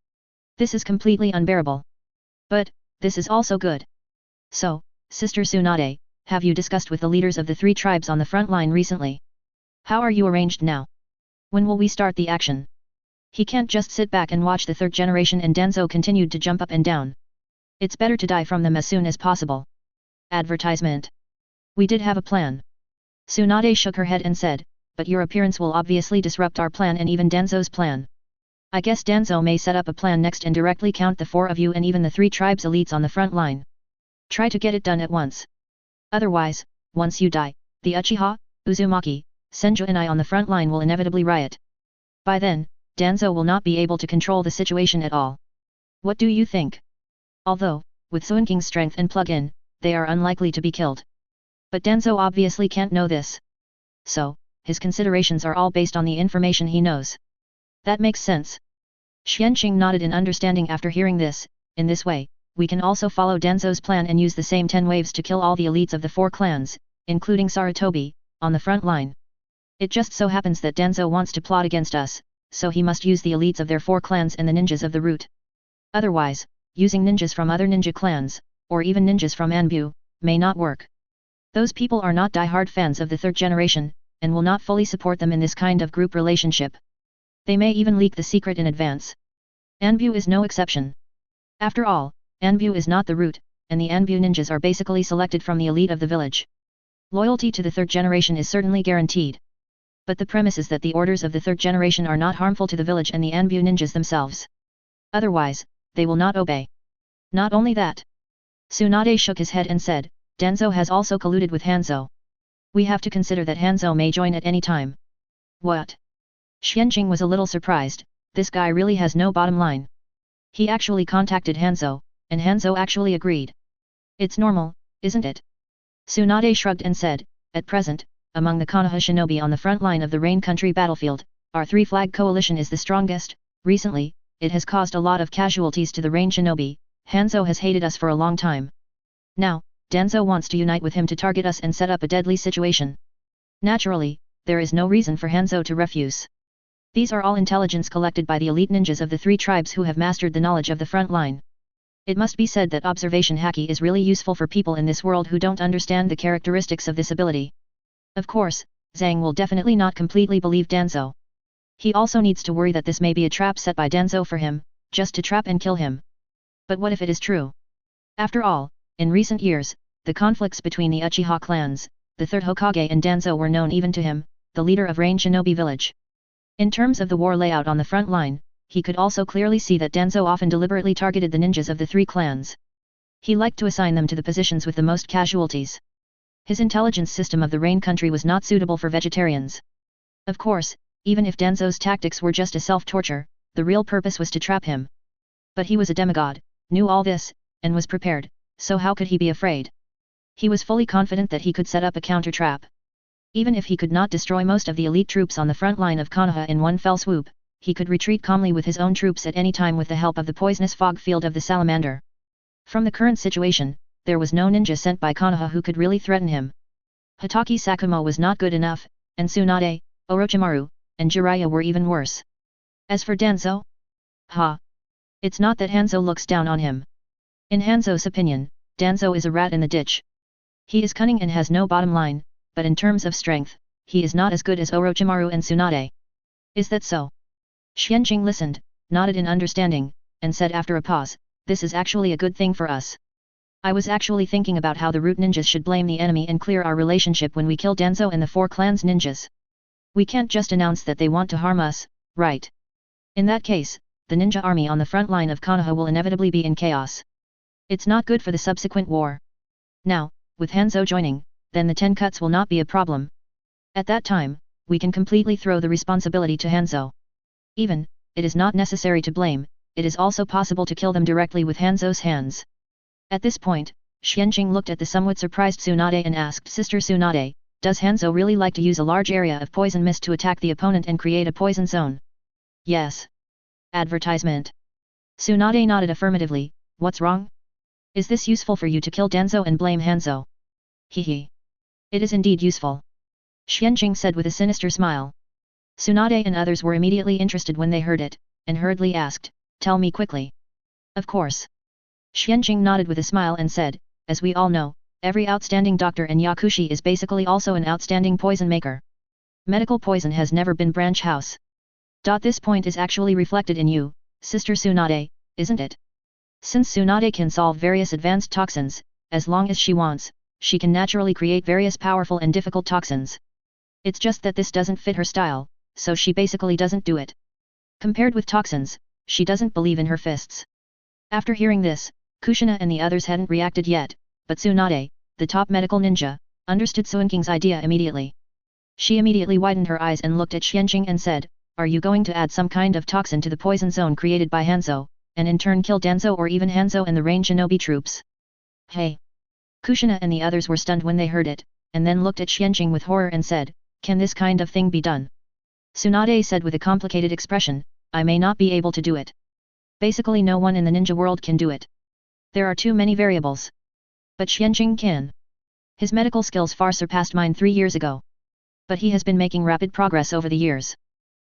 This is completely unbearable. But, this is also good. So, Sister Tsunade, have you discussed with the leaders of the 3 tribes on the front line recently? How are you arranged now? When will we start the action? He can't just sit back and watch the 3rd generation, and Danzo continued to jump up and down. It's better to die from them as soon as possible. Advertisement. We did have a plan. Tsunade shook her head and said, but your appearance will obviously disrupt our plan and even Danzo's plan. I guess Danzo may set up a plan next and directly count the 4 of you and even the 3 tribes elites on the front line. Try to get it done at once. Otherwise, once you die, the Uchiha, Uzumaki, Senju and I on the front line will inevitably riot. By then, Danzo will not be able to control the situation at all. What do you think? Although, with Suinking's strength and plug-in, they are unlikely to be killed. But Danzo obviously can't know this. So, his considerations are all based on the information he knows. That makes sense. Xianqing nodded in understanding after hearing this. In this way, we can also follow Danzo's plan and use the same 10 waves to kill all the elites of the 4 clans, including Sarutobi, on the front line. It just so happens that Danzo wants to plot against us, so he must use the elites of their 4 clans and the ninjas of the root. Otherwise, using ninjas from other ninja clans, or even ninjas from Anbu, may not work. Those people are not die-hard fans of the 3rd generation, and will not fully support them in this kind of group relationship. They may even leak the secret in advance. Anbu is no exception. After all, Anbu is not the root, and the Anbu ninjas are basically selected from the elite of the village. Loyalty to the 3rd generation is certainly guaranteed. But the premise is that the orders of the 3rd generation are not harmful to the village and the Anbu ninjas themselves. Otherwise, they will not obey. Not only that. Tsunade shook his head and said, Danzo has also colluded with Hanzo. We have to consider that Hanzo may join at any time. What? Xianqing was a little surprised. This guy really has no bottom line. He actually contacted Hanzo, and Hanzo actually agreed. It's normal, isn't it? Tsunade shrugged and said, at present, among the Konoha shinobi on the front line of the Rain Country battlefield, our 3-flag coalition is the strongest. Recently, it has caused a lot of casualties to the Rain shinobi. Hanzo has hated us for a long time. Now, Danzo wants to unite with him to target us and set up a deadly situation. Naturally, there is no reason for Hanzo to refuse. These are all intelligence collected by the elite ninjas of the 3 tribes who have mastered the knowledge of the front line. It must be said that observation haki is really useful for people in this world who don't understand the characteristics of this ability. Of course, Zhang will definitely not completely believe Danzo. He also needs to worry that this may be a trap set by Danzo for him, just to trap and kill him. But what if it is true? After all, in recent years, the conflicts between the Uchiha clans, the 3rd Hokage and Danzo were known even to him, the leader of Rain Shinobi village. In terms of the war layout on the front line, he could also clearly see that Danzo often deliberately targeted the ninjas of the 3 clans. He liked to assign them to the positions with the most casualties. His intelligence system of the Rain country was not suitable for vegetarians. Of course, even if Danzo's tactics were just a self-torture, the real purpose was to trap him. But he was a demigod, knew all this, and was prepared, so how could he be afraid? He was fully confident that he could set up a counter-trap. Even if he could not destroy most of the elite troops on the front line of Konoha in one fell swoop, he could retreat calmly with his own troops at any time with the help of the poisonous fog field of the salamander. From the current situation, there was no ninja sent by Konoha who could really threaten him. Hitaki Sakumo was not good enough, and Tsunade, Orochimaru, and Jiraiya were even worse. As for Danzo? It's not that Hanzo looks down on him. In Hanzo's opinion, Danzo is a rat in the ditch. He is cunning and has no bottom line, but in terms of strength, he is not as good as Orochimaru and Tsunade. Is that so? Xianqing listened, nodded in understanding, and said after a pause, this is actually a good thing for us. I was actually thinking about how the root ninjas should blame the enemy and clear our relationship when we kill Danzo and the 4 clans ninjas. We can't just announce that they want to harm us, right? In that case, the ninja army on the front line of Konoha will inevitably be in chaos. It's not good for the subsequent war. Now, with Hanzo joining, then the 10 cuts will not be a problem. At that time, we can completely throw the responsibility to Hanzo. Even, it is not necessary to blame, it is also possible to kill them directly with Hanzo's hands. At this point, Xianqing looked at the somewhat surprised Tsunade and asked Sister Tsunade, does Hanzo really like to use a large area of poison mist to attack the opponent and create a poison zone? Yes. Advertisement. Tsunade nodded affirmatively, what's wrong? Is this useful for you to kill Danzo and blame Hanzo? Hehe. It is indeed useful. Xianqing said with a sinister smile. Tsunade and others were immediately interested when they heard it, and hurriedly asked, "Tell me quickly." "Of course." Xianqing nodded with a smile and said, "As we all know, every outstanding doctor in Yakushi is basically also an outstanding poison maker. Medical poison has never been branch house. This point is actually reflected in you, Sister Tsunade, isn't it? Since Tsunade can solve various advanced toxins, as long as she wants, she can naturally create various powerful and difficult toxins. It's just that this doesn't fit her style, so she basically doesn't do it. Compared with toxins, she doesn't believe in her fists." After hearing this, Kushina and the others hadn't reacted yet, but Tsunade, the top medical ninja, understood Suinking's idea immediately. She immediately widened her eyes and looked at Xianqing and said, "Are you going to add some kind of toxin to the poison zone created by Hanzo, and in turn kill Danzo or even Hanzo and the range shinobi troops?" "Hey!" Kushina and the others were stunned when they heard it, and then looked at Xianqing with horror and said, "Can this kind of thing be done?" Tsunade said with a complicated expression, "I may not be able to do it. Basically no one in the ninja world can do it. There are too many variables. But Xianqing can. His medical skills far surpassed mine 3 years ago. But he has been making rapid progress over the years.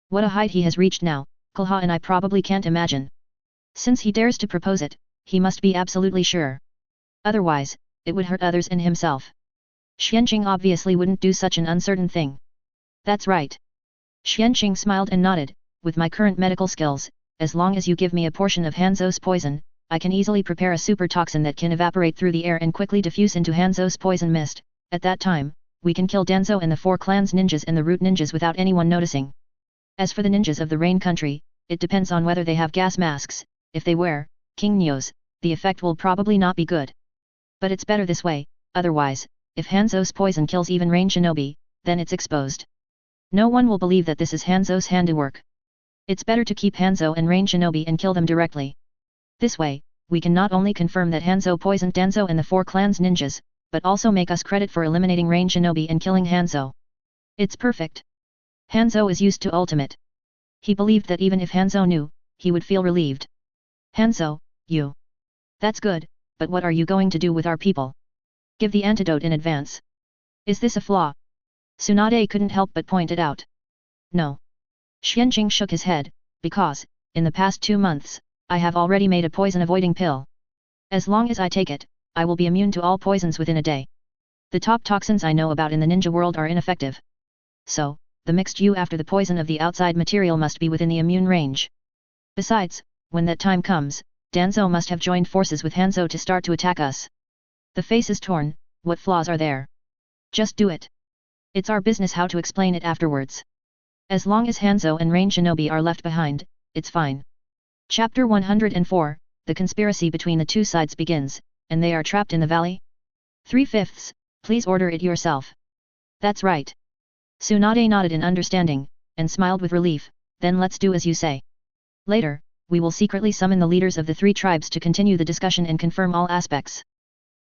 What a height he has reached now, Konoha and I probably can't imagine. Since he dares to propose it, he must be absolutely sure. Otherwise, it would hurt others and himself. Xianqing obviously wouldn't do such an uncertain thing." "That's right." Xianqing smiled and nodded, "With my current medical skills, as long as you give me a portion of Hanzo's poison, I can easily prepare a super toxin that can evaporate through the air and quickly diffuse into Hanzo's poison mist. At that time, we can kill Danzo and the 4 clans ninjas and the root ninjas without anyone noticing. As for the ninjas of the rain country, it depends on whether they have gas masks. If they wear king knows, the effect will probably not be good. But it's better this way, otherwise, if Hanzo's poison kills even rain shinobi, then it's exposed. No one will believe that this is Hanzo's handiwork. It's better to keep Hanzo and rain shinobi and kill them directly. This way, we can not only confirm that Hanzo poisoned Danzo and the 4 clans ninjas, but also make us credit for eliminating rain shinobi and killing Hanzo. It's perfect. Hanzo is used to ultimate. He believed that even if Hanzo knew, he would feel relieved. Hanzo, you. That's good, but what are you going to do with our people? Give the antidote in advance. Is this a flaw?" Tsunade couldn't help but point it out. "No." Xianqing shook his head, "Because, in the past 2 months, I have already made a poison-avoiding pill. As long as I take it, I will be immune to all poisons within a day. The top toxins I know about in the ninja world are ineffective. So, the mixed you after the poison of the outside material must be within the immune range. Besides, when that time comes, Danzo must have joined forces with Hanzo to start to attack us. The face is torn, what flaws are there? Just do it. It's our business how to explain it afterwards. As long as Hanzo and Rain Shinobi are left behind, it's fine." Chapter 104, The conspiracy between the two sides begins, and they are trapped in the valley? 3/5, please order it yourself. That's right. Tsunade nodded in understanding, and smiled with relief, then let's do as you say. Later, we will secretly summon the leaders of the 3 tribes to continue the discussion and confirm all aspects.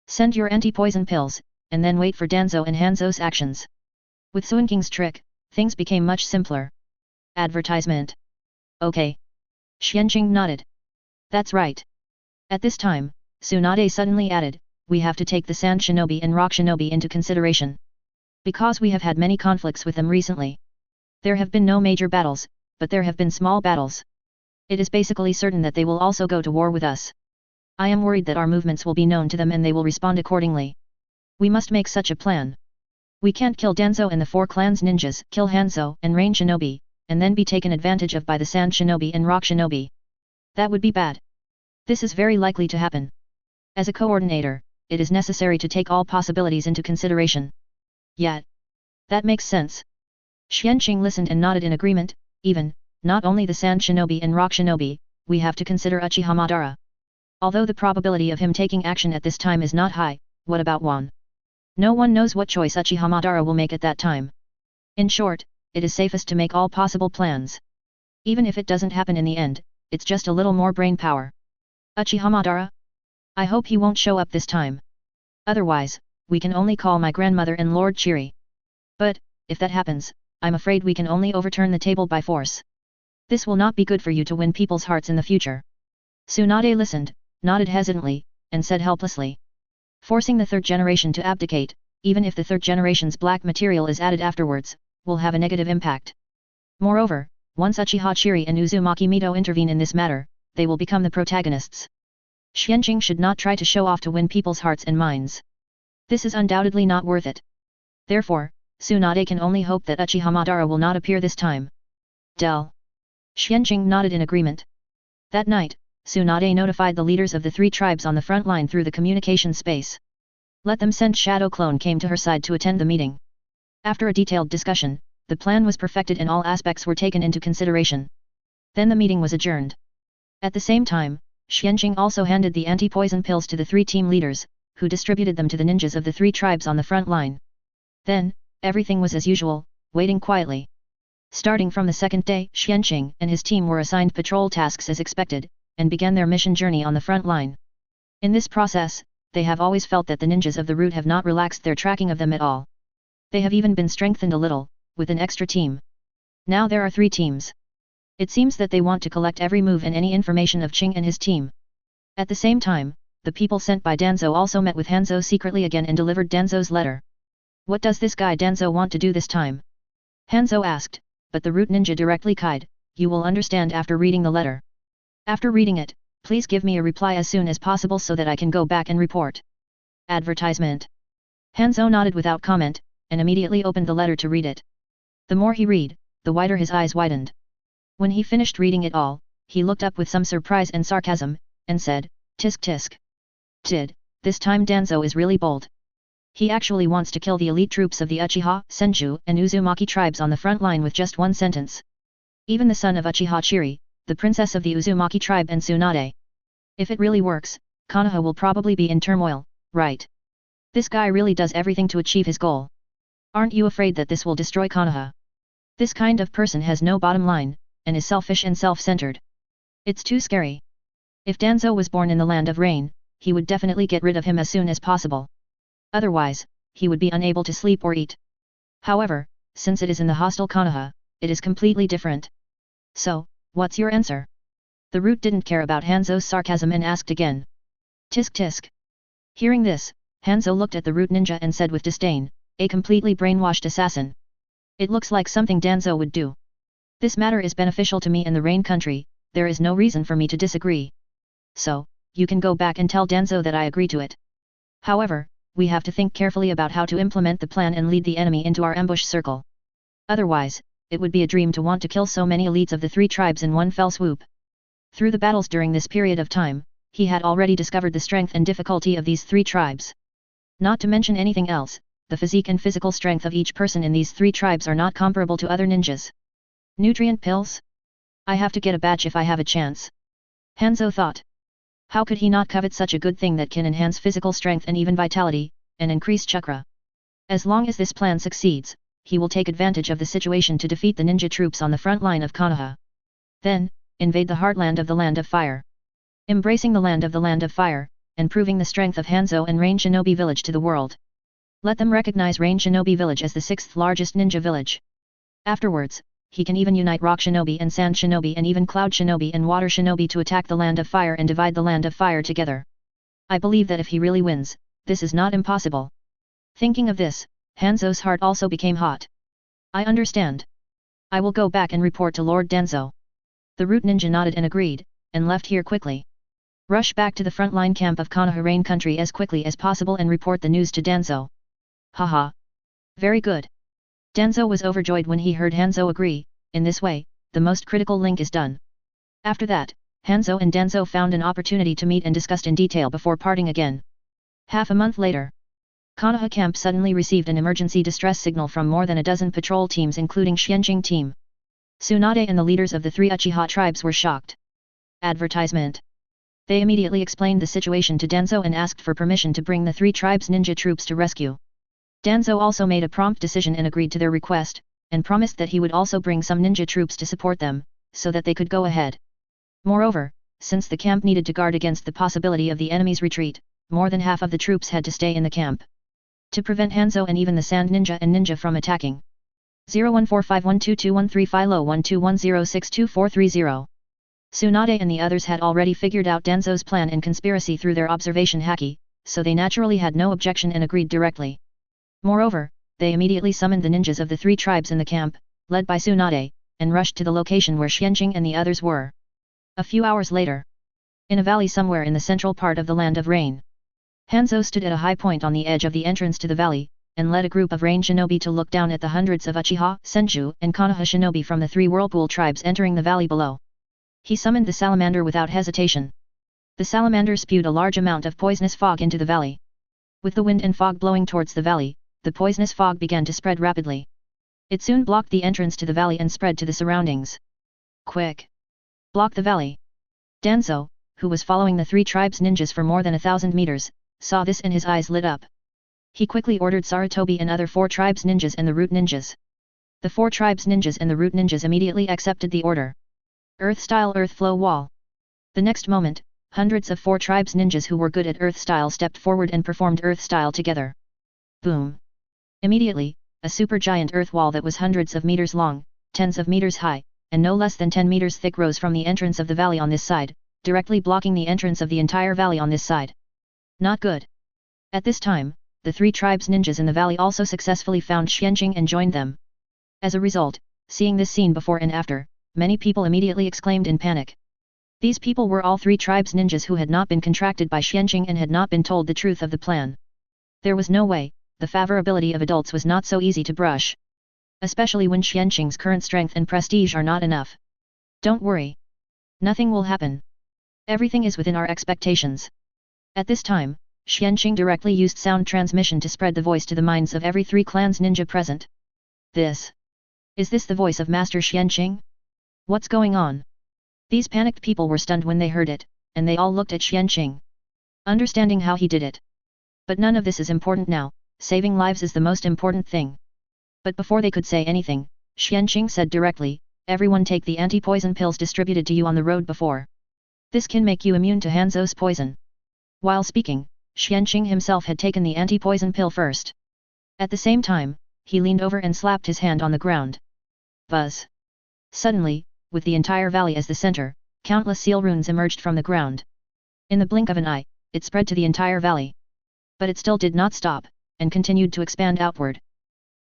Send your anti-poison pills, and then wait for Danzo and Hanzo's actions. With Suinking's trick, things became much simpler. Advertisement. Okay. Xianqing nodded. That's right. At this time, Tsunade suddenly added, we have to take the Sand Shinobi and Rock Shinobi into consideration. Because we have had many conflicts with them recently. There have been no major battles, but there have been small battles. It is basically certain that they will also go to war with us. I am worried that our movements will be known to them and they will respond accordingly. We must make such a plan. We can't kill Danzo and the 4 clans ninjas, kill Hanzo and Rain Shinobi, and then be taken advantage of by the Sand Shinobi and Rock Shinobi. That would be bad. This is very likely to happen. As a coordinator, it is necessary to take all possibilities into consideration. Yet. That makes sense. Xianqing listened and nodded in agreement. Even, not only the Sand Shinobi and Rock Shinobi, we have to consider Uchiha Madara. Although the probability of him taking action at this time is not high, what about Wan? No one knows what choice Uchiha Madara will make at that time. In short, it is safest to make all possible plans. Even if it doesn't happen in the end, it's just a little more brain power. Uchiha Madara? I hope he won't show up this time. Otherwise, we can only call my grandmother and Lord Chiri. But, if that happens, I'm afraid we can only overturn the table by force. This will not be good for you to win people's hearts in the future. Tsunade listened, nodded hesitantly, and said helplessly. Forcing the 3rd generation to abdicate, even if the 3rd generation's black material is added afterwards, will have a negative impact. Moreover, once Uchiha Chiri and Uzumaki Mito intervene in this matter, they will become the protagonists. Xianqing should not try to show off to win people's hearts and minds. This is undoubtedly not worth it. Therefore, Tsunade can only hope that Uchiha Madara will not appear this time. Del. Xianqing nodded in agreement. That night, Tsunade notified the leaders of the 3 tribes on the front line through the communication space. Let them send Shadow Clone came to her side to attend the meeting. After a detailed discussion, the plan was perfected and all aspects were taken into consideration. Then the meeting was adjourned. At the same time, Xianqing also handed the anti-poison pills to the 3 team leaders, who distributed them to the ninjas of the 3 tribes on the front line. Then, everything was as usual, waiting quietly. Starting from the second day, Xianqing and his team were assigned patrol tasks as expected, and began their mission journey on the front line. In this process, they have always felt that the ninjas of the route have not relaxed their tracking of them at all. They have even been strengthened a little, with an extra team. Now there are 3 teams. It seems that they want to collect every move and any information of Qing and his team. At the same time, the people sent by Danzo also met with Hanzo secretly again and delivered Danzo's letter. What does this guy Danzo want to do this time? Hanzo asked, but the root ninja directly cried, you will understand after reading the letter. After reading it, please give me a reply as soon as possible so that I can go back and report. Advertisement. Hanzo nodded without comment, and immediately opened the letter to read it. The more he read, the wider his eyes widened. When he finished reading it all, he looked up with some surprise and sarcasm, and said, tisk tisk. This time Danzo is really bold. He actually wants to kill the elite troops of the Uchiha, Senju, and Uzumaki tribes on the front line with just one sentence. Even the son of Uchiha Chiri, the princess of the Uzumaki tribe and Tsunade. If it really works, Konoha will probably be in turmoil, right? This guy really does everything to achieve his goal. Aren't you afraid that this will destroy Konoha? This kind of person has no bottom line, and is selfish and self-centered. It's too scary. If Danzo was born in the land of rain, he would definitely get rid of him as soon as possible. Otherwise, he would be unable to sleep or eat. However, since it is in the hostile Konoha, it is completely different. So, what's your answer? The root didn't care about Hanzo's sarcasm and asked again. Tisk tisk. Hearing this, Hanzo looked at the root ninja and said with disdain, a completely brainwashed assassin. It looks like something Danzo would do. This matter is beneficial to me in the Rain country, there is no reason for me to disagree. So, you can go back and tell Danzo that I agree to it. However, we have to think carefully about how to implement the plan and lead the enemy into our ambush circle. Otherwise, it would be a dream to want to kill so many elites of the 3 tribes in one fell swoop. Through the battles during this period of time, he had already discovered the strength and difficulty of these 3 tribes. Not to mention anything else, the physique and physical strength of each person in these 3 tribes are not comparable to other ninjas. Nutrient pills? I have to get a batch if I have a chance. Hanzo thought. How could he not covet such a good thing that can enhance physical strength and even vitality, and increase chakra? As long as this plan succeeds, he will take advantage of the situation to defeat the ninja troops on the front line of Konoha. Then, invade the heartland of the Land of Fire. Embracing the Land of Fire, and proving the strength of Hanzo and Rain Shinobi Village to the world. Let them recognize Rain Shinobi Village as the 6th largest ninja village. Afterwards, he can even unite Rock Shinobi and Sand Shinobi and even Cloud Shinobi and Water Shinobi to attack the Land of Fire and divide the Land of Fire together. I believe that if he really wins, this is not impossible. Thinking of this, Hanzo's heart also became hot. I understand. I will go back and report to Lord Danzo. The root ninja nodded and agreed, and left here quickly. Rush back to the frontline camp of Konoha Rain country as quickly as possible and report the news to Danzo. Haha. Very good. Danzo was overjoyed when he heard Hanzo agree. In this way, the most critical link is done. After that, Hanzo and Danzo found an opportunity to meet and discussed in detail before parting again. Half a month later, Konoha camp suddenly received an emergency distress signal from more than a dozen patrol teams including Xianqing team. Tsunade and the leaders of the 3 Uchiha tribes were shocked. Advertisement. They immediately explained the situation to Danzo and asked for permission to bring the 3 tribes ninja troops to rescue. Danzo also made a prompt decision and agreed to their request, and promised that he would also bring some ninja troops to support them, so that they could go ahead. Moreover, since the camp needed to guard against the possibility of the enemy's retreat, more than half of the troops had to stay in the camp. To prevent Hanzo and even the Sand Ninja and Ninja from attacking. 0145122135 Philo 1210622430. Tsunade and the others had already figured out Danzo's plan and conspiracy through their observation haki, so they naturally had no objection and agreed directly. Moreover, they immediately summoned the ninjas of the 3 tribes in the camp, led by Tsunade, and rushed to the location where Xianqing and the others were. A few hours later, in a valley somewhere in the central part of the Land of Rain, Hanzo stood at a high point on the edge of the entrance to the valley, and led a group of rain shinobi to look down at the hundreds of Uchiha, Senju, and Konoha shinobi from the 3 whirlpool tribes entering the valley below. He summoned the salamander without hesitation. The salamander spewed a large amount of poisonous fog into the valley. With the wind and fog blowing towards the valley, the poisonous fog began to spread rapidly. It soon blocked the entrance to the valley and spread to the surroundings. Quick! Block the valley! Danzo, who was following the 3 tribes ninjas for more than 1,000 meters, saw this and his eyes lit up. He quickly ordered Sarutobi and other 4 tribes ninjas and the root ninjas. The 4 tribes ninjas and the root ninjas immediately accepted the order. Earth-style earth flow wall. The next moment, hundreds of 4 tribes ninjas who were good at earth-style stepped forward and performed earth-style together. Boom! Immediately, a super-giant earth wall that was hundreds of meters long, tens of meters high, and no less than 10 meters thick rose from the entrance of the valley on this side, directly blocking the entrance of the entire valley on this side. Not good. At this time, the 3 tribes ninjas in the valley also successfully found Xianqing and joined them. As a result, seeing this scene before and after, many people immediately exclaimed in panic. These people were all 3 tribes ninjas who had not been contracted by Xianqing and had not been told the truth of the plan. There was no way, the favorability of adults was not so easy to brush. Especially when Xianqing's current strength and prestige are not enough. Don't worry. Nothing will happen. Everything is within our expectations. At this time, Xianqing directly used sound transmission to spread the voice to the minds of every 3 clans ninja present. Is this the voice of Master Xianqing? What's going on? These panicked people were stunned when they heard it, and they all looked at Xianqing, understanding how he did it. But none of this is important now, saving lives is the most important thing. But before they could say anything, Xianqing said directly, everyone take the anti-poison pills distributed to you on the road before. This can make you immune to Hanzo's poison. While speaking, Xianqing himself had taken the anti-poison pill first. At the same time, he leaned over and slapped his hand on the ground. Buzz! Suddenly, with the entire valley as the center, countless seal runes emerged from the ground. In the blink of an eye, it spread to the entire valley. But it still did not stop, and continued to expand outward.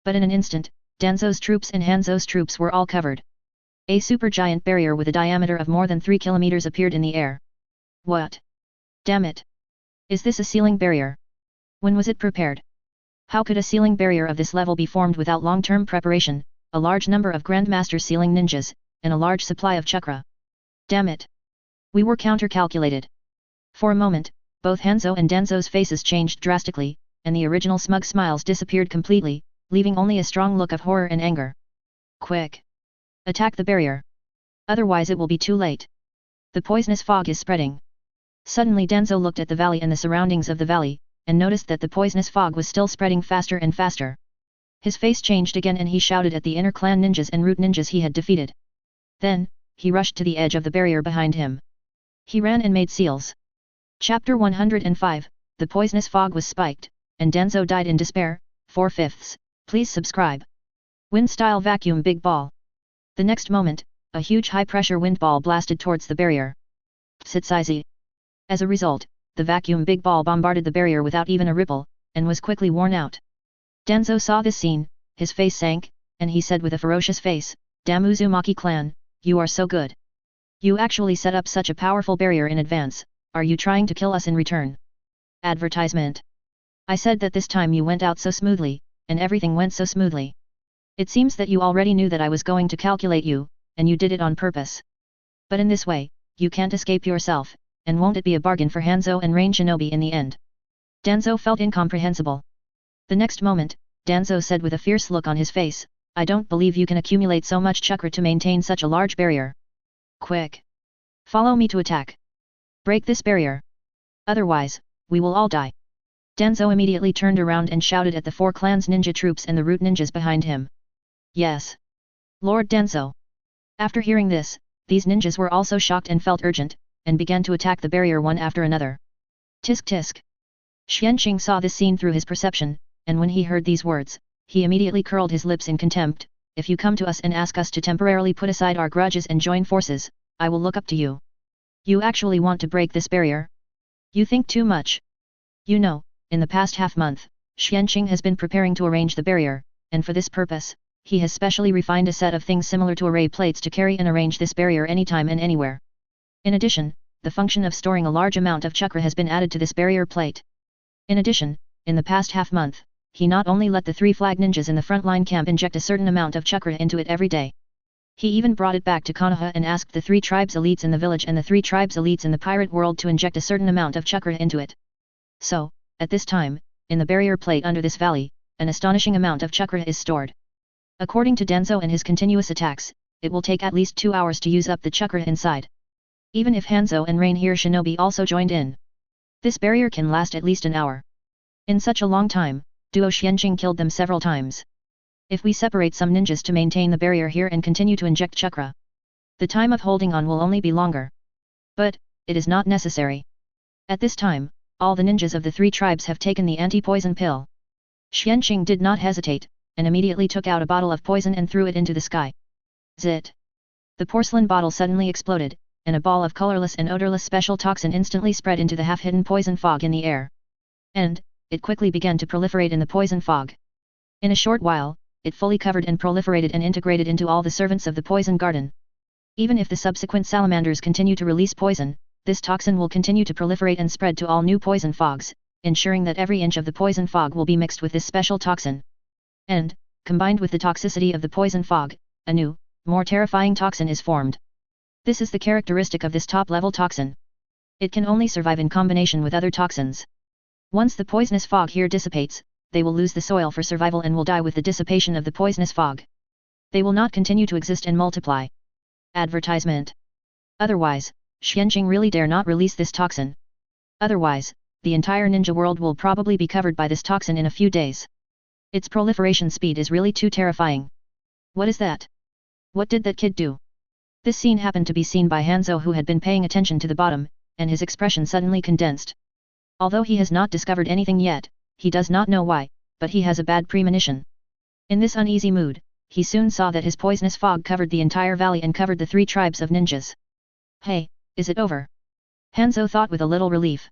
But in an instant, Danzo's troops and Hanzo's troops were all covered. A supergiant barrier with a diameter of more than 3 kilometers appeared in the air. What? Damn it! Is this a sealing barrier? When was it prepared? How could a sealing barrier of this level be formed without long-term preparation, a large number of Grandmaster sealing ninjas, and a large supply of chakra? Damn it! We were counter-calculated. For a moment, both Hanzo and Danzo's faces changed drastically, and the original smug smiles disappeared completely, leaving only a strong look of horror and anger. Quick! Attack the barrier. Otherwise it will be too late. The poisonous fog is spreading. Suddenly Danzo looked at the valley and the surroundings of the valley, and noticed that the poisonous fog was still spreading faster and faster. His face changed again and he shouted at the inner clan ninjas and root ninjas he had defeated. Then, he rushed to the edge of the barrier behind him. He ran and made seals. Chapter 105, The poisonous fog was spiked, and Danzo died in despair. 4/5. Please subscribe. Wind-style vacuum big ball. The next moment, a huge high-pressure wind ball blasted towards the barrier. Psitsizi. As a result, the vacuum big ball bombarded the barrier without even a ripple, and was quickly worn out. Danzo saw this scene, his face sank, and he said with a ferocious face, "Damn Uzumaki clan, you are so good. You actually set up such a powerful barrier in advance, are you trying to kill us in return?" Advertisement. I said that this time you went out so smoothly, and everything went so smoothly. It seems that you already knew that I was going to calculate you, and you did it on purpose. But in this way, you can't escape yourself, and won't it be a bargain for Hanzo and Rain Shinobi in the end? Danzo felt incomprehensible. The next moment, Danzo said with a fierce look on his face, "I don't believe you can accumulate so much chakra to maintain such a large barrier. Quick! Follow me to attack. Break this barrier. Otherwise, we will all die." Danzo immediately turned around and shouted at the 4 clans ninja troops and the root ninjas behind him. Yes. Lord Danzo. After hearing this, these ninjas were also shocked and felt urgent, and began to attack the barrier one after another. Tisk tisk. Xianqing saw this scene through his perception, and when he heard these words, he immediately curled his lips in contempt. "If you come to us and ask us to temporarily put aside our grudges and join forces, I will look up to you. You actually want to break this barrier? You think too much. You know, in the past half-month, Xianqing has been preparing to arrange the barrier, and for this purpose, he has specially refined a set of things similar to array plates to carry and arrange this barrier anytime and anywhere. In addition, the function of storing a large amount of chakra has been added to this barrier plate. In addition, in the past half-month, he not only let the 3 flag ninjas in the frontline camp inject a certain amount of chakra into it every day. He even brought it back to Konoha and asked the 3 tribes elites in the village and the 3 tribes elites in the pirate world to inject a certain amount of chakra into it. So, at this time, in the barrier plate under this valley, an astonishing amount of chakra is stored. According to Danzo and his continuous attacks, it will take at least 2 hours to use up the chakra inside. Even if Hanzo and Rain here Shinobi also joined in, this barrier can last at least an hour. In such a long time, Duo Xianqing killed them several times. If we separate some ninjas to maintain the barrier here and continue to inject chakra, the time of holding on will only be longer. But, it is not necessary. At this time, all the ninjas of the 3 tribes have taken the anti-poison pill. Xianqing did not hesitate, and immediately took out a bottle of poison and threw it into the sky. Zit! The porcelain bottle suddenly exploded, and a ball of colorless and odorless special toxin instantly spread into the half-hidden poison fog in the air. And, it quickly began to proliferate in the poison fog. In a short while, it fully covered and proliferated and integrated into all the servants of the poison garden. Even if the subsequent salamanders continue to release poison, this toxin will continue to proliferate and spread to all new poison fogs, ensuring that every inch of the poison fog will be mixed with this special toxin. And, combined with the toxicity of the poison fog, a new, more terrifying toxin is formed. This is the characteristic of this top-level toxin. It can only survive in combination with other toxins. Once the poisonous fog here dissipates, they will lose the soil for survival and will die with the dissipation of the poisonous fog. They will not continue to exist and multiply. Advertisement. Otherwise, Xianqing really dare not release this toxin. Otherwise, the entire ninja world will probably be covered by this toxin in a few days. Its proliferation speed is really too terrifying. What is that? What did that kid do? This scene happened to be seen by Hanzo, who had been paying attention to the bottom, and his expression suddenly condensed. Although he has not discovered anything yet, he does not know why, but he has a bad premonition. In this uneasy mood, he soon saw that his poisonous fog covered the entire valley and covered the 3 tribes of ninjas. Hey, is it over? Hanzo thought with a little relief.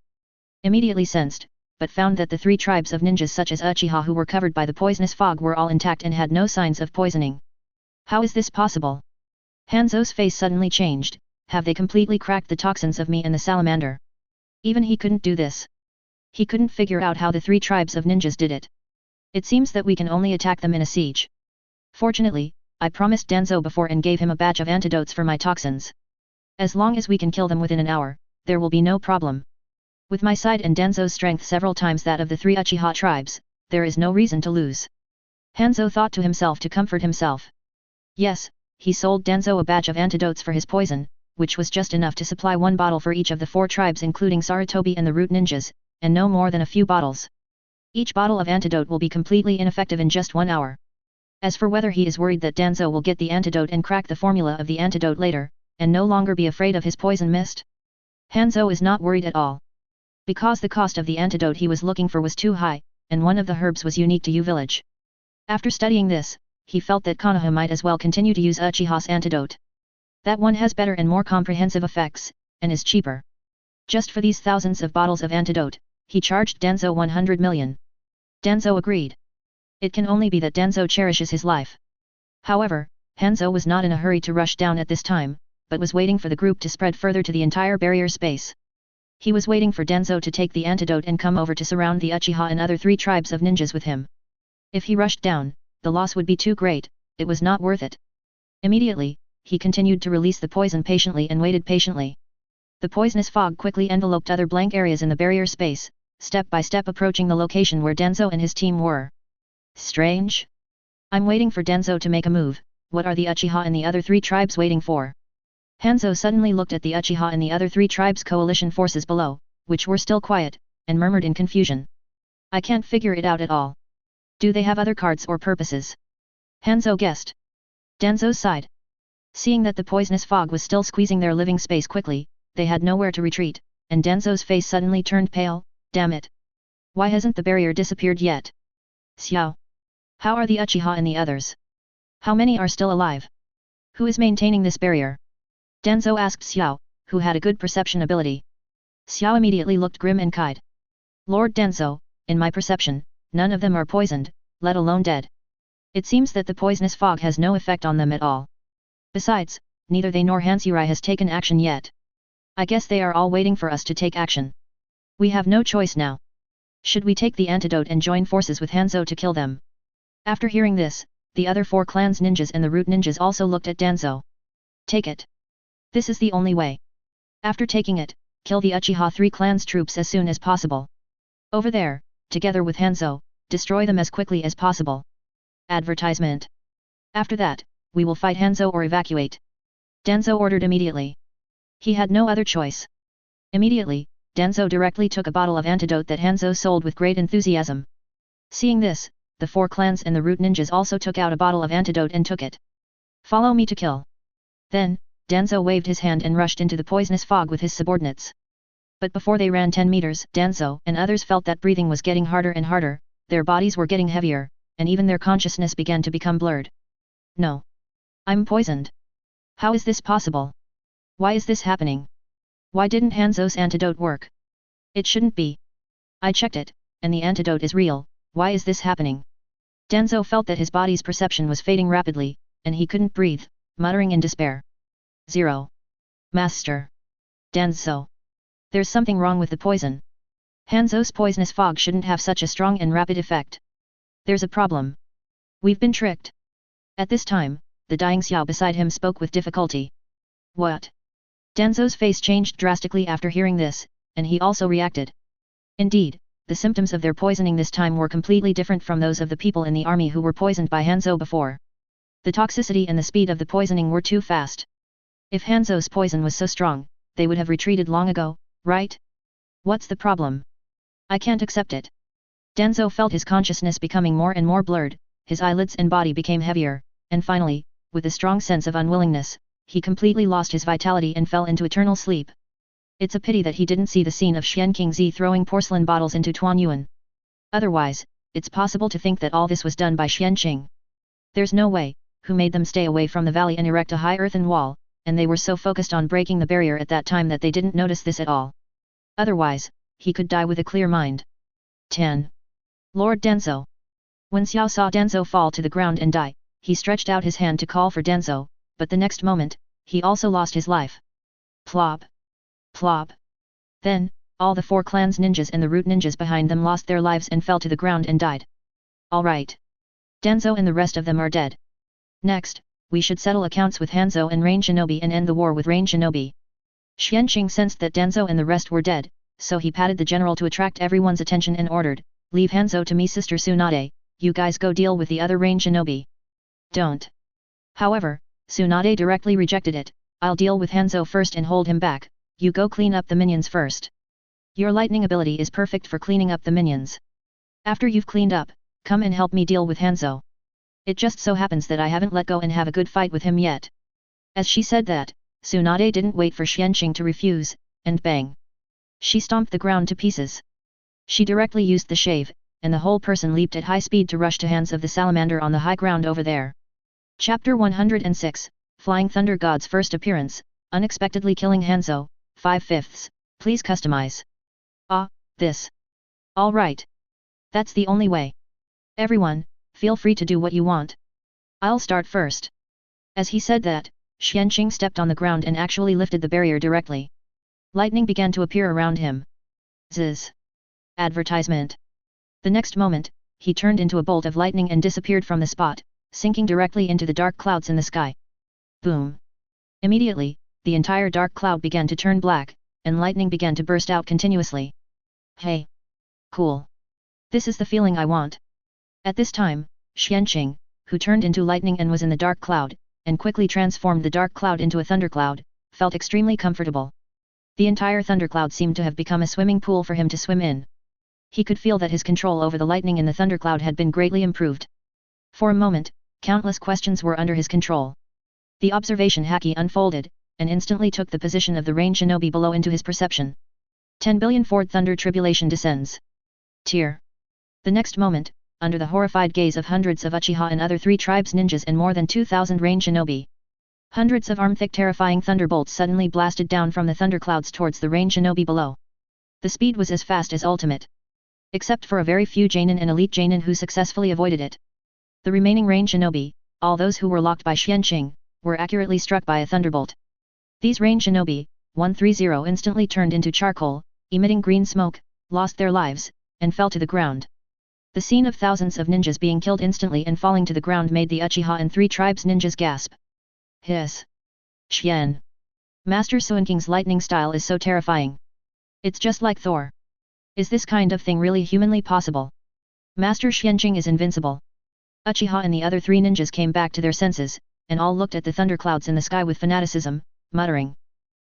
Immediately sensed, but found that the 3 tribes of ninjas such as Uchiha who were covered by the poisonous fog were all intact and had no signs of poisoning. How is this possible? Hanzo's face suddenly changed. Have they completely cracked the toxins of me and the salamander? Even he couldn't do this. He couldn't figure out how the 3 tribes of ninjas did it. It seems that we can only attack them in a siege. Fortunately, I promised Danzo before and gave him a batch of antidotes for my toxins. As long as we can kill them within an hour, there will be no problem. With my side and Danzo's strength several times that of the 3 Uchiha tribes, there is no reason to lose. Hanzo thought to himself to comfort himself. Yes, he sold Danzo a batch of antidotes for his poison, which was just enough to supply 1 bottle for each of the 4 tribes including Sarutobi and the root ninjas, and no more than a few bottles. Each bottle of antidote will be completely ineffective in just 1 hour. As for whether he is worried that Danzo will get the antidote and crack the formula of the antidote later, and no longer be afraid of his poison mist, Hanzo is not worried at all. Because the cost of the antidote he was looking for was too high, and one of the herbs was unique to U village. After studying this, he felt that Konoha might as well continue to use Uchiha's antidote. That one has better and more comprehensive effects, and is cheaper. Just for these thousands of bottles of antidote, he charged Danzo 100 million. Danzo agreed. It can only be that Danzo cherishes his life. However, Hanzo was not in a hurry to rush down at this time, but was waiting for the group to spread further to the entire barrier space. He was waiting for Danzo to take the antidote and come over to surround the Uchiha and other 3 tribes of ninjas with him. If he rushed down, the loss would be too great, it was not worth it. Immediately, he continued to release the poison patiently and waited patiently. The poisonous fog quickly enveloped other blank areas in the barrier space, step by step approaching the location where Danzo and his team were. Strange? I'm waiting for Danzo to make a move, what are the Uchiha and the other 3 tribes waiting for? Hanzo suddenly looked at the Uchiha and the other 3 tribes' coalition forces below, which were still quiet, and murmured in confusion. I can't figure it out at all. Do they have other cards or purposes? Hanzo guessed. Danzo sighed. Seeing that the poisonous fog was still squeezing their living space quickly, they had nowhere to retreat, and Danzo's face suddenly turned pale. Damn it! Why hasn't the barrier disappeared yet? Xiao! How are the Uchiha and the others? How many are still alive? Who is maintaining this barrier? Danzo asked Xiao, who had a good perception ability. Xiao immediately looked grim and cried. Lord Danzo, in my perception, none of them are poisoned, let alone dead. It seems that the poisonous fog has no effect on them at all. Besides, neither they nor Hansurai has taken action yet. I guess they are all waiting for us to take action. We have no choice now. Should we take the antidote and join forces with Hanzo to kill them? After hearing this, the other 4 clans ninjas and the root ninjas also looked at Danzo. Take it. This is the only way. After taking it, kill the Uchiha 3 clans troops as soon as possible. Over there, together with Hanzo, destroy them as quickly as possible. Advertisement. After that, we will fight Hanzo or evacuate. Danzo ordered immediately. He had no other choice. Immediately, Danzo directly took a bottle of antidote that Hanzo sold with great enthusiasm. Seeing this, the 4 clans and the root ninjas also took out a bottle of antidote and took it. Follow me to kill. Then, Danzo waved his hand and rushed into the poisonous fog with his subordinates. But before they ran 10 meters, Danzo and others felt that breathing was getting harder and harder, their bodies were getting heavier, and even their consciousness began to become blurred. No. I'm poisoned. How is this possible? Why is this happening? Why didn't Hanzo's antidote work? It shouldn't be. I checked it, and the antidote is real. Why is this happening? Danzo felt that his body's perception was fading rapidly, and he couldn't breathe, muttering in despair. 0. Master. Danzo. There's something wrong with the poison. Hanzo's poisonous fog shouldn't have such a strong and rapid effect. There's a problem. We've been tricked. At this time, the dying Xiao beside him spoke with difficulty. What? Danzo's face changed drastically after hearing this, and he also reacted. Indeed, the symptoms of their poisoning this time were completely different from those of the people in the army who were poisoned by Hanzo before. The toxicity and the speed of the poisoning were too fast. If Hanzo's poison was so strong, they would have retreated long ago, right? What's the problem? I can't accept it. Danzo felt his consciousness becoming more and more blurred, his eyelids and body became heavier, and finally, with a strong sense of unwillingness, he completely lost his vitality and fell into eternal sleep. It's a pity that he didn't see the scene of Xian Qingzi throwing porcelain bottles into Tuan Yuan. Otherwise, it's possible to think that all this was done by Xian Qing. There's no way, who made them stay away from the valley and erect a high earthen wall, and they were so focused on breaking the barrier at that time that they didn't notice this at all. Otherwise, he could die with a clear mind. 10. Lord Danzo. When Xiao saw Danzo fall to the ground and die, he stretched out his hand to call for Danzo, but the next moment, he also lost his life. Plop. Plop. Then, all the 4 clans ninjas and the root ninjas behind them lost their lives and fell to the ground and died. Alright. Danzo and the rest of them are dead. Next, we should settle accounts with Hanzo and Rain Shinobi and end the war with Rain Shinobi. Xian Qing sensed that Danzo and the rest were dead, so he patted the general to attract everyone's attention and ordered, "Leave Hanzo to me, Sister Tsunade, you guys go deal with the other Rain Shinobi." Don't. However, Tsunade directly rejected it. "I'll deal with Hanzo first and hold him back, you go clean up the minions first. Your lightning ability is perfect for cleaning up the minions. After you've cleaned up, come and help me deal with Hanzo. It just so happens that I haven't let go and have a good fight with him yet." As she said that, Tsunade didn't wait for Xian Qing to refuse, and bang! She stomped the ground to pieces. She directly used the shave, and the whole person leaped at high speed to rush to hands of the salamander on the high ground over there. Chapter 106, Flying Thunder God's first appearance, unexpectedly killing Hanzo, 5/5. Please customize. Ah, this. Alright. That's the only way. Everyone, feel free to do what you want. I'll start first. As he said that, Xian Qing stepped on the ground and actually lifted the barrier directly. Lightning began to appear around him. Zzz. Advertisement. The next moment, he turned into a bolt of lightning and disappeared from the spot, sinking directly into the dark clouds in the sky. Boom. Immediately, the entire dark cloud began to turn black, and lightning began to burst out continuously. Hey. Cool. This is the feeling I want. At this time, Xian Qing, who turned into lightning and was in the dark cloud, and quickly transformed the dark cloud into a thundercloud, felt extremely comfortable. The entire thundercloud seemed to have become a swimming pool for him to swim in. He could feel that his control over the lightning in the thundercloud had been greatly improved. For a moment, countless questions were under his control. The observation haki unfolded, and instantly took the position of the Rain Shinobi below into his perception. 10 billion Ford Thunder Tribulation descends. Tear. The next moment, under the horrified gaze of hundreds of Uchiha and other 3 tribes ninjas and more than 2,000 Rain Shinobi, hundreds of arm-thick terrifying thunderbolts suddenly blasted down from the thunderclouds towards the Rain Shinobi below. The speed was as fast as ultimate. Except for a very few Jainin and elite Jainin who successfully avoided it. The remaining rain shinobi, all those who were locked by Xianqing, were accurately struck by a thunderbolt. These rain shinobi, 130 instantly turned into charcoal, emitting green smoke, lost their lives, and fell to the ground. The scene of thousands of ninjas being killed instantly and falling to the ground made the Uchiha and 3 tribes ninjas gasp. Hiss! Xian! Master Suinking's lightning style is so terrifying. It's just like Thor. Is this kind of thing really humanly possible? Master Xianqing is invincible. Uchiha and the other 3 ninjas came back to their senses, and all looked at the thunderclouds in the sky with fanaticism, muttering.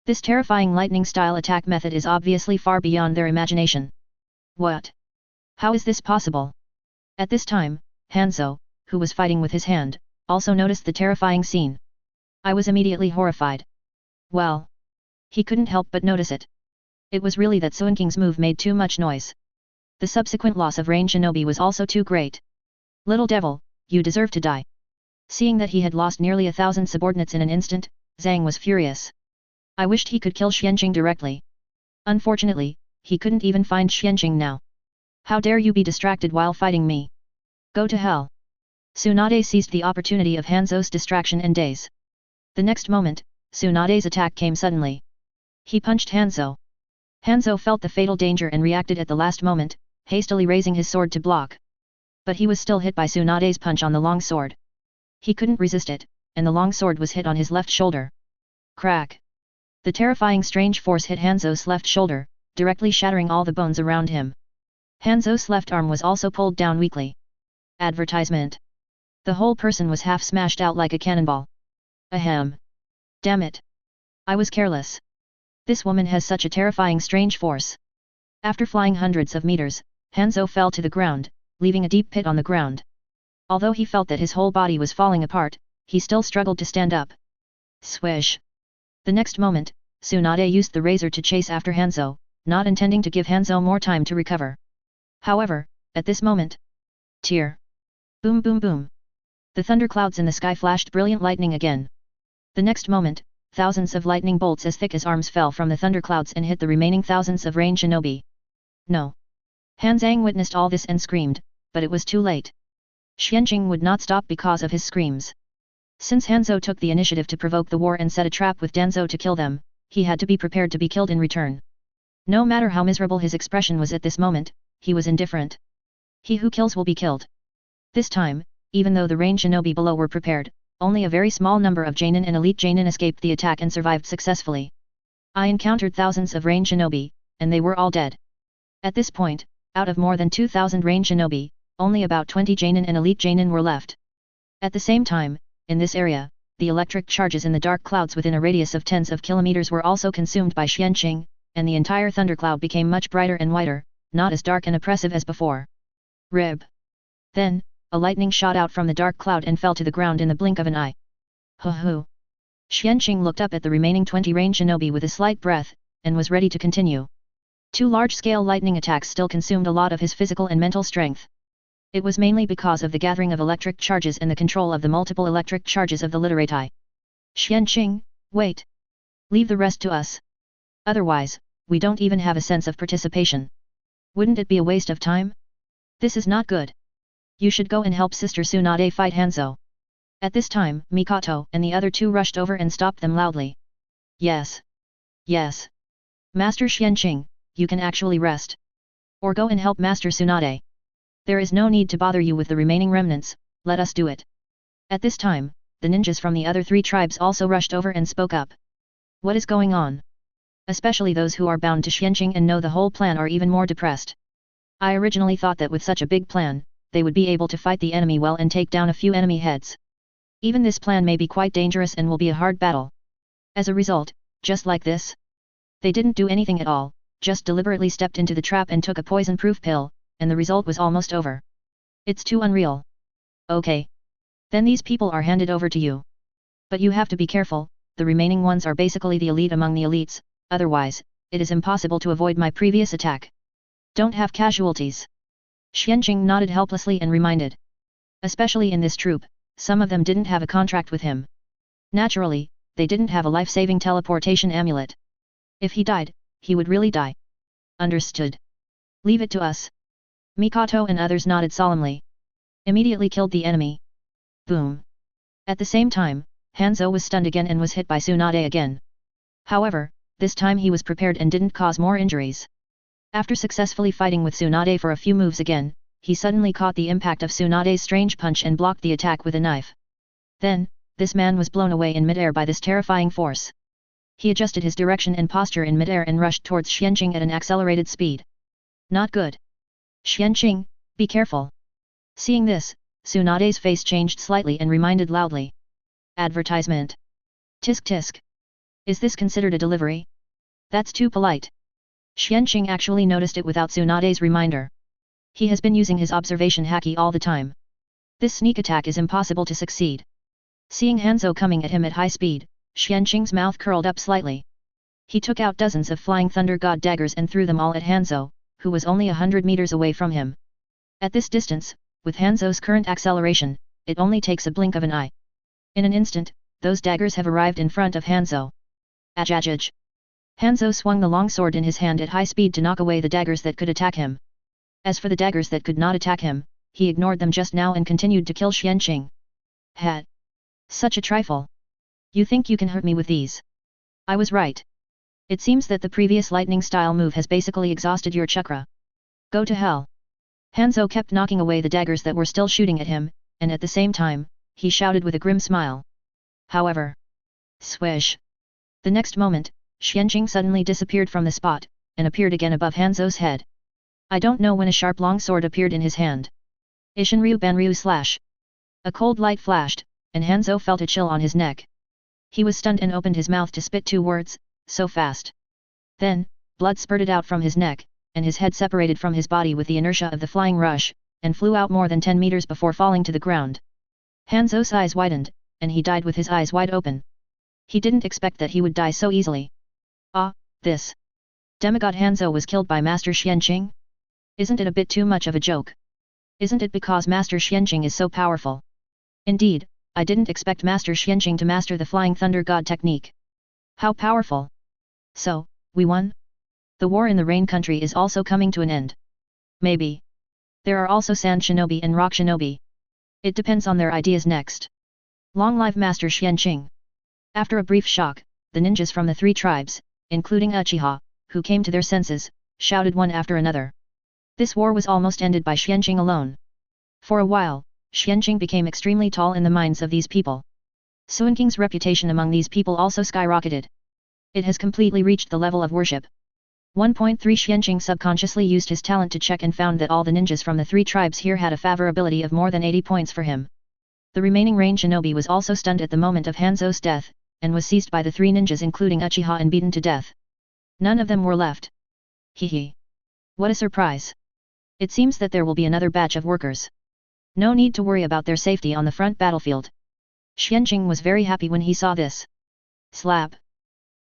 This terrifying lightning-style attack method is obviously far beyond their imagination. What? How is this possible? At this time, Hanzo, who was fighting with his hand, also noticed the terrifying scene. I was immediately horrified. Well, he couldn't help but notice it. It was really that Suinking's move made too much noise. The subsequent loss of Rain Shinobi was also too great. Little devil, you deserve to die. Seeing that he had lost nearly 1,000 subordinates in an instant, Zhang was furious. I wished he could kill Xianqing directly. Unfortunately, he couldn't even find Xianqing now. How dare you be distracted while fighting me? Go to hell. Tsunade seized the opportunity of Hanzo's distraction and daze. The next moment, Tsunade's attack came suddenly. He punched Hanzo. Hanzo felt the fatal danger and reacted at the last moment, hastily raising his sword to block. But he was still hit by Tsunade's punch on the long sword. He couldn't resist it, and the long sword was hit on his left shoulder. Crack! The terrifying strange force hit Hanzo's left shoulder, directly shattering all the bones around him. Hanzo's left arm was also pulled down weakly. Advertisement. The whole person was half smashed out like a cannonball. Ahem. Damn it. I was careless. This woman has such a terrifying strange force. After flying hundreds of meters, Hanzo fell to the ground, leaving a deep pit on the ground. Although he felt that his whole body was falling apart, he still struggled to stand up. Swish! The next moment, Tsunade used the razor to chase after Hanzo, not intending to give Hanzo more time to recover. However, at this moment... Tear! Boom boom boom! The thunderclouds in the sky flashed brilliant lightning again. The next moment, thousands of lightning bolts as thick as arms fell from the thunderclouds and hit the remaining thousands of rain shinobi. No! Hanzang witnessed all this and screamed, but it was too late. Xianqing would not stop because of his screams. Since Hanzo took the initiative to provoke the war and set a trap with Danzo to kill them, he had to be prepared to be killed in return. No matter how miserable his expression was at this moment, he was indifferent. He who kills will be killed. This time, even though the rain shinobi below were prepared, only a very small number of Jainin and elite Jainin escaped the attack and survived successfully. I encountered thousands of rain shinobi, and they were all dead. At this point, out of more than 2,000 rain shinobi, only about 20 Jainin and elite Jainin were left. At the same time, in this area, the electric charges in the dark clouds within a radius of tens of kilometers were also consumed by Xianqing, and the entire thundercloud became much brighter and whiter, not as dark and oppressive as before. Rib. Then, a lightning shot out from the dark cloud and fell to the ground in the blink of an eye. Hoo-hoo! Xianqing looked up at the remaining 20 rain shinobi with a slight breath, and was ready to continue. 2 large-scale lightning attacks still consumed a lot of his physical and mental strength. It was mainly because of the gathering of electric charges and the control of the multiple electric charges of the literati. Xianqing, wait! Leave the rest to us. Otherwise, we don't even have a sense of participation. Wouldn't it be a waste of time? This is not good. You should go and help Sister Tsunade fight Hanzo. At this time, Mikoto and the other 2 rushed over and stopped them loudly. Yes. Yes. Master Xianqing, you can actually rest. Or go and help Master Tsunade. There is no need to bother you with the remaining remnants, let us do it. At this time, the ninjas from the other 3 tribes also rushed over and spoke up. What is going on? Especially those who are bound to Xianqing and know the whole plan are even more depressed. I originally thought that with such a big plan, they would be able to fight the enemy well and take down a few enemy heads. Even this plan may be quite dangerous and will be a hard battle. As a result, just like this, they didn't do anything at all, just deliberately stepped into the trap and took a poison-proof pill, and the result was almost over. It's too unreal. Okay. Then these people are handed over to you. But you have to be careful, the remaining ones are basically the elite among the elites, otherwise, it is impossible to avoid my previous attack. Don't have casualties. Xianqing nodded helplessly and reminded. Especially in this troop, some of them didn't have a contract with him. Naturally, they didn't have a life-saving teleportation amulet. If he died, he would really die. Understood. Leave it to us. Mikoto and others nodded solemnly. Immediately killed the enemy. Boom. At the same time, Hanzo was stunned again and was hit by Tsunade again. However, this time he was prepared and didn't cause more injuries. After successfully fighting with Tsunade for a few moves again, he suddenly caught the impact of Tsunade's strange punch and blocked the attack with a knife. Then, this man was blown away in midair by this terrifying force. He adjusted his direction and posture in midair and rushed towards Xianqing at an accelerated speed. Not good. Xianqing, be careful. Seeing this, Tsunade's face changed slightly and reminded loudly. Advertisement. Tisk tisk. Is this considered a delivery? That's too polite. Xianqing actually noticed it without Tsunade's reminder. He has been using his observation haki all the time. This sneak attack is impossible to succeed. Seeing Hanzo coming at him at high speed, Xianqing's mouth curled up slightly. He took out dozens of flying thunder god daggers and threw them all at Hanzo, who was only 100 meters away from him. At this distance, with Hanzo's current acceleration, it only takes a blink of an eye. In an instant, those daggers have arrived in front of Hanzo. Ajajaj. Hanzo swung the long sword in his hand at high speed to knock away the daggers that could attack him. As for the daggers that could not attack him, he ignored them just now and continued to kill Xianqing. Hat. Such a trifle. You think you can hurt me with these? I was right. It seems that the previous lightning style move has basically exhausted your chakra. Go to hell. Hanzo kept knocking away the daggers that were still shooting at him, and at the same time, he shouted with a grim smile. However. Swish. The next moment, Xianqing suddenly disappeared from the spot, and appeared again above Hanzo's head. I don't know when a sharp long sword appeared in his hand. Ishinryu Banryu slash. A cold light flashed, and Hanzo felt a chill on his neck. He was stunned and opened his mouth to spit 2 words, so fast. Then, blood spurted out from his neck, and his head separated from his body with the inertia of the flying rush, and flew out more than 10 meters before falling to the ground. Hanzo's eyes widened, and he died with his eyes wide open. He didn't expect that he would die so easily. Ah, this. Demigod Hanzo was killed by Master Xianqing? Isn't it a bit too much of a joke? Isn't it because Master Xianqing is so powerful? Indeed, I didn't expect Master Xianqing to master the Flying Thunder God technique. How powerful! So, we won? The war in the Rain Country is also coming to an end. Maybe. There are also Sand Shinobi and Rock Shinobi. It depends on their ideas next. Long live Master Xianqing! After a brief shock, the ninjas from the 3 tribes, including Uchiha, who came to their senses, shouted one after another. This war was almost ended by Xianqing alone. For a while, Xianqing became extremely tall in the minds of these people. Suinking's reputation among these people also skyrocketed. It has completely reached the level of worship. 1.3 Xianqing subconsciously used his talent to check and found that all the ninjas from the 3 tribes here had a favorability of more than 80 points for him. The remaining Rain Shinobi was also stunned at the moment of Hanzo's death, and was seized by the 3 ninjas including Uchiha and beaten to death. None of them were left. Hee. What a surprise. It seems that there will be another batch of workers. No need to worry about their safety on the front battlefield. Xianqing was very happy when he saw this. Slap.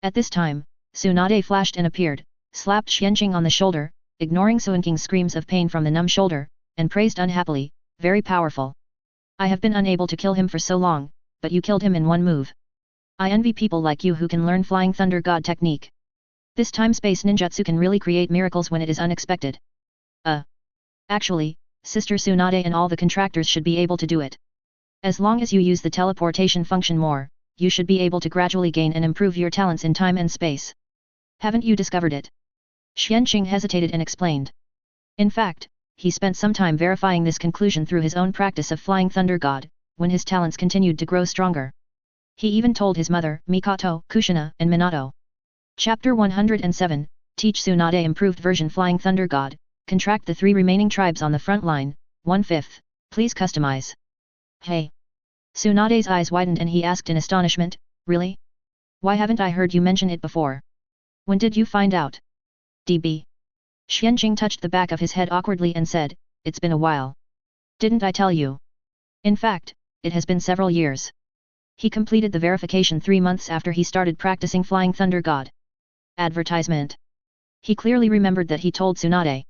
At this time, Tsunade flashed and appeared, slapped Xianqing on the shoulder, ignoring Suinking's screams of pain from the numb shoulder, and praised unhappily, very powerful. I have been unable to kill him for so long, but you killed him in one move. I envy people like you who can learn Flying Thunder God technique. This time-space ninjutsu can really create miracles when it is unexpected. Actually, Sister Tsunade and all the contractors should be able to do it. As long as you use the teleportation function more, you should be able to gradually gain and improve your talents in time and space. Haven't you discovered it? Xianqing hesitated and explained. In fact, he spent some time verifying this conclusion through his own practice of Flying Thunder God, when his talents continued to grow stronger. He even told his mother, Mikoto, Kushina, and Minato. Chapter 107, Teach Tsunade Improved Version Flying Thunder God, Contract the 3 remaining tribes on the front line, 1/5, please customize. Hey! Tsunade's eyes widened and he asked in astonishment, really? Why haven't I heard you mention it before? When did you find out? DB. Xianqing touched the back of his head awkwardly and said, it's been a while. Didn't I tell you? In fact, it has been several years. He completed the verification 3 months after he started practicing Flying Thunder God. Advertisement. He clearly remembered that he told Tsunade.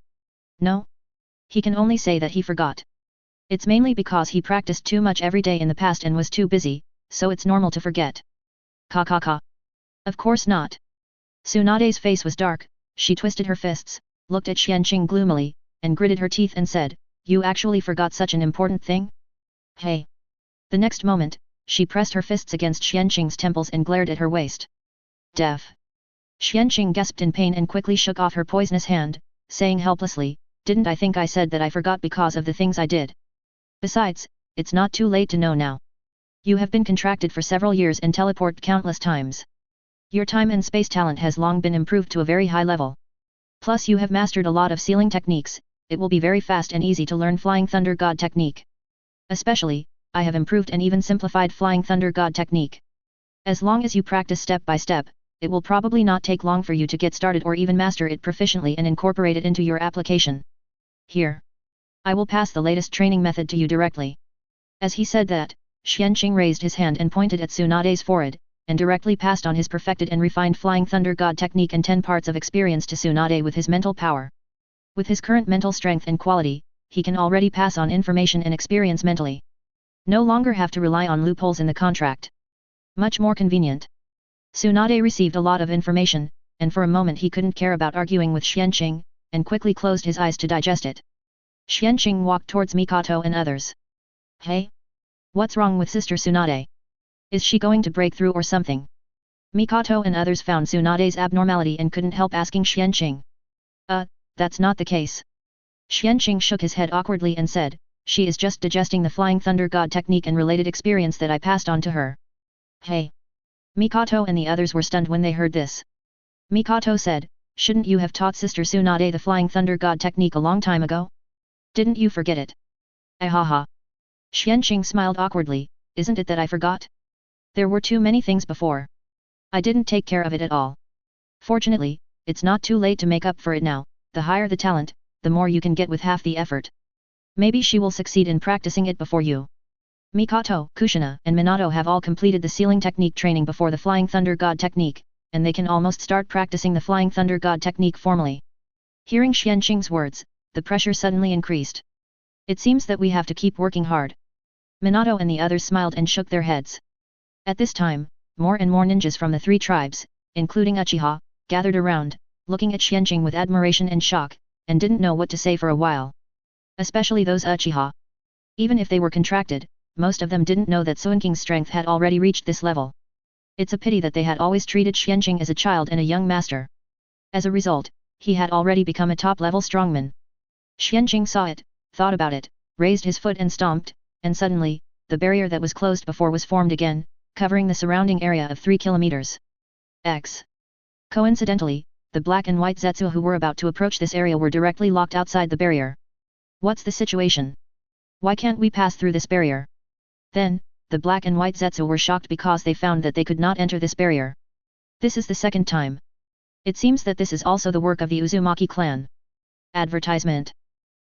No? He can only say that he forgot. It's mainly because he practiced too much every day in the past and was too busy, so it's normal to forget. Ka. Of course not. Tsunade's face was dark, she twisted her fists, looked at Xianqing gloomily, and gritted her teeth and said, you actually forgot such an important thing? Hey! The next moment, she pressed her fists against Xianqing's temples and glared at her waist. Deaf! Xianqing gasped in pain and quickly shook off her poisonous hand, saying helplessly, didn't I think I said that I forgot because of the things I did? Besides, it's not too late to know now. You have been contracted for several years and teleported countless times. Your time and space talent has long been improved to a very high level. Plus you have mastered a lot of sealing techniques, it will be very fast and easy to learn Flying Thunder God technique. Especially, I have improved and even simplified Flying Thunder God technique. As long as you practice step by step, it will probably not take long for you to get started or even master it proficiently and incorporate it into your application. Here. I will pass the latest training method to you directly. As he said that, Xianqing raised his hand and pointed at Tsunade's forehead, and directly passed on his perfected and refined Flying Thunder God technique and 10 parts of experience to Tsunade with his mental power. With his current mental strength and quality, he can already pass on information and experience mentally. No longer have to rely on loopholes in the contract. Much more convenient. Tsunade received a lot of information, and for a moment he couldn't care about arguing with Xianqing, and quickly closed his eyes to digest it. Xianqing walked towards Mikoto and others. Hey? What's wrong with Sister Tsunade? Is she going to break through or something? Mikoto and others found Tsunade's abnormality and couldn't help asking Xianqing. That's not the case. Xianqing shook his head awkwardly and said, she is just digesting the Flying Thunder God technique and related experience that I passed on to her. Hey! Mikoto and the others were stunned when they heard this. Mikoto said, shouldn't you have taught Sister Tsunade the Flying Thunder God technique a long time ago? Didn't you forget it? Ahaha! Xianqing smiled awkwardly, isn't it that I forgot? There were too many things before. I didn't take care of it at all. Fortunately, it's not too late to make up for it now, the higher the talent, the more you can get with half the effort. Maybe she will succeed in practicing it before you. Mikoto, Kushina and Minato have all completed the sealing technique training before the Flying Thunder God technique, and they can almost start practicing the Flying Thunder God technique formally. Hearing Xianqing's words, the pressure suddenly increased. It seems that we have to keep working hard. Minato and the others smiled and shook their heads. At this time, more and more ninjas from the 3 tribes, including Uchiha, gathered around, looking at Xianqing with admiration and shock, and didn't know what to say for a while. Especially those Uchiha. Even if they were contracted, most of them didn't know that Suinking's strength had already reached this level. It's a pity that they had always treated Xianqing as a child and a young master. As a result, he had already become a top-level strongman. Xianqing saw it, thought about it, raised his foot and stomped, and suddenly, the barrier that was closed before was formed again, covering the surrounding area of 3 kilometers. Coincidentally, the black and white Zetsu who were about to approach this area were directly locked outside the barrier. What's the situation? Why can't we pass through this barrier? Then, the black and white Zetsu were shocked because they found that they could not enter this barrier. This is the second time. It seems that this is also the work of the Uzumaki clan. Advertisement.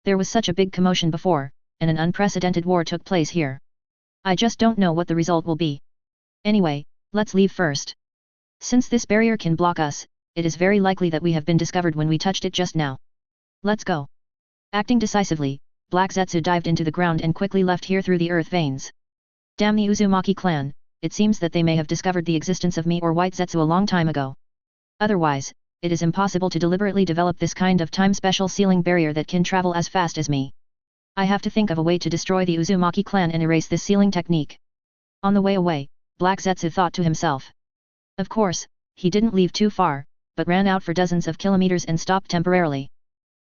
There was such a big commotion before, and an unprecedented war took place here. I just don't know what the result will be. Anyway, let's leave first. Since this barrier can block us, it is very likely that we have been discovered when we touched it just now. Let's go. Acting decisively, Black Zetsu dived into the ground and quickly left here through the earth veins. Damn the Uzumaki clan, it seems that they may have discovered the existence of me or White Zetsu a long time ago. Otherwise, it is impossible to deliberately develop this kind of time-special sealing barrier that can travel as fast as me. I have to think of a way to destroy the Uzumaki clan and erase this sealing technique. On the way away, Black Zetsu thought to himself. Of course, he didn't leave too far, but ran out for dozens of kilometers and stopped temporarily.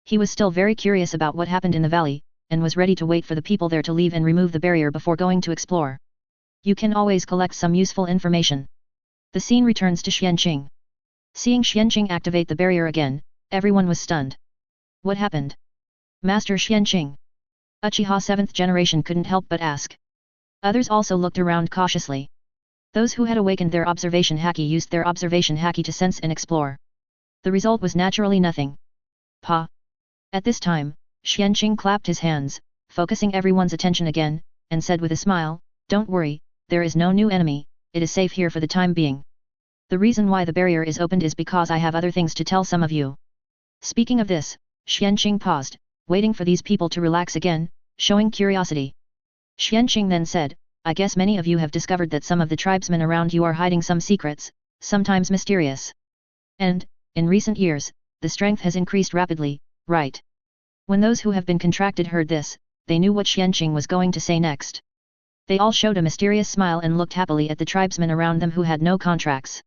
He was still very curious about what happened in the valley, and was ready to wait for the people there to leave and remove the barrier before going to explore. You can always collect some useful information. The scene returns to Xianqing. Seeing Xianqing activate the barrier again, everyone was stunned. What happened? Master Xianqing. Uchiha 7th generation couldn't help but ask. Others also looked around cautiously. Those who had awakened their observation haki used their observation haki to sense and explore. The result was naturally nothing. Pa. At this time, Xianqing clapped his hands, focusing everyone's attention again, and said with a smile, "Don't worry, there is no new enemy, it is safe here for the time being. The reason why the barrier is opened is because I have other things to tell some of you." Speaking of this, Xianqing paused, waiting for these people to relax again, showing curiosity. Xianqing then said, "I guess many of you have discovered that some of the tribesmen around you are hiding some secrets, sometimes mysterious. And, in recent years, the strength has increased rapidly, right? When those who have been contracted heard this, they knew what Xianqing was going to say next. They all showed a mysterious smile and looked happily at the tribesmen around them who had no contracts.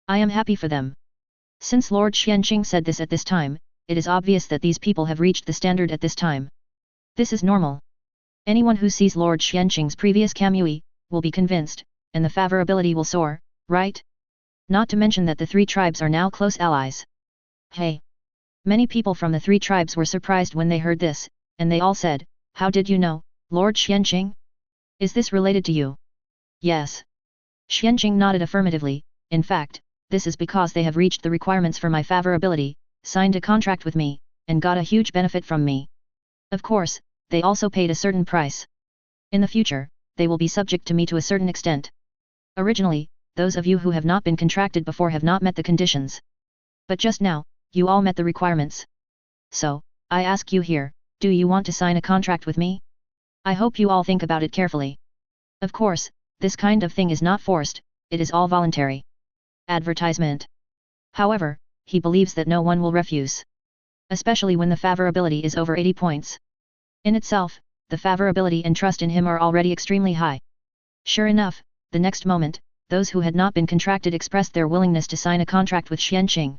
I am happy for them. Since Lord Xianqing said this at this time, it is obvious that these people have reached the standard at this time. This is normal. Anyone who sees Lord Xianqing's previous Kamui, will be convinced, and the favorability will soar, right? Not to mention that the three tribes are now close allies. Hey! Many people from the three tribes were surprised when they heard this, and they all said, how did you know, Lord Xianqing? Is this related to you? Yes. Xianqing nodded affirmatively. In fact, this is because they have reached the requirements for my favorability, signed a contract with me, and got a huge benefit from me. Of course, they also paid a certain price. In the future, they will be subject to me to a certain extent. Originally, those of you who have not been contracted before have not met the conditions. But just now, you all met the requirements. So, I ask you here, do you want to sign a contract with me? I hope you all think about it carefully. Of course, this kind of thing is not forced, it is all voluntary. Advertisement. However, he believes that no one will refuse. Especially when the favorability is over 80 points. In itself, the favorability and trust in him are already extremely high. Sure enough, the next moment, those who had not been contracted expressed their willingness to sign a contract with Xianqing.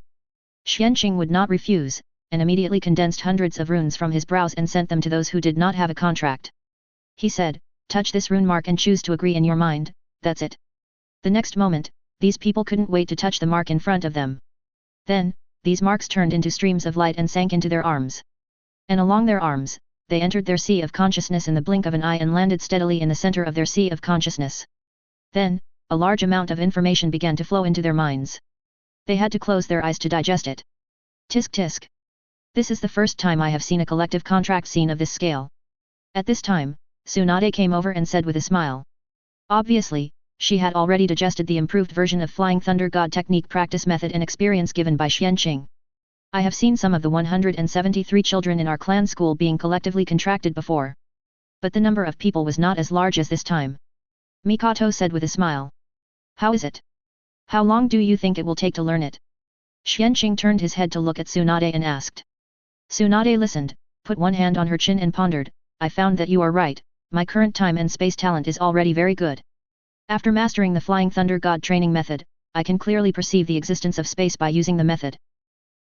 Xianqing would not refuse, and immediately condensed hundreds of runes from his brows and sent them to those who did not have a contract. He said, touch this rune mark and choose to agree in your mind, that's it. The next moment, these people couldn't wait to touch the mark in front of them. Then, these marks turned into streams of light and sank into their arms. And along their arms, they entered their sea of consciousness in the blink of an eye and landed steadily in the center of their sea of consciousness. Then, a large amount of information began to flow into their minds. They had to close their eyes to digest it. Tisk tisk. This is the first time I have seen a collective contract scene of this scale. At this time, Tsunade came over and said with a smile. Obviously, she had already digested the improved version of Flying Thunder God technique practice method and experience given by Xianqing. I have seen some of the 173 children in our clan school being collectively contracted before. But the number of people was not as large as this time. Mikoto said with a smile. How is it? How long do you think it will take to learn it? Xianqing turned his head to look at Tsunade and asked. Tsunade listened, put one hand on her chin and pondered, I found that you are right, my current time and space talent is already very good. After mastering the Flying Thunder God training method, I can clearly perceive the existence of space by using the method.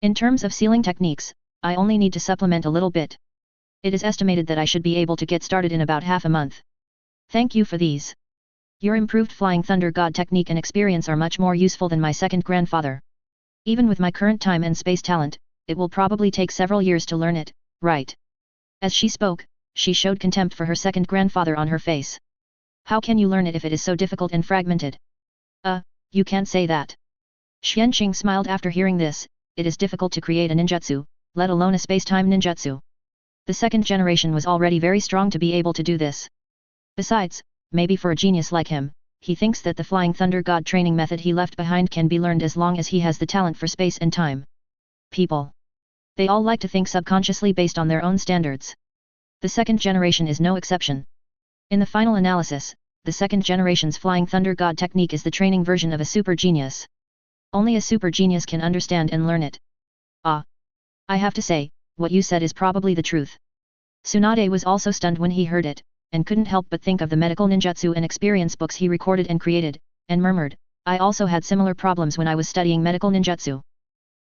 In terms of sealing techniques, I only need to supplement a little bit. It is estimated that I should be able to get started in about half a month. Thank you for these. Your improved Flying Thunder God technique and experience are much more useful than my second grandfather. Even with my current time and space talent, it will probably take several years to learn it, right? As she spoke, she showed contempt for her second grandfather on her face. How can you learn it if it is so difficult and fragmented? You can't say that. Xianqing smiled after hearing this, it is difficult to create a ninjutsu, let alone a space-time ninjutsu. The second generation was already very strong to be able to do this. Besides, maybe for a genius like him, he thinks that the Flying Thunder God training method he left behind can be learned as long as he has the talent for space and time. People. They all like to think subconsciously based on their own standards. The second generation is no exception. In the final analysis, the second generation's Flying Thunder God technique is the training version of a super genius. Only a super genius can understand and learn it. I have to say, what you said is probably the truth. Tsunade was also stunned when he heard it, and couldn't help but think of the medical ninjutsu and experience books he recorded and created, and murmured, I also had similar problems when I was studying medical ninjutsu.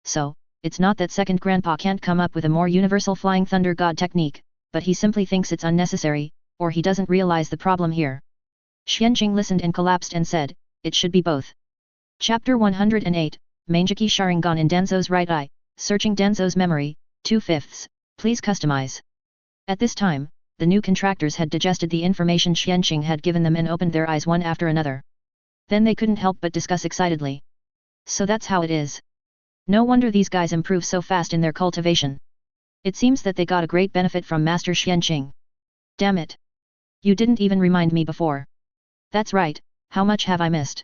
So, it's not that second grandpa can't come up with a more universal Flying Thunder God technique, but he simply thinks it's unnecessary, or he doesn't realize the problem here. Xianqing listened and collapsed and said, it should be both. Chapter 108, Mangeki Sharingan in Danzo's right eye, searching Danzo's memory, 2/5, please customize. At this time, the new contractors had digested the information Xianqing had given them and opened their eyes one after another. Then they couldn't help but discuss excitedly. So that's how it is. No wonder these guys improve so fast in their cultivation. It seems that they got a great benefit from Master Xianqing. Damn it. You didn't even remind me before. That's right, how much have I missed?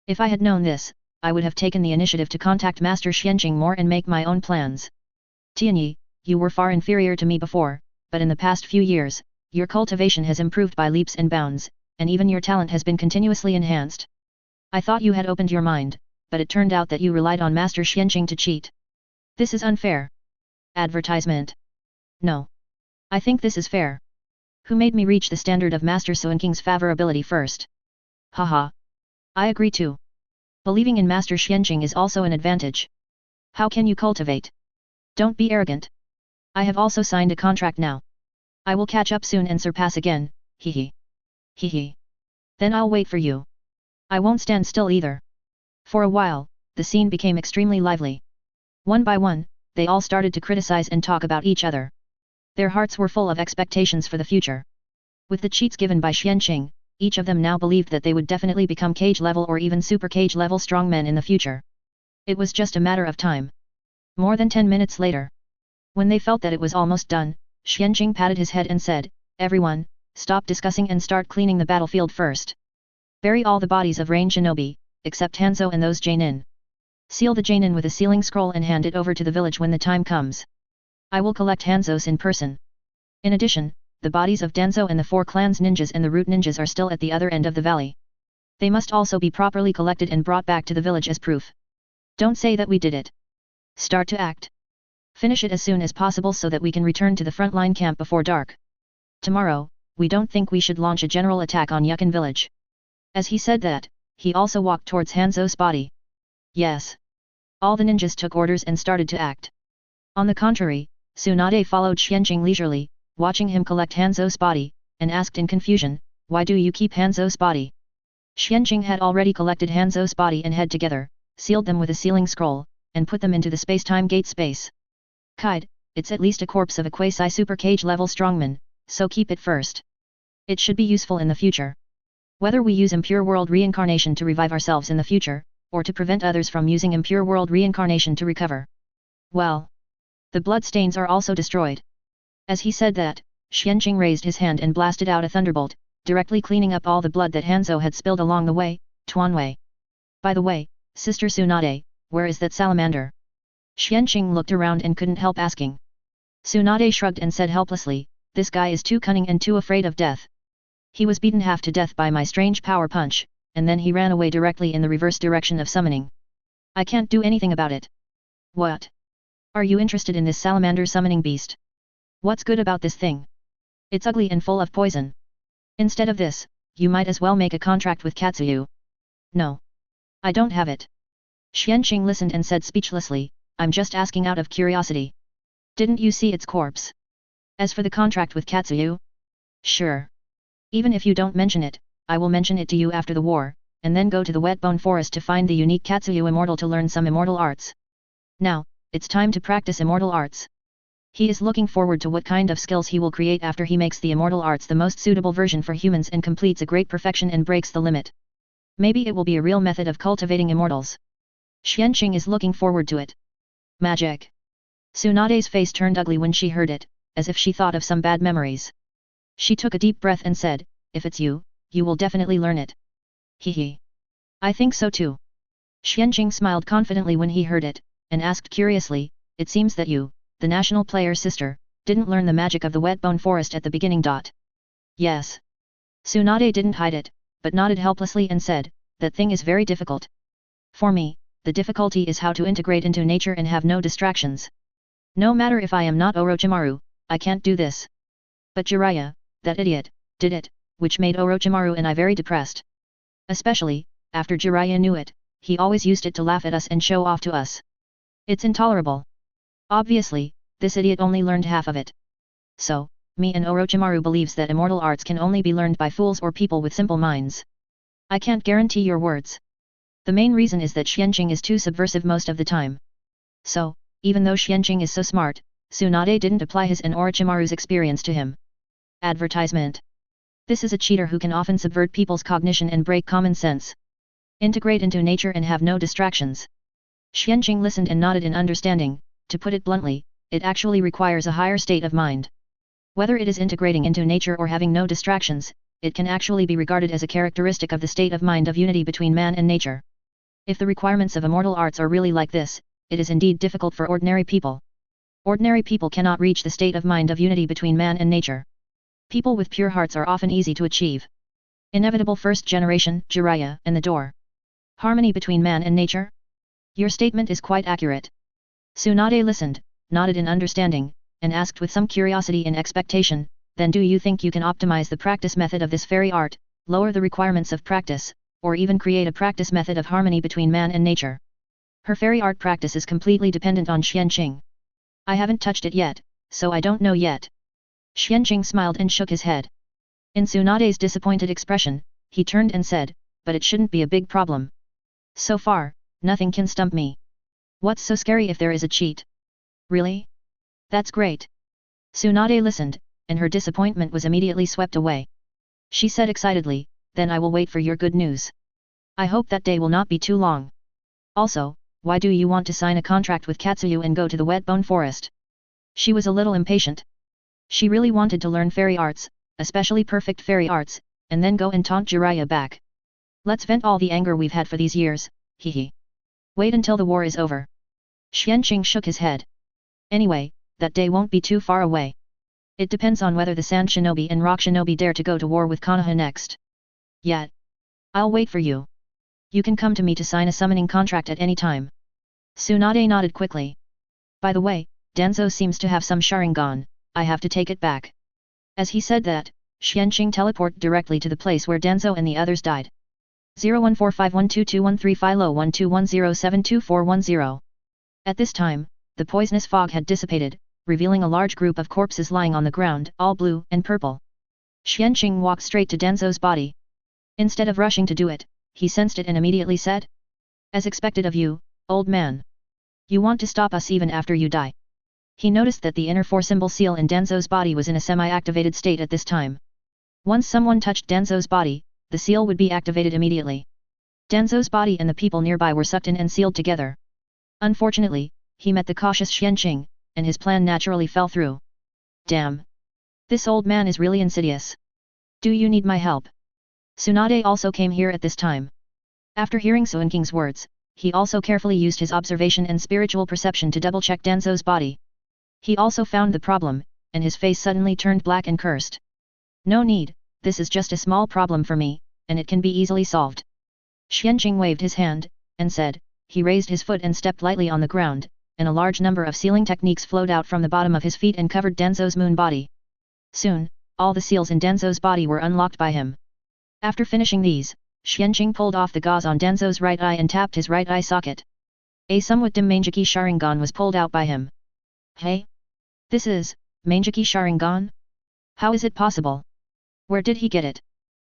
If I had known this, I would have taken the initiative to contact Master Xianqing more and make my own plans. Tianyi, you were far inferior to me before, but in the past few years, your cultivation has improved by leaps and bounds, and even your talent has been continuously enhanced. I thought you had opened your mind, but it turned out that you relied on Master Xianqing to cheat. This is unfair. Advertisement. No, I think this is fair. Who made me reach the standard of Master Xuanking's favorability first? Haha. I agree too. Believing in Master Xuanqing is also an advantage. How can you cultivate? Don't be arrogant. I have also signed a contract now. I will catch up soon and surpass again, hehe. Hehe. Then I'll wait for you. I won't stand still either. For a while, the scene became extremely lively. One by one, they all started to criticize and talk about each other. Their hearts were full of expectations for the future. With the cheats given by Xuanqing, each of them now believed that they would definitely become cage level or even super cage level strongmen in the future. It was just a matter of time. More than 10 minutes later. When they felt that it was almost done, Xuanqing patted his head and said, "Everyone, stop discussing and start cleaning the battlefield first. Bury all the bodies of range shinobi, except Hanzo and those Jainin. Seal the Jainin with a sealing scroll and hand it over to the village when the time comes. I will collect Hanzos in person. In addition, the bodies of Danzo and the 4 clans ninjas and the root ninjas are still at the other end of the valley. They must also be properly collected and brought back to the village as proof. Don't say that we did it. Start to act. Finish it as soon as possible so that we can return to the frontline camp before dark. Tomorrow, we don't think we should launch a general attack on Yukin village." As he said that, he also walked towards Hanzo's body. Yes. All the ninjas took orders and started to act. On the contrary, Tsunade followed Xuanqing leisurely, watching him collect Hanzo's body, and asked in confusion, "Why do you keep Hanzo's body?" Xuanqing had already collected Hanzo's body and head together, sealed them with a sealing scroll, and put them into the space-time gate space. "Kide, it's at least a corpse of a quasi-super cage level strongman, so keep it first. It should be useful in the future. Whether we use impure world reincarnation to revive ourselves in the future, or to prevent others from using impure world reincarnation to recover. Well, the bloodstains are also destroyed." As he said that, Xuanqing raised his hand and blasted out a thunderbolt, directly cleaning up all the blood that Hanzo had spilled along the way, Tuanwei. "By the way, Sister Tsunade, where is that salamander?" Xuanqing looked around and couldn't help asking. Tsunade shrugged and said helplessly, "This guy is too cunning and too afraid of death. He was beaten half to death by my strange power punch, and then he ran away directly in the reverse direction of summoning. I can't do anything about it." "What? Are you interested in this salamander summoning beast? What's good about this thing? It's ugly and full of poison. Instead of this, you might as well make a contract with Katsuyu." "No. I don't have it." Xuanqing listened and said speechlessly, "I'm just asking out of curiosity. Didn't you see its corpse? As for the contract with Katsuyu? Sure. Even if you don't mention it, I will mention it to you after the war, and then go to the Wetbone Forest to find the unique Katsuyu immortal to learn some immortal arts. Now, it's time to practice immortal arts." He is looking forward to what kind of skills he will create after he makes the immortal arts the most suitable version for humans and completes a great perfection and breaks the limit. Maybe it will be a real method of cultivating immortals. Xuanqing is looking forward to it. Magic. Tsunade's face turned ugly when she heard it, as if she thought of some bad memories. She took a deep breath and said, "If it's you, you will definitely learn it." Hehe. "I think so too." Xuanqing smiled confidently when he heard it, and asked curiously, "It seems that you, the national player's sister, didn't learn the magic of the Wetbone Forest at the beginning. Yes. Tsunade didn't hide it, but nodded helplessly and said, "That thing is very difficult. For me, the difficulty is how to integrate into nature and have no distractions. No matter if I am not Orochimaru, I can't do this." But Jiraiya, that idiot, did it, which made Orochimaru and I very depressed. Especially, after Jiraiya knew it, he always used it to laugh at us and show off to us. It's intolerable. Obviously, this idiot only learned half of it. So, me and Orochimaru believes that immortal arts can only be learned by fools or people with simple minds. I can't guarantee your words. The main reason is that Xuanqing is too subversive most of the time. So, even though Xuanqing is so smart, Tsunade didn't apply his and Orochimaru's experience to him. Advertisement. This is a cheater who can often subvert people's cognition and break common sense. Integrate into nature and have no distractions. Xuanqing listened and nodded in understanding. To put it bluntly, it actually requires a higher state of mind. Whether it is integrating into nature or having no distractions, it can actually be regarded as a characteristic of the state of mind of unity between man and nature. If the requirements of immortal arts are really like this, it is indeed difficult for ordinary people. Ordinary people cannot reach the state of mind of unity between man and nature. People with pure hearts are often easy to achieve. Inevitable first generation, Jiraiya, and the door. Harmony between man and nature? Your statement is quite accurate. Tsunade listened, nodded in understanding, and asked with some curiosity and expectation, then do you think you can optimize the practice method of this fairy art, lower the requirements of practice, or even create a practice method of harmony between man and nature? Her fairy art practice is completely dependent on Xianqing. I haven't touched it yet, so I don't know yet. Xianqing smiled and shook his head. In Tsunade's disappointed expression, he turned and said, but it shouldn't be a big problem. So far, nothing can stump me. What's so scary if there is a cheat? Really? That's great. Tsunade listened, and her disappointment was immediately swept away. She said excitedly, then I will wait for your good news. I hope that day will not be too long. Also, why do you want to sign a contract with Katsuyu and go to the Wet Bone Forest? She was a little impatient. She really wanted to learn fairy arts, especially perfect fairy arts, and then go and taunt Jiraiya back. Let's vent all the anger we've had for these years, hehe. Wait until the war is over. Xianqing shook his head. Anyway, that day won't be too far away. It depends on whether the Sand Shinobi and Rock Shinobi dare to go to war with Konoha next. Yet. I'll wait for you. You can come to me to sign a summoning contract at any time. Tsunade nodded quickly. By the way, Danzo seems to have some Sharingan, I have to take it back. As he said that, Xianqing teleported directly to the place where Danzo and the others died. 0145122135 Lo 1210722410. At this time, the poisonous fog had dissipated, revealing a large group of corpses lying on the ground, all blue and purple. Xianqing walked straight to Danzo's body. Instead of rushing to do it, he sensed it and immediately said, as expected of you, old man. You want to stop us even after you die. He noticed that the inner four-symbol seal in Danzo's body was in a semi-activated state at this time. Once someone touched Danzo's body, the seal would be activated immediately. Danzo's body and the people nearby were sucked in and sealed together. Unfortunately, he met the cautious Xianqing, and his plan naturally fell through. Damn! This old man is really insidious. Do you need my help? Tsunade also came here at this time. After hearing Xuanqing's words, he also carefully used his observation and spiritual perception to double-check Danzo's body. He also found the problem, and his face suddenly turned black and cursed. No need, this is just a small problem for me, and it can be easily solved. Xianqing waved his hand, and said, he raised his foot and stepped lightly on the ground, and a large number of sealing techniques flowed out from the bottom of his feet and covered Danzo's moon body. Soon, all the seals in Danzo's body were unlocked by him. After finishing these, Xianqing pulled off the gauze on Danzo's right eye and tapped his right eye socket. A somewhat dim Mangeki Sharingan was pulled out by him. Hey? This is, Mangeki Sharingan? How is it possible? Where did he get it?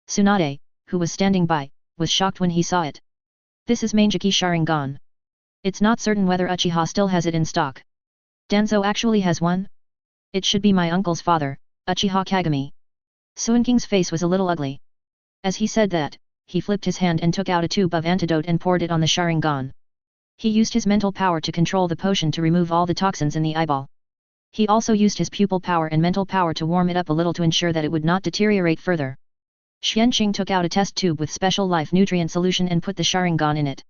Tsunade, who was standing by, was shocked when he saw it. This is Mangeki Sharingan. It's not certain whether Uchiha still has it in stock. Danzo actually has one? It should be my uncle's father, Uchiha Kagami. Xuanqing's face was a little ugly. As he said that, he flipped his hand and took out a tube of antidote and poured it on the Sharingan. He used his mental power to control the potion to remove all the toxins in the eyeball. He also used his pupil power and mental power to warm it up a little to ensure that it would not deteriorate further. Xianqing took out a test tube with special life nutrient solution and put the Sharingan in it.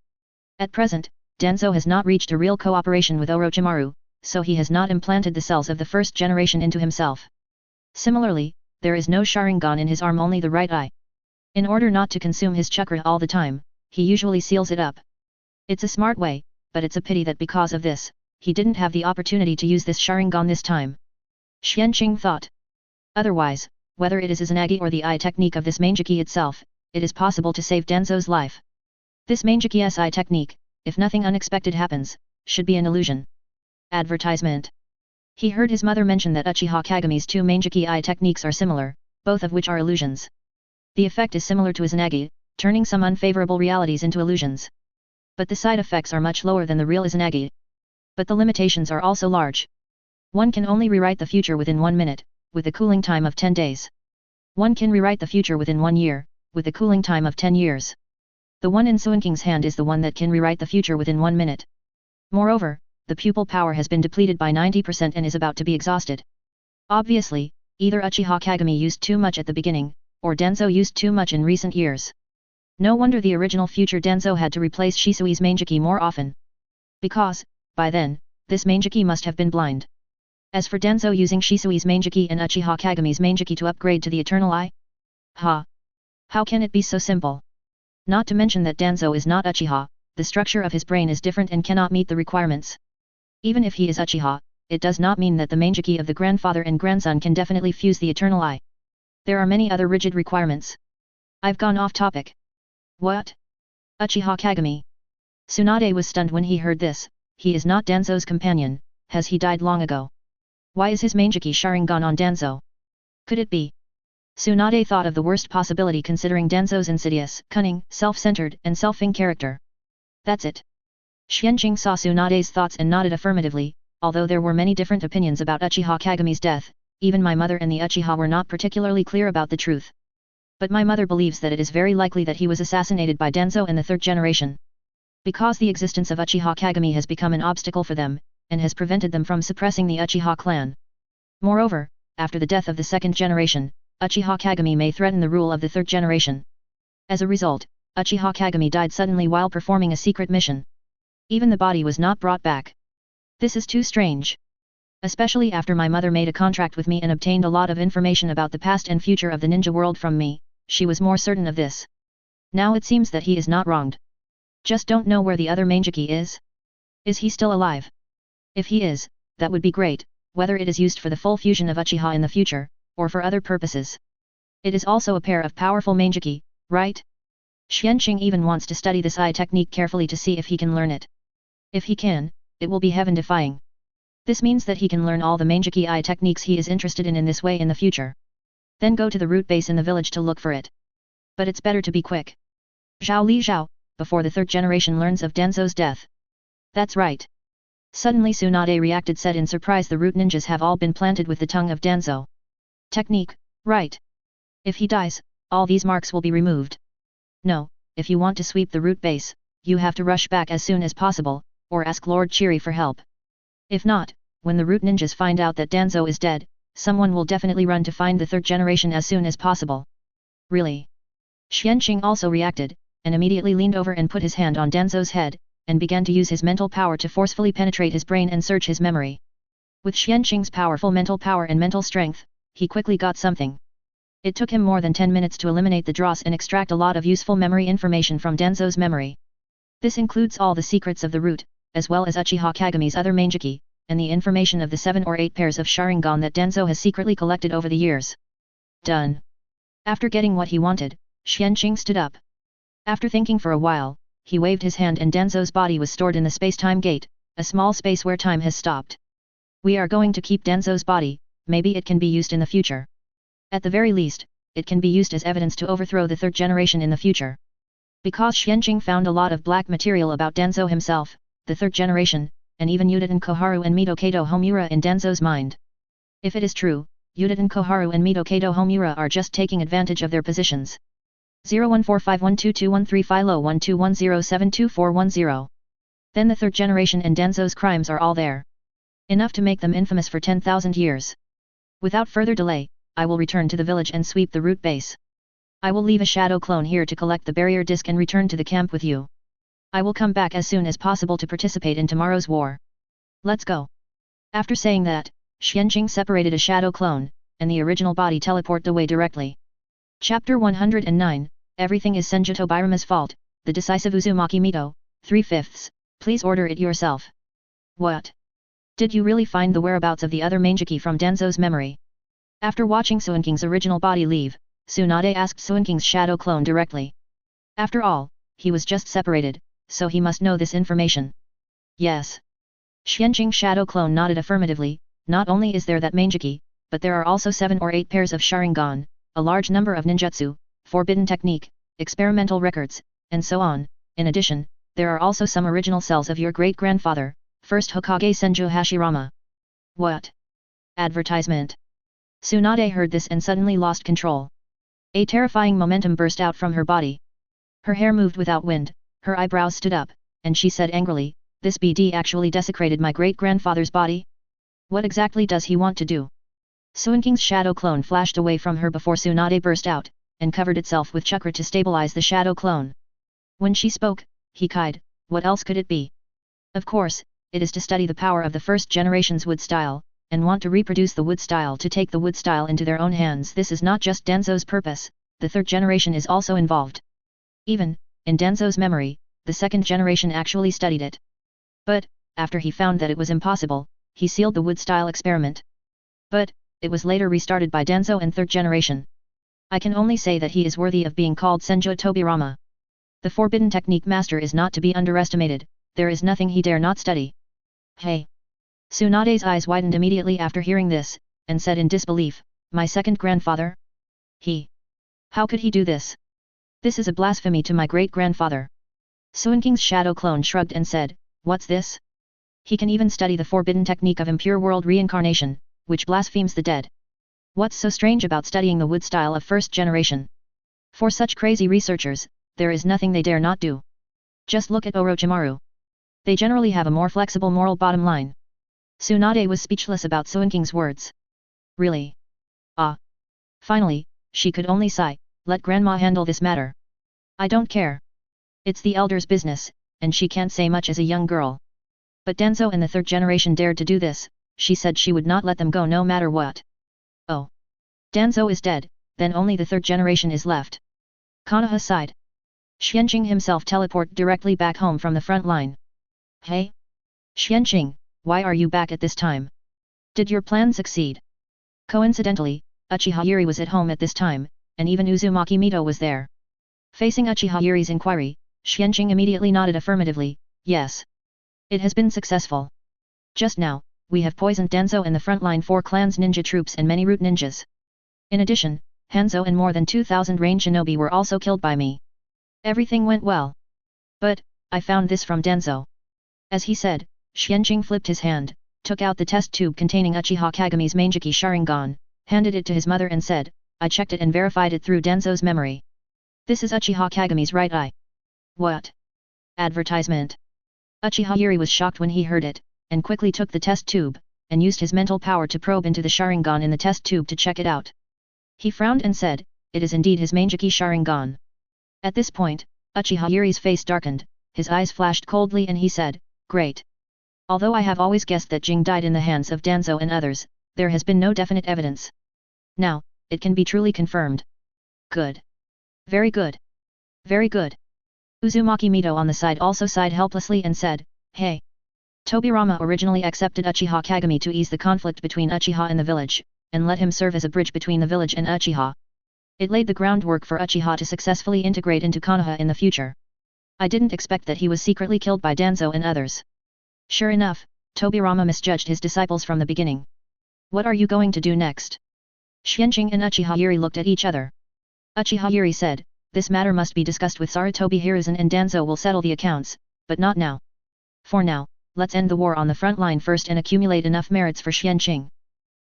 At present, Danzo has not reached a real cooperation with Orochimaru, so he has not implanted the cells of the first generation into himself. Similarly, there is no Sharingan in his arm, only the right eye. In order not to consume his chakra all the time, he usually seals it up. It's a smart way, but it's a pity that because of this, he didn't have the opportunity to use this Sharingan this time. Xianqing thought. Otherwise, whether it is Izanagi or the eye technique of this Mangeki itself, it is possible to save Danzo's life. This Mangeki's eye technique, if nothing unexpected happens, should be an illusion. Advertisement. He heard his mother mention that Uchiha Kagami's two Mangeki eye techniques are similar, both of which are illusions. The effect is similar to Izanagi, turning some unfavorable realities into illusions. But the side effects are much lower than the real Izanagi. But the limitations are also large. One can only rewrite the future within 1 minute, with a cooling time of 10 days. One can rewrite the future within 1 year, with a cooling time of 10 years. The one in Xuanqing's hand is the one that can rewrite the future within 1 minute. Moreover, the pupil power has been depleted by 90% and is about to be exhausted. Obviously, either Uchiha Kagami used too much at the beginning, or Danzo used too much in recent years. No wonder the original future Danzo had to replace Shisui's Mangeki more often. Because, by then, this Mangeki must have been blind. As for Danzo using Shisui's Mangeki and Uchiha Kagami's Mangeki to upgrade to the Eternal Eye? How can it be so simple? Not to mention that Danzo is not Uchiha, the structure of his brain is different and cannot meet the requirements. Even if he is Uchiha, it does not mean that the Manjiki of the grandfather and grandson can definitely fuse the eternal eye. There are many other rigid requirements. I've gone off topic. What? Uchiha Kagami. Tsunade was stunned when he heard this. He is not Danzo's companion. Has he died long ago? Why is his Manjiki Sharingan on Danzo? Could it be? Tsunade thought of the worst possibility considering Danzo's insidious, cunning, self-centered, and selfing character. That's it. Xianqing saw Tsunade's thoughts and nodded affirmatively. Although there were many different opinions about Uchiha Kagami's death, even my mother and the Uchiha were not particularly clear about the truth. But my mother believes that it is very likely that he was assassinated by Danzo and the third generation. Because the existence of Uchiha Kagami has become an obstacle for them, and has prevented them from suppressing the Uchiha clan. Moreover, after the death of the second generation, Uchiha Kagami may threaten the rule of the third generation. As a result, Uchiha Kagami died suddenly while performing a secret mission. Even the body was not brought back. This is too strange. Especially after my mother made a contract with me and obtained a lot of information about the past and future of the ninja world from me, she was more certain of this. Now it seems that he is not wronged. Just don't know where the other Manjiki is? Is he still alive? If he is, that would be great, whether it is used for the full fusion of Uchiha in the future, or for other purposes. It is also a pair of powerful Manjiki, right? Xianqing even wants to study this eye technique carefully to see if he can learn it. If he can, it will be heaven-defying. This means that he can learn all the Manjiki eye techniques he is interested in this way in the future. Then go to the root base in the village to look for it. But it's better to be quick. Zhao Li Zhao, before the third generation learns of Danzo's death. That's right. Suddenly Tsunade reacted, said in surprise, the root ninjas have all been planted with the tongue of Danzo. Technique, right. If he dies, all these marks will be removed. No, if you want to sweep the root base, you have to rush back as soon as possible, or ask Lord Chiri for help. If not, when the root ninjas find out that Danzo is dead, someone will definitely run to find the third generation as soon as possible. Really? Xianqing also reacted, and immediately leaned over and put his hand on Danzo's head, and began to use his mental power to forcefully penetrate his brain and search his memory. With Xianqing's powerful mental power and mental strength, he quickly got something. It took him more than 10 minutes to eliminate the dross and extract a lot of useful memory information from Danzo's memory. This includes all the secrets of the root, as well as Uchiha Kagami's other Manjiki, and the information of the 7 or 8 pairs of Sharingan that Danzo has secretly collected over the years. Done. After getting what he wanted, Xianqing stood up. After thinking for a while, he waved his hand and Danzo's body was stored in the space-time gate, a small space where time has stopped. We are going to keep Danzo's body, maybe it can be used in the future. At the very least, it can be used as evidence to overthrow the third generation in the future. Because Xianqing found a lot of black material about Danzo himself, the third generation, and even Uchiha Koharu and Mito Kato Homura in Danzo's mind. If it is true, Uchiha Koharu and Mito Kato Homura are just taking advantage of their positions. 0145122135 Philo 1210722410. Then the third generation and Danzo's crimes are all there. Enough to make them infamous for 10,000 years. Without further delay, I will return to the village and sweep the root base. I will leave a shadow clone here to collect the barrier disc and return to the camp with you. I will come back as soon as possible to participate in tomorrow's war. Let's go. After saying that, Xianqing separated a shadow clone, and the original body teleported away directly. Chapter 109, Everything is Senjuto Birama's fault, the decisive Uzumaki Mito, 3/5, please order it yourself. What? Did you really find the whereabouts of the other Manjiki from Danzo's memory? After watching Suinking's original body leave, Tsunade asked Suinking's shadow clone directly. After all, he was just separated, so he must know this information. Yes. Xianqing's shadow clone nodded affirmatively. Not only is there that Manjiki, but there are also 7 or 8 pairs of Sharingan, a large number of ninjutsu, forbidden technique, experimental records, and so on. In addition, there are also some original cells of your great-grandfather, first Hokage Senju Hashirama. What? Advertisement. Tsunade heard this and suddenly lost control. A terrifying momentum burst out from her body. Her hair moved without wind, her eyebrows stood up, and she said angrily, this BD actually desecrated my great-grandfather's body? What exactly does he want to do? Suinking's shadow clone flashed away from her before Tsunade burst out, and covered itself with chakra to stabilize the shadow clone. When she spoke, he cried, what else could it be? Of course, it is to study the power of the first generation's wood style, and want to reproduce the wood style to take the wood style into their own hands. This is not just Danzo's purpose, the third generation is also involved. Even, in Danzo's memory, the second generation actually studied it. But, after he found that it was impossible, he sealed the wood-style experiment. But, it was later restarted by Danzo and third generation. I can only say that he is worthy of being called Senjo Tobirama. The forbidden technique master is not to be underestimated, there is nothing he dare not study. Hey! Tsunade's eyes widened immediately after hearing this, and said in disbelief, my second grandfather? How could he do this? This is a blasphemy to my great-grandfather. Suinking's shadow clone shrugged and said, what's this? He can even study the forbidden technique of impure world reincarnation, which blasphemes the dead. What's so strange about studying the wood style of first generation? For such crazy researchers, there is nothing they dare not do. Just look at Orochimaru. They generally have a more flexible moral bottom line. Tsunade was speechless about Suinking's words. Really? Ah. Finally, she could only sigh, let grandma handle this matter. I don't care. It's the elder's business, and she can't say much as a young girl. But Danzo and the third generation dared to do this, she said she would not let them go no matter what. Oh. Danzo is dead, then only the third generation is left. Konoha sighed. Xianqing himself teleported directly back home from the front line. Hey? Xianqing, why are you back at this time? Did your plan succeed? Coincidentally, Uchiha Yuri was at home at this time, and even Uzumaki Mito was there. Facing Uchiha Yuri's inquiry, Xianqing immediately nodded affirmatively, yes. It has been successful. Just now, we have poisoned Danzo and the frontline 4 clans ninja troops and many root ninjas. In addition, Hanzo and more than 2,000 range shinobi were also killed by me. Everything went well. But, I found this from Danzo. As he said, Xianqing flipped his hand, took out the test tube containing Uchiha Kagami's Mangeki Sharingan, handed it to his mother and said, I checked it and verified it through Danzo's memory. This is Uchiha Kagami's right eye. What? Advertisement. Uchiha Yuri was shocked when he heard it, and quickly took the test tube, and used his mental power to probe into the Sharingan in the test tube to check it out. He frowned and said, it is indeed his Mangeki Sharingan. At this point, Uchiha Yuri's face darkened, his eyes flashed coldly and he said, great. Although I have always guessed that Jing died in the hands of Danzo and others, there has been no definite evidence. Now, it can be truly confirmed. Good. Very good. Very good. Uzumaki Mito on the side also sighed helplessly and said, hey. Tobirama originally accepted Uchiha Kagami to ease the conflict between Uchiha and the village, and let him serve as a bridge between the village and Uchiha. It laid the groundwork for Uchiha to successfully integrate into Konoha in the future. I didn't expect that he was secretly killed by Danzo and others. Sure enough, Tobirama misjudged his disciples from the beginning. What are you going to do next? Xianqing and Uchiha Yuri looked at each other. Uchiha Yuri said, this matter must be discussed with Sarutobi Hiruzen and Danzo will settle the accounts, but not now. For now, let's end the war on the front line first and accumulate enough merits for Xianqing.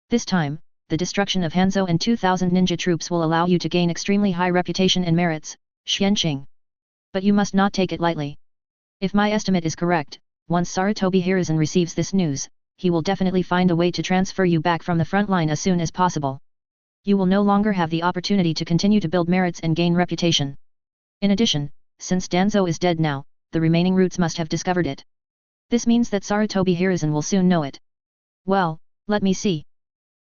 This time, the destruction of Hanzo and 2,000 ninja troops will allow you to gain extremely high reputation and merits, Xianqing. But you must not take it lightly. If my estimate is correct, once Sarutobi Hiruzen receives this news, he will definitely find a way to transfer you back from the front line as soon as possible. You will no longer have the opportunity to continue to build merits and gain reputation. In addition, since Danzo is dead now, the remaining roots must have discovered it. This means that Sarutobi Hiruzen will soon know it. Well, let me see.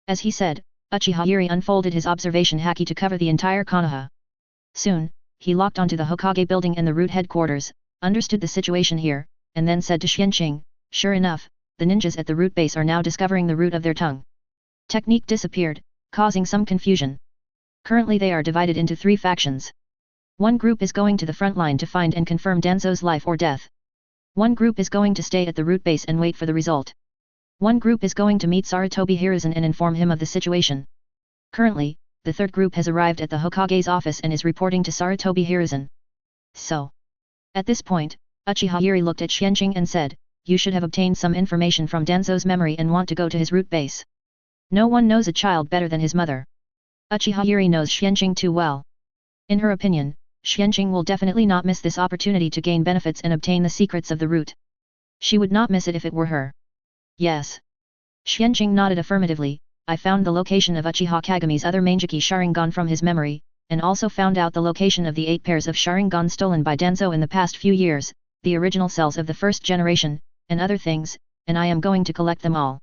As he said, Uchiha Yuri unfolded his observation haki to cover the entire Konoha. Soon, he locked onto the Hokage building and the root headquarters, understood the situation here, and then said to Xianqing, sure enough, the ninjas at the root base are now discovering the root of their tongue. Technique disappeared, causing some confusion. Currently they are divided into 3 factions. One group is going to the front line to find and confirm Danzo's life or death. One group is going to stay at the root base and wait for the result. One group is going to meet Sarutobi Hiruzen and inform him of the situation. Currently, the third group has arrived at the Hokage's office and is reporting to Sarutobi Hiruzen. So. At this point, Uchiha Yuri looked at Xianqing and said, you should have obtained some information from Danzo's memory and want to go to his root base. No one knows a child better than his mother. Uchiha Yuri knows Xianqing too well. In her opinion, Xianqing will definitely not miss this opportunity to gain benefits and obtain the secrets of the root. She would not miss it if it were her. Yes. Xianqing nodded affirmatively, I found the location of Uchiha Kagami's other Mangeki Sharingan from his memory, and also found out the location of the 8 pairs of Sharingan stolen by Danzo in the past few years, the original cells of the first generation, and other things, and I am going to collect them all.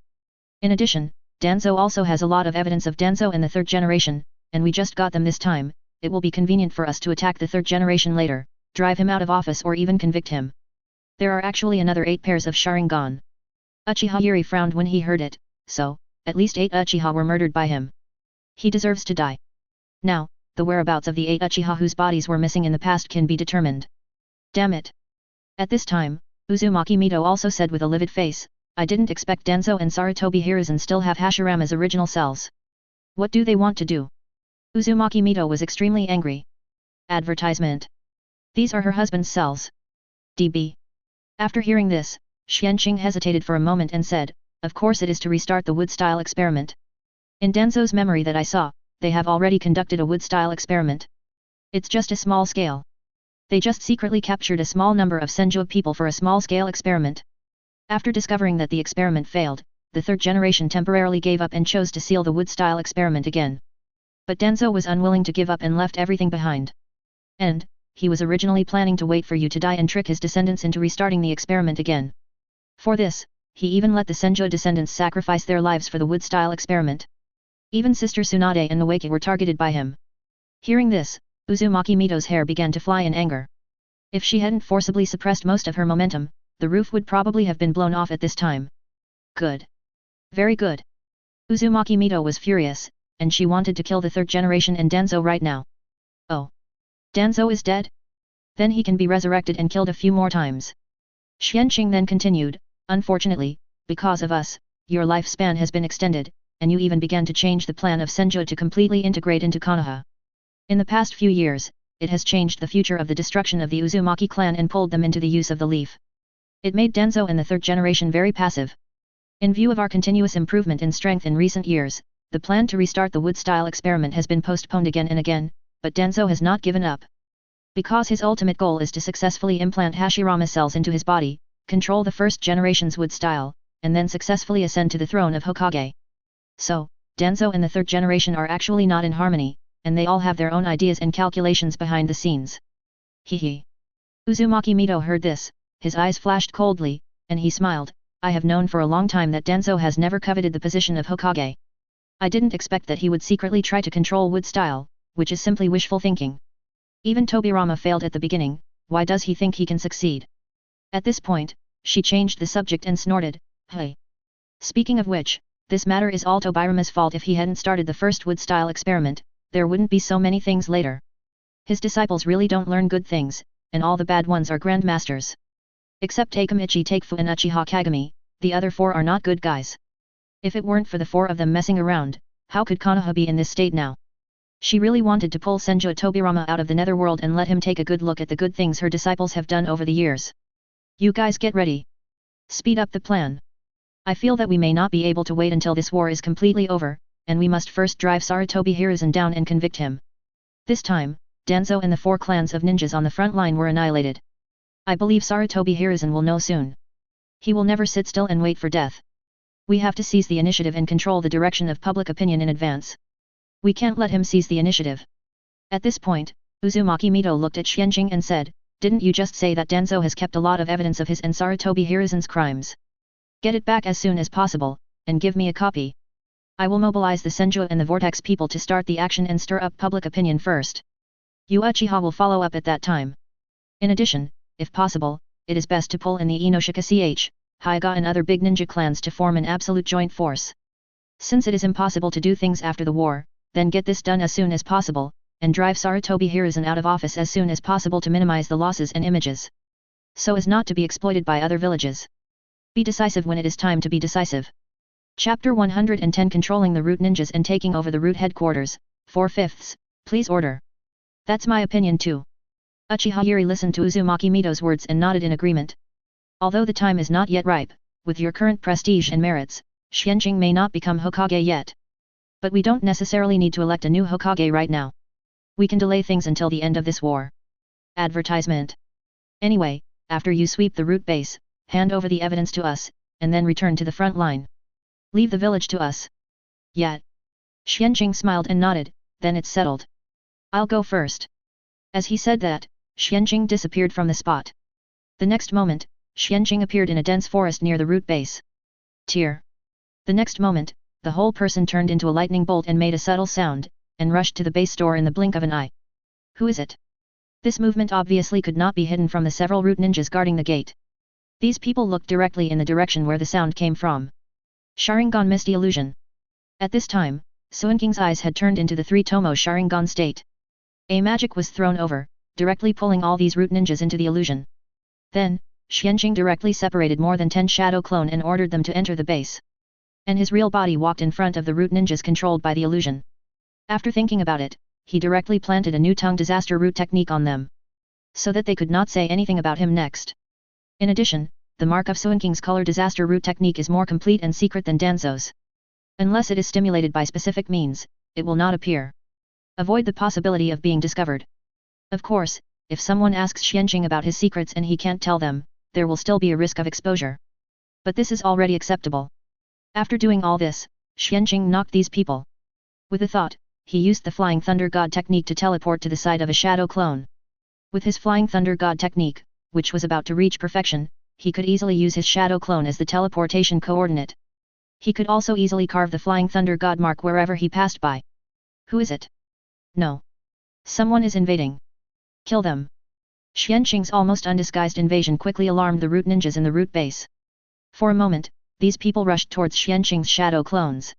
In addition, Danzo also has a lot of evidence of Danzo and the third generation, and we just got them this time. It will be convenient for us to attack the third generation later, drive him out of office or even convict him. There are actually another 8 pairs of Sharingan. Uchiha Yuri frowned when he heard it, so, at least 8 Uchiha were murdered by him. He deserves to die. Now, the whereabouts of the 8 Uchiha whose bodies were missing in the past can be determined. Damn it. At this time, Uzumaki Mito also said with a livid face, I didn't expect Danzo and Sarutobi Hiruzen still have Hashirama's original cells. What do they want to do? Uzumaki Mito was extremely angry. Advertisement. These are her husband's cells. DB. After hearing this, Xianqing hesitated for a moment and said, of course it is to restart the wood-style experiment. In Danzo's memory that I saw, they have already conducted a wood-style experiment. It's just a small scale. They just secretly captured a small number of Senju people for a small-scale experiment. After discovering that the experiment failed, the third generation temporarily gave up and chose to seal the wood-style experiment again. But Danzo was unwilling to give up and left everything behind. And, he was originally planning to wait for you to die and trick his descendants into restarting the experiment again. For this, he even let the Senju descendants sacrifice their lives for the wood-style experiment. Even Sister Tsunade and Noeke were targeted by him. Hearing this, Uzumaki Mito's hair began to fly in anger. If she hadn't forcibly suppressed most of her momentum, the roof would probably have been blown off at this time. Good. Very good. Uzumaki Mito was furious, and she wanted to kill the third generation and Danzo right now. Oh. Danzo is dead? Then he can be resurrected and killed a few more times. Xianqing then continued, unfortunately, because of us, your lifespan has been extended, and you even began to change the plan of Senju to completely integrate into Konoha. In the past few years, it has changed the future of the destruction of the Uzumaki clan and pulled them into the use of the leaf. It made Danzo and the third generation very passive. In view of our continuous improvement in strength in recent years, the plan to restart the wood-style experiment has been postponed again and again, but Danzo has not given up. Because his ultimate goal is to successfully implant Hashirama cells into his body, control the first generation's wood style, and then successfully ascend to the throne of Hokage. So, Danzo and the third generation are actually not in harmony, and they all have their own ideas and calculations behind the scenes. Hehe. Uzumaki Mito heard this, his eyes flashed coldly, and he smiled, I have known for a long time that Danzo has never coveted the position of Hokage. I didn't expect that he would secretly try to control wood style, which is simply wishful thinking. Even Tobirama failed at the beginning, why does he think he can succeed? At this point, she changed the subject and snorted, hey. Speaking of which, this matter is all Tobirama's fault. If he hadn't started the first wood-style experiment, there wouldn't be so many things later. His disciples really don't learn good things, and all the bad ones are grandmasters. Except Akamichi Takefu and Uchiha Kagami, the other 4 are not good guys. If it weren't for the 4 of them messing around, how could Konoha be in this state now? She really wanted to pull Senju Tobirama out of the netherworld and let him take a good look at the good things her disciples have done over the years. You guys get ready. Speed up the plan. I feel that we may not be able to wait until this war is completely over, and we must first drive Sarutobi Hiruzen down and convict him. This time, Danzo and the 4 clans of ninjas on the front line were annihilated. I believe Sarutobi Hiruzen will know soon. He will never sit still and wait for death. We have to seize the initiative and control the direction of public opinion in advance. We can't let him seize the initiative. At this point, Uzumaki Mito looked at Xianqing and said, didn't you just say that Danzo has kept a lot of evidence of his and Sarutobi Hiruzen's crimes? Get it back as soon as possible, and give me a copy. I will mobilize the Senju and the Vortex people to start the action and stir up public opinion first. You Uchiha will follow up at that time. In addition, if possible, it is best to pull in the Inoshika Ch, Hyuga and other big ninja clans to form an absolute joint force. Since it is impossible to do things after the war, then get this done as soon as possible, and drive Sarutobi Hiruzen out of office as soon as possible to minimize the losses and images. So as not to be exploited by other villages. Be decisive when it is time to be decisive. Chapter 110 Controlling the Root Ninjas and Taking Over the Root Headquarters, 4/5, please order. That's my opinion too. Uchiha Yuri listened to Uzumaki Mito's words and nodded in agreement. Although the time is not yet ripe, with your current prestige and merits, Xianqing may not become Hokage yet. But we don't necessarily need to elect a new Hokage right now. We can delay things until the end of this war. Advertisement. Anyway, after you sweep the root base, hand over the evidence to us, and then return to the front line. Leave the village to us. Yeah. Xianqing smiled and nodded, then it's settled. I'll go first. As he said that, Xianqing disappeared from the spot. The next moment, Xianqing appeared in a dense forest near the root base. Tear. The next moment, the whole person turned into a lightning bolt and made a subtle sound, and rushed to the base door in the blink of an eye. Who is it? This movement obviously could not be hidden from the several root ninjas guarding the gate. These people looked directly in the direction where the sound came from. Sharingan Misty Illusion. At this time, Suinking's eyes had turned into the three Tomo Sharingan state. A magic was thrown over, directly pulling all these root ninjas into the illusion. Then, Xianqing directly separated more than 10 shadow clone and ordered them to enter the base. And his real body walked in front of the root ninjas controlled by the illusion. After thinking about it, he directly planted a new tongue disaster root technique on them, so that they could not say anything about him next. In addition, the mark of Suinking's color disaster root technique is more complete and secret than Danzo's. Unless it is stimulated by specific means, it will not appear. Avoid the possibility of being discovered. Of course, if someone asks Xianqing about his secrets and he can't tell them, there will still be a risk of exposure. But this is already acceptable. After doing all this, Xianqing knocked these people. With a thought, he used the Flying Thunder God technique to teleport to the side of a shadow clone. With his Flying Thunder God technique, which was about to reach perfection, he could easily use his shadow clone as the teleportation coordinate. He could also easily carve the Flying Thunder God mark wherever he passed by. Who is it? No. Someone is invading. Kill them. Xianqing's almost undisguised invasion quickly alarmed the root ninjas in the root base. For a moment, these people rushed towards Xianqing's shadow clones.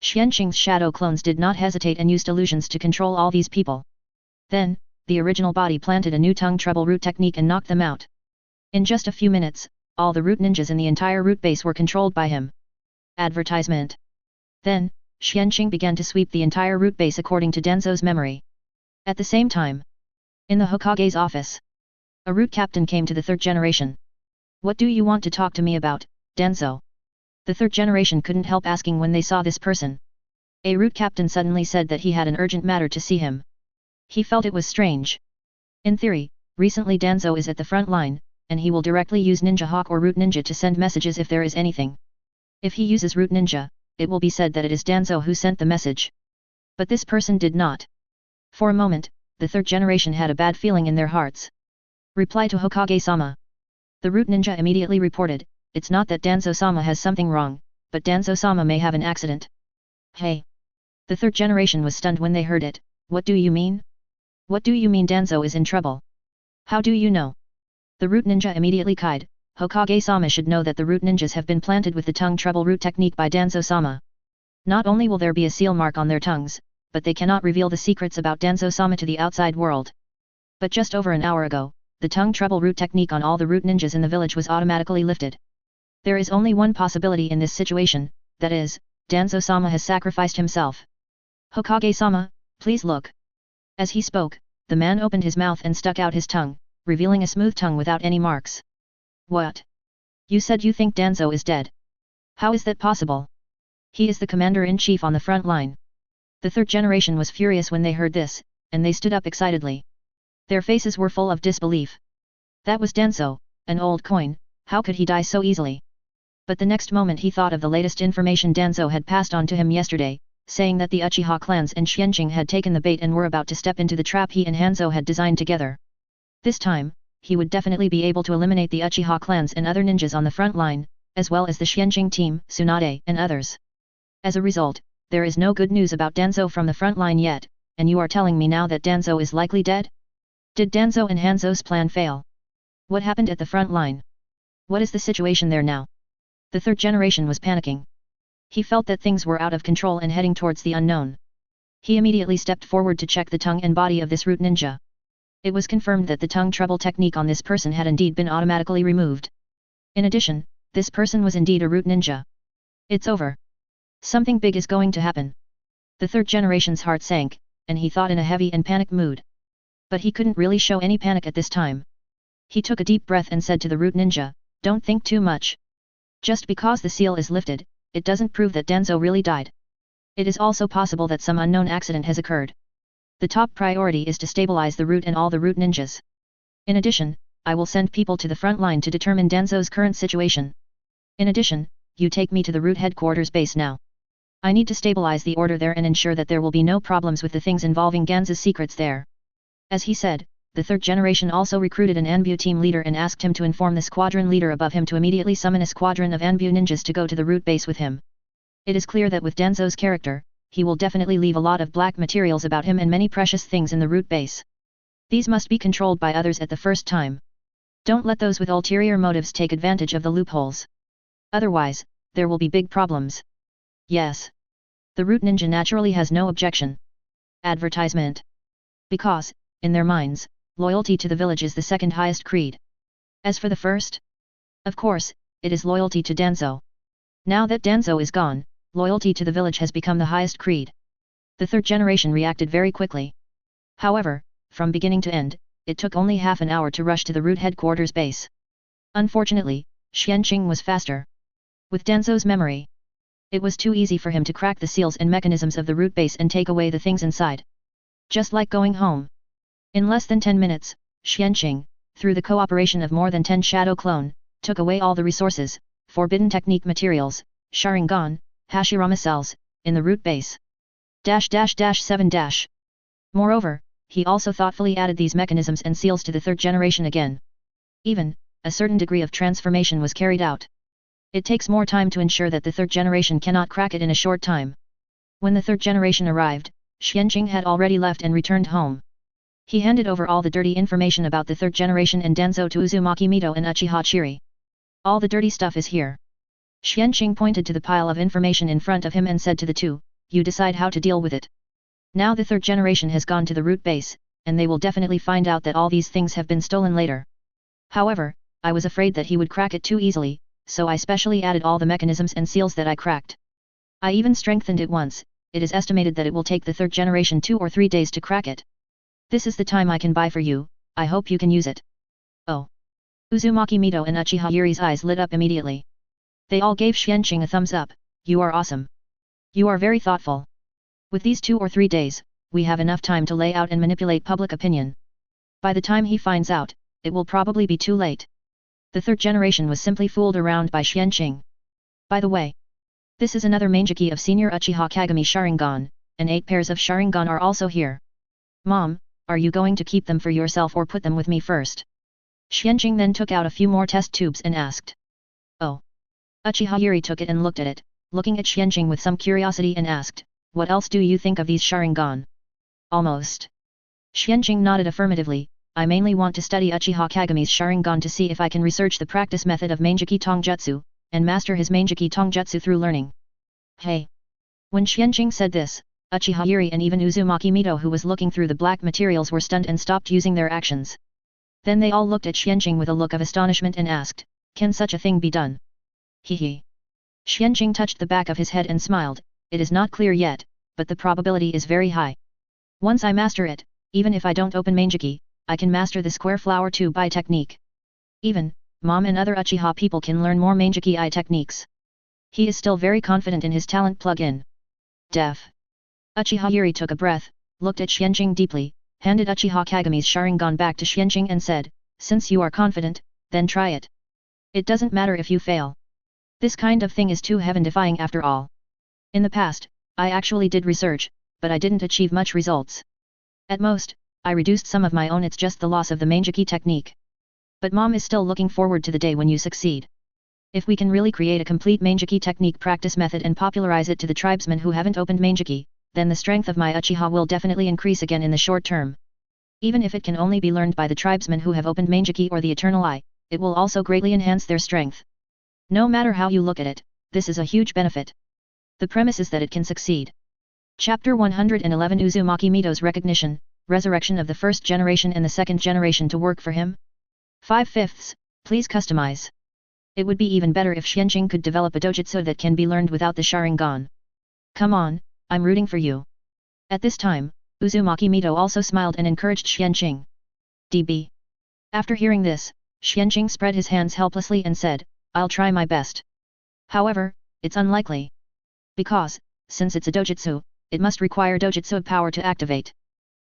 Xianqing's shadow clones did not hesitate and used illusions to control all these people. Then, the original body planted a new tongue treble root technique and knocked them out. In just a few minutes, all the root ninjas in the entire root base were controlled by him. Advertisement. Then, Xianqing began to sweep the entire root base according to Danzo's memory. At the same time, in the Hokage's office, a root captain came to the third generation. What do you want to talk to me about, Danzo? The third generation couldn't help asking when they saw this person. A root captain suddenly said that he had an urgent matter to see him. He felt it was strange. In theory, recently Danzo is at the front line, and he will directly use Ninja Hawk or Root Ninja to send messages if there is anything. If he uses Root Ninja, it will be said that it is Danzo who sent the message. But this person did not. For a moment, the third generation had a bad feeling in their hearts. Reply to Hokage-sama. The Root Ninja immediately reported, it's not that Danzo-sama has something wrong, but Danzo-sama may have an accident. Hey! The third generation was stunned when they heard it. What do you mean? What do you mean Danzo is in trouble? How do you know? The Root Ninja immediately cried, Hokage-sama should know that the Root Ninjas have been planted with the tongue treble root technique by Danzo-sama. Not only will there be a seal mark on their tongues, but they cannot reveal the secrets about Danzo-sama to the outside world. But just over an hour ago, the tongue treble root technique on all the Root Ninjas in the village was automatically lifted. There is only one possibility in this situation, that is, Danzo-sama has sacrificed himself. Hokage-sama, please look. As he spoke, the man opened his mouth and stuck out his tongue, revealing a smooth tongue without any marks. What? You said you think Danzo is dead. How is that possible? He is the commander-in-chief on the front line. The third generation was furious when they heard this, and they stood up excitedly. Their faces were full of disbelief. That was Danzo, an old coin, how could he die so easily? But the next moment he thought of the latest information Danzo had passed on to him yesterday, saying that the Uchiha clans and Xianqing had taken the bait and were about to step into the trap he and Hanzo had designed together. This time, he would definitely be able to eliminate the Uchiha clans and other ninjas on the front line, as well as the Xianqing team, Tsunade and others. As a result, there is no good news about Danzo from the front line yet, and you are telling me now that Danzo is likely dead? Did Danzo and Hanzo's plan fail? What happened at the front line? What is the situation there now? The third generation was panicking. He felt that things were out of control and heading towards the unknown. He immediately stepped forward to check the tongue and body of this root ninja. It was confirmed that the tongue treble technique on this person had indeed been automatically removed. In addition, this person was indeed a root ninja. It's over. Something big is going to happen. The third generation's heart sank, and he thought in a heavy and panicked mood. But he couldn't really show any panic at this time. He took a deep breath and said to the root ninja, don't think too much. Just because the seal is lifted, it doesn't prove that Danzo really died. It is also possible that some unknown accident has occurred. The top priority is to stabilize the root and all the root ninjas. In addition, I will send people to the front line to determine Danzo's current situation. In addition, you take me to the root headquarters base now. I need to stabilize the order there and ensure that there will be no problems with the things involving Ganza's secrets there. As he said, the third generation also recruited an Anbu team leader and asked him to inform the squadron leader above him to immediately summon a squadron of Anbu ninjas to go to the root base with him. It is clear that with Danzo's character, he will definitely leave a lot of black materials about him and many precious things in the root base. These must be controlled by others at the first time. Don't let those with ulterior motives take advantage of the loopholes. Otherwise, there will be big problems. Yes. The root ninja naturally has no objection. Advertisement. Because, in their minds, loyalty to the village is the second highest creed. As for the first? Of course, it is loyalty to Danzo. Now that Danzo is gone, loyalty to the village has become the highest creed. The third generation reacted very quickly. However, from beginning to end, it took only half an hour to rush to the root headquarters base. Unfortunately, Xianqing was faster. With Danzo's memory, it was too easy for him to crack the seals and mechanisms of the root base and take away the things inside. Just like going home. In less than 10 minutes, Xianqing, through the cooperation of more than 10 shadow clone, took away all the resources, forbidden technique materials, Sharingan, Hashirama cells, in the root base. --7 Moreover, he also thoughtfully added these mechanisms and seals to the third generation again. Even, a certain degree of transformation was carried out. It takes more time to ensure that the third generation cannot crack it in a short time. When the third generation arrived, Xianqing had already left and returned home. He handed over all the dirty information about the third generation and Danzo to Uzumaki Mito and Uchiha Chiri. All the dirty stuff is here. Xianqing pointed to the pile of information in front of him and said to the two, you decide how to deal with it. Now the third generation has gone to the root base, and they will definitely find out that all these things have been stolen later. However, I was afraid that he would crack it too easily, so I specially added all the mechanisms and seals that I cracked. I even strengthened it once. It is estimated that it will take the third generation 2 or 3 days to crack it. This is the time I can buy for you, I hope you can use it. Oh. Uzumaki Mito and Uchiha Yuri's eyes lit up immediately. They all gave Xianqing a thumbs up, you are awesome. You are very thoughtful. With these 2 or 3 days, we have enough time to lay out and manipulate public opinion. By the time he finds out, it will probably be too late. The third generation was simply fooled around by Xianqing. By the way, this is another Manjiki of senior Uchiha Kagami Sharingan, and 8 pairs of Sharingan are also here. Mom, are you going to keep them for yourself or put them with me first? Xianqing then took out a few more test tubes and asked. Oh. Uchiha Yuri took it and looked at it, looking at Xianqing with some curiosity and asked, what else do you think of these Sharingan? Almost. Xianqing nodded affirmatively, I mainly want to study Uchiha Kagami's Sharingan to see if I can research the practice method of Manjiki Tongjutsu, and master his Manjiki Tongjutsu through learning. Hey! When Xianqing said this, Uchiha Yuri and even Uzumaki Mito who was looking through the black materials were stunned and stopped using their actions. Then they all looked at Xianqing with a look of astonishment and asked, can such a thing be done? Hehe. Xianqing touched the back of his head and smiled, it is not clear yet, but the probability is very high. Once I master it, even if I don't open Manjiki, I can master the square flower 2-by technique. Even, Mom and other Uchiha people can learn more Manjiki eye techniques. He is still very confident in his talent plug-in. Def. Uchiha Yuri took a breath, looked at Xianqing deeply, handed Uchiha Kagami's Sharingan back to Xianqing and said, since you are confident, then try it. It doesn't matter if you fail. This kind of thing is too heaven-defying after all. In the past, I actually did research, but I didn't achieve much results. At most, I reduced some of my own, it's just the loss of the Manjiki technique. But Mom is still looking forward to the day when you succeed. If we can really create a complete Manjiki technique practice method and popularize it to the tribesmen who haven't opened Manjiki, then the strength of my Uchiha will definitely increase again in the short term. Even if it can only be learned by the tribesmen who have opened Manjiki or the Eternal Eye, it will also greatly enhance their strength. No matter how you look at it, this is a huge benefit. The premise is that it can succeed. Chapter 111 Uzumaki Mito's recognition, resurrection of the first generation and the second generation to work for him? 5/5, please customize. It would be even better if Xianqing could develop a dojutsu that can be learned without the Sharingan. Come on, I'm rooting for you. At this time, Uzumaki Mito also smiled and encouraged Xianqing. DB. After hearing this, Xianqing spread his hands helplessly and said, I'll try my best. However, it's unlikely. Because, since it's a dojutsu, it must require dojutsu power to activate.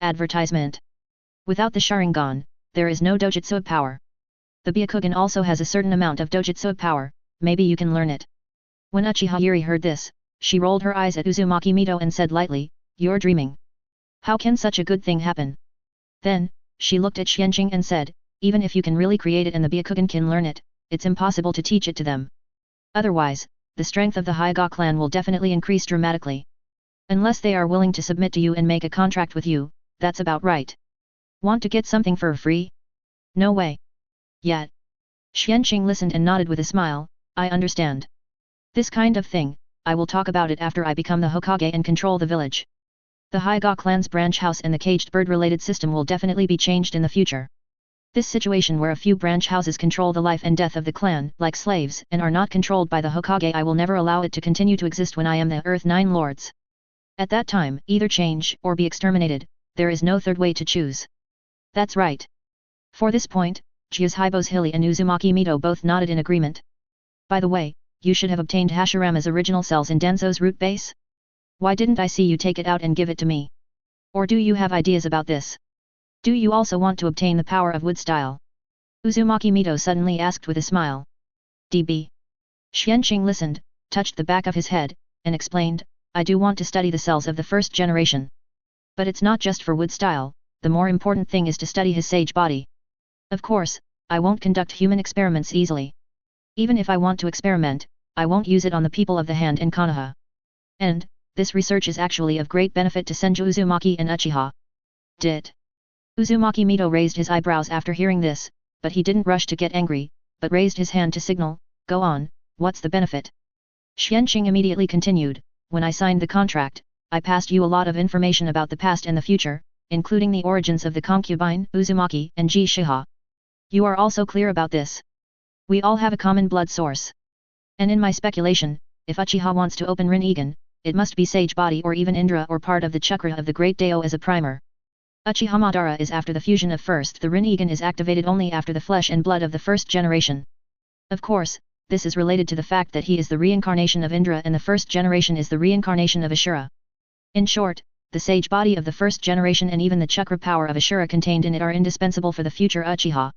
Advertisement. Without the Sharingan, there is no dojutsu power. The Byakugan also has a certain amount of dojutsu power, maybe you can learn it. When Uchiha Yuri heard this, she rolled her eyes at Uzumaki Mito and said lightly, you're dreaming. How can such a good thing happen? Then, she looked at Xianqing and said, even if you can really create it and the Byakugan can learn it, it's impossible to teach it to them. Otherwise, the strength of the Hyuga clan will definitely increase dramatically. Unless they are willing to submit to you and make a contract with you, that's about right. Want to get something for free? No way. Yet. Xianqing listened and nodded with a smile, I understand. This kind of thing, I will talk about it after I become the Hokage and control the village. The Hyga clan's branch house and the caged bird-related system will definitely be changed in the future. This situation where a few branch houses control the life and death of the clan, like slaves, and are not controlled by the Hokage, I will never allow it to continue to exist when I am the Earth Nine Lords. At that time, either change, or be exterminated, there is no third way to choose. That's right. For this point, Juzhibo's Hilly and Uzumaki Mito both nodded in agreement. By the way, you should have obtained Hashirama's original cells in Danzo's root base? Why didn't I see you take it out and give it to me? Or do you have ideas about this? Do you also want to obtain the power of wood style? Uzumaki Mito suddenly asked with a smile. DB. Xianqing listened, touched the back of his head, and explained, I do want to study the cells of the first generation. But it's not just for wood style, the more important thing is to study his sage body. Of course, I won't conduct human experiments easily. Even if I want to experiment, I won't use it on the people of the hand in Konoha. And, this research is actually of great benefit to Senju Uzumaki and Uchiha. Did. Uzumaki Mito raised his eyebrows after hearing this, but he didn't rush to get angry, but raised his hand to signal, go on, what's the benefit? Xianqing immediately continued, when I signed the contract, I passed you a lot of information about the past and the future, including the origins of the concubine, Uzumaki, and Uchiha. You are also clear about this. We all have a common blood source. And in my speculation, if Uchiha wants to open Rinnegan, it must be Sage Body or even Indra or part of the chakra of the Great Dao as a primer. Uchiha Madara is after the fusion of first, the Rinnegan is activated only after the flesh and blood of the first generation. Of course, this is related to the fact that he is the reincarnation of Indra and the first generation is the reincarnation of Ashura. In short, the Sage Body of the first generation and even the chakra power of Ashura contained in it are indispensable for the future Uchiha.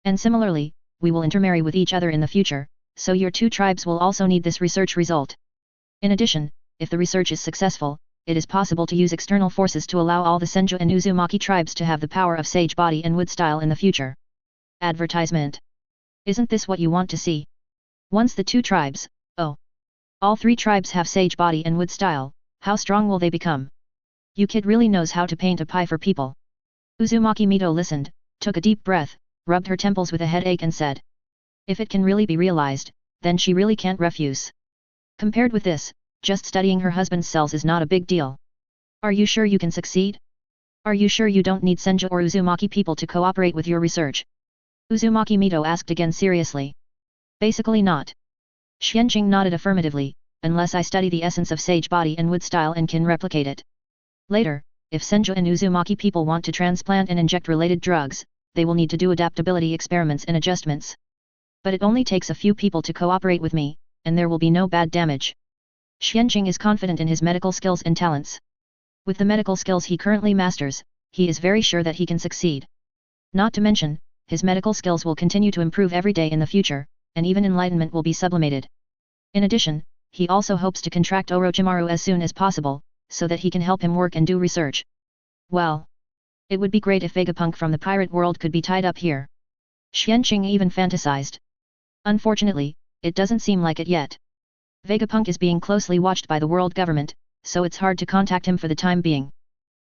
And similarly, we will intermarry with each other in the future, so your two tribes will also need this research result. In addition, if the research is successful, it is possible to use external forces to allow all the Senju and Uzumaki tribes to have the power of Sage Body and Wood Style in the future. Advertisement. Isn't this what you want to see? Once the two tribes, all three tribes have Sage Body and Wood Style, how strong will they become? You kid really knows how to paint a pie for people. Uzumaki Mito listened, took a deep breath, rubbed her temples with a headache and said. If it can really be realized, then she really can't refuse. Compared with this, just studying her husband's cells is not a big deal. Are you sure you can succeed? Are you sure you don't need Senju or Uzumaki people to cooperate with your research? Uzumaki Mito asked again seriously. Basically not. Xianqing nodded affirmatively, unless I study the essence of Sage Body and Wood Style and can replicate it. Later, if Senju and Uzumaki people want to transplant and inject related drugs, they will need to do adaptability experiments and adjustments. But it only takes a few people to cooperate with me, and there will be no bad damage. Xianqing is confident in his medical skills and talents. With the medical skills he currently masters, he is very sure that he can succeed. Not to mention, his medical skills will continue to improve every day in the future, and even enlightenment will be sublimated. In addition, he also hopes to contract Orochimaru as soon as possible, so that he can help him work and do research. Well, it would be great if Vegapunk from the pirate world could be tied up here. Xianqing even fantasized. Unfortunately, it doesn't seem like it yet. Vegapunk is being closely watched by the world government, so it's hard to contact him for the time being.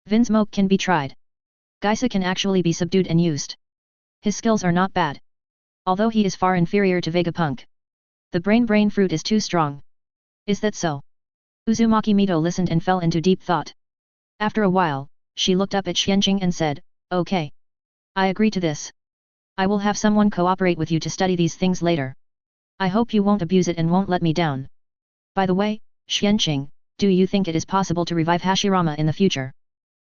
Vinsmoke can be tried. Geisa can actually be subdued and used. His skills are not bad. Although he is far inferior to Vegapunk. The brain fruit is too strong. Is that so? Uzumaki Mito listened and fell into deep thought. After a while, she looked up at Xianqing and said, okay. I agree to this. I will have someone cooperate with you to study these things later. I hope you won't abuse it and won't let me down. By the way, Xianqing, do you think it is possible to revive Hashirama in the future?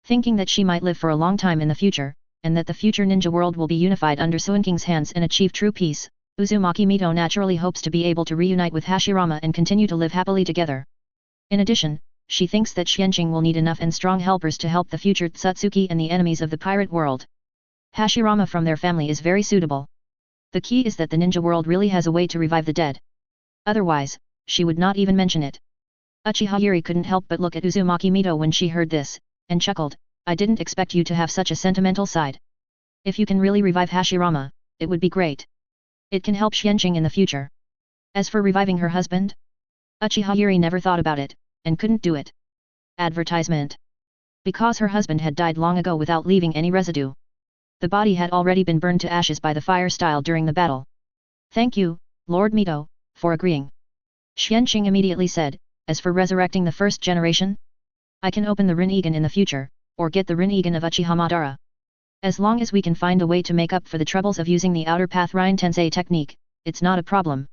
Thinking that she might live for a long time in the future, and that the future ninja world will be unified under Suinking's hands and achieve true peace, Uzumaki Mito naturally hopes to be able to reunite with Hashirama and continue to live happily together. In addition, she thinks that Xianqing will need enough and strong helpers to help the future Tsutsuki and the enemies of the pirate world. Hashirama from their family is very suitable. The key is that the ninja world really has a way to revive the dead. Otherwise, she would not even mention it. Uchiha Yuri couldn't help but look at Uzumaki Mito when she heard this, and chuckled, I didn't expect you to have such a sentimental side. If you can really revive Hashirama, it would be great. It can help Xianqing in the future. As for reviving her husband? Uchiha Yuri never thought about it, and couldn't do it. Advertisement. Because her husband had died long ago without leaving any residue. The body had already been burned to ashes by the fire style during the battle. Thank you, Lord Mito, for agreeing. Xianqing immediately said, as for resurrecting the first generation? I can open the Rinnegan in the future, or get the Rinnegan of Uchiha Madara. As long as we can find a way to make up for the troubles of using the outer path Ryan Tensei technique, it's not a problem.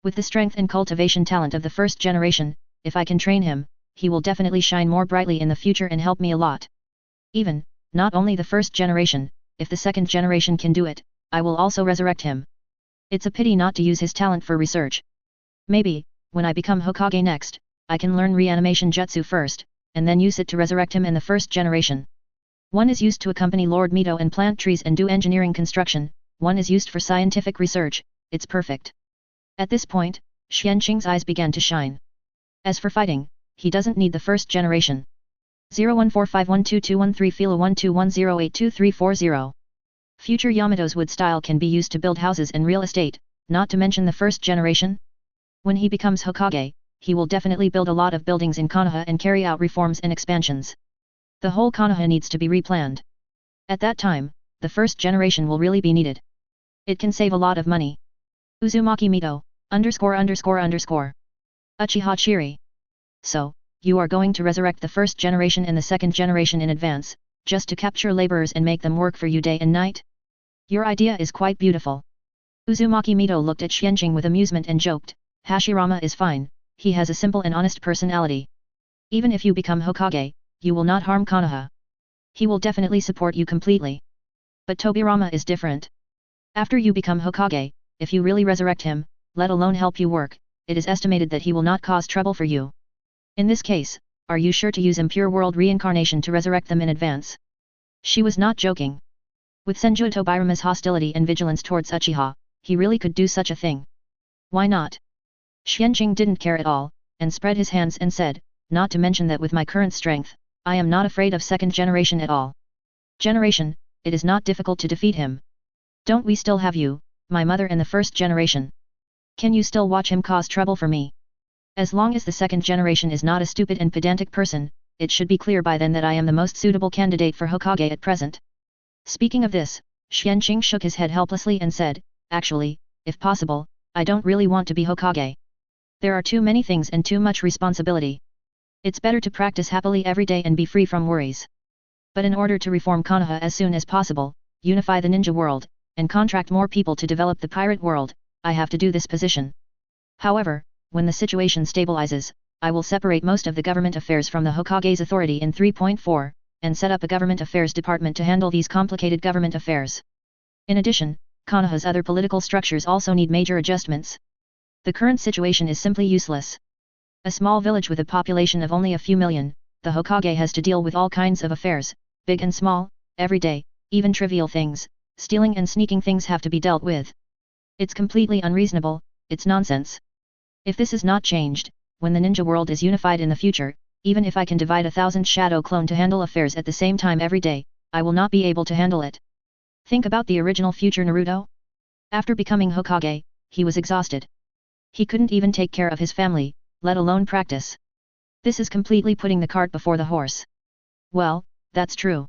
With the strength and cultivation talent of the first generation, if I can train him, he will definitely shine more brightly in the future and help me a lot. Even, not only the first generation, if the second generation can do it, I will also resurrect him. It's a pity not to use his talent for research. Maybe, when I become Hokage next, I can learn reanimation jutsu first, and then use it to resurrect him in the first generation. One is used to accompany Lord Mito and plant trees and do engineering construction, one is used for scientific research, it's perfect. At this point, Xianqing's eyes began to shine. As for fighting, he doesn't need the first generation. 014512213 Fila 1210822340. Future Yamato's wood style can be used to build houses and real estate, not to mention the first generation. When he becomes Hokage, he will definitely build a lot of buildings in Konoha and carry out reforms and expansions. The whole Konoha needs to be replanned. At that time, the first generation will really be needed. It can save a lot of money. Uzumaki Mito, ____. Uchiha Chiri. So, you are going to resurrect the first generation and the second generation in advance, just to capture laborers and make them work for you day and night? Your idea is quite beautiful. Uzumaki Mito looked at Xianqing with amusement and joked, Hashirama is fine, he has a simple and honest personality. Even if you become Hokage, you will not harm Konoha. He will definitely support you completely. But Tobirama is different. After you become Hokage, if you really resurrect him, let alone help you work, it is estimated that he will not cause trouble for you. In this case, are you sure to use impure world reincarnation to resurrect them in advance? She was not joking. With Senju Tobirama's hostility and vigilance towards Uchiha, he really could do such a thing. Why not? Xianqing didn't care at all, and spread his hands and said, not to mention that with my current strength, I am not afraid of second generation at all. Generation, it is not difficult to defeat him. Don't we still have you, my mother and the first generation? Can you still watch him cause trouble for me? As long as the second generation is not a stupid and pedantic person, it should be clear by then that I am the most suitable candidate for Hokage at present. Speaking of this, Xianqing shook his head helplessly and said, actually, if possible, I don't really want to be Hokage. There are too many things and too much responsibility. It's better to practice happily every day and be free from worries. But in order to reform Konoha as soon as possible, unify the ninja world, and contract more people to develop the pirate world, I have to do this position. However, when the situation stabilizes, I will separate most of the government affairs from the Hokage's authority in 3.4, and set up a government affairs department to handle these complicated government affairs. In addition, Konoha's other political structures also need major adjustments. The current situation is simply useless. A small village with a population of only a few million, the Hokage has to deal with all kinds of affairs, big and small, every day, even trivial things, stealing and sneaking things have to be dealt with. It's completely unreasonable, it's nonsense. If this is not changed, when the ninja world is unified in the future, even if I can divide 1,000 shadow clone to handle affairs at the same time every day, I will not be able to handle it. Think about the original future Naruto. After becoming Hokage, he was exhausted. He couldn't even take care of his family, let alone practice. This is completely putting the cart before the horse. Well, that's true.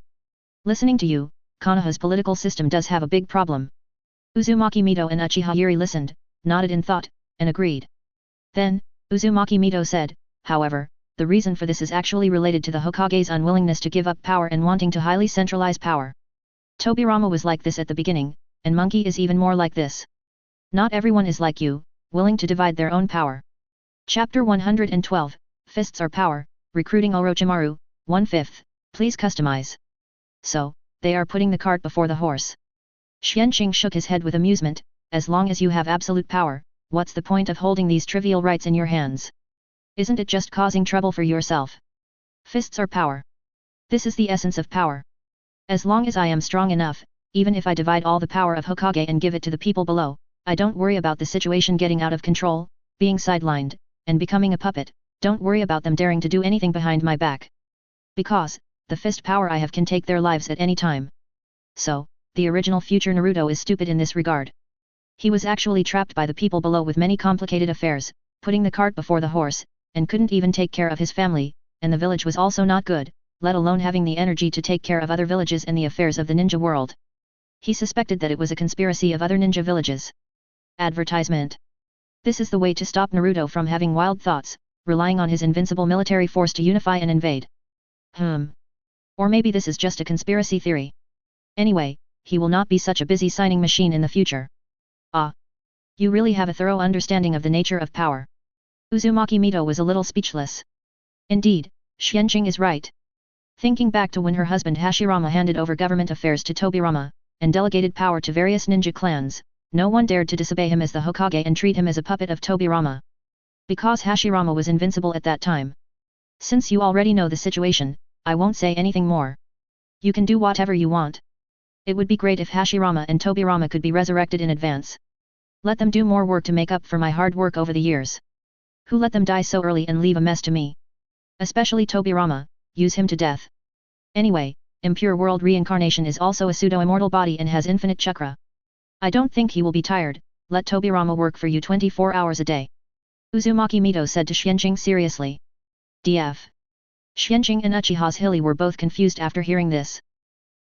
Listening to you, Konoha's political system does have a big problem. Uzumaki Mito and Uchiha Yuri listened, nodded in thought, and agreed. Then, Uzumaki Mito said, however, the reason for this is actually related to the Hokage's unwillingness to give up power and wanting to highly centralize power. Tobirama was like this at the beginning, and Monkey is even more like this. Not everyone is like you, willing to divide their own power. Chapter 112, Fists are Power, Recruiting Orochimaru, 1/5, please customize. So, they are putting the cart before the horse. Xianqing shook his head with amusement, as long as you have absolute power, what's the point of holding these trivial rights in your hands? Isn't it just causing trouble for yourself? Fists are power. This is the essence of power. As long as I am strong enough, even if I divide all the power of Hokage and give it to the people below, I don't worry about the situation getting out of control, being sidelined, and becoming a puppet, don't worry about them daring to do anything behind my back. Because, the fist power I have can take their lives at any time. So, the original future Naruto is stupid in this regard. He was actually trapped by the people below with many complicated affairs, putting the cart before the horse, and couldn't even take care of his family, and the village was also not good, let alone having the energy to take care of other villages and the affairs of the ninja world. He suspected that it was a conspiracy of other ninja villages. Advertisement. This is the way to stop Naruto from having wild thoughts, relying on his invincible military force to unify and invade. Or maybe this is just a conspiracy theory. Anyway, he will not be such a busy signing machine in the future. Ah. You really have a thorough understanding of the nature of power. Uzumaki Mito was a little speechless. Indeed, Xianqing is right. Thinking back to when her husband Hashirama handed over government affairs to Tobirama, and delegated power to various ninja clans, no one dared to disobey him as the Hokage and treat him as a puppet of Tobirama. Because Hashirama was invincible at that time. Since you already know the situation, I won't say anything more. You can do whatever you want. It would be great if Hashirama and Tobirama could be resurrected in advance. Let them do more work to make up for my hard work over the years. Who let them die so early and leave a mess to me? Especially Tobirama, use him to death. Anyway, impure world reincarnation is also a pseudo-immortal body and has infinite chakra. I don't think he will be tired, let Tobirama work for you 24 hours a day. Uzumaki Mito said to Xianqing seriously. DF. Xianqing and Uchiha's Hilly were both confused after hearing this.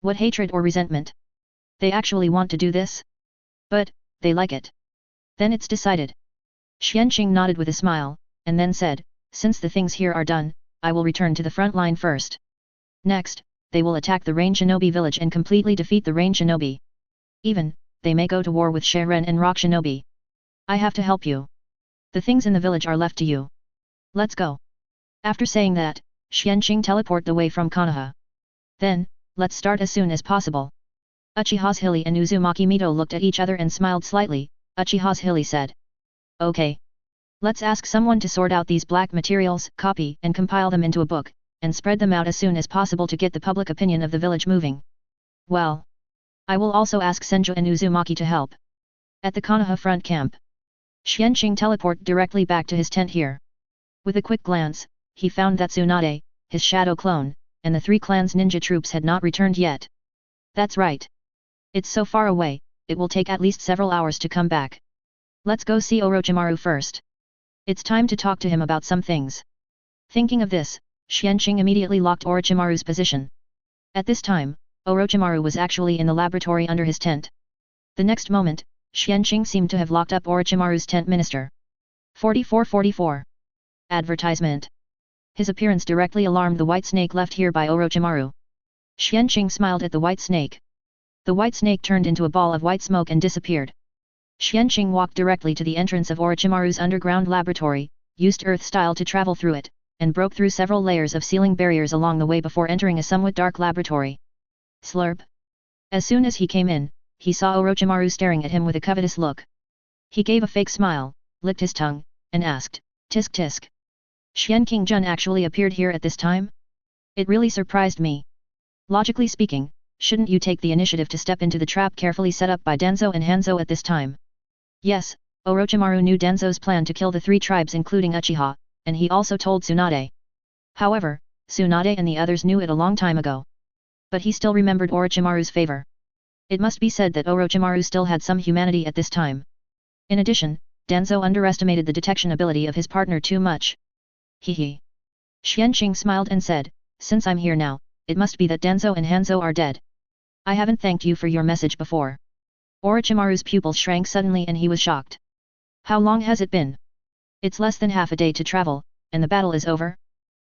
What hatred or resentment? They actually want to do this? But, they like it. Then it's decided. Xianqing nodded with a smile, and then said, since the things here are done, I will return to the front line first. Next, they will attack the Rain Shinobi village and completely defeat the Rain Shinobi. Even, they may go to war with Sharen and Rock Shinobi. I have to help you. The things in the village are left to you. Let's go. After saying that, Xianqing teleported away from Konoha. Then, let's start as soon as possible. Uchiha's Hilly and Uzumaki Mito looked at each other and smiled slightly. Uchiha's Hilly said. Okay. Let's ask someone to sort out these black materials, copy and compile them into a book, and spread them out as soon as possible to get the public opinion of the village moving. Well. I will also ask Senju and Uzumaki to help. At the Konoha front camp. Xianqing teleported directly back to his tent here. With a quick glance, he found that Tsunade, his shadow clone, and the 3 clans ninja troops had not returned yet. That's right. It's so far away, it will take at least several hours to come back. Let's go see Orochimaru first. It's time to talk to him about some things. Thinking of this, Xianqing immediately locked Orochimaru's position. At this time, Orochimaru was actually in the laboratory under his tent. The next moment, Xianqing seemed to have locked up Orochimaru's tent minister. 4444. Advertisement. His appearance directly alarmed the white snake left here by Orochimaru. Xianqing smiled at the white snake. The white snake turned into a ball of white smoke and disappeared. Xianqing walked directly to the entrance of Orochimaru's underground laboratory, used earth style to travel through it, and broke through several layers of ceiling barriers along the way before entering a somewhat dark laboratory. Slurp. As soon as he came in, he saw Orochimaru staring at him with a covetous look. He gave a fake smile, licked his tongue, and asked, Tisk tisk. Xianqing Jun actually appeared here at this time? It really surprised me. Logically speaking, shouldn't you take the initiative to step into the trap carefully set up by Danzo and Hanzo at this time? Yes, Orochimaru knew Danzo's plan to kill the 3 tribes including Uchiha, and he also told Tsunade. However, Tsunade and the others knew it a long time ago. But he still remembered Orochimaru's favor. It must be said that Orochimaru still had some humanity at this time. In addition, Danzo underestimated the detection ability of his partner too much. Hehe. Xianqing smiled and said, since I'm here now, it must be that Danzo and Hanzo are dead. I haven't thanked you for your message before. Orochimaru's pupils shrank suddenly and he was shocked. How long has it been? It's less than half a day to travel, and the battle is over?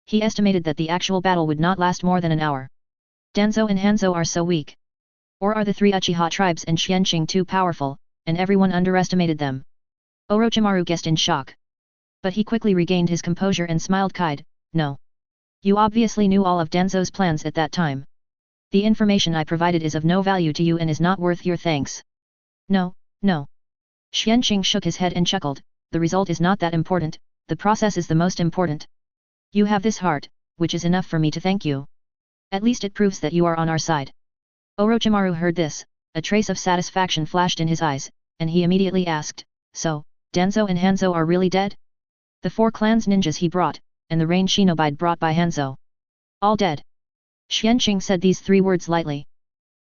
He estimated that the actual battle would not last more than an hour. Danzo and Hanzo are so weak. Or are the 3 Uchiha tribes and Xianqing too powerful, and everyone underestimated them? Orochimaru guessed in shock. But he quickly regained his composure and smiled kind, no. You obviously knew all of Danzo's plans at that time. The information I provided is of no value to you and is not worth your thanks. No, no. Xianqing shook his head and chuckled, the result is not that important, the process is the most important. You have this heart, which is enough for me to thank you. At least it proves that you are on our side. Orochimaru heard this, a trace of satisfaction flashed in his eyes, and he immediately asked, so, Danzo and Hanzo are really dead? The 4 clans ninjas he brought, and the Rain Shinobi brought by Hanzo. All dead. Xianqing said these 3 words lightly.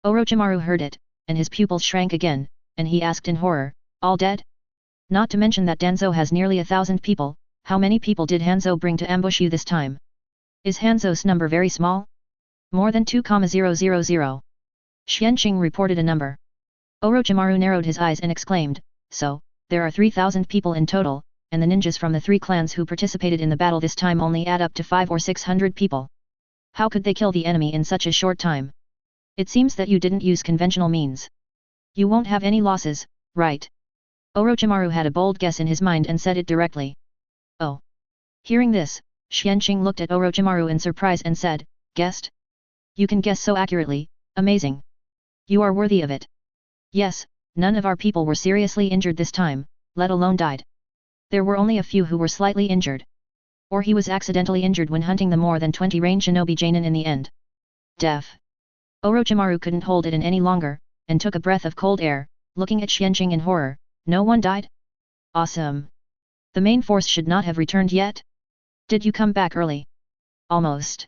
Orochimaru heard it, and his pupils shrank again, and he asked in horror, all dead? Not to mention that Danzo has nearly 1,000 people, how many people did Hanzo bring to ambush you this time? Is Hanzo's number very small? More than 2,000. Xianqing reported a number. Orochimaru narrowed his eyes and exclaimed, so, there are 3,000 people in total, and the ninjas from the 3 clans who participated in the battle this time only add up to 500 or 600 people. How could they kill the enemy in such a short time? It seems that you didn't use conventional means. You won't have any losses, right? Orochimaru had a bold guess in his mind and said it directly. Oh. Hearing this, Xianqing looked at Orochimaru in surprise and said, guessed? You can guess so accurately, amazing. You are worthy of it. Yes, none of our people were seriously injured this time, let alone died. There were only a few who were slightly injured. Or he was accidentally injured when hunting the more than 20 range shinobi Jainin in the end. Deaf. Orochimaru couldn't hold it in any longer, and took a breath of cold air, looking at Xianqing in horror. No one died? Awesome. The main force should not have returned yet? Did you come back early? Almost.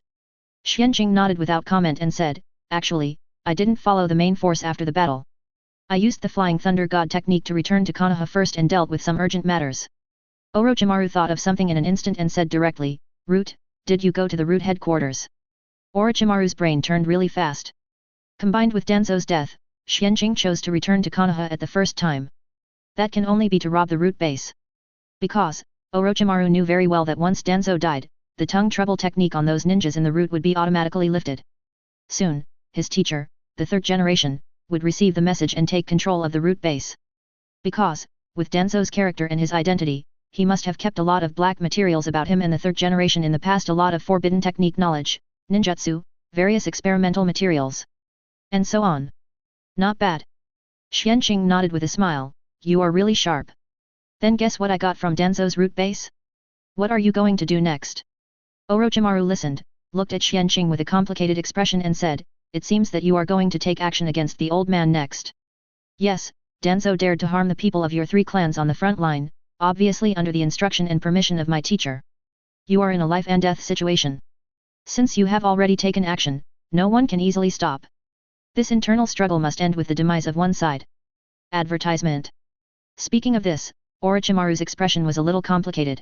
Xianqing nodded without comment and said, actually, I didn't follow the main force after the battle. I used the Flying Thunder God technique to return to Konoha first and dealt with some urgent matters. Orochimaru thought of something in an instant and said directly, Root, did you go to the Root headquarters? Orochimaru's brain turned really fast. Combined with Danzo's death, Xianqing chose to return to Konoha at the first time. That can only be to rob the Root base. Because, Orochimaru knew very well that once Danzo died, the tongue trouble technique on those ninjas in the Root would be automatically lifted. Soon, his teacher, the 3rd generation, would receive the message and take control of the Root base. Because, with Danzo's character and his identity, he must have kept a lot of black materials about him and the 3rd generation in the past, a lot of forbidden technique knowledge, ninjutsu, various experimental materials. And so on. Not bad. Xianqing nodded with a smile, you are really sharp. Then guess what I got from Danzo's Root base? What are you going to do next? Orochimaru listened, looked at Xianqing with a complicated expression and said, it seems that you are going to take action against the old man next. Yes, Danzo dared to harm the people of your 3 clans on the front line, obviously under the instruction and permission of my teacher. You are in a life and death situation. Since you have already taken action, no one can easily stop. This internal struggle must end with the demise of one side. Advertisement. Speaking of this, Orochimaru's expression was a little complicated.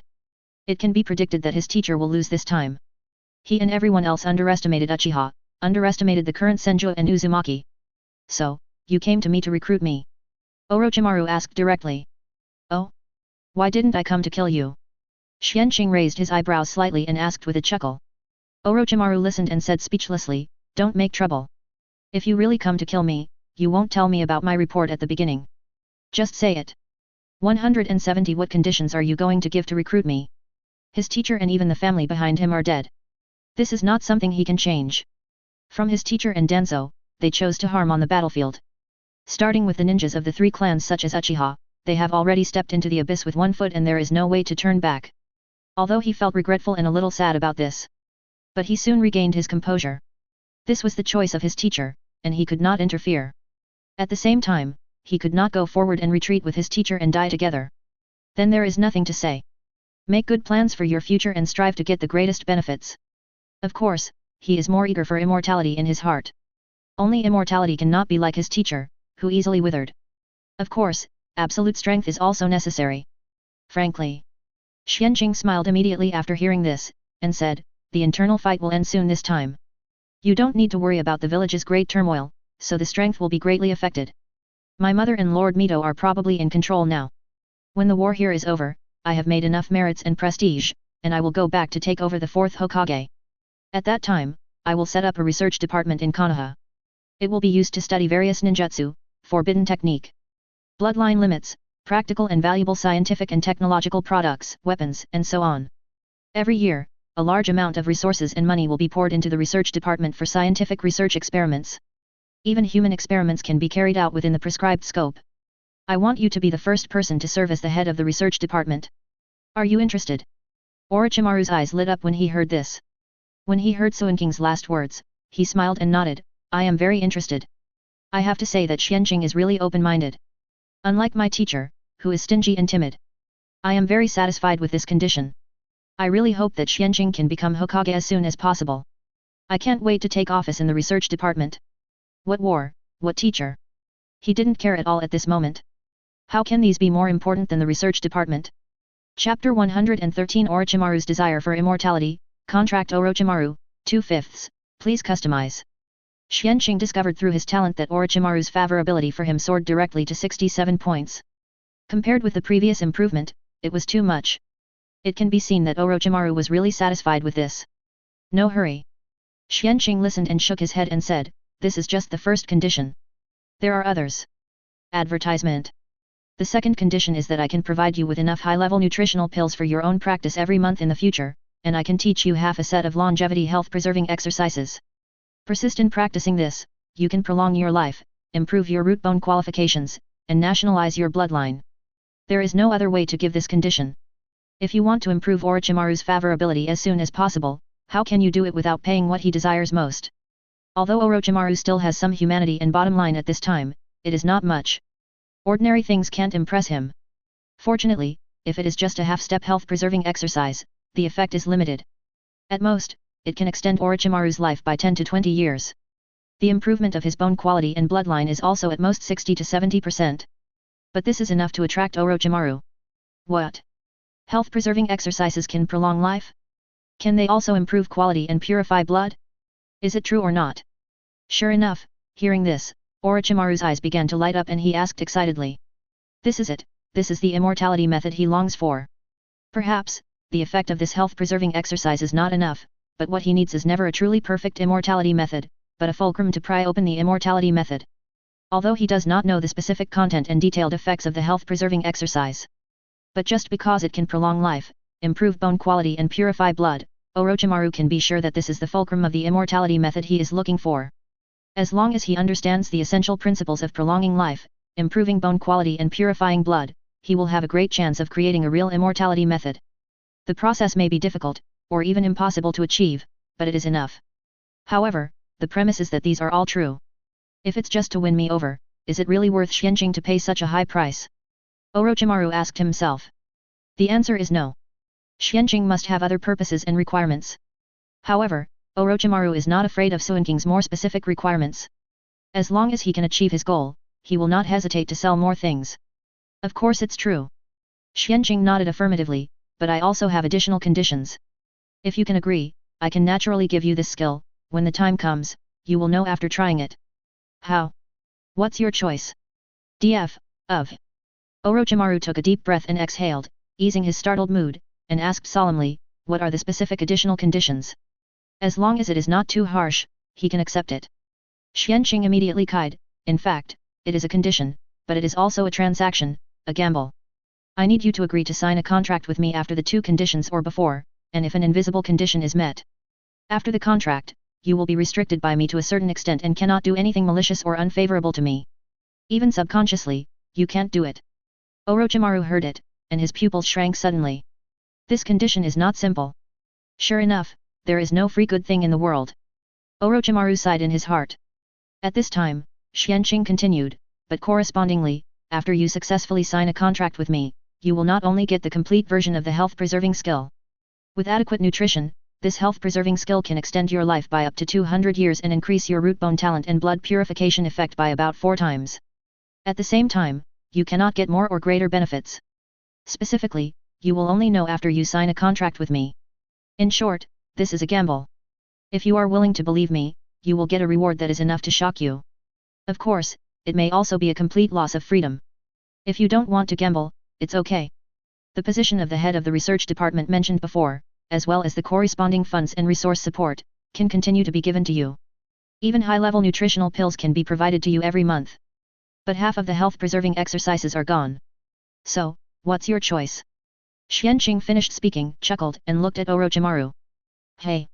It can be predicted that his teacher will lose this time. He and everyone else underestimated Uchiha, underestimated the current Senju and Uzumaki. So, you came to me to recruit me? Orochimaru asked directly. Oh? Why didn't I come to kill you? Xianqing raised his eyebrows slightly and asked with a chuckle. Orochimaru listened and said speechlessly, don't make trouble. If you really come to kill me, you won't tell me about my report at the beginning. Just say it. 170 What conditions are you going to give to recruit me? His teacher and even the family behind him are dead. This is not something he can change. From his teacher and Danzo, they chose to harm on the battlefield. Starting with the ninjas of the 3 clans such as Uchiha, they have already stepped into the abyss with 1 foot and there is no way to turn back. Although he felt regretful and a little sad about this. But he soon regained his composure. This was the choice of his teacher, and he could not interfere. At the same time, he could not go forward and retreat with his teacher and die together. Then there is nothing to say. Make good plans for your future and strive to get the greatest benefits. Of course, he is more eager for immortality in his heart. Only immortality cannot be like his teacher, who easily withered. Of course, absolute strength is also necessary. Frankly. Xianqing smiled immediately after hearing this, and said, the internal fight will end soon this time. You don't need to worry about the village's great turmoil, so the strength will be greatly affected. My mother and Lord Mito are probably in control now. When the war here is over, I have made enough merits and prestige, and I will go back to take over the 4th Hokage. At that time, I will set up a research department in Konoha. It will be used to study various ninjutsu, forbidden technique, bloodline limits, practical and valuable scientific and technological products, weapons, and so on. Every year, a large amount of resources and money will be poured into the research department for scientific research experiments. Even human experiments can be carried out within the prescribed scope. I want you to be the first person to serve as the head of the research department. Are you interested? Orochimaru's eyes lit up when he heard this. When he heard Suinking's last words, he smiled and nodded, I am very interested. I have to say that Xianqing is really open-minded. Unlike my teacher, who is stingy and timid. I am very satisfied with this condition. I really hope that Xianqing can become Hokage as soon as possible. I can't wait to take office in the research department. What war, what teacher? He didn't care at all at this moment. How can these be more important than the research department? Chapter 113 Orochimaru's Desire for Immortality, Contract Orochimaru, 2/5. Please customize. Xianqing discovered through his talent that Orochimaru's favorability for him soared directly to 67 points. Compared with the previous improvement, it was too much. It can be seen that Orochimaru was really satisfied with this. No hurry. Xianqing listened and shook his head and said, "This is just the first condition. There are others." Advertisement. The second condition is that I can provide you with enough high-level nutritional pills for your own practice every month in the future, and I can teach you half a set of longevity health-preserving exercises. Persist in practicing this, you can prolong your life, improve your root bone qualifications, and nationalize your bloodline. There is no other way to give this condition. If you want to improve Orochimaru's favorability as soon as possible, how can you do it without paying what he desires most? Although Orochimaru still has some humanity and bottom line at this time, it is not much. Ordinary things can't impress him. Fortunately, if it is just a half-step health-preserving exercise, the effect is limited. At most, it can extend Orochimaru's life by 10 to 20 years. The improvement of his bone quality and bloodline is also at most 60 to 70%. But this is enough to attract Orochimaru. What? Health-preserving exercises can prolong life? Can they also improve quality and purify blood? Is it true or not? Sure enough, hearing this, Orochimaru's eyes began to light up and he asked excitedly. This is it, this is the immortality method he longs for. Perhaps, the effect of this health-preserving exercise is not enough, but what he needs is never a truly perfect immortality method, but a fulcrum to pry open the immortality method. Although he does not know the specific content and detailed effects of the health-preserving exercise. But just because it can prolong life, improve bone quality and purify blood, Orochimaru can be sure that this is the fulcrum of the immortality method he is looking for. As long as he understands the essential principles of prolonging life, improving bone quality and purifying blood, he will have a great chance of creating a real immortality method. The process may be difficult, or even impossible to achieve, but it is enough. However, the premise is that these are all true. If it's just to win me over, is it really worth Xianqing to pay such a high price? Orochimaru asked himself. The answer is no. Xianqing must have other purposes and requirements. However, Orochimaru is not afraid of Xianqing's more specific requirements. As long as he can achieve his goal, he will not hesitate to sell more things. Of course it's true. Xianqing nodded affirmatively, but I also have additional conditions. If you can agree, I can naturally give you this skill, when the time comes, you will know after trying it. How? What's your choice? Of. Orochimaru took a deep breath and exhaled, easing his startled mood, and asked solemnly, what are the specific additional conditions? As long as it is not too harsh, he can accept it. Xianqing immediately sighed. In fact, it is a condition, but it is also a transaction, a gamble. I need you to agree to sign a contract with me after the two conditions or before, and if an invisible condition is met. After the contract, you will be restricted by me to a certain extent and cannot do anything malicious or unfavorable to me. Even subconsciously, you can't do it. Orochimaru heard it, and his pupils shrank suddenly. This condition is not simple. Sure enough, there is no free good thing in the world. Orochimaru sighed in his heart. At this time, Xianqing continued, but correspondingly, after you successfully sign a contract with me, you will not only get the complete version of the health-preserving skill. With adequate nutrition, this health-preserving skill can extend your life by up to 200 years and increase your root bone talent and blood purification effect by about 4 times. At the same time, you cannot get more or greater benefits. Specifically, you will only know after you sign a contract with me. In short, this is a gamble. If you are willing to believe me, you will get a reward that is enough to shock you. Of course, it may also be a complete loss of freedom. If you don't want to gamble, it's okay. The position of the head of the research department mentioned before, as well as the corresponding funds and resource support, can continue to be given to you. Even high-level nutritional pills can be provided to you every month. But half of the health-preserving exercises are gone. So, what's your choice? Xianqing finished speaking, chuckled, and looked at Orochimaru. Hey!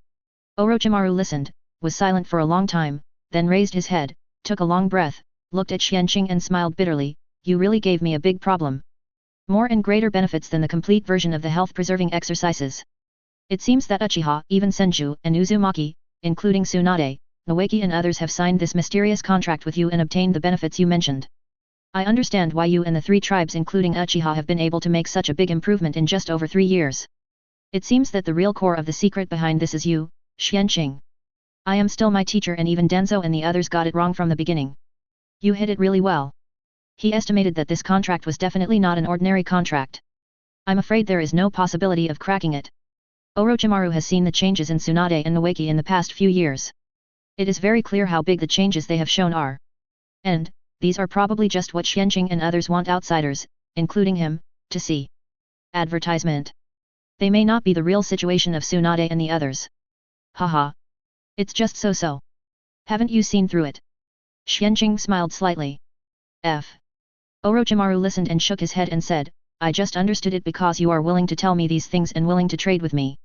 Orochimaru listened, was silent for a long time, then raised his head, took a long breath, looked at Xianqing and smiled bitterly. You really gave me a big problem. More and greater benefits than the complete version of the health-preserving exercises. It seems that Uchiha, even Senju, and Uzumaki, including Tsunade, Noeki and others have signed this mysterious contract with you and obtained the benefits you mentioned. I understand why you and the 3 tribes including Uchiha have been able to make such a big improvement in just over 3 years. It seems that the real core of the secret behind this is you, Xianqing. I am still my teacher and even Denzo and the others got it wrong from the beginning. You hit it really well. He estimated that this contract was definitely not an ordinary contract. I'm afraid there is no possibility of cracking it. Orochimaru has seen the changes in Tsunade and Noeki in the past few years. It is very clear how big the changes they have shown are. And, these are probably just what Xianqing and others want outsiders, including him, to see. Advertisement. They may not be the real situation of Tsunade and the others. Haha. It's just so-so. Haven't you seen through it? Xianqing smiled slightly. Orochimaru listened and shook his head and said, I just understood it because you are willing to tell me these things and willing to trade with me.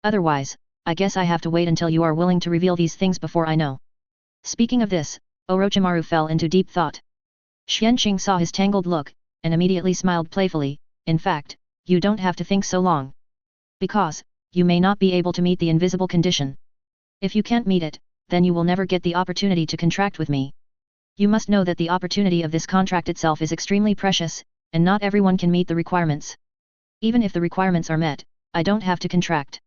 Otherwise, I guess I have to wait until you are willing to reveal these things before I know. Speaking of this, Orochimaru fell into deep thought. Xianqing saw his tangled look, and immediately smiled playfully, in fact, you don't have to think so long. Because, you may not be able to meet the invisible condition. If you can't meet it, then you will never get the opportunity to contract with me. You must know that the opportunity of this contract itself is extremely precious, and not everyone can meet the requirements. Even if the requirements are met, I don't have to contract.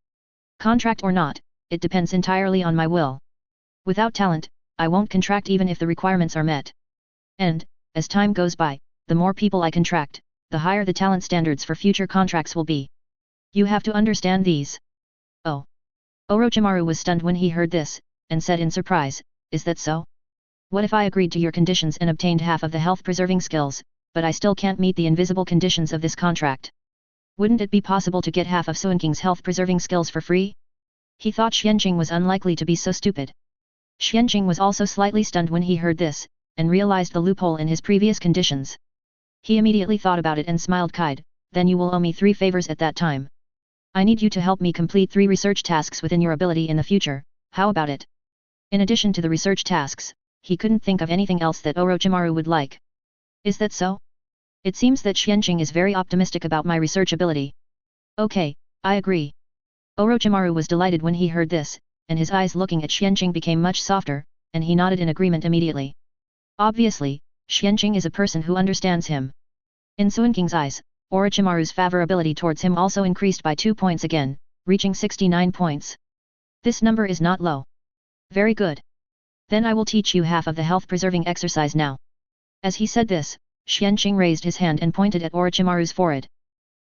Contract or not, it depends entirely on my will. Without talent, I won't contract even if the requirements are met. And, as time goes by, the more people I contract, the higher the talent standards for future contracts will be. You have to understand these. Oh. Orochimaru was stunned when he heard this, and said in surprise, is that so? What if I agreed to your conditions and obtained half of the health-preserving skills, but I still can't meet the invisible conditions of this contract? Wouldn't it be possible to get half of Suinking's health-preserving skills for free? He thought Xianqing was unlikely to be so stupid. Xianqing was also slightly stunned when he heard this, and realized the loophole in his previous conditions. He immediately thought about it and smiled kind, then you will owe me 3 favors at that time. I need you to help me complete 3 research tasks within your ability in the future, how about it? In addition to the research tasks, he couldn't think of anything else that Orochimaru would like. Is that so? It seems that Xianqing is very optimistic about my research ability. Okay, I agree. Orochimaru was delighted when he heard this, and his eyes looking at Xianqing became much softer, and he nodded in agreement immediately. Obviously, Xianqing is a person who understands him. In Suinking's eyes, Orochimaru's favorability towards him also increased by 2 points again, reaching 69 points. This number is not low. Very good. Then I will teach you half of the health-preserving exercise now. As he said this, Xianqing raised his hand and pointed at Orochimaru's forehead.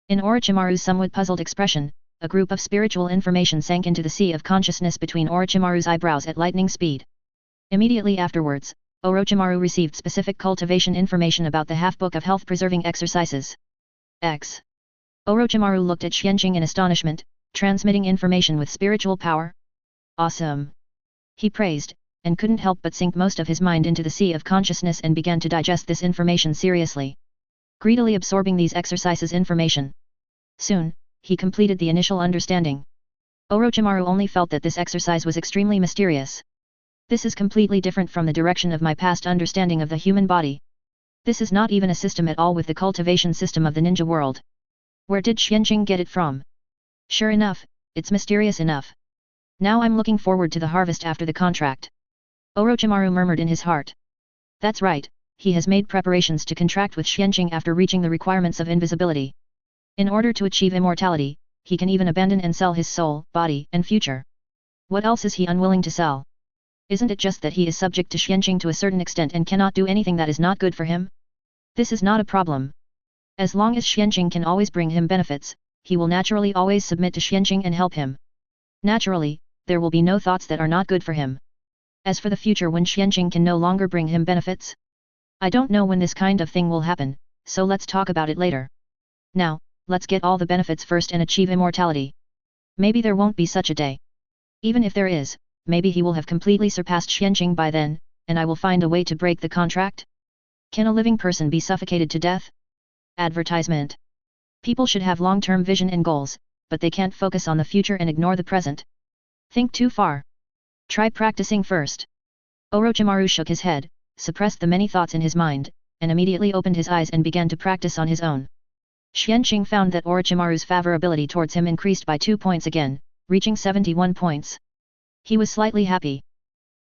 In Orochimaru's somewhat puzzled expression, a group of spiritual information sank into the sea of consciousness between Orochimaru's eyebrows at lightning speed. Immediately afterwards, Orochimaru received specific cultivation information about the half-book of health-preserving exercises. Orochimaru looked at Xianqing in astonishment, transmitting information with spiritual power. Awesome! He praised, and couldn't help but sink most of his mind into the sea of consciousness and began to digest this information seriously. Greedily absorbing these exercises information. Soon, he completed the initial understanding. Orochimaru only felt that this exercise was extremely mysterious. This is completely different from the direction of my past understanding of the human body. This is not even a system at all with the cultivation system of the ninja world. Where did Xianqing get it from? Sure enough, it's mysterious enough. Now I'm looking forward to the harvest after the contract. Orochimaru murmured in his heart. That's right, he has made preparations to contract with Xianqing after reaching the requirements of invisibility. In order to achieve immortality, he can even abandon and sell his soul, body, and future. What else is he unwilling to sell? Isn't it just that he is subject to Xianqing to a certain extent and cannot do anything that is not good for him? This is not a problem. As long as Xianqing can always bring him benefits, he will naturally always submit to Xianqing and help him. Naturally, there will be no thoughts that are not good for him. As for the future when Xianqing can no longer bring him benefits, I don't know when this kind of thing will happen, so let's talk about it later. Now, let's get all the benefits first and achieve immortality. Maybe there won't be such a day. Even if there is, maybe he will have completely surpassed Xianqing by then, and I will find a way to break the contract? Can a living person be suffocated to death? Advertisement. People should have long-term vision and goals, but they can't focus on the future and ignore the present. Think too far. Try practicing first. Orochimaru shook his head, suppressed the many thoughts in his mind, and immediately opened his eyes and began to practice on his own. Xianqing found that Orochimaru's favorability towards him increased by 2 points again, reaching 71 points. He was slightly happy.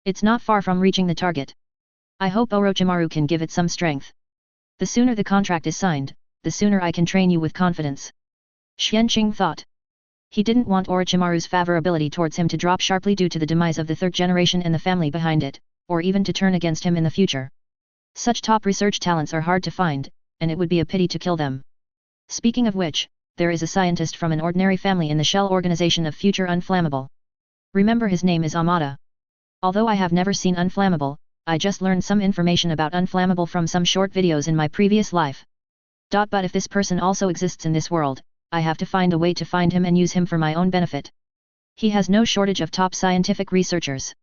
It's not far from reaching the target. I hope Orochimaru can give it some strength. The sooner the contract is signed, the sooner I can train you with confidence. Xianqing thought. He didn't want Orochimaru's favorability towards him to drop sharply due to the demise of the third generation and the family behind it, or even to turn against him in the future. Such top research talents are hard to find, and it would be a pity to kill them. Speaking of which, there is a scientist from an ordinary family in the shell organization of Future Unflammable. Remember his name is Amada. Although I have never seen unflammable, I just learned some information about unflammable from some short videos in my previous life. But if this person also exists in this world, I have to find a way to find him and use him for my own benefit. He has no shortage of top scientific researchers.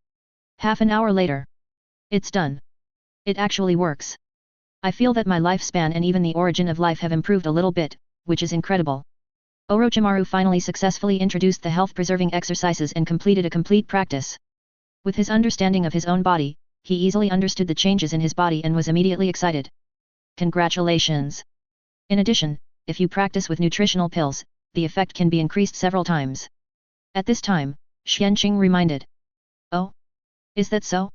Half an hour later. It's done. It actually works. I feel that my lifespan and even the origin of life have improved a little bit, which is incredible. Orochimaru finally successfully introduced the health-preserving exercises and completed a complete practice. With his understanding of his own body, he easily understood the changes in his body and was immediately excited. Congratulations! In addition, if you practice with nutritional pills, the effect can be increased several times. At this time, Xianqing reminded. Oh? Is that so?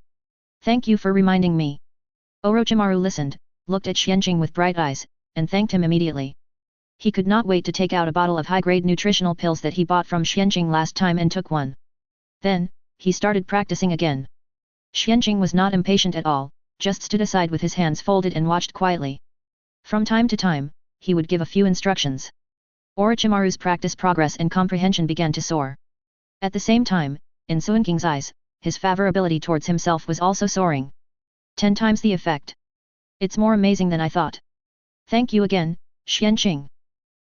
Thank you for reminding me. Orochimaru listened, looked at Xianqing with bright eyes, and thanked him immediately. He could not wait to take out a bottle of high-grade nutritional pills that he bought from Xianqing last time and took one. Then, he started practicing again. Xianqing was not impatient at all, just stood aside with his hands folded and watched quietly. From time to time, he would give a few instructions. Orochimaru's practice progress and comprehension began to soar. At the same time, in Suinking's eyes, his favorability towards himself was also soaring. 10 times the effect. It's more amazing than I thought. Thank you again, Xianqing.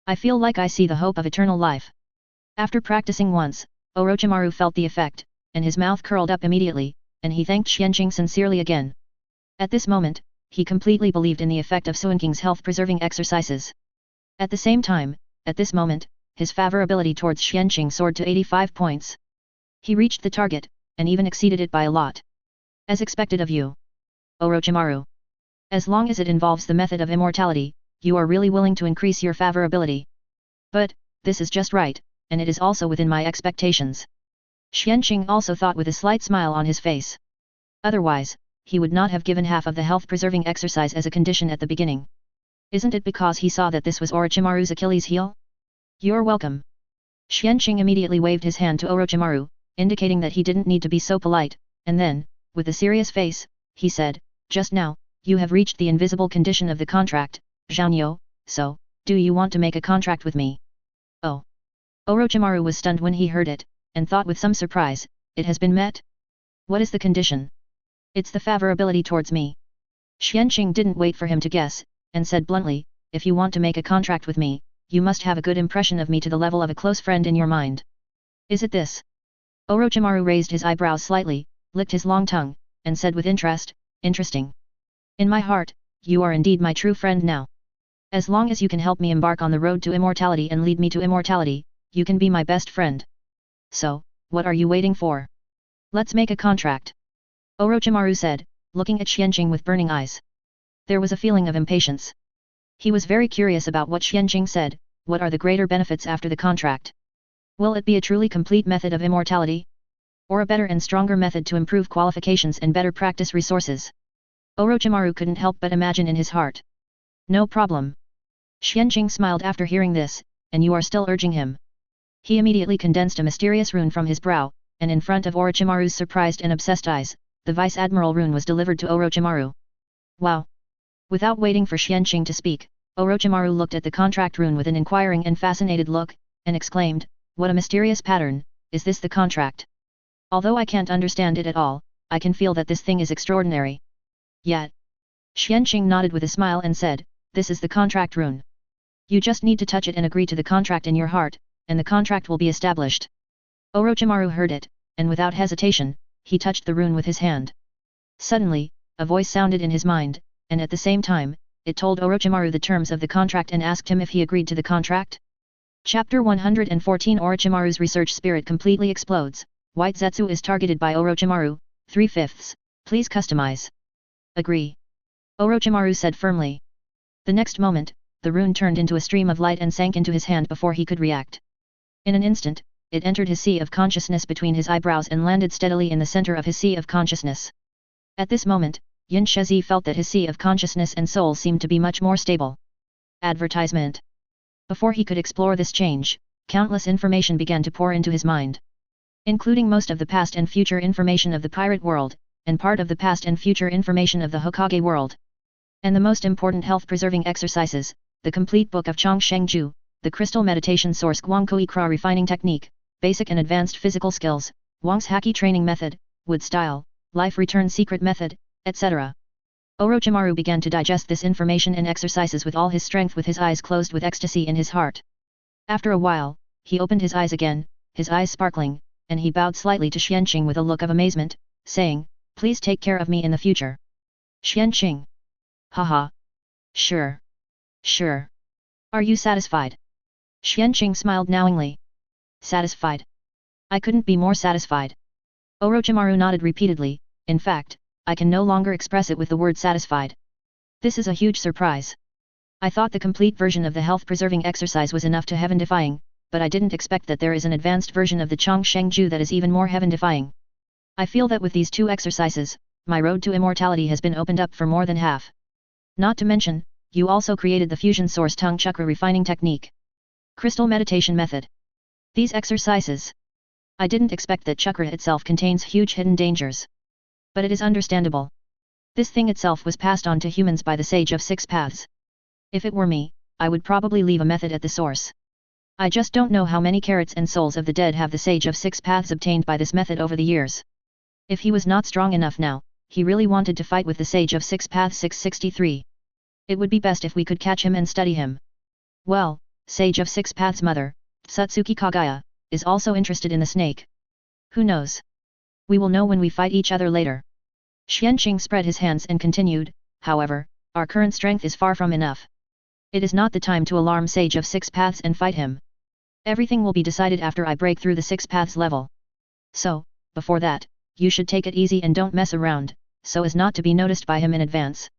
I feel like I see the hope of eternal life. After practicing once, Orochimaru felt the effect, and his mouth curled up immediately, and he thanked Xianqing sincerely again. At this moment, he completely believed in the effect of Suinking's health-preserving exercises. At the same time, at this moment, his favorability towards Xianqing soared to 85 points. He reached the target, and even exceeded it by a lot. As expected of you, Orochimaru. As long as it involves the method of immortality, you are really willing to increase your favorability. But, this is just right, and it is also within my expectations. Xianqing also thought with a slight smile on his face. Otherwise, he would not have given half of the health-preserving exercise as a condition at the beginning. Isn't it because he saw that this was Orochimaru's Achilles heel? You're welcome. Xianqing immediately waved his hand to Orochimaru, indicating that he didn't need to be so polite, and then, with a serious face, he said, just now, you have reached the invisible condition of the contract, Zhangyo, so, do you want to make a contract with me? Oh. Orochimaru was stunned when he heard it, and thought with some surprise, it has been met? What is the condition? It's the favorability towards me. Xianqing didn't wait for him to guess, and said bluntly, if you want to make a contract with me, you must have a good impression of me to the level of a close friend in your mind. Is it this? Orochimaru raised his eyebrows slightly, licked his long tongue, and said with interest, interesting. In my heart, you are indeed my true friend now. As long as you can help me embark on the road to immortality and lead me to immortality, you can be my best friend. So, what are you waiting for? Let's make a contract. Orochimaru said, looking at Xianqing with burning eyes. There was a feeling of impatience. He was very curious about what Xianqing said, what are the greater benefits after the contract? Will it be a truly complete method of immortality? Or a better and stronger method to improve qualifications and better practice resources? Orochimaru couldn't help but imagine in his heart. No problem. Xianqing smiled after hearing this, and you are still urging him. He immediately condensed a mysterious rune from his brow, and in front of Orochimaru's surprised and obsessed eyes, the Vice Admiral rune was delivered to Orochimaru. Wow! Without waiting for Xianqing to speak, Orochimaru looked at the contract rune with an inquiring and fascinated look, and exclaimed, what a mysterious pattern, is this the contract? Although I can't understand it at all, I can feel that this thing is extraordinary. Yet. Xianqing nodded with a smile and said, this is the contract rune. You just need to touch it and agree to the contract in your heart, and the contract will be established. Orochimaru heard it, and without hesitation, he touched the rune with his hand. Suddenly, a voice sounded in his mind, and at the same time, it told Orochimaru the terms of the contract and asked him if he agreed to the contract. Chapter 114 Orochimaru's research spirit completely explodes. White Zetsu is targeted by Orochimaru, 3/5. Please customize. Agree. Orochimaru said firmly. The next moment, the rune turned into a stream of light and sank into his hand before he could react. In an instant, it entered his sea of consciousness between his eyebrows and landed steadily in the center of his sea of consciousness. At this moment, Yin Shezi felt that his sea of consciousness and soul seemed to be much more stable. Advertisement. Before he could explore this change, countless information began to pour into his mind. Including most of the past and future information of the pirate world, and part of the past and future information of the Hokage world. And the most important health-preserving exercises, the complete book of Chongshengju, the crystal meditation source Guangkou Ikra refining technique, basic and advanced physical skills, Wang's Haki training method, wood style, life return secret method, etc. Orochimaru began to digest this information and exercises with all his strength with his eyes closed with ecstasy in his heart. After a while, he opened his eyes again, his eyes sparkling, and he bowed slightly to Xianqing with a look of amazement, saying, "Please take care of me in the future." Xianqing. Haha. Sure. Sure. Are you satisfied? Xianqing smiled knowingly. Satisfied? I couldn't be more satisfied. Orochimaru nodded repeatedly. In fact, I can no longer express it with the word satisfied. This is a huge surprise. I thought the complete version of the health-preserving exercise was enough to heaven-defying, but I didn't expect that there is an advanced version of the Chongsheng that is even more heaven-defying. I feel that with these two exercises, my road to immortality has been opened up for more than half. Not to mention, you also created the fusion source tongue chakra refining technique. Crystal meditation method. These exercises. I didn't expect that chakra itself contains huge hidden dangers. But it is understandable. This thing itself was passed on to humans by the sage of six paths. If it were me, I would probably leave a method at the source. I just don't know how many carats and souls of the dead have the sage of six paths obtained by this method over the years. If he was not strong enough now, he really wanted to fight with the sage of six paths 663. It would be best if we could catch him and study him. Well, sage of six paths mother, Tsutsuki Kagaya, is also interested in the snake. Who knows? We will know when we fight each other later. Xianqing spread his hands and continued, however, our current strength is far from enough. It is not the time to alarm Sage of Six Paths and fight him. Everything will be decided after I break through the Six Paths level. So, before that, you should take it easy and don't mess around, so as not to be noticed by him in advance.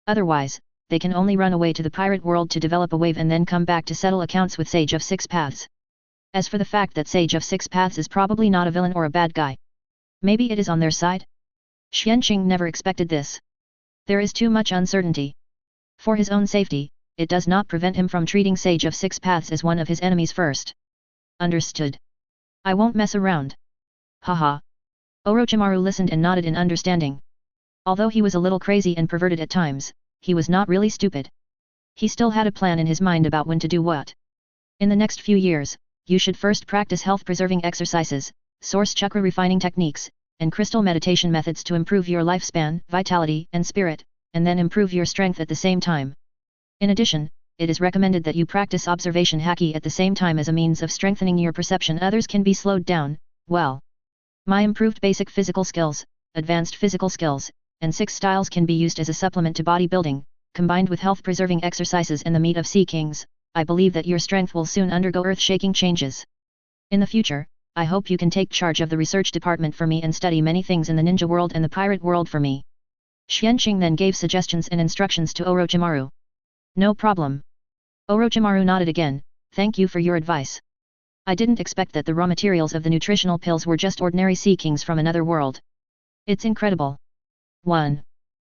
Otherwise, they can only run away to the pirate world to develop a wave and then come back to settle accounts with Sage of Six Paths. As for the fact that Sage of Six Paths is probably not a villain or a bad guy. Maybe it is on their side? Xianqing never expected this. There is too much uncertainty. For his own safety, it does not prevent him from treating Sage of Six Paths as one of his enemies first. Understood. I won't mess around. Haha. Orochimaru listened and nodded in understanding. Although he was a little crazy and perverted at times, he was not really stupid. He still had a plan in his mind about when to do what. In the next few years, you should first practice health-preserving exercises, source chakra refining techniques, and crystal meditation methods to improve your lifespan, vitality, and spirit, and then improve your strength at the same time. In addition, it is recommended that you practice observation haki at the same time as a means of strengthening your perception. Others can be slowed down, well. My improved basic physical skills, advanced physical skills, and 6 styles can be used as a supplement to bodybuilding, combined with health-preserving exercises and the meat of sea kings. I believe that your strength will soon undergo earth-shaking changes. In the future, I hope you can take charge of the research department for me and study many things in the ninja world and the pirate world for me. Xianqing then gave suggestions and instructions to Orochimaru. No problem. Orochimaru nodded again, thank you for your advice. I didn't expect that the raw materials of the nutritional pills were just ordinary sea kings from another world. It's incredible. 1.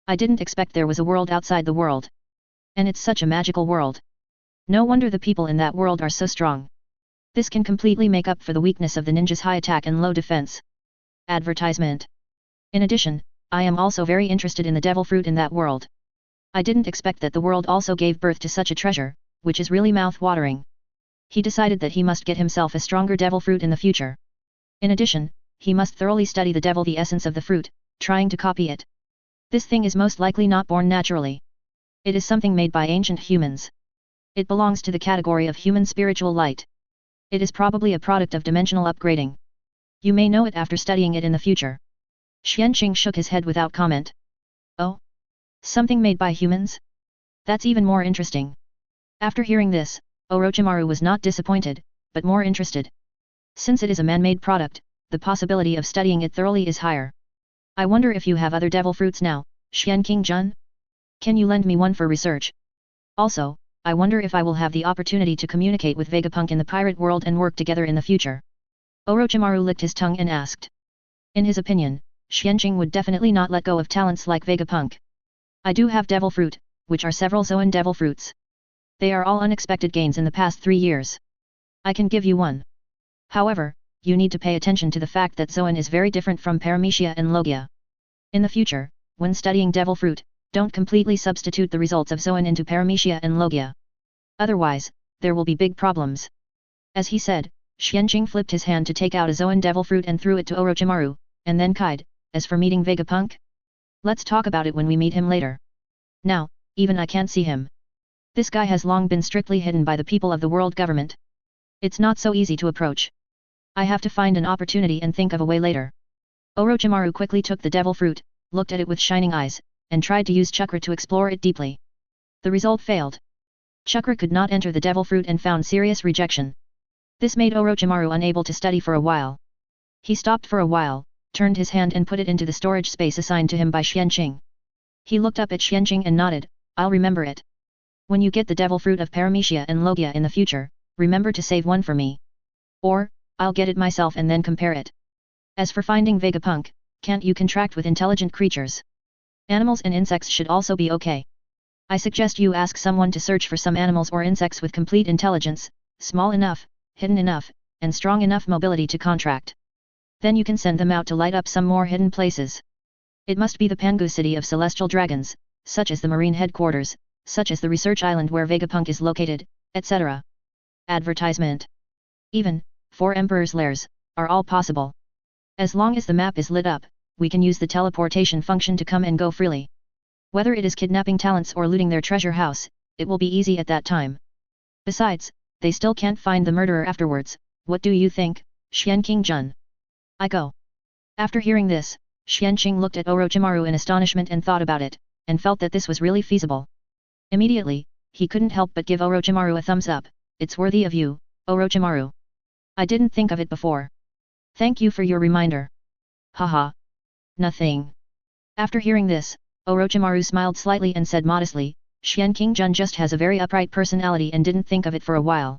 I didn't expect there was a world outside the world. And it's such a magical world. No wonder the people in that world are so strong. This can completely make up for the weakness of the ninjas' high attack and low defense. Advertisement. In addition, I am also very interested in the devil fruit in that world. I didn't expect that the world also gave birth to such a treasure, which is really mouth-watering. He decided that he must get himself a stronger devil fruit in the future. In addition, he must thoroughly study the essence of the fruit, trying to copy it. This thing is most likely not born naturally. It is something made by ancient humans. It belongs to the category of human spiritual light. It is probably a product of dimensional upgrading. You may know it after studying it in the future. Xianqing shook his head without comment. Oh? Something made by humans? That's even more interesting. After hearing this, Orochimaru was not disappointed, but more interested. Since it is a man-made product, the possibility of studying it thoroughly is higher. I wonder if you have other devil fruits now, Xianqing-jun? Can you lend me one for research? Also, I wonder if I will have the opportunity to communicate with Vegapunk in the pirate world and work together in the future. Orochimaru licked his tongue and asked. In his opinion, Xianqing would definitely not let go of talents like Vegapunk. I do have devil fruit, which are several Zoan devil fruits. They are all unexpected gains in the past 3 years. I can give you one. However, you need to pay attention to the fact that Zoan is very different from Paramecia and Logia. In the future, when studying devil fruit, don't completely substitute the results of Zoan into Paramecia and Logia. Otherwise, there will be big problems. As he said, Xianqing flipped his hand to take out a Zoan devil fruit and threw it to Orochimaru, and then cried, as for meeting Vegapunk? Let's talk about it when we meet him later. Now, even I can't see him. This guy has long been strictly hidden by the people of the world government. It's not so easy to approach. I have to find an opportunity and think of a way later. Orochimaru quickly took the devil fruit, looked at it with shining eyes, and tried to use chakra to explore it deeply. The result failed. Chakra could not enter the devil fruit and found serious rejection. This made Orochimaru unable to study for a while. He stopped for a while, turned his hand and put it into the storage space assigned to him by Xianqing. He looked up at Xianqing and nodded, I'll remember it. When you get the devil fruit of Paramecia and Logia in the future, remember to save one for me. Or, I'll get it myself and then compare it. As for finding Vegapunk, can't you contract with intelligent creatures? Animals and insects should also be okay. I suggest you ask someone to search for some animals or insects with complete intelligence, small enough, hidden enough, and strong enough mobility to contract. Then you can send them out to light up some more hidden places. It must be the Pangu city of celestial dragons, such as the marine headquarters, such as the research island where Vegapunk is located, etc. Advertisement. Even 4 emperors' lairs are all possible. As long as the map is lit up, we can use the teleportation function to come and go freely. Whether it is kidnapping talents or looting their treasure house, it will be easy at that time. Besides, they still can't find the murderer afterwards. What do you think, Xianqing Jun? I go. After hearing this, Xianqing looked at Orochimaru in astonishment and thought about it, and felt that this was really feasible. Immediately, he couldn't help but give Orochimaru a thumbs up. It's worthy of you, Orochimaru. I didn't think of it before. Thank you for your reminder. Haha. Nothing. After hearing this, Orochimaru smiled slightly and said modestly, Xianqing Jun just has a very upright personality and didn't think of it for a while.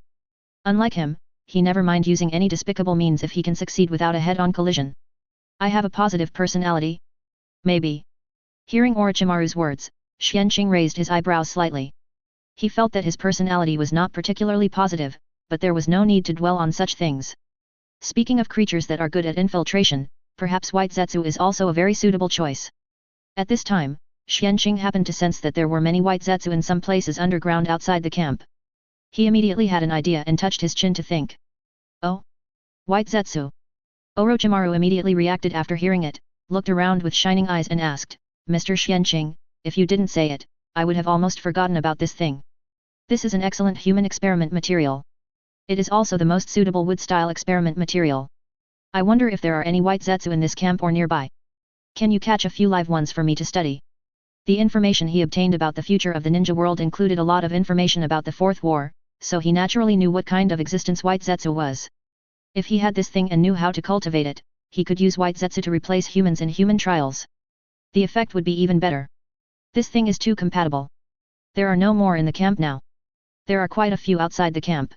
Unlike him, he never mind using any despicable means if he can succeed without a head-on collision. I have a positive personality? Maybe. Hearing Orochimaru's words, Xianqing raised his eyebrows slightly. He felt that his personality was not particularly positive, but there was no need to dwell on such things. Speaking of creatures that are good at infiltration, perhaps White Zetsu is also a very suitable choice. At this time, Xianqing happened to sense that there were many White Zetsu in some places underground outside the camp. He immediately had an idea and touched his chin to think. Oh? White Zetsu. Orochimaru immediately reacted after hearing it, looked around with shining eyes and asked, Mr. Xianqing, if you didn't say it, I would have almost forgotten about this thing. This is an excellent human experiment material. It is also the most suitable wood-style experiment material. I wonder if there are any White Zetsu in this camp or nearby. Can you catch a few live ones for me to study? The information he obtained about the future of the ninja world included a lot of information about the Fourth War, so he naturally knew what kind of existence White Zetsu was. If he had this thing and knew how to cultivate it, he could use White Zetsu to replace humans in human trials. The effect would be even better. This thing is too compatible. There are no more in the camp now. There are quite a few outside the camp.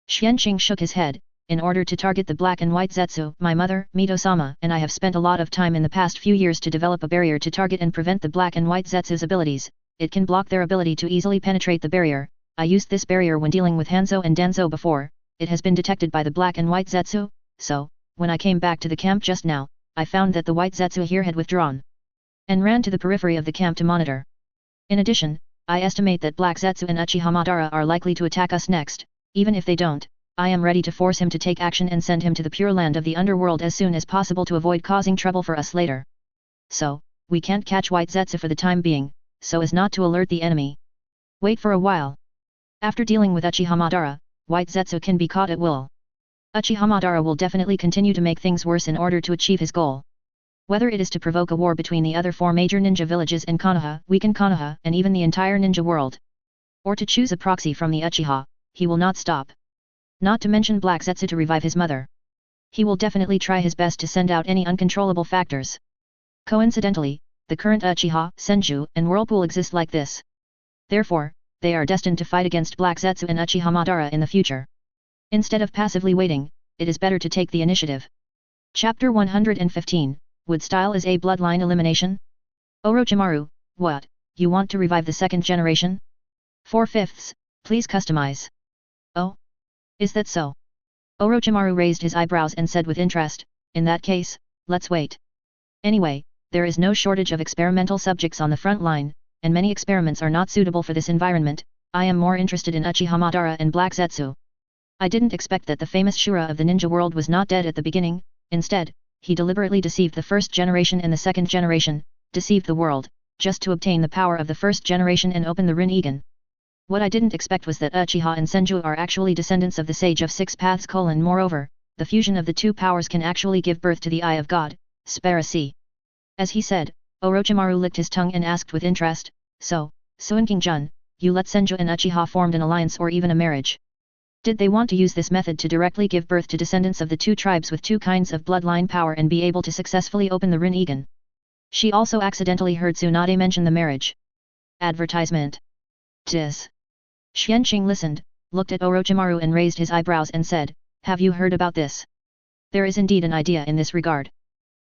Xianqing shook his head. In order to target the black and white Zetsu, my mother, Mito-sama, and I have spent a lot of time in the past few years to develop a barrier to target and prevent the black and white Zetsu's abilities. It can block their ability to easily penetrate the barrier. I used this barrier when dealing with Hanzo and Danzo before. It has been detected by the black and white Zetsu, so, when I came back to the camp just now, I found that the white Zetsu here had withdrawn and ran to the periphery of the camp to monitor. In addition, I estimate that black Zetsu and Uchiha Madara are likely to attack us next. Even if they don't, I am ready to force him to take action and send him to the pure land of the underworld as soon as possible to avoid causing trouble for us later. So, we can't catch White Zetsu for the time being, so as not to alert the enemy. Wait for a while. After dealing with Uchiha Madara, White Zetsu can be caught at will. Uchiha Madara will definitely continue to make things worse in order to achieve his goal. Whether it is to provoke a war between the other 4 major ninja villages and Konoha, weaken Konoha, and even the entire ninja world, or to choose a proxy from the Uchiha, he will not stop. Not to mention Black Zetsu to revive his mother. He will definitely try his best to send out any uncontrollable factors. Coincidentally, the current Uchiha, Senju, and Whirlpool exist like this. Therefore, they are destined to fight against Black Zetsu and Uchiha Madara in the future. Instead of passively waiting, it is better to take the initiative. Chapter 115, Wood Style is a bloodline elimination? Orochimaru, what, you want to revive the second generation? 4/5, please customize. Oh? Is that so? Orochimaru raised his eyebrows and said with interest, in that case, let's wait. Anyway, there is no shortage of experimental subjects on the front line, and many experiments are not suitable for this environment. I am more interested in Uchiha Madara and Black Zetsu. I didn't expect that the famous Shura of the ninja world was not dead at the beginning. Instead, he deliberately deceived the first generation and the second generation, deceived the world, just to obtain the power of the first generation and open the Rinnegan. What I didn't expect was that Uchiha and Senju are actually descendants of the Sage of Six Paths. Moreover, the fusion of the two powers can actually give birth to the Eye of God, Sparasi. As he said, Orochimaru licked his tongue and asked with interest, So King-jun, you let Senju and Uchiha formed an alliance or even a marriage? Did they want to use this method to directly give birth to descendants of the two tribes with two kinds of bloodline power and be able to successfully open the Rinnegan? She also accidentally heard Tsunade mention the marriage. Advertisement. Tis. Xianqing listened, looked at Orochimaru and raised his eyebrows and said, Have you heard about this? There is indeed an idea in this regard.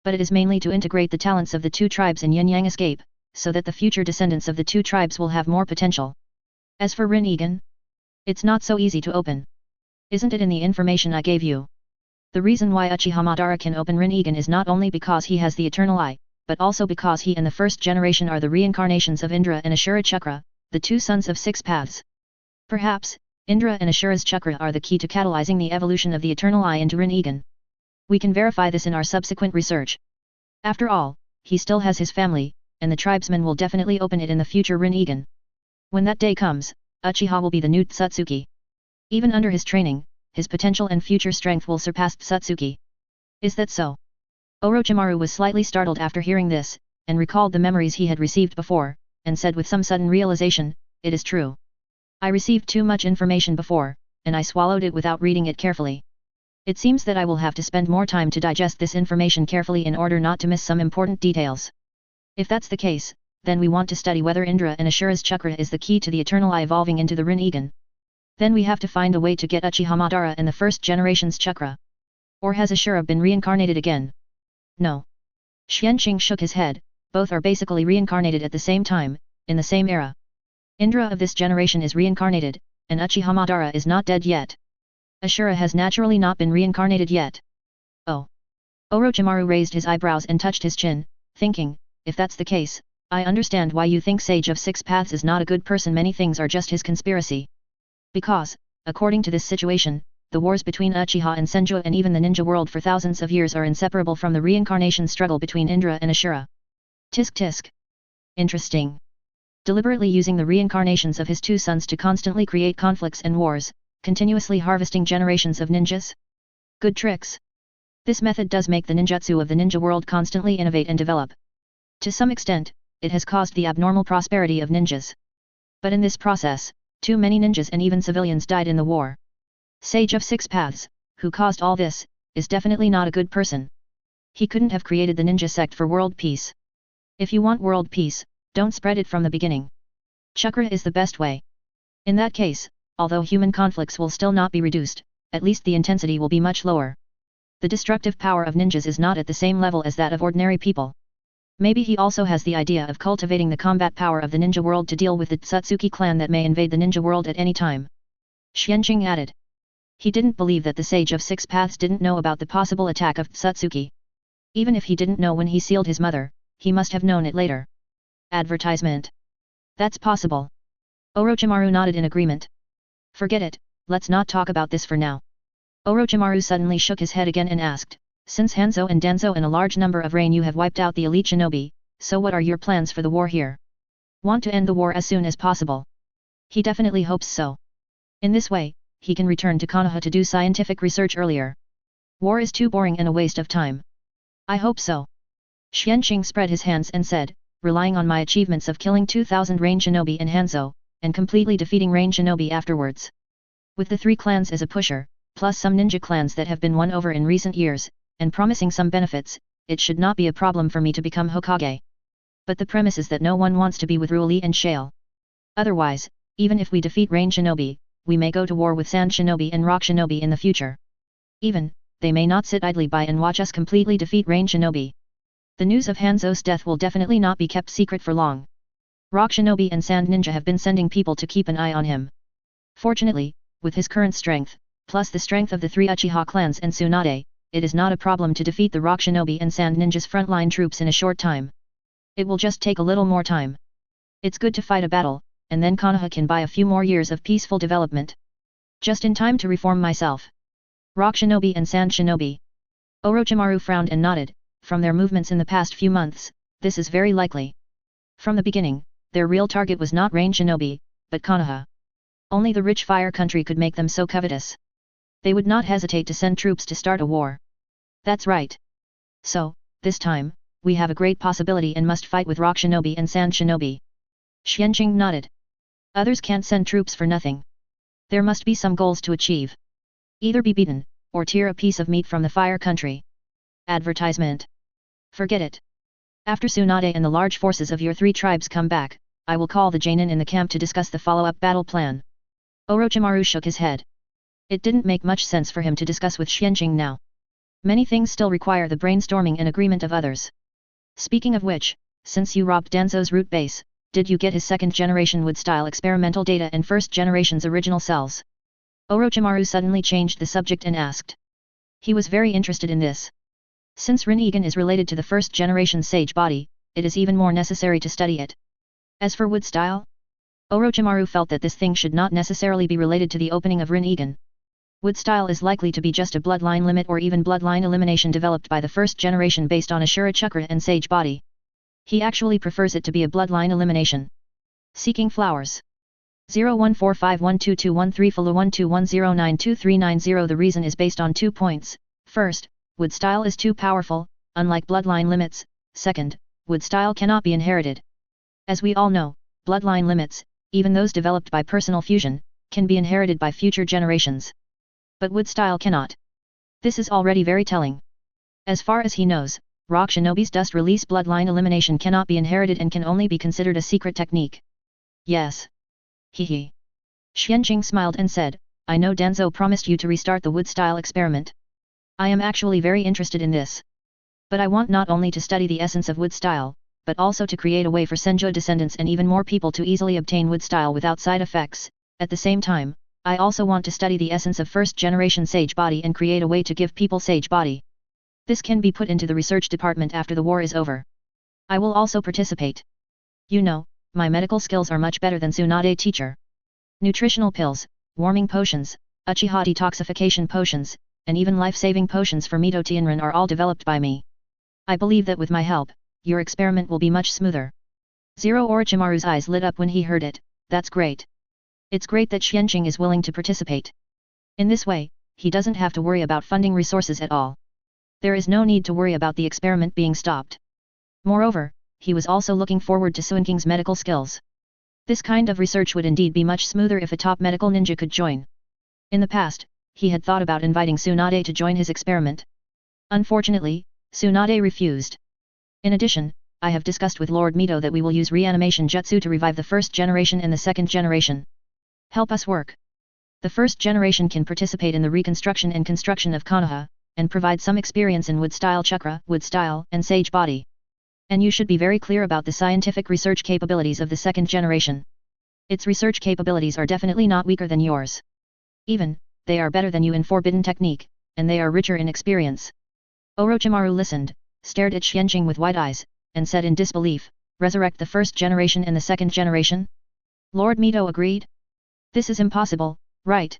But it is mainly to integrate the talents of the two tribes in Yin-Yang escape, so that the future descendants of the two tribes will have more potential. As for Rinnegan, it's not so easy to open. Isn't it in the information I gave you? The reason why Uchiha Madara can open Rinnegan is not only because he has the Eternal Eye, but also because he and the first generation are the reincarnations of Indra and Ashura Chakra, the two sons of Six Paths. Perhaps, Indra and Ashura's chakra are the key to catalyzing the evolution of the Eternal Eye into Rinnegan. We can verify this in our subsequent research. After all, he still has his family, and the tribesmen will definitely open it in the future Rinnegan. When that day comes, Uchiha will be the new Tsutsuki. Even under his training, his potential and future strength will surpass Tsutsuki. Is that so? Orochimaru was slightly startled after hearing this, and recalled the memories he had received before, and said with some sudden realization, It is true. I received too much information before, and I swallowed it without reading it carefully. It seems that I will have to spend more time to digest this information carefully in order not to miss some important details. If that's the case, then we want to study whether Indra and Ashura's chakra is the key to the Eternal Eye evolving into the Rinnegan. Then we have to find a way to get Uchiha Madara and the first generation's chakra. Or has Ashura been reincarnated again? No. Xianqing shook his head, both are basically reincarnated at the same time, in the same era. Indra of this generation is reincarnated, and Uchiha Madara is not dead yet. Ashura has naturally not been reincarnated yet. Oh. Orochimaru raised his eyebrows and touched his chin, thinking, if that's the case, I understand why you think Sage of Six Paths is not a good person. Many things are just his conspiracy. Because, according to this situation, the wars between Uchiha and Senju and even the ninja world for thousands of years are inseparable from the reincarnation struggle between Indra and Ashura. Tisk tisk. Interesting. Deliberately using the reincarnations of his two sons to constantly create conflicts and wars, continuously harvesting generations of ninjas? Good tricks. This method does make the ninjutsu of the ninja world constantly innovate and develop. To some extent, it has caused the abnormal prosperity of ninjas. But in this process, too many ninjas and even civilians died in the war. Sage of Six Paths, who caused all this, is definitely not a good person. He couldn't have created the ninja sect for world peace. If you want world peace, don't spread it from the beginning. Chakra is the best way. In that case, although human conflicts will still not be reduced, at least the intensity will be much lower. The destructive power of ninjas is not at the same level as that of ordinary people. Maybe he also has the idea of cultivating the combat power of the ninja world to deal with the Tsutsuki clan that may invade the ninja world at any time. Xianqing added. He didn't believe that the Sage of Six Paths didn't know about the possible attack of Tsutsuki. Even if he didn't know when he sealed his mother, he must have known it later. Advertisement. That's possible. Orochimaru nodded in agreement. Forget it, let's not talk about this for now. Orochimaru suddenly shook his head again and asked, since Hanzo and Danzo and a large number of Rain you have wiped out the elite shinobi, so what are your plans for the war here? Want to end the war as soon as possible? He definitely hopes so. In this way, he can return to Konoha to do scientific research earlier. War is too boring and a waste of time. I hope so. Xianqing spread his hands and said, relying on my achievements of killing 2,000 Rain shinobi in Hanzo, and completely defeating Rain shinobi afterwards. With the 3 clans as a pusher, plus some ninja clans that have been won over in recent years, and promising some benefits, it should not be a problem for me to become Hokage. But the premise is that no one wants to be with Ruoli and Shale. Otherwise, even if we defeat Rain shinobi, we may go to war with Sand shinobi and Rock shinobi in the future. Even, they may not sit idly by and watch us completely defeat Rain shinobi. The news of Hanzo's death will definitely not be kept secret for long. Rock shinobi and Sand ninja have been sending people to keep an eye on him. Fortunately, with his current strength, plus the strength of the 3 Uchiha clans and Tsunade, it is not a problem to defeat the Rock shinobi and Sand ninja's frontline troops in a short time. It will just take a little more time. It's good to fight a battle, and then Konoha can buy a few more years of peaceful development. Just in time to reform myself. Rock shinobi and Sand shinobi. Orochimaru frowned and nodded. From their movements in the past few months, this is very likely. From the beginning, their real target was not Rain Shinobi, but Konoha. Only the rich fire country could make them so covetous. They would not hesitate to send troops to start a war. That's right. So, this time, we have a great possibility and must fight with Rock Shinobi and Sand Shinobi. Xianqing nodded. Others can't send troops for nothing. There must be some goals to achieve. Either be beaten, or tear a piece of meat from the fire country. Advertisement. Forget it. After Tsunade and the large forces of your 3 tribes come back, I will call the Jainin in the camp to discuss the follow-up battle plan. Orochimaru shook his head. It didn't make much sense for him to discuss with Xianqing now. Many things still require the brainstorming and agreement of others. Speaking of which, since you robbed Danzo's root base, did you get his 2nd generation wood-style experimental data and 1st generation's original cells? Orochimaru suddenly changed the subject and asked. He was very interested in this. Since Rin-Egan is related to the 1st generation sage body, it is even more necessary to study it. As for wood-style? Orochimaru felt that this thing should not necessarily be related to the opening of Rin-Egan. Wood-style is likely to be just a bloodline limit or even bloodline elimination developed by the 1st generation based on Ashura Chakra and sage body. He actually prefers it to be a bloodline elimination. Seeking flowers. 0145122113 follow 1210923990. The reason is based on 2 points. First, wood style is too powerful, unlike bloodline limits. Second, wood style cannot be inherited. As we all know, bloodline limits, even those developed by personal fusion, can be inherited by future generations. But wood style cannot. This is already very telling. As far as he knows, Rock Shinobi's dust release bloodline elimination cannot be inherited and can only be considered a secret technique. Yes. Hehe. Xianqing smiled and said, I know Danzo promised you to restart the wood style experiment. I am actually very interested in this. But I want not only to study the essence of wood style, but also to create a way for Senju descendants and even more people to easily obtain wood style without side effects. At the same time, I also want to study the essence of 1st generation sage body and create a way to give people sage body. This can be put into the research department after the war is over. I will also participate. You know, my medical skills are much better than Tsunade teacher. Nutritional pills, warming potions, Uchiha detoxification potions, and even life-saving potions for Mito Tianren are all developed by me. I believe that with my help, your experiment will be much smoother. Orochimaru's eyes lit up when he heard it. That's great. It's great that Xianqing is willing to participate. In this way, he doesn't have to worry about funding resources at all. There is no need to worry about the experiment being stopped. Moreover, he was also looking forward to Suinking's medical skills. This kind of research would indeed be much smoother if a top medical ninja could join. In the past, he had thought about inviting Tsunade to join his experiment. Unfortunately, Tsunade refused. In addition, I have discussed with Lord Mito that we will use reanimation jutsu to revive the 1st generation and the 2nd generation. Help us work. The 1st generation can participate in the reconstruction and construction of Konoha, and provide some experience in wood style chakra, wood style, and sage body. And you should be very clear about the scientific research capabilities of the 2nd generation. Its research capabilities are definitely not weaker than yours. Even, they are better than you in forbidden technique, and they are richer in experience. Orochimaru listened, stared at Xianqing with wide eyes, and said in disbelief, resurrect the 1st generation and the 2nd generation? Lord Mito agreed. This is impossible, right?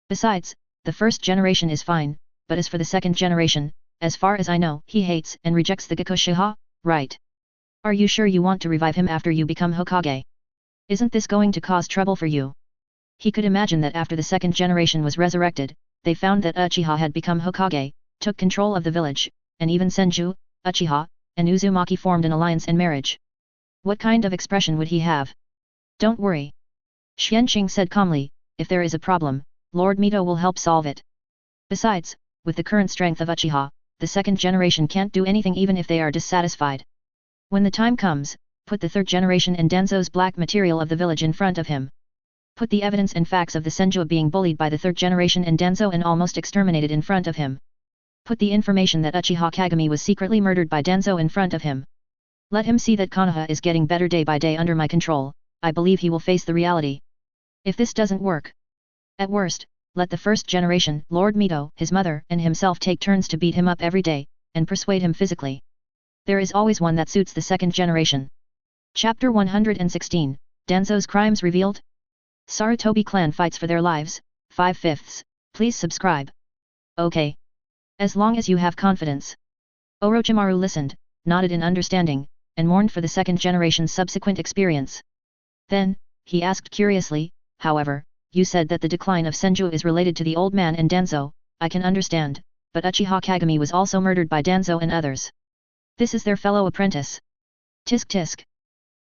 Besides, the 1st generation is fine, but as for the 2nd generation, as far as I know, he hates and rejects the Uchiha, right? Are you sure you want to revive him after you become Hokage? Isn't this going to cause trouble for you? He could imagine that after the 2nd generation was resurrected, they found that Uchiha had become Hokage, took control of the village, and even Senju, Uchiha, and Uzumaki formed an alliance and marriage. What kind of expression would he have? Don't worry. Xianqing said calmly, if there is a problem, Lord Mito will help solve it. Besides, with the current strength of Uchiha, the 2nd generation can't do anything even if they are dissatisfied. When the time comes, put the 3rd generation and Danzo's black material of the village in front of him. Put the evidence and facts of the Senju being bullied by the 3rd generation and Danzo and almost exterminated in front of him. Put the information that Uchiha Kagami was secretly murdered by Danzo in front of him. Let him see that Konoha is getting better day by day under my control. I believe he will face the reality. If this doesn't work, at worst, let the 1st generation, Lord Mito, his mother, and himself take turns to beat him up every day, and persuade him physically. There is always one that suits the 2nd generation. Chapter 116, Danzo's Crimes Revealed? Sarutobi clan fights for their lives, 5/5. Please subscribe. Okay. As long as you have confidence. Orochimaru listened, nodded in understanding, and mourned for the second generation's subsequent experience. Then, he asked curiously, however, you said that the decline of Senju is related to the old man and Danzo, I can understand, but Uchiha Kagami was also murdered by Danzo and others. This is their fellow apprentice. Tisk tisk.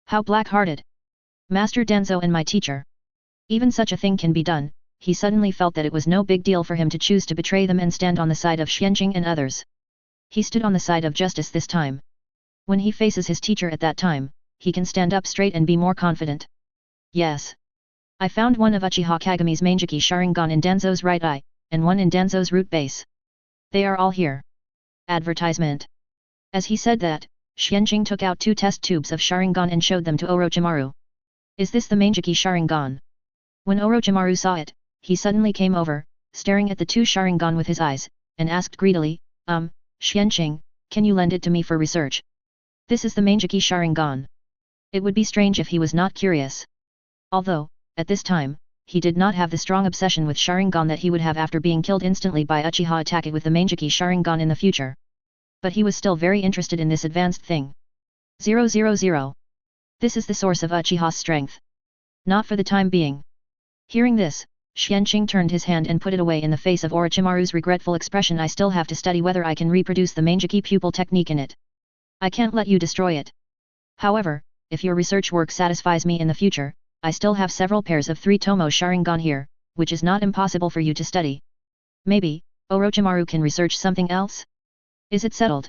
How black-hearted. Master Danzo and my teacher. Even such a thing can be done. He suddenly felt that it was no big deal for him to choose to betray them and stand on the side of Xianqing and others. He stood on the side of justice this time. When he faces his teacher at that time, he can stand up straight and be more confident. Yes. I found one of Uchiha Kagami's Mangeki Sharingan in Danzo's right eye, and one in Danzo's root base. They are all here. Advertisement. As he said that, Xianqing took out 2 test tubes of Sharingan and showed them to Orochimaru. Is this the Mangeki Sharingan? When Orochimaru saw it, he suddenly came over, staring at the 2 Sharingan with his eyes, and asked greedily, Xianqing, can you lend it to me for research? This is the Mangeki Sharingan. It would be strange if he was not curious. Although, at this time, he did not have the strong obsession with Sharingan that he would have after being killed instantly by Uchiha attack it with the Mangeki Sharingan in the future. But he was still very interested in this advanced thing. 000. This is the source of Uchiha's strength. Not for the time being. Hearing this, Xianqing turned his hand and put it away in the face of Orochimaru's regretful expression. I still have to study whether I can reproduce the Mangeki pupil technique in it. I can't let you destroy it. However, if your research work satisfies me in the future, I still have several pairs of 3 Tomo Sharingan here, which is not impossible for you to study. Maybe, Orochimaru can research something else? Is it settled?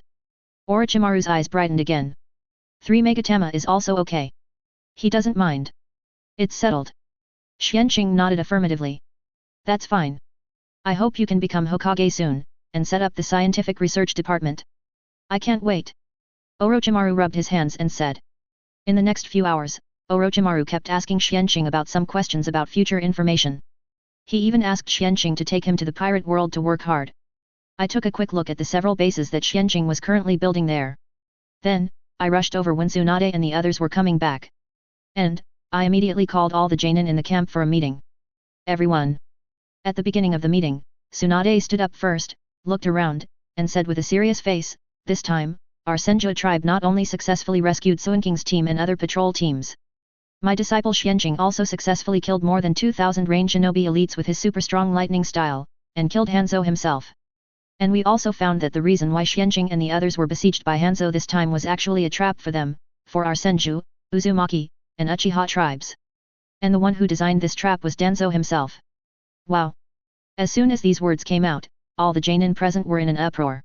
Orochimaru's eyes brightened again. 3 Megatama is also okay. He doesn't mind. It's settled. Xianqing nodded affirmatively. That's fine. I hope you can become Hokage soon, and set up the scientific research department. I can't wait. Orochimaru rubbed his hands and said. In the next few hours, Orochimaru kept asking Xianqing about some questions about future information. He even asked Xianqing to take him to the pirate world to work hard. I took a quick look at the several bases that Xianqing was currently building there. Then, I rushed over when Tsunade and the others were coming back. And, I immediately called all the Jainin in the camp for a meeting. Everyone. At the beginning of the meeting, Tsunade stood up first, looked around, and said with a serious face, this time, our Senju tribe not only successfully rescued Suinking's team and other patrol teams. My disciple Xianqing also successfully killed more than 2,000 range shinobi elites with his super strong lightning style, and killed Hanzo himself. And we also found that the reason why Xianqing and the others were besieged by Hanzo this time was actually a trap for them, for our Senju, Uzumaki, and Uchiha tribes. And the one who designed this trap was Danzo himself. Wow! As soon as these words came out, all the Jainin present were in an uproar.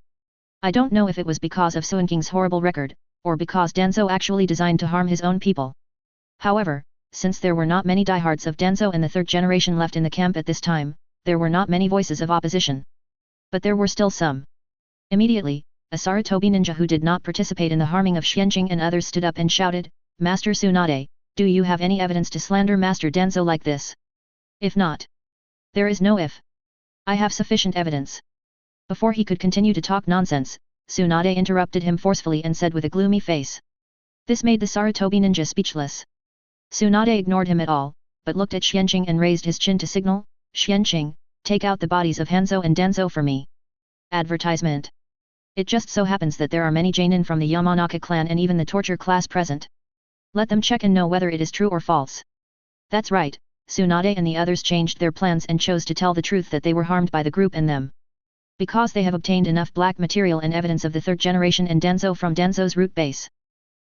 I don't know if it was because of Suinking's horrible record, or because Danzo actually designed to harm his own people. However, since there were not many diehards of Danzo and the 3rd generation left in the camp at this time, there were not many voices of opposition. But there were still some. Immediately, a Sarutobi ninja who did not participate in the harming of Xianqing and others stood up and shouted, Master Tsunade, do you have any evidence to slander Master Danzo like this? If not. There is no if. I have sufficient evidence. Before he could continue to talk nonsense, Tsunade interrupted him forcefully and said with a gloomy face. This made the Sarutobi ninja speechless. Tsunade ignored him at all, but looked at Xianqing and raised his chin to signal, Xianqing, take out the bodies of Hanzo and Danzo for me. Advertisement. It just so happens that there are many Jainin from the Yamanaka clan and even the torture class present. Let them check and know whether it is true or false. That's right, Tsunade and the others changed their plans and chose to tell the truth that they were harmed by the group and them. Because they have obtained enough black material and evidence of the 3rd generation and Danzo from Danzo's root base.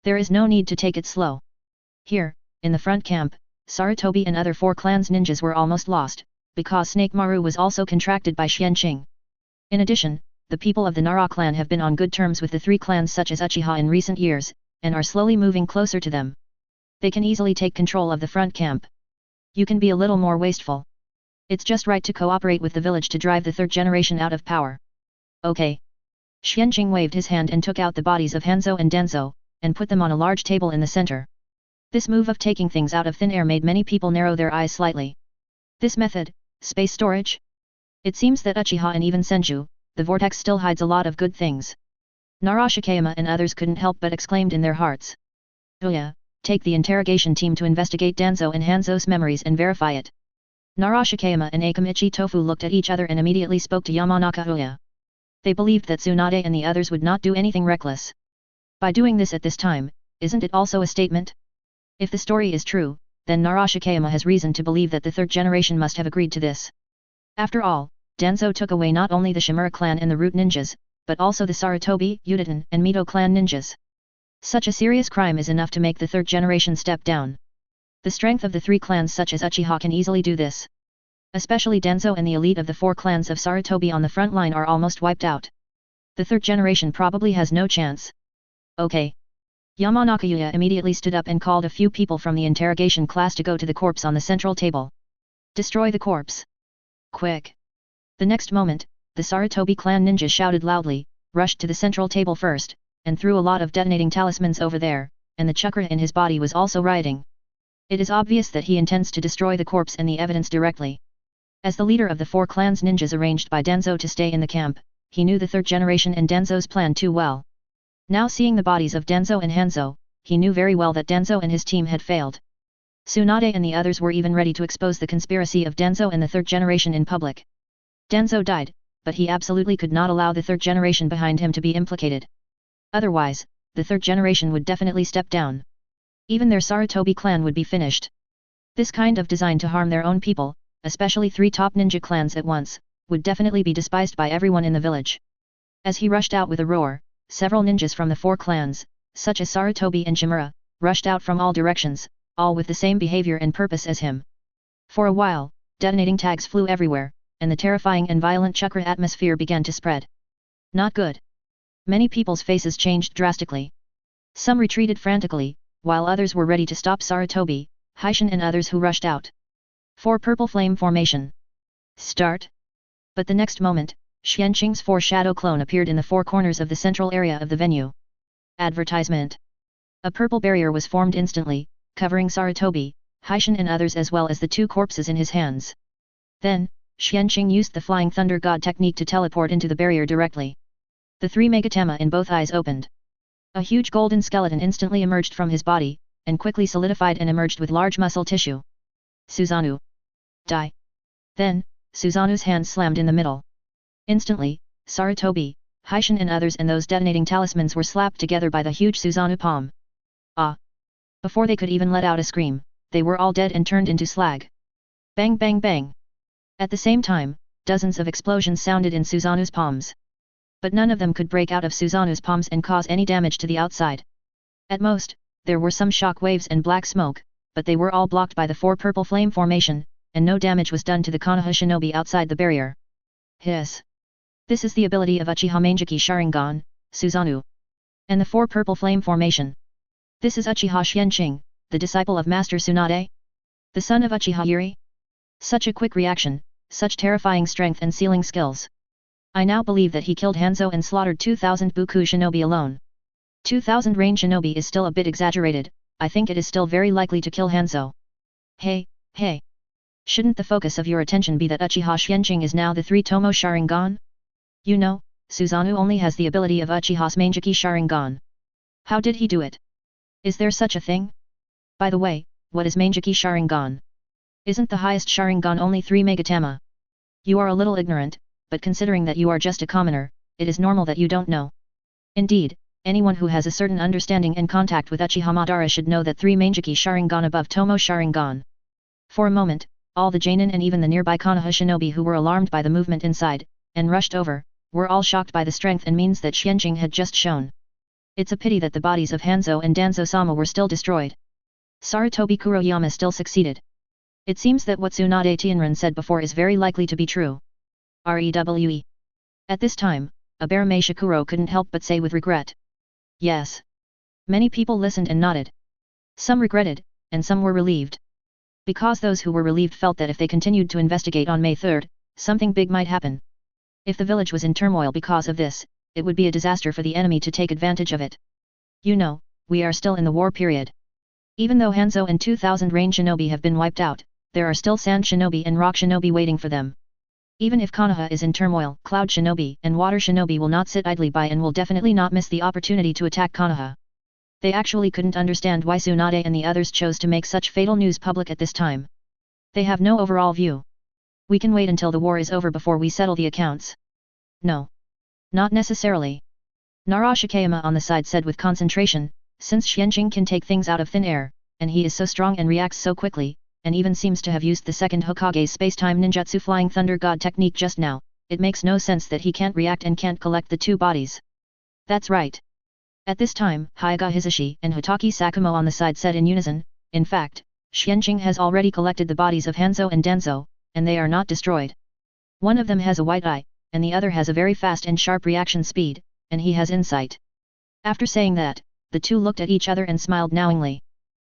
There is no need to take it slow. Here, in the front camp, Sarutobi and other 4 clans ninjas were almost lost, because Snake Maru was also contracted by Xianqing. In addition, the people of the Nara clan have been on good terms with the 3 clans such as Uchiha in recent years, and are slowly moving closer to them. They can easily take control of the front camp. You can be a little more wasteful. It's just right to cooperate with the village to drive the 3rd generation out of power. Okay. Xianqing waved his hand and took out the bodies of Hanzo and Danzo, and put them on a large table in the center. This move of taking things out of thin air made many people narrow their eyes slightly. This method, space storage? It seems that Uchiha and even Senju, the vortex still hides a lot of good things. Nara Shikayama and others couldn't help but exclaimed in their hearts. Uya, take the interrogation team to investigate Danzo and Hanzo's memories and verify it. Nara Shikayama and Akamichi Tofu looked at each other and immediately spoke to Yamanaka Uya. They believed that Tsunade and the others would not do anything reckless. By doing this at this time, isn't it also a statement? If the story is true, then Narashikayama has reason to believe that the third generation must have agreed to this. After all, Danzo took away not only the Shimura clan and the Root ninjas, but also the Sarutobi, Udaten, and Mito clan ninjas. Such a serious crime is enough to make the third generation step down. The strength of the three clans such as Uchiha can easily do this. Especially Danzo and the elite of the four clans of Sarutobi on the front line are almost wiped out. The third generation probably has no chance. Okay. Yamanakayuya immediately stood up and called a few people from the interrogation class to go to the corpse on the central table. Destroy the corpse. Quick. The next moment, the Sarutobi clan ninjas shouted loudly, rushed to the central table first, and threw a lot of detonating talismans over there, and the chakra in his body was also rioting. It is obvious that he intends to destroy the corpse and the evidence directly. As the leader of the four clans ninjas arranged by Danzo to stay in the camp, he knew the third generation and Danzo's plan too well. Now seeing the bodies of Danzo and Hanzo, he knew very well that Danzo and his team had failed. Tsunade and the others were even ready to expose the conspiracy of Danzo and the third generation in public. Danzo died, but he absolutely could not allow the third generation behind him to be implicated. Otherwise, the third generation would definitely step down. Even their Sarutobi clan would be finished. This kind of design to harm their own people, especially three top ninja clans at once, would definitely be despised by everyone in the village. As he rushed out with a roar, several ninjas from the four clans, such as Sarutobi and Shimura, rushed out from all directions, all with the same behavior and purpose as him. For a while, detonating tags flew everywhere, and the terrifying and violent chakra atmosphere began to spread. Not good. Many people's faces changed drastically. Some retreated frantically, while others were ready to stop Sarutobi, Haishin and others who rushed out. 4 Purple Flame Formation. Start. But the next moment, Xianqing's 4 shadow clone appeared in the 4 corners of the central area of the venue. Advertisement. A purple barrier was formed instantly, covering Sarutobi, Haishin and others as well as the 2 corpses in his hands. Then, Xianqing used the Flying Thunder God technique to teleport into the barrier directly. The 3 megatama in both eyes opened. A huge golden skeleton instantly emerged from his body, and quickly solidified and emerged with large muscle tissue. Susanoo. Die. Then, Susanoo's hand slammed in the middle. Instantly, Sarutobi, Haishin and others and those detonating talismans were slapped together by the huge Susanoo palm. Ah! Before they could even let out a scream, they were all dead and turned into slag. Bang bang bang! At the same time, dozens of explosions sounded in Susanoo's palms. But none of them could break out of Susanoo's palms and cause any damage to the outside. At most, there were some shock waves and black smoke, but they were all blocked by the 4 purple flame formation, and no damage was done to the Konoha shinobi outside the barrier. Hiss! This is the ability of Uchiha Mangeki Sharingan, Susanoo. And the 4 purple flame formation. This is Uchiha Xianqing, the disciple of Master Tsunade? The son of Uchiha Yuri? Such a quick reaction, such terrifying strength and sealing skills. I now believe that he killed Hanzo and slaughtered 2,000 Buku shinobi alone. 2,000 range shinobi is still a bit exaggerated, I think it is still very likely to kill Hanzo. Hey, hey! Shouldn't the focus of your attention be that Uchiha Xianqing is now the 3 Tomo Sharingan? You know, Susanoo only has the ability of Uchiha's Mangeki Sharingan. How did he do it? Is there such a thing? By the way, what is Mangeki Sharingan? Isn't the highest Sharingan only 3 megatama? You are a little ignorant, but considering that you are just a commoner, it is normal that you don't know. Indeed, anyone who has a certain understanding and contact with Uchiha Madara should know that 3 Mangeki Sharingan above Tomo Sharingan. For a moment, all the Jainin and even the nearby Konoha shinobi who were alarmed by the movement inside, and rushed over, were all shocked by the strength and means that Xianqing had just shown. It's a pity that the bodies of Hanzo and Danzo-sama were still destroyed. Sarutobi Kuroyama still succeeded. It seems that what Tsunade Tianren said before is very likely to be true. REWE. At this time, Abarame Shikuro couldn't help but say with regret. Yes. Many people listened and nodded. Some regretted, and some were relieved. Because those who were relieved felt that if they continued to investigate on May 3rd, something big might happen. If the village was in turmoil because of this, it would be a disaster for the enemy to take advantage of it. You know, we are still in the war period. Even though Hanzo and 2,000 rain shinobi have been wiped out, there are still sand shinobi and rock shinobi waiting for them. Even if Konoha is in turmoil, cloud shinobi and water shinobi will not sit idly by and will definitely not miss the opportunity to attack Konoha. They actually couldn't understand why Tsunade and the others chose to make such fatal news public at this time. They have no overall view. We can wait until the war is over before we settle the accounts. No. Not necessarily. Narashikayama on the side said with concentration, since Xianqing can take things out of thin air, and he is so strong and reacts so quickly, and even seems to have used the second Hokage's space-time ninjutsu Flying Thunder God technique just now, it makes no sense that he can't react and can't collect the two bodies. That's right. At this time, Hyuga Hisashi and Hotaki Sakumo on the side said in unison, in fact, Xianqing has already collected the bodies of Hanzo and Danzo, and they are not destroyed. One of them has a white eye, and the other has a very fast and sharp reaction speed, and he has insight. After saying that, the two looked at each other and smiled knowingly.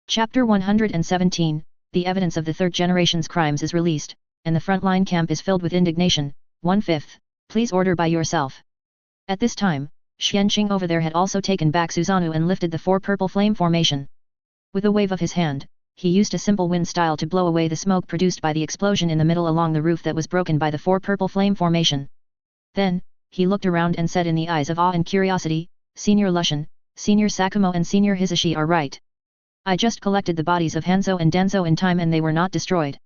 Chapter 117, The evidence of the third generation's crimes is released, and the frontline camp is filled with indignation. 1/5, please order by yourself. At this time, Xianqing over there had also taken back Susanoo and lifted the four purple flame formation. With a wave of his hand, he used a simple wind style to blow away the smoke produced by the explosion in the middle along the roof that was broken by the four purple flame formation. Then, he looked around and said in the eyes of awe and curiosity, Senior Lushan, Senior Sakumo and Senior Hisashi are right. I just collected the bodies of Hanzo and Danzo in time and they were not destroyed.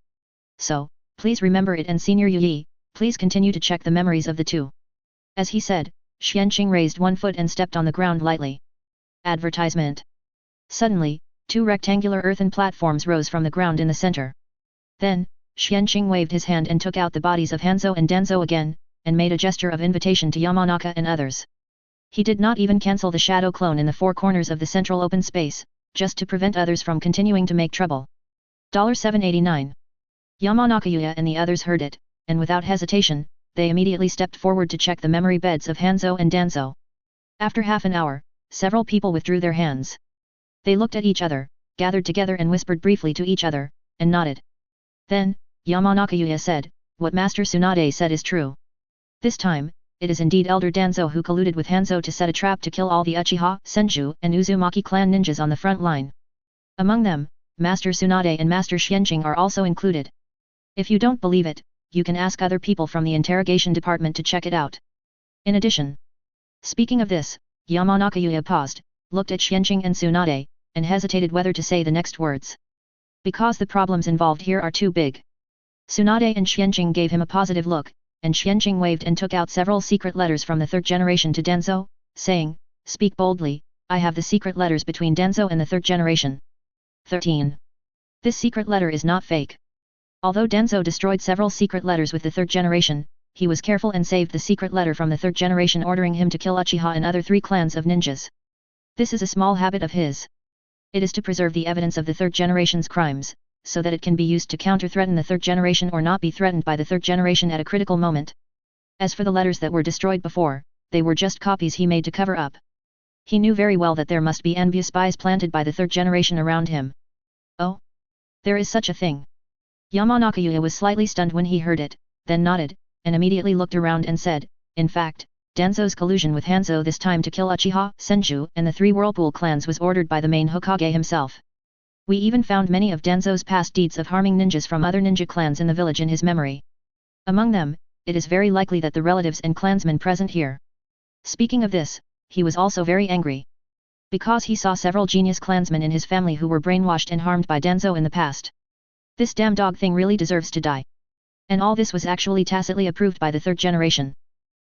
So, please remember it, and Senior Yi, please continue to check the memories of the two. As he said, Xianqing raised one foot and stepped on the ground lightly. Advertisement. Suddenly, two rectangular earthen platforms rose from the ground in the center. Then, Xianqing waved his hand and took out the bodies of Hanzo and Danzo again, and made a gesture of invitation to Yamanaka and others. He did not even cancel the shadow clone in the four corners of the central open space, just to prevent others from continuing to make trouble. $789. Yamanaka and the others heard it, and without hesitation, they immediately stepped forward to check the memory beds of Hanzo and Danzo. After half an hour, several people withdrew their hands. They looked at each other, gathered together and whispered briefly to each other, and nodded. Then, Yamanaka said, what Master Tsunade said is true. This time, it is indeed Elder Danzo who colluded with Hanzo to set a trap to kill all the Uchiha, Senju, and Uzumaki clan ninjas on the front line. Among them, Master Tsunade and Master Xianqing are also included. If you don't believe it, you can ask other people from the interrogation department to check it out. In addition, speaking of this, Yamanaka paused, looked at Xianqing and Tsunade, and hesitated whether to say the next words. Because the problems involved here are too big. Tsunade and Xianqing gave him a positive look, and Xianqing waved and took out several secret letters from the third generation to Danzo, saying, speak boldly, I have the secret letters between Danzo and the third generation. 13. This secret letter is not fake. Although Danzo destroyed several secret letters with the third generation, he was careful and saved the secret letter from the third generation ordering him to kill Uchiha and other 3 clans of ninjas. This is a small habit of his. It is to preserve the evidence of the third generation's crimes, so that it can be used to counter-threaten the third generation or not be threatened by the third generation at a critical moment. As for the letters that were destroyed before, they were just copies he made to cover up. He knew very well that there must be envious spies planted by the third generation around him. Oh? There is such a thing. Yamanaka was slightly stunned when he heard it, then nodded, and immediately looked around and said, in fact, Danzo's collusion with Hanzo this time to kill Uchiha, Senju, and the 3 Whirlpool clans was ordered by the main Hokage himself. We even found many of Danzo's past deeds of harming ninjas from other ninja clans in the village in his memory. Among them, it is very likely that the relatives and clansmen present here. Speaking of this, he was also very angry. Because he saw several genius clansmen in his family who were brainwashed and harmed by Danzo in the past. This damn dog thing really deserves to die. And all this was actually tacitly approved by the third generation.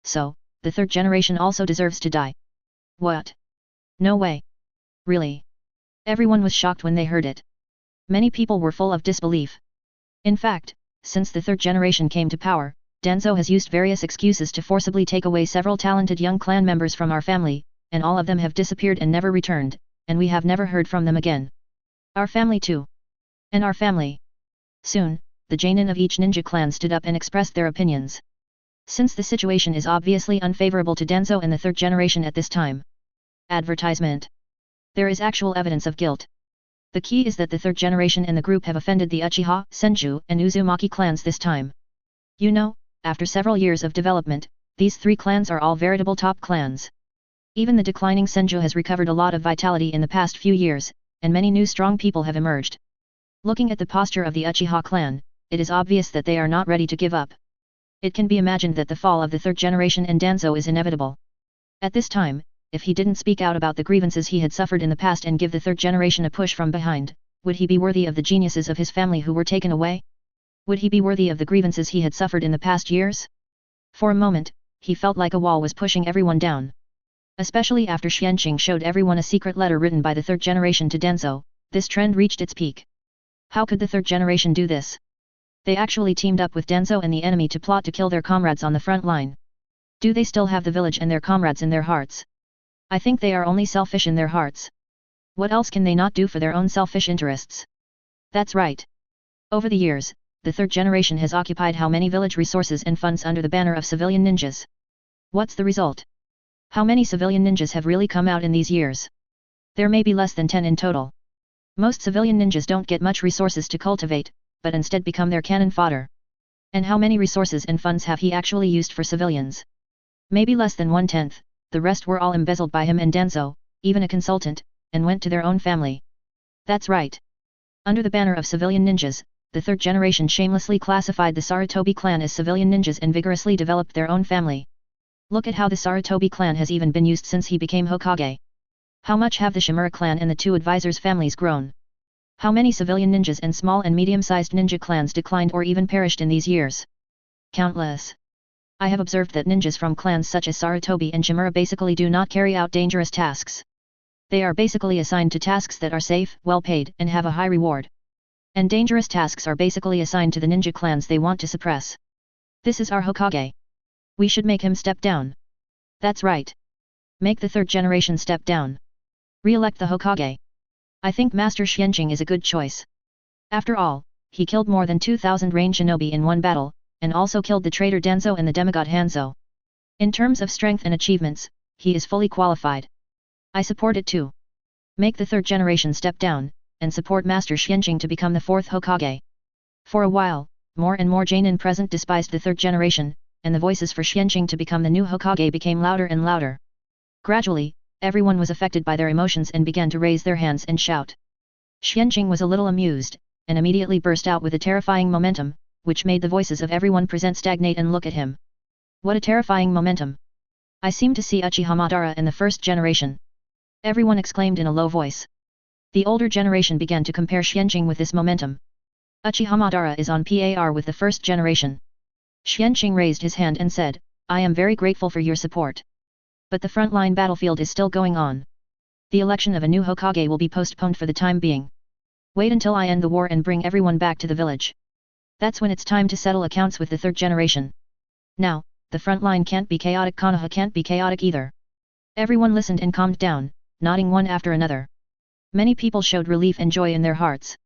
So, the third generation also deserves to die. What? No way. Really? Everyone was shocked when they heard it. Many people were full of disbelief. In fact, since the third generation came to power, Danzo has used various excuses to forcibly take away several talented young clan members from our family, and all of them have disappeared and never returned, and we have never heard from them again. Our family too. And our family. Soon, the Jainin of each ninja clan stood up and expressed their opinions. Since the situation is obviously unfavorable to Danzo and the third generation at this time. Advertisement. There is actual evidence of guilt. The key is that the third generation and the group have offended the Uchiha, Senju, and Uzumaki clans this time. You know, after several years of development, these 3 clans are all veritable top clans. Even the declining Senju has recovered a lot of vitality in the past few years, and many new strong people have emerged. Looking at the posture of the Uchiha clan, it is obvious that they are not ready to give up. It can be imagined that the fall of the third generation and Danzo is inevitable. At this time, if he didn't speak out about the grievances he had suffered in the past and give the third generation a push from behind, would he be worthy of the geniuses of his family who were taken away? Would he be worthy of the grievances he had suffered in the past years? For a moment, he felt like a wall was pushing everyone down. Especially after Xianqing showed everyone a secret letter written by the third generation to Denzo, this trend reached its peak. How could the third generation do this? They actually teamed up with Denzo and the enemy to plot to kill their comrades on the front line. Do they still have the village and their comrades in their hearts? I think they are only selfish in their hearts. What else can they not do for their own selfish interests? That's right. Over the years, the third generation has occupied how many village resources and funds under the banner of civilian ninjas? What's the result? How many civilian ninjas have really come out in these years? There may be less than 10 in total. Most civilian ninjas don't get much resources to cultivate, but instead become their cannon fodder. And how many resources and funds have he actually used for civilians? Maybe less than 1/10, the rest were all embezzled by him and Denzo, even a consultant, and went to their own family. That's right. Under the banner of civilian ninjas, the third generation shamelessly classified the Sarutobi clan as civilian ninjas and vigorously developed their own family. Look at how the Sarutobi clan has even been used since he became Hokage. How much have the Shimura clan and the two advisors' families grown? How many civilian ninjas and small and medium-sized ninja clans declined or even perished in these years? Countless. I have observed that ninjas from clans such as Sarutobi and Shimura basically do not carry out dangerous tasks. They are basically assigned to tasks that are safe, well-paid, and have a high reward. And dangerous tasks are basically assigned to the ninja clans they want to suppress. This is our Hokage. We should make him step down. That's right. Make the third generation step down. Re-elect the Hokage. I think Master Xianqing is a good choice. After all, he killed more than 2,000 range shinobi in one battle, and also killed the traitor Denzo and the demigod Hanzo. In terms of strength and achievements, he is fully qualified. I support it too. Make the third generation step down, and support Master Xianqing to become the fourth Hokage. For a while, more and more Jainin present despised the third generation, and the voices for Xianqing to become the new Hokage became louder and louder. Gradually, everyone was affected by their emotions and began to raise their hands and shout. Xianqing was a little amused, and immediately burst out with a terrifying momentum, which made the voices of everyone present stagnate and look at him. What a terrifying momentum! I seem to see Uchiha Madara in the first generation. Everyone exclaimed in a low voice. The older generation began to compare Xianqing with this momentum. Uchiha Madara is on par with the first generation. Xianqing raised his hand and said, I am very grateful for your support. But the frontline battlefield is still going on. The election of a new Hokage will be postponed for the time being. Wait until I end the war and bring everyone back to the village. That's when it's time to settle accounts with the third generation. Now, the frontline can't be chaotic, Konoha can't be chaotic either. Everyone listened and calmed down, nodding one after another. Many people showed relief and joy in their hearts.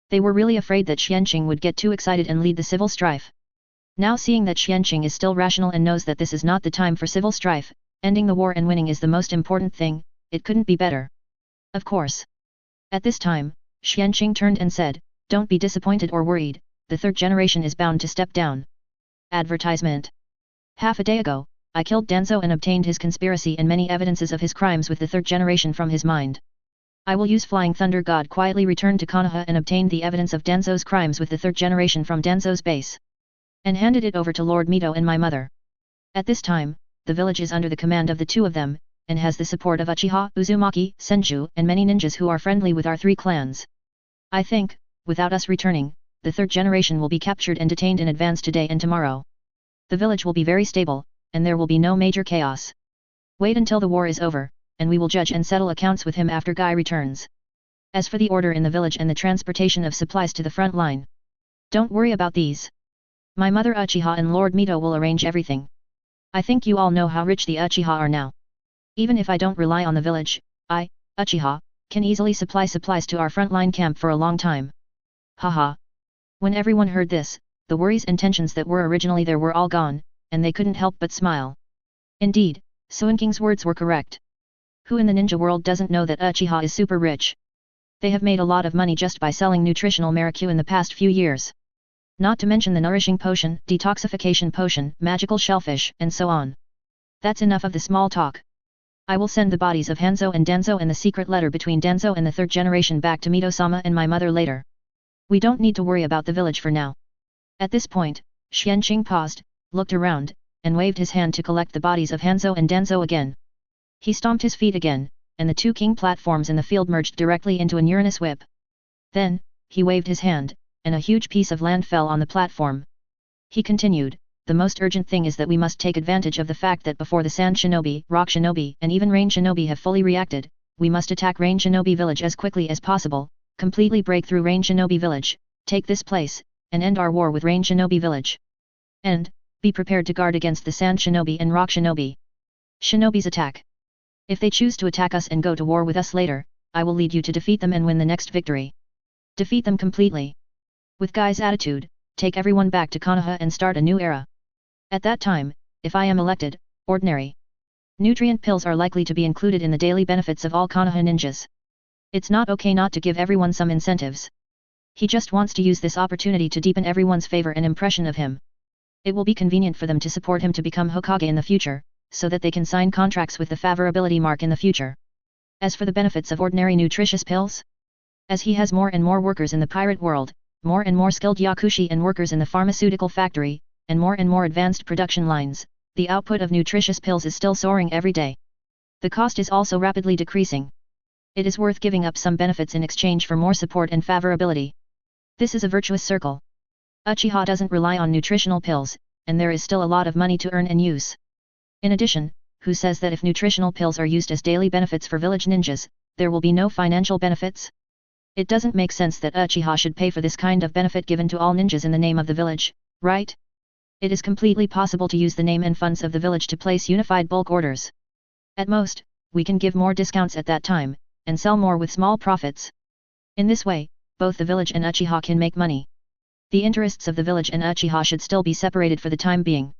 They were really afraid that Xianqing would get too excited and lead the civil strife. Now seeing that Xianqing is still rational and knows that this is not the time for civil strife, ending the war and winning is the most important thing, it couldn't be better. Of course. At this time, Xianqing turned and said, don't be disappointed or worried, the third generation is bound to step down. Advertisement. Half a day ago, I killed Denzo and obtained his conspiracy and many evidences of his crimes with the third generation from his mind. I will use Flying Thunder God quietly return to Konoha and obtain the evidence of Denzo's crimes with the third generation from Denzo's base. And handed it over to Lord Mito and my mother. At this time, the village is under the command of the two of them, and has the support of Uchiha, Uzumaki, Senju, and many ninjas who are friendly with our three clans. I think, without us returning, the third generation will be captured and detained in advance today and tomorrow. The village will be very stable, and there will be no major chaos. Wait until the war is over, and we will judge and settle accounts with him after Guy returns. As for the order in the village and the transportation of supplies to the front line, don't worry about these. My mother Uchiha and Lord Mito will arrange everything. I think you all know how rich the Uchiha are now. Even if I don't rely on the village, I, Uchiha, can easily supply supplies to our frontline camp for a long time. Haha. When everyone heard this, the worries and tensions that were originally there were all gone, and they couldn't help but smile. Indeed, Suinking's words were correct. Who in the ninja world doesn't know that Uchiha is super rich? They have made a lot of money just by selling nutritional Maricu in the past few years. Not to mention the nourishing potion, detoxification potion, magical shellfish, and so on. That's enough of the small talk. I will send the bodies of Hanzo and Denzo and the secret letter between Denzo and the third generation back to Mito-sama and my mother later. We don't need to worry about the village for now. At this point, Xianqing paused, looked around, and waved his hand to collect the bodies of Hanzo and Denzo again. He stomped his feet again, and the two king platforms in the field merged directly into an Uranus whip. Then, he waved his hand, and a huge piece of land fell on the platform. He continued, the most urgent thing is that we must take advantage of the fact that before the Sand Shinobi, Rock Shinobi, and even Rain Shinobi have fully reacted, we must attack Rain Shinobi village as quickly as possible, completely break through Rain Shinobi village, take this place, and end our war with Rain Shinobi village. And, be prepared to guard against the Sand Shinobi and Rock Shinobi. Shinobi's attack. If they choose to attack us and go to war with us later, I will lead you to defeat them and win the next victory. Defeat them completely. With Guy's attitude, take everyone back to Konoha and start a new era. At that time, if I am elected, ordinary nutrient pills are likely to be included in the daily benefits of all Konoha ninjas. It's not okay not to give everyone some incentives. He just wants to use this opportunity to deepen everyone's favor and impression of him. It will be convenient for them to support him to become Hokage in the future, so that they can sign contracts with the favorability mark in the future. As for the benefits of ordinary nutritious pills, as he has more and more workers in the pirate world, more and more skilled yakushi and workers in the pharmaceutical factory, and more advanced production lines, the output of nutritious pills is still soaring every day. The cost is also rapidly decreasing. It is worth giving up some benefits in exchange for more support and favorability. This is a virtuous circle. Uchiha doesn't rely on nutritional pills, and there is still a lot of money to earn and use. In addition, who says that if nutritional pills are used as daily benefits for village ninjas, there will be no financial benefits? It doesn't make sense that Uchiha should pay for this kind of benefit given to all ninjas in the name of the village, right? It is completely possible to use the name and funds of the village to place unified bulk orders. At most, we can give more discounts at that time, and sell more with small profits. In this way, both the village and Uchiha can make money. The interests of the village and Uchiha should still be separated for the time being.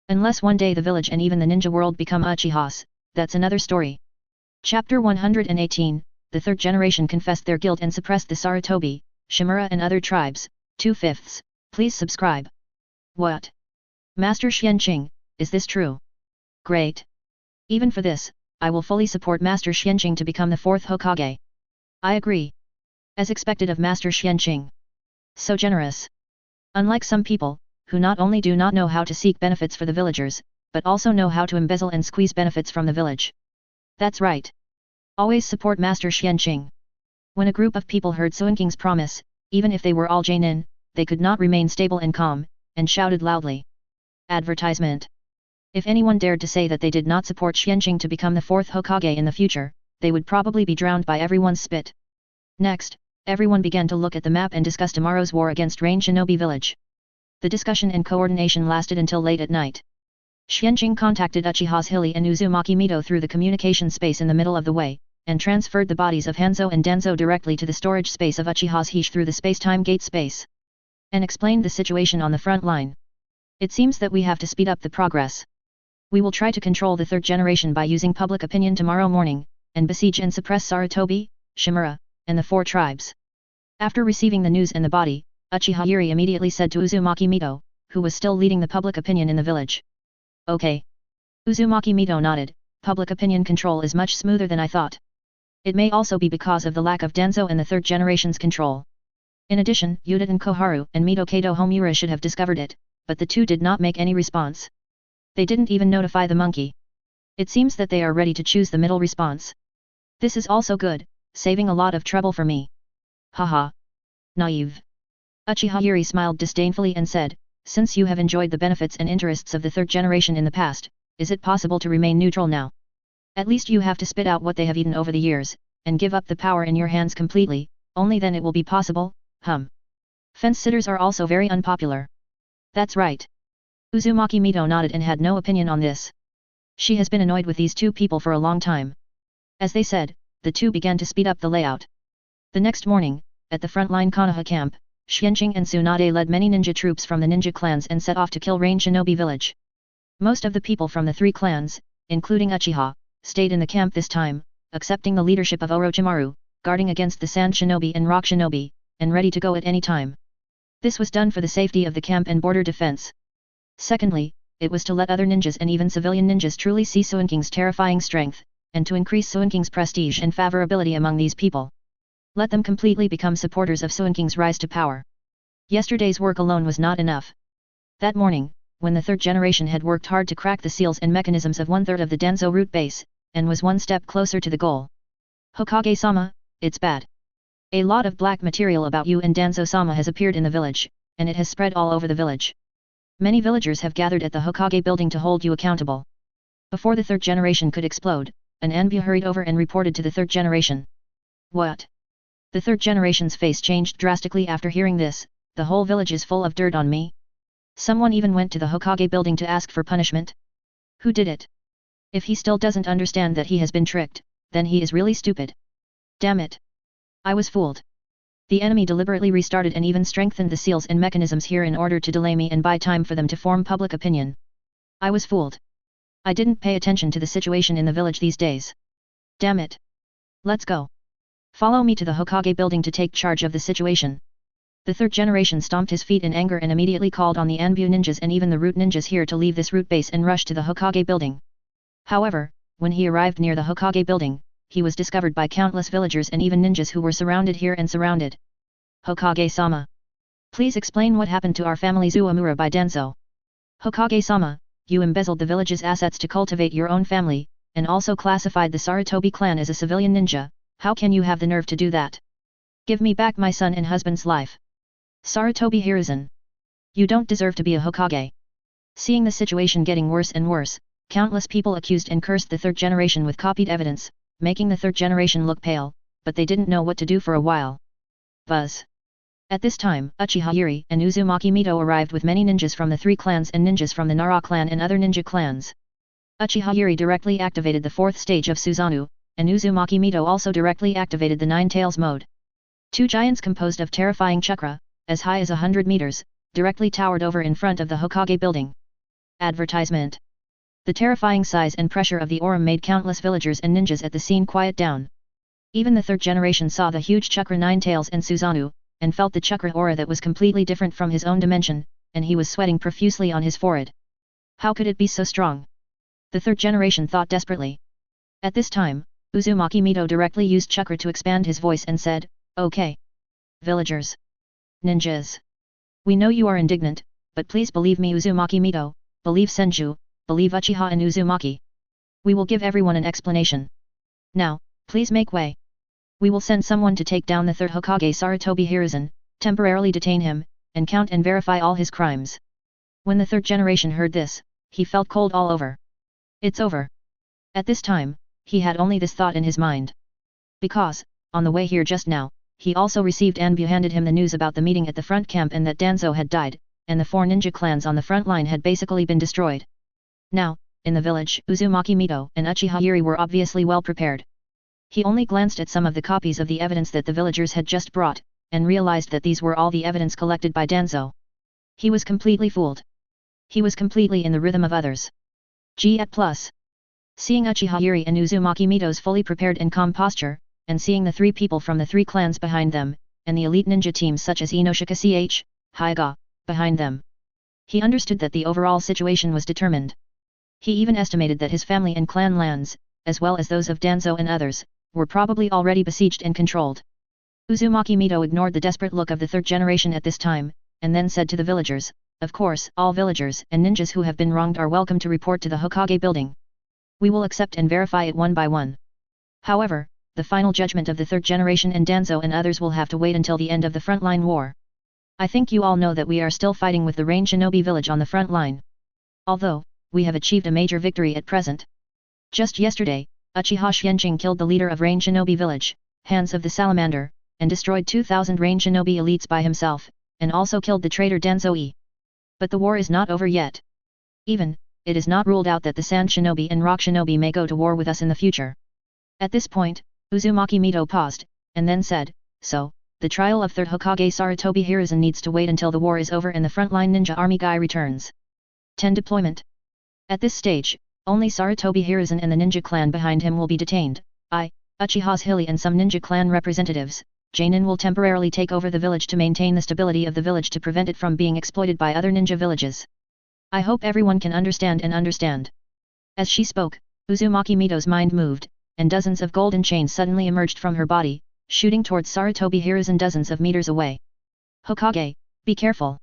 Unless one day the village and even the ninja world become Uchihas, that's another story. Chapter 118, the third generation confessed their guilt and suppressed the Sarutobi, Shimura and other tribes, 2/5. Please subscribe. What? Master Xianqing, is this true? Great. Even for this, I will fully support Master Xianqing to become the fourth Hokage. I agree. As expected of Master Xianqing. So generous. Unlike some people, who not only do not know how to seek benefits for the villagers, but also know how to embezzle and squeeze benefits from the village. That's right. Always support Master Xianqing. When a group of people heard Suinking's promise, even if they were all Jainin, they could not remain stable and calm, and shouted loudly. Advertisement. If anyone dared to say that they did not support Xianqing to become the fourth Hokage in the future, they would probably be drowned by everyone's spit. Next, everyone began to look at the map and discuss tomorrow's war against Rain Shinobi village. The discussion and coordination lasted until late at night. Xianqing contacted Uchiha's Hilly and Uzumaki Mito through the communication space in the middle of the way, and transferred the bodies of Hanzo and Danzo directly to the storage space of Uchiha's Hish through the space-time gate space. And explained the situation on the front line. It seems that we have to speed up the progress. We will try to control the third generation by using public opinion tomorrow morning, and besiege and suppress Sarutobi, Shimura, and the four tribes. After receiving the news and the body, Uchiha Yuri immediately said to Uzumaki Mito, who was still leading the public opinion in the village. Okay. Uzumaki Mito nodded, public opinion control is much smoother than I thought. It may also be because of the lack of Danzo and the third generation's control. In addition, Yuta and Koharu and Mito Kato Homura should have discovered it, but the two did not make any response. They didn't even notify the monkey. It seems that they are ready to choose the middle response. This is also good, saving a lot of trouble for me. Haha. Naive. Uchiha Yuri smiled disdainfully and said, since you have enjoyed the benefits and interests of the third generation in the past, is it possible to remain neutral now? At least you have to spit out what they have eaten over the years, and give up the power in your hands completely, only then it will be possible, Fence-sitters are also very unpopular. That's right. Uzumaki Mito nodded and had no opinion on this. She has been annoyed with these two people for a long time. As they said, the two began to speed up the layout. The next morning, at the frontline Konoha camp, Xianqing and Tsunade led many ninja troops from the ninja clans and set off to kill Rain Shinobi village. Most of the people from the three clans, including Uchiha, stayed in the camp this time, accepting the leadership of Orochimaru, guarding against the Sand Shinobi and Rock Shinobi, and ready to go at any time. This was done for the safety of the camp and border defense. Secondly, it was to let other ninjas and even civilian ninjas truly see Suinking's terrifying strength, and to increase Suinking's prestige and favorability among these people. Let them completely become supporters of Suinking's rise to power. Yesterday's work alone was not enough. That morning, when the third generation had worked hard to crack the seals and mechanisms of 1/3 of the Danzo root base, and was one step closer to the goal. Hokage-sama, it's bad. A lot of black material about you and Danzo-sama has appeared in the village, and it has spread all over the village. Many villagers have gathered at the Hokage building to hold you accountable. Before the third generation could explode, an Anbu hurried over and reported to the third generation. What? The third generation's face changed drastically after hearing this. The whole village is full of dirt on me. Someone even went to the Hokage building to ask for punishment. Who did it? If he still doesn't understand that he has been tricked, then he is really stupid. Damn it. I was fooled. The enemy deliberately restarted and even strengthened the seals and mechanisms here in order to delay me and buy time for them to form public opinion. I was fooled. I didn't pay attention to the situation in the village these days. Damn it. Let's go. Follow me to the Hokage building to take charge of the situation. The third generation stomped his feet in anger and immediately called on the Anbu ninjas and even the root ninjas here to leave this root base and rush to the Hokage building. However, when he arrived near the Hokage building, he was discovered by countless villagers and even ninjas who were surrounded here and surrounded. Hokage-sama. Please explain what happened to our family's Uemura by Danzo. Hokage-sama, you embezzled the village's assets to cultivate your own family, and also classified the Sarutobi clan as a civilian ninja. How can you have the nerve to do that? Give me back my son and husband's life. Sarutobi Hiruzen. You don't deserve to be a Hokage. Seeing the situation getting worse and worse, countless people accused and cursed the third generation with copied evidence, making the third generation look pale, but they didn't know what to do for a while. Buzz. At this time, Uchiha Yuri and Uzumaki Mito arrived with many ninjas from the three clans and ninjas from the Nara clan and other ninja clans. Uchiha Yuri directly activated the fourth stage of Susanoo, and Uzumaki Mito also directly activated the Nine Tails mode. Two giants composed of terrifying chakra, as high as 100 meters, directly towered over in front of the Hokage building. Advertisement. The terrifying size and pressure of the aura made countless villagers and ninjas at the scene quiet down. Even the third generation saw the huge chakra Nine Tails and Susanoo, and felt the chakra aura that was completely different from his own dimension, and he was sweating profusely on his forehead. How could it be so strong? The third generation thought desperately. At this time, Uzumaki Mito directly used chakra to expand his voice and said, "Okay. Villagers. Ninjas. We know you are indignant, but please believe me Uzumaki Mito, believe Senju, believe Uchiha and Uzumaki. We will give everyone an explanation. Now, please make way. We will send someone to take down the third Hokage Sarutobi Hiruzen, temporarily detain him, and count and verify all his crimes." When the third generation heard this, he felt cold all over. It's over. At this time, he had only this thought in his mind. Because, on the way here just now, he also received Anbu handed him the news about the meeting at the front camp and that Danzo had died, and the four ninja clans on the front line had basically been destroyed. Now, in the village, Uzumaki Mito and Uchiha Yuri were obviously well prepared. He only glanced at some of the copies of the evidence that the villagers had just brought, and realized that these were all the evidence collected by Danzo. He was completely fooled. He was completely in the rhythm of others. G+. Seeing Uchiha Yuri and Uzumaki Mito's fully prepared and calm posture, and seeing the three people from the three clans behind them, and the elite ninja teams such as Inoshika Ch, Hyuga, behind them, he understood that the overall situation was determined. He even estimated that his family and clan lands, as well as those of Danzo and others, were probably already besieged and controlled. Uzumaki Mito ignored the desperate look of the third generation at this time, and then said to the villagers, "Of course, all villagers and ninjas who have been wronged are welcome to report to the Hokage building. We will accept and verify it one by one. However, the final judgment of the third generation and Danzo and others will have to wait until the end of the frontline war. I think you all know that we are still fighting with the Rain Shinobi village on the front line. Although, we have achieved a major victory at present. Just yesterday, Uchiha Xianqing killed the leader of Rain Shinobi village, Hands of the Salamander, and destroyed 2,000 Rain Shinobi elites by himself, and also killed the traitor Danzo-e. But the war is not over yet. Even, it is not ruled out that the Sand Shinobi and Rock Shinobi may go to war with us in the future." At this point, Uzumaki Mito paused, and then said, "So, the trial of third Hokage Sarutobi Hiruzen needs to wait until the war is over and the frontline ninja army guy returns. 10 Deployment. At this stage, only Sarutobi Hiruzen and the ninja clan behind him will be detained. Uchiha's Hilly and some ninja clan representatives, Jainin will temporarily take over the village to maintain the stability of the village to prevent it from being exploited by other ninja villages. I hope everyone can understand. As she spoke, Uzumaki Mito's mind moved, and dozens of golden chains suddenly emerged from her body, shooting towards Sarutobi Hiruzen dozens of meters away. "Hokage, be careful."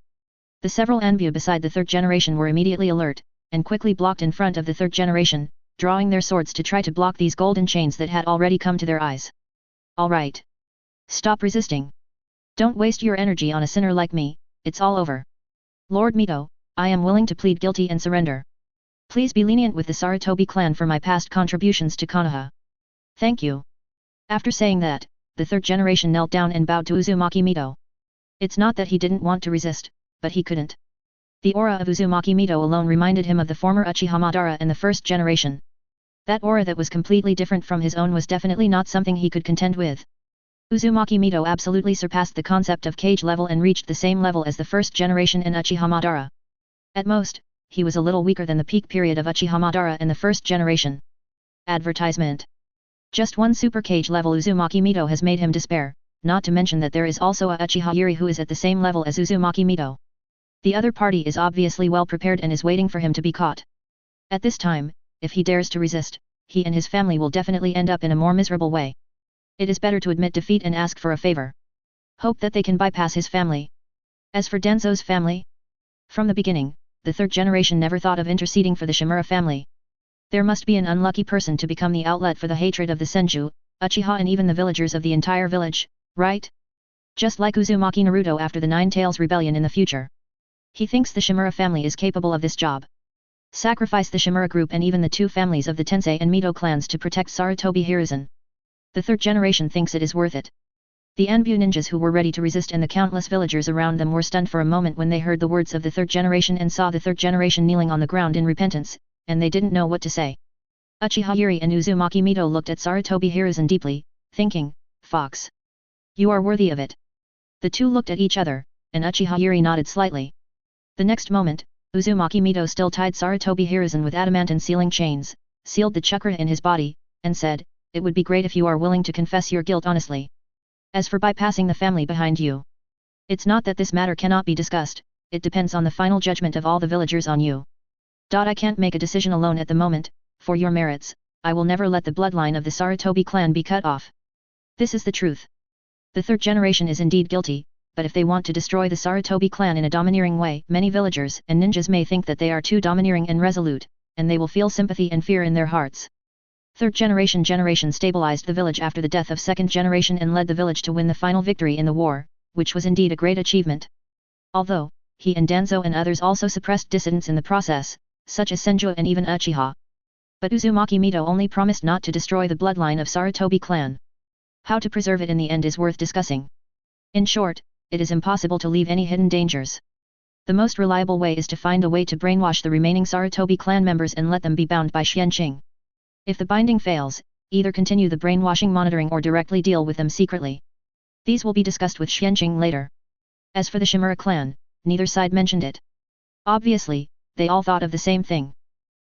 The several Anbu beside the third generation were immediately alert, and quickly blocked in front of the third generation, drawing their swords to try to block these golden chains that had already come to their eyes. "Alright. Stop resisting. Don't waste your energy on a sinner like me, it's all over. Lord Mito, I am willing to plead guilty and surrender. Please be lenient with the Sarutobi clan for my past contributions to Konoha. Thank you. After saying that, the third generation knelt down and bowed to Uzumaki Mito. It's not that he didn't want to resist, but he couldn't. The aura of Uzumaki Mito alone reminded him of the former Uchiha Madara and the first generation. That aura that was completely different from his own was definitely not something he could contend with. Uzumaki Mito absolutely surpassed the concept of cage level and reached the same level as the first generation in Uchiha Madara. At most, he was a little weaker than the peak period of Uchiha Madara and the first generation. Advertisement. Just one super cage level Uzumaki Mito has made him despair, not to mention that there is also a Uchiha Yuri who is at the same level as Uzumaki Mito. The other party is obviously well prepared and is waiting for him to be caught. At this time, if he dares to resist, he and his family will definitely end up in a more miserable way. It is better to admit defeat and ask for a favor. Hope that they can bypass his family. As for Denzo's family, from the beginning, the third generation never thought of interceding for the Shimura family. There must be an unlucky person to become the outlet for the hatred of the Senju, Uchiha and even the villagers of the entire village, right? Just like Uzumaki Naruto after the Nine Tails rebellion in the future. He thinks the Shimura family is capable of this job. Sacrifice the Shimura group and even the two families of the Tensei and Mito clans to protect Sarutobi Hiruzen. The third generation thinks it is worth it. The Anbu ninjas who were ready to resist and the countless villagers around them were stunned for a moment when they heard the words of the third generation and saw the third generation kneeling on the ground in repentance, and they didn't know what to say. Uchiha Yuri and Uzumaki Mito looked at Sarutobi Hiruzen deeply, thinking, "Fox. You are worthy of it." The two looked at each other, and Uchiha Yuri nodded slightly. The next moment, Uzumaki Mito still tied Sarutobi Hiruzen with adamantine sealing chains, sealed the chakra in his body, and said, "It would be great if you are willing to confess your guilt honestly. As for bypassing the family behind you, it's not that this matter cannot be discussed, it depends on the final judgment of all the villagers on you. I can't make a decision alone at the moment, for your merits, I will never let the bloodline of the Sarutobi clan be cut off. This is the truth. The third generation is indeed guilty, but if they want to destroy the Sarutobi clan in a domineering way, many villagers and ninjas may think that they are too domineering and resolute, and they will feel sympathy and fear in their hearts. Third generation stabilized the village after the death of second generation and led the village to win the final victory in the war, which was indeed a great achievement. Although, he and Danzo and others also suppressed dissidents in the process, such as Senju and even Uchiha. But Uzumaki Mito only promised not to destroy the bloodline of Sarutobi clan. How to preserve it in the end is worth discussing. In short, it is impossible to leave any hidden dangers. The most reliable way is to find a way to brainwash the remaining Sarutobi clan members and let them be bound by Xianqing. If the binding fails, either continue the brainwashing monitoring or directly deal with them secretly. These will be discussed with Xianqing later. As for the Shimura clan, neither side mentioned it. Obviously, they all thought of the same thing.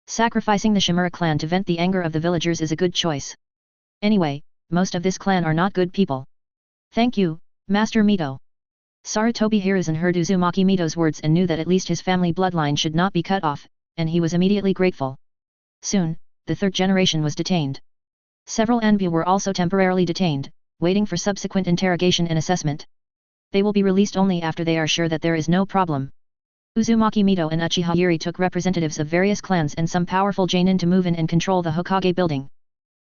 Sacrificing the Shimura clan to vent the anger of the villagers is a good choice. Anyway, most of this clan are not good people. Thank you, Master Mito. Sarutobi Hiruzen heard Uzumaki Mito's words and knew that at least his family bloodline should not be cut off, and he was immediately grateful. Soon, the third generation was detained. Several Anbu were also temporarily detained, waiting for subsequent interrogation and assessment. They will be released only after they are sure that there is no problem. Uzumaki Mito and Uchiha Yuri took representatives of various clans and some powerful Jonin to move in and control the Hokage building.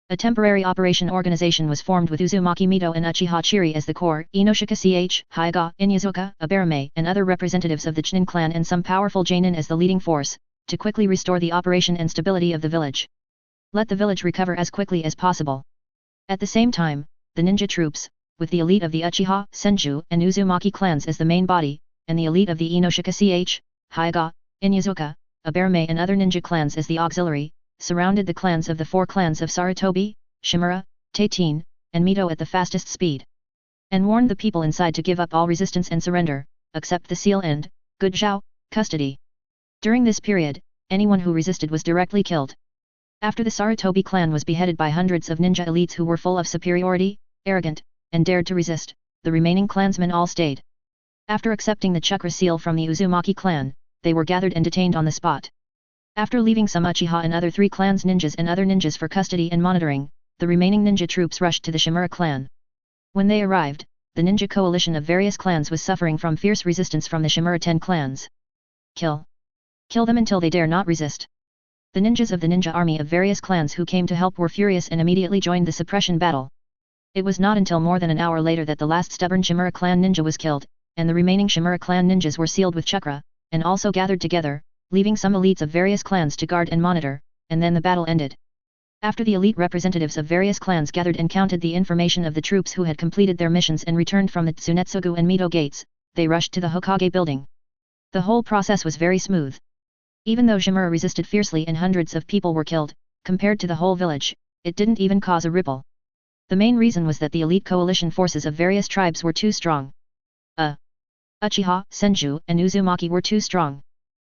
A temporary operation organization was formed with Uzumaki Mito and Uchiha Chiri as the core, Inoshika Ch, Hyuga, Inyazuka, Abarame and other representatives of the Chunin clan and some powerful Jonin as the leading force, to quickly restore the operation and stability of the village. Let the village recover as quickly as possible. At the same time, the ninja troops, with the elite of the Uchiha, Senju and Uzumaki clans as the main body, and the elite of the Inoshika Ch, Hyuga, Inyazuka, Abarame and other ninja clans as the auxiliary, surrounded the clans of the four clans of Sarutobi, Shimura, Teitin, and Mito at the fastest speed. And warned the people inside to give up all resistance and surrender, except the seal and, Gujao, custody. During this period, anyone who resisted was directly killed. After the Sarutobi clan was beheaded by hundreds of ninja elites who were full of superiority, arrogant, and dared to resist, the remaining clansmen all stayed. After accepting the chakra seal from the Uzumaki clan, they were gathered and detained on the spot. After leaving some Uchiha and other three clans ninjas and other ninjas for custody and monitoring, the remaining ninja troops rushed to the Shimura clan. When they arrived, the ninja coalition of various clans was suffering from fierce resistance from the Shimura 10 clans. Kill. Kill them until they dare not resist. The ninjas of the ninja army of various clans who came to help were furious and immediately joined the suppression battle. It was not until more than an hour later that the last stubborn Shimura clan ninja was killed, and the remaining Shimura clan ninjas were sealed with chakra, and also gathered together, leaving some elites of various clans to guard and monitor, and then the battle ended. After the elite representatives of various clans gathered and counted the information of the troops who had completed their missions and returned from the Tsunetsugu and Mito gates, they rushed to the Hokage building. The whole process was very smooth. Even though Shimura resisted fiercely and hundreds of people were killed, compared to the whole village, it didn't even cause a ripple. The main reason was that the elite coalition forces of various tribes were too strong. Uchiha, Senju, and Uzumaki were too strong.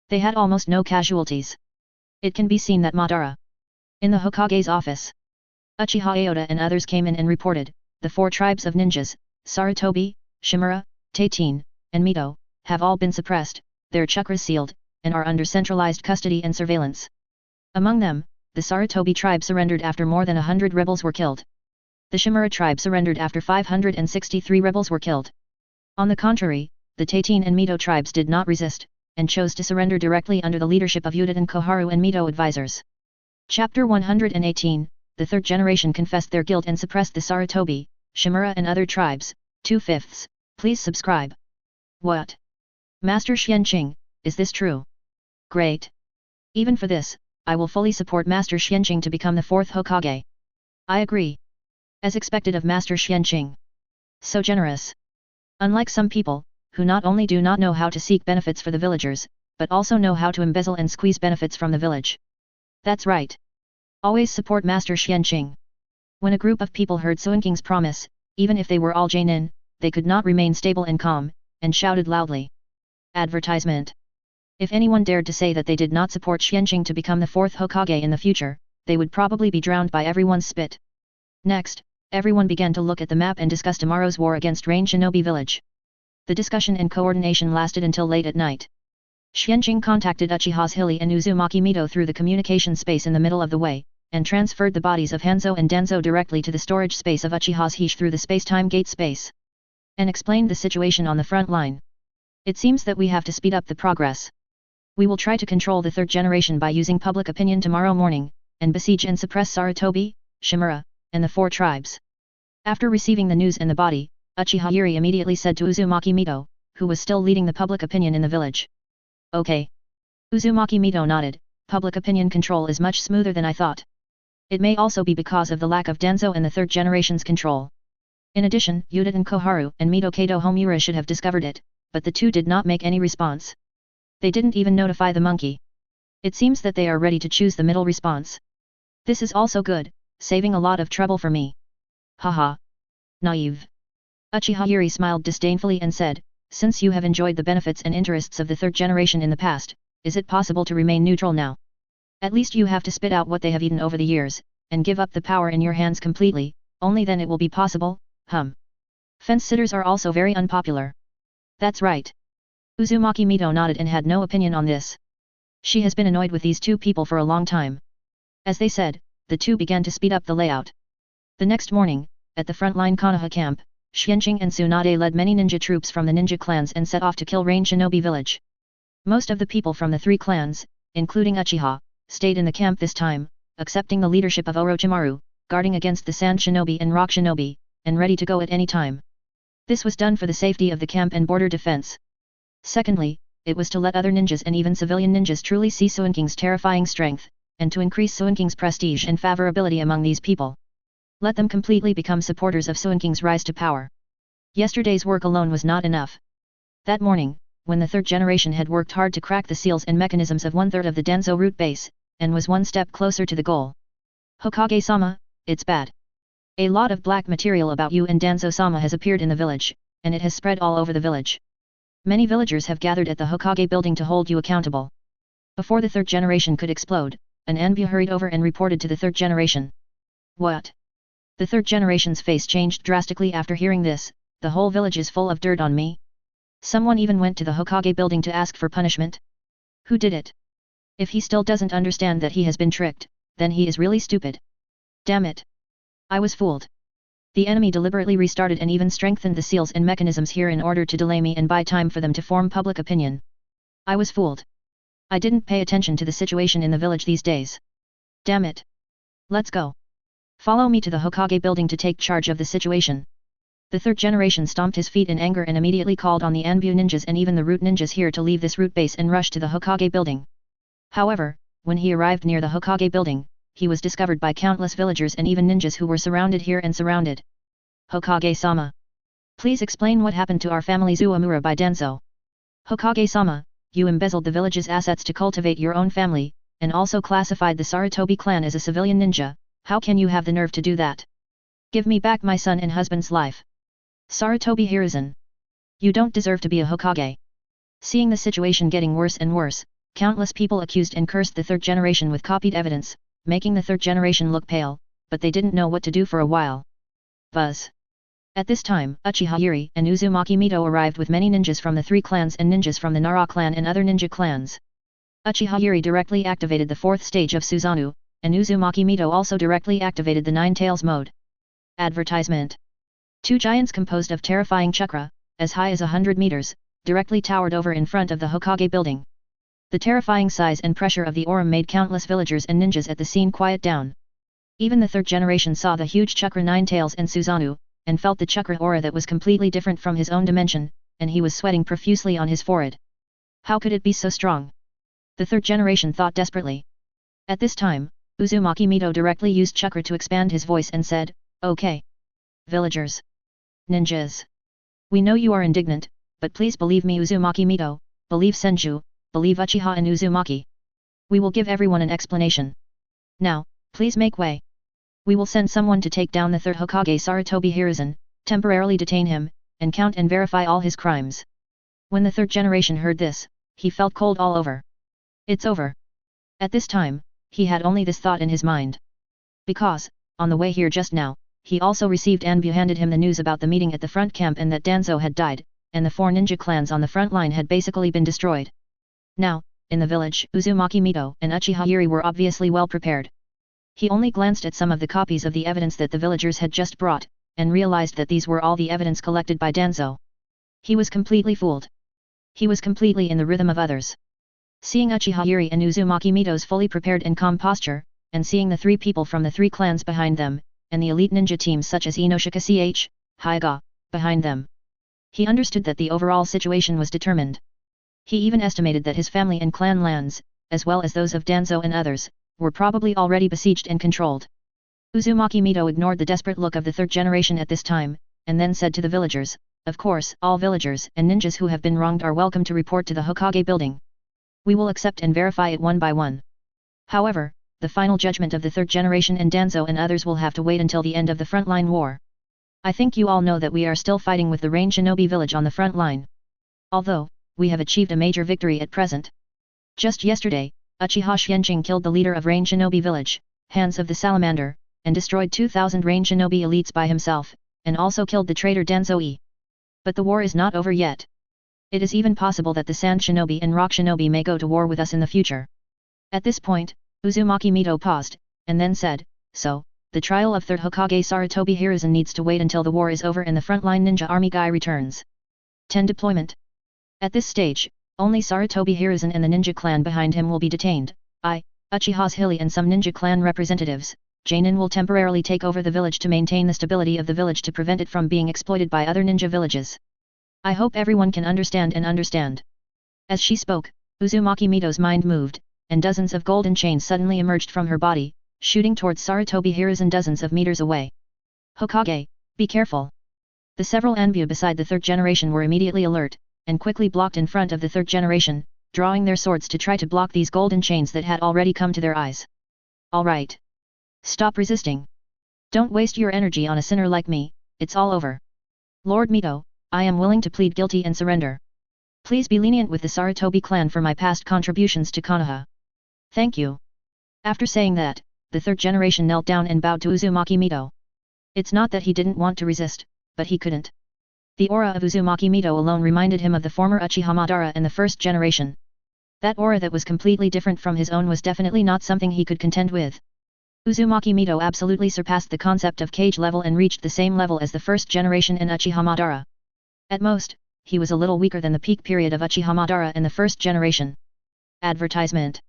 They had almost no casualties. It can be seen that Madara. In the Hokage's office, Uchiha Aota and others came in and reported, the 4 tribes of ninjas, Sarutobi, Shimura, Teitin, and Mito, have all been suppressed, their chakras sealed, and are under centralized custody and surveillance. Among them, the Sarutobi tribe surrendered after more than 100 rebels were killed. The Shimura tribe surrendered after 563 rebels were killed. On the contrary, the Teitin and Mito tribes did not resist, and chose to surrender directly under the leadership of Uchiha Koharu and Mito advisors. Chapter 118, the third generation confessed their guilt and suppressed the Sarutobi, Shimura and other tribes, 2/5. Please subscribe. What? Master Xianqing, is this true? Great. Even for this, I will fully support Master Xianqing to become the 4th Hokage. I agree. As expected of Master Xianqing. So generous. Unlike some people, who not only do not know how to seek benefits for the villagers, but also know how to embezzle and squeeze benefits from the village. That's right. Always support Master Xianqing. When a group of people heard Suinking's promise, even if they were all Jainin, they could not remain stable and calm, and shouted loudly. Advertisement. If anyone dared to say that they did not support Xianqing to become the 4th Hokage in the future, they would probably be drowned by everyone's spit. Next, everyone began to look at the map and discuss tomorrow's war against Rain Shinobi Village. The discussion and coordination lasted until late at night. Xianqing contacted Uchiha's Hilly and Uzumaki Mito through the communication space in the middle of the way, and transferred the bodies of Hanzo and Danzo directly to the storage space of Uchiha's Hish through the space-time gate space. And explained the situation on the front line. It seems that we have to speed up the progress. We will try to control the third generation by using public opinion tomorrow morning, and besiege and suppress Sarutobi, Shimura, and the 4 tribes. After receiving the news and the body, Uchiha Yuri immediately said to Uzumaki Mito, who was still leading the public opinion in the village. Okay. Uzumaki Mito nodded, public opinion control is much smoother than I thought. It may also be because of the lack of Danzo and the third generation's control. In addition, Uchiha Koharu and Mito Kato Homura should have discovered it, but the two did not make any response. They didn't even notify the monkey. It seems that they are ready to choose the middle response. This is also good, saving a lot of trouble for me. Haha. Naive. Uchiha Yuri smiled disdainfully and said, since you have enjoyed the benefits and interests of the third generation in the past, is it possible to remain neutral now? At least you have to spit out what they have eaten over the years, and give up the power in your hands completely, only then it will be possible, Fence-sitters are also very unpopular. That's right. Uzumaki Mito nodded and had no opinion on this. She has been annoyed with these two people for a long time. As they said, the two began to speed up the layout. The next morning, at the frontline Konoha camp, Xianqing and Tsunade led many ninja troops from the ninja clans and set off to kill Rain Shinobi village. Most of the people from the 3 clans, including Uchiha, stayed in the camp this time, accepting the leadership of Orochimaru, guarding against the Sand Shinobi and Rock Shinobi, and ready to go at any time. This was done for the safety of the camp and border defense. Secondly, it was to let other ninjas and even civilian ninjas truly see Suinking's terrifying strength, and to increase Suinking's prestige and favorability among these people. Let them completely become supporters of Suinking's rise to power. Yesterday's work alone was not enough. That morning, when the third generation had worked hard to crack the seals and mechanisms of 1/3 of the Danzo root base, and was one step closer to the goal. Hokage-sama, it's bad. A lot of black material about you and Danzo-sama has appeared in the village, and it has spread all over the village. Many villagers have gathered at the Hokage building to hold you accountable. Before the third generation could explode, an Anbu hurried over and reported to the third generation. What? The third generation's face changed drastically after hearing this. The whole village is full of dirt on me. Someone even went to the Hokage building to ask for punishment. Who did it? If he still doesn't understand that he has been tricked, then he is really stupid. Damn it. I was fooled. The enemy deliberately restarted and even strengthened the seals and mechanisms here in order to delay me and buy time for them to form public opinion. I was fooled. I didn't pay attention to the situation in the village these days. Damn it. Let's go. Follow me to the Hokage building to take charge of the situation. The third generation stomped his feet in anger and immediately called on the Anbu ninjas and even the root ninjas here to leave this root base and rush to the Hokage building. However, when he arrived near the Hokage building, he was discovered by countless villagers and even ninjas who were surrounded here and surrounded. Hokage-sama. Please explain what happened to our family Zuamura by Danzo. Hokage-sama, you embezzled the village's assets to cultivate your own family, and also classified the Sarutobi clan as a civilian ninja. How can you have the nerve to do that? Give me back my son and husband's life. Sarutobi Hiruzen. You don't deserve to be a Hokage. Seeing the situation getting worse and worse, countless people accused and cursed the third generation with copied evidence, making the third generation look pale, but they didn't know what to do for a while. Buzz. At this time, Uchiha Yuri and Uzumaki Mito arrived with many ninjas from the three clans and ninjas from the Nara clan and other ninja clans. Uchiha Yuri directly activated the fourth stage of Susanoo, and Uzumaki Mito also directly activated the Nine Tails mode. Advertisement. Two giants composed of terrifying chakra, as high as 100 meters, directly towered over in front of the Hokage building. The terrifying size and pressure of the aura made countless villagers and ninjas at the scene quiet down. Even the third generation saw the huge chakra Nine Tails and Susanoo, and felt the chakra aura that was completely different from his own dimension, and he was sweating profusely on his forehead. How could it be so strong? The third generation thought desperately. At this time, Uzumaki Mito directly used chakra to expand his voice and said, "Okay. Villagers. Ninjas. We know you are indignant, but please believe me Uzumaki Mito, believe Senju, believe Uchiha and Uzumaki. We will give everyone an explanation. Now, please make way. We will send someone to take down the third Hokage Sarutobi Hiruzen, temporarily detain him, and count and verify all his crimes." When the third generation heard this, he felt cold all over. It's over. At this time, he had only this thought in his mind. Because, on the way here just now, he also received Anbu handed him the news about the meeting at the front camp and that Danzo had died, and the four ninja clans on the front line had basically been destroyed. Now, in the village, Uzumaki Mito and Uchiha Yuri were obviously well prepared. He only glanced at some of the copies of the evidence that the villagers had just brought, and realized that these were all the evidence collected by Danzo. He was completely fooled. He was completely in the rhythm of others. Seeing Uchiha Yuri and Uzumaki Mito's fully prepared and calm posture, and seeing the three people from the three clans behind them, and the elite ninja teams such as Inoshika Ch, Hyuga, behind them, he understood that the overall situation was determined. He even estimated that his family and clan lands, as well as those of Danzo and others, were probably already besieged and controlled. Uzumaki Mito ignored the desperate look of the third generation at this time, and then said to the villagers, "Of course, all villagers and ninjas who have been wronged are welcome to report to the Hokage building. We will accept and verify it one by one. However, the final judgment of the third generation and Danzo and others will have to wait until the end of the frontline war. I think you all know that we are still fighting with the Rain Shinobi village on the front line. Although, we have achieved a major victory at present. Just yesterday, Uchiha Xianqing killed the leader of Rain Shinobi village, Hands of the Salamander, and destroyed 2,000 Rain Shinobi elites by himself, and also killed the traitor Danzo-e. But the war is not over yet. It is even possible that the Sand Shinobi and Rock Shinobi may go to war with us in the future." At this point, Uzumaki Mito paused, and then said, "So, the trial of 3rd Hokage Sarutobi Hiruzen needs to wait until the war is over and the frontline ninja army guy returns. 10 Deployment. At this stage, only Sarutobi Hiruzen and the ninja clan behind him will be detained. Uchiha's Hilly and some ninja clan representatives, Jainin will temporarily take over the village to maintain the stability of the village to prevent it from being exploited by other ninja villages. I hope everyone can understand and understand." As she spoke, Uzumaki Mito's mind moved, and dozens of golden chains suddenly emerged from her body, shooting towards Sarutobi Hiruzen dozens of meters away. "Hokage, be careful." The several Anbu beside the third generation were immediately alert, and quickly blocked in front of the third generation, drawing their swords to try to block these golden chains that had already come to their eyes. "Alright. Stop resisting. Don't waste your energy on a sinner like me, it's all over. Lord Mito, I am willing to plead guilty and surrender. Please be lenient with the Sarutobi clan for my past contributions to Konoha. Thank you." After saying that, the third generation knelt down and bowed to Uzumaki Mito. It's not that he didn't want to resist, but he couldn't. The aura of Uzumaki Mito alone reminded him of the former Uchiha Madara and the first generation. That aura that was completely different from his own was definitely not something he could contend with. Uzumaki Mito absolutely surpassed the concept of cage level and reached the same level as the first generation and Uchiha Madara. At most, he was a little weaker than the peak period of Uchiha Madara and the first generation. Advertisement.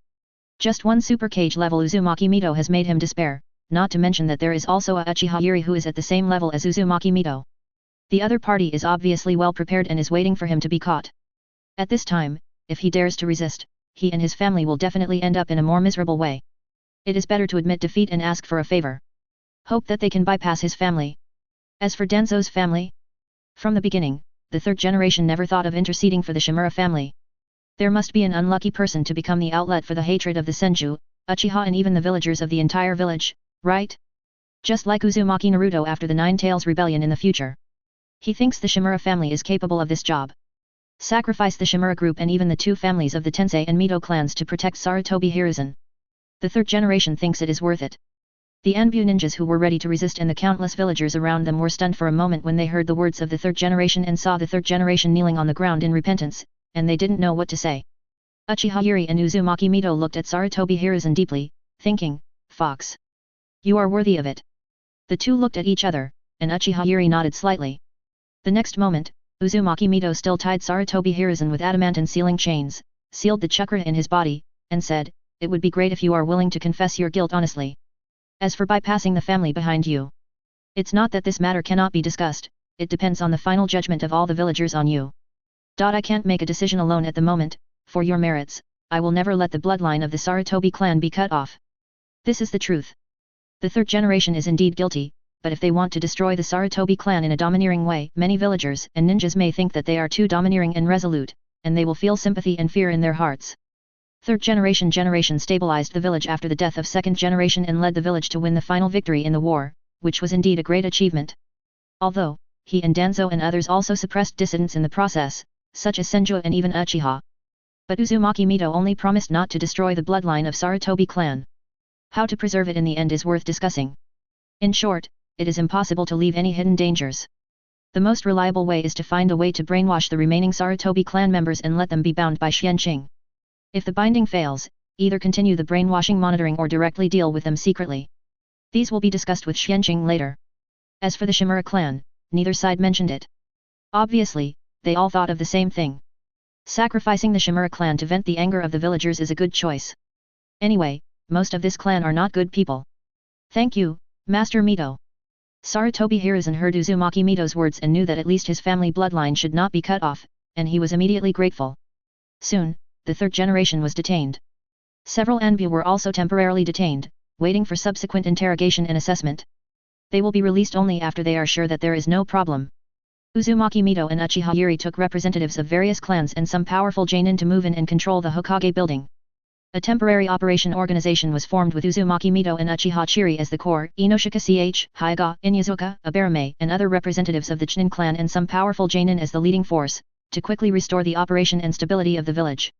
Just one super cage level Uzumaki Mito has made him despair, not to mention that there is also a Uchiha Yuri who is at the same level as Uzumaki Mito. The other party is obviously well prepared and is waiting for him to be caught. At this time, if he dares to resist, he and his family will definitely end up in a more miserable way. It is better to admit defeat and ask for a favor. Hope that they can bypass his family. As for Danzo's family, from the beginning, the third generation never thought of interceding for the Shimura family. There must be an unlucky person to become the outlet for the hatred of the Senju, Uchiha and even the villagers of the entire village, right? Just like Uzumaki Naruto after the Nine Tails rebellion in the future. He thinks the Shimura family is capable of this job. Sacrifice the Shimura group and even the two families of the Tensei and Mito clans to protect Sarutobi Hiruzen. The third generation thinks it is worth it. The Anbu ninjas who were ready to resist and the countless villagers around them were stunned for a moment when they heard the words of the third generation and saw the third generation kneeling on the ground in repentance, and they didn't know what to say. Uchiha Yuri and Uzumaki Mito looked at Sarutobi Hiruzen deeply, thinking, "Fox. You are worthy of it." The two looked at each other, and Uchiha Yuri nodded slightly. The next moment, Uzumaki Mito still tied Sarutobi Hiruzen with adamantine sealing chains, sealed the chakra in his body, and said, "It would be great if you are willing to confess your guilt honestly. As for bypassing the family behind you, it's not that this matter cannot be discussed, it depends on the final judgment of all the villagers on you. I can't make a decision alone at the moment, for your merits, I will never let the bloodline of the Sarutobi clan be cut off. This is the truth. The third generation is indeed guilty, but if they want to destroy the Sarutobi clan in a domineering way, many villagers and ninjas may think that they are too domineering and resolute, and they will feel sympathy and fear in their hearts. Third generation stabilized the village after the death of second generation and led the village to win the final victory in the war, which was indeed a great achievement. Although, he and Danzo and others also suppressed dissidents in the process, such as Senju and even Uchiha. But Uzumaki Mito only promised not to destroy the bloodline of Sarutobi clan. How to preserve it in the end is worth discussing. In short, it is impossible to leave any hidden dangers. The most reliable way is to find a way to brainwash the remaining Sarutobi clan members and let them be bound by Xianqing. If the binding fails, either continue the brainwashing monitoring or directly deal with them secretly. These will be discussed with Xianqing later. As for the Shimura clan, neither side mentioned it. Obviously, they all thought of the same thing. Sacrificing the Shimura clan to vent the anger of the villagers is a good choice. Anyway, most of this clan are not good people. Thank you, Master Mito. Sarutobi Hiruzen heard Uzumaki Mito's words and knew that at least his family bloodline should not be cut off, and he was immediately grateful. Soon, the third generation was detained. Several Anbu were also temporarily detained, waiting for subsequent interrogation and assessment. They will be released only after they are sure that there is no problem. Uzumaki Mito and Uchiha Yuri took representatives of various clans and some powerful Genin to move in and control the Hokage building. A temporary operation organization was formed with Uzumaki Mito and Uchiha Chiri as the core, Inoshika Ch, Hyuga, Inyazuka, Abarame and other representatives of the Chunin clan and some powerful Genin as the leading force, to quickly restore the operation and stability of the village.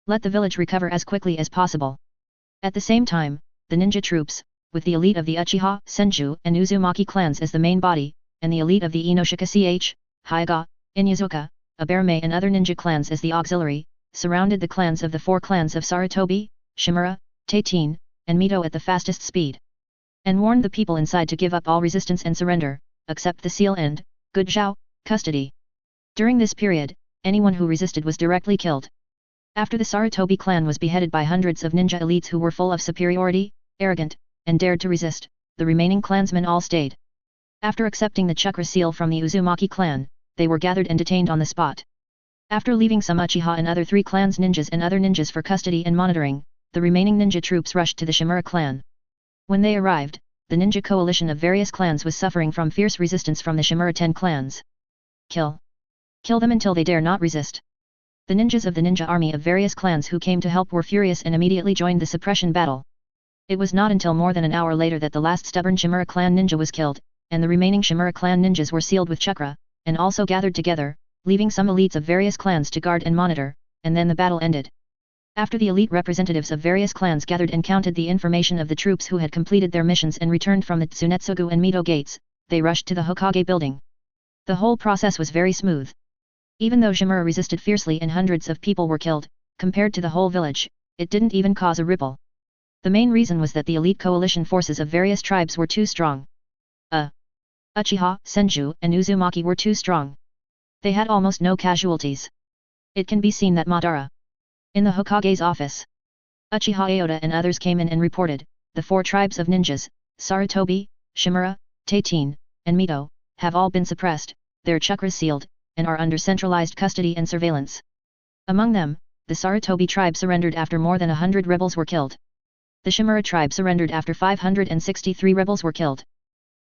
Let the village recover as quickly as possible. At the same time, the ninja troops, with the elite of the Uchiha, Senju, and Uzumaki clans as the main body, and the elite of the Inoshika Ch, Hyuga, Inyazuka, Abarame and other ninja clans as the auxiliary, surrounded the clans of the four clans of Sarutobi, Shimura, Teitin, and Mito at the fastest speed. And warned the people inside to give up all resistance and surrender, except the seal and, Gujao, custody. During this period, anyone who resisted was directly killed. After the Sarutobi clan was beheaded by hundreds of ninja elites who were full of superiority, arrogant, and dared to resist, the remaining clansmen all stayed. After accepting the chakra seal from the Uzumaki clan, they were gathered and detained on the spot. After leaving some Uchiha and other three clans ninjas and other ninjas for custody and monitoring, the remaining ninja troops rushed to the Shimura clan. When they arrived, the ninja coalition of various clans was suffering from fierce resistance from the Shimura 10 clans. Kill them until they dare not resist. The ninjas of the ninja army of various clans who came to help were furious and immediately joined the suppression battle. It was not until more than an hour later that the last stubborn Shimura clan ninja was killed, and the remaining Shimura clan ninjas were sealed with chakra, and also gathered together, leaving some elites of various clans to guard and monitor, and then the battle ended. After the elite representatives of various clans gathered and counted the information of the troops who had completed their missions and returned from the Tsunetsugu and Mito gates, they rushed to the Hokage building. The whole process was very smooth. Even though Shimura resisted fiercely and hundreds of people were killed, compared to the whole village, it didn't even cause a ripple. The main reason was that the elite coalition forces of various tribes were too strong. Uchiha, Senju, and Uzumaki were too strong. They had almost no casualties. It can be seen that Madara. In the Hokage's office, Uchiha Aota and others came in and reported, the four tribes of ninjas, Sarutobi, Shimura, Teitin, and Mito, have all been suppressed, their chakras sealed, and are under centralized custody and surveillance. Among them, the Sarutobi tribe surrendered after more than 100 rebels were killed. The Shimura tribe surrendered after 563 rebels were killed.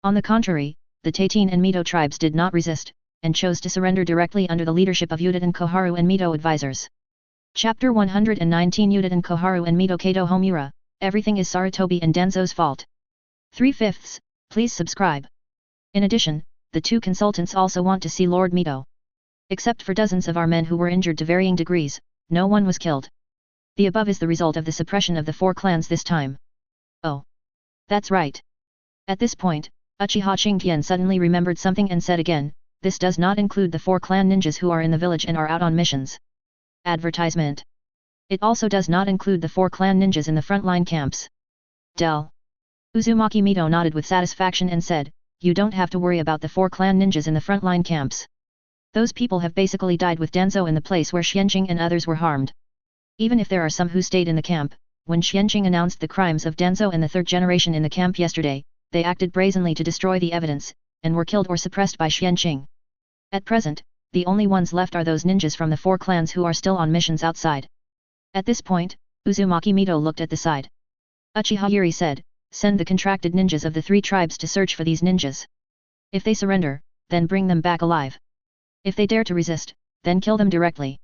On the contrary, the Taitine and Mito tribes did not resist, and chose to surrender directly under the leadership of Udaten Koharu and Mito advisors. Chapter 119 Udaten Koharu and Mito Kato Homura, Everything is Sarutobi and Danzo's fault. 3/5. Please subscribe. In addition, the two consultants also want to see Lord Mito. Except for dozens of our men who were injured to varying degrees, no one was killed. The above is the result of the suppression of the four clans this time. Oh. That's right. At this point, Uchiha Qingtian suddenly remembered something and said again, this does not include the four clan ninjas who are in the village and are out on missions. Advertisement. It also does not include the four clan ninjas in the frontline camps. Del. Uzumaki Mito nodded with satisfaction and said, you don't have to worry about the four clan ninjas in the frontline camps. Those people have basically died with Danzo in the place where Xianqing and others were harmed. Even if there are some who stayed in the camp, when Xianqing announced the crimes of Danzo and the third generation in the camp yesterday, they acted brazenly to destroy the evidence, and were killed or suppressed by Xianqing. At present, the only ones left are those ninjas from the four clans who are still on missions outside. At this point, Uzumaki Mito looked at the side. Uchiha Yuri said, send the contracted ninjas of the three tribes to search for these ninjas. If they surrender, then bring them back alive. If they dare to resist, then kill them directly.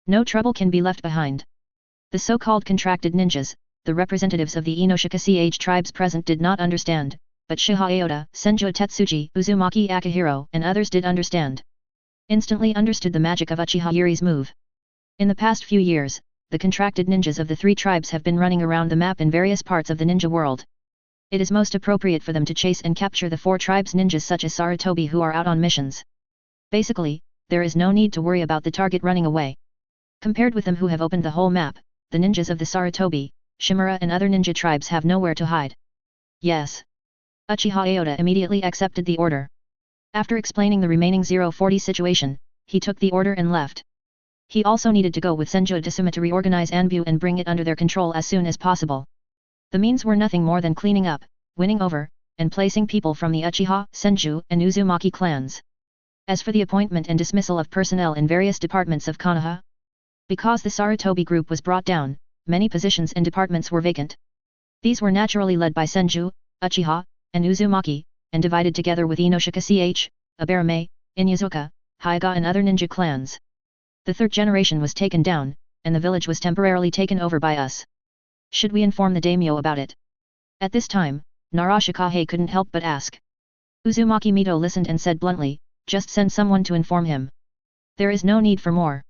No trouble can be left behind. The so-called contracted ninjas, the representatives of the Inoshika Age tribes present did not understand, but Shiha Aota, Senjo Tetsuji, Uzumaki Akihiro and others did understand. Instantly understood the magic of Uchiha Yuri's move. In the past few years, the contracted ninjas of the three tribes have been running around the map in various parts of the ninja world. It is most appropriate for them to chase and capture the four tribes ninjas such as Sarutobi who are out on missions. Basically, there is no need to worry about the target running away. Compared with them who have opened the whole map, the ninjas of the Sarutobi, Shimura and other ninja tribes have nowhere to hide. Yes. Uchiha Aota immediately accepted the order. After explaining the remaining 040 situation, he took the order and left. He also needed to go with Senjo Desuma to reorganize Anbu and bring it under their control as soon as possible. The means were nothing more than cleaning up, winning over, and placing people from the Uchiha, Senju, and Uzumaki clans. As for the appointment and dismissal of personnel in various departments of Konoha, because the Sarutobi group was brought down, many positions and departments were vacant. These were naturally led by Senju, Uchiha, and Uzumaki, and divided together with Inoshika Ch, Abarame, Inyazuka, Hyuga and other ninja clans. The third generation was taken down, and the village was temporarily taken over by us. Should we inform the daimyo about it? At this time, Narashikahe couldn't help but ask. Uzumaki Mito listened and said bluntly, just send someone to inform him. There is no need for more.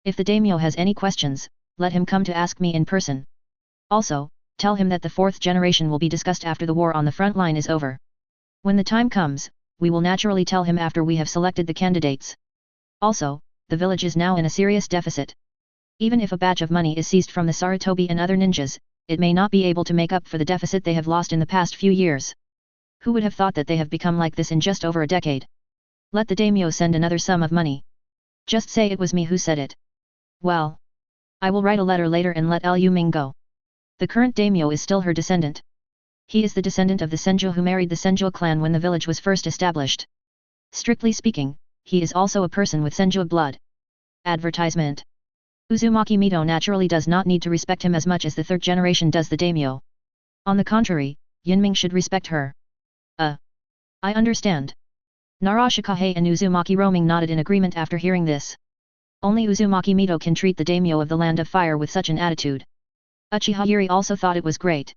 If the daimyo has any questions, let him come to ask me in person. Also, tell him that the fourth generation will be discussed after the war on the front line is over. When the time comes, we will naturally tell him after we have selected the candidates. Also, the village is now in a serious deficit. Even if a batch of money is seized from the Sarutobi and other ninjas, it may not be able to make up for the deficit they have lost in the past few years. Who would have thought that they have become like this in just over a decade? Let the daimyo send another sum of money. Just say it was me who said it. Well, I will write a letter later and let Lu Ming go. The current daimyo is still her descendant. He is the descendant of the Senjo who married the Senjo clan when the village was first established. Strictly speaking, he is also a person with Senjo blood. Advertisement. Uzumaki Mito naturally does not need to respect him as much as the third generation does the daimyo. On the contrary, Yunming should respect her. I understand. Narashikahe and Uzumaki Roaming nodded in agreement after hearing this. Only Uzumaki Mito can treat the daimyo of the Land of Fire with such an attitude. Uchiha Yuri also thought it was great.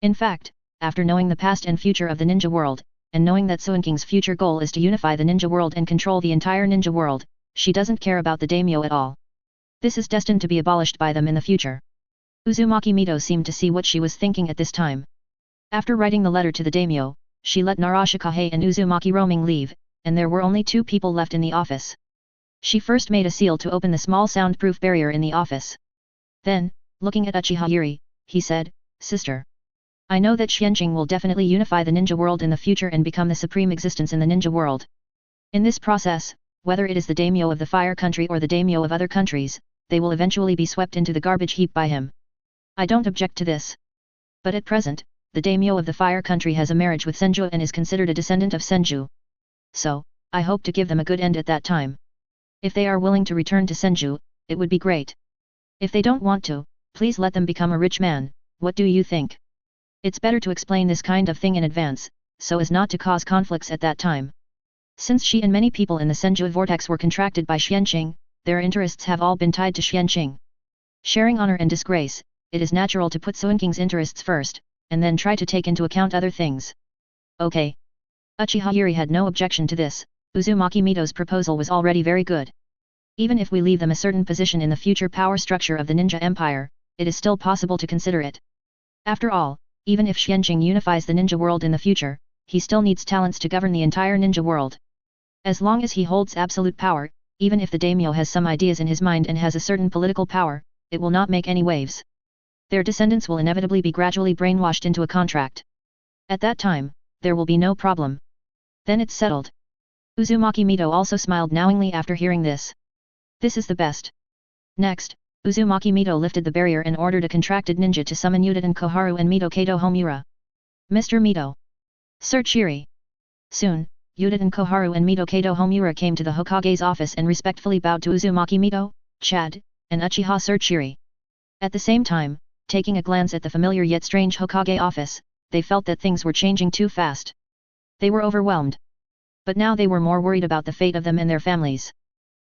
In fact, after knowing the past and future of the ninja world, and knowing that Suinking's future goal is to unify the ninja world and control the entire ninja world, she doesn't care about the daimyo at all. This is destined to be abolished by them in the future. Uzumaki Mito seemed to see what she was thinking at this time. After writing the letter to the daimyo, she let Narashikahe and Uzumaki Roaming leave, and there were only two people left in the office. She first made a seal to open the small soundproof barrier in the office. Then, looking at Uchiha Yuri, he said, Sister. I know that Xianqing will definitely unify the ninja world in the future and become the supreme existence in the ninja world. In this process, whether it is the daimyo of the fire country or the daimyo of other countries, they will eventually be swept into the garbage heap by him. I don't object to this. But at present, the daimyo of the fire country has a marriage with Senju and is considered a descendant of Senju. So, I hope to give them a good end at that time. If they are willing to return to Senju, it would be great. If they don't want to, please let them become a rich man, what do you think? It's better to explain this kind of thing in advance, so as not to cause conflicts at that time. Since she and many people in the Senju vortex were contracted by Xianqing, their interests have all been tied to Xianqing. Sharing honor and disgrace, it is natural to put Suinking's interests first, and then try to take into account other things. Okay. Uchiha Yuri had no objection to this. Uzumaki Mito's proposal was already very good. Even if we leave them a certain position in the future power structure of the ninja empire, it is still possible to consider it. After all, even if Xianqing unifies the ninja world in the future, he still needs talents to govern the entire ninja world. As long as he holds absolute power, even if the daimyo has some ideas in his mind and has a certain political power, it will not make any waves. Their descendants will inevitably be gradually brainwashed into a contract. At that time, there will be no problem. Then it's settled. Uzumaki Mito also smiled knowingly after hearing this. This is the best. Next, Uzumaki Mito lifted the barrier and ordered a contracted ninja to summon Uchiha Koharu and Mito Kato Homura. Mr. Mito. Sir Chiri. Soon, Uchiha Koharu and Mito Kato Homura came to the Hokage's office and respectfully bowed to Uzumaki Mito, Chad, and Uchiha Sir Chiri. At the same time, taking a glance at the familiar yet strange Hokage office, they felt that things were changing too fast. They were overwhelmed. But now they were more worried about the fate of them and their families.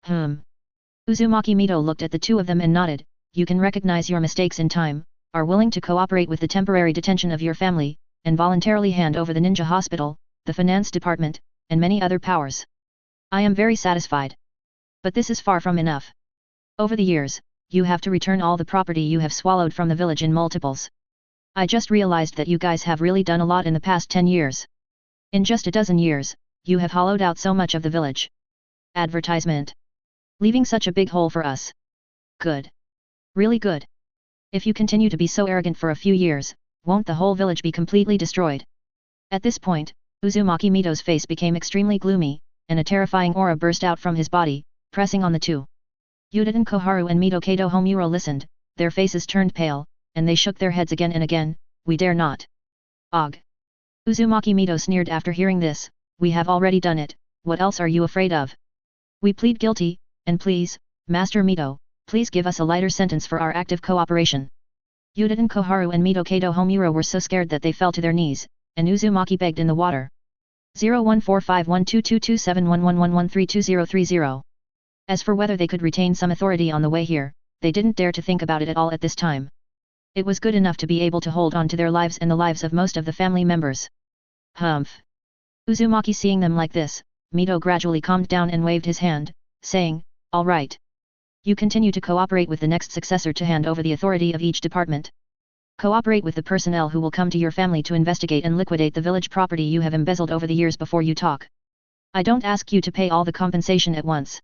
Uzumaki Mito looked at the two of them and nodded. You can recognize your mistakes in time, are willing to cooperate with the temporary detention of your family, and voluntarily hand over the ninja hospital, the finance department, and many other powers. I am very satisfied. But this is far from enough. Over the years, you have to return all the property you have swallowed from the village in multiples. I just realized that you guys have really done a lot in the past 10 years. In just a dozen years, you have hollowed out so much of the village. Advertisement. Leaving such a big hole for us. Good. Really good. If you continue to be so arrogant for a few years, won't the whole village be completely destroyed? At this point, Uzumaki Mito's face became extremely gloomy, and a terrifying aura burst out from his body, pressing on the two. Uchiha Koharu and Mito Kato Homura listened, their faces turned pale, and they shook their heads again and again. We dare not. Og. Uzumaki Mito sneered after hearing this. We have already done it, what else are you afraid of? We plead guilty, and please, Master Mito, please give us a lighter sentence for our active cooperation. Uchiha Koharu and Mito Kato Homura were so scared that they fell to their knees, and Uzumaki begged in the water. 014512227111132030. As for whether they could retain some authority on the way here, they didn't dare to think about it at all at this time. It was good enough to be able to hold on to their lives and the lives of most of the family members. Humph. Uzumaki seeing them like this, Mito gradually calmed down and waved his hand, saying, all right. You continue to cooperate with the next successor to hand over the authority of each department. Cooperate with the personnel who will come to your family to investigate and liquidate the village property you have embezzled over the years before you talk. I don't ask you to pay all the compensation at once.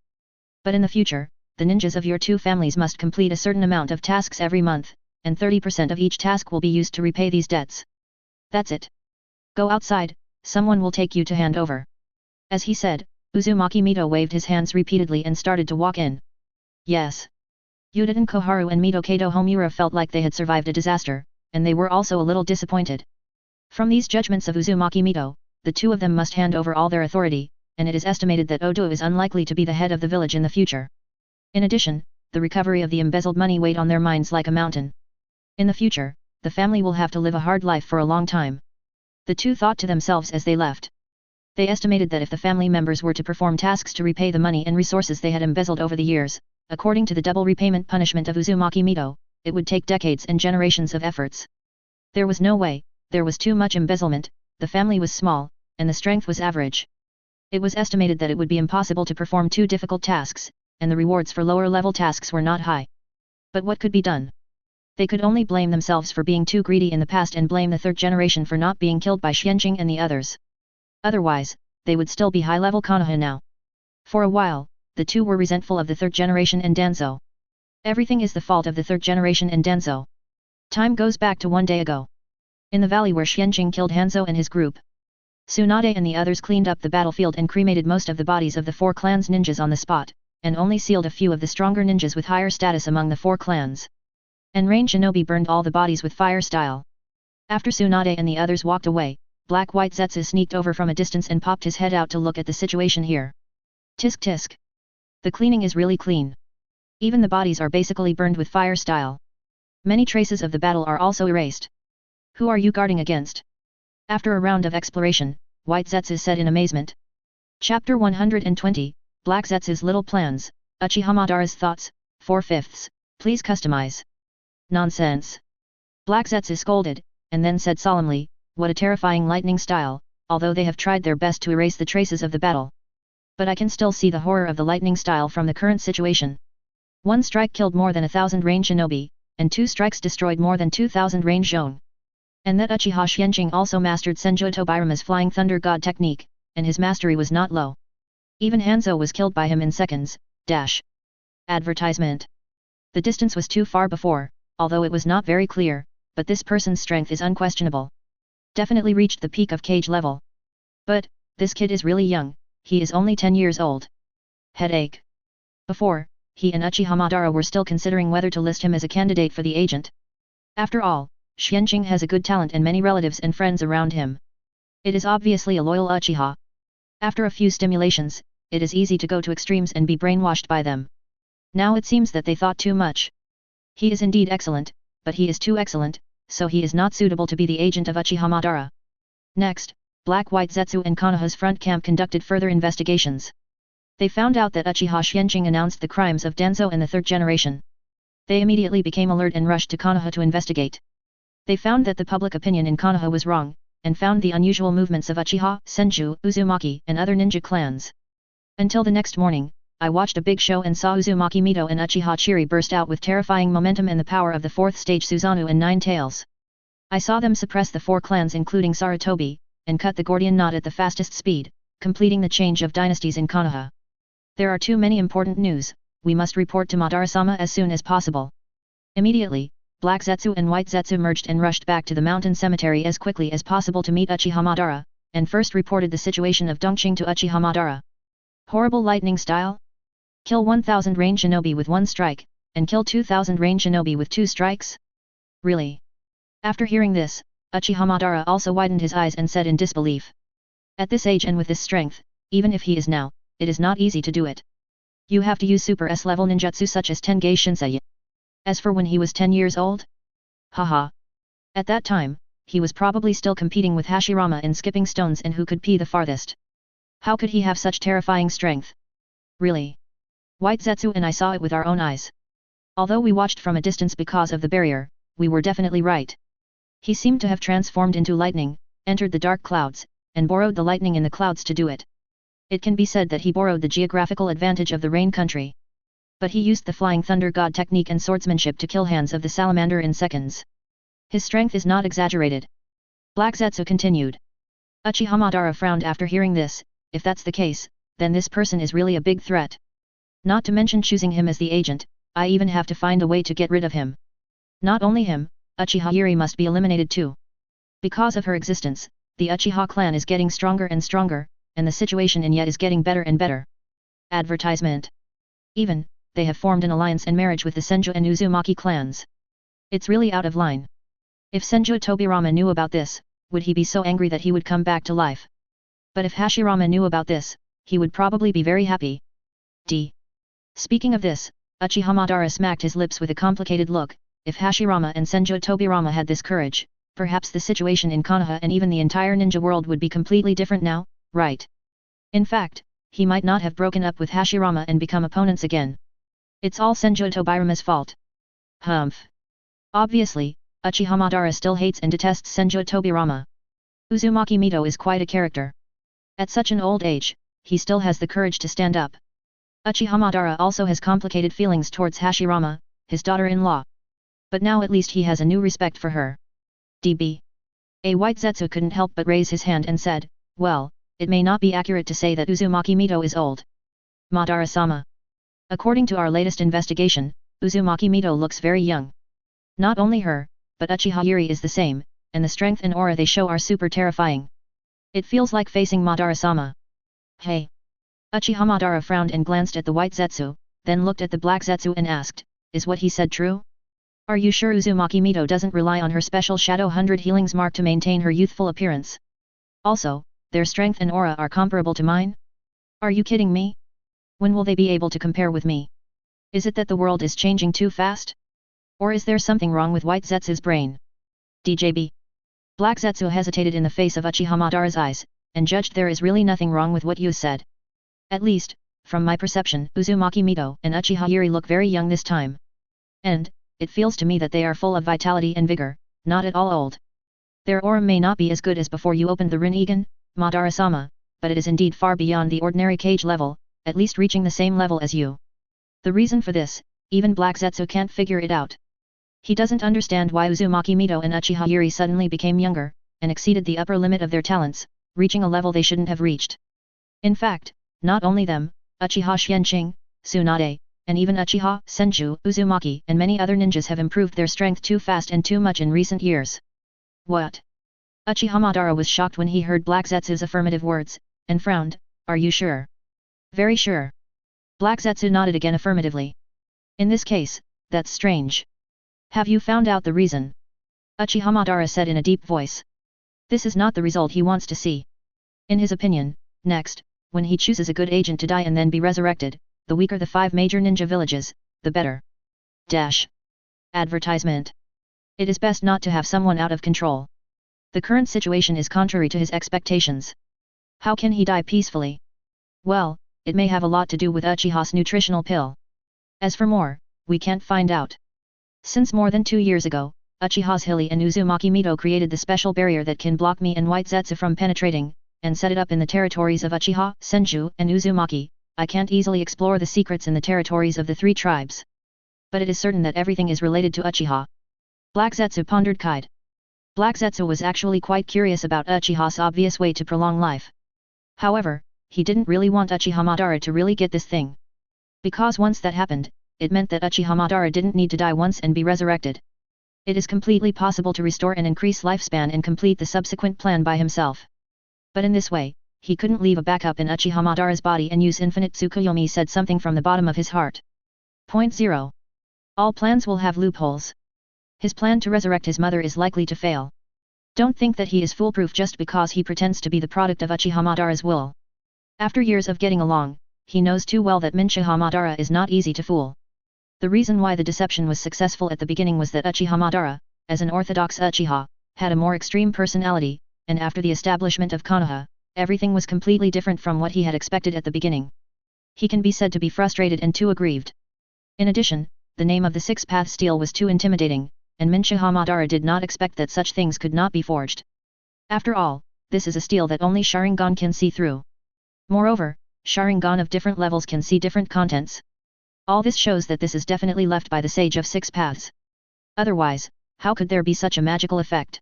But in the future, the ninjas of your two families must complete a certain amount of tasks every month, and 30% of each task will be used to repay these debts. That's it. Go outside, someone will take you to hand over. As he said, Uzumaki Mito waved his hands repeatedly and started to walk in. Yes. Uchiha Koharu and Mito Kato Homura felt like they had survived a disaster, and they were also a little disappointed. From these judgments of Uzumaki Mito, the two of them must hand over all their authority, and it is estimated that Odo is unlikely to be the head of the village in the future. In addition, the recovery of the embezzled money weighed on their minds like a mountain. In the future, the family will have to live a hard life for a long time. The two thought to themselves as they left. They estimated that if the family members were to perform tasks to repay the money and resources they had embezzled over the years, according to the double repayment punishment of Uzumaki Mito, it would take decades and generations of efforts. There was no way, there was too much embezzlement, the family was small, and the strength was average. It was estimated that it would be impossible to perform two difficult tasks, and the rewards for lower-level tasks were not high. But what could be done? They could only blame themselves for being too greedy in the past and blame the third generation for not being killed by Xianqing and the others. Otherwise, they would still be high-level Konoha now. For a while, the two were resentful of the third generation and Danzo. Everything is the fault of the third generation and Danzo. Time goes back to one day ago. In the valley where Xianqing killed Hanzo and his group, Tsunade and the others cleaned up the battlefield and cremated most of the bodies of the four clans ninjas on the spot, and only sealed a few of the stronger ninjas with higher status among the four clans. And Rain Shinobi burned all the bodies with fire style. After Tsunade and the others walked away, Black-White Zetsu sneaked over from a distance and popped his head out to look at the situation here. Tisk tisk. The cleaning is really clean. Even the bodies are basically burned with fire style. Many traces of the battle are also erased. Who are you guarding against? After a round of exploration, White Zetsu said in amazement. Chapter 120, Black Zetsu's Little Plans, Uchiha Madara's Thoughts, 4/5. Please customize. Nonsense. Black Zetsu scolded, and then said solemnly, what a terrifying lightning style, although they have tried their best to erase the traces of the battle. But I can still see the horror of the lightning style from the current situation. One strike killed more than 1,000 range shinobi, and 2 strikes destroyed more than 2,000 range zone. And that Uchiha Xianqing also mastered Senju Tobirama's Flying Thunder God technique, and his mastery was not low. Even Hanzo was killed by him in seconds. Advertisement. The distance was too far before, although it was not very clear, but this person's strength is unquestionable. Definitely reached the peak of cage level. But, this kid is really young, he is only 10 years old. Headache. Before, he and Uchiha Madara were still considering whether to list him as a candidate for the agent. After all, Xianqing has a good talent and many relatives and friends around him. It is obviously a loyal Uchiha. After a few stimulations, it is easy to go to extremes and be brainwashed by them. Now it seems that they thought too much. He is indeed excellent, but he is too excellent, so he is not suitable to be the agent of Uchiha Madara. Next, Black-White Zetsu and Konoha's front camp conducted further investigations. They found out that Uchiha Xianqing announced the crimes of Danzo and the third generation. They immediately became alert and rushed to Konoha to investigate. They found that the public opinion in Konoha was wrong, and found the unusual movements of Uchiha, Senju, Uzumaki, and other ninja clans. Until the next morning, I watched a big show and saw Uzumaki Mito and Uchiha Chiri burst out with terrifying momentum and the power of the 4th stage Susanoo and 9 Tails. I saw them suppress the 4 clans including Sarutobi, and cut the Gordian knot at the fastest speed, completing the change of dynasties in Konoha. There are too many important news, we must report to Madara-sama as soon as possible. Immediately, Black Zetsu and White Zetsu merged and rushed back to the mountain cemetery as quickly as possible to meet Uchiha Madara, and first reported the situation of Dongqing to Uchiha Madara. Horrible lightning style? Kill 1,000 range shinobi with 1 strike, and kill 2,000 range shinobi with 2 strikes? Really? After hearing this, Uchiha Madara also widened his eyes and said in disbelief. At this age and with this strength, even if he is now, it is not easy to do it. You have to use super S-level ninjutsu such as Tengei Shinsei. As for when he was 10 years old? Haha. At that time, he was probably still competing with Hashirama in skipping stones and who could pee the farthest. How could he have such terrifying strength? Really? White Zetsu and I saw it with our own eyes. Although we watched from a distance because of the barrier, we were definitely right. He seemed to have transformed into lightning, entered the dark clouds, and borrowed the lightning in the clouds to do it. It can be said that he borrowed the geographical advantage of the rain country. But he used the Flying Thunder God technique and swordsmanship to kill hands of the salamander in seconds. His strength is not exaggerated. Black Zetsu continued. Uchiha Madara frowned after hearing this. If that's the case, then this person is really a big threat. Not to mention choosing him as the agent, I even have to find a way to get rid of him. Not only him, Uchiha Yuri must be eliminated too. Because of her existence, the Uchiha clan is getting stronger and stronger, and the situation in Yet is getting better and better. Advertisement. Even, they have formed an alliance and marriage with the Senju and Uzumaki clans. It's really out of line. If Senju Tobirama knew about this, would he be so angry that he would come back to life? But if Hashirama knew about this, he would probably be very happy. Speaking of this, Uchiha Madara smacked his lips with a complicated look. If Hashirama and Senju Tobirama had this courage, perhaps the situation in Konoha and even the entire ninja world would be completely different now, right? In fact, he might not have broken up with Hashirama and become opponents again. It's all Senju Tobirama's fault. Humph. Obviously, Uchiha Madara still hates and detests Senju Tobirama. Uzumaki Mito is quite a character. At such an old age, he still has the courage to stand up. Uchiha Madara also has complicated feelings towards Hashirama, his daughter-in-law. But now at least he has a new respect for her. A White Zetsu couldn't help but raise his hand and said, well, it may not be accurate to say that Uzumaki Mito is old. Madara-sama. According to our latest investigation, Uzumaki Mito looks very young. Not only her, but Uchiha Yuri is the same, and the strength and aura they show are super terrifying. It feels like facing Madara-sama. Hey. Uchiha Madara frowned and glanced at the White Zetsu, then looked at the Black Zetsu and asked, is what he said true? Are you sure Uzumaki Mito doesn't rely on her special Shadow 100 Healings mark to maintain her youthful appearance? Also, their strength and aura are comparable to mine? Are you kidding me? When will they be able to compare with me? Is it that the world is changing too fast? Or is there something wrong with White Zetsu's brain? DJB. Black Zetsu hesitated in the face of Uchiha Madara's eyes, and judged there is really nothing wrong with what you said. At least, from my perception, Uzumaki Mito and Uchiha Yuri look very young this time. And, it feels to me that they are full of vitality and vigor, not at all old. Their aura may not be as good as before you opened the Rinnegan, Madara-sama, but it is indeed far beyond the ordinary cage level, at least reaching the same level as you. The reason for this, even Black Zetsu can't figure it out. He doesn't understand why Uzumaki Mito and Uchiha Yuri suddenly became younger, and exceeded the upper limit of their talents, reaching a level they shouldn't have reached. In fact, not only them, Uchiha Xianqing, Tsunade, and even Uchiha Senju Uzumaki and many other ninjas have improved their strength too fast and too much in recent years. What? Uchiha Madara was shocked when he heard Black Zetsu's affirmative words, and frowned. Are you sure? Very sure. Black Zetsu nodded again affirmatively. In this case, that's strange. Have you found out the reason? Uchiha Madara said in a deep voice. This is not the result he wants to see. In his opinion, next, when he chooses a good agent to die and then be resurrected, the weaker the 5 major ninja villages, the better. Dash. Advertisement. It is best not to have someone out of control. The current situation is contrary to his expectations. How can he die peacefully? Well, it may have a lot to do with Uchiha's nutritional pill. As for more, we can't find out. Since more than 2 years ago, Uchiha's Hilly and Uzumaki Mito created the special barrier that can block me and White Zetsu from penetrating, and set it up in the territories of Uchiha, Senju, and Uzumaki. I can't easily explore the secrets in the territories of the 3 tribes. But it is certain that everything is related to Uchiha. Black Zetsu pondered Kide. Black Zetsu was actually quite curious about Uchiha's obvious way to prolong life. However, he didn't really want Uchiha Madara to really get this thing. Because once that happened, it meant that Uchiha Madara didn't need to die once and be resurrected. It is completely possible to restore and increase lifespan and complete the subsequent plan by himself. But in this way, he couldn't leave a backup in Uchiha Madara's body and use infinite Tsukuyomi said something from the bottom of his heart. Point 0. All plans will have loopholes. His plan to resurrect his mother is likely to fail. Don't think that he is foolproof just because he pretends to be the product of Uchiha Madara's will. After years of getting along, he knows too well that Uchiha Madara is not easy to fool. The reason why the deception was successful at the beginning was that Uchiha Madara, as an orthodox Uchiha, had a more extreme personality, and after the establishment of Konoha, everything was completely different from what he had expected at the beginning. He can be said to be frustrated and too aggrieved. In addition, the name of the 6-path steel was too intimidating, and Uchiha Madara did not expect that such things could not be forged. After all, this is a steel that only Sharingan can see through. Moreover, Sharingan of different levels can see different contents. All this shows that this is definitely left by the sage of 6 paths. Otherwise, how could there be such a magical effect?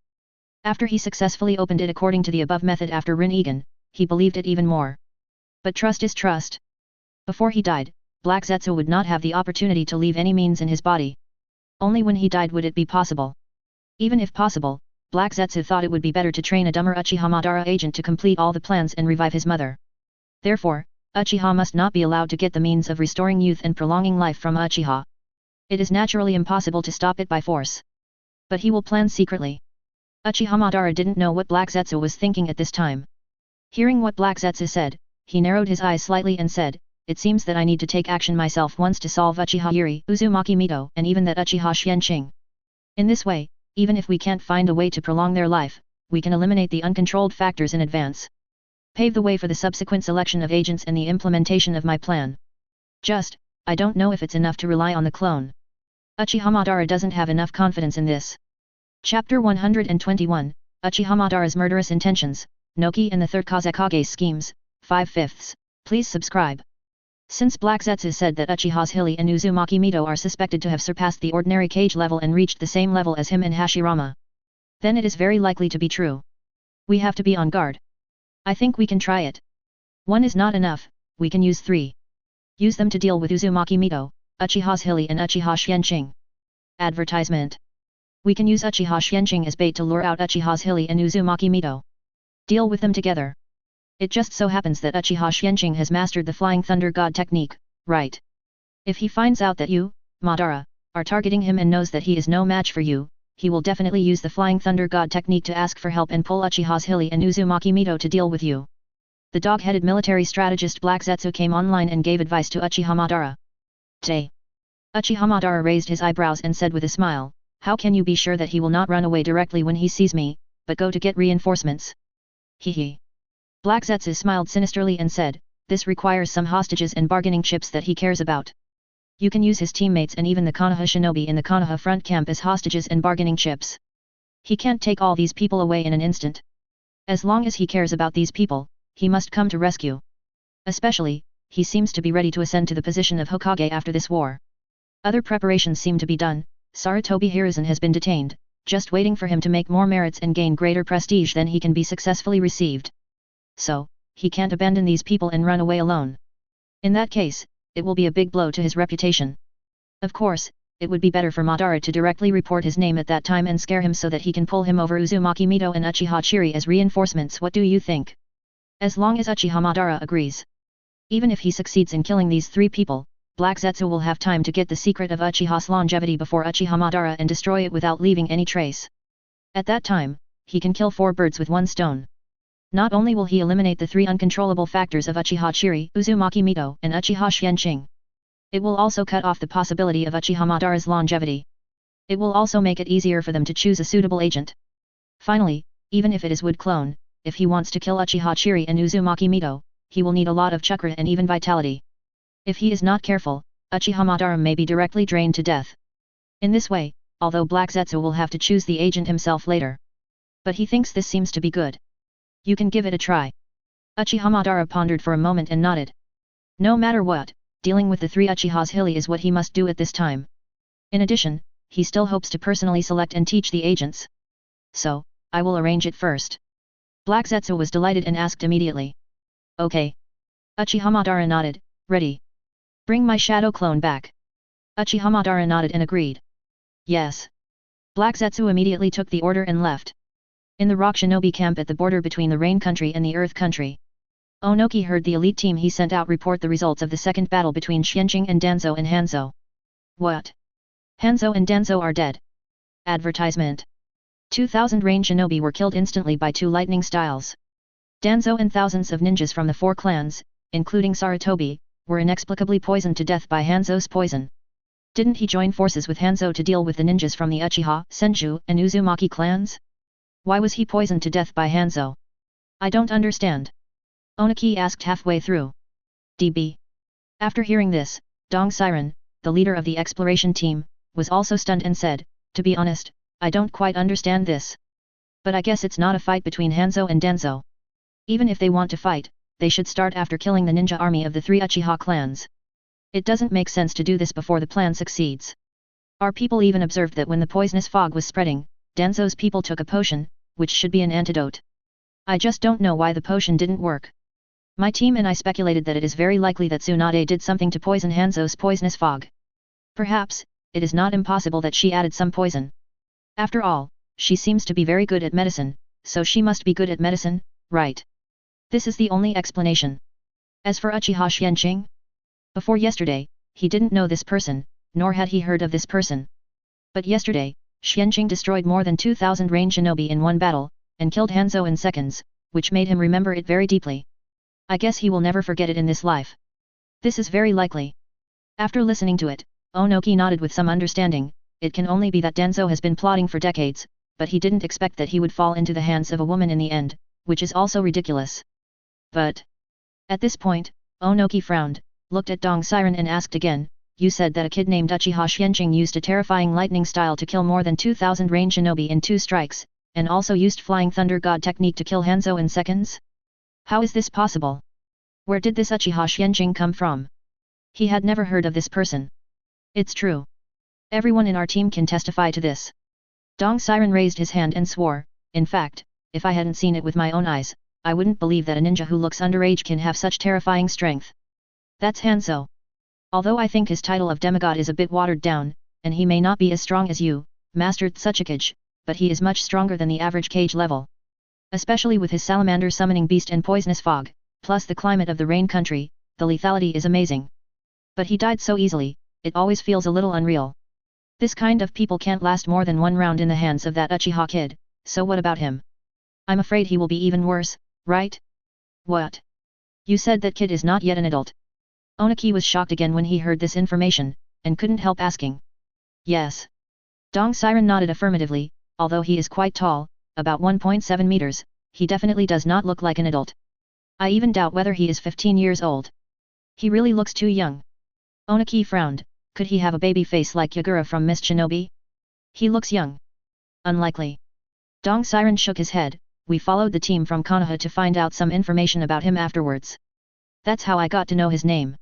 After he successfully opened it according to the above method after Rinnegan, he believed it even more. But trust is trust. Before he died, Black Zetsu would not have the opportunity to leave any means in his body. Only when he died would it be possible. Even if possible, Black Zetsu thought it would be better to train a dumber Uchiha Madara agent to complete all the plans and revive his mother. Therefore, Uchiha must not be allowed to get the means of restoring youth and prolonging life from Uchiha. It is naturally impossible to stop it by force. But he will plan secretly. Uchiha Madara didn't know what Black Zetsu was thinking at this time. Hearing what Black Zetsu said, he narrowed his eyes slightly and said, "It seems that I need to take action myself once to solve Uchiha Yuri, Uzumaki Mito, and even that Uchiha Xianqing. In this way, even if we can't find a way to prolong their life, we can eliminate the uncontrolled factors in advance. Pave the way for the subsequent selection of agents and the implementation of my plan. I don't know if it's enough to rely on the clone." Uchiha Madara doesn't have enough confidence in this. Chapter 121, Uchiha Madara's Murderous Intentions, Noki and the Third Kazekage's Schemes, 5/5. Please subscribe. Since Black Zetsu said that Uchiha's Hilly and Uzumaki Mito are suspected to have surpassed the ordinary cage level and reached the same level as him and Hashirama, then it is very likely to be true. We have to be on guard. I think we can try it. 1 is not enough, we can use 3. Use them to deal with Uzumaki Mito, Uchiha's Hilly and Uchiha Xianqing. Advertisement. We can use Uchiha Xianqing as bait to lure out Uchiha's Hilly and Uzumaki Mito. Deal with them together. It just so happens that Uchiha Xianqing has mastered the Flying Thunder God technique, right? If he finds out that you, Madara, are targeting him and knows that he is no match for you, he will definitely use the Flying Thunder God technique to ask for help and pull Uchiha's Hilly and Uzumaki Mito to deal with you. The dog-headed military strategist Black Zetsu came online and gave advice to Uchiha Madara. Tay. Uchiha Madara raised his eyebrows and said with a smile, "How can you be sure that he will not run away directly when he sees me, but go to get reinforcements?" Hee. Black Zetsu smiled sinisterly and said, "This requires some hostages and bargaining chips that he cares about. You can use his teammates and even the Konoha shinobi in the Konoha front camp as hostages and bargaining chips. He can't take all these people away in an instant. As long as he cares about these people, he must come to rescue. Especially, he seems to be ready to ascend to the position of Hokage after this war. Other preparations seem to be done. Sarutobi Hiruzen has been detained, just waiting for him to make more merits and gain greater prestige than he can be successfully received. So, he can't abandon these people and run away alone. In that case, it will be a big blow to his reputation. Of course, it would be better for Madara to directly report his name at that time and scare him so that he can pull him over Uzumaki Mito and Uchiha Chiri as reinforcements. What do you think?" As long as Uchiha Madara agrees. Even if he succeeds in killing these three people, Black Zetsu will have time to get the secret of Uchiha's longevity before Uchiha Madara and destroy it without leaving any trace. At that time, he can kill 4 birds with 1 stone. Not only will he eliminate the 3 uncontrollable factors of Uchiha Chiri, Uzumaki Mito, and Uchiha Xianqing. It will also cut off the possibility of Uchiha Madara's longevity. It will also make it easier for them to choose a suitable agent. Finally, even if it is Wood Clone, if he wants to kill Uchiha Chiri and Uzumaki Mito, he will need a lot of chakra and even vitality. If he is not careful, Uchiha Madara may be directly drained to death. In this way, although Black Zetsu will have to choose the agent himself later. But he thinks this seems to be good. You can give it a try. Uchiha Madara pondered for a moment and nodded. No matter what, dealing with the 3 Uchihas Hilly is what he must do at this time. In addition, he still hopes to personally select and teach the agents. So, I will arrange it first. Black Zetsu was delighted and asked immediately. Okay. Uchiha Madara nodded, ready. Bring my shadow clone back. Uchiha Madara nodded and agreed. Yes. Black Zetsu immediately took the order and left. In the rock shinobi camp at the border between the Rain Country and the Earth Country. Onoki heard the elite team he sent out report the results of the second battle between Xianqing and Danzo and Hanzo. What? Hanzo and Danzo are dead. Advertisement. 2,000 Rain shinobi were killed instantly by 2 lightning styles. Danzo and thousands of ninjas from the 4 clans, including Sarutobi, were inexplicably poisoned to death by Hanzo's poison. Didn't he join forces with Hanzo to deal with the ninjas from the Uchiha, Senju, and Uzumaki clans? Why was he poisoned to death by Hanzo? I don't understand. Onoki asked halfway through. DB. After hearing this, Dong Siren, the leader of the exploration team, was also stunned and said, "To be honest, I don't quite understand this. But I guess it's not a fight between Hanzo and Danzo. Even if they want to fight, they should start after killing the ninja army of the 3 Uchiha clans. It doesn't make sense to do this before the plan succeeds. Our people even observed that when the poisonous fog was spreading, Danzo's people took a potion, which should be an antidote. I just don't know why the potion didn't work. My team and I speculated that it is very likely that Tsunade did something to poison Hanzo's poisonous fog. Perhaps, it is not impossible that she added some poison. After all, she seems to be very good at medicine, so she must be good at medicine, right? This is the only explanation. As for Uchiha Xianqing? Before yesterday, he didn't know this person, nor had he heard of this person. But yesterday, Xianqing destroyed more than 2,000 Rain shinobi in one battle, and killed Hanzo in seconds, which made him remember it very deeply. I guess he will never forget it in this life. This is very likely. After listening to it, Onoki nodded with some understanding. It can only be that Danzo has been plotting for decades, but he didn't expect that he would fall into the hands of a woman in the end, which is also ridiculous. But... At this point, Onoki frowned, looked at Dong Siren and asked again, "You said that a kid named Uchiha Xianqing used a terrifying lightning style to kill more than 2,000 Rain shinobi in 2 strikes, and also used Flying Thunder God technique to kill Hanzo in seconds? How is this possible? Where did this Uchiha Xianqing come from?" He had never heard of this person. It's true. Everyone in our team can testify to this. Dong Siren raised his hand and swore, "In fact, if I hadn't seen it with my own eyes, I wouldn't believe that a ninja who looks underage can have such terrifying strength. That's Hanzo. Although I think his title of demigod is a bit watered down, and he may not be as strong as you, Master Tsuchikage, but he is much stronger than the average cage level. Especially with his salamander summoning beast and poisonous fog, plus the climate of the Rain Country, the lethality is amazing. But he died so easily, it always feels a little unreal. This kind of people can't last more than one round in the hands of that Uchiha kid, so what about him? I'm afraid he will be even worse, right? What? You said that kid is not yet an adult. Onaki was shocked again when he heard this information, and couldn't help asking. Yes. Dong Siren nodded affirmatively, although he is quite tall, about 1.7 meters, he definitely does not look like an adult. I even doubt whether he is 15 years old. He really looks too young. Onaki frowned, could he have a baby face like Yagura from Miss Shinobi? He looks young. Unlikely. Dong Siren shook his head, we followed the team from Konoha to find out some information about him afterwards. That's how I got to know his name.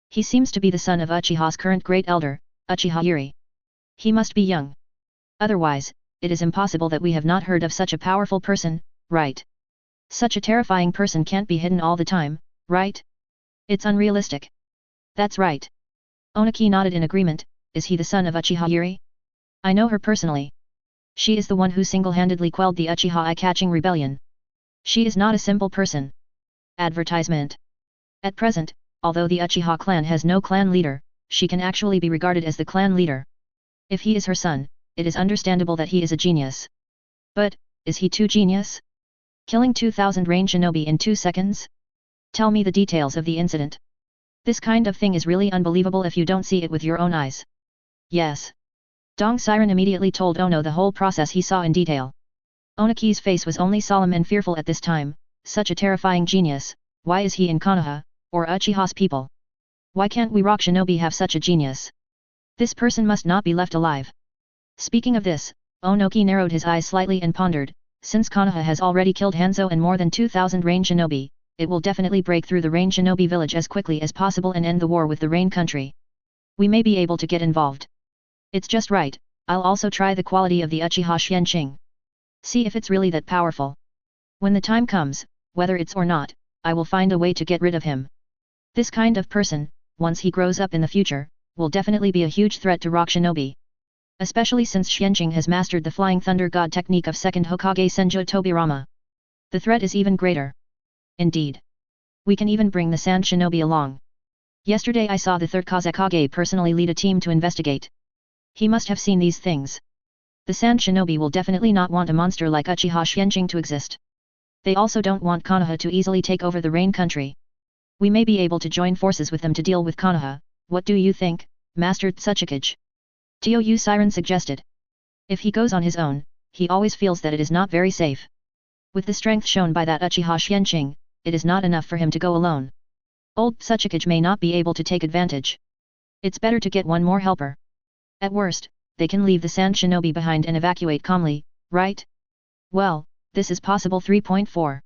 He seems to be the son of Uchiha's current great elder, Uchiha Yuri. He must be young. Otherwise, it is impossible that we have not heard of such a powerful person, right? Such a terrifying person can't be hidden all the time, right? It's unrealistic. That's right. Onaki nodded in agreement, is he the son of Uchiha Yuri? I know her personally. She is the one who single-handedly quelled the Uchiha eye-catching rebellion. She is not a simple person. Advertisement. At present, although the Uchiha clan has no clan leader, she can actually be regarded as the clan leader. If he is her son, it is understandable that he is a genius. But, is he too genius? Killing 2,000 range shinobi in 2 seconds? Tell me the details of the incident. This kind of thing is really unbelievable if you don't see it with your own eyes. Yes. Dong Siren immediately told Ono the whole process he saw in detail. Onaki's face was only solemn and fearful at this time, such a terrifying genius, why is he in Konoha, or Uchiha's people? Why can't we rock shinobi have such a genius? This person must not be left alive. Speaking of this, Onoki narrowed his eyes slightly and pondered, since Konoha has already killed Hanzo and more than 2,000 rain shinobi, it will definitely break through the rain shinobi village as quickly as possible and end the war with the rain country. We may be able to get involved. It's just right, I'll also try the quality of the Uchiha Xianqing. See if it's really that powerful. When the time comes, whether it's or not, I will find a way to get rid of him. This kind of person, once he grows up in the future, will definitely be a huge threat to rock shinobi. Especially since Xianqing has mastered the Flying Thunder God technique of second Hokage Senju Tobirama. The threat is even greater. Indeed. We can even bring the Sand Shinobi along. Yesterday I saw the third Kazekage personally lead a team to investigate. He must have seen these things. The Sand Shinobi will definitely not want a monster like Uchiha Xianqing to exist. They also don't want Konoha to easily take over the rain country. We may be able to join forces with them to deal with Konoha, what do you think, Master Tsuchikage? Tou Siren suggested. If he goes on his own, he always feels that it is not very safe. With the strength shown by that Uchiha Xianqing, it is not enough for him to go alone. Old Tsuchikage may not be able to take advantage. It's better to get one more helper. At worst, they can leave the Sand Shinobi behind and evacuate calmly, right? Well, this is possible. 3.4.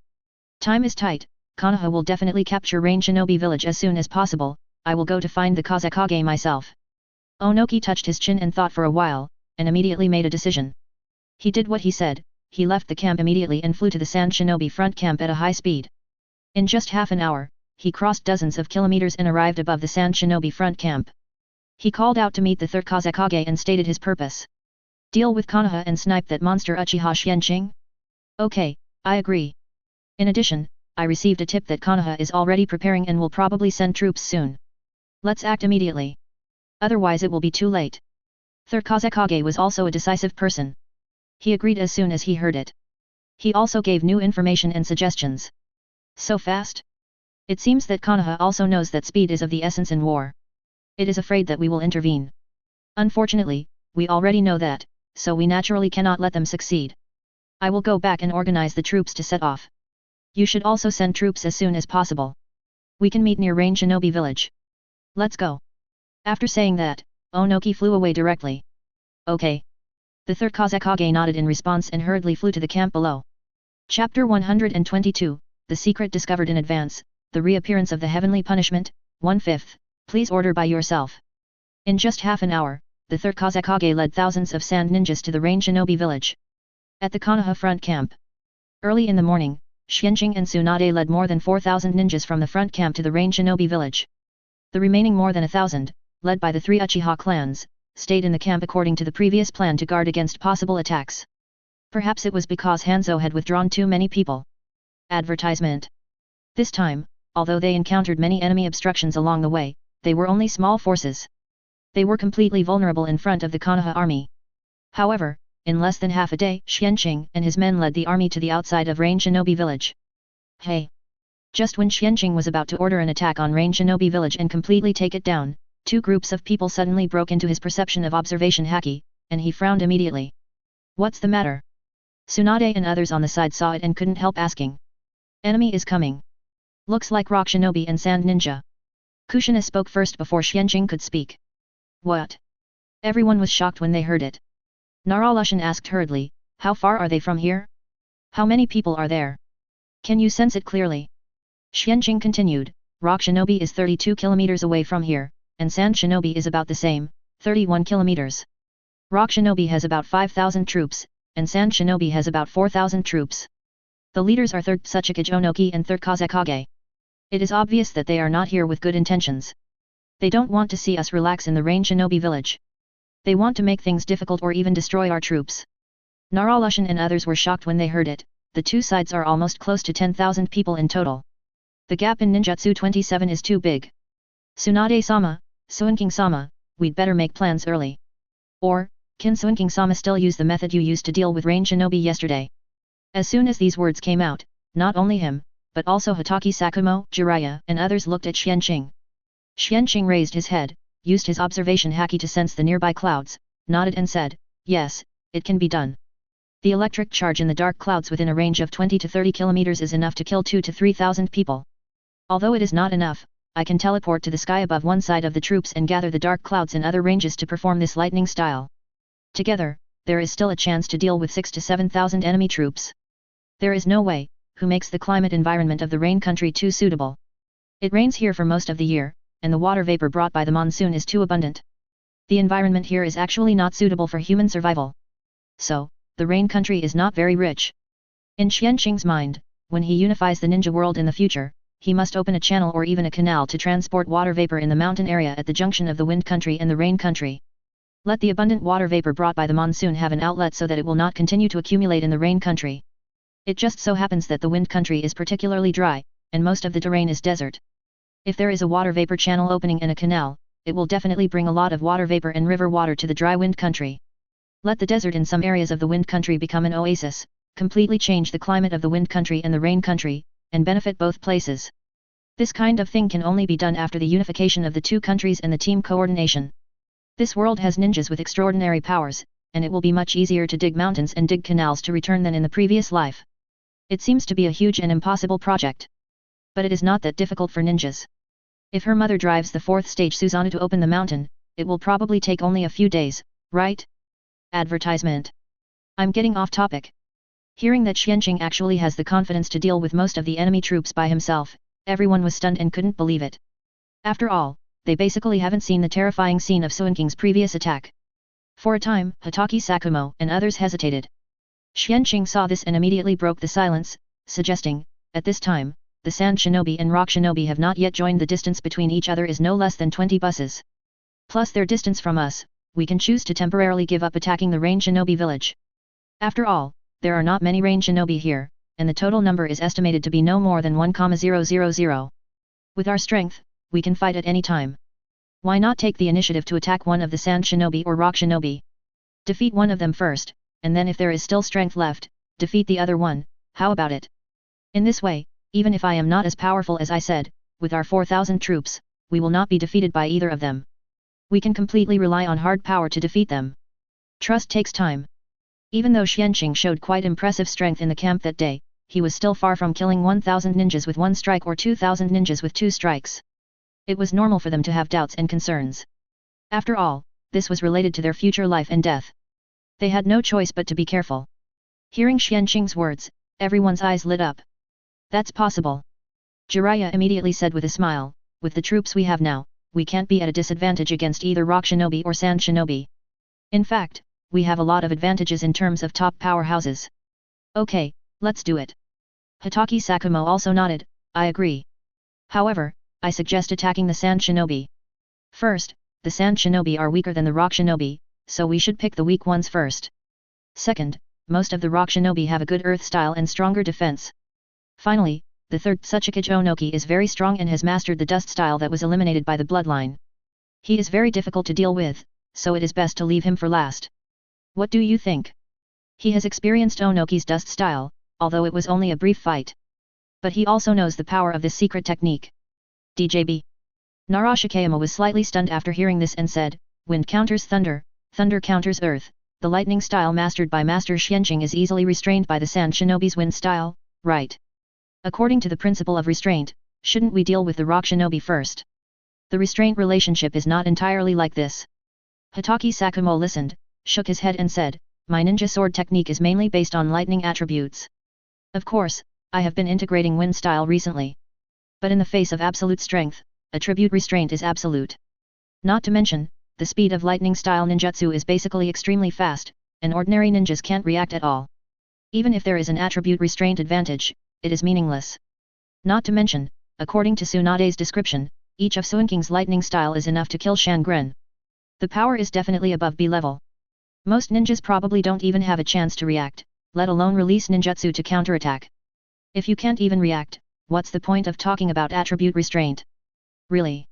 Time is tight, Konoha will definitely capture Rain Shinobi village as soon as possible, I will go to find the Kazekage myself. Onoki touched his chin and thought for a while, and immediately made a decision. He did what he said, he left the camp immediately and flew to the Sand Shinobi front camp at a high speed. In just half an hour, he crossed dozens of kilometers and arrived above the Sand Shinobi front camp. He called out to meet the third Kazekage and stated his purpose. Deal with Konoha and snipe that monster Uchiha Xianqing? Okay, I agree. In addition, I received a tip that Konoha is already preparing and will probably send troops soon. Let's act immediately. Otherwise it will be too late. Third Kazekage was also a decisive person. He agreed as soon as he heard it. He also gave new information and suggestions. So fast? It seems that Konoha also knows that speed is of the essence in war. It is afraid that we will intervene. Unfortunately, we already know that, so we naturally cannot let them succeed. I will go back and organize the troops to set off. You should also send troops as soon as possible. We can meet near Rain Shinobi village. Let's go. After saying that, Onoki flew away directly. Okay. The third Kazekage nodded in response and hurriedly flew to the camp below. Chapter 122, The Secret Discovered in Advance, The Reappearance of the Heavenly Punishment, 1/5, Please order by yourself. In just half an hour, the third Kazekage led thousands of sand ninjas to the Rain Shinobi village. At the Konoha front camp. Early in the morning, Xianqing and Tsunade led more than 4,000 ninjas from the front camp to the Rain Shinobi village. The remaining more than 1,000, led by the 3 Uchiha clans, stayed in the camp according to the previous plan to guard against possible attacks. Perhaps it was because Hanzo had withdrawn too many people. Advertisement. This time, although they encountered many enemy obstructions along the way, they were only small forces. They were completely vulnerable in front of the Konoha army. However, in less than half a day, Xianqing and his men led the army to the outside of Rain Shinobi village. Hey! Just when Xianqing was about to order an attack on Rain Shinobi village and completely take it down, two groups of people suddenly broke into his perception of observation haki, and he frowned immediately. What's the matter? Tsunade and others on the side saw it and couldn't help asking. Enemy is coming. Looks like Rock Shinobi and Sand Ninja. Kushina spoke first before Xianqing could speak. What? Everyone was shocked when they heard it. Naralushan asked hurriedly, how far are they from here? How many people are there? Can you sense it clearly? Xianqing continued, Rock Shinobi is 32 kilometers away from here, and Sand Shinobi is about the same, 31 kilometers. Rock Shinobi has about 5,000 troops, and Sand Shinobi has about 4,000 troops. The leaders are 3rd Tsuchikage Onoki and 3rd Kazekage. It is obvious that they are not here with good intentions. They don't want to see us relax in the Rain Shinobi village. They want to make things difficult or even destroy our troops. Naralushan and others were shocked when they heard it. The two sides are almost close to 10,000 people in total. The gap in Ninjutsu 27 is too big. Tsunade-sama, Suinking-sama, we'd better make plans early. Or, can Suinking-sama still use the method you used to deal with Rain Shinobi yesterday? As soon as these words came out, not only him, but also Hatake Sakumo, Jiraiya, and others looked at Xianqing. Xianqing raised his head, used his observation haki to sense the nearby clouds, nodded and said, yes, it can be done. The electric charge in the dark clouds within a range of 20 to 30 kilometers is enough to kill 2 to 3,000 people. Although it is not enough, I can teleport to the sky above one side of the troops and gather the dark clouds in other ranges to perform this lightning style. Together, there is still a chance to deal with 6 to 7,000 enemy troops. There is no way, who makes the climate environment of the rain country too suitable. It rains here for most of the year, and the water vapor brought by the monsoon is too abundant. The environment here is actually not suitable for human survival. So, the rain country is not very rich. In Xianqing's mind, when he unifies the ninja world in the future, he must open a channel or even a canal to transport water vapor in the mountain area at the junction of the wind country and the rain country. Let the abundant water vapor brought by the monsoon have an outlet so that it will not continue to accumulate in the rain country. It just so happens that the wind country is particularly dry, and most of the terrain is desert. If there is a water vapor channel opening and a canal, it will definitely bring a lot of water vapor and river water to the dry wind country. Let the desert in some areas of the wind country become an oasis, completely change the climate of the wind country and the rain country, and benefit both places. This kind of thing can only be done after the unification of the two countries and the team coordination. This world has ninjas with extraordinary powers, and it will be much easier to dig mountains and dig canals to return than in the previous life. It seems to be a huge and impossible project. But it is not that difficult for ninjas. If her mother drives the 4th stage Susanoo to open the mountain, it will probably take only a few days, right? Advertisement. I'm getting off topic. Hearing that Xianqing actually has the confidence to deal with most of the enemy troops by himself, everyone was stunned and couldn't believe it. After all, they basically haven't seen the terrifying scene of Suinking's previous attack. For a time, Hatake Sakumo and others hesitated. Xianqing saw this and immediately broke the silence, suggesting, at this time, the Sand Shinobi and Rock Shinobi have not yet joined. The distance between each other is no less than 20 buses. Plus their distance from us, we can choose to temporarily give up attacking the Rain Shinobi village. After all, there are not many Rain Shinobi here, and the total number is estimated to be no more than 1,000. With our strength, we can fight at any time. Why not take the initiative to attack one of the Sand Shinobi or Rock Shinobi? Defeat one of them first, and then if there is still strength left, defeat the other one. How about it? In this way, even if I am not as powerful as I said, with our 4,000 troops, we will not be defeated by either of them. We can completely rely on hard power to defeat them. Trust takes time. Even though Xianqing showed quite impressive strength in the camp that day, he was still far from killing 1,000 ninjas with one strike or 2,000 ninjas with two strikes. It was normal for them to have doubts and concerns. After all, this was related to their future life and death. They had no choice but to be careful. Hearing Xianqing's words, everyone's eyes lit up. That's possible. Jiraiya immediately said with a smile, with the troops we have now, we can't be at a disadvantage against either Rock Shinobi or Sand Shinobi. In fact, we have a lot of advantages in terms of top powerhouses. Okay, let's do it. Hatake Sakumo also nodded, I agree. However, I suggest attacking the Sand Shinobi. First, the Sand Shinobi are weaker than the Rock Shinobi, so we should pick the weak ones first. Second, most of the Rock Shinobi have a good earth style and stronger defense. Finally, the 3rd Tsuchikage Onoki is very strong and has mastered the dust style that was eliminated by the bloodline. He is very difficult to deal with, so it is best to leave him for last. What do you think? He has experienced Onoki's dust style, although it was only a brief fight. But he also knows the power of this secret technique. DJB. Narashikayama was slightly stunned after hearing this and said, wind counters thunder, thunder counters earth, the lightning style mastered by Master Xianqing is easily restrained by the Sand Shinobi's wind style, right? According to the principle of restraint, shouldn't we deal with the Rock Shinobi first? The restraint relationship is not entirely like this. Hitaki Sakumo listened, shook his head and said, my ninja sword technique is mainly based on lightning attributes. Of course, I have been integrating wind style recently. But in the face of absolute strength, attribute restraint is absolute. Not to mention, the speed of lightning style ninjutsu is basically extremely fast, and ordinary ninjas can't react at all. Even if there is an attribute restraint advantage, it is meaningless. Not to mention, according to Tsunade's description, each of Suinking's lightning style is enough to kill Shangren. The power is definitely above B level. Most ninjas probably don't even have a chance to react, let alone release ninjutsu to counterattack. If you can't even react, what's the point of talking about attribute restraint? Really?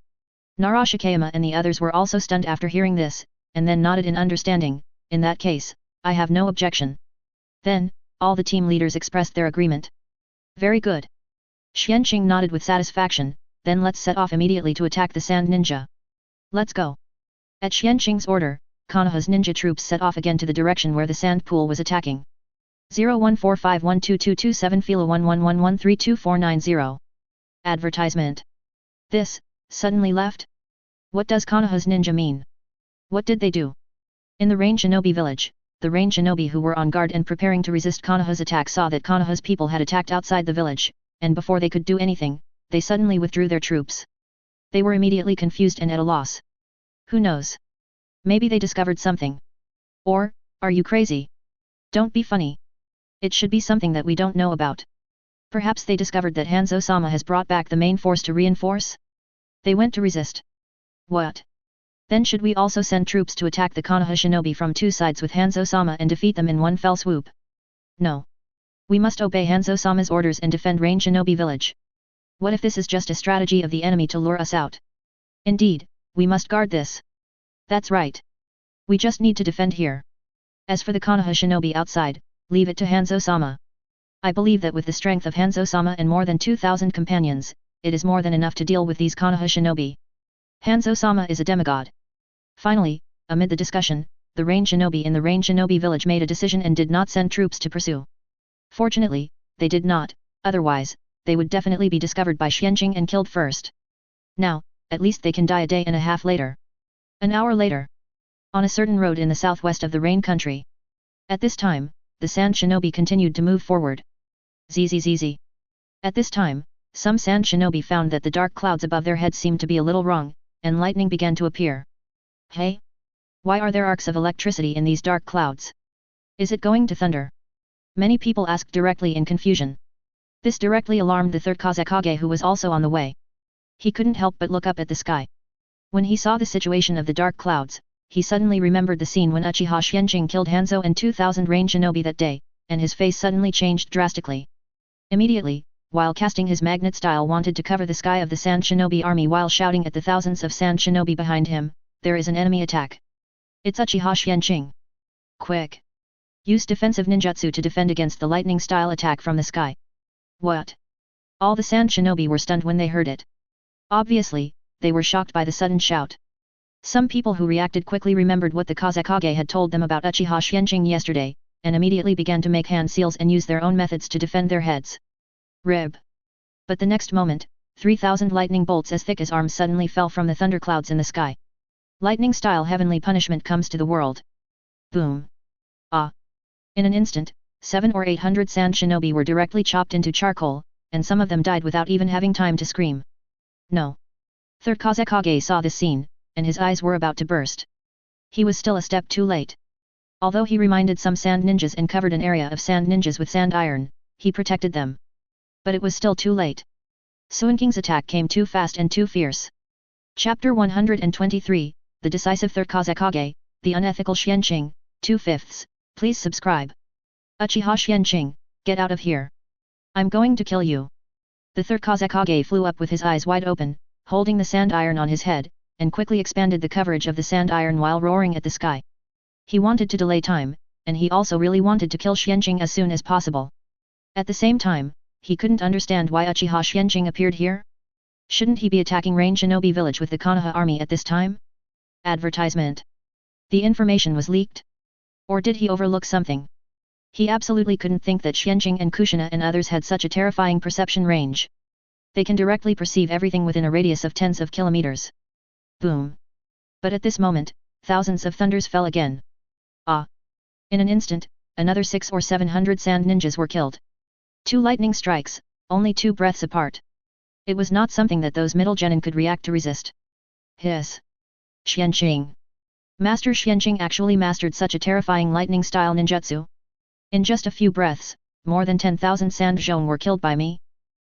Narashikayama and the others were also stunned after hearing this, and then nodded in understanding. In that case, I have no objection. Then, all the team leaders expressed their agreement. Very good. Xianqing nodded with satisfaction, then let's set off immediately to attack the Sand Ninja. Let's go. At Xianqing's order, Konoha's ninja troops set off again to the direction where the sand pool was attacking. 0145122227 Fila 1111132490. Advertisement. This, suddenly left? What does Konoha's ninja mean? What did they do? In the Rain Shinobi village, the Rain Shinobi who were on guard and preparing to resist Konoha's attack saw that Konoha's people had attacked outside the village, and before they could do anything, they suddenly withdrew their troops. They were immediately confused and at a loss. Who knows? Maybe they discovered something. Or, are you crazy? Don't be funny. It should be something that we don't know about. Perhaps they discovered that Hanzo-sama has brought back the main force to reinforce? They went to resist. What? Then should we also send troops to attack the Konoha shinobi from two sides with Hanzo-sama and defeat them in one fell swoop? No. We must obey Hanzo-sama's orders and defend Rain Shinobi village. What if this is just a strategy of the enemy to lure us out? Indeed, we must guard this. That's right. We just need to defend here. As for the Konoha shinobi outside, leave it to Hanzo-sama. I believe that with the strength of Hanzo-sama and more than 2,000 companions, it is more than enough to deal with these Konoha shinobi. Hanzo-sama is a demigod. Finally, amid the discussion, the Rain Shinobi in the Rain Shinobi village made a decision and did not send troops to pursue. Fortunately, they did not, otherwise, they would definitely be discovered by Xianqing and killed first. Now, at least they can die a day and a half later. An hour later. On a certain road in the southwest of the Rain country. At this time, the Sand Shinobi continued to move forward. Zzz. At this time, some Sand Shinobi found that the dark clouds above their heads seemed to be a little wrong, and lightning began to appear. Hey? Why are there arcs of electricity in these dark clouds? Is it going to thunder? Many people asked directly in confusion. This directly alarmed the third Kazekage who was also on the way. He couldn't help but look up at the sky. When he saw the situation of the dark clouds, he suddenly remembered the scene when Uchiha Xianqing killed Hanzo and 2,000 Rain Shinobi that day, and his face suddenly changed drastically. Immediately, while casting his magnet style wanted to cover the sky of the Sand Shinobi army while shouting at the thousands of Sand Shinobi behind him, there is an enemy attack. It's Uchiha Xianqing. Quick! Use defensive ninjutsu to defend against the lightning style attack from the sky. What? All the Sand Shinobi were stunned when they heard it. Obviously, they were shocked by the sudden shout. Some people who reacted quickly remembered what the Kazekage had told them about Uchiha Xianqing yesterday, and immediately began to make hand seals and use their own methods to defend their heads. Rib. But the next moment, 3,000 lightning bolts as thick as arms suddenly fell from the thunderclouds in the sky. Lightning-style heavenly punishment comes to the world. Boom. Ah. In an instant, 700 or 800 Sand Shinobi were directly chopped into charcoal, and some of them died without even having time to scream. No. Third Kazekage saw this scene, and his eyes were about to burst. He was still a step too late. Although he reminded some sand ninjas and covered an area of sand ninjas with sand iron, he protected them. But it was still too late. Suinking's attack came too fast and too fierce. Chapter 123, The Decisive Third Kazekage, The Unethical Xianqing, 2/5. Please subscribe. Uchiha Xianqing, get out of here. I'm going to kill you. The third Kazekage flew up with his eyes wide open, holding the sand iron on his head, and quickly expanded the coverage of the sand iron while roaring at the sky. He wanted to delay time, and he also really wanted to kill Xianqing as soon as possible. At the same time, he couldn't understand why Uchiha Xianqing appeared here. Shouldn't he be attacking Rain Shinobi village with the Konoha army at this time? Advertisement. The information was leaked? Or did he overlook something? He absolutely couldn't think that Xianqing and Kushina and others had such a terrifying perception range. They can directly perceive everything within a radius of tens of kilometers. Boom. But at this moment, thousands of thunders fell again. Ah! In an instant, another 600 or 700 sand ninjas were killed. 2 lightning strikes, only 2 breaths apart. It was not something that those middle genin could react to resist. Hiss! Xianqing! Master Xianqing actually mastered such a terrifying lightning-style ninjutsu? In just a few breaths, more than 10,000 sand zhong were killed by me.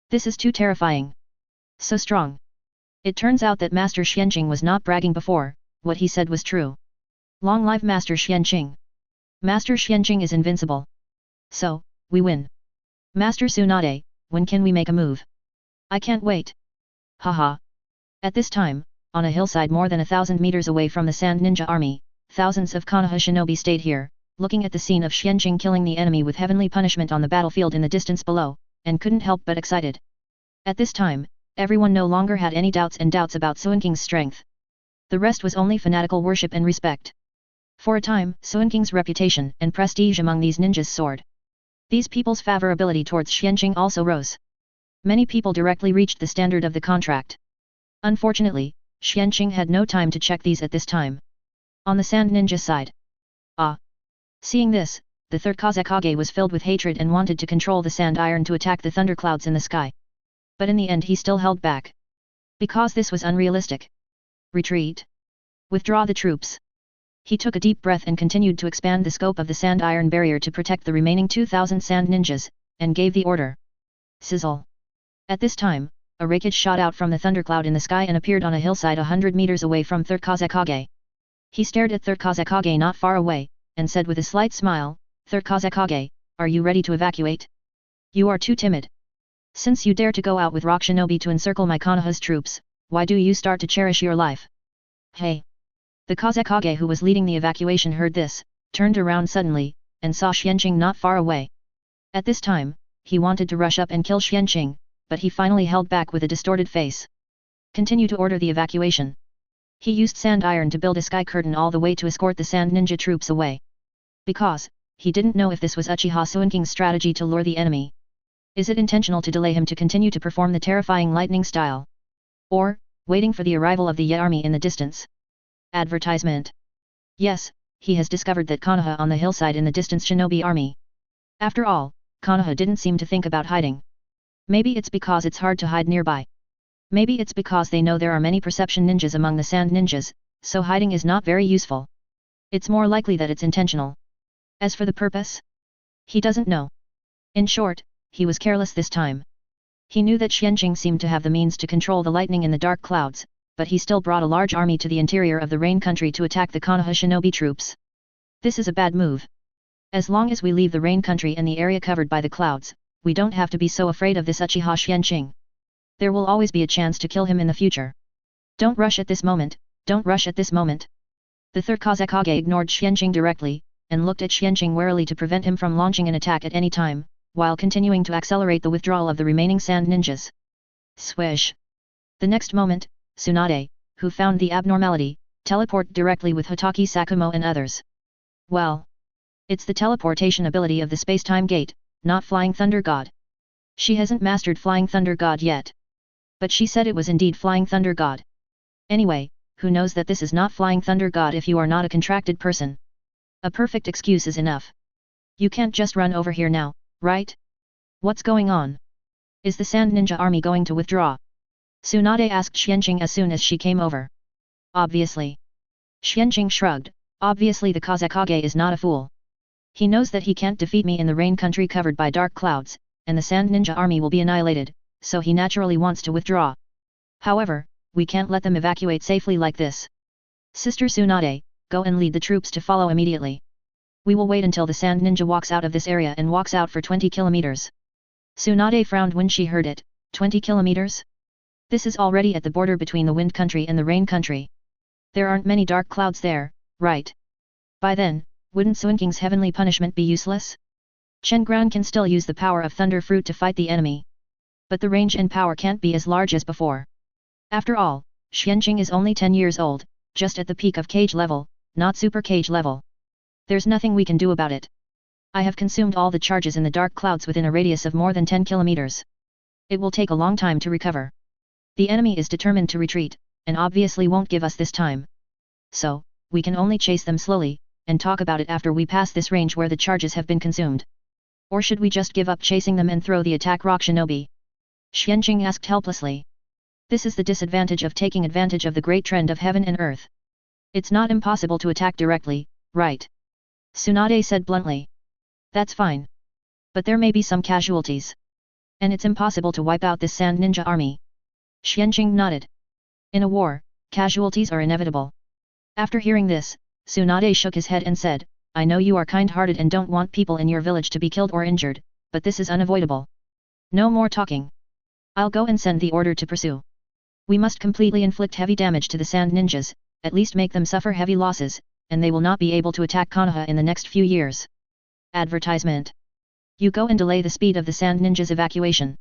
This is too terrifying. So strong. It turns out that Master Xianqing was not bragging before, what he said was true. Long live Master Xianqing! Master Xianqing is invincible. So, we win. Master Tsunade, when can we make a move? I can't wait. Haha. At this time, on a hillside more than 1,000 meters away from the Sand Ninja army, thousands of Konoha shinobi stayed here, looking at the scene of Xianqing killing the enemy with heavenly punishment on the battlefield in the distance below, and couldn't help but excited. At this time, everyone no longer had any doubts about Xianqing's strength. The rest was only fanatical worship and respect. For a time, Xianqing's reputation and prestige among these ninjas soared. These people's favorability towards Xianqing also rose. Many people directly reached the standard of the contract. Unfortunately, Xianqing had no time to check these at this time. On the Sand Ninja side. Ah! Seeing this, the third Kazekage was filled with hatred and wanted to control the sand iron to attack the thunderclouds in the sky. But in the end he still held back. Because this was unrealistic. Retreat. Withdraw the troops. He took a deep breath and continued to expand the scope of the sand iron barrier to protect the remaining 2,000 sand ninjas, and gave the order. Sizzle. At this time, a wreckage shot out from the thundercloud in the sky and appeared on a hillside 100 meters away from Third Kazekage. He stared at Third Kazekage not far away, and said with a slight smile, "Third Kazekage, are you ready to evacuate? You are too timid. Since you dare to go out with rock shinobi to encircle my Konoha's troops, why do you start to cherish your life?" Hey! The Kazekage who was leading the evacuation heard this, turned around suddenly, and saw Xianqing not far away. At this time, he wanted to rush up and kill Xianqing, but he finally held back with a distorted face. Continue to order the evacuation. He used sand iron to build a sky curtain all the way to escort the sand ninja troops away. Because, he didn't know if this was Uchiha Xianqing's strategy to lure the enemy. Is it intentional to delay him to continue to perform the terrifying lightning style? Or, waiting for the arrival of the Ye army in the distance? Advertisement. Yes, he has discovered that Konoha on the hillside in the distance shinobi army. After all, Konoha didn't seem to think about hiding. Maybe it's because it's hard to hide nearby. Maybe it's because they know there are many perception ninjas among the sand ninjas, so hiding is not very useful. It's more likely that it's intentional. As for the purpose? He doesn't know. In short, he was careless this time. He knew that Xianqing seemed to have the means to control the lightning in the dark clouds, but he still brought a large army to the interior of the rain country to attack the Konoha shinobi troops. This is a bad move. As long as we leave the rain country and the area covered by the clouds, we don't have to be so afraid of this Uchiha Xianqing. There will always be a chance to kill him in the future. Don't rush at this moment, don't rush at this moment. The third Kazekage ignored Xianqing directly, and looked at Xianqing warily to prevent him from launching an attack at any time, while continuing to accelerate the withdrawal of the remaining sand ninjas. Swish! The next moment, Tsunade, who found the abnormality, teleported directly with Hitaki Sakumo and others. Well, it's the teleportation ability of the space-time gate, not Flying Thunder God. She hasn't mastered Flying Thunder God yet. But she said it was indeed Flying Thunder God. Anyway, who knows that this is not Flying Thunder God if you are not a contracted person? A perfect excuse is enough. You can't just run over here now, right? What's going on? Is the Sand Ninja army going to withdraw? Tsunade asked Xianqing as soon as she came over. Obviously. Xianqing shrugged, obviously the Kazekage is not a fool. He knows that he can't defeat me in the rain country covered by dark clouds, and the Sand Ninja army will be annihilated, so he naturally wants to withdraw. However, we can't let them evacuate safely like this. Sister Tsunade, go and lead the troops to follow immediately. We will wait until the Sand Ninja walks out of this area and walks out for 20 kilometers. Tsunade frowned when she heard it. 20 kilometers? This is already at the border between the wind country and the rain country. There aren't many dark clouds there, right? By then, wouldn't Suinking's heavenly punishment be useless? Chen Gran can still use the power of thunder fruit to fight the enemy. But the range and power can't be as large as before. After all, Xianqing is only 10 years old, just at the peak of cage level, not super cage level. There's nothing we can do about it. I have consumed all the charges in the dark clouds within a radius of more than 10 kilometers. It will take a long time to recover. The enemy is determined to retreat, and obviously won't give us this time. So, we can only chase them slowly, and talk about it after we pass this range where the charges have been consumed. Or should we just give up chasing them and throw the attack rock shinobi? Xianqing asked helplessly. This is the disadvantage of taking advantage of the great trend of heaven and earth. It's not impossible to attack directly, right? Tsunade said bluntly. That's fine. But there may be some casualties. And it's impossible to wipe out this sand ninja army. Xianqing nodded. In a war, casualties are inevitable. After hearing this, Tsunade shook his head and said, I know you are kind-hearted and don't want people in your village to be killed or injured, but this is unavoidable. No more talking. I'll go and send the order to pursue. We must completely inflict heavy damage to the sand ninjas, at least make them suffer heavy losses, and they will not be able to attack Konoha in the next few years. Advertisement. You go and delay the speed of the sand ninjas' evacuation.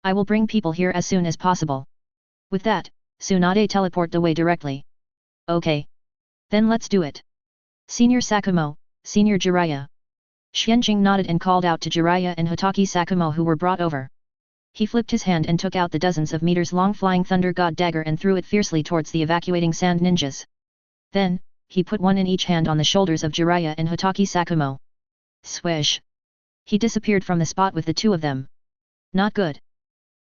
I will bring people here as soon as possible. With that, Tsunade teleported away directly. Okay. Then let's do it. Senior Sakumo, Senior Jiraiya. Xianqing nodded and called out to Jiraiya and Hitaki Sakumo who were brought over. He flipped his hand and took out the dozens of meters long flying thunder god dagger and threw it fiercely towards the evacuating sand ninjas. Then, he put one in each hand on the shoulders of Jiraiya and Hitaki Sakumo. Swish! He disappeared from the spot with the two of them. Not good.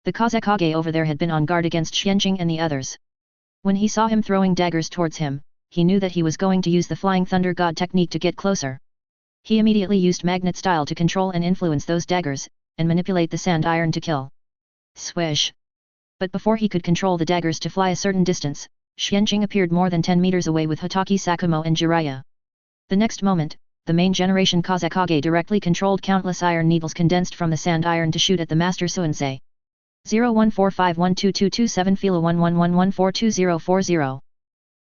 The Kazekage over there had been on guard against Xianqing and the others. When he saw him throwing daggers towards him, he knew that he was going to use the flying thunder god technique to get closer. He immediately used magnet style to control and influence those daggers, and manipulate the sand iron to kill. Swish! But before he could control the daggers to fly a certain distance, Xianqing appeared more than 10 meters away with Hitaki Sakumo and Jiraiya. The next moment, the main generation Kazekage directly controlled countless iron needles condensed from the sand iron to shoot at the master Suinsei. 0145122227 Fila 1111424040.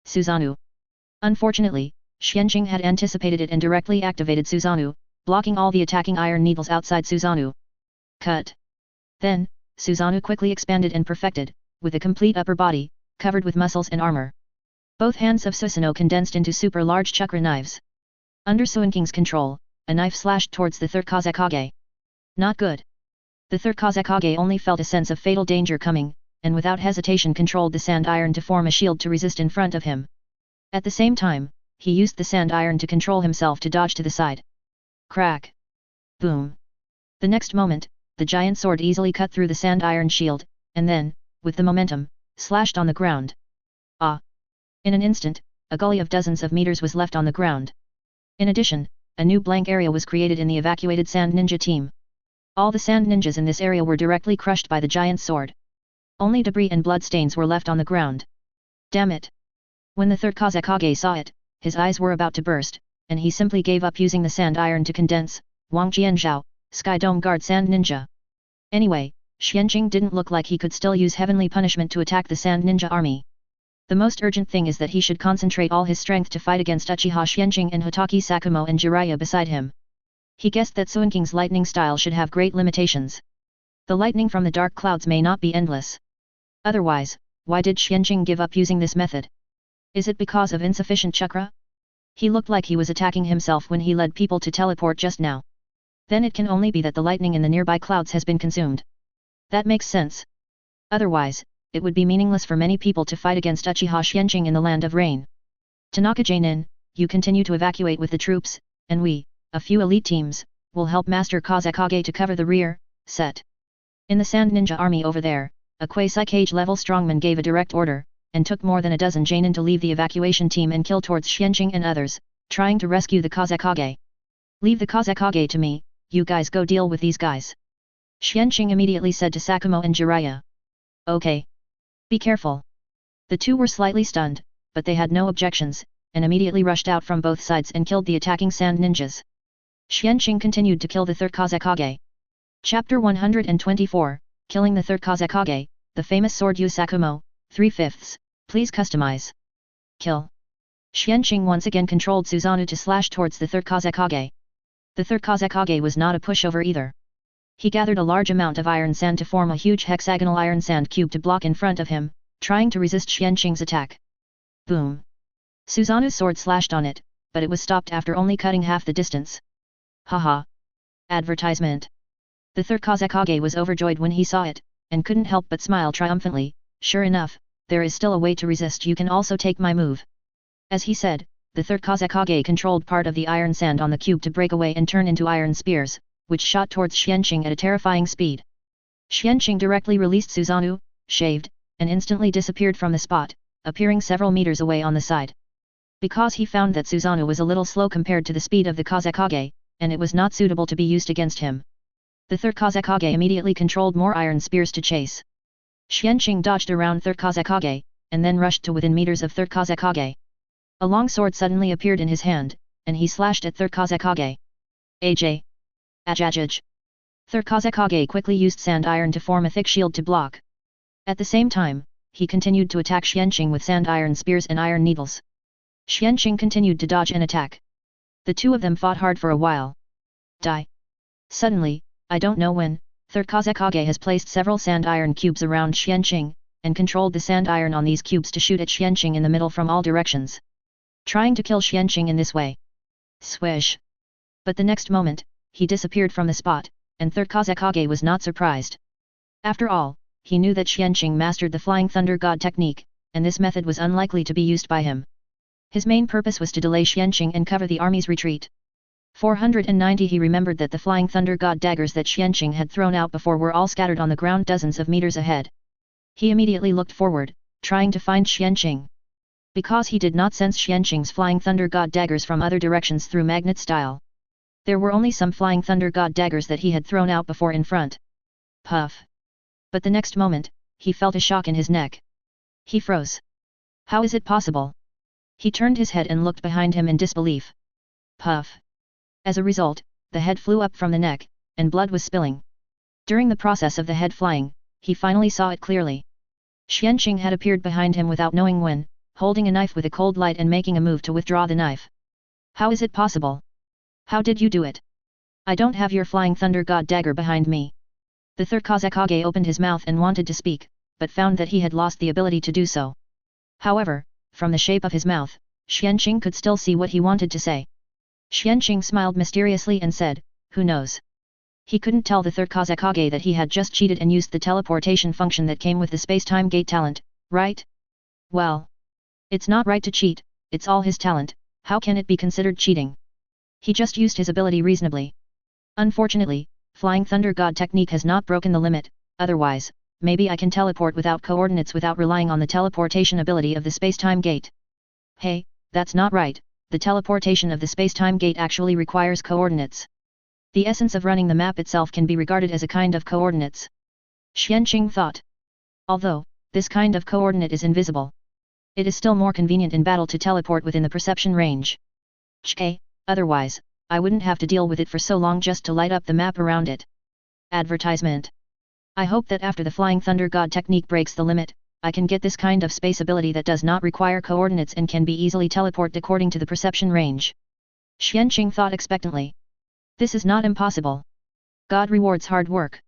Susanoo. Unfortunately, Xianqing had anticipated it and directly activated Susanoo, blocking all the attacking iron needles outside Susanoo. Cut. Then, Susanoo quickly expanded and perfected, with a complete upper body, covered with muscles and armor. Both hands of Susanoo condensed into super large chakra knives. Under Suinking's control, a knife slashed towards the third Kazekage. Not good. The third Kazekage only felt a sense of fatal danger coming, and without hesitation controlled the sand iron to form a shield to resist in front of him. At the same time, he used the sand iron to control himself to dodge to the side. Crack! Boom! The next moment, the giant sword easily cut through the sand iron shield, and then, with the momentum, slashed on the ground. Ah! In an instant, a gully of dozens of meters was left on the ground. In addition, a new blank area was created in the evacuated sand ninja team. All the sand ninjas in this area were directly crushed by the giant sword. Only debris and bloodstains were left on the ground. Damn it! When the third Kazekage saw it, his eyes were about to burst, and he simply gave up using the sand iron to condense. Wang Jianzhao, Sky Dome Guard Sand Ninja. Anyway, Xianqing didn't look like he could still use heavenly punishment to attack the sand ninja army. The most urgent thing is that he should concentrate all his strength to fight against Uchiha Xianqing and Hitaki Sakumo and Jiraiya beside him. He guessed that Suinking's lightning style should have great limitations. The lightning from the dark clouds may not be endless. Otherwise, why did Xianqing give up using this method? Is it because of insufficient chakra? He looked like he was attacking himself when he led people to teleport just now. Then it can only be that the lightning in the nearby clouds has been consumed. That makes sense. Otherwise, it would be meaningless for many people to fight against Uchiha Xianqing in the land of rain. Tanaka Jainin, you continue to evacuate with the troops, and we, a few elite teams, will help Master Kazekage to cover the rear, set. In the Sand Ninja army over there, a quasi-cage level strongman gave a direct order, and took more than a dozen Jainin to leave the evacuation team and kill towards Xianqing and others, trying to rescue the Kazekage. Leave the Kazekage to me, you guys go deal with these guys. Xianqing immediately said to Sakumo and Jiraiya. Okay. Be careful. The two were slightly stunned, but they had no objections, and immediately rushed out from both sides and killed the attacking sand ninjas. Xianqing continued to kill the third Kazekage. Chapter 124, Killing the third Kazekage, the famous sword Yu Sakumo, 3/5. Please customize. Kill. Xianqing once again controlled Susanoo to slash towards the third Kazekage. The third Kazekage was not a pushover either. He gathered a large amount of iron sand to form a huge hexagonal iron sand cube to block in front of him, trying to resist Xianqing's attack. Boom! Susanoo's sword slashed on it, but it was stopped after only cutting half the distance. Haha! Advertisement. The third Kazekage was overjoyed when he saw it, and couldn't help but smile triumphantly. Sure enough, there is still a way to resist. You can also take my move. As he said, the third Kazekage controlled part of the iron sand on the cube to break away and turn into iron spears, which shot towards Xianqing at a terrifying speed. Xianqing directly released Susanoo, shaved, and instantly disappeared from the spot, appearing several meters away on the side. Because he found that Susanoo was a little slow compared to the speed of the Kazekage, and it was not suitable to be used against him. The third Kazekage immediately controlled more iron spears to chase. Xianqing dodged around third Kazekage, and then rushed to within meters of third Kazekage. A long sword suddenly appeared in his hand, and he slashed at third Kazekage. Aj! Ajajaj! Third Kazekage quickly used sand iron to form a thick shield to block. At the same time, he continued to attack Xianqing with sand iron spears and iron needles. Xianqing continued to dodge and attack. The two of them fought hard for a while. Die! Suddenly, I don't know when, third Kazekage has placed several sand iron cubes around Xianqing, and controlled the sand iron on these cubes to shoot at Xianqing in the middle from all directions. Trying to kill Xianqing in this way. Swish! But the next moment, he disappeared from the spot, and third Kazekage was not surprised. After all, he knew that Xianqing mastered the Flying Thunder God technique, and this method was unlikely to be used by him. His main purpose was to delay Xianqing and cover the army's retreat. 490 He remembered that the Flying Thunder God daggers that Xianqing had thrown out before were all scattered on the ground dozens of meters ahead. He immediately looked forward, trying to find Xianqing. Because he did not sense Xianqing's Flying Thunder God daggers from other directions through magnet style. There were only some Flying Thunder God daggers that he had thrown out before in front. Puff! But the next moment, he felt a shock in his neck. He froze. How is it possible? He turned his head and looked behind him in disbelief. Puff! As a result, the head flew up from the neck, and blood was spilling. During the process of the head flying, he finally saw it clearly. Xianqing had appeared behind him without knowing when, holding a knife with a cold light and making a move to withdraw the knife. How is it possible? How did you do it? I don't have your Flying Thunder God dagger behind me. The third Kazekage opened his mouth and wanted to speak, but found that he had lost the ability to do so. However, from the shape of his mouth, Xianqing could still see what he wanted to say. Xianqing smiled mysteriously and said, "Who knows?" He couldn't tell the third Kazekage that he had just cheated and used the teleportation function that came with the space-time gate talent, right? Well, it's not right to cheat, it's all his talent, how can it be considered cheating? He just used his ability reasonably. Unfortunately, Flying Thunder God technique has not broken the limit, otherwise, maybe I can teleport without coordinates without relying on the teleportation ability of the space-time gate. Hey, that's not right, the teleportation of the space-time gate actually requires coordinates. The essence of running the map itself can be regarded as a kind of coordinates. Xianqing thought. Although, this kind of coordinate is invisible. It is still more convenient in battle to teleport within the perception range. Chk, otherwise, I wouldn't have to deal with it for so long just to light up the map around it. Advertisement. I hope that after the Flying Thunder God technique breaks the limit, I can get this kind of space ability that does not require coordinates and can be easily teleported according to the perception range. Xianqing thought expectantly. This is not impossible. God rewards hard work.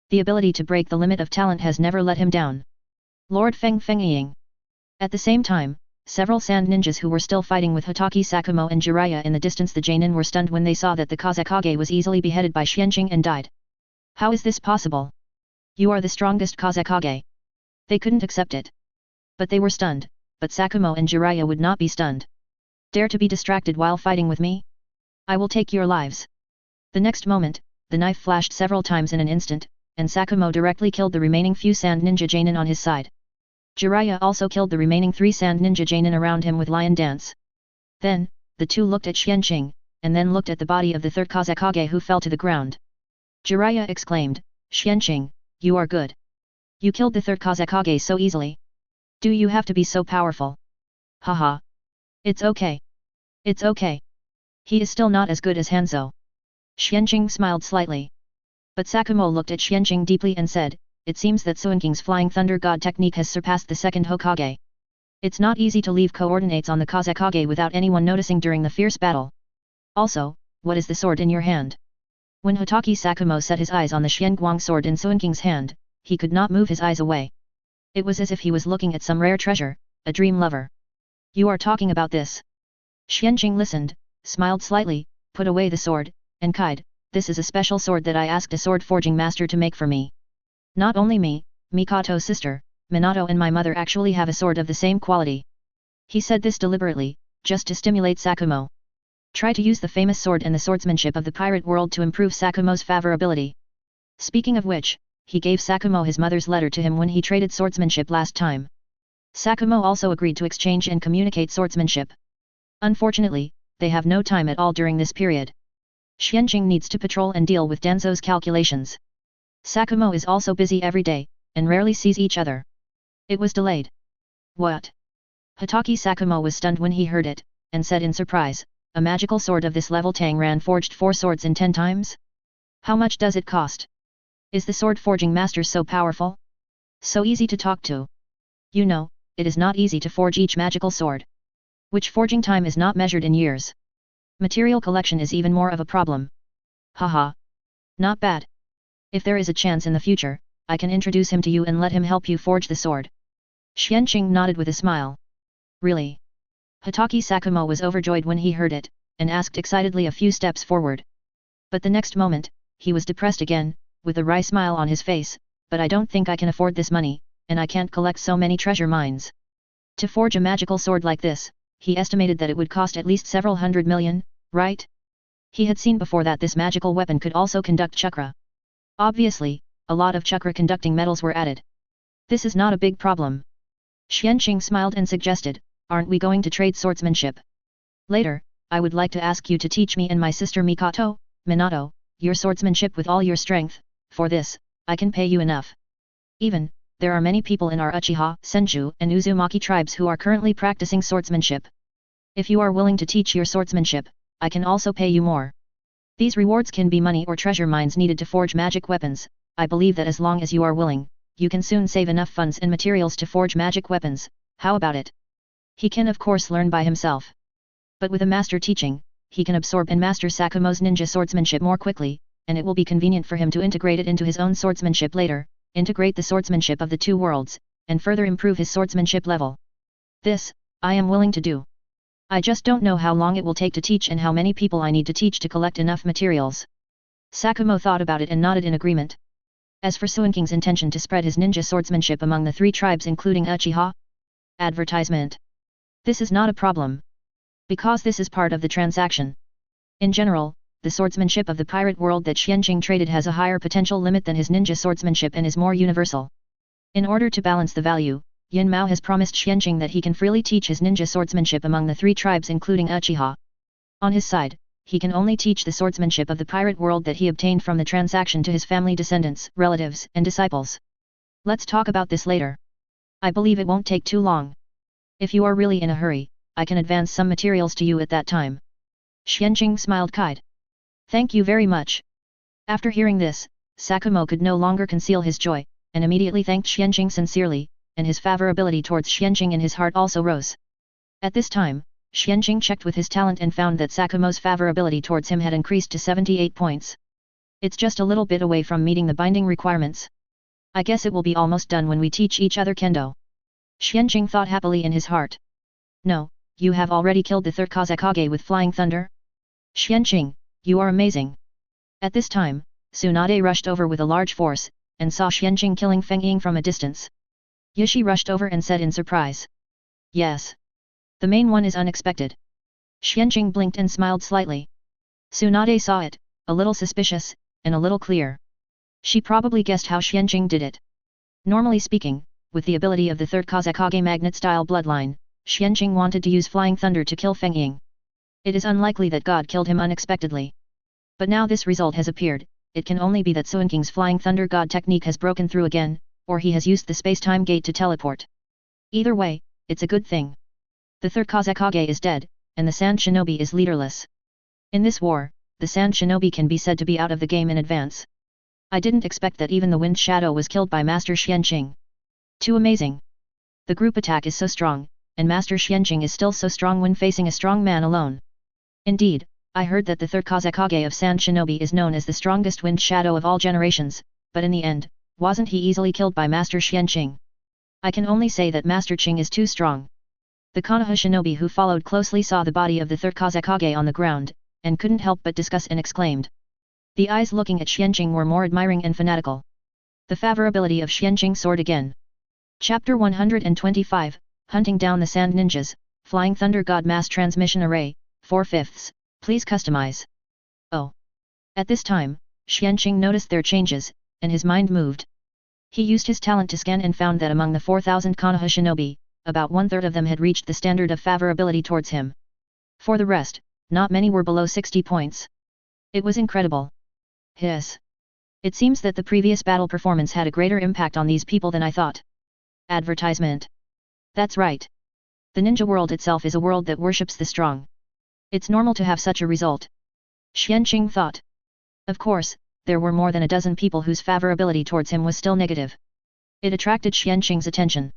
The ability to break the limit of talent has never let him down. Lord Feng Fengying. At the same time, several sand ninjas who were still fighting with Hitaki Sakumo and Jiraiya in the distance the Jainin were stunned when they saw that the Kazekage was easily beheaded by Xianqing and died. How is this possible? You are the strongest Kazekage. They couldn't accept it. But they were stunned, but Sakumo and Jiraiya would not be stunned. Dare to be distracted while fighting with me? I will take your lives. The next moment, the knife flashed several times in an instant, and Sakumo directly killed the remaining few sand ninja Jainin on his side. Jiraiya also killed the remaining 3 sand ninja Jainin around him with lion dance. Then, the two looked at Xianqing, and then looked at the body of the third Kazekage who fell to the ground. Jiraiya exclaimed, "Xianqing, you are good. You killed the third Kazekage so easily. Do you have to be so powerful?" Haha. It's okay. It's okay. He is still not as good as Hanzo. Xianqing smiled slightly. But Sakumo looked at Xianqing deeply and said, it seems that Suinking's Flying Thunder God technique has surpassed the second Hokage. It's not easy to leave coordinates on the Kazekage without anyone noticing during the fierce battle. Also, what is the sword in your hand? When Hotaki Sakumo set his eyes on the Xianguang sword in Suinking's hand, he could not move his eyes away. It was as if he was looking at some rare treasure, a dream lover. You are talking about this. Xianqing listened, smiled slightly, put away the sword, and cried, this is a special sword that I asked a sword forging master to make for me. Not only me, Mikato's sister, Minato and my mother actually have a sword of the same quality. He said this deliberately, just to stimulate Sakumo. Try to use the famous sword and the swordsmanship of the pirate world to improve Sakumo's favorability. Speaking of which, he gave Sakumo his mother's letter to him when he traded swordsmanship last time. Sakumo also agreed to exchange and communicate swordsmanship. Unfortunately, they have no time at all during this period. Xianqing needs to patrol and deal with Danzo's calculations. Sakumo is also busy every day, and rarely sees each other. It was delayed. What? Hotaki Sakumo was stunned when he heard it, and said in surprise, a magical sword of this level Tang Ran forged 4 swords in 10 times? How much does it cost? Is the sword forging master so powerful? So easy to talk to? You know, it is not easy to forge each magical sword. Which forging time is not measured in years. Material collection is even more of a problem. Haha. Not bad. If there is a chance in the future, I can introduce him to you and let him help you forge the sword. Xianqing nodded with a smile. Really? Hotaki Sakumo was overjoyed when he heard it, and asked excitedly a few steps forward. But the next moment, he was depressed again, with a wry smile on his face, but I don't think I can afford this money, and I can't collect so many treasure mines. To forge a magical sword like this, he estimated that it would cost at least several hundred million, right? He had seen before that this magical weapon could also conduct chakra. Obviously, a lot of chakra-conducting metals were added. This is not a big problem. Xianqing smiled and suggested, aren't we going to trade swordsmanship? Later, I would like to ask you to teach me and my sister Mikoto, Minato, your swordsmanship with all your strength. For this, I can pay you enough. Even, there are many people in our Uchiha, Senju and Uzumaki tribes who are currently practicing swordsmanship. If you are willing to teach your swordsmanship, I can also pay you more. These rewards can be money or treasure mines needed to forge magic weapons. I believe that as long as you are willing, you can soon save enough funds and materials to forge magic weapons. How about it? He can of course learn by himself. But with a master teaching, he can absorb and master Sakumo's ninja swordsmanship more quickly, and it will be convenient for him to integrate it into his own swordsmanship later, integrate the swordsmanship of the two worlds, and further improve his swordsmanship level. This, I am willing to do. I just don't know how long it will take to teach and how many people I need to teach to collect enough materials. Sakumo thought about it and nodded in agreement. As for Suinking's intention to spread his ninja swordsmanship among the 3 tribes including Uchiha? Advertisement. This is not a problem. Because this is part of the transaction. In general, the swordsmanship of the pirate world that Xianqing traded has a higher potential limit than his ninja swordsmanship and is more universal. In order to balance the value, Yin Mao has promised Xianqing that he can freely teach his ninja swordsmanship among the 3 tribes including Uchiha. On his side, he can only teach the swordsmanship of the pirate world that he obtained from the transaction to his family descendants, relatives, and disciples. Let's talk about this later. I believe it won't take too long. If you are really in a hurry, I can advance some materials to you at that time. Xianqing smiled kind. Thank you very much. After hearing this, Sakumo could no longer conceal his joy, and immediately thanked Xianqing sincerely, and his favorability towards Xianqing in his heart also rose. At this time, Xianqing checked with his talent and found that Sakumo's favorability towards him had increased to 78 points. It's just a little bit away from meeting the binding requirements. I guess it will be almost done when we teach each other kendo. Xianqing thought happily in his heart. No, you have already killed the 3rd Kazekage with flying thunder? Xianqing, you are amazing. At this time, Tsunade rushed over with a large force, and saw Xianqing killing Feng Ying from a distance. Yishi rushed over and said in surprise. Yes. The main one is unexpected. Xianqing blinked and smiled slightly. Tsunade saw it, a little suspicious, and a little clear. She probably guessed how Xianqing did it. Normally speaking, with the ability of the 3rd Kazekage magnet-style bloodline, Xianqing wanted to use flying thunder to kill Feng Ying. It is unlikely that God killed him unexpectedly. But now this result has appeared, it can only be that Suinking's flying thunder God technique has broken through again, or he has used the space-time gate to teleport. Either way, it's a good thing. The 3rd Kazekage is dead, and the Sand Shinobi is leaderless. In this war, the Sand Shinobi can be said to be out of the game in advance. I didn't expect that even the Wind Shadow was killed by Master Xianqing. Too amazing. The group attack is so strong, and Master Xianqing is still so strong when facing a strong man alone. Indeed, I heard that the third Kazekage of Sand Shinobi is known as the strongest Wind Shadow of all generations, but in the end, wasn't he easily killed by Master Xianqing? I can only say that Master Qing is too strong. The Konoha shinobi who followed closely saw the body of the third Kazekage on the ground, and couldn't help but discuss and exclaimed. The eyes looking at Xianqing were more admiring and fanatical. The favorability of Xianqing soared again. Chapter 125, Hunting Down the Sand Ninjas, Flying Thunder God Mass Transmission Array, 4/5. Please customize. Oh. At this time, Xianqing noticed their changes, and his mind moved. He used his talent to scan and found that among the 4,000 Konoha shinobi, about 1/3 of them had reached the standard of favorability towards him. For the rest, not many were below 60 points. It was incredible. Hiss. It seems that the previous battle performance had a greater impact on these people than I thought. Advertisement. That's right. The ninja world itself is a world that worships the strong. It's normal to have such a result. Xianqing thought. Of course, there were more than a dozen people whose favorability towards him was still negative. It attracted Xianqing's attention.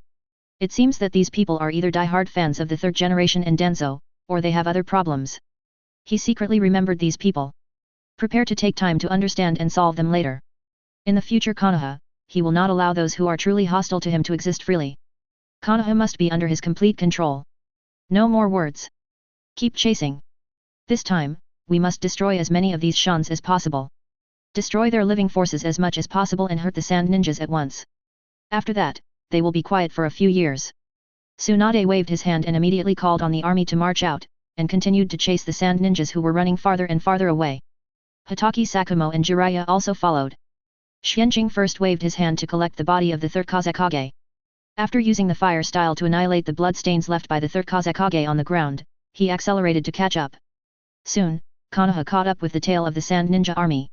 It seems that these people are either die-hard fans of the third generation and Danzo, or they have other problems. He secretly remembered these people. Prepare to take time to understand and solve them later. In the future Konoha, he will not allow those who are truly hostile to him to exist freely. Konoha must be under his complete control. No more words. Keep chasing. This time, we must destroy as many of these shans as possible. Destroy their living forces as much as possible and hurt the sand ninjas at once. After that, they will be quiet for a few years. Tsunade waved his hand and immediately called on the army to march out, and continued to chase the sand ninjas who were running farther and farther away. Hitaki Sakumo and Jiraiya also followed. Xianqing first waved his hand to collect the body of the third Kazekage. After using the fire style to annihilate the bloodstains left by the third Kazekage on the ground, he accelerated to catch up. Soon, Konoha caught up with the tail of the sand ninja army.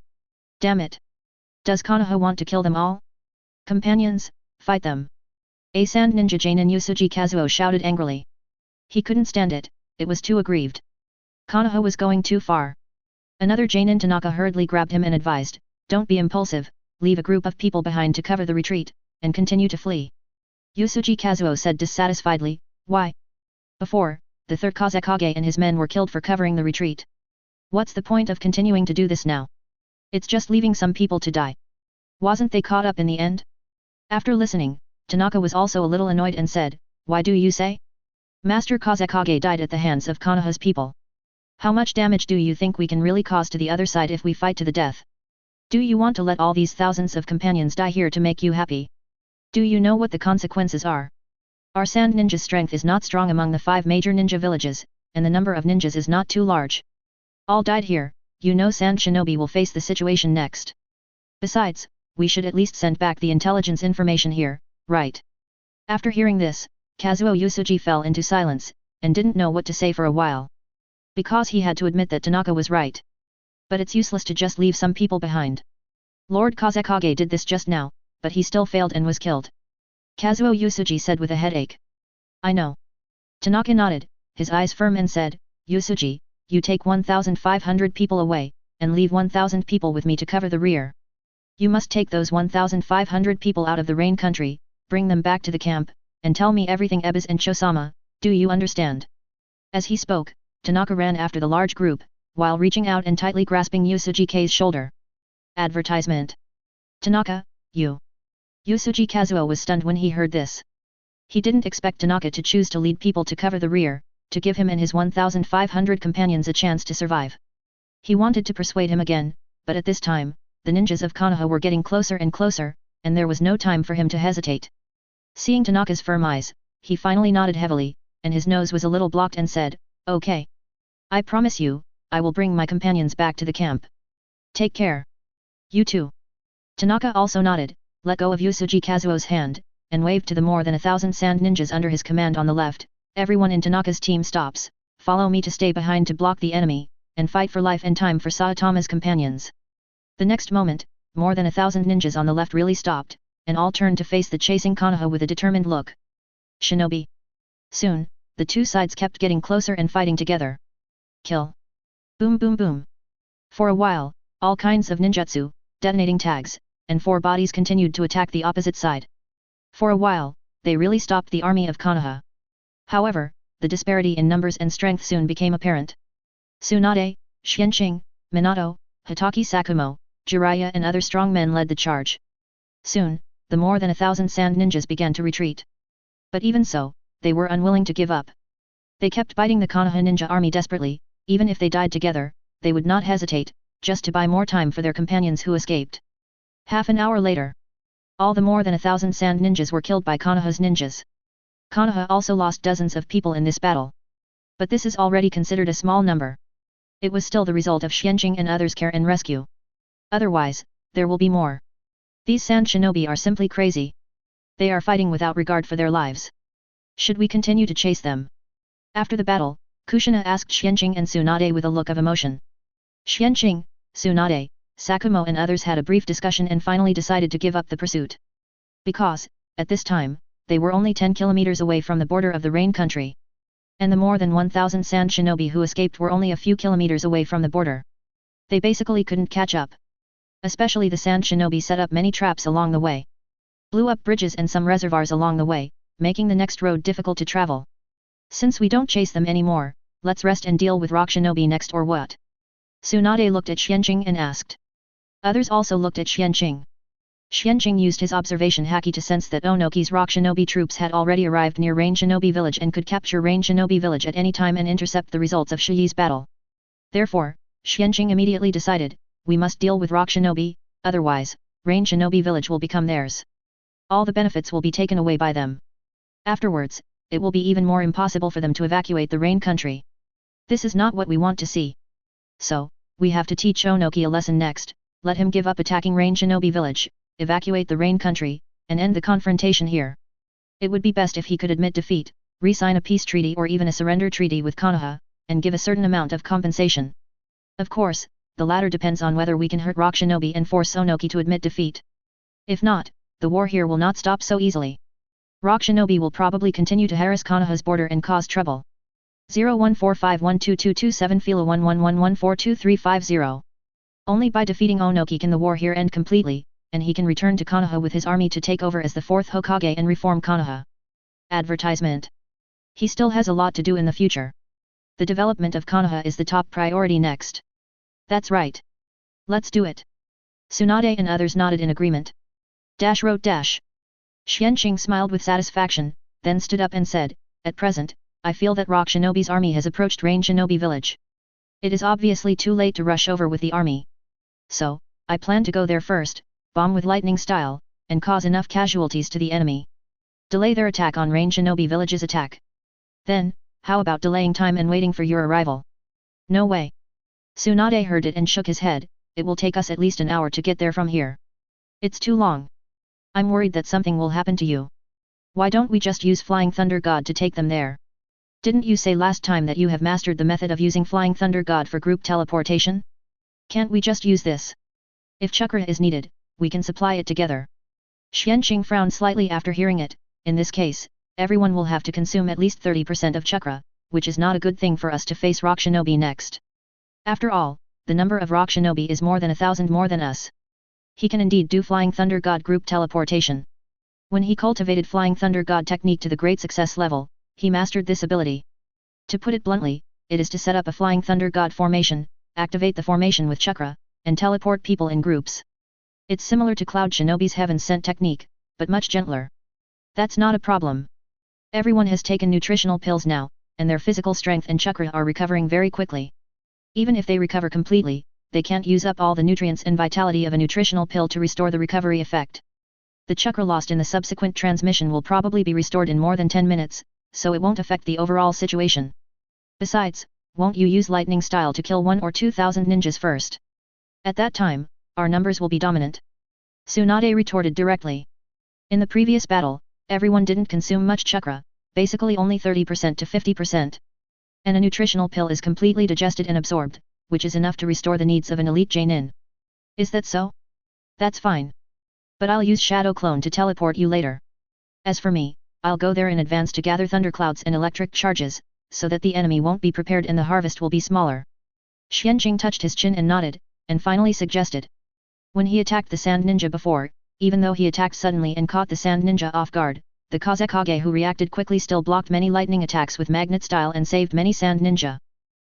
Damn it! Does Konoha want to kill them all? Companions, fight them! A sand ninja Jainin Yusuji Kazuo shouted angrily. He couldn't stand it, it was too aggrieved. Konoha was going too far. Another Jainin Tanaka hurriedly grabbed him and advised, don't be impulsive, leave a group of people behind to cover the retreat, and continue to flee. Yusuji Kazuo said dissatisfiedly, why? Before, the third Kazekage and his men were killed for covering the retreat. What's the point of continuing to do this now? It's just leaving some people to die. Wasn't they caught up in the end? After listening, Tanaka was also a little annoyed and said, why do you say? Master Kazekage died at the hands of Konoha's people. How much damage do you think we can really cause to the other side if we fight to the death? Do you want to let all these thousands of companions die here to make you happy? Do you know what the consequences are? Our sand ninja's strength is not strong among the 5 major ninja villages, and the number of ninjas is not too large. All died here, you know sand shinobi will face the situation next. Besides, we should at least send back the intelligence information here, right? After hearing this, Kazuo Yusuji fell into silence, and didn't know what to say for a while. Because he had to admit that Tanaka was right. But it's useless to just leave some people behind. Lord Kazekage did this just now, but he still failed and was killed. Kazuo Yusuji said with a headache. I know. Tanaka nodded, his eyes firm and said, Yusuji, you take 1,500 people away, and leave 1,000 people with me to cover the rear. You must take those 1,500 people out of the rain country, bring them back to the camp, and tell me everything Ebis and Chosama, do you understand? As he spoke, Tanaka ran after the large group, while reaching out and tightly grasping Yusuji-K's shoulder. Advertisement. Tanaka, you. Yusuji Kazuo was stunned when he heard this. He didn't expect Tanaka to choose to lead people to cover the rear, to give him and his 1,500 companions a chance to survive. He wanted to persuade him again, but at this time, the ninjas of Konoha were getting closer and closer, and there was no time for him to hesitate. Seeing Tanaka's firm eyes, he finally nodded heavily, and his nose was a little blocked and said, okay. I promise you, I will bring my companions back to the camp. Take care. You too. Tanaka also nodded, let go of Yusuji Kazuo's hand, and waved to the more than 1,000 sand ninjas under his command on the left, everyone in Tanaka's team stops, follow me to stay behind to block the enemy, and fight for life and time for Saitama's companions. The next moment, more than 1,000 ninjas on the left really stopped, and all turned to face the chasing Konoha with a determined look. Shinobi. Soon, the two sides kept getting closer and fighting together. Kill. Boom boom boom. For a while, all kinds of ninjutsu, detonating tags, and 4 bodies continued to attack the opposite side. For a while, they really stopped the army of Konoha. However, the disparity in numbers and strength soon became apparent. Tsunade, Xianqing, Minato, Hitaki Sakumo, Jiraiya and other strong men led the charge. Soon, the more than 1,000 sand ninjas began to retreat. But even so, they were unwilling to give up. They kept biting the Konoha ninja army desperately, even if they died together, they would not hesitate, just to buy more time for their companions who escaped. Half an hour later, all the more than 1,000 sand ninjas were killed by Konoha's ninjas. Konoha also lost dozens of people in this battle. But this is already considered a small number. It was still the result of Xianqing and others' care and rescue. Otherwise, there will be more. These sand shinobi are simply crazy. They are fighting without regard for their lives. Should we continue to chase them? After the battle, Kushina asked Xianqing and Tsunade with a look of emotion. Xianqing, Tsunade, Sakumo and others had a brief discussion and finally decided to give up the pursuit. Because, at this time, they were only 10 kilometers away from the border of the Rain country. And the more than 1,000 sand shinobi who escaped were only a few kilometers away from the border. They basically couldn't catch up. Especially the sand shinobi set up many traps along the way. Blew up bridges and some reservoirs along the way, making the next road difficult to travel. Since we don't chase them anymore, let's rest and deal with rock shinobi next or what? Tsunade looked at Xianqing and asked. Others also looked at Xianqing. Xianqing used his observation haki to sense that Onoki's rock shinobi troops had already arrived near Rain Shinobi village and could capture Rain Shinobi village at any time and intercept the results of Shiyi's battle. Therefore, Xianqing immediately decided, we must deal with rock shinobi, otherwise, Rain Shinobi village will become theirs. All the benefits will be taken away by them. Afterwards, it will be even more impossible for them to evacuate the Rain country. This is not what we want to see. So, we have to teach Onoki a lesson next, let him give up attacking Rain Shinobi village, evacuate the Rain country, and end the confrontation here. It would be best if he could admit defeat, re-sign a peace treaty or even a surrender treaty with Konoha, and give a certain amount of compensation. Of course, the latter depends on whether we can hurt rock shinobi and force Onoki to admit defeat. If not, the war here will not stop so easily. Rock shinobi will probably continue to harass Konoha's border and cause trouble. 0145122227 Fila 1111422350. Only by defeating Onoki can the war here end completely, and he can return to Konoha with his army to take over as the 4th Hokage and reform Konoha. Advertisement. He still has a lot to do in the future. The development of Konoha is the top priority next. That's right. Let's do it. Tsunade and others nodded in agreement. Wrote. Xianqing smiled with satisfaction, then stood up and said, at present, I feel that Rock Shinobi's army has approached Rain Shinobi village. It is obviously too late to rush over with the army. So, I plan to go there first, bomb with lightning style, and cause enough casualties to the enemy. Delay their attack on Rain Shinobi village's attack. Then, how about delaying time and waiting for your arrival? No way. Tsunade heard it and shook his head, it will take us at least an hour to get there from here. It's too long. I'm worried that something will happen to you. Why don't we just use Flying Thunder God to take them there? Didn't you say last time that you have mastered the method of using Flying Thunder God for group teleportation? Can't we just use this? If chakra is needed, we can supply it together. Xianqing frowned slightly after hearing it. In this case, everyone will have to consume at least 30% of chakra, which is not a good thing for us to face Rock Shinobi next. After all, the number of Rock Shinobi is more than 1,000 more than us. He can indeed do Flying Thunder God group teleportation. When he cultivated Flying Thunder God technique to the great success level, he mastered this ability. To put it bluntly, it is to set up a Flying Thunder God formation, activate the formation with chakra, and teleport people in groups. It's similar to Cloud Shinobi's Heaven Sent technique, but much gentler. That's not a problem. Everyone has taken nutritional pills now, and their physical strength and chakra are recovering very quickly. Even if they recover completely, they can't use up all the nutrients and vitality of a nutritional pill to restore the recovery effect. The chakra lost in the subsequent transmission will probably be restored in more than 10 minutes, so it won't affect the overall situation. Besides, won't you use lightning style to kill 1 or 2,000 ninjas first? At that time, our numbers will be dominant. Tsunade retorted directly. In the previous battle, everyone didn't consume much chakra, basically only 30% to 50%. And a nutritional pill is completely digested and absorbed, which is enough to restore the needs of an elite Jainin. Is that so? That's fine. But I'll use Shadow Clone to teleport you later. As for me, I'll go there in advance to gather thunderclouds and electric charges, so that the enemy won't be prepared and the harvest will be smaller. Xianqing touched his chin and nodded, and finally suggested. When he attacked the Sand Ninja before, even though he attacked suddenly and caught the Sand Ninja off guard, the Kazekage who reacted quickly still blocked many lightning attacks with magnet style and saved many Sand Ninja.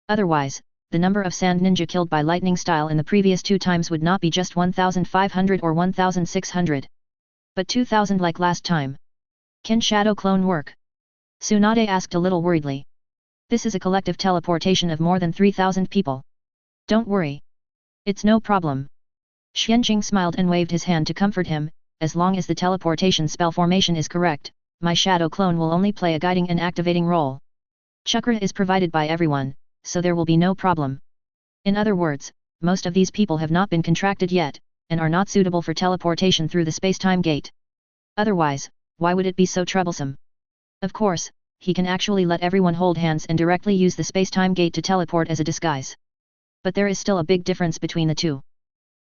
Otherwise, the number of Sand Ninja killed by lightning style in the previous 2 times would not be just 1,500 or 1,600. But 2,000 like last time. Can Shadow Clone work? Tsunade asked a little worriedly. This is a collective teleportation of more than 3,000 people. Don't worry. It's no problem. Xianqing smiled and waved his hand to comfort him. As long as the teleportation spell formation is correct, my Shadow Clone will only play a guiding and activating role. Chakra is provided by everyone, so there will be no problem. In other words, most of these people have not been contracted yet, and are not suitable for teleportation through the space-time gate. Otherwise, why would it be so troublesome? Of course, he can actually let everyone hold hands and directly use the space-time gate to teleport as a disguise. But there is still a big difference between the two.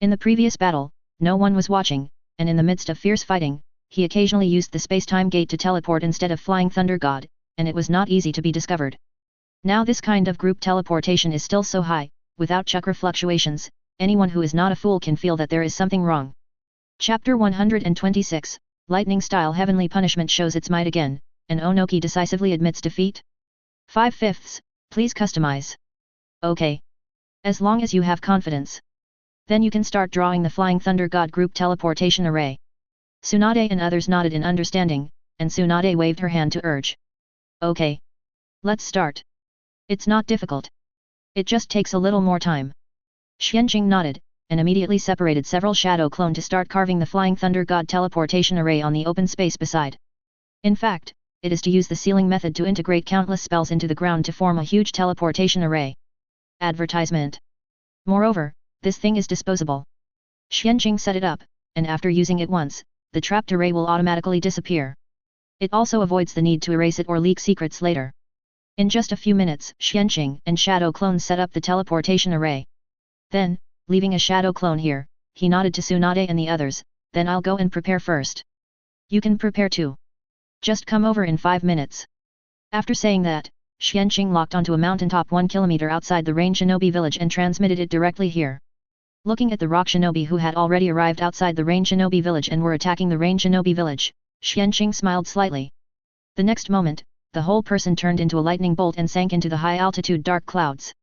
In the previous battle, no one was watching, and in the midst of fierce fighting, he occasionally used the space-time gate to teleport instead of flying Thunder God, and it was not easy to be discovered. Now this kind of group teleportation is still so high, without chakra fluctuations, anyone who is not a fool can feel that there is something wrong. Chapter 126, Lightning Style Heavenly Punishment shows its might again, and Onoki decisively admits defeat. 5/5, please customize. Okay. As long as you have confidence. Then you can start drawing the Flying Thunder God group teleportation array. Tsunade and others nodded in understanding, and Tsunade waved her hand to urge. Okay. Let's start. It's not difficult. It just takes a little more time. Xianqing nodded, and immediately separated several shadow clone to start carving the Flying Thunder God teleportation array on the open space beside. In fact, it is to use the sealing method to integrate countless spells into the ground to form a huge teleportation array. Advertisement. Moreover, this thing is disposable. Xianqing set it up, and after using it once, the trapped array will automatically disappear. It also avoids the need to erase it or leak secrets later. In just a few minutes, Xianqing and Shadow Clone set up the teleportation array. Then, leaving a Shadow Clone here, he nodded to Tsunade and the others, then I'll go and prepare first. You can prepare too. Just come over in 5 minutes. After saying that, Xianqing locked onto a mountaintop 1 kilometer outside the Rain Shinobi village and transmitted it directly here. Looking at the Rock Shinobi who had already arrived outside the Rain Shinobi village and were attacking the Rain Shinobi village, Xianqing smiled slightly. The next moment, the whole person turned into a lightning bolt and sank into the high-altitude dark clouds.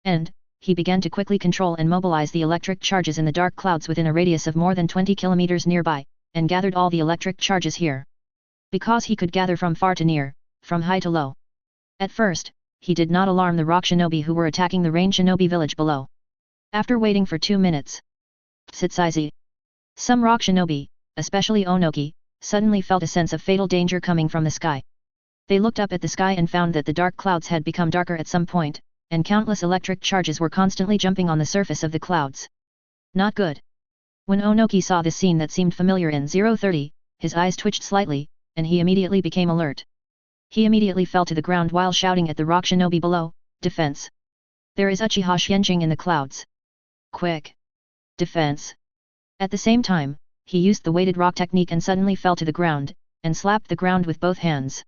And, he began to quickly control and mobilize the electric charges in the dark clouds within a radius of more than 20 kilometers nearby, and gathered all the electric charges here. Because he could gather from far to near, from high to low. At first, he did not alarm the Rock Shinobi who were attacking the Rain Shinobi village below. After waiting for 2 minutes, Tsitsaizi. Some Rock Shinobi, especially Onoki, suddenly felt a sense of fatal danger coming from the sky. They looked up at the sky and found that the dark clouds had become darker at some point, and countless electric charges were constantly jumping on the surface of the clouds. Not good. When Onoki saw this scene that seemed familiar in 030, his eyes twitched slightly, and he immediately became alert. He immediately fell to the ground while shouting at the Rock Shinobi below, "Defense! There is Uchiha Xianqing in the clouds! Quick! Defense!" At the same time, he used the weighted rock technique and suddenly fell to the ground, and slapped the ground with both hands.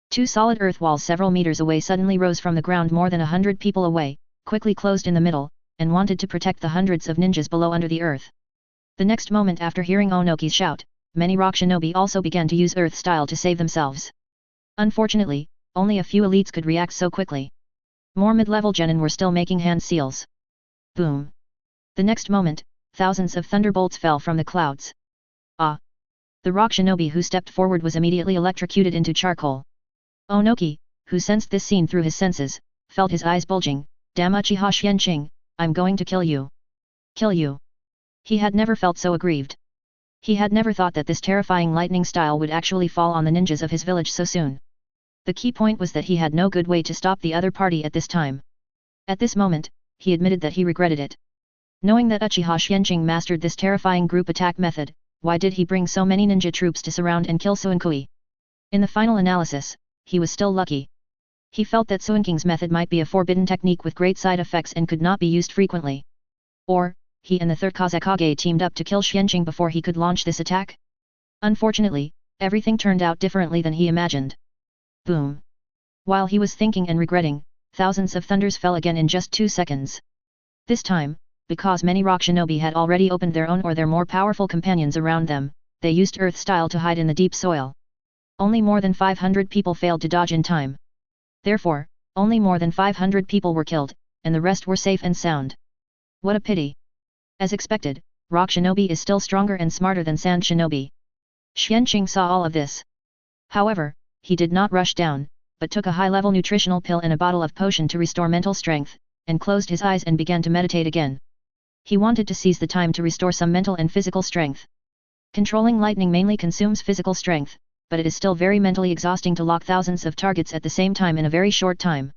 2 solid earth walls several meters away suddenly rose from the ground more than 100 people away, quickly closed in the middle, and wanted to protect the hundreds of ninjas below under the earth. The next moment after hearing Onoki's shout, many Rock Shinobi also began to use earth style to save themselves. Unfortunately, only a few elites could react so quickly. More mid-level genin were still making hand seals. Boom! The next moment, thousands of thunderbolts fell from the clouds. Ah! The Rock Shinobi who stepped forward was immediately electrocuted into charcoal. Onoki, who sensed this scene through his senses, felt his eyes bulging. "Damn Uchiha Xianqing, I'm going to kill you. Kill you." He had never felt so aggrieved. He had never thought that this terrifying lightning style would actually fall on the ninjas of his village so soon. The key point was that he had no good way to stop the other party at this time. At this moment, he admitted that he regretted it. Knowing that Uchiha Xianqing mastered this terrifying group attack method, why did he bring so many ninja troops to surround and kill Suinkui? In the final analysis, he was still lucky. He felt that Suinking's method might be a forbidden technique with great side effects and could not be used frequently. Or, he and the third Kazekage teamed up to kill Xianqing before he could launch this attack? Unfortunately, everything turned out differently than he imagined. Boom! While he was thinking and regretting, thousands of thunders fell again in just 2 seconds. This time, because many rock shinobi had already opened their own or their more powerful companions around them, they used earth style to hide in the deep soil. Only more than 500 people failed to dodge in time. Therefore, only more than 500 people were killed, and the rest were safe and sound. What a pity! As expected, rock shinobi is still stronger and smarter than sand shinobi. Xianqing saw all of this. However, he did not rush down, but took a high-level nutritional pill and a bottle of potion to restore mental strength, and closed his eyes and began to meditate again. He wanted to seize the time to restore some mental and physical strength. Controlling lightning mainly consumes physical strength, but it is still very mentally exhausting to lock thousands of targets at the same time in a very short time.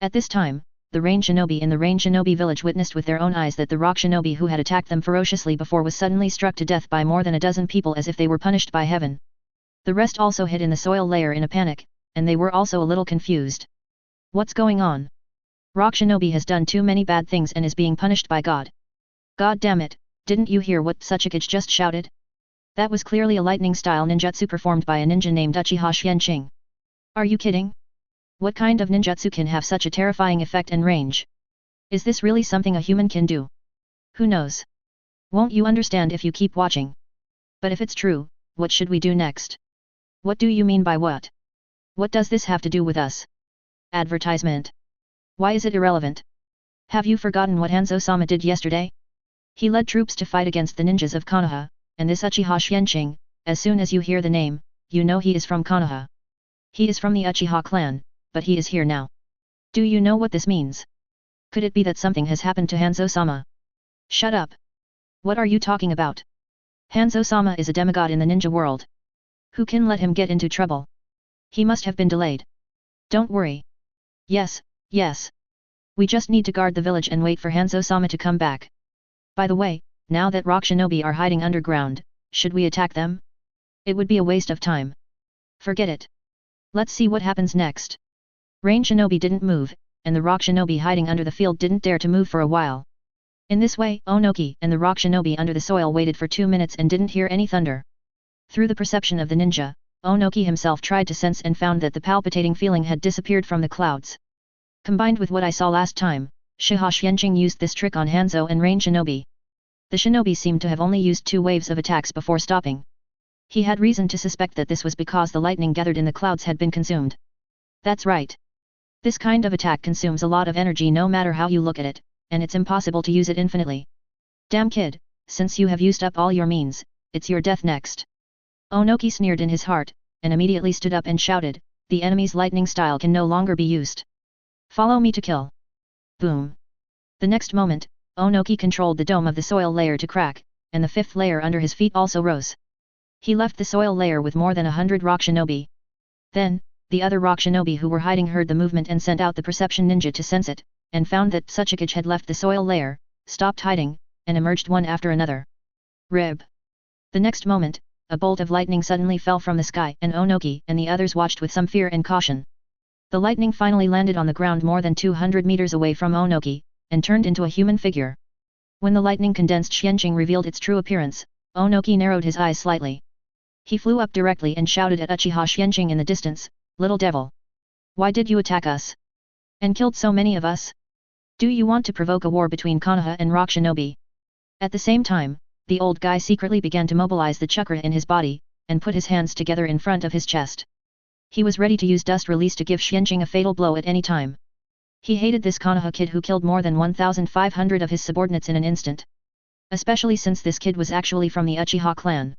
At this time, the rain shinobi in the rain shinobi village witnessed with their own eyes that the rock shinobi who had attacked them ferociously before was suddenly struck to death by more than a dozen people as if they were punished by heaven. The rest also hid in the soil layer in a panic, and they were also a little confused. What's going on? Rock shinobi has done too many bad things and is being punished by God. God damn it, didn't you hear what Tsuchikage just shouted? That was clearly a lightning-style ninjutsu performed by a ninja named Uchiha Xianqing. Are you kidding? What kind of ninjutsu can have such a terrifying effect and range? Is this really something a human can do? Who knows? Won't you understand if you keep watching? But if it's true, what should we do next? What do you mean by what? What does this have to do with us? Advertisement. Why is it irrelevant? Have you forgotten what Hanzo-sama did yesterday? He led troops to fight against the ninjas of Konoha, and this Uchiha Xianqing, as soon as you hear the name, you know he is from Konoha. He is from the Uchiha clan, but he is here now. Do you know what this means? Could it be that something has happened to Hanzo-sama? Shut up! What are you talking about? Hanzo-sama is a demigod in the ninja world. Who can let him get into trouble? He must have been delayed. Don't worry. Yes, yes. We just need to guard the village and wait for Hanzo-sama to come back. By the way, now that rock shinobi are hiding underground, should we attack them? It would be a waste of time. Forget it. Let's see what happens next. Rain shinobi didn't move, and the rock shinobi hiding under the field didn't dare to move for a while. In this way, Onoki and the rock shinobi under the soil waited for 2 minutes and didn't hear any thunder. Through the perception of the ninja, Onoki himself tried to sense and found that the palpitating feeling had disappeared from the clouds. Combined with what I saw last time, Uchiha Xianqing used this trick on Hanzo and Rain shinobi. The shinobi seemed to have only used 2 waves of attacks before stopping. He had reason to suspect that this was because the lightning gathered in the clouds had been consumed. That's right. This kind of attack consumes a lot of energy no matter how you look at it, and it's impossible to use it infinitely. Damn kid, since you have used up all your means, it's your death next. Onoki sneered in his heart, and immediately stood up and shouted, the enemy's lightning style can no longer be used. Follow me to kill. Boom. The next moment, Onoki controlled the dome of the soil layer to crack, and the 5th layer under his feet also rose. He left the soil layer with more than 100 rock shinobi. Then, the other rock shinobi who were hiding heard the movement and sent out the perception ninja to sense it, and found that Tsuchikage had left the soil layer, stopped hiding, and emerged one after another. Rib. The next moment, a bolt of lightning suddenly fell from the sky and Onoki and the others watched with some fear and caution. The lightning finally landed on the ground more than 200 meters away from Onoki, and turned into a human figure. When the lightning condensed Xianqing revealed its true appearance, Onoki narrowed his eyes slightly. He flew up directly and shouted at Uchiha Xianqing in the distance, little devil. Why did you attack us? And killed so many of us? Do you want to provoke a war between Konoha and rock shinobi? At the same time, the old guy secretly began to mobilize the chakra in his body, and put his hands together in front of his chest. He was ready to use dust release to give Xianqing a fatal blow at any time. He hated this Konoha kid who killed more than 1,500 of his subordinates in an instant. Especially since this kid was actually from the Uchiha clan.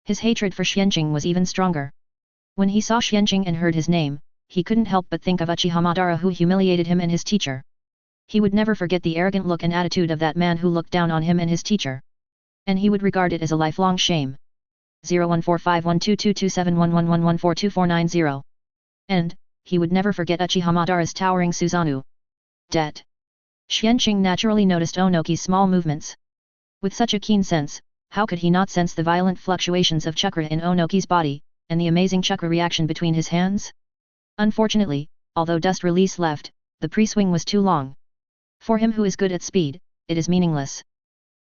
His hatred for Xianqing was even stronger. When he saw Xianqing and heard his name, he couldn't help but think of Uchiha Madara who humiliated him and his teacher. He would never forget the arrogant look and attitude of that man who looked down on him and his teacher. And he would regard it as a lifelong shame. 014512227111142490. And, he would never forget Uchiha Madara's towering Susanoo. Det. Xianqing naturally noticed Onoki's small movements. With such a keen sense, how could he not sense the violent fluctuations of chakra in Onoki's body, and the amazing chakra reaction between his hands? Unfortunately, although dust release left, the pre-swing was too long. For him who is good at speed, it is meaningless.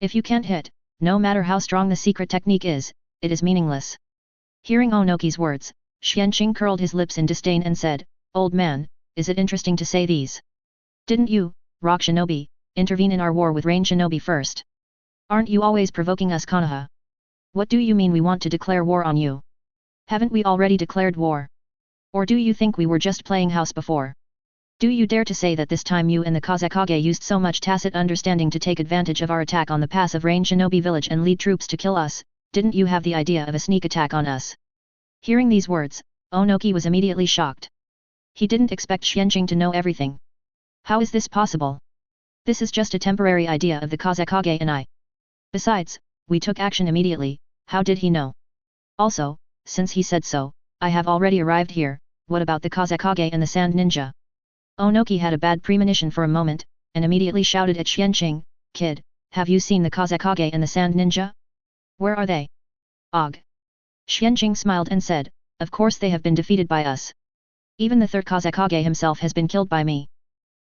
If you can't hit, no matter how strong the secret technique is, it is meaningless. Hearing Onoki's words, Xianqing curled his lips in disdain and said, Old man, is it interesting to say these? Didn't you, rock shinobi, intervene in our war with Rain Shinobi first. Aren't you always provoking us, Konoha? What do you mean we want to declare war on you? Haven't we already declared war? Or do you think we were just playing house before? Do you dare to say that this time you and the Kazekage used so much tacit understanding to take advantage of our attack on the pass of Rain Shinobi village and lead troops to kill us? Didn't you have the idea of a sneak attack on us? Hearing these words, Onoki was immediately shocked. He didn't expect Xianqing to know everything. How is this possible? This is just a temporary idea of the Kazekage and I. Besides, we took action immediately. How did he know? Also, since he said so, I have already arrived here. What about the Kazekage and the Sand Ninja? Onoki had a bad premonition for a moment, and immediately shouted at Xianqing, "Kid, have you seen the Kazekage and the Sand Ninja? Where are they?" Og. Xianqing smiled and said, "Of course they have been defeated by us. Even the third Kazekage himself has been killed by me."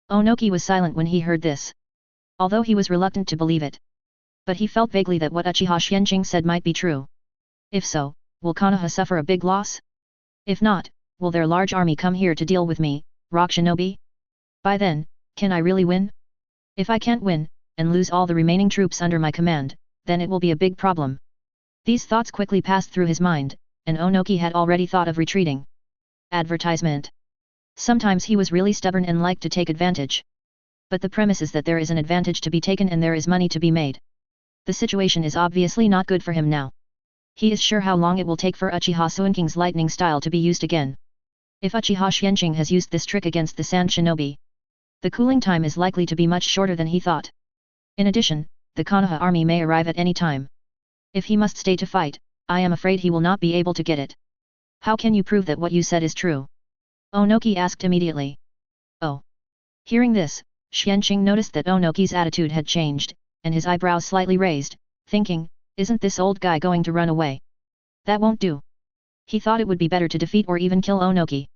Onoki was silent when he heard this. Although he was reluctant to believe it. But he felt vaguely that what Uchiha Xianqing said might be true. If so, will Konoha suffer a big loss? If not, will their large army come here to deal with me, Rock Shinobi? By then, can I really win? If I can't win, and lose all the remaining troops under my command, then it will be a big problem. These thoughts quickly passed through his mind, and Onoki had already thought of retreating. Advertisement. Sometimes he was really stubborn and liked to take advantage. But the premise is that there is an advantage to be taken and there is money to be made. The situation is obviously not good for him now. He is sure how long it will take for Uchiha Suinking's lightning style to be used again. If Uchiha Xianqing has used this trick against the Sand Shinobi, the cooling time is likely to be much shorter than he thought. In addition, the Konoha army may arrive at any time. If he must stay to fight, I am afraid he will not be able to get it. How can you prove that what you said is true? Onoki asked immediately. Oh. Hearing this, Xianqing noticed that Onoki's attitude had changed, and his eyebrows slightly raised, thinking, isn't this old guy going to run away? That won't do. He thought it would be better to defeat or even kill Onoki.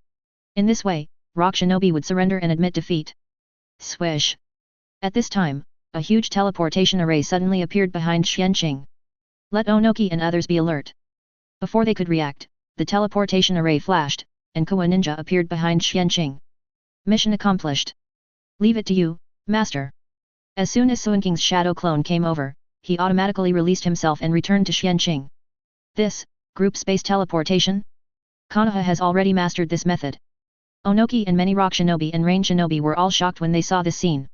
In this way, Rock Shinobi would surrender and admit defeat. Swish. At this time, a huge teleportation array suddenly appeared behind Xianqing. Let Onoki and others be alert. Before they could react, the teleportation array flashed, and Kawa Ninja appeared behind Xianqing. Mission accomplished. Leave it to you, Master. As soon as Suinking's shadow clone came over, he automatically released himself and returned to Xianqing. This, group space teleportation? Konoha has already mastered this method. Onoki and many Rock Shinobi and Rain Shinobi were all shocked when they saw this scene.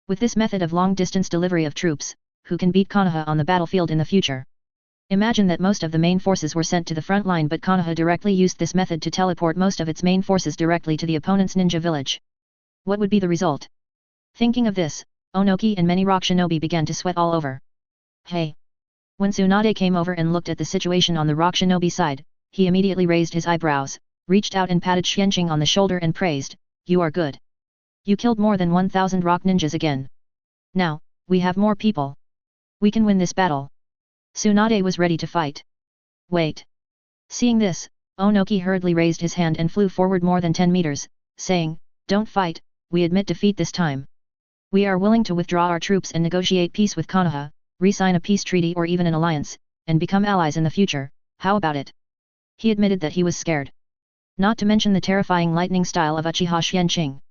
With this method of long-distance delivery of troops, who can beat Konoha on the battlefield in the future? Imagine that most of the main forces were sent to the front line, but Konoha directly used this method to teleport most of its main forces directly to the opponent's ninja village. What would be the result? Thinking of this, Onoki and many Rock Shinobi began to sweat all over. Hey! When Tsunade came over and looked at the situation on the Rock Shinobi side, he immediately raised his eyebrows, reached out and patted Xianqing on the shoulder and praised, "You are good. You killed more than 1,000 rock ninjas again. Now, we have more people. We can win this battle." Tsunade was ready to fight. Wait. Seeing this, Onoki hurriedly raised his hand and flew forward more than 10 meters, saying, "Don't fight, we admit defeat this time. We are willing to withdraw our troops and negotiate peace with Konoha, re-sign a peace treaty or even an alliance, and become allies in the future. How about it?" He admitted that he was scared. Not to mention the terrifying lightning style of Uchiha Xianqing.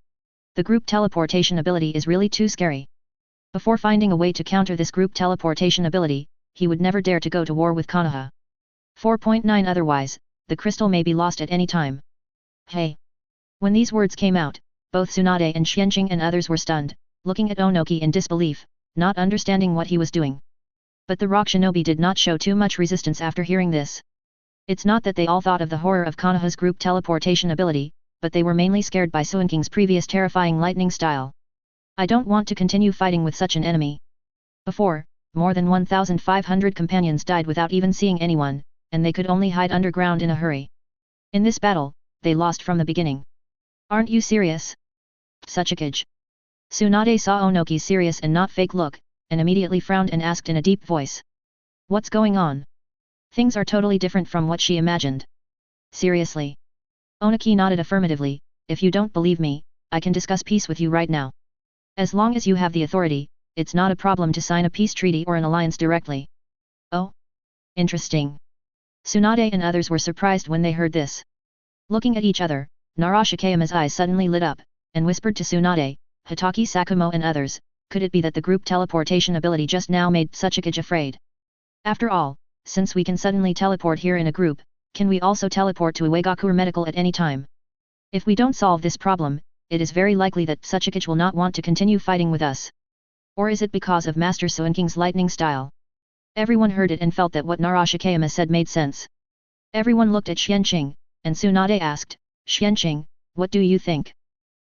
The group teleportation ability is really too scary. Before finding a way to counter this group teleportation ability, he would never dare to go to war with Konoha. 4.9 Otherwise, the crystal may be lost at any time. Hey! When these words came out, both Tsunade and Xianqing and others were stunned, looking at Onoki in disbelief, not understanding what he was doing. But the Rock Shinobi did not show too much resistance after hearing this. It's not that they all thought of the horror of Konoha's group teleportation ability, but they were mainly scared by Suinking's previous terrifying lightning style. I don't want to continue fighting with such an enemy. Before, more than 1,500 companions died without even seeing anyone, and they could only hide underground in a hurry. In this battle, they lost from the beginning. Aren't you serious? Suchikage. Tsunade saw Onoki's serious and not fake look, and immediately frowned and asked in a deep voice. What's going on? Things are totally different from what she imagined. Seriously? Onoki nodded affirmatively. If you don't believe me, I can discuss peace with you right now. As long as you have the authority, it's not a problem to sign a peace treaty or an alliance directly. Oh? Interesting. Tsunade and others were surprised when they heard this. Looking at each other, Narashikayama's eyes suddenly lit up, and whispered to Tsunade, Hitaki Sakumo and others, could it be that the group teleportation ability just now made Suchikage afraid? After all, since we can suddenly teleport here in a group, can we also teleport to Uegakure Medical at any time? If we don't solve this problem, it is very likely that Suchikage will not want to continue fighting with us. Or is it because of Master Suinking's lightning style? Everyone heard it and felt that what Narashikayama said made sense. Everyone looked at Xianqing, and Tsunade asked, Xianqing, what do you think?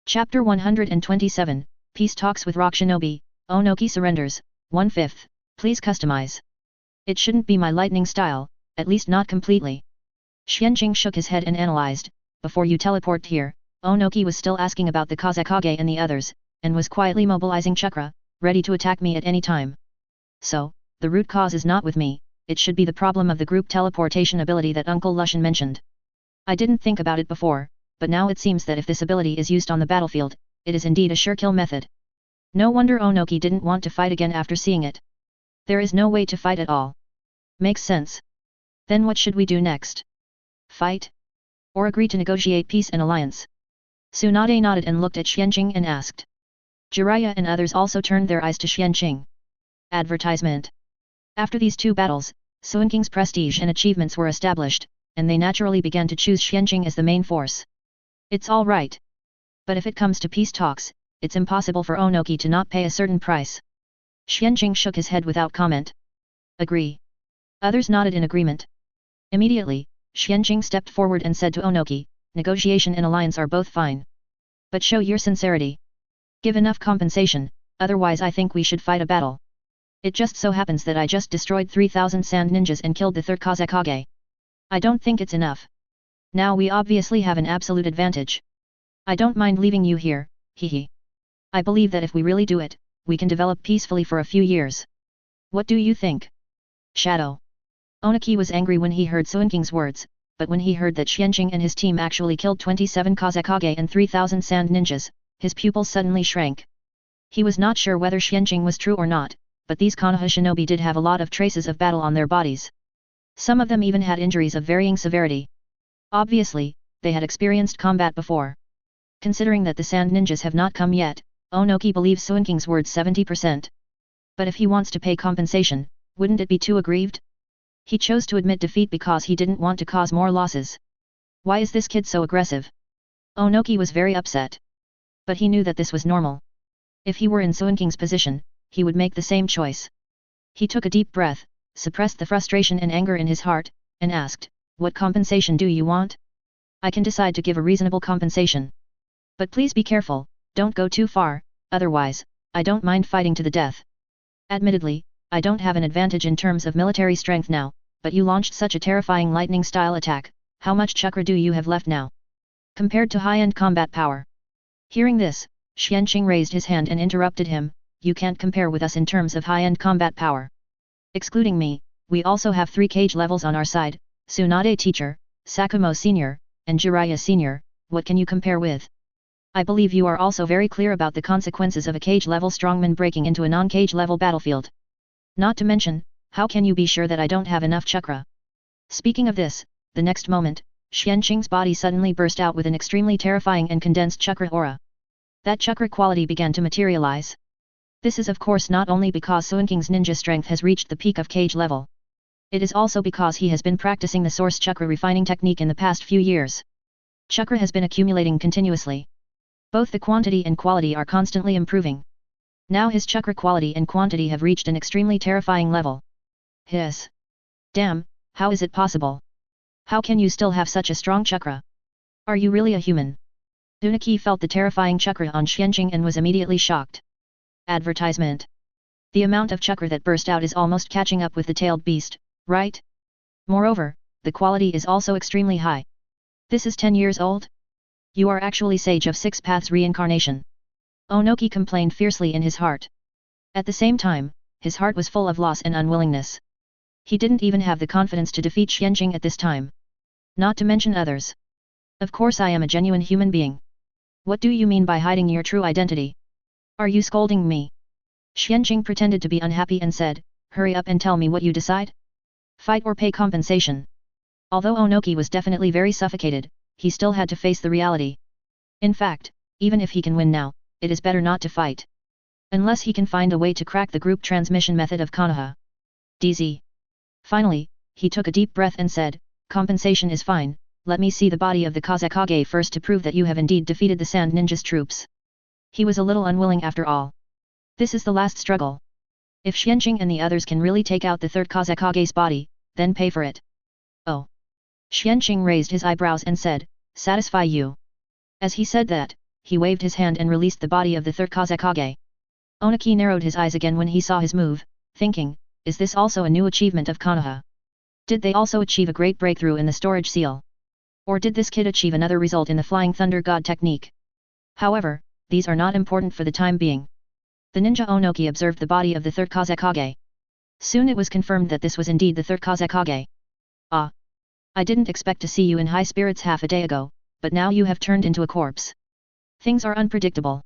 Chapter 127, Peace Talks with Rock Shinobi, Onoki surrenders, 1/5, please customize. It shouldn't be my lightning style, at least not completely. Xianqing shook his head and analyzed, before you teleport here, Onoki was still asking about the Kazekage and the others, and was quietly mobilizing chakra, ready to attack me at any time. So, the root cause is not with me, it should be the problem of the group teleportation ability that Uncle Lushan mentioned. I didn't think about it before, but now it seems that if this ability is used on the battlefield, it is indeed a sure kill method. No wonder Onoki didn't want to fight again after seeing it. There is no way to fight at all. Makes sense. Then what should we do next? Fight? Or agree to negotiate peace and alliance? Tsunade nodded and looked at Xianqing and asked. Jiraiya and others also turned their eyes to Xianqing. Advertisement. After these two battles, Suinking's prestige and achievements were established, and they naturally began to choose Xianqing as the main force. It's all right. But if it comes to peace talks, it's impossible for Onoki to not pay a certain price. Xianqing shook his head without comment. Agree. Others nodded in agreement. Immediately, Xianqing stepped forward and said to Onoki, negotiation and alliance are both fine. But show your sincerity. Give enough compensation, otherwise I think we should fight a battle. It just so happens that I just destroyed 3,000 sand ninjas and killed the third Kazekage. I don't think it's enough. Now we obviously have an absolute advantage. I don't mind leaving you here, hehe. I believe that if we really do it, we can develop peacefully for a few years. What do you think? Shadow. Onoki was angry when he heard Suinking's words, but when he heard that Xianqing and his team actually killed 27 Kazekage and 3,000 sand ninjas, his pupils suddenly shrank. He was not sure whether Xianqing was true or not, but these Konoha shinobi did have a lot of traces of battle on their bodies. Some of them even had injuries of varying severity. Obviously, they had experienced combat before. Considering that the sand ninjas have not come yet, Onoki believes Suinking's words 70%. But if he wants to pay compensation, wouldn't it be too aggrieved? He chose to admit defeat because he didn't want to cause more losses. Why is this kid so aggressive? Onoki was very upset. But he knew that this was normal. If he were in Suinking's position, he would make the same choice. He took a deep breath, suppressed the frustration and anger in his heart, and asked, what compensation do you want? I can decide to give a reasonable compensation. But please be careful, don't go too far, otherwise, I don't mind fighting to the death. Admittedly, I don't have an advantage in terms of military strength now, but you launched such a terrifying lightning-style attack, how much chakra do you have left now? Compared to high-end combat power. Hearing this, Xianqing raised his hand and interrupted him, you can't compare with us in terms of high-end combat power. Excluding me, we also have 3 cage levels on our side, Tsunade Teacher, Sakumo Senior, and Jiraiya Senior, what can you compare with? I believe you are also very clear about the consequences of a cage-level strongman breaking into a non-cage level battlefield. Not to mention, how can you be sure that I don't have enough chakra? Speaking of this, the next moment, Xianqing's body suddenly burst out with an extremely terrifying and condensed chakra aura. That chakra quality began to materialize. This is of course not only because Suinking's ninja strength has reached the peak of cage level. It is also because he has been practicing the source chakra refining technique in the past few years. Chakra has been accumulating continuously. Both the quantity and quality are constantly improving. Now his chakra quality and quantity have reached an extremely terrifying level. Hiss. Damn, how is it possible? How can you still have such a strong chakra? Are you really a human? Unaki felt the terrifying chakra on Xianqing and was immediately shocked. Advertisement. The amount of chakra that burst out is almost catching up with the tailed beast, right? Moreover, the quality is also extremely high. This is 10 years old? You are actually sage of 6 paths reincarnation. Onoki complained fiercely in his heart. At the same time, his heart was full of loss and unwillingness. He didn't even have the confidence to defeat Xianqing at this time. Not to mention others. Of course I am a genuine human being. What do you mean by hiding your true identity? Are you scolding me? Xianqing pretended to be unhappy and said, hurry up and tell me what you decide. Fight or pay compensation. Although Onoki was definitely very suffocated, he still had to face the reality. In fact, even if he can win now, it is better not to fight. Unless he can find a way to crack the group transmission method of Konoha. DZ. Finally, he took a deep breath and said, compensation is fine, let me see the body of the Kazekage first to prove that you have indeed defeated the Sand Ninja's troops. He was a little unwilling after all. This is the last struggle. If Xianqing and the others can really take out the third Kazekage's body, then pay for it. Oh. Xianqing raised his eyebrows and said, satisfy you. As he said that, he waved his hand and released the body of the third Kazekage. Onaki narrowed his eyes again when he saw his move, thinking, is this also a new achievement of Konoha? Did they also achieve a great breakthrough in the storage seal? Or did this kid achieve another result in the Flying Thunder God technique? However, these are not important for the time being. The ninja Onoki observed the body of the third Kazekage. Soon it was confirmed that this was indeed the third Kazekage. Ah! I didn't expect to see you in high spirits half a day ago, but now you have turned into a corpse. Things are unpredictable.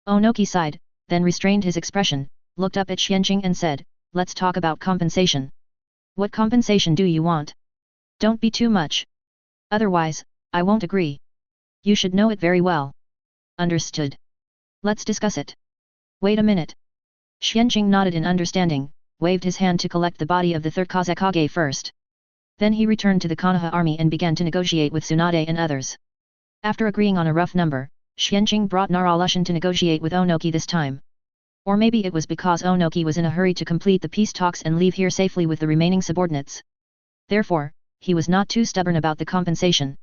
Onoki sighed, then restrained his expression, looked up at Xianqing and said, let's talk about compensation. What compensation do you want? Don't be too much. Otherwise, I won't agree. You should know it very well. Understood. Let's discuss it. Wait a minute. Xianqing nodded in understanding, waved his hand to collect the body of the third Kazekage first. Then he returned to the Konoha army and began to negotiate with Tsunade and others. After agreeing on a rough number, Xianqing brought Naralushan to negotiate with Onoki this time. Or maybe it was because Onoki was in a hurry to complete the peace talks and leave here safely with the remaining subordinates. Therefore, he was not too stubborn about the compensation.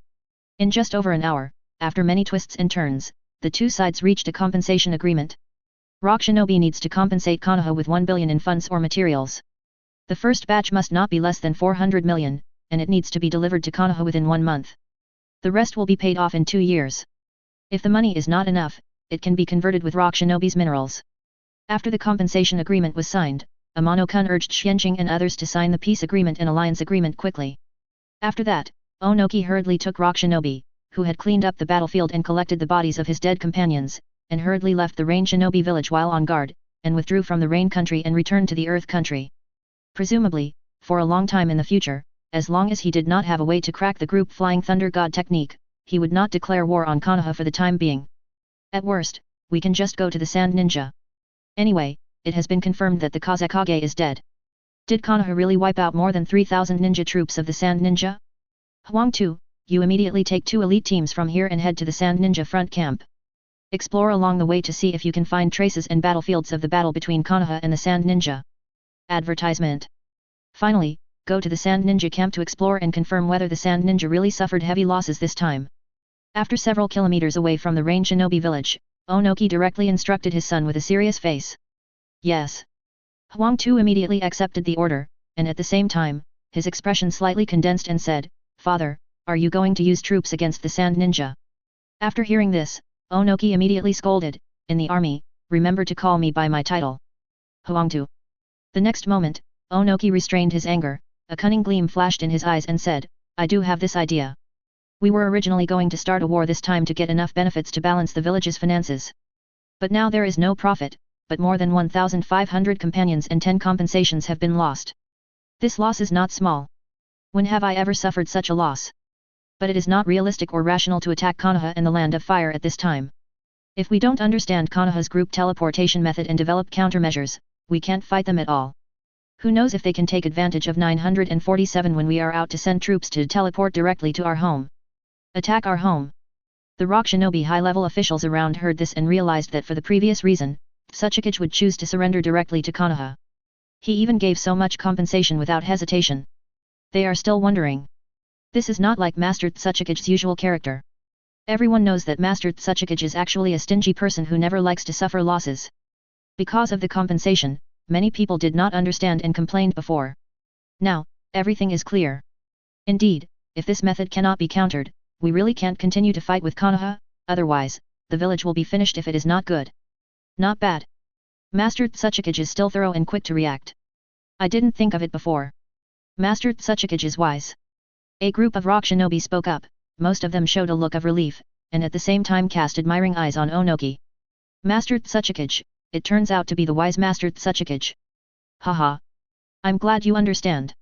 In just over an hour, after many twists and turns, the two sides reached a compensation agreement. Rock Shinobi needs to compensate Konoha with 1 billion in funds or materials. The first batch must not be less than 400 million, and it needs to be delivered to Konoha within 1 month. The rest will be paid off in 2 years. If the money is not enough, it can be converted with Rock Shinobi's minerals. After the compensation agreement was signed, Amano-kun urged Xianqing and others to sign the peace agreement and alliance agreement quickly. After that, Onoki hurriedly took Rock Shinobi, who had cleaned up the battlefield and collected the bodies of his dead companions, and hurriedly left the Rain Shinobi village while on guard, and withdrew from the Rain country and returned to the Earth country. Presumably, for a long time in the future, as long as he did not have a way to crack the group Flying Thunder God technique, he would not declare war on Konoha for the time being. At worst, we can just go to the Sand Ninja. Anyway, it has been confirmed that the Kazekage is dead. Did Konoha really wipe out more than 3,000 ninja troops of the Sand Ninja? Huang Tu, you immediately take 2 elite teams from here and head to the Sand Ninja front camp. Explore along the way to see if you can find traces and battlefields of the battle between Konoha and the Sand Ninja. Advertisement. Finally, go to the Sand Ninja camp to explore and confirm whether the Sand Ninja really suffered heavy losses this time. After several kilometers away from the Rain Shinobi village, Onoki directly instructed his son with a serious face. Yes. Huang Tu immediately accepted the order, and at the same time, his expression slightly condensed and said, Father, are you going to use troops against the Sand Ninja? After hearing this, Onoki immediately scolded, in the army, remember to call me by my title. Huang Tu. The next moment, Onoki restrained his anger, a cunning gleam flashed in his eyes and said, I do have this idea. We were originally going to start a war this time to get enough benefits to balance the village's finances. But now there is no profit, but more than 1,500 companions and 10 compensations have been lost. This loss is not small. When have I ever suffered such a loss? But it is not realistic or rational to attack Konoha and the Land of Fire at this time. If we don't understand Konoha's group teleportation method and develop countermeasures, we can't fight them at all. Who knows if they can take advantage of 947 when we are out to send troops to teleport directly to our home. Attack our home. The Rock Shinobi high-level officials around heard this and realized that for the previous reason, Tsuchikage would choose to surrender directly to Konoha. He even gave so much compensation without hesitation. They are still wondering. This is not like Master Tsuchikage's usual character. Everyone knows that Master Tsuchikage is actually a stingy person who never likes to suffer losses. Because of the compensation, many people did not understand and complained before. Now, everything is clear. Indeed, if this method cannot be countered, we really can't continue to fight with Konoha, otherwise, the village will be finished if it is not good. Not bad. Master Tsuchikage is still thorough and quick to react. I didn't think of it before. Master Tsuchikage is wise. A group of Rock Shinobi spoke up, most of them showed a look of relief, and at the same time cast admiring eyes on Onoki. Master Tsuchikage, it turns out to be the wise Master Tsuchikage. Haha. I'm glad you understand.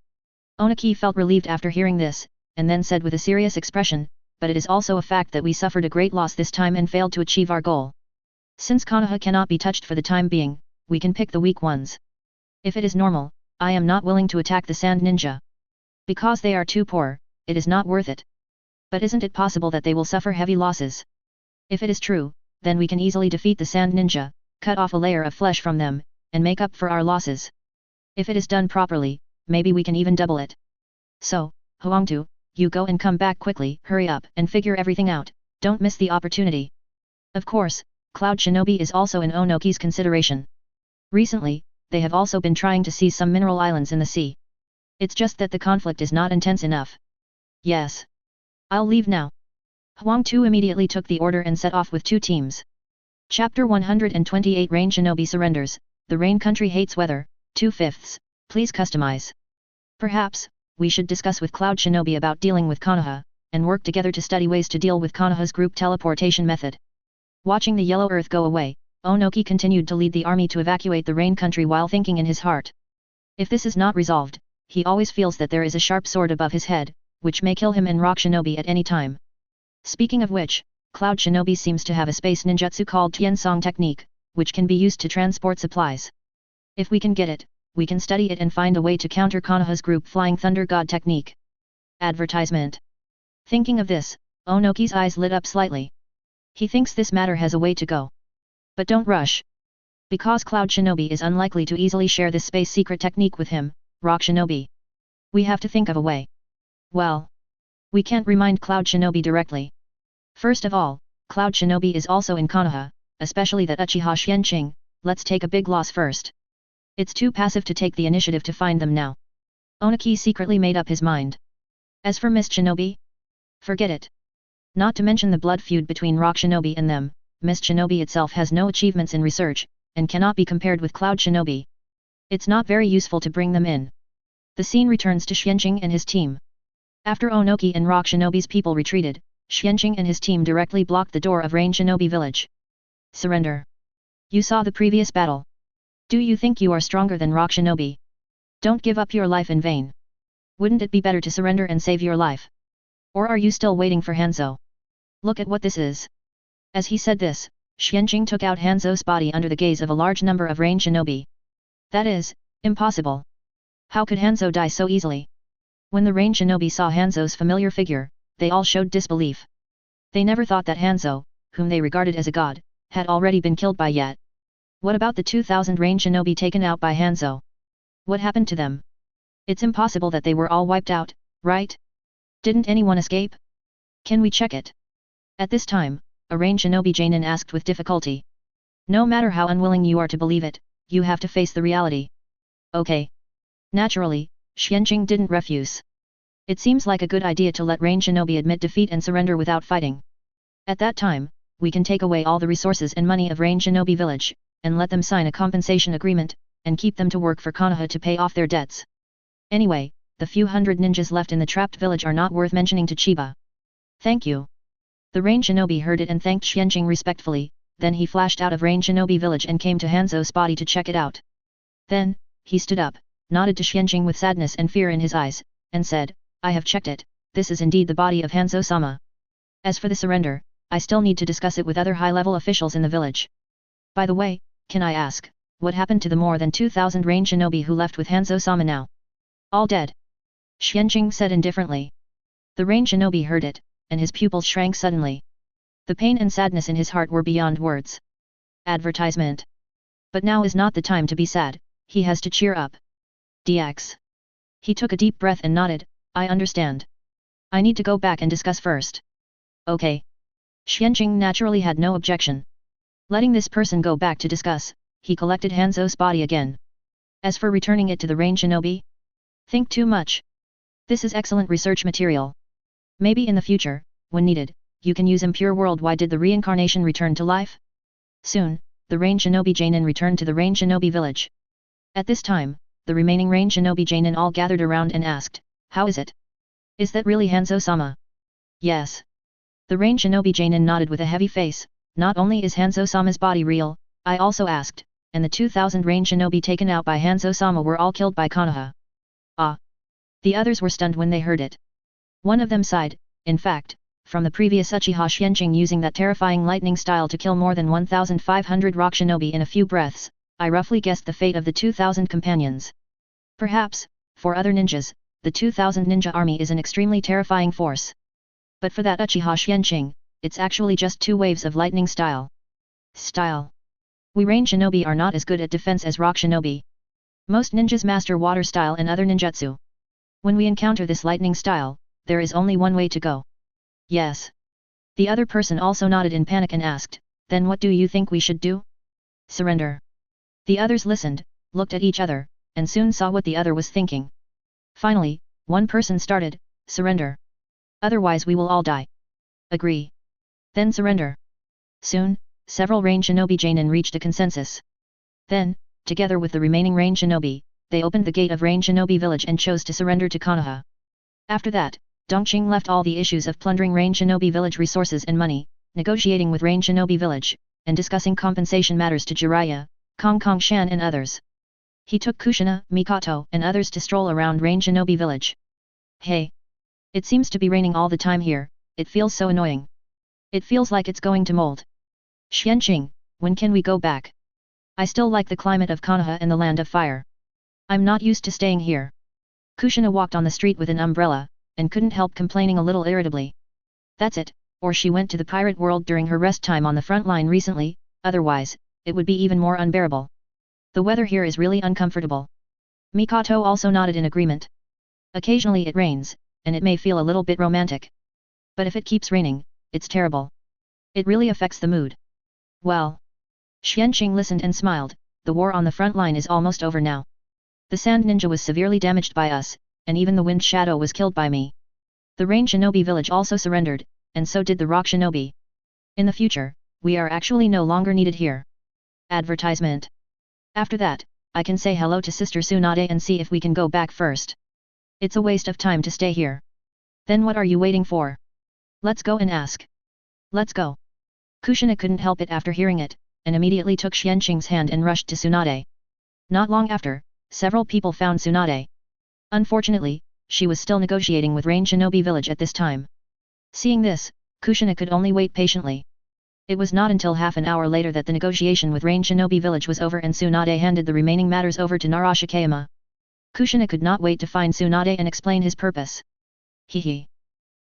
Onoki felt relieved after hearing this, and then said with a serious expression, but it is also a fact that we suffered a great loss this time and failed to achieve our goal. Since Konoha cannot be touched for the time being, we can pick the weak ones. If it is normal, I am not willing to attack the Sand Ninja. Because they are too poor, it is not worth it. But isn't it possible that they will suffer heavy losses? If it is true, then we can easily defeat the Sand Ninja, cut off a layer of flesh from them, and make up for our losses. If it is done properly, maybe we can even double it. So, Huangtu, you go and come back quickly, hurry up and figure everything out, don't miss the opportunity. Of course, Cloud Shinobi is also in Onoki's consideration. Recently, they have also been trying to seize some mineral islands in the sea. It's just that the conflict is not intense enough. Yes. I'll leave now. Huangtu immediately took the order and set off with 2 teams. Chapter 128 Rain Shinobi surrenders, the Rain country hates weather, 2/5. Please customize. Perhaps, we should discuss with Cloud Shinobi about dealing with Konoha, and work together to study ways to deal with Konoha's group teleportation method. Watching the yellow earth go away, Onoki continued to lead the army to evacuate the Rain country while thinking in his heart. If this is not resolved, he always feels that there is a sharp sword above his head, which may kill him and Rock Shinobi at any time. Speaking of which, Cloud Shinobi seems to have a space ninjutsu called Tiansong technique, which can be used to transport supplies. If we can get it, we can study it and find a way to counter Konoha's group Flying Thunder God technique. Advertisement. Thinking of this, Onoki's eyes lit up slightly. He thinks this matter has a way to go. But don't rush. Because Cloud Shinobi is unlikely to easily share this space secret technique with him, Rock Shinobi. We have to think of a way. Well, we can't remind Cloud Shinobi directly. First of all, Cloud Shinobi is also in Konoha, especially that Uchiha Xianqing. Let's take a big loss first. It's too passive to take the initiative to find them now. Onoki secretly made up his mind. As for Mist Shinobi? Forget it. Not to mention the blood feud between Rock Shinobi and them, Mist Shinobi itself has no achievements in research, and cannot be compared with Cloud Shinobi. It's not very useful to bring them in. The scene returns to Xianqing and his team. After Onoki and Rock Shinobi's people retreated, Xianqing and his team directly blocked the door of Rain Shinobi village. Surrender. You saw the previous battle. Do you think you are stronger than Rock Shinobi? Don't give up your life in vain. Wouldn't it be better to surrender and save your life? Or are you still waiting for Hanzo? Look at what this is. As he said this, Xianqing took out Hanzo's body under the gaze of a large number of Rain Shinobi. That is, impossible. How could Hanzo die so easily? When the Rain Shinobi saw Hanzo's familiar figure, they all showed disbelief. They never thought that Hanzo, whom they regarded as a god, had already been killed by yet. What about the 2,000 Rain Shinobi taken out by Hanzo? What happened to them? It's impossible that they were all wiped out, right? Didn't anyone escape? Can we check it? At this time, a Rain Shinobi Jainin asked with difficulty. No matter how unwilling you are to believe it, you have to face the reality. Okay. Naturally, Xianqing didn't refuse. It seems like a good idea to let Rain Shinobi admit defeat and surrender without fighting. At that time, we can take away all the resources and money of Rain Shinobi village, and let them sign a compensation agreement, and keep them to work for Konoha to pay off their debts. Anyway, the few hundred ninjas left in the trapped village are not worth mentioning to Chiba. Thank you. The Rain Shinobi heard it and thanked Xianqing respectfully, then he flashed out of Rain Shinobi village and came to Hanzo's body to check it out. Then, he stood up, nodded to Xianqing with sadness and fear in his eyes, and said, I have checked it, this is indeed the body of Hanzo-sama. As for the surrender, I still need to discuss it with other high-level officials in the village. By the way, can I ask, what happened to the more than 2,000 Rain Shinobi who left with Hanzo-sama now? All dead. Xianqing said indifferently. The Rain Shinobi heard it, and his pupils shrank suddenly. The pain and sadness in his heart were beyond words. Advertisement. But now is not the time to be sad, he has to cheer up. DX. He took a deep breath and nodded, I understand. I need to go back and discuss first. Okay. Xianqing naturally had no objection. Letting this person go back to discuss, he collected Hanzo's body again. As for returning it to the Rain Shinobi? Think too much. This is excellent research material. Maybe in the future, when needed, you can use Impure World. Why did the reincarnation return to life? Soon, the Rain Shinobi Jainin returned to the Rain Shinobi village. At this time, the remaining Rain Shinobi Jainin all gathered around and asked, how is it? Is that really Hanzo-sama? Yes. The Rain Shinobi Jainin nodded with a heavy face, not only is Hanzo-sama's body real, I also asked, and the 2,000 Rain Shinobi taken out by Hanzo-sama were all killed by Konoha. Ah. The others were stunned when they heard it. One of them sighed, in fact, from the previous Uchiha Xianqing using that terrifying lightning style to kill more than 1,500 rock shinobi in a few breaths, I roughly guessed the fate of the 2,000 companions. Perhaps, for other ninjas, the 2,000 ninja army is an extremely terrifying force. But for that Uchiha Xianqing, it's actually just 2 waves of lightning style. We range shinobi are not as good at defense as rock shinobi. Most ninjas master water style and other ninjutsu. When we encounter this lightning style, there is only one way to go. Yes. The other person also nodded in panic and asked, then what do you think we should do? Surrender. The others listened, looked at each other, and soon saw what the other was thinking. Finally, one person started, surrender. Otherwise we will all die. Agree. Then surrender. Soon, several range shinobi Jainin reached a consensus. Then, together with the remaining range shinobi, they opened the gate of range shinobi village and chose to surrender to Konoha. After that, Dongqing left all the issues of plundering range shinobi village resources and money, negotiating with range shinobi village, and discussing compensation matters to Jiraiya, Kong Kong Shan and others. He took Kushina, Mikoto and others to stroll around range shinobi village. Hey! It seems to be raining all the time here, it feels so annoying. It feels like it's going to mold. Xianqing, when can we go back? I still like the climate of Konoha and the land of fire. I'm not used to staying here. Kushina walked on the street with an umbrella, and couldn't help complaining a little irritably. That's it, or she went to the pirate world during her rest time on the front line recently, otherwise, it would be even more unbearable. The weather here is really uncomfortable. Mikoto also nodded in agreement. Occasionally it rains, and it may feel a little bit romantic. But if it keeps raining, it's terrible. It really affects the mood. Well. Xianqing listened and smiled, the war on the front line is almost over now. The sand ninja was severely damaged by us, and even the wind shadow was killed by me. The range shinobi village also surrendered, and so did the rock shinobi. In the future, we are actually no longer needed here. Advertisement. After that, I can say hello to Sister Tsunade and see if we can go back first. It's a waste of time to stay here. Then what are you waiting for? Let's go and ask. Let's go. Kushina couldn't help it after hearing it, and immediately took Xianqing's hand and rushed to Tsunade. Not long after, several people found Tsunade. Unfortunately, she was still negotiating with range shinobi village at this time. Seeing this, Kushina could only wait patiently. It was not until half an hour later that the negotiation with range shinobi village was over and Tsunade handed the remaining matters over to Narashikayama. Kushina could not wait to find Tsunade and explain his purpose. Hee.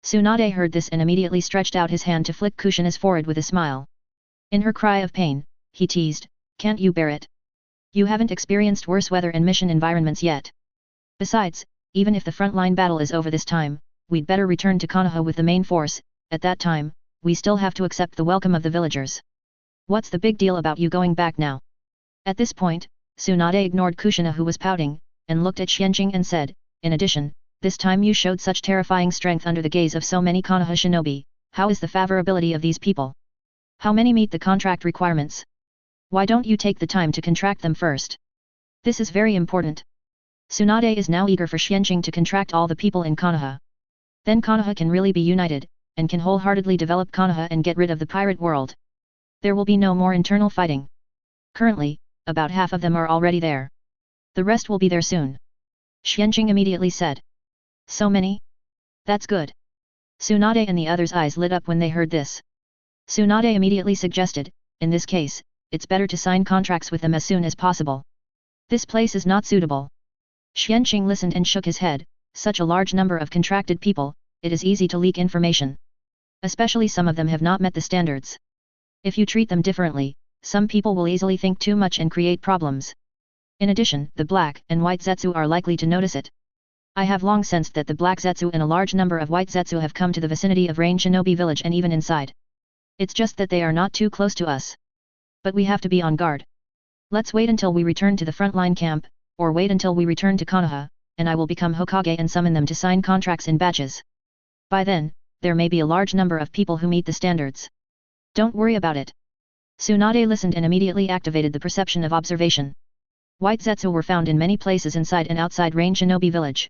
Tsunade heard this and immediately stretched out his hand to flick Kushina's forehead with a smile. In her cry of pain, he teased, "Can't you bear it? You haven't experienced worse weather and mission environments yet. Besides, even if the frontline battle is over this time, we'd better return to Konoha with the main force. At that time, we still have to accept the welcome of the villagers. What's the big deal about you going back now?" At this point, Tsunade ignored Kushina who was pouting, and looked at Xianqing and said, "In addition, this time you showed such terrifying strength under the gaze of so many Konoha shinobi, how is the favorability of these people? How many meet the contract requirements? Why don't you take the time to contract them first? This is very important." Tsunade is now eager for Xianqing to contract all the people in Konoha. Then Konoha can really be united, and can wholeheartedly develop Konoha and get rid of the pirate world. There will be no more internal fighting. Currently, about half of them are already there. The rest will be there soon. Xianqing immediately said. So many? That's good. Tsunade and the others' eyes lit up when they heard this. Tsunade immediately suggested, in this case, it's better to sign contracts with them as soon as possible. This place is not suitable. Xianqing listened and shook his head, such a large number of contracted people, it is easy to leak information. Especially some of them have not met the standards. If you treat them differently, some people will easily think too much and create problems. In addition, the black and white Zetsu are likely to notice it. I have long sensed that the black Zetsu and a large number of white Zetsu have come to the vicinity of range shinobi village and even inside. It's just that they are not too close to us. But we have to be on guard. Let's wait until we return to the frontline camp, or wait until we return to Konoha, and I will become Hokage and summon them to sign contracts in batches. By then, there may be a large number of people who meet the standards. Don't worry about it. Tsunade listened and immediately activated the perception of observation. White Zetsu were found in many places inside and outside range shinobi village.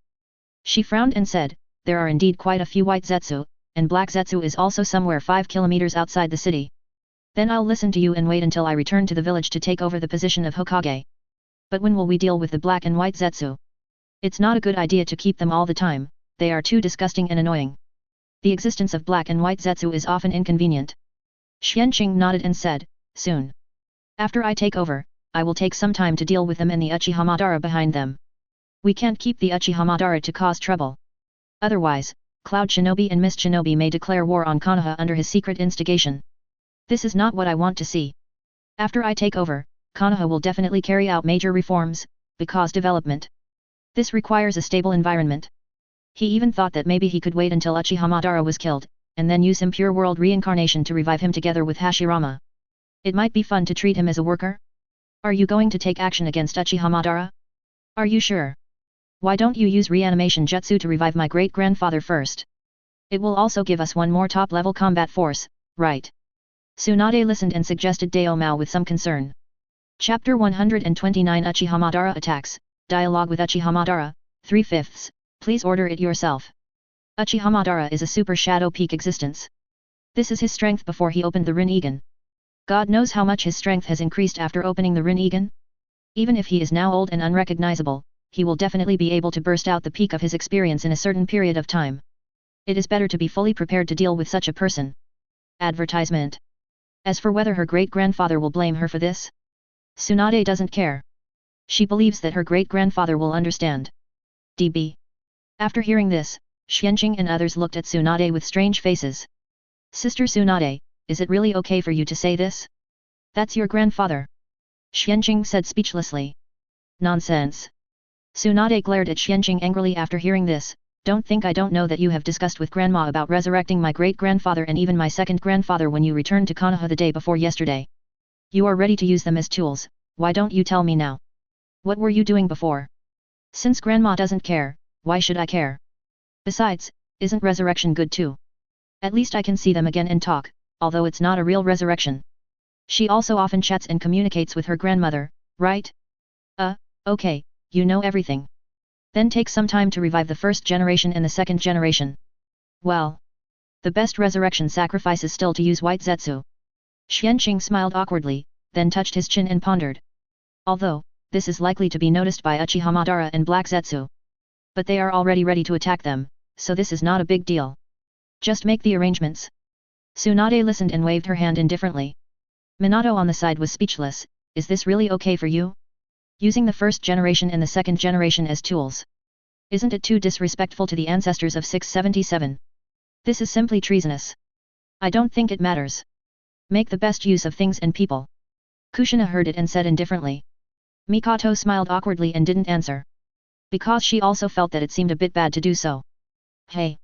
She frowned and said, there are indeed quite a few white Zetsu, and black Zetsu is also somewhere 5 kilometers outside the city. Then I'll listen to you and wait until I return to the village to take over the position of Hokage. But when will we deal with the black and white Zetsu? It's not a good idea to keep them all the time, they are too disgusting and annoying. The existence of black and white zetsu is often inconvenient. Xianqing nodded and said, soon. After I take over, I will take some time to deal with them and the Uchiha Madara behind them. We can't keep the Uchiha Madara to cause trouble. Otherwise, Cloud Shinobi and Mist Shinobi may declare war on Konoha under his secret instigation. This is not what I want to see. After I take over, Konoha will definitely carry out major reforms, because development. This requires a stable environment. He even thought that maybe he could wait until Uchiha Madara was killed, and then use impure world reincarnation to revive him together with Hashirama. It might be fun to treat him as a worker. Are you going to take action against Uchiha Madara? Are you sure? Why don't you use reanimation jutsu to revive my great-grandfather first? It will also give us one more top-level combat force, right? Tsunade listened and suggested Dao Mao with some concern. Chapter 129 Uchiha Madara Attacks, Dialogue with Uchiha Madara, 3/5. Please order it yourself. Uchiha Madara is a super shadow peak existence. This is his strength before he opened the Rinnegan. God knows how much his strength has increased after opening the Rinnegan. Even if he is now old and unrecognizable, he will definitely be able to burst out the peak of his experience in a certain period of time. It is better to be fully prepared to deal with such a person. Advertisement. As for whether her great-grandfather will blame her for this, Tsunade doesn't care. She believes that her great-grandfather will understand. DB. After hearing this, Xianqing and others looked at Tsunade with strange faces. Sister Tsunade, is it really okay for you to say this? That's your grandfather. Xianqing said speechlessly. Nonsense. Tsunade glared at Xianqing angrily after hearing this. Don't think I don't know that you have discussed with Grandma about resurrecting my great-grandfather and even my second-grandfather when you returned to Konoha the day before yesterday. You are ready to use them as tools, why don't you tell me now? What were you doing before? Since Grandma doesn't care, why should I care? Besides, isn't resurrection good too? At least I can see them again and talk, although it's not a real resurrection. She also often chats and communicates with her grandmother, right? Okay, you know everything. Then take some time to revive the first generation and the second generation. Well, the best resurrection sacrifice is still to use white zetsu. Xianqing smiled awkwardly, then touched his chin and pondered. Although, this is likely to be noticed by Uchiha Madara and Black Zetsu. But they are already ready to attack them, so this is not a big deal. Just make the arrangements. Tsunade listened and waved her hand indifferently. Minato on the side was speechless. Is this really okay for you? Using the first generation and the second generation as tools. Isn't it too disrespectful to the ancestors of 677? This is simply treasonous. I don't think it matters. Make the best use of things and people. Kushina heard it and said indifferently. Mikoto smiled awkwardly and didn't answer. Because she also felt that it seemed a bit bad to do so. Hey!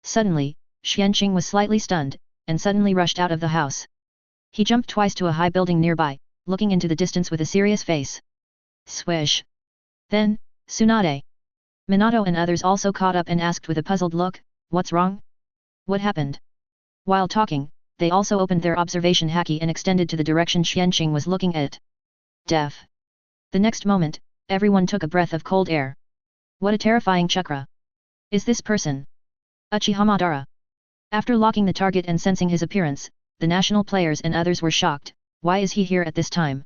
Suddenly, Xianqing was slightly stunned, and suddenly rushed out of the house. He jumped twice to a high building nearby, looking into the distance with a serious face. Swish! Then, Tsunade. Minato and others also caught up and asked with a puzzled look, what's wrong? What happened? While talking, they also opened their observation haki and extended to the direction Xianqing was looking at. Deaf. The next moment, everyone took a breath of cold air. What a terrifying chakra! Is this person Uchiha Madara? After locking the target and sensing his appearance, the national players and others were shocked. Why is he here at this time?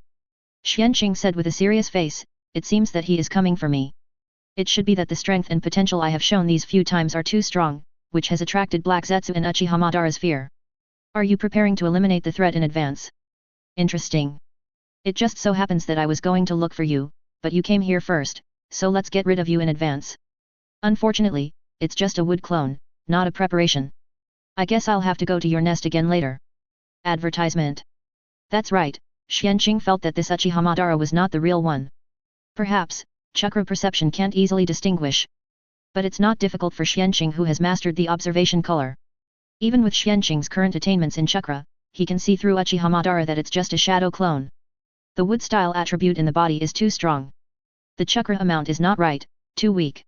Xianqing said with a serious face, it seems that he is coming for me. It should be that the strength and potential I have shown these few times are too strong, which has attracted Black Zetsu and Uchiha Madara's fear. Are you preparing to eliminate the threat in advance? Interesting. It just so happens that I was going to look for you, but you came here first, so let's get rid of you in advance. Unfortunately, it's just a wood clone, not a preparation. I guess I'll have to go to your nest again later. Advertisement. That's right, Xianqing felt that this Uchiha Madara was not the real one. Perhaps, chakra perception can't easily distinguish. But it's not difficult for Xianqing who has mastered the observation color. Even with Xianqing's current attainments in chakra, he can see through Uchiha Madara that it's just a shadow clone. The wood style attribute in the body is too strong. The chakra amount is not right, too weak.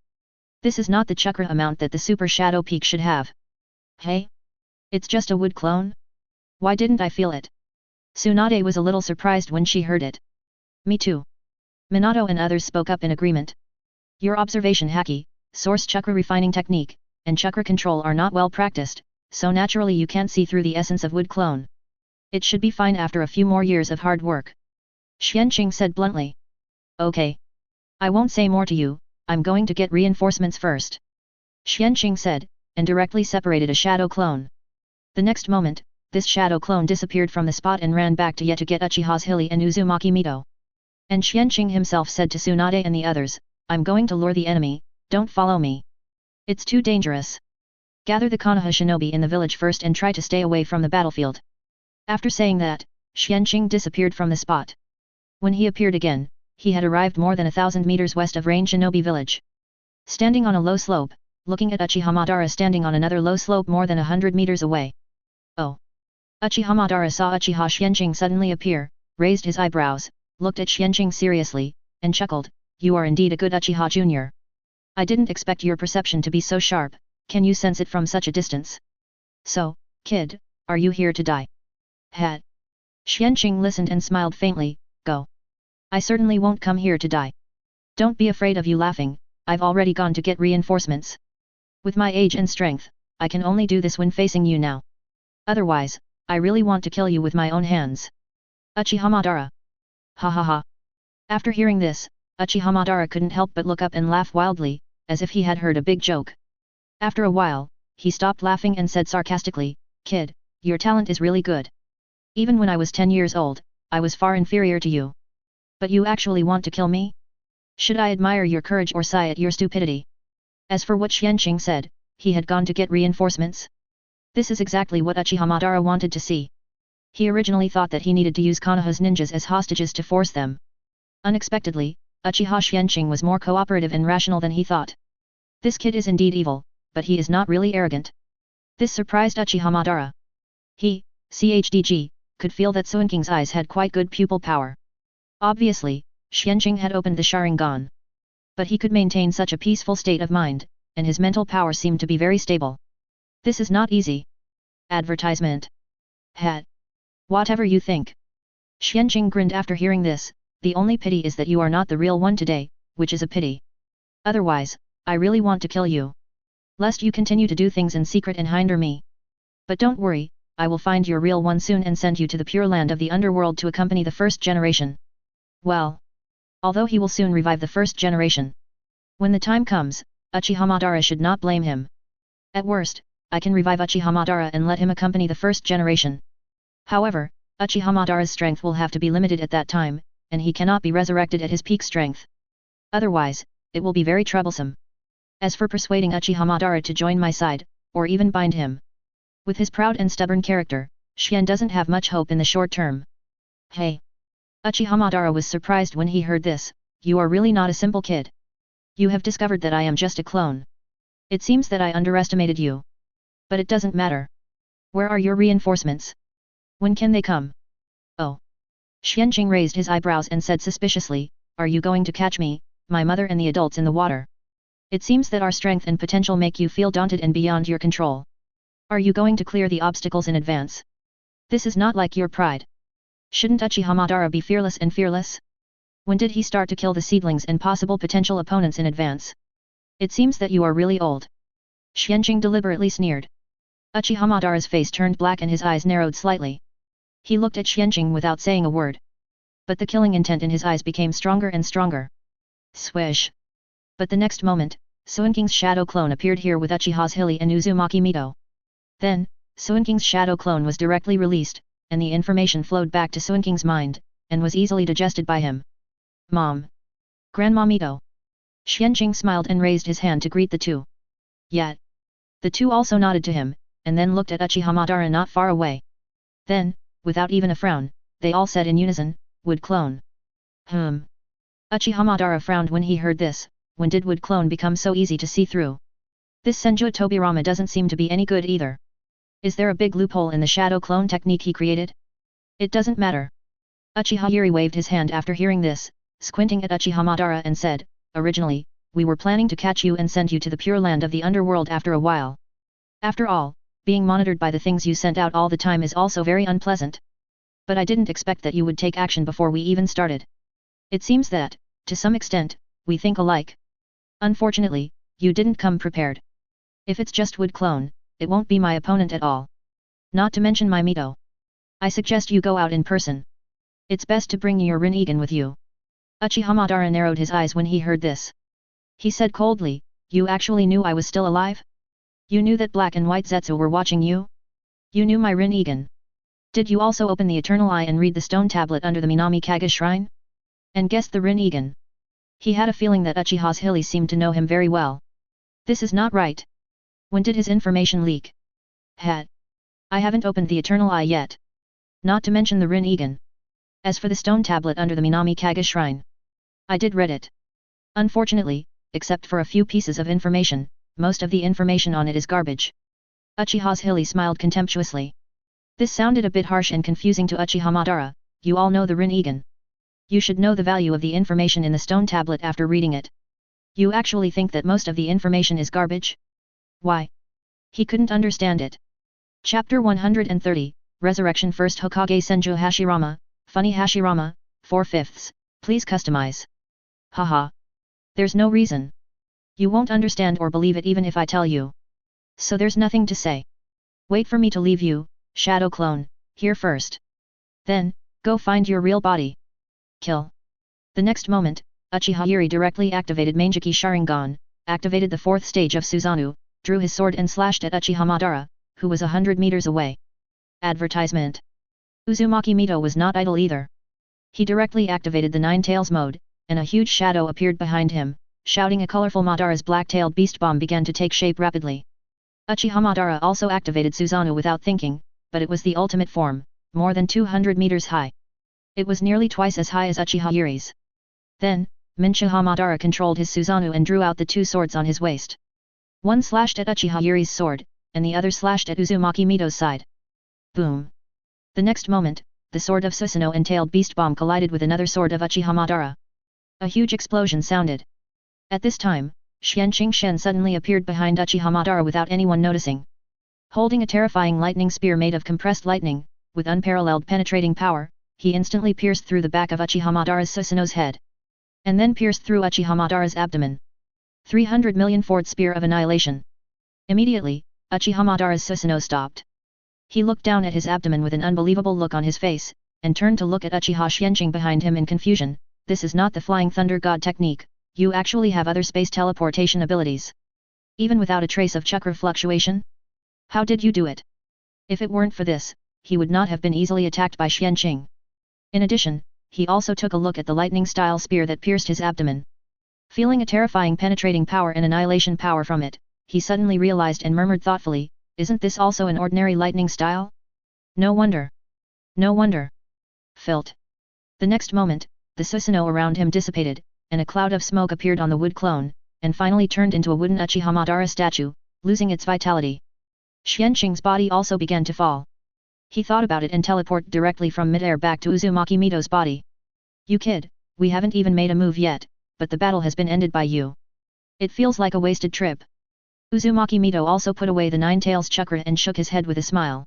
This is not the chakra amount that the super shadow peak should have. Hey? It's just a wood clone? Why didn't I feel it? Tsunade was a little surprised when she heard it. Me too. Minato and others spoke up in agreement. Your observation haki, source chakra refining technique, and chakra control are not well practiced, so naturally you can't see through the essence of wood clone. It should be fine after a few more years of hard work. Xianqing said bluntly. Okay. I won't say more to you, I'm going to get reinforcements first. Xianqing said, and directly separated a shadow clone. The next moment, this shadow clone disappeared from the spot and ran back to get Uchiha's Hilly and Uzumaki Mito. And Xianqing himself said to Tsunade and the others, "I'm going to lure the enemy, don't follow me. It's too dangerous. Gather the Konoha shinobi in the village first and try to stay away from the battlefield." After saying that, Xianqing disappeared from the spot. When he appeared again, he had arrived more than 1,000 meters west of Rain Shinobi village. Standing on a low slope, looking at Uchiha Madara standing on another low slope more than 100 meters away. Oh! Uchiha Madara saw Uchiha Xianqing suddenly appear, raised his eyebrows, looked at Xianqing seriously, and chuckled, "You are indeed a good Uchiha Jr. I didn't expect your perception to be so sharp, can you sense it from such a distance? So, kid, are you here to die?" "Hat." Xianqing listened and smiled faintly, "Go. I certainly won't come here to die. Don't be afraid of you laughing, I've already gone to get reinforcements. With my age and strength, I can only do this when facing you now. Otherwise, I really want to kill you with my own hands." Uchiha Madara. Ha ha ha. After hearing this, Uchiha Madara couldn't help but look up and laugh wildly, as if he had heard a big joke. After a while, he stopped laughing and said sarcastically, "Kid, your talent is really good. Even when I was 10 years old, I was far inferior to you. But you actually want to kill me? Should I admire your courage or sigh at your stupidity?" As for what Xianqing said, he had gone to get reinforcements. This is exactly what Uchiha Madara wanted to see. He originally thought that he needed to use Konoha's ninjas as hostages to force them. Unexpectedly, Uchiha Xianqing was more cooperative and rational than he thought. This kid is indeed evil, but he is not really arrogant. This surprised Uchiha Madara. He, CHDG, could feel that Suinking's eyes had quite good pupil power. Obviously, Xianqing had opened the Sharingan. But he could maintain such a peaceful state of mind, and his mental power seemed to be very stable. This is not easy. Advertisement. Hat. Whatever you think. Xianqing grinned after hearing this, "The only pity is that you are not the real one today, which is a pity. Otherwise, I really want to kill you. Lest you continue to do things in secret and hinder me. But don't worry, I will find your real one soon and send you to the pure land of the underworld to accompany the first generation." Well. Although he will soon revive the first generation. When the time comes, Uchiha Madara should not blame him. At worst, I can revive Uchiha Madara and let him accompany the first generation. However, Uchiha Madara's strength will have to be limited at that time, and he cannot be resurrected at his peak strength. Otherwise, it will be very troublesome. As for persuading Uchiha Madara to join my side, or even bind him. With his proud and stubborn character, Xian doesn't have much hope in the short term. Hey! Uchiha Madara was surprised when he heard this, "You are really not a simple kid. You have discovered that I am just a clone. It seems that I underestimated you. But it doesn't matter. Where are your reinforcements? When can they come?" "Oh." Xianqing raised his eyebrows and said suspiciously, "Are you going to catch me, my mother and the adults in the water? It seems that our strength and potential make you feel daunted and beyond your control. Are you going to clear the obstacles in advance? This is not like your pride. Shouldn't Uchiha Madara be fearless and fearless? When did he start to kill the seedlings and possible potential opponents in advance? It seems that you are really old." Xianqing deliberately sneered. Uchiha Madara's face turned black and his eyes narrowed slightly. He looked at Xianqing without saying a word. But the killing intent in his eyes became stronger and stronger. Swish! But the next moment, Suinking's shadow clone appeared here with Uchiha's Hilly and Uzumaki Mito. Then, Suinking's shadow clone was directly released, and the information flowed back to Suinking's mind, and was easily digested by him. "Mom! Grandma Mito!" Xianqing smiled and raised his hand to greet the two. Yet, the two also nodded to him, and then looked at Uchiha Madara not far away. Then, without even a frown, they all said in unison, "Wood clone." Uchiha Madara frowned when he heard this. When did wood clone become so easy to see through? This Senju Tobirama doesn't seem to be any good either. Is there a big loophole in the shadow clone technique he created? It doesn't matter. Uchiha Yuri waved his hand after hearing this, squinting at Uchiha Madara and said, "Originally, we were planning to catch you and send you to the pure land of the underworld after a while. After all, being monitored by the things you sent out all the time is also very unpleasant. But I didn't expect that you would take action before we even started. It seems that, to some extent, we think alike. Unfortunately, you didn't come prepared. If it's just wood clone, it won't be my opponent at all. Not to mention my Mito. I suggest you go out in person. It's best to bring your Rinnegan with you." Uchiha Madara narrowed his eyes when he heard this. He said coldly, "You actually knew I was still alive?" You knew that black and white Zetsu were watching you? You knew my Rin-Egan. Did you also open the Eternal Eye and read the stone tablet under the Minami Kage shrine? And guessed the Rin-Egan? He had a feeling that Uchiha's Hilly seemed to know him very well. This is not right. When did his information leak? I haven't opened the Eternal Eye yet. Not to mention the Rin-Egan. As for the stone tablet under the Minami Kage shrine, I did read it. Unfortunately, except for a few pieces of information, most of the information on it is garbage. Uchiha's Hilly smiled contemptuously. This sounded a bit harsh and confusing to Uchiha Madara. You all know the Rin-Egan. You should know the value of the information in the stone tablet after reading it. You actually think that most of the information is garbage? Why? He couldn't understand it. Chapter 130, Resurrection. First Hokage Senju Hashirama, Funny Hashirama, 4/5. Please customize. Haha. There's no reason. You won't understand or believe it even if I tell you. So there's nothing to say. Wait for me to leave you, Shadow Clone, here first. Then, go find your real body. Kill. The next moment, Uchiha Yuri directly activated Manjiki Sharingan, activated the fourth stage of Susanoo, drew his sword and slashed at Uchiha Madara, who was 100 meters away. Advertisement. Uzumaki Mito was not idle either. He directly activated the Nine Tails mode, and a huge shadow appeared behind him, shouting a colorful Madara's black-tailed beast bomb began to take shape rapidly. Uchiha Madara also activated Susanoo without thinking, but it was the ultimate form, more than 200 meters high. It was nearly twice as high as Uchiha Yuri's. Then, Uchiha Madara controlled his Susanoo and drew out the two swords on his waist. One slashed at Uchiha Yuri's sword, and the other slashed at Uzumaki Mito's side. Boom! The next moment, the sword of Susanoo and tailed beast bomb collided with another sword of Uchiha Madara. A huge explosion sounded. At this time, Xianqing Shen suddenly appeared behind Uchiha Madara without anyone noticing. Holding a terrifying lightning spear made of compressed lightning, with unparalleled penetrating power, he instantly pierced through the back of Uchiha Madara's Susanoo's head. And then pierced through Uchiha Madara's abdomen. 300 million Ford Spear of Annihilation. Immediately, Uchiha Madara's Susanoo stopped. He looked down at his abdomen with an unbelievable look on his face, and turned to look at Uchiha Xianqing behind him in confusion. This is not the Flying Thunder God technique, you actually have other space teleportation abilities. Even without a trace of chakra fluctuation? How did you do it? If it weren't for this, he would not have been easily attacked by Xianqing. In addition, he also took a look at the lightning-style spear that pierced his abdomen. Feeling a terrifying penetrating power and annihilation power from it, he suddenly realized and murmured thoughtfully, isn't this also an ordinary lightning style? No wonder. No wonder. Felt. The next moment, the Susanoo around him dissipated, and a cloud of smoke appeared on the wood clone, and finally turned into a wooden Uchiha Madara statue, losing its vitality. Xianqing's body also began to fall. He thought about it and teleported directly from midair back to Uzumaki Mito's body. You kid, we haven't even made a move yet, but the battle has been ended by you. It feels like a wasted trip. Uzumaki Mito also put away the Nine Tails chakra and shook his head with a smile.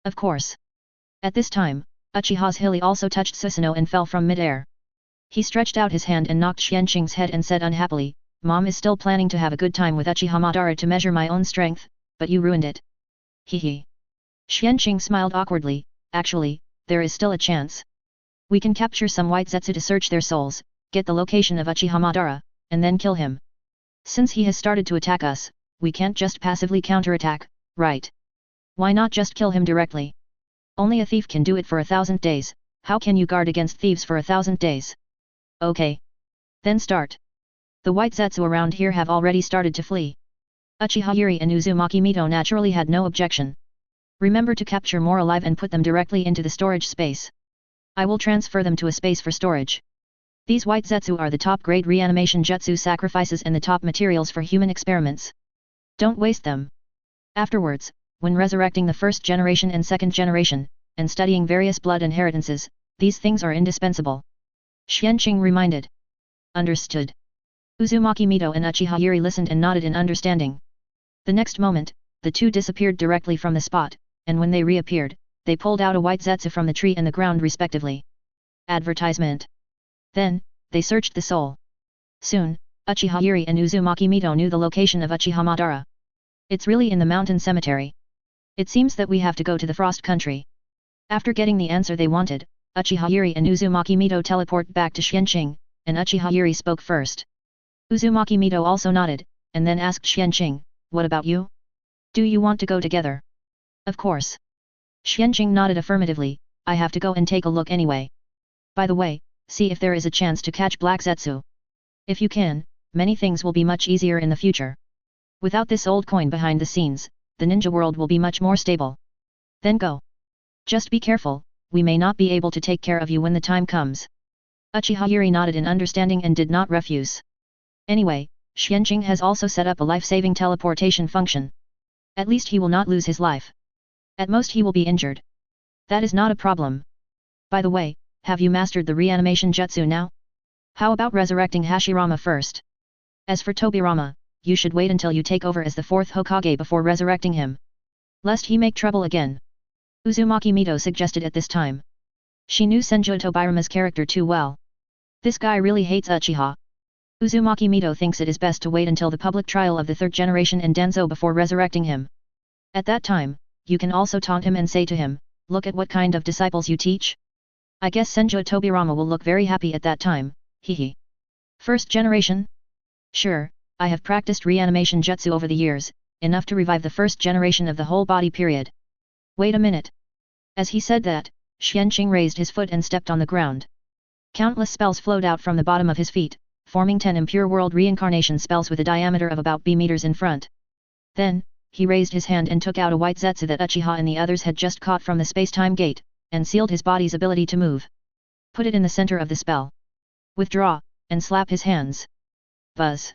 Of course. At this time, Uchiha's Hilly also touched Susanoo and fell from midair. He stretched out his hand and knocked Xianqing's head and said unhappily, Mom is still planning to have a good time with Uchiha Madara to measure my own strength, but you ruined it. Hee. Xianqing smiled awkwardly, actually, there is still a chance. We can capture some white Zetsu to search their souls, get the location of Uchiha Madara, and then kill him. Since he has started to attack us, we can't just passively counterattack, right? Why not just kill him directly? Only a thief can do it for 1,000 days, how can you guard against thieves for 1,000 days? Okay. Then start. The white Zetsu around here have already started to flee. Uchiha Yuri and Uzumaki Mito naturally had no objection. Remember to capture more alive and put them directly into the storage space. I will transfer them to a space for storage. These white Zetsu are the top-grade reanimation jutsu sacrifices and the top materials for human experiments. Don't waste them. Afterwards, when resurrecting the first generation and second generation, and studying various blood inheritances, these things are indispensable. Xianqing reminded. Understood. Uzumaki Mito and Uchiha Yuri listened and nodded in understanding. The next moment, the two disappeared directly from the spot, and when they reappeared, they pulled out a white Zetsu from the tree and the ground respectively. Advertisement. Then, they searched the soul. Soon, Uchiha Yuri and Uzumaki Mito knew the location of Uchiha Madara. It's really in the mountain cemetery. It seems that we have to go to the Frost Country. After getting the answer they wanted, Uchiha Yuri and Uzumaki Mito teleport back to Xianqing, and Uchiha Yuri spoke first. Uzumaki Mito also nodded, and then asked Xianqing, what about you? Do you want to go together? Of course. Xianqing nodded affirmatively. I have to go and take a look anyway. By the way, see if there is a chance to catch Black Zetsu. If you can, many things will be much easier in the future. Without this old coin behind the scenes, the ninja world will be much more stable. Then go. Just be careful, we may not be able to take care of you when the time comes. Uchiha Yuri nodded in understanding and did not refuse. Anyway, Xianqing has also set up a life-saving teleportation function. At least he will not lose his life. At most he will be injured. That is not a problem. By the way, have you mastered the reanimation jutsu now? How about resurrecting Hashirama first? As for Tobirama, you should wait until you take over as the 4th Hokage before resurrecting him. Lest he make trouble again. Uzumaki Mito suggested at this time. She knew Senju Tobirama's character too well. This guy really hates Uchiha. Uzumaki Mito thinks it is best to wait until the public trial of the 3rd generation and Danzo before resurrecting him. At that time, you can also taunt him and say to him, look at what kind of disciples you teach. I guess Senju Tobirama will look very happy at that time, hehe. 1st generation? Sure, I have practiced reanimation jutsu over the years, enough to revive the 1st generation of the whole body period. Wait a minute. As he said that, Xianqing raised his foot and stepped on the ground. Countless spells flowed out from the bottom of his feet, forming 10 impure world reincarnation spells with a diameter of about b meters in front. Then, he raised his hand and took out a white zetsu that Uchiha and the others had just caught from the space-time gate, and sealed his body's ability to move. Put it in the center of the spell. Withdraw, and slap his hands. Buzz.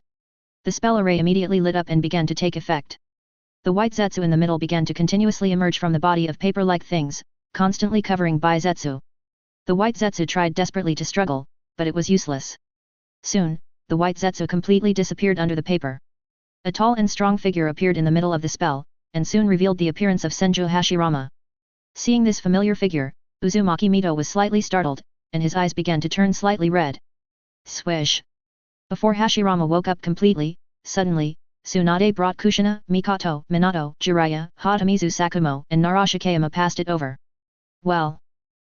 The spell array immediately lit up and began to take effect. The white zetsu in the middle began to continuously emerge from the body of paper-like things, constantly covering by zetsu. The white zetsu tried desperately to struggle, but it was useless. Soon, the white zetsu completely disappeared under the paper. A tall and strong figure appeared in the middle of the spell, and soon revealed the appearance of Senju Hashirama. Seeing this familiar figure, Uzumaki Mito was slightly startled, and his eyes began to turn slightly red. Swish! Before Hashirama woke up completely, suddenly, Tsunade brought Kushina, Mikoto, Minato, Jiraiya, Hatamizu Sakumo, and Narashikayama passed it over. Well.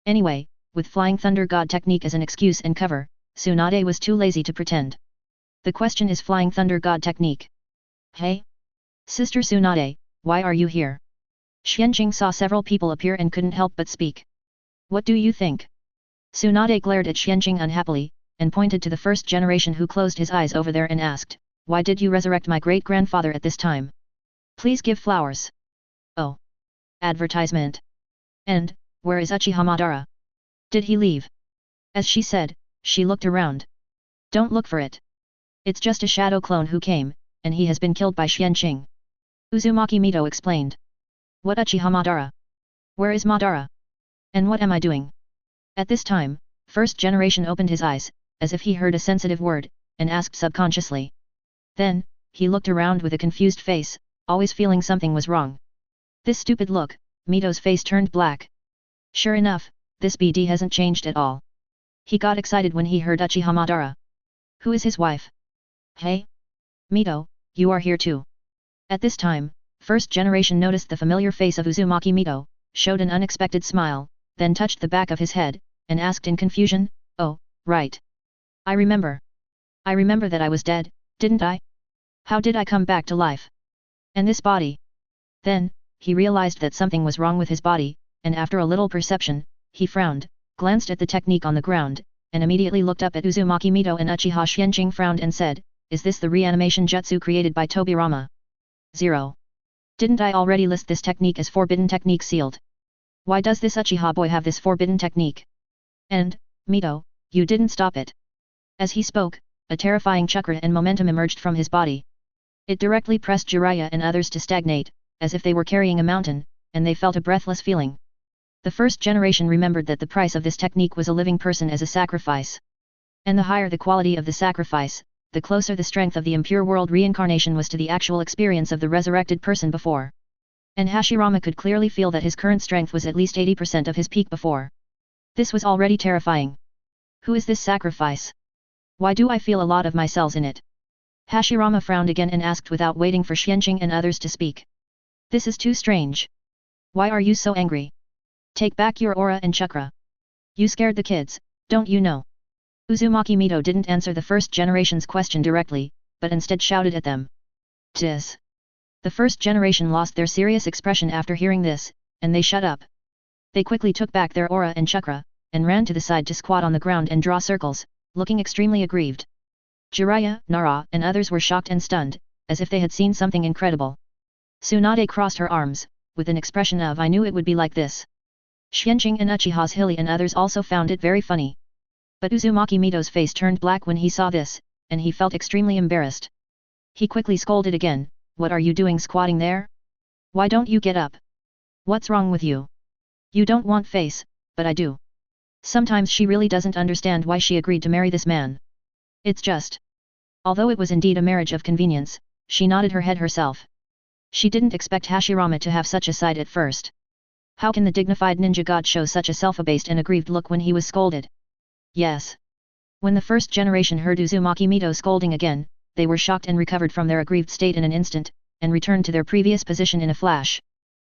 Anyway, with Flying Thunder God technique as an excuse and cover, Tsunade was too lazy to pretend. The question is Flying Thunder God technique. Hey? Sister Tsunade, why are you here? Xianqing saw several people appear and couldn't help but speak. What do you think? Tsunade glared at Xianqing unhappily, and pointed to the 1st generation who closed his eyes over there and asked, why did you resurrect my great-grandfather at this time? Please give flowers. Oh. Advertisement. And, where is Uchiha Madara? Did he leave? As she said, she looked around. Don't look for it. It's just a shadow clone who came, and he has been killed by Xianqing. Uzumaki Mito explained. What Uchiha Madara? Where is Madara? And what am I doing? At this time, 1st generation opened his eyes, as if he heard a sensitive word, and asked subconsciously. Then, he looked around with a confused face, always feeling something was wrong. This stupid look, Mito's face turned black. Sure enough, this BD hasn't changed at all. He got excited when he heard Uchiha Madara. Who is his wife? Hey? Mito, you are here too. At this time, 1st generation noticed the familiar face of Uzumaki Mito, showed an unexpected smile, then touched the back of his head, and asked in confusion, oh, right. I remember. I remember that I was dead, didn't I? How did I come back to life? And this body? Then, he realized that something was wrong with his body, and after a little perception, he frowned, glanced at the technique on the ground, and immediately looked up at Uzumaki Mito and Uchiha. Xianqing frowned and said, is this the reanimation jutsu created by Tobirama? 0. Didn't I already list this technique as forbidden technique sealed? Why does this Uchiha boy have this forbidden technique? And, Mito, you didn't stop it. As he spoke, a terrifying chakra and momentum emerged from his body. It directly pressed Jiraiya and others to stagnate, as if they were carrying a mountain, and they felt a breathless feeling. The 1st generation remembered that the price of this technique was a living person as a sacrifice. And the higher the quality of the sacrifice, the closer the strength of the impure world reincarnation was to the actual experience of the resurrected person before. And Hashirama could clearly feel that his current strength was at least 80% of his peak before. This was already terrifying. Who is this sacrifice? Why do I feel a lot of my cells in it? Hashirama frowned again and asked without waiting for Xianqing and others to speak. This is too strange. Why are you so angry? Take back your aura and chakra. You scared the kids, don't you know? Uzumaki Mito didn't answer the 1st generation's question directly, but instead shouted at them. Tis. The first generation lost their serious expression after hearing this, and they shut up. They quickly took back their aura and chakra, and ran to the side to squat on the ground and draw circles, looking extremely aggrieved. Jiraiya, Nara, and others were shocked and stunned, as if they had seen something incredible. Tsunade crossed her arms, with an expression of "I knew it would be like this." Xianqing and Uchiha's Hilly and others also found it very funny. But Uzumaki Mito's face turned black when he saw this, and he felt extremely embarrassed. He quickly scolded again, "What are you doing squatting there? Why don't you get up? What's wrong with you? You don't want face, but I do." Sometimes she really doesn't understand why she agreed to marry this man. It's just. Although it was indeed a marriage of convenience, she nodded her head herself. She didn't expect Hashirama to have such a side at first. How can the dignified ninja god show such a self-abased and aggrieved look when he was scolded? Yes. When the first generation heard Uzumaki Mito scolding again, they were shocked and recovered from their aggrieved state in an instant, and returned to their previous position in a flash.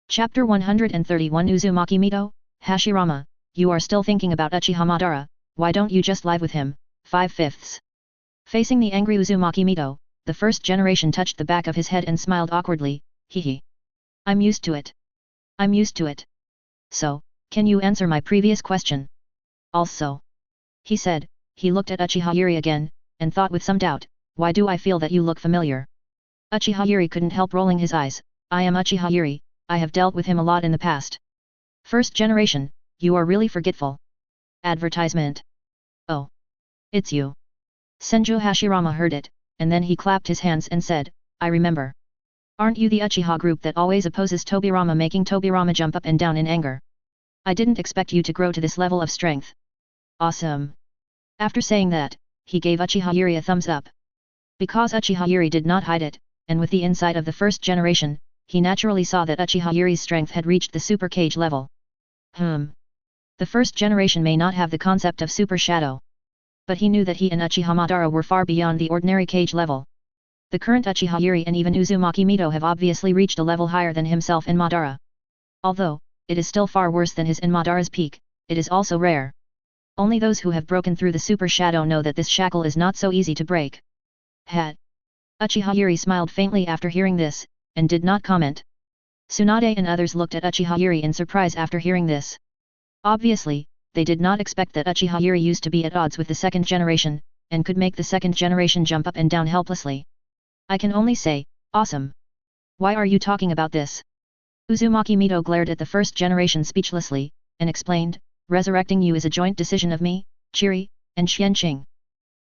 Chapter 131 Uzumaki Mito, Hashirama, you are still thinking about Uchiha Madara, why don't you just live with him? 5/5. Facing the angry Uzumaki Mito, the first generation touched the back of his head and smiled awkwardly, "Hehe. I'm used to it. I'm used to it. So, can you answer my previous question?" "Also," he said, he looked at Uchiha Yuri again, and thought with some doubt, "Why do I feel that you look familiar?" Uchiha Yuri couldn't help rolling his eyes, "I am Uchiha Yuri, I have dealt with him a lot in the past." "First generation, you are really forgetful." Advertisement. "Oh. It's you." Senju Hashirama heard it, and then he clapped his hands and said, "I remember. Aren't you the Uchiha group that always opposes Tobirama, making Tobirama jump up and down in anger? I didn't expect you to grow to this level of strength." "Awesome." After saying that, he gave Uchiha Yuri a thumbs up. Because Uchiha Yuri did not hide it, and with the insight of the first generation, he naturally saw that Uchiha Yuri's strength had reached the super cage level. The first generation may not have the concept of super shadow. But he knew that he and Uchiha Madara were far beyond the ordinary cage level. The current Uchiha Yuri and even Uzumaki Mito have obviously reached a level higher than himself and Madara. Although, it is still far worse than his and Madara's peak, it is also rare. Only those who have broken through the super shadow know that this shackle is not so easy to break. Hat. Uchiha Yuri smiled faintly after hearing this, and did not comment. Tsunade and others looked at Uchiha Yuri in surprise after hearing this. Obviously, they did not expect that Uchiha Yuri used to be at odds with the second generation, and could make the second generation jump up and down helplessly. "I can only say, awesome. Why are you talking about this?" Uzumaki Mito glared at the first generation speechlessly, and explained, "Resurrecting you is a joint decision of me, Chiri, and Xianqing.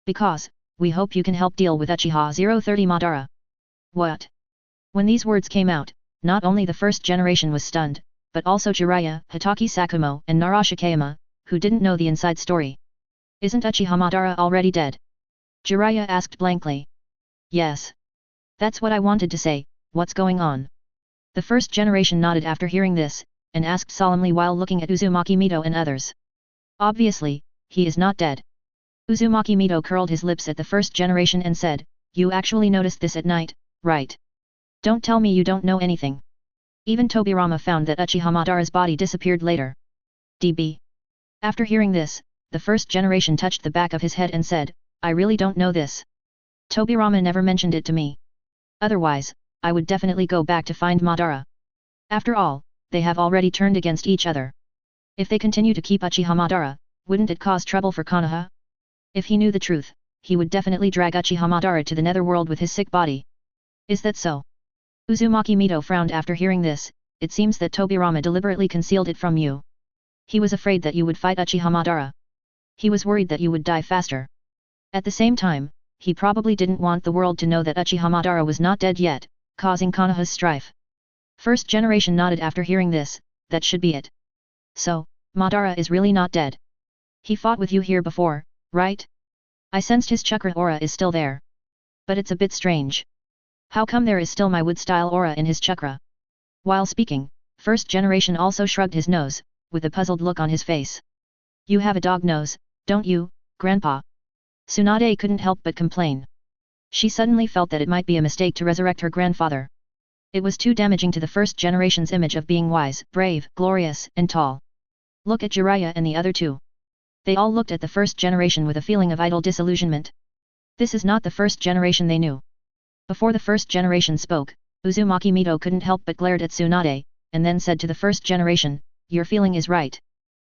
Because, we hope you can help deal with Uchiha 030 Madara." What? When these words came out, not only the first generation was stunned, but also Jiraiya, Hitaki Sakumo and Nara Shikeyama, who didn't know the inside story. "Isn't Uchiha Madara already dead?" Jiraiya asked blankly. "Yes. That's what I wanted to say, what's going on?" The first generation nodded after hearing this, and asked solemnly while looking at Uzumaki Mito and others. "Obviously, he is not dead." Uzumaki Mito curled his lips at the first generation and said, "You actually noticed this at night, right? Don't tell me you don't know anything." Even Tobirama found that Uchiha Madara's body disappeared later. DB. After hearing this, the first generation touched the back of his head and said, "I really don't know this. Tobirama never mentioned it to me. Otherwise, I would definitely go back to find Madara. After all, they have already turned against each other. If they continue to keep Uchiha Madara, wouldn't it cause trouble for Konoha? If he knew the truth, he would definitely drag Uchiha Madara to the netherworld with his sick body. Is that so?" Uzumaki Mito frowned after hearing this. "It seems that Tobirama deliberately concealed it from you. He was afraid that you would fight Uchiha Madara. He was worried that you would die faster. At the same time, he probably didn't want the world to know that Uchiha Madara was not dead yet, causing Konoha's strife." First generation nodded after hearing this. "That should be it. So, Madara is really not dead. He fought with you here before, right? I sensed his chakra aura is still there. But it's a bit strange. How come there is still my wood-style aura in his chakra?" While speaking, first generation also shrugged his nose, with a puzzled look on his face. "You have a dog nose, don't you, Grandpa?" Tsunade couldn't help but complain. She suddenly felt that it might be a mistake to resurrect her grandfather. It was too damaging to the first generation's image of being wise, brave, glorious, and tall. Look at Jiraiya and the other two. They all looked at the first generation with a feeling of idle disillusionment. This is not the first generation they knew. Before the first generation spoke, Uzumaki Mito couldn't help but glared at Tsunade, and then said to the first generation, "Your feeling is right.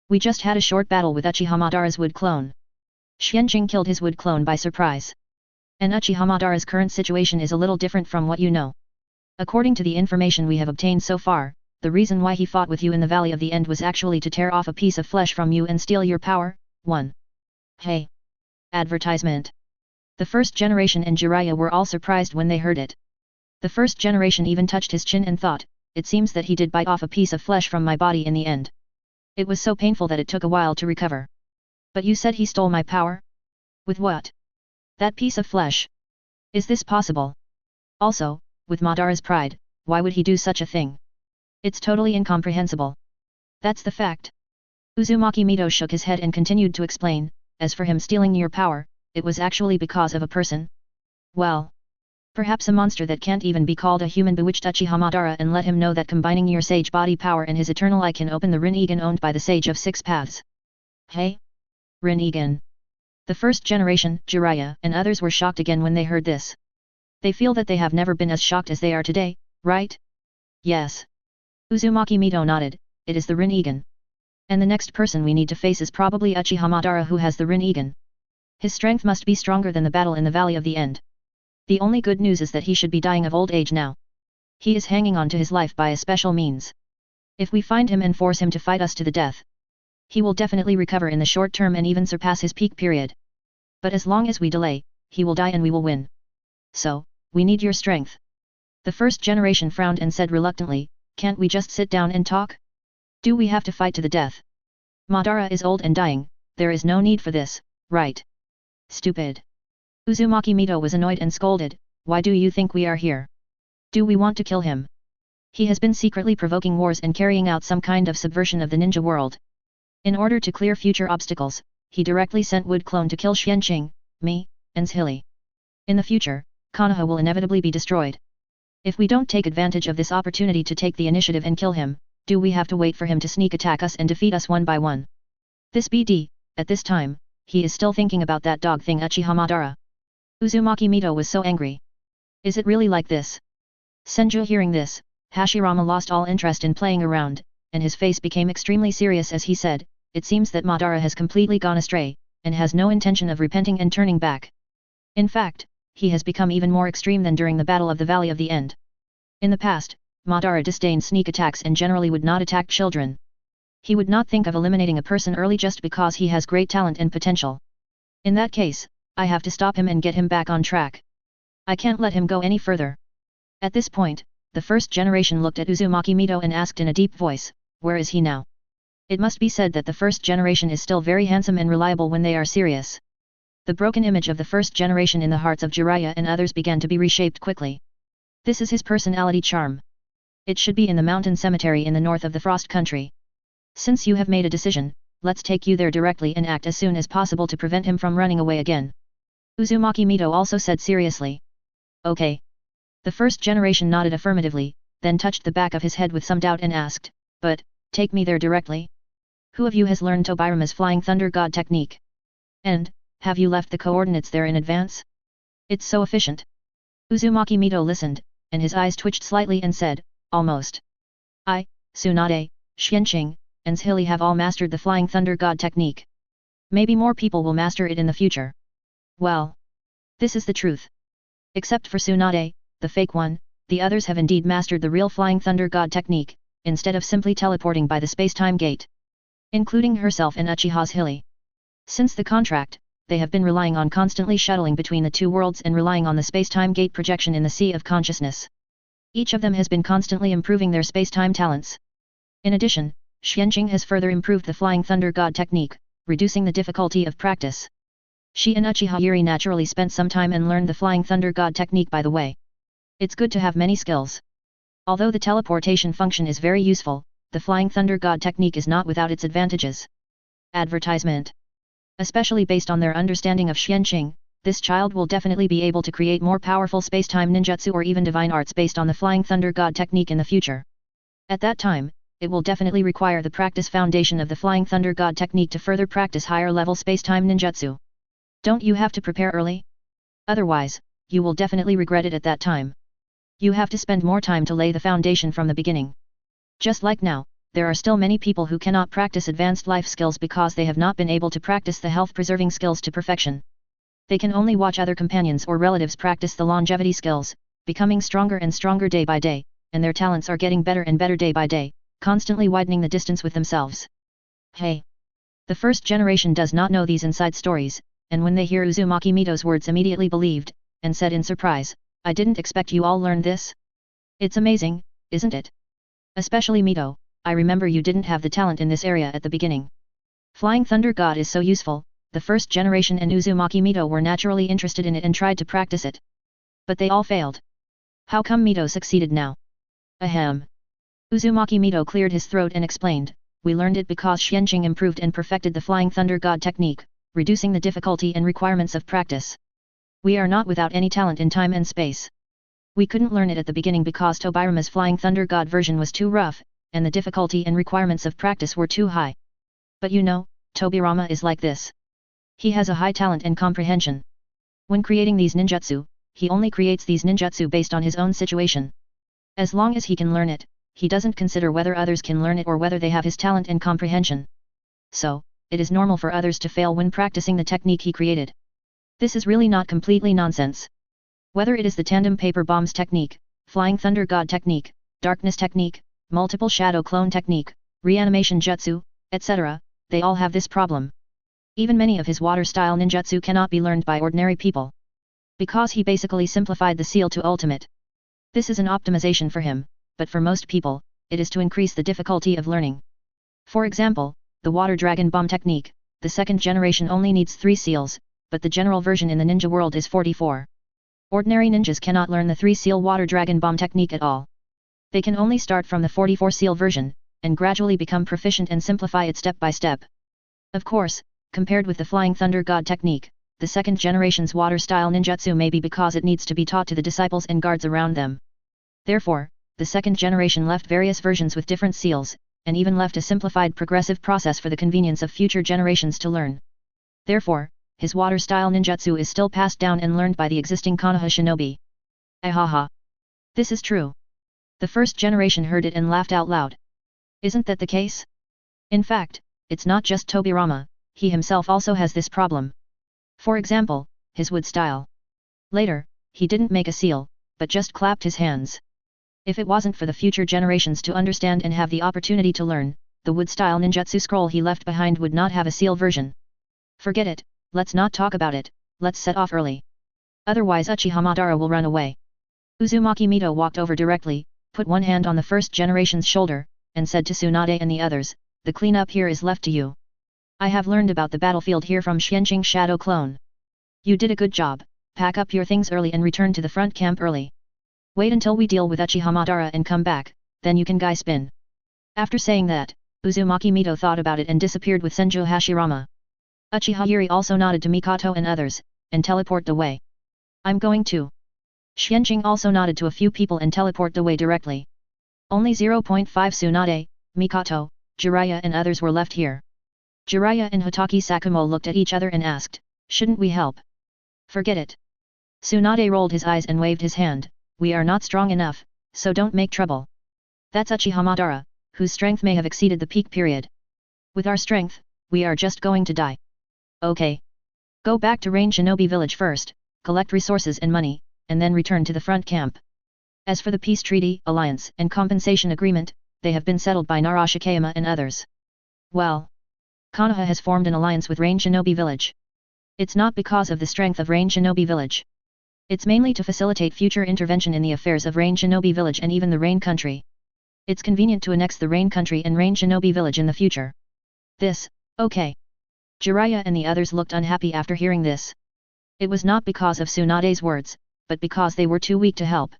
We just had a short battle with Uchiha Madara's wood clone. Xianqing killed his wood clone by surprise. And Uchiha Madara's current situation is a little different from what you know. According to the information we have obtained so far, the reason why he fought with you in the Valley of the End was actually to tear off a piece of flesh from you and steal your power." 1. Hey! Advertisement. The first generation and Jiraiya were all surprised when they heard it. The first generation even touched his chin and thought, "It seems that he did bite off a piece of flesh from my body in the end. It was so painful that it took a while to recover. But you said he stole my power? With what? That piece of flesh? Is this possible? Also, with Madara's pride, why would he do such a thing? It's totally incomprehensible." "That's the fact." Uzumaki Mito shook his head and continued to explain, "As for him stealing your power, it was actually because of a person. Well, perhaps a monster that can't even be called a human bewitched Uchiha Madara and let him know that combining your sage body power and his eternal eye can open the Rinnegan owned by the Sage of Six Paths." "Hey? Rinnegan?" The first generation, Jiraiya, and others were shocked again when they heard this. They feel that they have never been as shocked as they are today, right? "Yes." Uzumaki Mito nodded, "It is the Rinnegan. And the next person we need to face is probably Uchiha Madara, who has the Rinnegan. His strength must be stronger than the battle in the Valley of the End. The only good news is that he should be dying of old age now. He is hanging on to his life by a special means. If we find him and force him to fight us to the death, he will definitely recover in the short term and even surpass his peak period. But as long as we delay, he will die and we will win. So, we need your strength." The first generation frowned and said reluctantly, "Can't we just sit down and talk? Do we have to fight to the death? Madara is old and dying, there is no need for this, right?" "Stupid." Uzumaki Mito was annoyed and scolded, "Why do you think we are here? Do we want to kill him? He has been secretly provoking wars and carrying out some kind of subversion of the ninja world. In order to clear future obstacles, he directly sent Wood Clone to kill Xianqing, me, and Zhili. In the future, Konoha will inevitably be destroyed. If we don't take advantage of this opportunity to take the initiative and kill him, do we have to wait for him to sneak attack us and defeat us one by one? This BD, at this time, he is still thinking about that dog thing Uchiha Madara." Uzumaki Mito was so angry. "Is it really like this?" Senju hearing this, Hashirama lost all interest in playing around, and his face became extremely serious as he said, "It seems that Madara has completely gone astray, and has no intention of repenting and turning back. In fact, he has become even more extreme than during the Battle of the Valley of the End. In the past, Madara disdained sneak attacks and generally would not attack children. He would not think of eliminating a person early just because he has great talent and potential. In that case, I have to stop him and get him back on track. I can't let him go any further." At this point, the first generation looked at Uzumaki Mito and asked in a deep voice, "Where is he now?" It must be said that the first generation is still very handsome and reliable when they are serious. The broken image of the first generation in the hearts of Jiraiya and others began to be reshaped quickly. This is his personality charm. It should be in the mountain cemetery in the north of the Frost Country. Since you have made a decision, let's take you there directly and act as soon as possible to prevent him from running away again." Uzumaki Mito also said seriously. "Okay." The first generation nodded affirmatively, then touched the back of his head with some doubt and asked, "But, take me there directly? Who of you has learned Tobirama's Flying Thunder God technique? And, have you left the coordinates there in advance? It's so efficient." Uzumaki Mito listened, and his eyes twitched slightly and said, "Almost. I, Tsunade, Xianqing, and Zhili have all mastered the Flying Thunder God technique. Maybe more people will master it in the future. Well, this is the truth. Except for Tsunade, the fake one, the others have indeed mastered the real Flying Thunder God technique, instead of simply teleporting by the space-time gate. Including herself and Uchiha's Zhili. Since the contract, they have been relying on constantly shuttling between the two worlds and relying on the space-time gate projection in the Sea of Consciousness. Each of them has been constantly improving their space-time talents. In addition, Xianqing has further improved the Flying Thunder God technique, reducing the difficulty of practice. She and Uchiha Yuri naturally spent some time and learned the Flying Thunder God technique by the way. It's good to have many skills. Although the teleportation function is very useful, the Flying Thunder God technique is not without its advantages. Advertisement. Especially based on their understanding of Xianqing, this child will definitely be able to create more powerful space-time ninjutsu or even divine arts based on the Flying Thunder God technique in the future. At that time, it will definitely require the practice foundation of the Flying Thunder God technique to further practice higher-level space-time ninjutsu. Don't you have to prepare early? Otherwise, you will definitely regret it at that time. You have to spend more time to lay the foundation from the beginning. Just like now, there are still many people who cannot practice advanced life skills because they have not been able to practice the health-preserving skills to perfection. They can only watch other companions or relatives practice the longevity skills, becoming stronger and stronger day by day, and their talents are getting better and better day by day, constantly widening the distance with themselves. Hey! The first generation does not know these inside stories, and when they hear Uzumaki Mito's words immediately believed, and said in surprise, "I didn't expect you all learned this? It's amazing, isn't it? Especially Mito, I remember you didn't have the talent in this area at the beginning. Flying Thunder God is so useful." The first generation and Uzumaki Mito were naturally interested in it and tried to practice it. But they all failed. How come Mito succeeded now? Ahem. Uzumaki Mito cleared his throat and explained, "We learned it because Xianqing improved and perfected the Flying Thunder God technique, reducing the difficulty and requirements of practice. We are not without any talent in time and space. We couldn't learn it at the beginning because Tobirama's Flying Thunder God version was too rough, and the difficulty and requirements of practice were too high. But you know, Tobirama is like this. He has a high talent and comprehension. When creating these ninjutsu, he only creates these ninjutsu based on his own situation. As long as he can learn it, he doesn't consider whether others can learn it or whether they have his talent and comprehension. So, it is normal for others to fail when practicing the technique he created. This is really not completely nonsense. Whether it is the tandem paper bombs technique, Flying Thunder God technique, darkness technique, multiple shadow clone technique, reanimation jutsu, etc., they all have this problem. Even many of his water-style ninjutsu cannot be learned by ordinary people. Because he basically simplified the seal to ultimate. This is an optimization for him, but for most people, it is to increase the difficulty of learning. For example, the Water Dragon Bomb technique, the second generation only needs 3 seals, but the general version in the ninja world is 44. Ordinary ninjas cannot learn the 3-seal Water Dragon Bomb technique at all. They can only start from the 44-seal version, and gradually become proficient and simplify it step by step. Of course, compared with the Flying Thunder God technique, the second generation's water-style ninjutsu may be because it needs to be taught to the disciples and guards around them. Therefore, the second generation left various versions with different seals, and even left a simplified progressive process for the convenience of future generations to learn. Therefore, his water-style ninjutsu is still passed down and learned by the existing Konoha shinobi. Ahaha. This is true. The first generation heard it and laughed out loud. Isn't that the case? In fact, it's not just Tobirama, he himself also has this problem. For example, his wood style. Later, he didn't make a seal, but just clapped his hands. If it wasn't for the future generations to understand and have the opportunity to learn, the wood style ninjutsu scroll he left behind would not have a seal version. Forget it, let's not talk about it, let's set off early. Otherwise Uchiha Madara will run away. Uzumaki Mito walked over directly, put one hand on the first generation's shoulder, and said to Tsunade and the others, "The cleanup here is left to you. I have learned about the battlefield here from Xianqing Shadow Clone. You did a good job, pack up your things early and return to the front camp early. Wait until we deal with Uchiha Madara and come back, then you can gai spin." After saying that, Uzumaki Mito thought about it and disappeared with Senju Hashirama. Uchiha Yuri also nodded to Mikoto and others, and teleported away. "I'm going to." Xianqing also nodded to a few people and teleported away directly. Only 0.5 Tsunade, Mikoto, Jiraiya and others were left here. Jiraiya and Hotaki Sakumo looked at each other and asked, "Shouldn't we help?" "Forget it." Tsunade rolled his eyes and waved his hand, "We are not strong enough, so don't make trouble. That's Uchiha Madara, whose strength may have exceeded the peak period. With our strength, we are just going to die. Okay. Go back to Rain Shinobi village first, collect resources and money, and then return to the front camp. As for the peace treaty, alliance, and compensation agreement, they have been settled by Narashikayama and others. Well, Konoha has formed an alliance with Rain Shinobi village. It's not because of the strength of Rain Shinobi village. It's mainly to facilitate future intervention in the affairs of Rain Shinobi village and even the Rain country. It's convenient to annex the Rain country and Rain Shinobi village in the future. This, okay. Jiraiya and the others looked unhappy after hearing this. It was not because of Tsunade's words, but because they were too weak to help.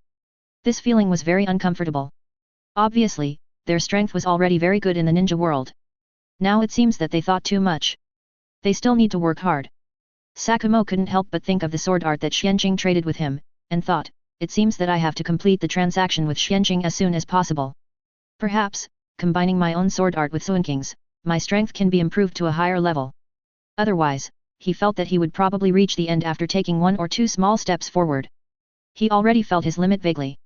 This feeling was very uncomfortable. Obviously, their strength was already very good in the ninja world. Now it seems that they thought too much. They still need to work hard. Sakumo couldn't help but think of the sword art that Xianqing traded with him, and thought, it seems that I have to complete the transaction with Xianqing as soon as possible. Perhaps, combining my own sword art with Xianqing's, my strength can be improved to a higher level. Otherwise, he felt that he would probably reach the end after taking 1 or 2 small steps forward. He already felt his limit vaguely.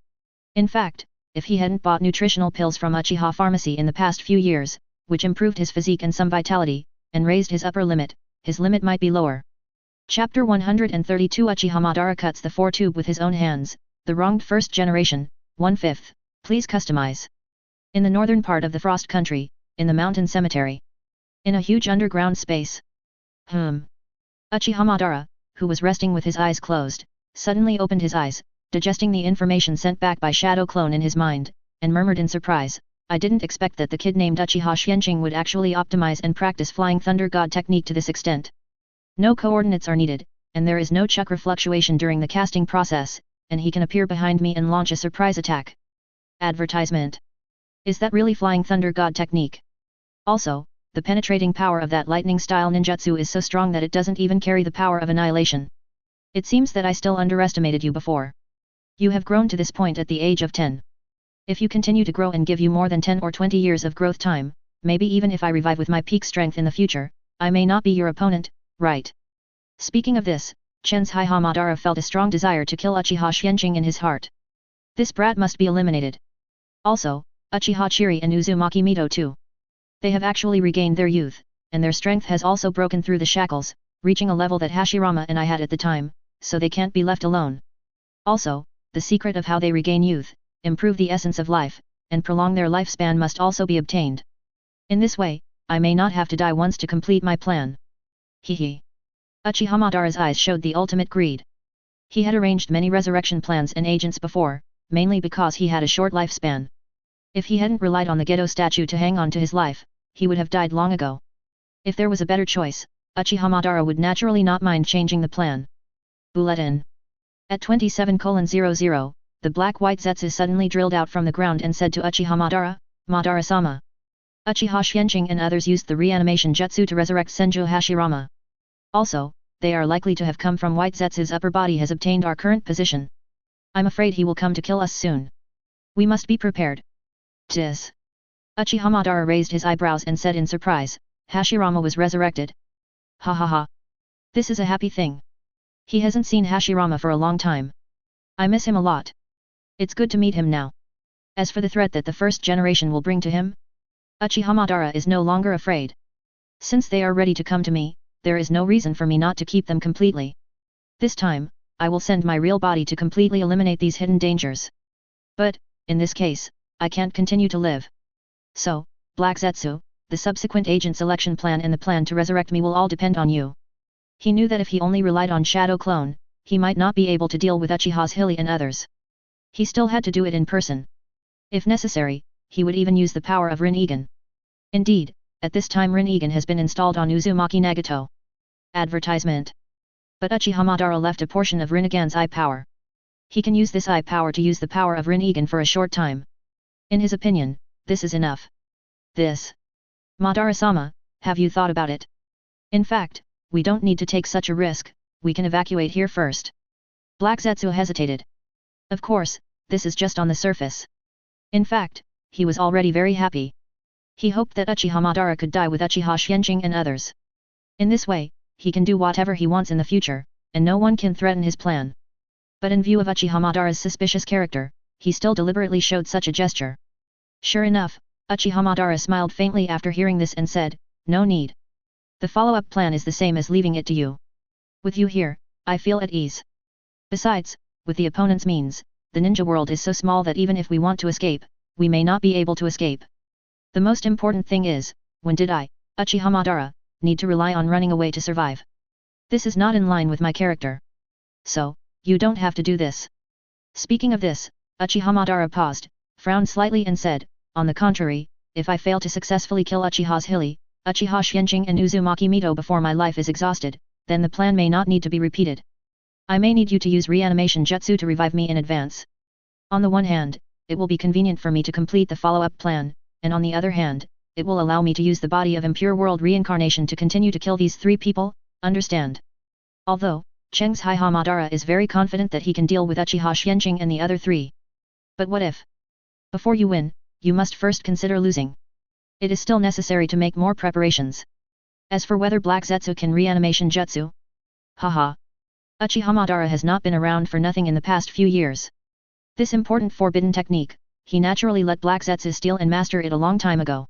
In fact, if he hadn't bought nutritional pills from Uchiha Pharmacy in the past few years, which improved his physique and some vitality, and raised his upper limit, his limit might be lower. Chapter 132 Uchiha Madara cuts the 4-tube with his own hands, the wronged first generation, 1/5, please customize. In the northern part of the Frost Country, in the mountain cemetery. In a huge underground space. Uchiha Madara, who was resting with his eyes closed, suddenly opened his eyes, digesting the information sent back by Shadow Clone in his mind, and murmured in surprise, I didn't expect that the kid named Uchiha Xianqing would actually optimize and practice Flying Thunder God technique to this extent. No coordinates are needed, and there is no chakra fluctuation during the casting process, and he can appear behind me and launch a surprise attack. Advertisement. Is that really Flying Thunder God technique? Also, the penetrating power of that lightning-style ninjutsu is so strong that it doesn't even carry the power of annihilation. It seems that I still underestimated you before. You have grown to this point at the age of 10. If you continue to grow and give you more than 10 or 20 years of growth time, maybe even if I revive with my peak strength in the future, I may not be your opponent, right? Speaking of this, Uchiha Madara felt a strong desire to kill Uchiha Xianqing in his heart. This brat must be eliminated. Also, Uchiha Chiri and Uzumaki Mito too. They have actually regained their youth, and their strength has also broken through the shackles, reaching a level that Hashirama and I had at the time, so they can't be left alone. Also, the secret of how they regain youth, improve the essence of life, and prolong their lifespan must also be obtained. In this way, I may not have to die once to complete my plan. Hehe. Uchiha Madara's eyes showed the ultimate greed. He had arranged many resurrection plans and agents before, mainly because he had a short lifespan. If he hadn't relied on the Gedo statue to hang on to his life, he would have died long ago. If there was a better choice, Uchiha Madara would naturally not mind changing the plan. Bulletin. At 27:00, the black-white Zetsu suddenly drilled out from the ground and said to Uchiha Madara, Madara-sama. Uchiha Xianqing and others used the reanimation jutsu to resurrect Senju Hashirama. Also, they are likely to have come from White Zetsu's upper body has obtained our current position. I'm afraid he will come to kill us soon. We must be prepared. Tis. Uchiha Madara raised his eyebrows and said in surprise, Hashirama was resurrected. Ha ha ha. This is a happy thing. He hasn't seen Hashirama for a long time. I miss him a lot. It's good to meet him now. As for the threat that the first generation will bring to him, Uchiha Madara is no longer afraid. Since they are ready to come to me, there is no reason for me not to keep them completely. This time, I will send my real body to completely eliminate these hidden dangers. But, in this case, I can't continue to live. So, Black Zetsu, the subsequent agent selection plan and the plan to resurrect me will all depend on you. He knew that if he only relied on Shadow Clone, he might not be able to deal with Uchiha's Hilly and others. He still had to do it in person. If necessary, he would even use the power of Rin-Egan. Indeed, at this time Rin-Egan has been installed on Uzumaki Nagato. Advertisement. But Uchiha Madara left a portion of Rin-Egan's eye power. He can use this eye power to use the power of Rin-Egan for a short time. In his opinion, this is enough. This. Madara-sama, have you thought about it? In fact, we don't need to take such a risk, we can evacuate here first. Black Zetsu hesitated. Of course, this is just on the surface. In fact, he was already very happy. He hoped that Uchiha Madara could die with Uchiha Xianqing and others. In this way, he can do whatever he wants in the future, and no one can threaten his plan. But in view of Uchiha Madara's suspicious character, he still deliberately showed such a gesture. Sure enough, Uchiha Madara smiled faintly after hearing this and said, no need. The follow-up plan is the same as leaving it to you. With you here, I feel at ease. Besides, with the opponent's means, the ninja world is so small that even if we want to escape, we may not be able to escape. The most important thing is, when did I, Uchiha Madara, need to rely on running away to survive? This is not in line with my character. So, you don't have to do this. Speaking of this, Uchiha Madara paused, frowned slightly and said, on the contrary, if I fail to successfully kill Uchiha's Hilly, Uchiha Xianqing and Uzumaki Mito before my life is exhausted, then the plan may not need to be repeated. I may need you to use reanimation jutsu to revive me in advance. On the one hand, it will be convenient for me to complete the follow-up plan, and on the other hand, it will allow me to use the body of impure world reincarnation to continue to kill these three people, understand? Although, Uchiha Madara is very confident that he can deal with Uchiha Xianqing and the other three. But what if? Before you win, you must first consider losing. It is still necessary to make more preparations. As for whether Black Zetsu can reanimation jutsu? Haha. Uchiha Madara has not been around for nothing in the past few years. This important forbidden technique, he naturally let Black Zetsu steal and master it a long time ago.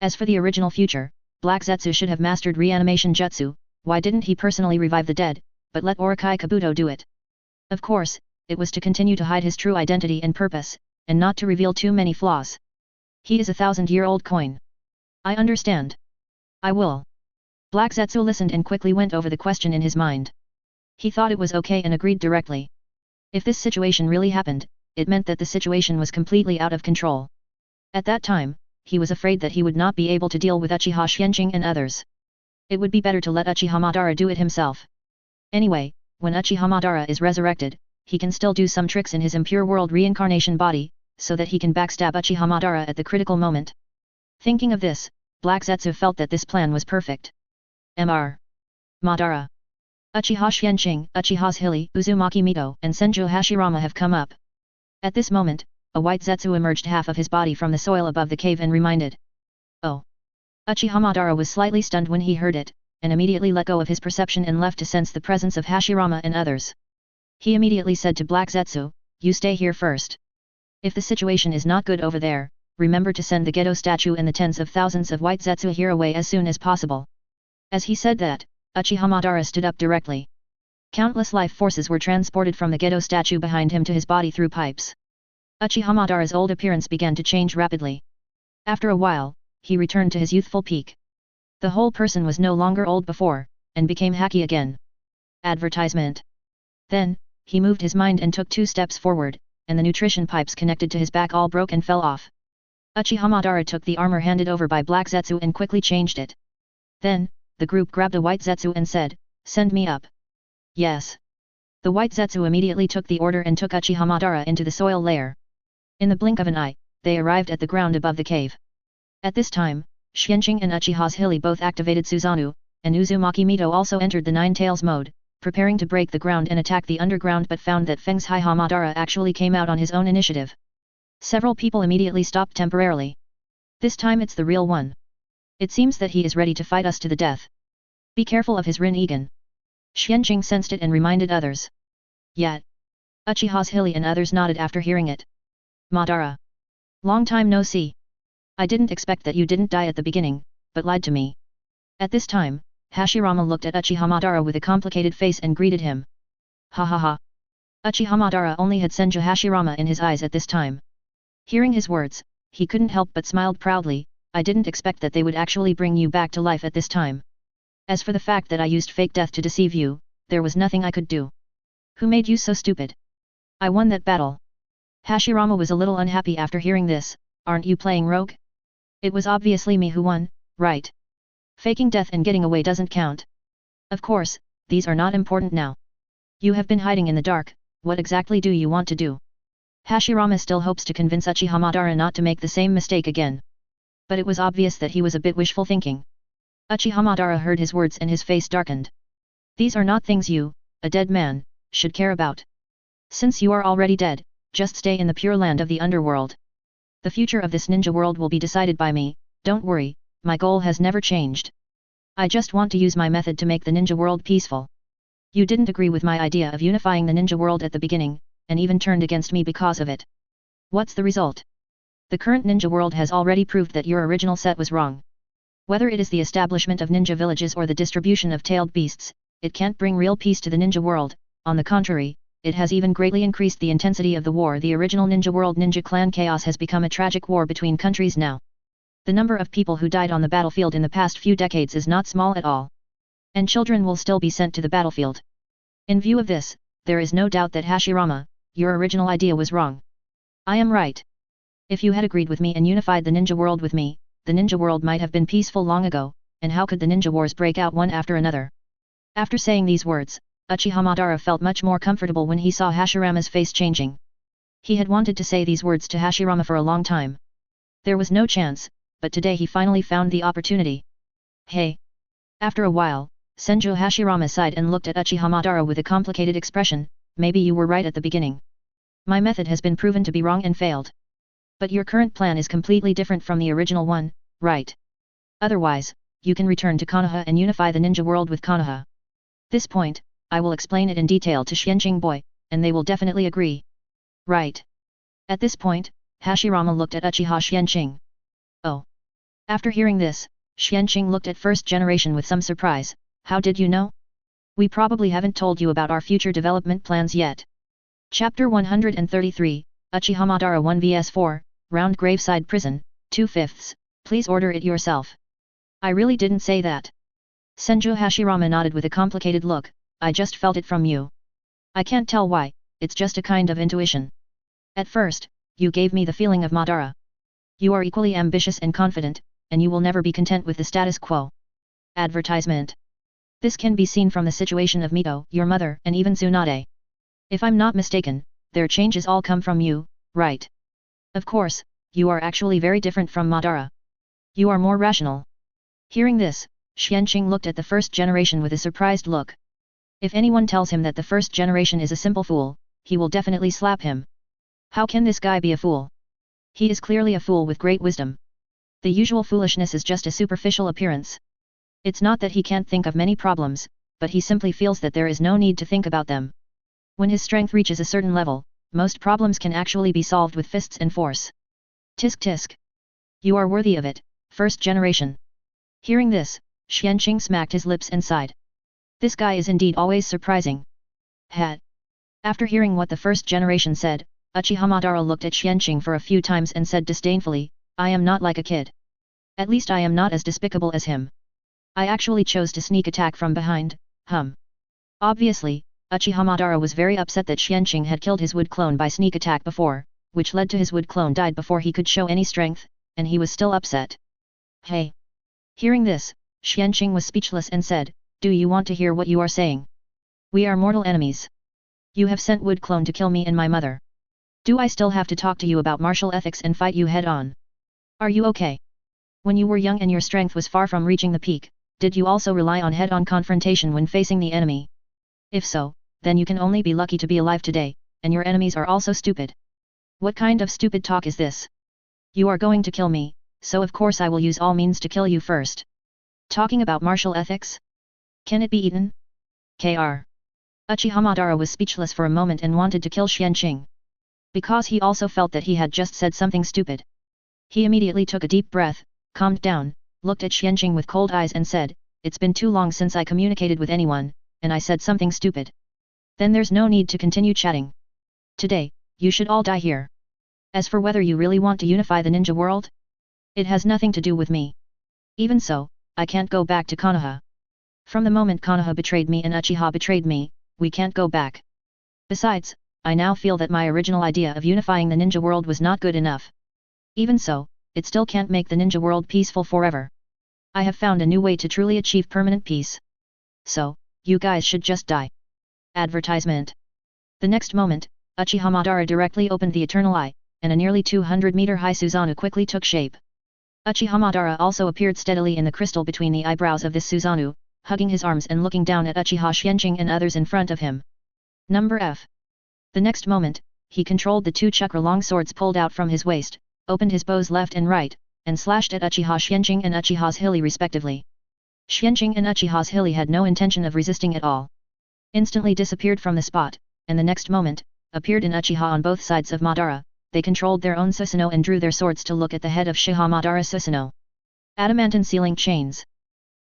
As for the original future, Black Zetsu should have mastered reanimation jutsu, why didn't he personally revive the dead, but let Orokai Kabuto do it? Of course, it was to continue to hide his true identity and purpose, and not to reveal too many flaws. He is a 1,000-year-old coin. I understand. I will. Black Zetsu listened and quickly went over the question in his mind. He thought it was okay and agreed directly. If this situation really happened, it meant that the situation was completely out of control. At that time, he was afraid that he would not be able to deal with Uchiha Xianqing and others. It would be better to let Uchiha Madara do it himself. Anyway, when Uchiha Madara is resurrected, he can still do some tricks in his impure world reincarnation body, so that he can backstab Uchiha Madara at the critical moment. Thinking of this, Black Zetsu felt that this plan was perfect. Mr. Madara. Uchiha Xianqing, Uchiha's Hilly, Uzumaki Mito, and Senju Hashirama have come up. At this moment, a white Zetsu emerged half of his body from the soil above the cave and reminded. Oh. Uchiha Madara was slightly stunned when he heard it, and immediately let go of his perception and left to sense the presence of Hashirama and others. He immediately said to Black Zetsu, "You stay here first. If the situation is not good over there, remember to send the Gedo statue and the tens of thousands of white Zetsu here away as soon as possible." As he said that, Uchiha Madara stood up directly. Countless life forces were transported from the Gedo statue behind him to his body through pipes. Uchiha Madara's old appearance began to change rapidly. After a while, he returned to his youthful peak. The whole person was no longer old before, and became hacky again. Advertisement. Then, he moved his mind and took 2 steps forward, and the nutrition pipes connected to his back all broke and fell off. Uchiha Madara took the armor handed over by Black Zetsu and quickly changed it. Then, the group grabbed a white Zetsu and said, "Send me up." Yes. The white Zetsu immediately took the order and took Uchiha Madara into the soil layer. In the blink of an eye, they arrived at the ground above the cave. At this time, Xianqing and Uchiha's Hilly both activated Susanoo, and Uzumaki Mito also entered the Nine Tails mode, preparing to break the ground and attack the underground, but found that Feng's Uchiha Madara actually came out on his own initiative. Several people immediately stopped temporarily. This time it's the real one. It seems that he is ready to fight us to the death. Be careful of his Rin-Egan. Xianqing sensed it and reminded others. Yet. Uchiha's Hilly and others nodded after hearing it. Madara. Long time no see. I didn't expect that you didn't die at the beginning, but lied to me. At this time, Hashirama looked at Uchiha Madara with a complicated face and greeted him. Ha ha ha. Uchiha Madara only had Senju Hashirama in his eyes at this time. Hearing his words, he couldn't help but smiled proudly. I didn't expect that they would actually bring you back to life at this time. As for the fact that I used fake death to deceive you, there was nothing I could do. Who made you so stupid? I won that battle. Hashirama was a little unhappy after hearing this. Aren't you playing rogue? It was obviously me who won, right? Faking death and getting away doesn't count. Of course, these are not important now. You have been hiding in the dark, what exactly do you want to do? Hashirama still hopes to convince Uchiha Madara not to make the same mistake again. But it was obvious that he was a bit wishful thinking. Uchiha Madara heard his words and his face darkened. These are not things you, a dead man, should care about. Since you are already dead, just stay in the pure land of the underworld. The future of this ninja world will be decided by me, don't worry, my goal has never changed. I just want to use my method to make the ninja world peaceful. You didn't agree with my idea of unifying the ninja world at the beginning, and even turned against me because of it. What's the result? The current ninja world has already proved that your original set was wrong. Whether it is the establishment of ninja villages or the distribution of tailed beasts, it can't bring real peace to the ninja world. On the contrary, it has even greatly increased the intensity of the war. The original ninja world ninja clan chaos has become a tragic war between countries now. The number of people who died on the battlefield in the past few decades is not small at all. And children will still be sent to the battlefield. In view of this, there is no doubt that Hashirama, your original idea was wrong. I am right. If you had agreed with me and unified the ninja world with me, the ninja world might have been peaceful long ago, and how could the ninja wars break out one after another? After saying these words, Uchiha Madara felt much more comfortable when he saw Hashirama's face changing. He had wanted to say these words to Hashirama for a long time. There was no chance, but today he finally found the opportunity. Hey! After a while, Senju Hashirama sighed and looked at Uchiha Madara with a complicated expression. Maybe you were right at the beginning. My method has been proven to be wrong and failed. But your current plan is completely different from the original one, right? Otherwise, you can return to Konoha and unify the ninja world with Konoha. This point, I will explain it in detail to Xianqing boy, and they will definitely agree. Right. At this point, Hashirama looked at Uchiha Xianqing. Oh. After hearing this, Xianqing looked at first generation with some surprise. How did you know? We probably haven't told you about our future development plans yet. Chapter 133, Uchiha Madara 1 vs 4, Round Graveside Prison, 2/5. Please order it yourself. I really didn't say that. Senju Hashirama nodded with a complicated look. I just felt it from you. I can't tell why, it's just a kind of intuition. At first, you gave me the feeling of Madara. You are equally ambitious and confident, and you will never be content with the status quo. Advertisement. This can be seen from the situation of Mito, your mother, and even Tsunade. If I'm not mistaken, their changes all come from you, right? Of course, you are actually very different from Madara. You are more rational. Hearing this, Xianqing looked at the first generation with a surprised look. If anyone tells him that the first generation is a simple fool, he will definitely slap him. How can this guy be a fool? He is clearly a fool with great wisdom. The usual foolishness is just a superficial appearance. It's not that he can't think of many problems, but he simply feels that there is no need to think about them. When his strength reaches a certain level, most problems can actually be solved with fists and force. Tisk tisk. You are worthy of it, first generation. Hearing this, Xianqing smacked his lips and sighed. This guy is indeed always surprising. Had. After hearing what the first generation said, Uchiha Madara looked at Xianqing for a few times and said disdainfully, I am not like a kid. At least I am not as despicable as him. I actually chose to sneak attack from behind, Obviously, Uchiha Madara was very upset that Xianqing had killed his wood clone by sneak attack before, which led to his wood clone died before he could show any strength, and he was still upset. Hey! Hearing this, Xianqing was speechless and said, do you want to hear what you are saying? We are mortal enemies. You have sent wood clone to kill me and my mother. Do I still have to talk to you about martial ethics and fight you head on? Are you okay? When you were young and your strength was far from reaching the peak, did you also rely on head-on confrontation when facing the enemy? If so, then you can only be lucky to be alive today, and your enemies are also stupid. What kind of stupid talk is this? You are going to kill me, so of course I will use all means to kill you first. Talking about martial ethics? Can it be eaten? Kr. Uchiha Madara was speechless for a moment and wanted to kill Xianqing. Because he also felt that he had just said something stupid. He immediately took a deep breath, calmed down, looked at Xianqing with cold eyes and said, it's been too long since I communicated with anyone, and I said something stupid. Then there's no need to continue chatting. Today, you should all die here. As for whether you really want to unify the ninja world, it has nothing to do with me. Even so, I can't go back to Konoha. From the moment Konoha betrayed me and Uchiha betrayed me, we can't go back. Besides, I now feel that my original idea of unifying the ninja world was not good enough. Even so, it still can't make the ninja world peaceful forever. I have found a new way to truly achieve permanent peace. So, you guys should just die. Advertisement. The next moment, Uchiha Madara directly opened the Eternal Eye, and a nearly 200-meter-high Susanoo quickly took shape. Uchiha Madara also appeared steadily in the crystal between the eyebrows of this Susanoo, hugging his arms and looking down at Uchiha Xianqing and others in front of him. Number F. The next moment, he controlled the two chakra-long swords pulled out from his waist, opened his bows left and right, and slashed at Uchiha Xianqing and Uchiha's Hilly respectively. Xianqing and Uchiha's Hilly had no intention of resisting at all. Instantly disappeared from the spot, and the next moment, appeared in Uchiha on both sides of Madara. They controlled their own Susanoo and drew their swords to look at the head of Uchiha Madara's Susanoo. Adamantine sealing chains.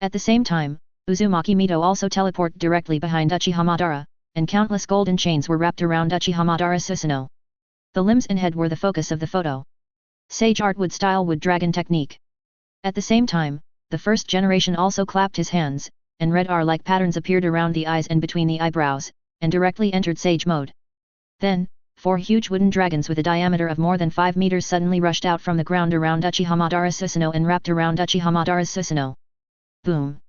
At the same time, Uzumaki Mito also teleported directly behind Uchiha Madara, and countless golden chains were wrapped around Uchiha Madara's Susanoo. The limbs and head were the focus of the photo. Sage art wood style wood dragon technique. At the same time, the first generation also clapped his hands, and red R-like patterns appeared around the eyes and between the eyebrows, and directly entered sage mode. Then, 4 huge wooden dragons with a diameter of more than 5 meters suddenly rushed out from the ground around Uchiha Madara's Susanoo and wrapped around Uchiha Madara's Susanoo. Boom!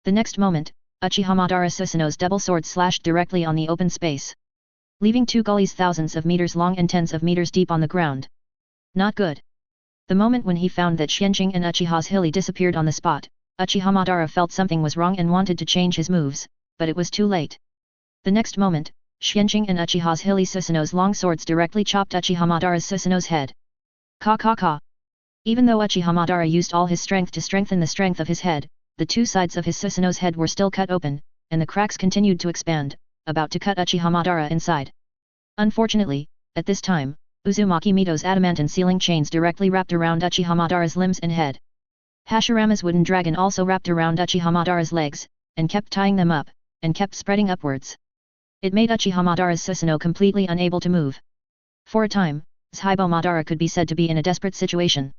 The next moment, Uchiha Madara's Susanoo's double sword slashed directly on the open space, leaving 2 gullies thousands of meters long and tens of meters deep on the ground. Not good. The moment when he found that Xianqing and Uchiha's Hilly disappeared on the spot, Uchiha Madara felt something was wrong and wanted to change his moves, but it was too late. The next moment, Xianqing and Uchiha's Hilly Susanoo's long swords directly chopped Uchiha Madara's Susanoo's head. Ka ka ka. Even though Uchiha Madara used all his strength to strengthen the strength of his head, the 2 sides of his Susanoo's head were still cut open, and the cracks continued to expand, about to cut Uchiha Madara inside. Unfortunately, at this time, Uzumaki Mito's adamantine sealing chains directly wrapped around Uchiha Madara's limbs and head. Hashirama's wooden dragon also wrapped around Uchiha Madara's legs, and kept tying them up, and kept spreading upwards. It made Uchiha Madara's Susanoo completely unable to move. For a time, Tsuhibo Madara could be said to be in a desperate situation.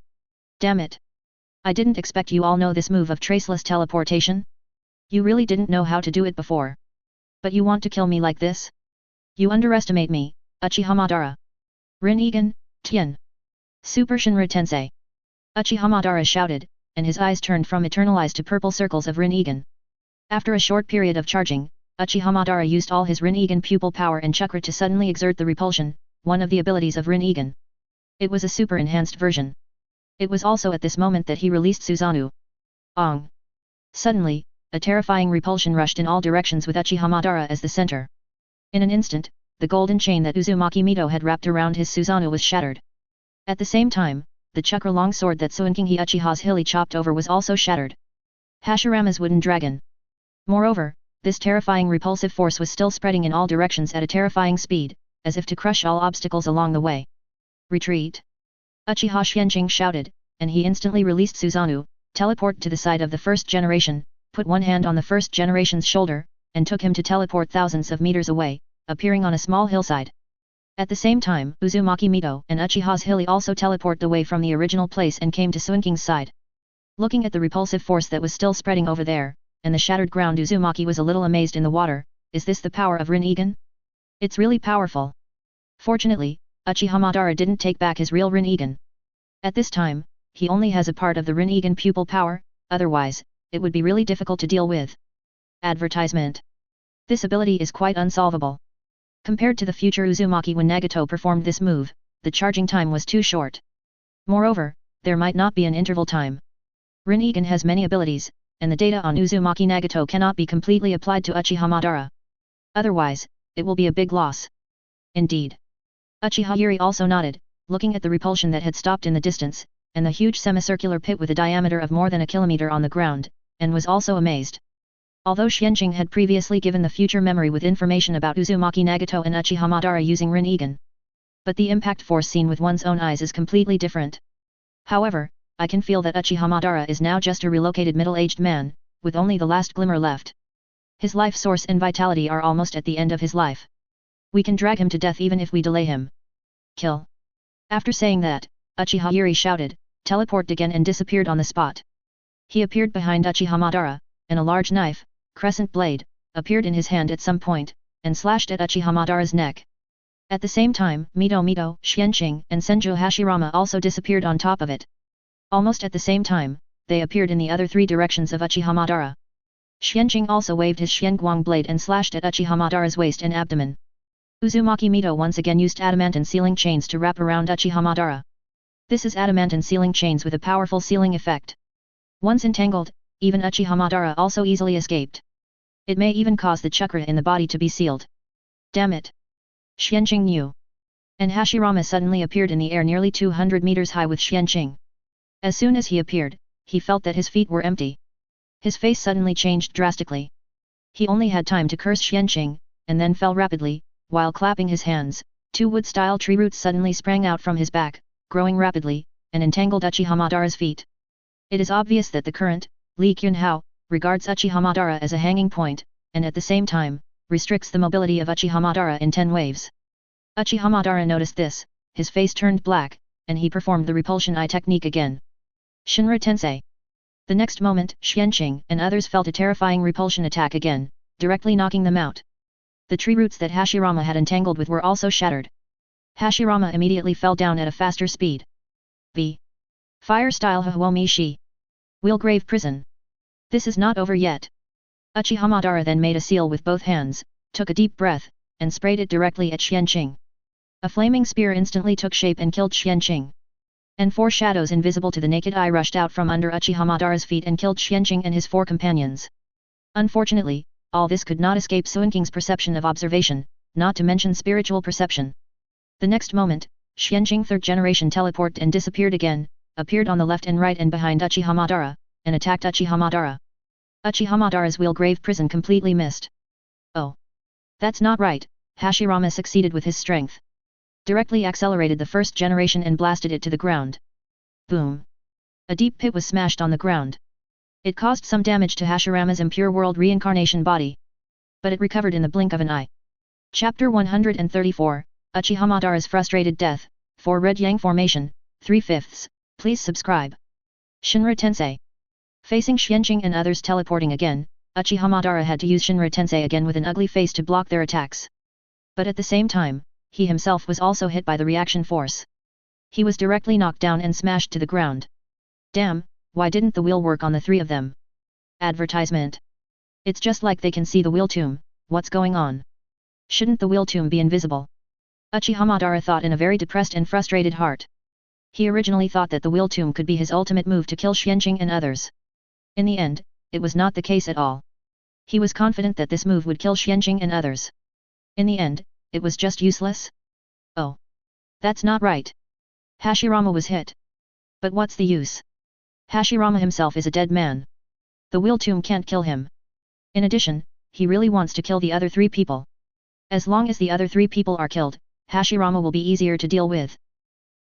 Damn it! I didn't expect you all know this move of traceless teleportation? You really didn't know how to do it before. But you want to kill me like this? You underestimate me, Uchiha Madara. Rin-Egan, Tien. Super Shinra Tensei. Uchiha Madara shouted, and his eyes turned from eternalized to purple circles of Rin-Egan. After a short period of charging, Uchiha Madara used all his Rin-Egan pupil power and chakra to suddenly exert the repulsion, one of the abilities of Rin-Egan. It was a super enhanced version. It was also at this moment that he released Susanoo. Ong! Suddenly, a terrifying repulsion rushed in all directions with Uchiha Madara as the center. In an instant, the golden chain that Uzumaki Mito had wrapped around his Susanoo was shattered. At the same time, the chakra longsword that Suinkinghi Uchiha's Hilly chopped over was also shattered. Hashirama's wooden dragon. Moreover, this terrifying repulsive force was still spreading in all directions at a terrifying speed, as if to crush all obstacles along the way. Retreat! Uchiha Xianqing shouted, and he instantly released Susanoo, teleport to the side of the first generation, put one hand on the first generation's shoulder, and took him to teleport thousands of meters away, appearing on a small hillside. At the same time, Uzumaki Mito and Uchiha's Hilly also teleported away from the original place and came to Suinking's side. Looking at the repulsive force that was still spreading over there, and the shattered ground, Uzumaki was a little amazed in the water. Is this the power of Rin-Egan? It's really powerful. Fortunately, Uchiha Madara didn't take back his real Rin-Egan. At this time, he only has a part of the Rin-Egan pupil power, otherwise, it would be really difficult to deal with. Advertisement. This ability is quite unsolvable. Compared to the future Uzumaki when Nagato performed this move, the charging time was too short. Moreover, there might not be an interval time. Rin-Egan has many abilities, and the data on Uzumaki Nagato cannot be completely applied to Uchiha Madara. Otherwise, it will be a big loss. Indeed. Uchiha Yuri also nodded, looking at the repulsion that had stopped in the distance, and the huge semicircular pit with a diameter of more than a kilometer on the ground, and was also amazed. Although Xianqing had previously given the future memory with information about Uzumaki Nagato and Uchiha Madara using Rin-Egan. But the impact force seen with one's own eyes is completely different. However, I can feel that Uchiha Madara is now just a relocated middle-aged man, with only the last glimmer left. His life source and vitality are almost at the end of his life. We can drag him to death even if we delay him. Kill. After saying that, Uchiha Yuri shouted, teleported again and disappeared on the spot. He appeared behind Uchiha Madara, and a large knife, crescent blade, appeared in his hand at some point, and slashed at Uchiha Madara's neck. At the same time, Mito, Xianqing, and Senju Hashirama also disappeared on top of it. Almost at the same time, they appeared in the other three directions of Uchiha Madara. Xianqing also waved his Xianguang blade and slashed at Uchiha Madara's waist and abdomen. Uzumaki Mito once again used adamantine sealing chains to wrap around Uchiha Madara. This is adamantine sealing chains with a powerful sealing effect. Once entangled, even Uchiha Madara also easily escaped. It may even cause the chakra in the body to be sealed. Damn it! Xianqing knew. And Hashirama suddenly appeared in the air nearly 200 meters high with Xianqing. As soon as he appeared, he felt that his feet were empty. His face suddenly changed drastically. He only had time to curse Xianqing, and then fell rapidly, while clapping his hands. Two wood-style tree roots suddenly sprang out from his back, growing rapidly, and entangled Uchiha Madara's feet. It is obvious that the current, Li Qunhao, regards Uchiha Madara as a hanging point, and at the same time, restricts the mobility of Uchiha Madara in 10 waves. Uchiha Madara noticed this, his face turned black, and he performed the repulsion eye technique again. Shinra Tensei. The next moment, Xianqing and others felt a terrifying repulsion attack again, directly knocking them out. The tree roots that Hashirama had entangled with were also shattered. Hashirama immediately fell down at a faster speed. V. Fire style Hahuomi Shi. Wheelgrave prison. This is not over yet. Uchiha Madara then made a seal with both hands, took a deep breath, and sprayed it directly at Xianqing. A flaming spear instantly took shape and killed Xianqing. And 4 shadows invisible to the naked eye rushed out from under Uchiha Madara's feet and killed Xianqing and his 4 companions. Unfortunately, all this could not escape Suinking's perception of observation, not to mention spiritual perception. The next moment, Xianqing 3rd generation teleported and disappeared again, appeared on the left and right and behind Uchiha Madara, and attacked Uchiha Madara. Uchiha Madara's wheelgrave prison completely missed. Oh! That's not right, Hashirama succeeded with his strength. directly accelerated the first generation and blasted it to the ground. Boom! A deep pit was smashed on the ground. It caused some damage to Hashirama's impure world reincarnation body, but it recovered in the blink of an eye. Chapter 134, Uchiha Madara's Frustrated Death, 4 Red Yang Formation, 3/5. Please subscribe. Shinra Tensei. Facing Xianqing and others teleporting again, Uchiha Madara had to use Shinra Tensei again with an ugly face to block their attacks. But at the same time, he himself was also hit by the reaction force. He was directly knocked down and smashed to the ground. Damn, why didn't the wheel work on the three of them? Advertisement. It's just like they can see the wheel tomb, what's going on? Shouldn't the wheel tomb be invisible? Uchiha Madara thought in a very depressed and frustrated heart. He originally thought that the wheel tomb could be his ultimate move to kill Xianqing and others. In the end, it was not the case at all. He was confident that this move would kill Xianqing and others. In the end, it was just useless? Oh. That's not right. Hashirama was hit. But what's the use? Hashirama himself is a dead man. The wheel tomb can't kill him. In addition, he really wants to kill the other three people. As long as the other three people are killed, Hashirama will be easier to deal with.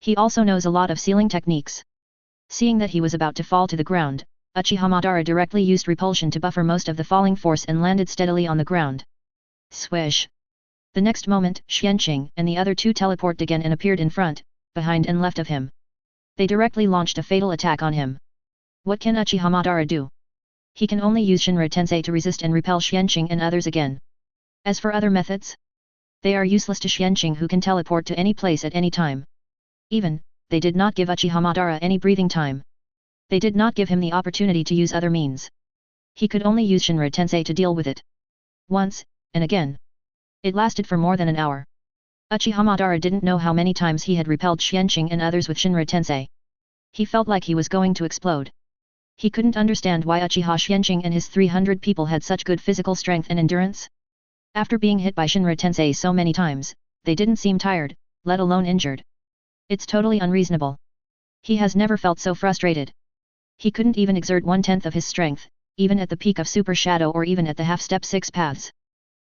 He also knows a lot of sealing techniques. Seeing that he was about to fall to the ground, Uchiha Madara directly used repulsion to buffer most of the falling force and landed steadily on the ground. Swish! The next moment, Xianqing and the other two teleported again and appeared in front, behind and left of him. They directly launched a fatal attack on him. What can Uchiha Madara do? He can only use Shinra Tensei to resist and repel Xianqing and others again. As for other methods, they are useless to Xianqing, who can teleport to any place at any time. Even, they did not give Uchiha Madara any breathing time. They did not give him the opportunity to use other means. He could only use Shinra Tensei to deal with it. Once, and again. It lasted for more than an hour. Uchiha Madara didn't know how many times he had repelled Xianqing and others with Shinra Tensei. He felt like he was going to explode. He couldn't understand why Uchiha Xianqing and his 300 people had such good physical strength and endurance. After being hit by Shinra Tensei so many times, they didn't seem tired, let alone injured. It's totally unreasonable. He has never felt so frustrated. He couldn't even exert 1/10 of his strength, even at the peak of Super Shadow or even at the half-step 6 paths.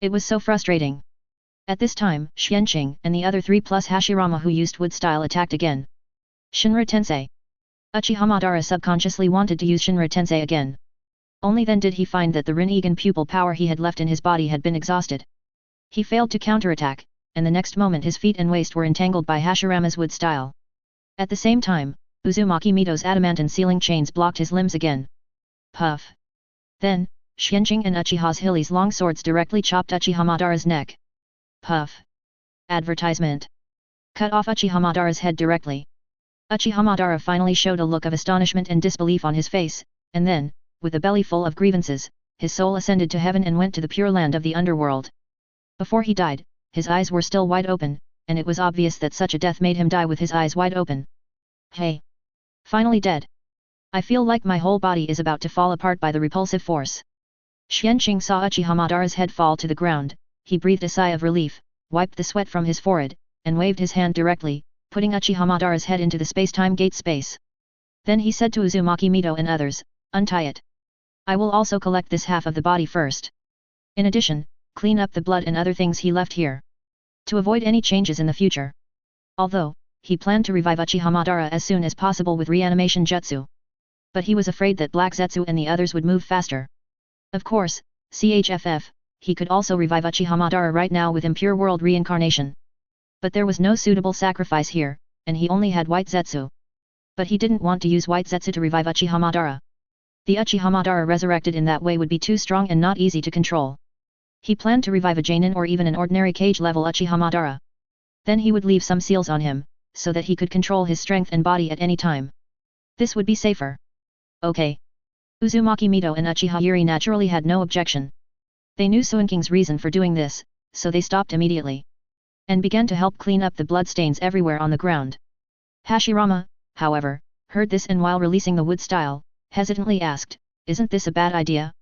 It was so frustrating. At this time, Xianqing and the other three plus Hashirama who used wood style attacked again. Shinra Tensei. Uchiha Madara subconsciously wanted to use Shinra Tensei again. Only then did he find that the Rinnegan pupil power he had left in his body had been exhausted. He failed to counterattack, and the next moment his feet and waist were entangled by Hashirama's wood style. At the same time, Uzumaki Mito's adamantine sealing chains blocked his limbs again. Puff. Then, Xianqing and Uchiha's Hilly's long swords directly chopped Uchiha Madara's neck. Puff. Advertisement. Cut off Uchiha Madara's head directly. Uchiha Madara finally showed a look of astonishment and disbelief on his face, and then, with a belly full of grievances, his soul ascended to heaven and went to the pure land of the underworld. Before he died, his eyes were still wide open, and it was obvious that such a death made him die with his eyes wide open. Hey! Finally dead. I feel like my whole body is about to fall apart by the repulsive force. Xianqing saw Uchiha Madara's head fall to the ground, he breathed a sigh of relief, wiped the sweat from his forehead, and waved his hand directly, putting Uchiha Madara's head into the space-time gate space. Then he said to Uzumaki Mito and others, "Untie it. I will also collect this half of the body first. In addition, clean up the blood and other things he left here. To avoid any changes in the future." Although, he planned to revive Uchiha Madara as soon as possible with reanimation jutsu. But he was afraid that Black Zetsu and the others would move faster. Of course, CHFF, he could also revive Uchiha Madara right now with impure world reincarnation. But there was no suitable sacrifice here, and he only had White Zetsu. But he didn't want to use White Zetsu to revive Uchiha Madara. The Uchiha Madara resurrected in that way would be too strong and not easy to control. He planned to revive a Jainin or even an ordinary cage-level Uchiha Madara. Then he would leave some seals on him, so that he could control his strength and body at any time. This would be safer. Okay. Uzumaki Mito and Uchiha Yuri naturally had no objection. They knew Suinking's reason for doing this, so they stopped immediately. And began to help clean up the bloodstains everywhere on the ground. Hashirama, however, heard this and while releasing the wood style, hesitantly asked, "Isn't this a bad idea?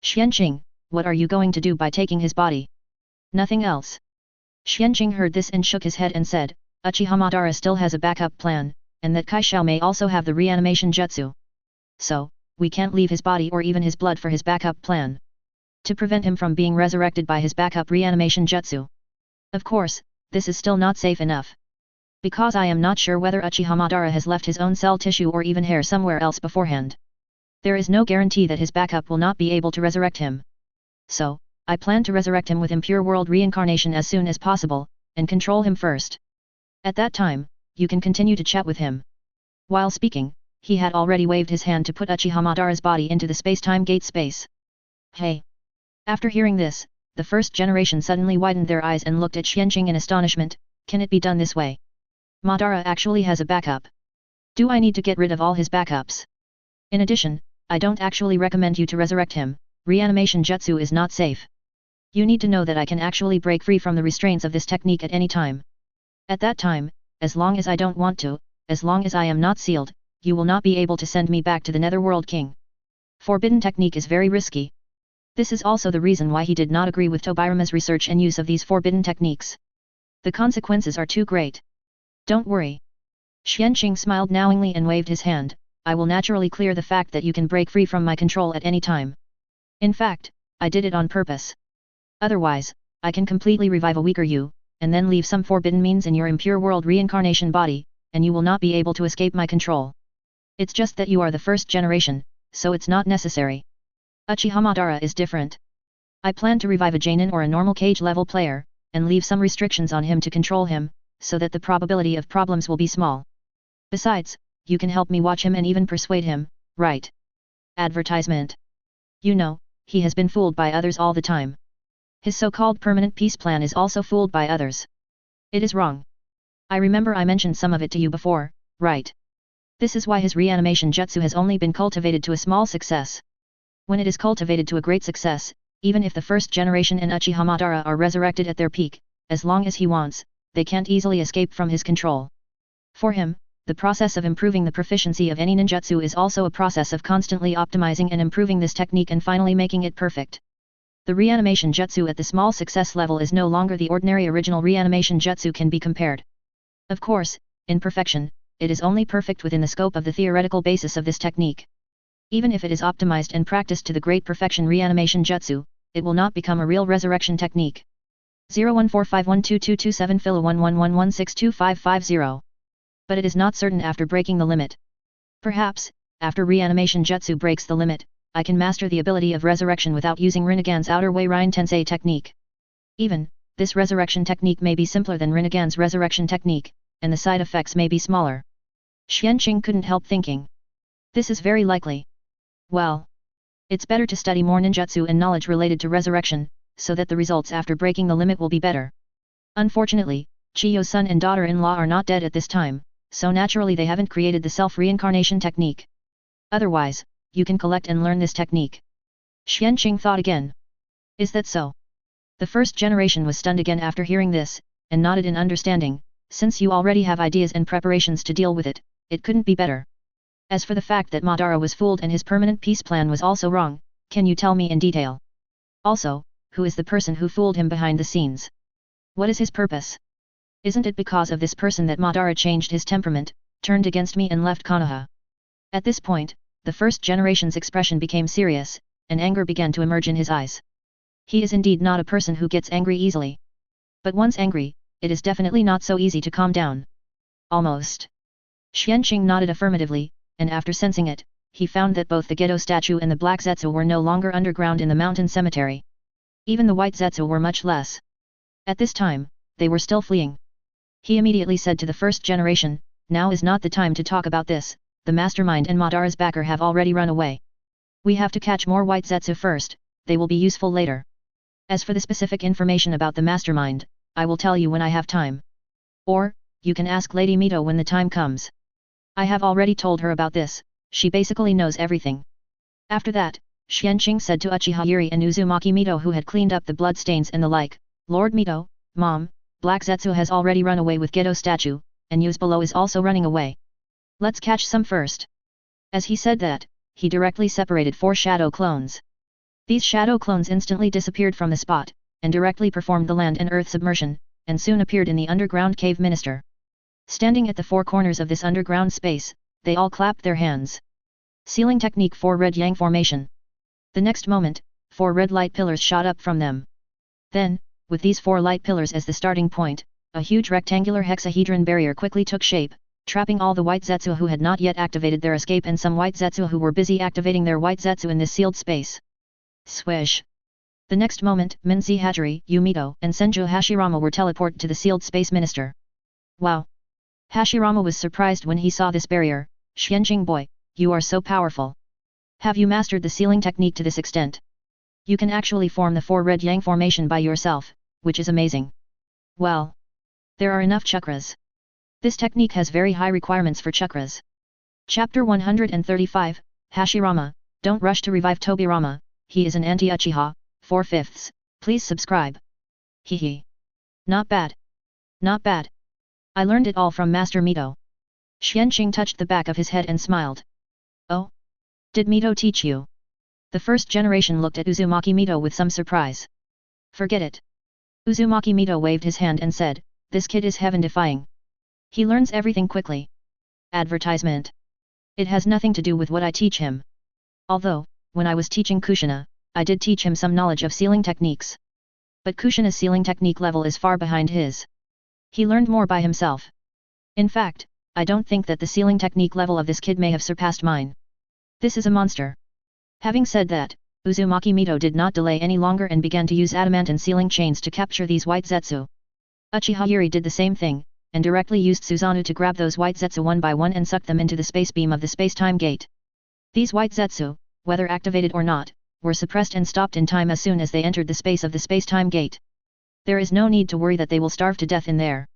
Xianqing, what are you going to do by taking his body?" "Nothing else." Xianqing heard this and shook his head and said, "Uchiha Madara still has a backup plan, and that Kai Xiao may also have the reanimation jutsu. So, we can't leave his body or even his blood for his backup plan. To prevent him from being resurrected by his backup reanimation jutsu. Of course, this is still not safe enough. Because I am not sure whether Uchiha Madara has left his own cell tissue or even hair somewhere else beforehand. There is no guarantee that his backup will not be able to resurrect him. So, I plan to resurrect him with impure world reincarnation as soon as possible, and control him first. At that time, you can continue to chat with him. While speaking, he had already waved his hand to put Uchiha Madara's body into the space-time gate space. Hey! After hearing this, the first generation suddenly widened their eyes and looked at Xianqing in astonishment. Can it be done this way? Madara actually has a backup. Do I need to get rid of all his backups? In addition, I don't actually recommend you to resurrect him, reanimation jutsu is not safe. You need to know that I can actually break free from the restraints of this technique at any time. At that time, as long as I don't want to, as long as I am not sealed, you will not be able to send me back to the Netherworld King. Forbidden technique is very risky. This is also the reason why he did not agree with Tobirama's research and use of these forbidden techniques. The consequences are too great. Don't worry. Xianqing smiled knowingly and waved his hand. I will naturally clear the fact that you can break free from my control at any time. In fact, I did it on purpose. Otherwise, I can completely revive a weaker you, and then leave some forbidden means in your impure world reincarnation body, and you will not be able to escape my control. It's just that you are the first generation, so it's not necessary. Uchiha Madara is different. I plan to revive a Jonin or a normal cage level player, and leave some restrictions on him to control him, so that the probability of problems will be small. Besides, you can help me watch him and even persuade him, right? Advertisement. You know, he has been fooled by others all the time. His so-called permanent peace plan is also fooled by others. It is wrong. I remember I mentioned some of it to you before, right? This is why his reanimation jutsu has only been cultivated to a small success. When it is cultivated to a great success, even if the first generation and Uchiha Madara are resurrected at their peak, as long as he wants, they can't easily escape from his control. For him, the process of improving the proficiency of any ninjutsu is also a process of constantly optimizing and improving this technique and finally making it perfect. The reanimation jutsu at the small success level is no longer the ordinary original reanimation jutsu can be compared. Of course, in perfection, it is only perfect within the scope of the theoretical basis of this technique. Even if it is optimized and practiced to the great perfection reanimation jutsu, it will not become a real resurrection technique. 0145122227 Philo 1111625550. But it is not certain after breaking the limit. Perhaps, after reanimation jutsu breaks the limit, I can master the ability of resurrection without using Rinnegan's outer way Rine Tensei technique. Even, this resurrection technique may be simpler than Rinnegan's resurrection technique, and the side effects may be smaller. Xianqing couldn't help thinking. This is very likely. Well, it's better to study more ninjutsu and knowledge related to resurrection, so that the results after breaking the limit will be better. Unfortunately, Chiyo's son and daughter-in-law are not dead at this time, so naturally they haven't created the self-reincarnation technique. Otherwise, you can collect and learn this technique. Xianqing thought again. Is that so? The first generation was stunned again after hearing this, and nodded in understanding. Since you already have ideas and preparations to deal with it, it couldn't be better. As for the fact that Madara was fooled and his permanent peace plan was also wrong, can you tell me in detail? Also, who is the person who fooled him behind the scenes? What is his purpose? Isn't it because of this person that Madara changed his temperament, turned against me and left Konoha? At this point, the first generation's expression became serious, and anger began to emerge in his eyes. He is indeed not a person who gets angry easily. But once angry, it is definitely not so easy to calm down. Almost. Xianqing nodded affirmatively, and after sensing it, he found that both the Gedo statue and the black Zetsu were no longer underground in the mountain cemetery. Even the white Zetsu were much less. At this time, they were still fleeing. He immediately said to the first generation, now is not the time to talk about this, the mastermind and Madara's backer have already run away. We have to catch more white Zetsu first, they will be useful later. As for the specific information about the mastermind, I will tell you when I have time. Or, you can ask Lady Mito when the time comes. I have already told her about this, she basically knows everything. After that, Xianqing said to Uchiha Yuri and Uzumaki Mito who had cleaned up the bloodstains and the like, Lord Mito, Mom, Black Zetsu has already run away with Gedo statue, and Yuz below is also running away. Let's catch some first. As he said that, he directly separated 4 shadow clones. These shadow clones instantly disappeared from the spot, and directly performed the land and earth submersion, and soon appeared in the underground cave minister. Standing at the 4 corners of this underground space, they all clapped their hands. Sealing technique 4 red yang formation. The next moment, 4 red light pillars shot up from them. Then, with these 4 light pillars as the starting point, a huge rectangular hexahedron barrier quickly took shape, trapping all the white Zetsu who had not yet activated their escape and some white Zetsu who were busy activating their white Zetsu in this sealed space. Swish! The next moment, Minzi Hattori, Yumito, and Senju Hashirama were teleported to the sealed space minister. Wow! Hashirama was surprised when he saw this barrier. Xianjing boy, you are so powerful. Have you mastered the sealing technique to this extent? You can actually form the 4 red yang formation by yourself, which is amazing. Well, there are enough chakras. This technique has very high requirements for chakras. Chapter 135, Hashirama, don't rush to revive Tobirama, he is an anti-Uchiha, 4/5. Please subscribe. Hehe. Not bad. Not bad. I learned it all from Master Mito. Xianqing touched the back of his head and smiled. Oh? Did Mito teach you? The first generation looked at Uzumaki Mito with some surprise. Forget it. Uzumaki Mito waved his hand and said, this kid is heaven-defying. He learns everything quickly. Advertisement. It has nothing to do with what I teach him. Although, when I was teaching Kushina, I did teach him some knowledge of sealing techniques. But Kushina's sealing technique level is far behind his. He learned more by himself. In fact, I don't think that the sealing technique level of this kid may have surpassed mine. This is a monster. Having said that, Uzumaki Mito did not delay any longer and began to use adamant sealing chains to capture these white Zetsu. Uchiha Yuri did the same thing, and directly used Susanoo to grab those white Zetsu one by one and suck them into the space beam of the space-time gate. These white Zetsu, whether activated or not, were suppressed and stopped in time as soon as they entered the space of the space-time gate. There is no need to worry that they will starve to death in there.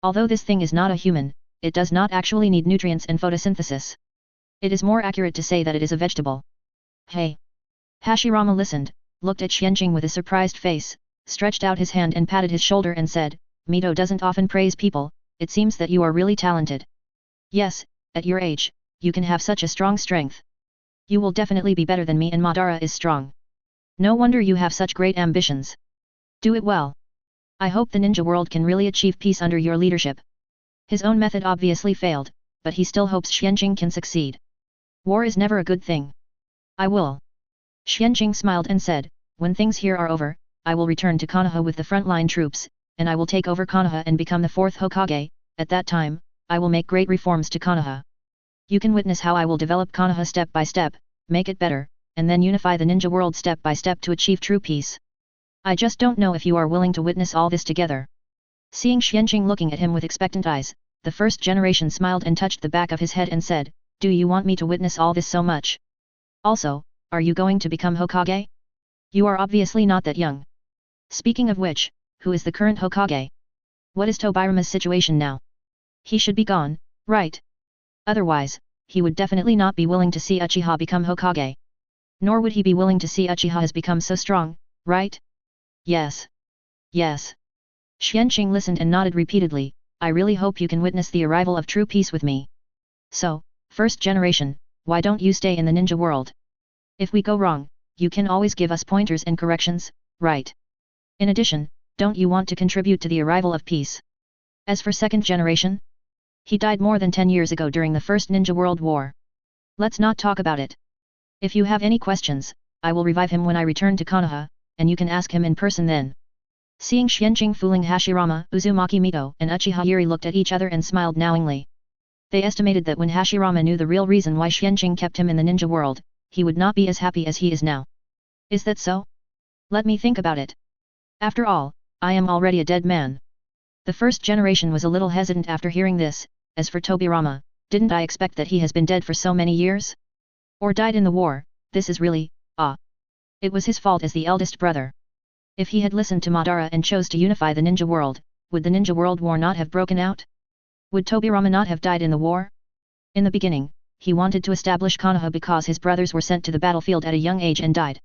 Although this thing is not a human, it does not actually need nutrients and photosynthesis. It is more accurate to say that it is a vegetable. Hey! Hashirama listened, looked at Xianqing with a surprised face, stretched out his hand and patted his shoulder and said, Mito doesn't often praise people, it seems that you are really talented. Yes, at your age, you can have such a strong strength. You will definitely be better than me and Madara is strong. No wonder you have such great ambitions. Do it well. I hope the ninja world can really achieve peace under your leadership. His own method obviously failed, but he still hopes Xianqing can succeed. War is never a good thing. I will. Xianqing smiled and said, when things here are over, I will return to Konoha with the frontline troops, and I will take over Konoha and become the 4th Hokage. At that time, I will make great reforms to Konoha. You can witness how I will develop Konoha step by step, make it better, and then unify the ninja world step by step to achieve true peace. I just don't know if you are willing to witness all this together. Seeing Xianqing looking at him with expectant eyes, the first generation smiled and touched the back of his head and said, do you want me to witness all this so much? Also, are you going to become Hokage? You are obviously not that young. Speaking of which, who is the current Hokage? What is Tobirama's situation now? He should be gone, right? Otherwise, he would definitely not be willing to see Uchiha become Hokage. Nor would he be willing to see Uchiha has become so strong, right? Yes. Yes. Xianqing listened and nodded repeatedly, I really hope you can witness the arrival of true peace with me. So, first generation, why don't you stay in the ninja world? If we go wrong, you can always give us pointers and corrections, right? In addition, don't you want to contribute to the arrival of peace? As for second generation? He died more than 10 years ago during the First Ninja World War. Let's not talk about it. If you have any questions, I will revive him when I return to Konoha, and you can ask him in person then. Seeing Xianqing fooling Hashirama, Uzumaki Mito and Uchiha Yuri looked at each other and smiled knowingly. They estimated that when Hashirama knew the real reason why Xianqing kept him in the ninja world, he would not be as happy as he is now. Is that so? Let me think about it. After all, I am already a dead man. The first generation was a little hesitant after hearing this. As for Tobirama, didn't I expect that he has been dead for so many years? Or died in the war, this is really, It was his fault as the eldest brother. If he had listened to Madara and chose to unify the ninja world, would the ninja world war not have broken out? Would Tobirama not have died in the war? In the beginning, he wanted to establish Konoha because his brothers were sent to the battlefield at a young age and died.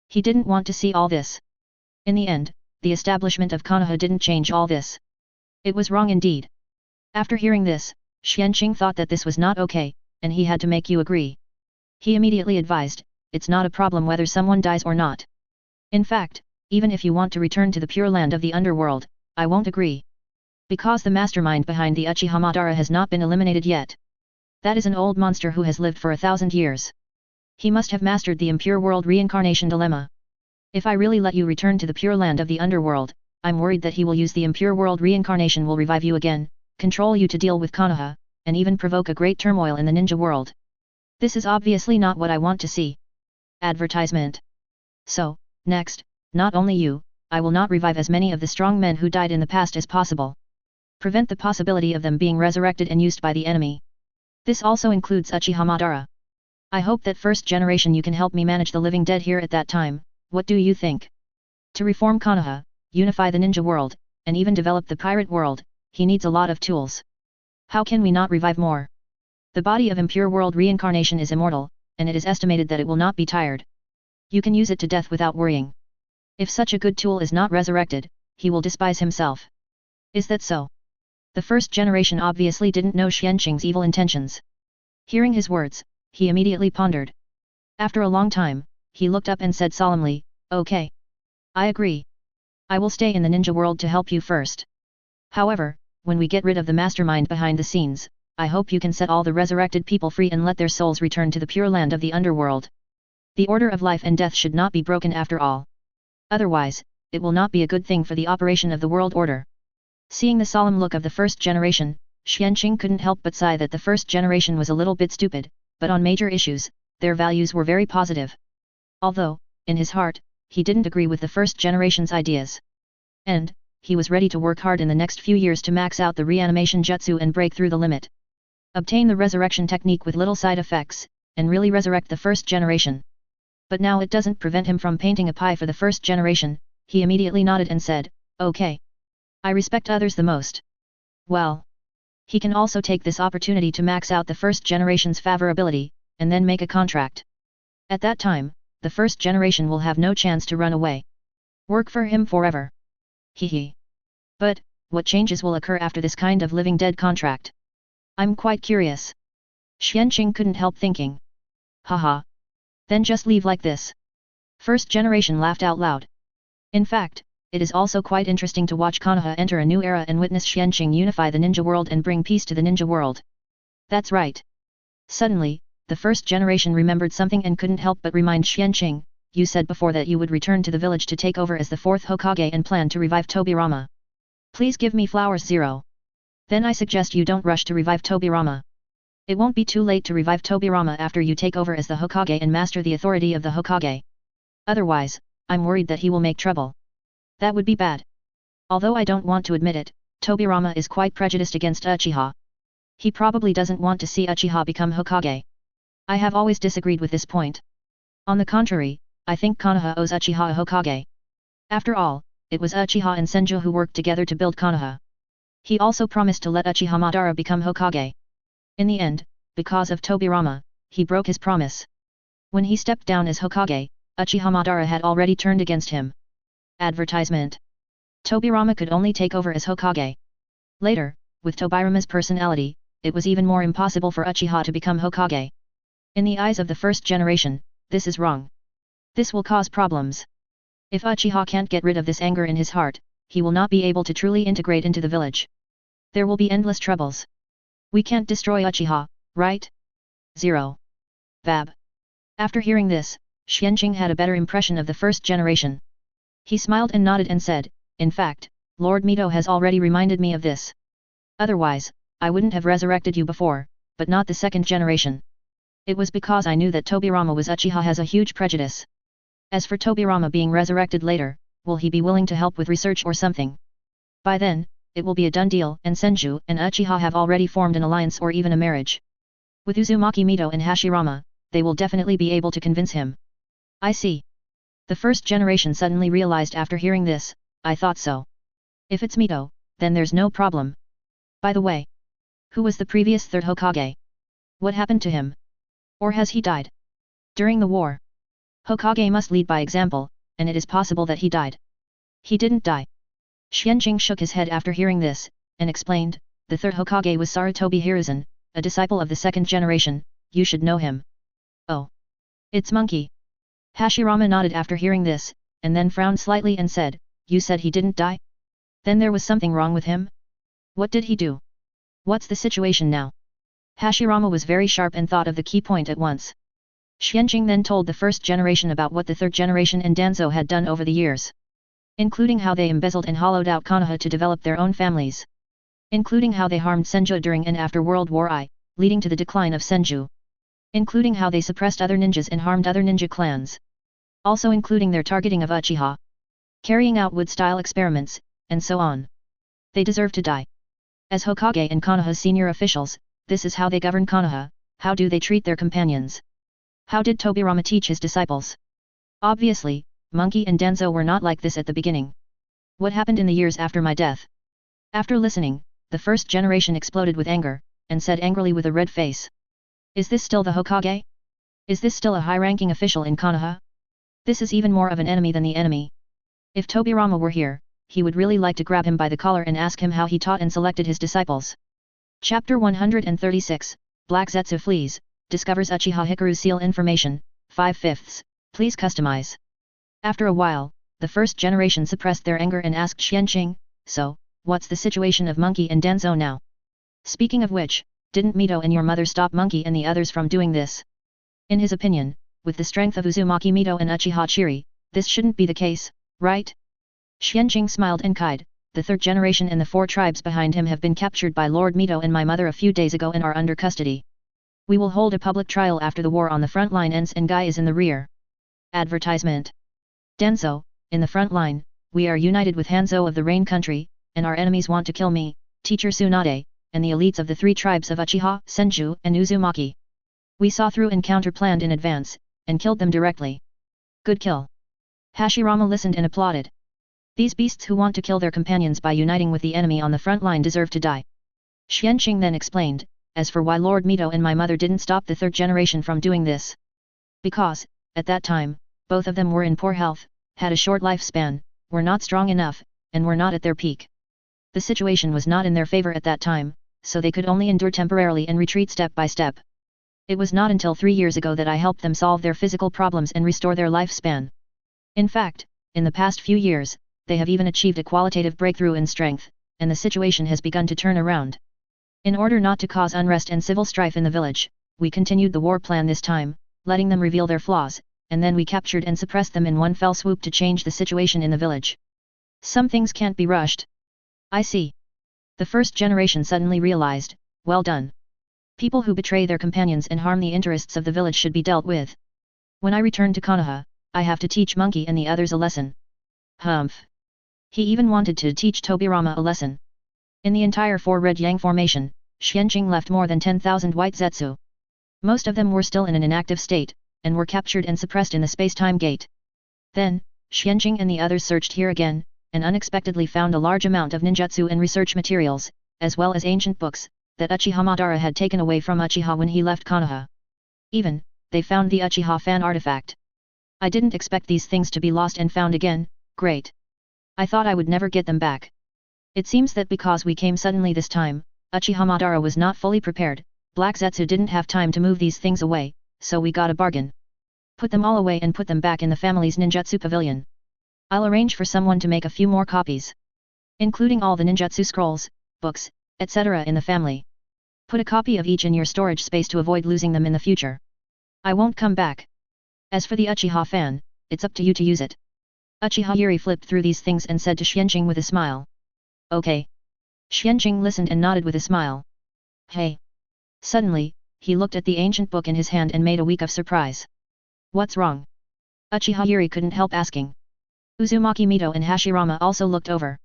He didn't want to see all this. In the end, the establishment of Konoha didn't change all this. It was wrong indeed. After hearing this, Xianqing thought that this was not okay, and he had to make you agree. He immediately advised, it's not a problem whether someone dies or not. In fact, even if you want to return to the pure land of the underworld, I won't agree. Because the mastermind behind the Uchiha Madara has not been eliminated yet. That is an old monster who has lived for 1,000 years. He must have mastered the impure world reincarnation dilemma. If I really let you return to the pure land of the underworld, I'm worried that he will use the impure world reincarnation will revive you again, control you to deal with Konoha, and even provoke a great turmoil in the ninja world. This is obviously not what I want to see. Advertisement. So, next, not only you, I will not revive as many of the strong men who died in the past as possible. Prevent the possibility of them being resurrected and used by the enemy. This also includes Uchiha Madara. I hope that first generation you can help me manage the living dead here at that time. What do you think? To reform Konoha, unify the ninja world, and even develop the pirate world, he needs a lot of tools. How can we not revive more? The body of impure world reincarnation is immortal, and it is estimated that it will not be tired. You can use it to death without worrying. If such a good tool is not resurrected, he will despise himself. Is that so? The first generation obviously didn't know Xianqing's evil intentions. Hearing his words, he immediately pondered. After a long time, he looked up and said solemnly, "Okay. I agree. I will stay in the ninja world to help you first. However, when we get rid of the mastermind behind the scenes, I hope you can set all the resurrected people free and let their souls return to the pure land of the underworld. The order of life and death should not be broken after all. Otherwise, it will not be a good thing for the operation of the world order." Seeing the solemn look of the first generation, Xianqing couldn't help but sigh that the first generation was a little bit stupid, but on major issues, their values were very positive. Although, in his heart, he didn't agree with the first generation's ideas. And, he was ready to work hard in the next few years to max out the reanimation jutsu and break through the limit. Obtain the resurrection technique with little side effects, and really resurrect the first generation. But now it doesn't prevent him from painting a pie for the first generation. He immediately nodded and said, "Okay. I respect others the most. Well, he can also take this opportunity to max out the first generation's favorability, and then make a contract. At that time, the first generation will have no chance to run away. Work for him forever. Hehe. But, what changes will occur after this kind of living dead contract? I'm quite curious." Xianqing couldn't help thinking. Haha. Then just leave like this. First generation laughed out loud. In fact, it is also quite interesting to watch Konoha enter a new era and witness Xianqing unify the ninja world and bring peace to the ninja world. That's right. Suddenly, the first generation remembered something and couldn't help but remind Xianqing, "You said before that you would return to the village to take over as the fourth Hokage and plan to revive Tobirama. Please give me flowers 0. Then I suggest you don't rush to revive Tobirama. It won't be too late to revive Tobirama after you take over as the Hokage and master the authority of the Hokage. Otherwise, I'm worried that he will make trouble. That would be bad. Although I don't want to admit it, Tobirama is quite prejudiced against Uchiha. He probably doesn't want to see Uchiha become Hokage. I have always disagreed with this point. On the contrary, I think Konoha owes Uchiha a Hokage. After all, it was Uchiha and Senju who worked together to build Konoha. He also promised to let Uchiha Madara become Hokage. In the end, because of Tobirama, he broke his promise. When he stepped down as Hokage, Uchiha Madara had already turned against him. Advertisement. Tobirama could only take over as Hokage. Later, with Tobirama's personality, it was even more impossible for Uchiha to become Hokage. In the eyes of the first generation, this is wrong. This will cause problems. If Uchiha can't get rid of this anger in his heart, he will not be able to truly integrate into the village. There will be endless troubles. We can't destroy Uchiha, right? 0. Bab. After hearing this, Xianqing had a better impression of the first generation. He smiled and nodded and said, "In fact, Lord Mito has already reminded me of this. Otherwise, I wouldn't have resurrected you before, but not the second generation. It was because I knew that Tobirama was Uchiha has a huge prejudice. As for Tobirama being resurrected later, will he be willing to help with research or something? By then, it will be a done deal and Senju and Uchiha have already formed an alliance or even a marriage. With Uzumaki Mito and Hashirama, they will definitely be able to convince him." I see. The first generation suddenly realized after hearing this, "I thought so. If it's Mito, then there's no problem. By the way, who was the previous third Hokage? What happened to him? Or has he died? During the war? Hokage must lead by example, and it is possible that he died." "He didn't die." Xianqing shook his head after hearing this, and explained, "The third Hokage was Sarutobi Hiruzen, a disciple of the second generation, you should know him." "Oh. It's Monkey." Hashirama nodded after hearing this, and then frowned slightly and said, "You said he didn't die? Then there was something wrong with him? What did he do? What's the situation now?" Hashirama was very sharp and thought of the key point at once. Xianqing then told the first generation about what the third generation and Danzo had done over the years. including how they embezzled and hollowed out Konoha to develop their own families, including how they harmed Senju during and after World War I, leading to the decline of Senju, including how they suppressed other ninjas and harmed other ninja clans, also including their targeting of Uchiha, carrying out wood-style experiments, and so on. They deserve to die. As Hokage and Konoha's senior officials, this is how they govern Konoha. How do they treat their companions? How did Tobirama teach his disciples? Obviously, Monkey and Danzo were not like this at the beginning. What happened in the years after my death? After listening, the first generation exploded with anger, and said angrily with a red face. Is this still the Hokage? Is this still a high-ranking official in Konoha? This is even more of an enemy than the enemy. If Tobirama were here, he would really like to grab him by the collar and ask him how he taught and selected his disciples. Chapter 136, Black Zetsu flees, discovers Uchiha Hikaru's seal information, 5/5. Please customize. After a while, the first generation suppressed their anger and asked Xianqing, so, what's the situation of Monkey and Danzo now? Speaking of which, didn't Mito and your mother stop Monkey and the others from doing this? In his opinion, with the strength of Uzumaki Mito and Uchiha Chiri, this shouldn't be the case, right? Xianqing smiled and sighed. The third generation and the 4 tribes behind him have been captured by Lord Mito and my mother a few days ago and are under custody. We will hold a public trial after the war on the front line ends and Guy is in the rear. Advertisement. Danzo, in the front line, we are united with Hanzo of the Rain Country, and our enemies want to kill me, Teacher Tsunade, and the elites of the 3 tribes of Uchiha, Senju, and Uzumaki. We saw through and counter-planned in advance, and killed them directly. Good kill. Hashirama listened and applauded. These beasts who want to kill their companions by uniting with the enemy on the front line deserve to die. Xianqing then explained, as for why Lord Mito and my mother didn't stop the third generation from doing this. Because, at that time, both of them were in poor health, had a short lifespan, were not strong enough, and were not at their peak. The situation was not in their favor at that time, so they could only endure temporarily and retreat step by step. It was not until 3 years ago that I helped them solve their physical problems and restore their lifespan. In fact, in the past few years, they have even achieved a qualitative breakthrough in strength, and the situation has begun to turn around. In order not to cause unrest and civil strife in the village, we continued the war plan this time, letting them reveal their flaws, and then we captured and suppressed them in one fell swoop to change the situation in the village. Some things can't be rushed. I see. The first generation suddenly realized, well done. People who betray their companions and harm the interests of the village should be dealt with. When I return to Konoha, I have to teach Monkey and the others a lesson. Humph. He even wanted to teach Tobirama a lesson. In the entire 4 Red Yang formation, Xianqing left more than 10,000 white Zetsu. Most of them were still in an inactive state, and were captured and suppressed in the space-time gate. Then, Xianqing and the others searched here again, and unexpectedly found a large amount of ninjutsu and research materials, as well as ancient books, that Uchiha Madara had taken away from Uchiha when he left Konoha. Even, they found the Uchiha fan artifact. I didn't expect these things to be lost and found again, great. I thought I would never get them back. It seems that because we came suddenly this time, Uchiha Madara was not fully prepared, Black Zetsu didn't have time to move these things away, so we got a bargain. Put them all away and put them back in the family's ninjutsu pavilion. I'll arrange for someone to make a few more copies. Including all the ninjutsu scrolls, books, etc. in the family. Put a copy of each in your storage space to avoid losing them in the future. I won't come back. As for the Uchiha fan, it's up to you to use it. Uchiha Yuri flipped through these things and said to Xianqing with a smile. Okay. Xianqing listened and nodded with a smile. Hey. Suddenly, he looked at the ancient book in his hand and made a week of surprise. What's wrong? Uchiha Yuri couldn't help asking. Uzumaki Mito and Hashirama also looked over.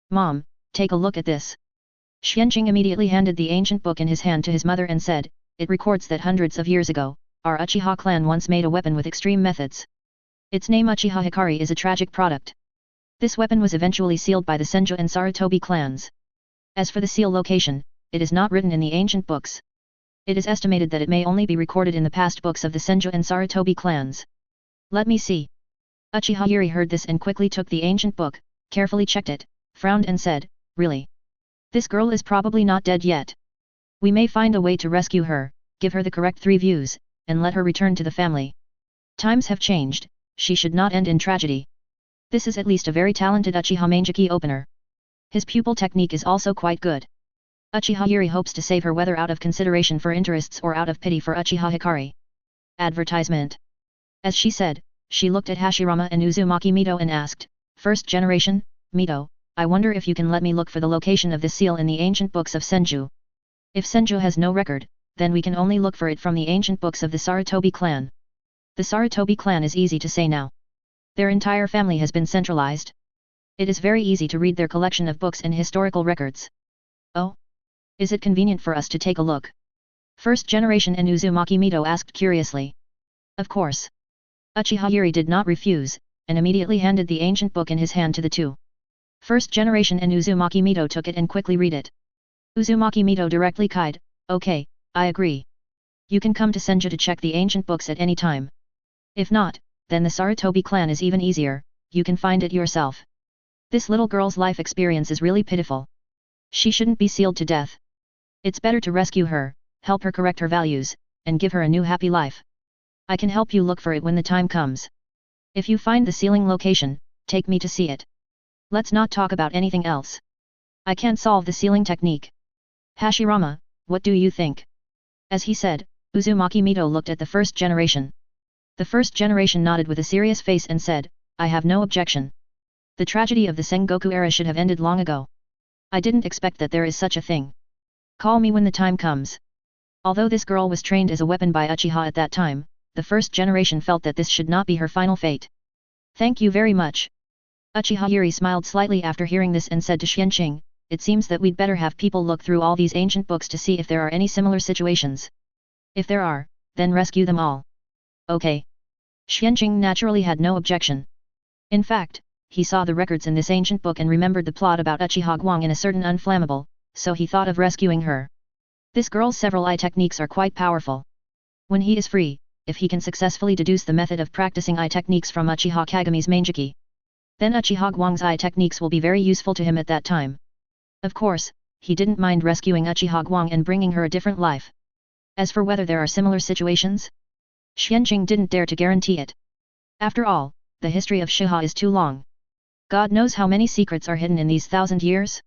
Mom, take a look at this. Xianqing immediately handed the ancient book in his hand to his mother and said, it records that hundreds of years ago, our Uchiha clan once made a weapon with extreme methods. Its name Uchiha Hikari is a tragic product. This weapon was eventually sealed by the Senju and Sarutobi clans. As for the seal location, it is not written in the ancient books. It is estimated that it may only be recorded in the past books of the Senju and Sarutobi clans. Let me see. Uchiha Yuri heard this and quickly took the ancient book, carefully checked it, frowned and said, really? This girl is probably not dead yet. We may find a way to rescue her, give her the correct 3 views, and let her return to the family. Times have changed, she should not end in tragedy. This is at least a very talented Uchiha Mangeki opener. His pupil technique is also quite good. Uchiha Yuri hopes to save her whether out of consideration for interests or out of pity for Uchiha Hikari. Advertisement. As she said, she looked at Hashirama and Uzumaki Mito and asked, First generation, Mito, I wonder if you can let me look for the location of this seal in the ancient books of Senju. If Senju has no record, then we can only look for it from the ancient books of the Sarutobi clan. The Sarutobi clan is easy to say now. Their entire family has been centralized. It is very easy to read their collection of books and historical records. Oh? Is it convenient for us to take a look? First generation and Uzumaki Mito asked curiously. Of course. Uchiha Yuri did not refuse, and immediately handed the ancient book in his hand to the two. First generation and Uzumaki Mito took it and quickly read it. Uzumaki Mito directly cried, okay, I agree. You can come to Senju to check the ancient books at any time. If not, then the Sarutobi clan is even easier, you can find it yourself. This little girl's life experience is really pitiful. She shouldn't be sealed to death. It's better to rescue her, help her correct her values, and give her a new happy life. I can help you look for it when the time comes. If you find the sealing location, take me to see it. Let's not talk about anything else. I can't solve the sealing technique. Hashirama, what do you think? As he said, Uzumaki Mito looked at the first generation. The first generation nodded with a serious face and said, I have no objection. The tragedy of the Sengoku era should have ended long ago. I didn't expect that there is such a thing. Call me when the time comes. Although this girl was trained as a weapon by Uchiha at that time, the first generation felt that this should not be her final fate. Thank you very much. Uchiha Yuri smiled slightly after hearing this and said to Xianqing, it seems that we'd better have people look through all these ancient books to see if there are any similar situations. If there are, then rescue them all. Okay. Xianqing naturally had no objection. In fact, he saw the records in this ancient book and remembered the plot about Uchiha Guang in a certain unflammable, so he thought of rescuing her. This girl's several eye techniques are quite powerful. When he is free, if he can successfully deduce the method of practicing eye techniques from Uchiha Kagami's Manjiki, then Uchiha Guang's eye techniques will be very useful to him at that time. Of course, he didn't mind rescuing Uchiha Guang and bringing her a different life. As for whether there are similar situations, Xianqing didn't dare to guarantee it. After all, the history of Shiha is too long. God knows how many secrets are hidden in these 1,000 years.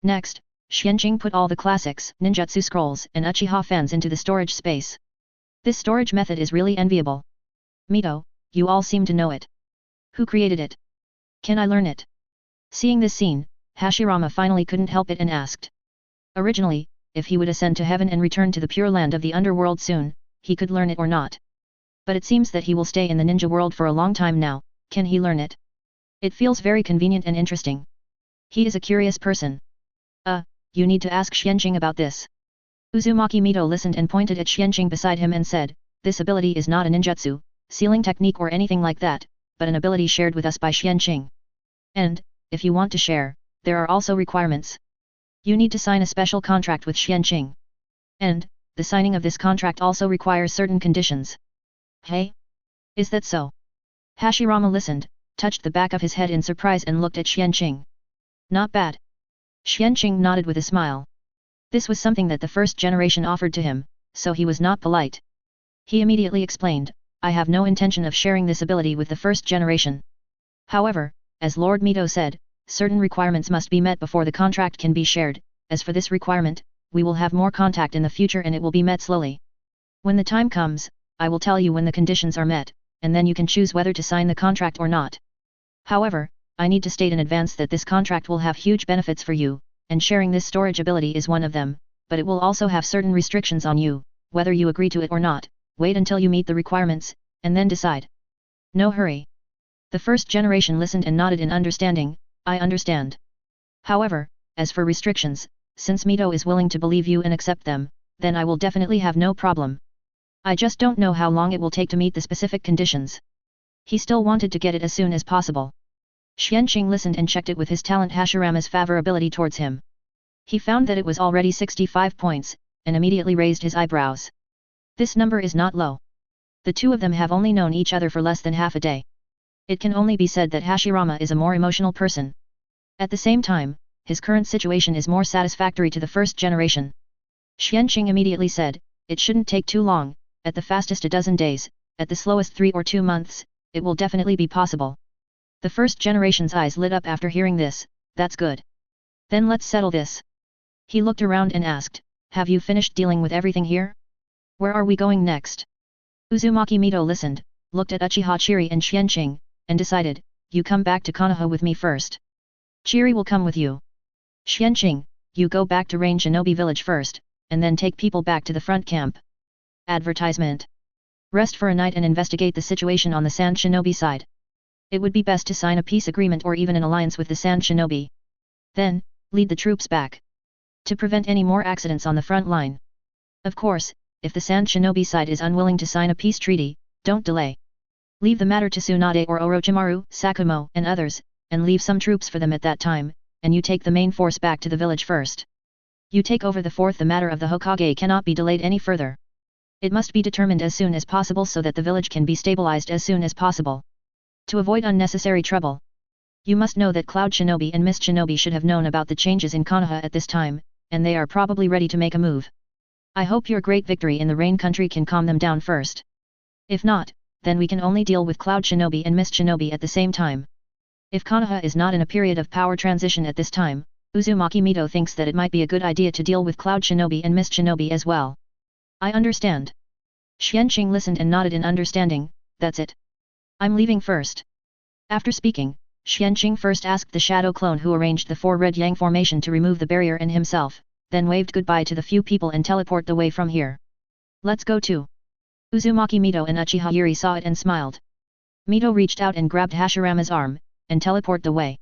Next, Xianqing put all the classics, ninjutsu scrolls and Uchiha fans into the storage space. This storage method is really enviable. Mito, you all seem to know it. Who created it? Can I learn it? Seeing this scene, Hashirama finally couldn't help it and asked. Originally, if he would ascend to heaven and return to the pure land of the underworld soon, he could learn it or not. But it seems that he will stay in the ninja world for a long time now, can he learn it? It feels very convenient and interesting. He is a curious person. You need to ask Xianqing about this. Uzumaki Mito listened and pointed at Xianqing beside him and said, this ability is not a ninjutsu, sealing technique or anything like that, but an ability shared with us by Xianqing. And, if you want to share, there are also requirements. You need to sign a special contract with Xianqing. And, the signing of this contract also requires certain conditions. Hey? Is that so? Hashirama listened, touched the back of his head in surprise and looked at Xianqing. Not bad. Xianqing nodded with a smile. This was something that the first generation offered to him, so he was not polite. He immediately explained, I have no intention of sharing this ability with the first generation. However, as Lord Mito said, certain requirements must be met before the contract can be shared. As for this requirement, we will have more contact in the future and it will be met slowly. When the time comes, I will tell you when the conditions are met, and then you can choose whether to sign the contract or not. However, I need to state in advance that this contract will have huge benefits for you, and sharing this storage ability is one of them, but it will also have certain restrictions on you, whether you agree to it or not. Wait until you meet the requirements, and then decide. No hurry. The first generation listened and nodded in understanding, I understand. However, as for restrictions, since Mito is willing to believe you and accept them, then I will definitely have no problem. I just don't know how long it will take to meet the specific conditions. He still wanted to get it as soon as possible. Xianqing listened and checked it with his talent Hashirama's favorability towards him. He found that it was already 65 points, and immediately raised his eyebrows. This number is not low. The two of them have only known each other for less than half a day. It can only be said that Hashirama is a more emotional person. At the same time, his current situation is more satisfactory to the first generation. Xianqing immediately said, it shouldn't take too long, at the fastest a dozen days, at the slowest 3 or 2 months, it will definitely be possible. The first generation's eyes lit up after hearing this, that's good. Then let's settle this. He looked around and asked, have you finished dealing with everything here? Where are we going next? Uzumaki Mito listened, looked at Uchiha Chiri and Xianqing, and decided, you come back to Konoha with me first. Chiri will come with you. Xianqing, you go back to Rain Shinobi village first, and then take people back to the front camp. Advertisement. Rest for a night and investigate the situation on the Sand Shinobi side. It would be best to sign a peace agreement or even an alliance with the Sand Shinobi. Then, lead the troops back. To prevent any more accidents on the front line. Of course, if the Sand Shinobi side is unwilling to sign a peace treaty, don't delay. Leave the matter to Tsunade or Orochimaru, Sakumo, and others, and leave some troops for them at that time, and you take the main force back to the village first. You take over the fourth. The matter of the Hokage cannot be delayed any further. It must be determined as soon as possible so that the village can be stabilized as soon as possible. To avoid unnecessary trouble. You must know that Cloud Shinobi and Mist Shinobi should have known about the changes in Konoha at this time, and they are probably ready to make a move. I hope your great victory in the Rain Country can calm them down first. If not, then we can only deal with Cloud Shinobi and Mist Shinobi at the same time. If Konoha is not in a period of power transition at this time, Uzumaki Mito thinks that it might be a good idea to deal with Cloud Shinobi and Mist Shinobi as well. I understand. Xianqing listened and nodded in understanding. That's it. I'm leaving first. After speaking, Xianqing first asked the shadow clone who arranged the 4 red yang formation to remove the barrier and himself, then waved goodbye to the few people and teleport the way from here. Let's go too. Uzumaki Mito and Uchiha Yuri saw it and smiled. Mito reached out and grabbed Hashirama's arm, and teleport the way.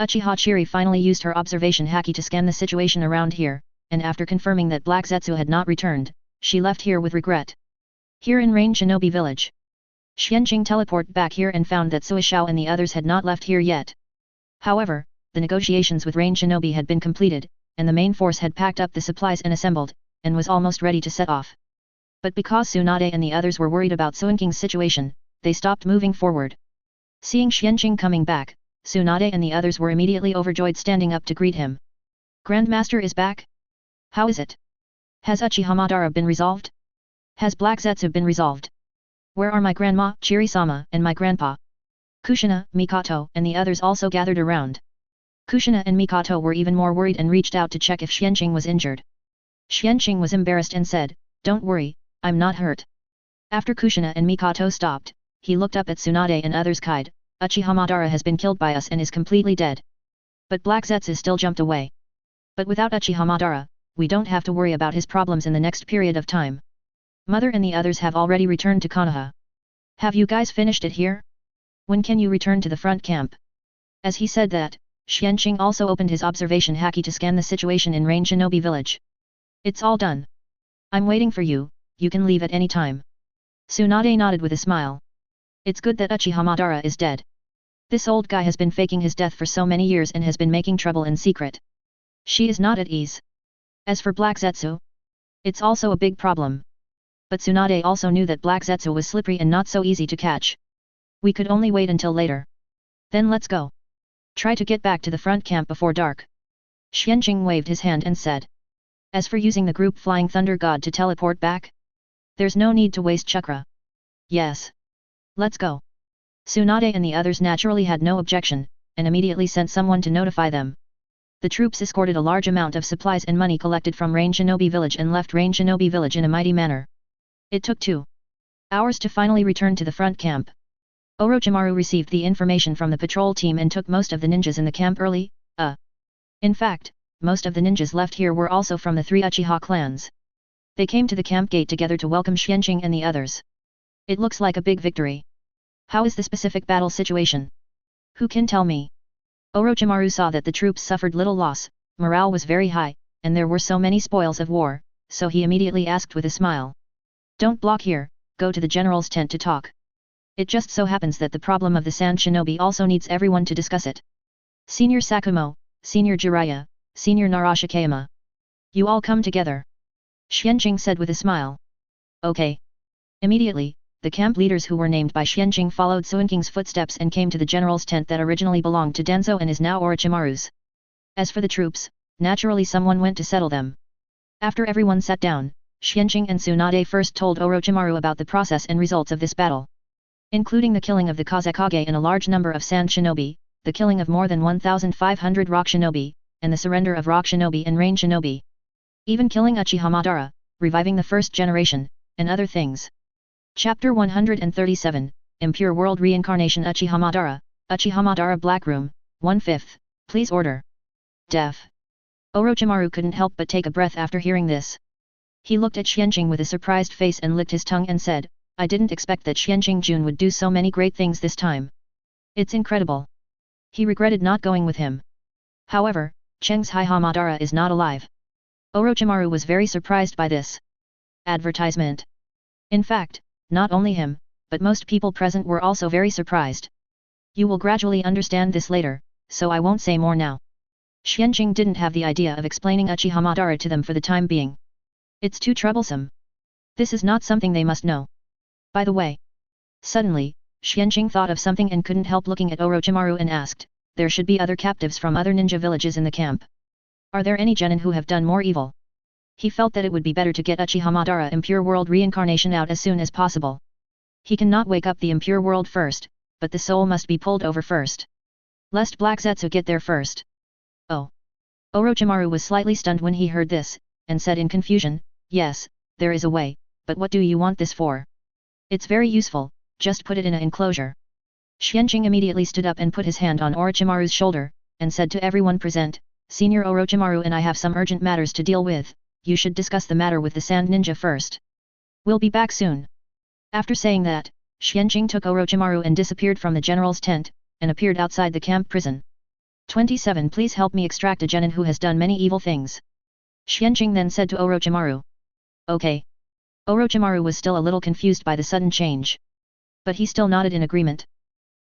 Uchiha Chiri finally used her observation haki to scan the situation around here, and after confirming that Black Zetsu had not returned, she left here with regret. Here in Rain Shinobi village. Xianqing teleported back here and found that Suishao and the others had not left here yet. However, the negotiations with Rain Shinobi had been completed, and the main force had packed up the supplies and assembled, and was almost ready to set off. But because Tsunade and the others were worried about Suinking's situation, they stopped moving forward. Seeing Xianqing coming back, Tsunade and the others were immediately overjoyed, standing up to greet him. Grandmaster is back? How is it? Has Uchiha Madara been resolved? Has Black Zetsu been resolved? Where are my grandma, Chiri-sama, and my grandpa? Kushina, Mikoto, and the others also gathered around. Kushina and Mikoto were even more worried and reached out to check if Xianqing was injured. Xianqing was embarrassed and said, "Don't worry, I'm not hurt." After Kushina and Mikoto stopped, he looked up at Tsunade and others. Kide, Uchiha Madara has been killed by us and is completely dead. But Black Zetsu still jumped away. But without Uchiha Madara, we don't have to worry about his problems in the next period of time. Mother and the others have already returned to Konoha. Have you guys finished it here? When can you return to the front camp? As he said that, Xianqing also opened his observation haki to scan the situation in Rain Shinobi village. It's all done. I'm waiting for you, you can leave at any time. Tsunade nodded with a smile. It's good that Uchiha Madara is dead. This old guy has been faking his death for so many years and has been making trouble in secret. She is not at ease. As for Black Zetsu, it's also a big problem. But Tsunade also knew that Black Zetsu was slippery and not so easy to catch. We could only wait until later. Then let's go. Try to get back to the front camp before dark. Xianqing waved his hand and said. As for using the group Flying Thunder God to teleport back? There's no need to waste chakra. Yes. Let's go. Tsunade and the others naturally had no objection, and immediately sent someone to notify them. The troops escorted a large amount of supplies and money collected from Rain Shinobi village and left Rain Shinobi village in a mighty manner. It took 2 hours to finally return to the front camp. Orochimaru received the information from the patrol team and took most of the ninjas in the camp early. In fact, most of the ninjas left here were also from the 3 Uchiha clans. They came to the camp gate together to welcome Xianqing and the others. It looks like a big victory. How is the specific battle situation? Who can tell me? Orochimaru saw that the troops suffered little loss, morale was very high, and there were so many spoils of war, so he immediately asked with a smile. Don't block here, go to the general's tent to talk. It just so happens that the problem of the Sand Shinobi also needs everyone to discuss it. Senior Sakumo, Senior Jiraiya, Senior Narashikayama. You all come together. Xianqing said with a smile. Okay. Immediately, the camp leaders who were named by Xianqing followed Suinking's footsteps and came to the general's tent that originally belonged to Danzo and is now Orochimaru's. As for the troops, naturally someone went to settle them. After everyone sat down, Xianqing and Tsunade first told Orochimaru about the process and results of this battle. Including the killing of the Kazekage and a large number of Sand Shinobi, the killing of more than 1,500 Rock Shinobi, and the surrender of Rock Shinobi and Rain Shinobi. Even killing Uchiha Madara, reviving the first generation, and other things. Chapter 137, Impure World Reincarnation. Uchiha Madara, Uchiha Madara Black Room, 1/5, please order. Def. Orochimaru couldn't help but take a breath after hearing this. He looked at Xianqing with a surprised face and licked his tongue and said, I didn't expect that Xianqing Jun would do so many great things this time. It's incredible. He regretted not going with him. However, Cheng's Uchiha Madara is not alive. Orochimaru was very surprised by this advertisement. In fact, not only him, but most people present were also very surprised. You will gradually understand this later, so I won't say more now. Xianqing didn't have the idea of explaining Uchiha Madara to them for the time being. It's too troublesome. This is not something they must know. By the way. Suddenly, Xianqing thought of something and couldn't help looking at Orochimaru and asked, there should be other captives from other ninja villages in the camp. Are there any genin who have done more evil? He felt that it would be better to get Uchiha Madara impure world reincarnation out as soon as possible. He cannot wake up the impure world first, but the soul must be pulled over first. Lest Black Zetsu get there first. Oh. Orochimaru was slightly stunned when he heard this, and said in confusion, yes, there is a way, but what do you want this for? It's very useful, just put it in an enclosure. Xianqing immediately stood up and put his hand on Orochimaru's shoulder, and said to everyone present, Senior Orochimaru and I have some urgent matters to deal with, you should discuss the matter with the Sand Ninja first. We'll be back soon. After saying that, Xianqing took Orochimaru and disappeared from the general's tent, and appeared outside the camp prison. 27 Please help me extract a genin who has done many evil things. Xianqing then said to Orochimaru. Okay. Orochimaru was still a little confused by the sudden change. But he still nodded in agreement.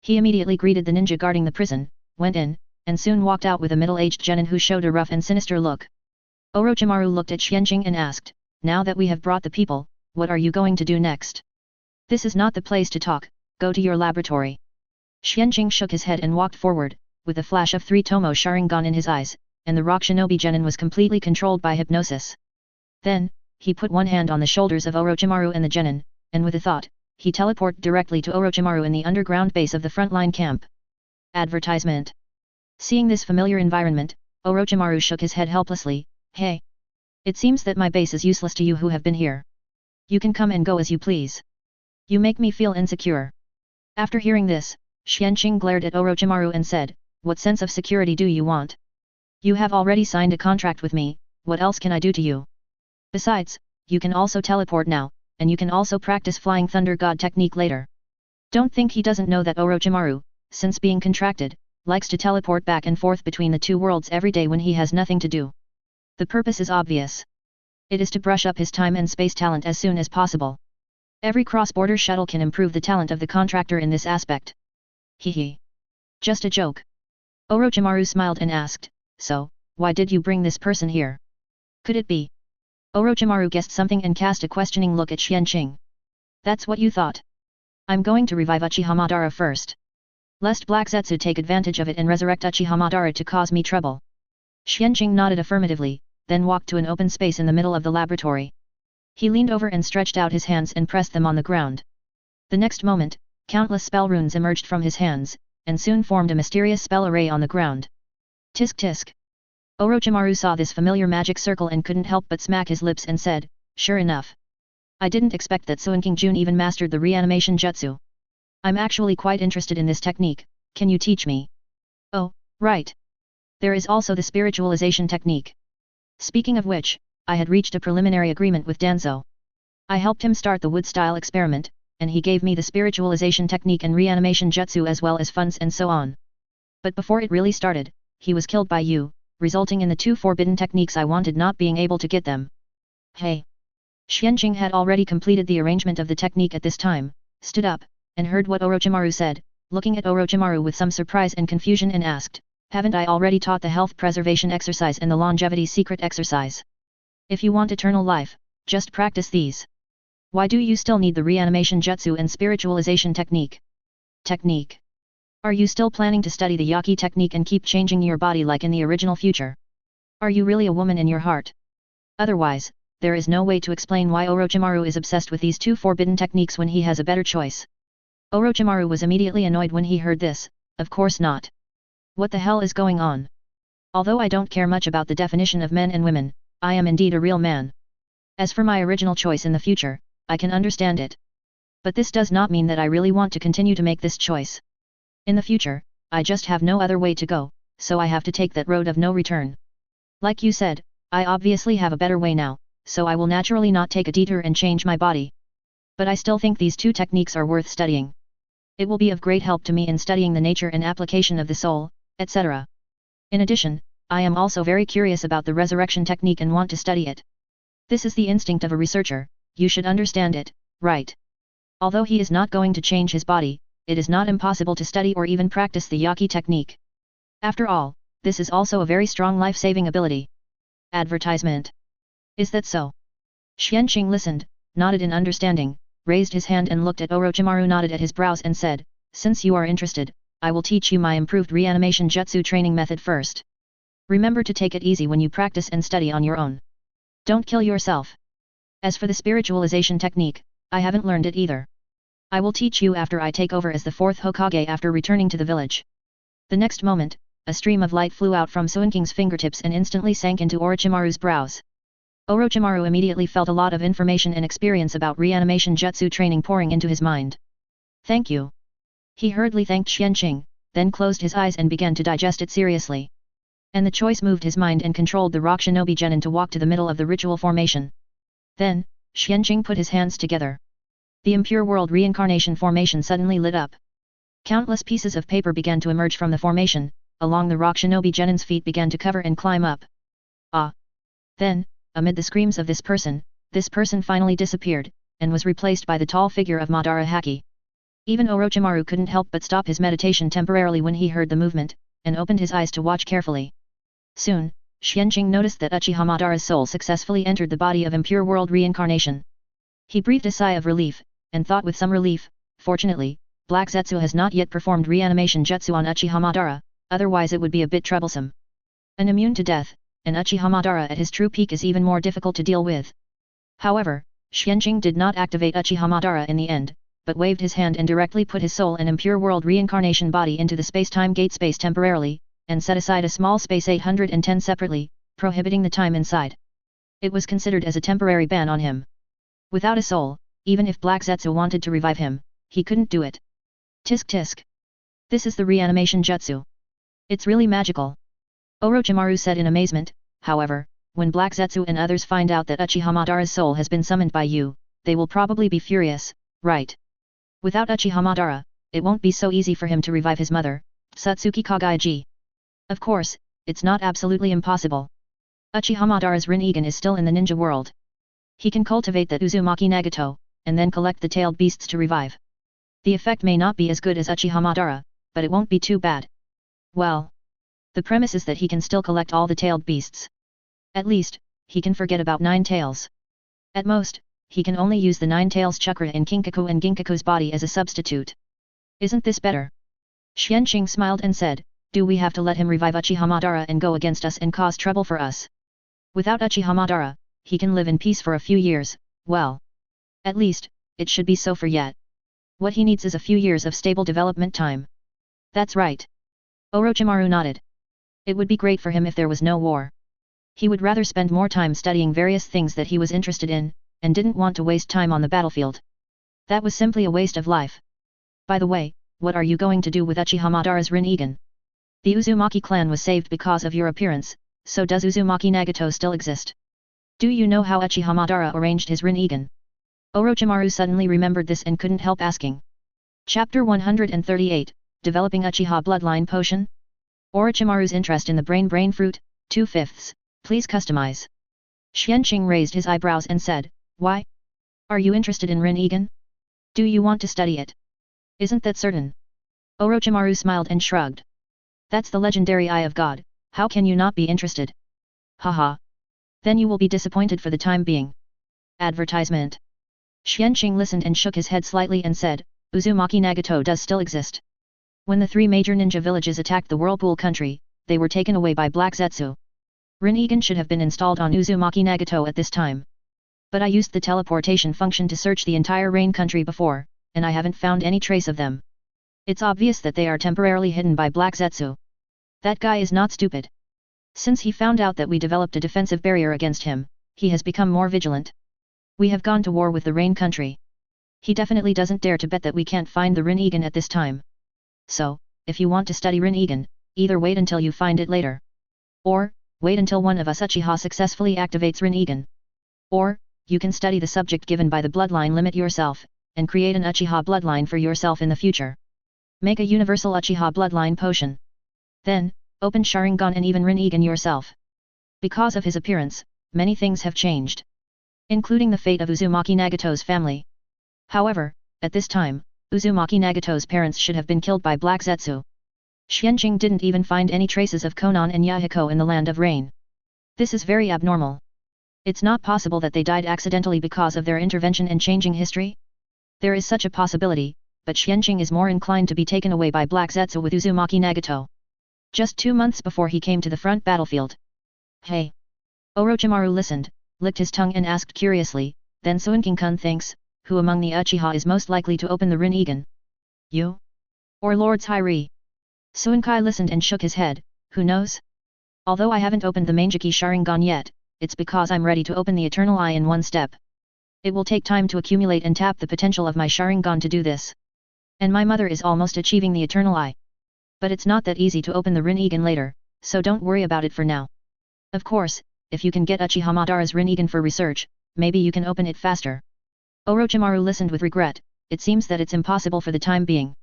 He immediately greeted the ninja guarding the prison, went in, and soon walked out with a middle-aged genin who showed a rough and sinister look. Orochimaru looked at Xianqing and asked, now that we have brought the people, what are you going to do next? This is not the place to talk, go to your laboratory. Xianqing shook his head and walked forward, with a flash of 3 Tomo Sharingan in his eyes, and the rock shinobi genin was completely controlled by hypnosis. Then, he put one hand on the shoulders of Orochimaru and the genin, and with a thought, he teleported directly to Orochimaru in the underground base of the frontline camp. Advertisement. Seeing this familiar environment, Orochimaru shook his head helplessly, hey. It seems that my base is useless to you who have been here. You can come and go as you please. You make me feel insecure. After hearing this, Xianqing glared at Orochimaru and said, what sense of security do you want? You have already signed a contract with me, what else can I do to you? Besides, you can also teleport now, and you can also practice Flying Thunder God technique later. Don't think he doesn't know that Orochimaru, since being contracted, likes to teleport back and forth between the two worlds every day when he has nothing to do. The purpose is obvious. It is to brush up his time and space talent as soon as possible. Every cross-border shuttle can improve the talent of the contractor in this aspect. Hee. Just a joke. Orochimaru smiled and asked, so, why did you bring this person here? Could it be? Orochimaru guessed something and cast a questioning look at Xianqing. That's what you thought. I'm going to revive Uchiha Madara first. Lest Black Zetsu take advantage of it and resurrect Uchiha Madara to cause me trouble. Xianqing nodded affirmatively, then walked to an open space in the middle of the laboratory. He leaned over and stretched out his hands and pressed them on the ground. The next moment, countless spell runes emerged from his hands, and soon formed a mysterious spell array on the ground. Tisk tisk. Orochimaru saw this familiar magic circle and couldn't help but smack his lips and said, sure enough. I didn't expect that Suinking Jun even mastered the reanimation jutsu. I'm actually quite interested in this technique, can you teach me? Oh, right. There is also the spiritualization technique. Speaking of which, I had reached a preliminary agreement with Danzo. I helped him start the wood-style experiment, and he gave me the spiritualization technique and reanimation jutsu as well as funds and so on. But before it really started, he was killed by you, resulting in the 2 forbidden techniques I wanted not being able to get them. Hey! Xianqing had already completed the arrangement of the technique at this time, stood up, and heard what Orochimaru said, looking at Orochimaru with some surprise and confusion and asked, haven't I already taught the health preservation exercise and the longevity secret exercise? If you want eternal life, just practice these. Why do you still need the reanimation jutsu and spiritualization technique? Technique. Are you still planning to study the Yaki technique and keep changing your body like in the original future? Are you really a woman in your heart? Otherwise, there is no way to explain why Orochimaru is obsessed with these 2 forbidden techniques when he has a better choice. Orochimaru was immediately annoyed when he heard this, of course not. What the hell is going on? Although I don't care much about the definition of men and women, I am indeed a real man. As for my original choice in the future, I can understand it. But this does not mean that I really want to continue to make this choice. In the future, I just have no other way to go, so I have to take that road of no return. Like you said, I obviously have a better way now, so I will naturally not take a detour and change my body. But I still think these two techniques are worth studying. It will be of great help to me in studying the nature and application of the soul, etc. In addition, I am also very curious about the resurrection technique and want to study it. This is the instinct of a researcher, you should understand it, right? Although he is not going to change his body, it is not impossible to study or even practice the Yaki technique. After all, this is also a very strong life-saving ability. Advertisement. Is that so? Xianqing listened, nodded in understanding, raised his hand and looked at Orochimaru, nodded at his brows and said, since you are interested, I will teach you my improved reanimation jutsu training method first. Remember to take it easy when you practice and study on your own. Don't kill yourself. As for the spiritualization technique, I haven't learned it either. I will teach you after I take over as the fourth Hokage after returning to the village. The next moment, a stream of light flew out from Suinking's fingertips and instantly sank into Orochimaru's brows. Orochimaru immediately felt a lot of information and experience about reanimation jutsu training pouring into his mind. Thank you. He hurriedly thanked Xianqing, then closed his eyes and began to digest it seriously. And the choice moved his mind and controlled the rock shinobi genin to walk to the middle of the ritual formation. Then, Xianqing put his hands together. The impure world reincarnation formation suddenly lit up. Countless pieces of paper began to emerge from the formation, along the rock shinobi genin's feet began to cover and climb up. Ah! Then, amid the screams of this person finally disappeared, and was replaced by the tall figure of Madara Haki. Even Orochimaru couldn't help but stop his meditation temporarily when he heard the movement, and opened his eyes to watch carefully. Soon, Xianqing noticed that Uchiha Madara's soul successfully entered the body of impure world reincarnation. He breathed a sigh of relief, and thought with some relief, fortunately, Black Zetsu has not yet performed reanimation jutsu on Uchiha Madara, otherwise it would be a bit troublesome. An immune to death, and Uchiha Madara at his true peak is even more difficult to deal with. However, Xianqing did not activate Uchiha Madara in the end, but waved his hand and directly put his soul and impure world reincarnation body into the space-time gate space temporarily, and set aside a small space 810 separately, prohibiting the time inside. It was considered as a temporary ban on him. Without a soul, even if Black Zetsu wanted to revive him, he couldn't do it. Tisk tisk. This is the reanimation jutsu. It's really magical. Orochimaru said in amazement. However, when Black Zetsu and others find out that Uchiha Madara's soul has been summoned by you, they will probably be furious, right? Without Uchiha Madara, it won't be so easy for him to revive his mother, Satsuki Kagaiji. Of course, it's not absolutely impossible. Uchiha Madara's Rinnegan is still in the ninja world. He can cultivate that Uzumaki Nagato, and then collect the tailed beasts to revive. The effect may not be as good as Uchiha Madara, but it won't be too bad. Well, the premise is that he can still collect all the tailed beasts. At least, he can forget about Nine Tails. At most, he can only use the Nine Tails chakra in Kinkaku and Ginkaku's body as a substitute. Isn't this better? Xianqing smiled and said, do we have to let him revive Uchiha Madara and go against us and cause trouble for us? Without Uchiha Madara, he can live in peace for a few years, well. At least, it should be so for yet. What he needs is a few years of stable development time. That's right. Orochimaru nodded. It would be great for him if there was no war. He would rather spend more time studying various things that he was interested in, and didn't want to waste time on the battlefield. That was simply a waste of life. By the way, what are you going to do with Uchiha Madara's Rinnegan? The Uzumaki clan was saved because of your appearance, so does Uzumaki Nagato still exist? Do you know how Uchiha Madara arranged his Rinnegan? Orochimaru suddenly remembered this and couldn't help asking. Chapter 138, Developing Uchiha Bloodline Potion? Orochimaru's interest in the brain fruit, 2/5, please customize. Xianqing raised his eyebrows and said, why? Are you interested in Rinnegan? Do you want to study it? Isn't that certain? Orochimaru smiled and shrugged. That's the legendary Eye of God, how can you not be interested? Haha. Then you will be disappointed for the time being. Advertisement. Xianqing listened and shook his head slightly and said, Uzumaki Nagato does still exist. When the three major ninja villages attacked the Whirlpool country, they were taken away by Black Zetsu. Rinnegan should have been installed on Uzumaki Nagato at this time. But I used the teleportation function to search the entire Rain country before, and I haven't found any trace of them. It's obvious that they are temporarily hidden by Black Zetsu. That guy is not stupid. Since he found out that we developed a defensive barrier against him, he has become more vigilant. We have gone to war with the Rain country. He definitely doesn't dare to bet that we can't find the Rinnegan at this time. So, if you want to study Rinnegan, either wait until you find it later. Or, wait until one of us Uchiha successfully activates Rinnegan. Or, you can study the subject given by the bloodline limit yourself, and create an Uchiha bloodline for yourself in the future. Make a universal Uchiha bloodline potion. Then, open Sharingan and even Rinnegan yourself. Because of his appearance, many things have changed, including the fate of Uzumaki Nagato's family. However, at this time, Uzumaki Nagato's parents should have been killed by Black Zetsu. Xianqing didn't even find any traces of Konan and Yahiko in the Land of Rain. This is very abnormal. It's not possible that they died accidentally because of their intervention and changing history? There is such a possibility, but Xianqing is more inclined to be taken away by Black Zetsu with Uzumaki Nagato. Just 2 months before he came to the front battlefield. Hey! Orochimaru listened, licked his tongue and asked curiously, then Suinking-kun thinks, who among the Uchiha is most likely to open the Rinnegan? You? Or Lord Tyree? Suinkai listened and shook his head, who knows? Although I haven't opened the Mangeki Sharingan yet, it's because I'm ready to open the Eternal Eye in one step. It will take time to accumulate and tap the potential of my Sharingan to do this. And my mother is almost achieving the Eternal Eye. But it's not that easy to open the Rinnegan later, so don't worry about it for now. Of course, if you can get Uchiha Madara's Rinnegan for research, maybe you can open it faster. Orochimaru listened with regret. It seems that it's impossible for the time being.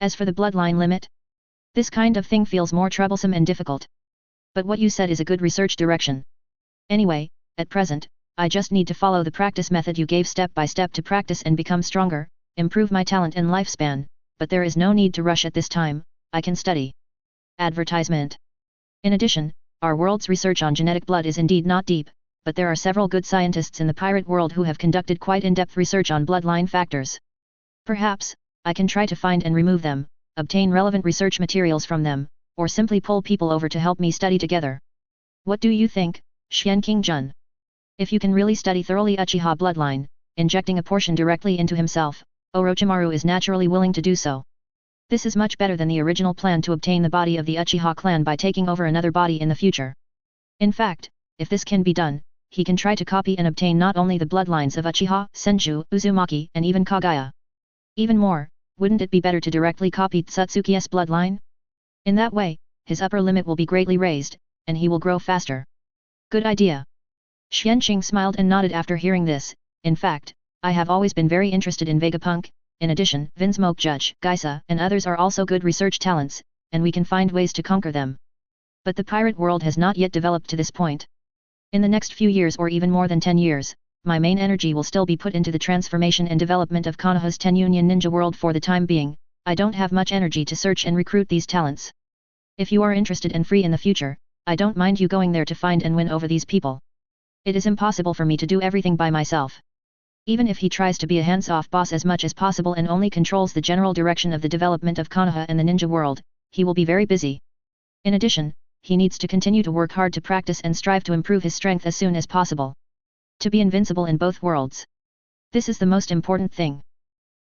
As for the bloodline limit, this kind of thing feels more troublesome and difficult. But what you said is a good research direction. Anyway, at present, I just need to follow the practice method you gave step by step to practice and become stronger, improve my talent and lifespan, but there is no need to rush at this time, I can study. Advertisement. In addition, our world's research on genetic blood is indeed not deep, but there are several good scientists in the pirate world who have conducted quite in-depth research on bloodline factors. Perhaps, I can try to find and remove them, obtain relevant research materials from them, or simply pull people over to help me study together. What do you think, Xianqing-jun? If you can really study thoroughly Uchiha bloodline, injecting a portion directly into himself, Orochimaru is naturally willing to do so. This is much better than the original plan to obtain the body of the Uchiha clan by taking over another body in the future. In fact, if this can be done, he can try to copy and obtain not only the bloodlines of Uchiha, Senju, Uzumaki, and even Kagaya. Even more, wouldn't it be better to directly copy Tsutsuki's bloodline? In that way, his upper limit will be greatly raised, and he will grow faster. Good idea. Xianqing smiled and nodded after hearing this. In fact, I have always been very interested in Vegapunk. In addition, Vinsmoke Judge, Geisa, and others are also good research talents, and we can find ways to conquer them. But the pirate world has not yet developed to this point. In the next few years or even more than 10 years, my main energy will still be put into the transformation and development of Konoha's 10 Union Ninja world for the time being. I don't have much energy to search and recruit these talents. If you are interested and free in the future, I don't mind you going there to find and win over these people. It is impossible for me to do everything by myself. Even if he tries to be a hands-off boss as much as possible and only controls the general direction of the development of Konoha and the ninja world, he will be very busy. In addition, he needs to continue to work hard to practice and strive to improve his strength as soon as possible. To be invincible in both worlds. This is the most important thing.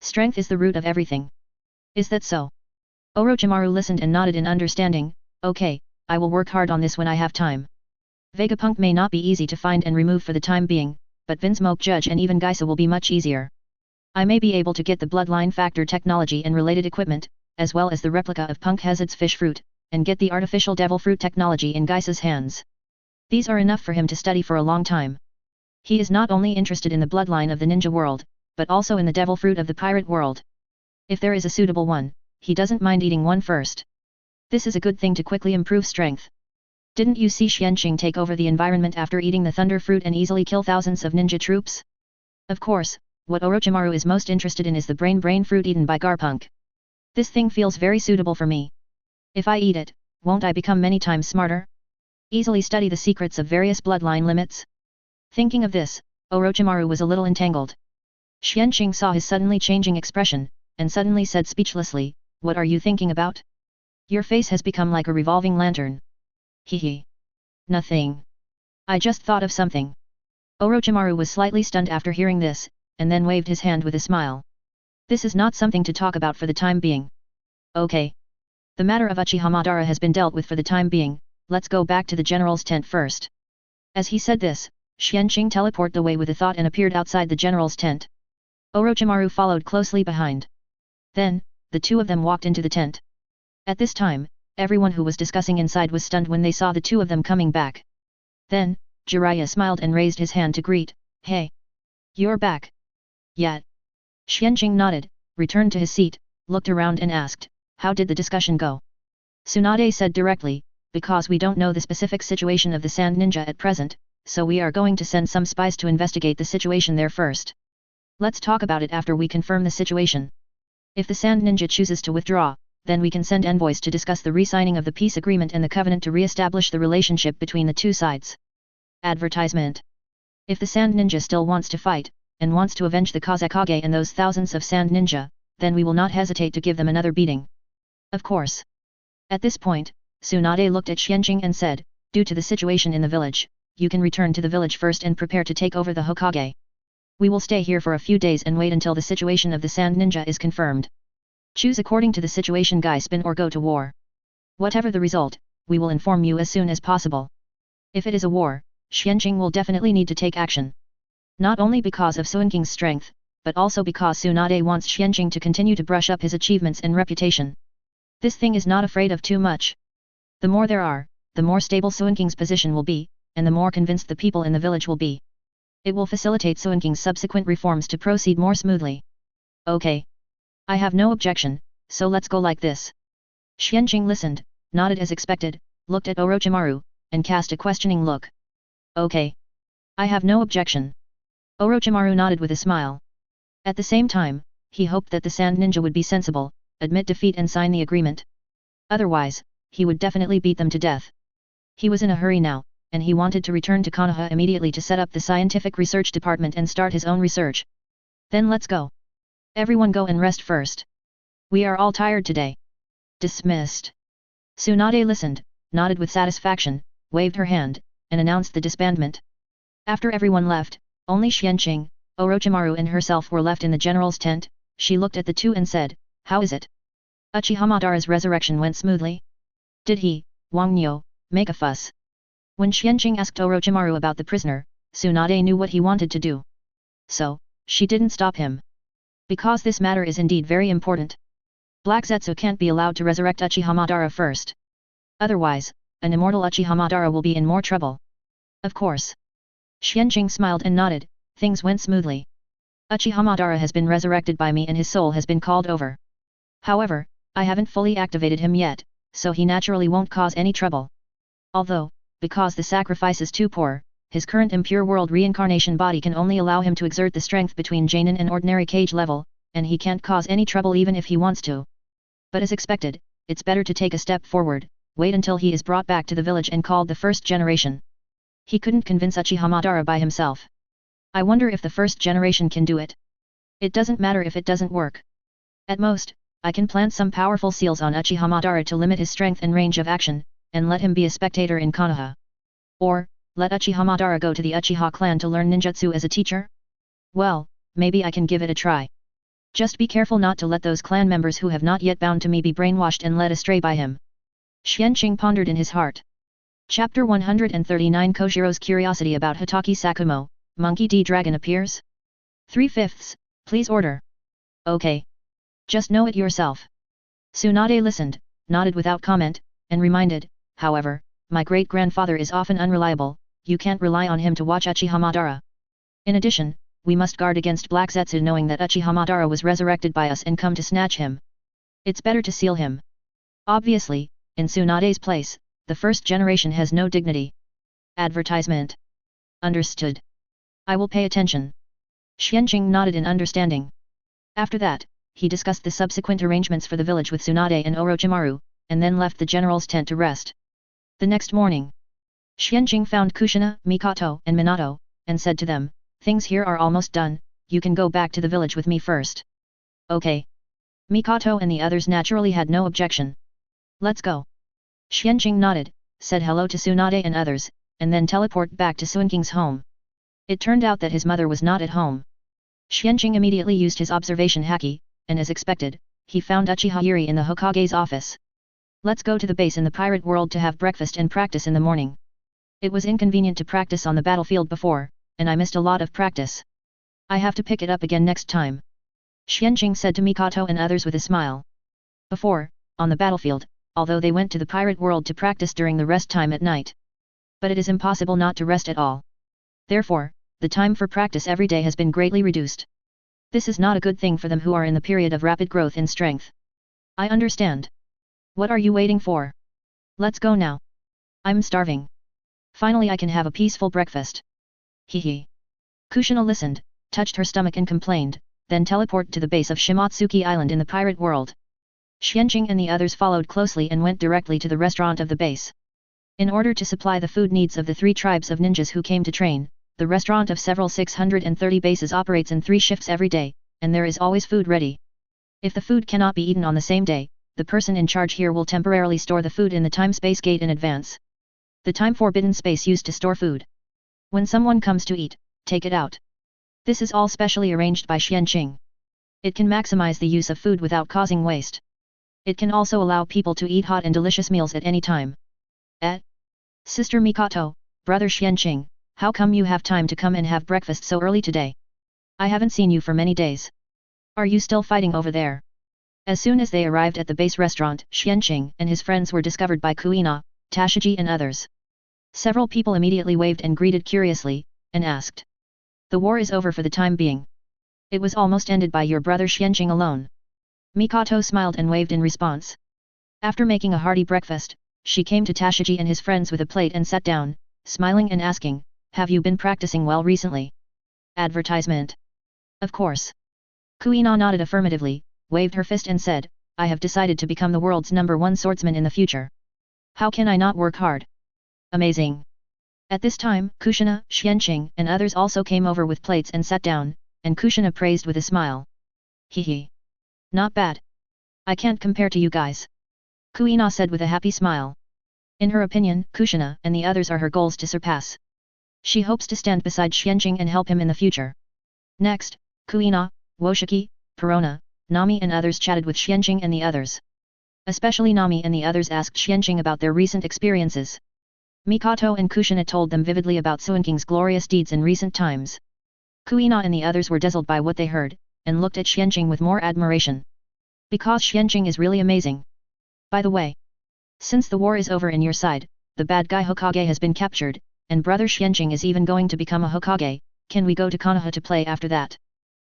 Strength is the root of everything. Is that so? Orochimaru listened and nodded in understanding. Okay, I will work hard on this when I have time. Vegapunk may not be easy to find and remove for the time being, but Vinsmoke Judge and even Geisa will be much easier. I may be able to get the bloodline factor technology and related equipment, as well as the replica of Punk Hazard's fish fruit, and get the artificial devil fruit technology in Geisa's hands. These are enough for him to study for a long time. He is not only interested in the bloodline of the ninja world, but also in the devil fruit of the pirate world. If there is a suitable one, he doesn't mind eating one first. This is a good thing to quickly improve strength. Didn't you see Xianqing take over the environment after eating the thunder fruit and easily kill thousands of ninja troops? Of course, what Orochimaru is most interested in is the brain fruit eaten by Garpunk. This thing feels very suitable for me. If I eat it, won't I become many times smarter? Easily study the secrets of various bloodline limits? Thinking of this, Orochimaru was a little entangled. Xianqing saw his suddenly changing expression, and suddenly said speechlessly, "What are you thinking about? Your face has become like a revolving lantern." Hehe. Nothing. I just thought of something. Orochimaru was slightly stunned after hearing this, and then waved his hand with a smile. This is not something to talk about for the time being. Okay. The matter of Uchiha Madara has been dealt with for the time being, let's go back to the general's tent first. As he said this, Xianqing teleported away with a thought and appeared outside the general's tent. Orochimaru followed closely behind. Then, the two of them walked into the tent. At this time, everyone who was discussing inside was stunned when they saw the two of them coming back. Then, Jiraiya smiled and raised his hand to greet, "Hey! You're back." "Yet." Xianqing nodded, returned to his seat, looked around and asked, "How did the discussion go?" Tsunade said directly, "Because we don't know the specific situation of the Sand Ninja at present, so we are going to send some spies to investigate the situation there first. Let's talk about it after we confirm the situation. If the Sand Ninja chooses to withdraw, then we can send envoys to discuss the re-signing of the peace agreement and the covenant to re-establish the relationship between the two sides." Advertisement. If the Sand Ninja still wants to fight, and wants to avenge the Kazekage and those thousands of Sand Ninja, then we will not hesitate to give them another beating. Of course. At this point, Tsunade looked at Xianqing and said, "Due to the situation in the village, you can return to the village first and prepare to take over the Hokage. We will stay here for a few days and wait until the situation of the Sand Ninja is confirmed. Choose according to the situation, guy, spin or go to war. Whatever the result, we will inform you as soon as possible." If it is a war, Xianqing will definitely need to take action. Not only because of Suinking's strength, but also because Tsunade wants Xianqing to continue to brush up his achievements and reputation. This thing is not afraid of too much. The more there are, the more stable Suinking's position will be, and the more convinced the people in the village will be. It will facilitate Suinking's subsequent reforms to proceed more smoothly. "Okay. I have no objection, so let's go like this." Xianqing listened, nodded as expected, looked at Orochimaru, and cast a questioning look. "Okay. I have no objection." Orochimaru nodded with a smile. At the same time, he hoped that the Sand Ninja would be sensible, admit defeat and sign the agreement. Otherwise, he would definitely beat them to death. He was in a hurry now, and he wanted to return to Konoha immediately to set up the scientific research department and start his own research. "Then let's go. Everyone go and rest first. We are all tired today." Dismissed. Tsunade listened, nodded with satisfaction, waved her hand, and announced the disbandment. After everyone left, only Xianqing, Orochimaru and herself were left in the general's tent. She looked at the two and said, "How is it? Uchiha Madara's resurrection went smoothly? Did he, Wang Yo, make a fuss?" When Xianqing asked Orochimaru about the prisoner, Tsunade knew what he wanted to do. So, she didn't stop him. Because this matter is indeed very important. Black Zetsu can't be allowed to resurrect Uchiha Madara first. Otherwise, an immortal Uchiha Madara will be in more trouble. Of course. Xianqing smiled and nodded, "Things went smoothly. Uchiha Madara has been resurrected by me and his soul has been called over. However, I haven't fully activated him yet, so he naturally won't cause any trouble. Although, because the sacrifice is too poor, his current impure world reincarnation body can only allow him to exert the strength between Jainin and ordinary cage level, and he can't cause any trouble even if he wants to. But as expected, it's better to take a step forward, wait until he is brought back to the village and called the first generation. He couldn't convince Uchiha Madara by himself. I wonder if the first generation can do it. It doesn't matter if it doesn't work. At most, I can plant some powerful seals on Uchiha Madara to limit his strength and range of action, and let him be a spectator in Konoha. Or, let Uchiha Madara go to the Uchiha clan to learn ninjutsu as a teacher? Well, maybe I can give it a try. Just be careful not to let those clan members who have not yet bound to me be brainwashed and led astray by him." Xianqing pondered in his heart. Chapter 139 Koshiro's curiosity about Hitaki Sakumo, Monkey D. Dragon appears? 3/5, please order. Okay. Just know it yourself. Tsunade listened, nodded without comment, and reminded, "However, my great-grandfather is often unreliable, you can't rely on him to watch Uchiha Madara. In addition, we must guard against Black Zetsu knowing that Uchiha Madara was resurrected by us and come to snatch him. It's better to seal him. Obviously, in Tsunade's place, the first generation has no dignity." Advertisement. Understood. I will pay attention. Xianqing nodded in understanding. After that, he discussed the subsequent arrangements for the village with Tsunade and Orochimaru, and then left the general's tent to rest. The next morning, Xianqing found Kushina, Mikoto and Minato, and said to them, "Things here are almost done, you can go back to the village with me first." Okay. Mikoto and the others naturally had no objection. "Let's go." Xianqing nodded, said hello to Tsunade and others, and then teleported back to Suinking's home. It turned out that his mother was not at home. Xianqing immediately used his observation haki, and as expected, he found Uchiha Yuri in the Hokage's office. "Let's go to the base in the pirate world to have breakfast and practice in the morning. It was inconvenient to practice on the battlefield before, and I missed a lot of practice. I have to pick it up again next time," Xianqing said to Mikoto and others with a smile. Before, on the battlefield, although they went to the pirate world to practice during the rest time at night. But it is impossible not to rest at all. Therefore, the time for practice every day has been greatly reduced. This is not a good thing for them who are in the period of rapid growth in strength. I understand. What are you waiting for? Let's go now. I'm starving. Finally I can have a peaceful breakfast. Hee. Kushina listened, touched her stomach and complained, then teleported to the base of Shimotsuki Island in the pirate world. Xianqing and the others followed closely and went directly to the restaurant of the base. In order to supply the food needs of the 3 tribes of ninjas who came to train, the restaurant of several 630 bases operates in 3 shifts every day, and there is always food ready. If the food cannot be eaten on the same day, the person in charge here will temporarily store the food in the time-space gate in advance. The time-forbidden space used to store food. When someone comes to eat, take it out. This is all specially arranged by Xianqing. It can maximize the use of food without causing waste. It can also allow people to eat hot and delicious meals at any time. Sister Mikoto, brother Xianqing, how come you have time to come and have breakfast so early today? I haven't seen you for many days. Are you still fighting over there? As soon as they arrived at the base restaurant, Xianqing and his friends were discovered by Kuina, Tashiji and others. Several people immediately waved and greeted curiously, and asked. The war is over for the time being. It was almost ended by your brother Xianqing alone. Mikoto smiled and waved in response. After making a hearty breakfast, she came to Tashiji and his friends with a plate and sat down, smiling and asking, have you been practicing well recently? Advertisement. Of course. Kuina nodded affirmatively, waved her fist and said, I have decided to become the world's #1 swordsman in the future. How can I not work hard? Amazing. At this time, Kushina, Xianqing and others also came over with plates and sat down, and Kushina praised with a smile. Hee. Not bad. I can't compare to you guys. Kuina said with a happy smile. In her opinion, Kushina and the others are her goals to surpass. She hopes to stand beside Xianqing and help him in the future. Next, Kuina, Woshiki, Perona, Nami and others chatted with Xianqing and the others. Especially Nami and the others asked Xianqing about their recent experiences. Mikoto and Kushina told them vividly about Suinking's glorious deeds in recent times. Kuina and the others were dazzled by what they heard, and looked at Xianqing with more admiration. Because Xianqing is really amazing. By the way, since the war is over in your side, the bad guy Hokage has been captured, and brother Xianqing is even going to become a Hokage, can we go to Konoha to play after that?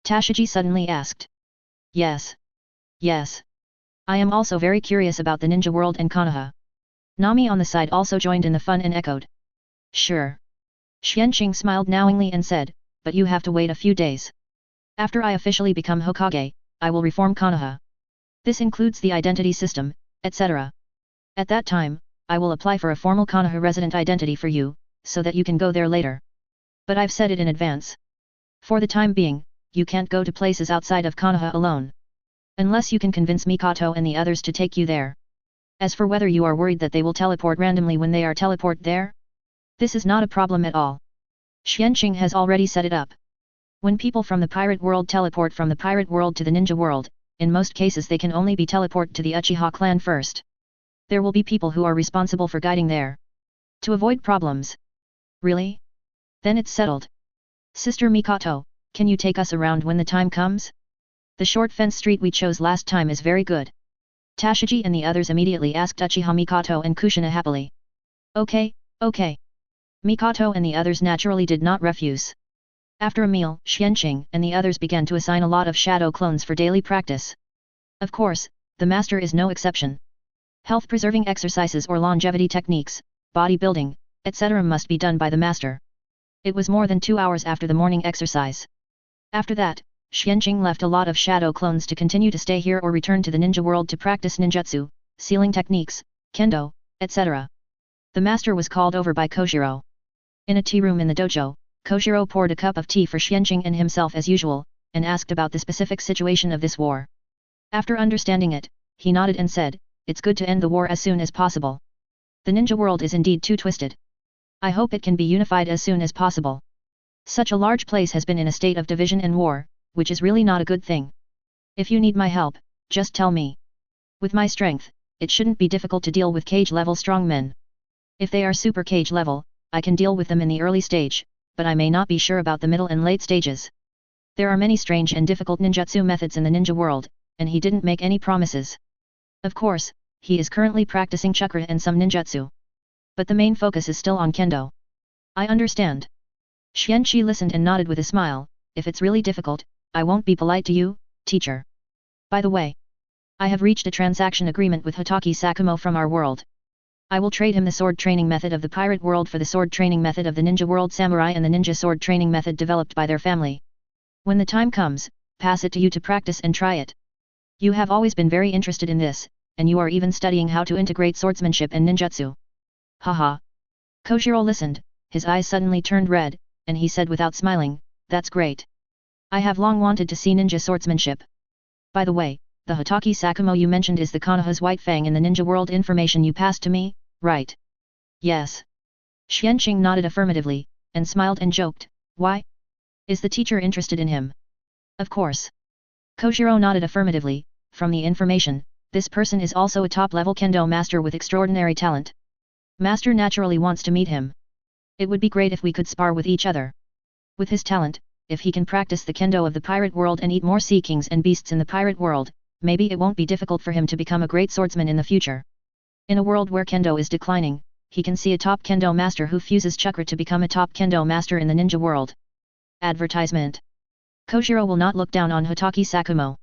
Tashiji suddenly asked. Yes. Yes. I am also very curious about the ninja world and Konoha. Nami on the side also joined in the fun and echoed. Sure. Xianqing smiled knowingly and said, but you have to wait a few days. After I officially become Hokage, I will reform Konoha. This includes the identity system, etc. At that time, I will apply for a formal Konoha resident identity for you, so that you can go there later. But I've said it in advance. For the time being, you can't go to places outside of Konoha alone. Unless you can convince Mikoto and the others to take you there. As for whether you are worried that they will teleport randomly when they are teleport there? This is not a problem at all. Xianqing has already set it up. When people from the pirate world teleport from the pirate world to the ninja world, in most cases they can only be teleported to the Uchiha clan first. There will be people who are responsible for guiding there. To avoid problems. Really? Then it's settled. Sister Mikoto, can you take us around when the time comes? The short fence street we chose last time is very good. Tashiji and the others immediately asked Uchiha Mikoto and Kushina happily. Okay, okay. Mikoto and the others naturally did not refuse. After a meal, Xianqing and the others began to assign a lot of shadow clones for daily practice. Of course, the master is no exception. Health-preserving exercises or longevity techniques, bodybuilding, etc. must be done by the master. It was more than 2 hours after the morning exercise. After that, Xianqing left a lot of shadow clones to continue to stay here or return to the ninja world to practice ninjutsu, sealing techniques, kendo, etc. The master was called over by Kojiro. In a tea room in the dojo, Kojiro poured a cup of tea for Xianqing and himself as usual, and asked about the specific situation of this war. After understanding it, he nodded and said, it's good to end the war as soon as possible. The ninja world is indeed too twisted. I hope it can be unified as soon as possible. Such a large place has been in a state of division and war, which is really not a good thing. If you need my help, just tell me. With my strength, it shouldn't be difficult to deal with cage-level strongmen. If they are super cage level, I can deal with them in the early stage, but I may not be sure about the middle and late stages. There are many strange and difficult ninjutsu methods in the ninja world, and he didn't make any promises. Of course, he is currently practicing chakra and some ninjutsu. But the main focus is still on kendo. I understand. Xianqi listened and nodded with a smile. If it's really difficult, I won't be polite to you, teacher. By the way, I have reached a transaction agreement with Hitaki Sakumo from our world. I will trade him the sword training method of the pirate world for the sword training method of the ninja world samurai and the ninja sword training method developed by their family. When the time comes, pass it to you to practice and try it. You have always been very interested in this, and you are even studying how to integrate swordsmanship and ninjutsu. Haha. Koshiro listened, his eyes suddenly turned red, and he said without smiling, that's great. I have long wanted to see ninja swordsmanship. By the way, the Hitaki Sakumo you mentioned is the Konoha's White Fang in the ninja world information you passed to me, right? Yes. Xianqing nodded affirmatively, and smiled and joked, why? Is the teacher interested in him? Of course. Koshiro nodded affirmatively, from the information, this person is also a top-level kendo master with extraordinary talent. Master naturally wants to meet him. It would be great if we could spar with each other. With his talent, if he can practice the kendo of the pirate world and eat more sea kings and beasts in the pirate world, maybe it won't be difficult for him to become a great swordsman in the future. In a world where kendo is declining, he can see a top kendo master who fuses chakra to become a top kendo master in the ninja world. Advertisement. Koshiro will not look down on Hitaki Sakumo.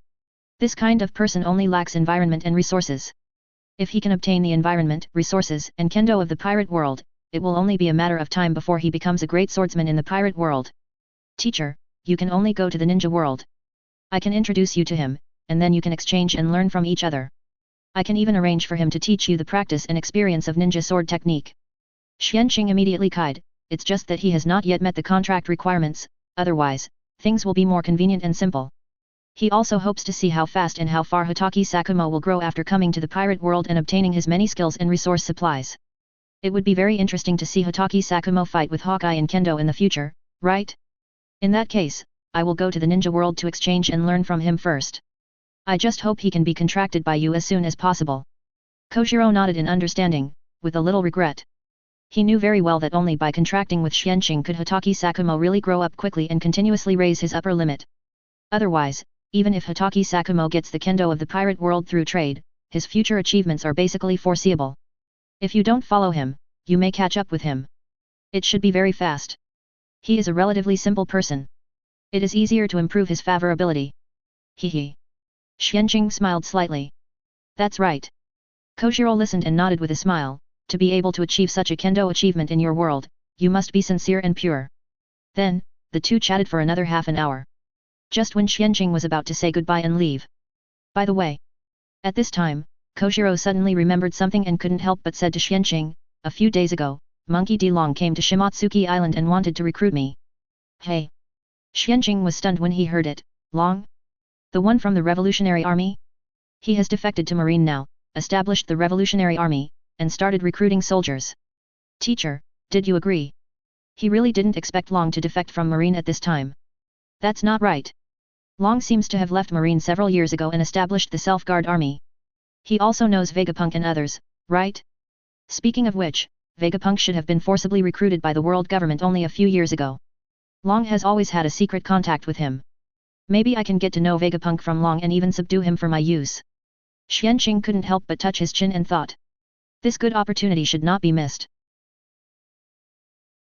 This kind of person only lacks environment and resources. If he can obtain the environment, resources, and kendo of the pirate world, it will only be a matter of time before he becomes a great swordsman in the pirate world. Teacher, you can only go to the ninja world. I can introduce you to him, and then you can exchange and learn from each other. I can even arrange for him to teach you the practice and experience of ninja sword technique. Xianqing immediately cried, it's just that he has not yet met the contract requirements, otherwise, things will be more convenient and simple. He also hopes to see how fast and how far Hitaki Sakumo will grow after coming to the pirate world and obtaining his many skills and resource supplies. It would be very interesting to see Hitaki Sakumo fight with Hawkeye in kendo in the future, right? In that case, I will go to the ninja world to exchange and learn from him first. I just hope he can be contracted by you as soon as possible. Koshiro nodded in understanding, with a little regret. He knew very well that only by contracting with Xianqing could Hitaki Sakumo really grow up quickly and continuously raise his upper limit. Otherwise, even if Hitaki Sakumo gets the kendo of the pirate world through trade, his future achievements are basically foreseeable. If you don't follow him, you may catch up with him. It should be very fast. He is a relatively simple person. It is easier to improve his favorability. Hehe. Xianqing smiled slightly. That's right. Koshiro listened and nodded with a smile, to be able to achieve such a kendo achievement in your world, you must be sincere and pure. Then, the two chatted for another half an hour. Just when Xianqing was about to say goodbye and leave. By the way. At this time, Koshiro suddenly remembered something and couldn't help but said to Xianqing, a few days ago, Monkey D. Long came to Shimatsuki Island and wanted to recruit me. Hey! Xianqing was stunned when he heard it. Long? The one from the Revolutionary Army? He has defected to Marine now, established the Revolutionary Army, and started recruiting soldiers. Teacher, did you agree? He really didn't expect Long to defect from Marine at this time. That's not right. Long seems to have left Marine several years ago and established the Self-Guard Army. He also knows Vegapunk and others, right? Speaking of which, Vegapunk should have been forcibly recruited by the world government only a few years ago. Long has always had a secret contact with him. Maybe I can get to know Vegapunk from Long and even subdue him for my use. Xianqing couldn't help but touch his chin and thought. This good opportunity should not be missed.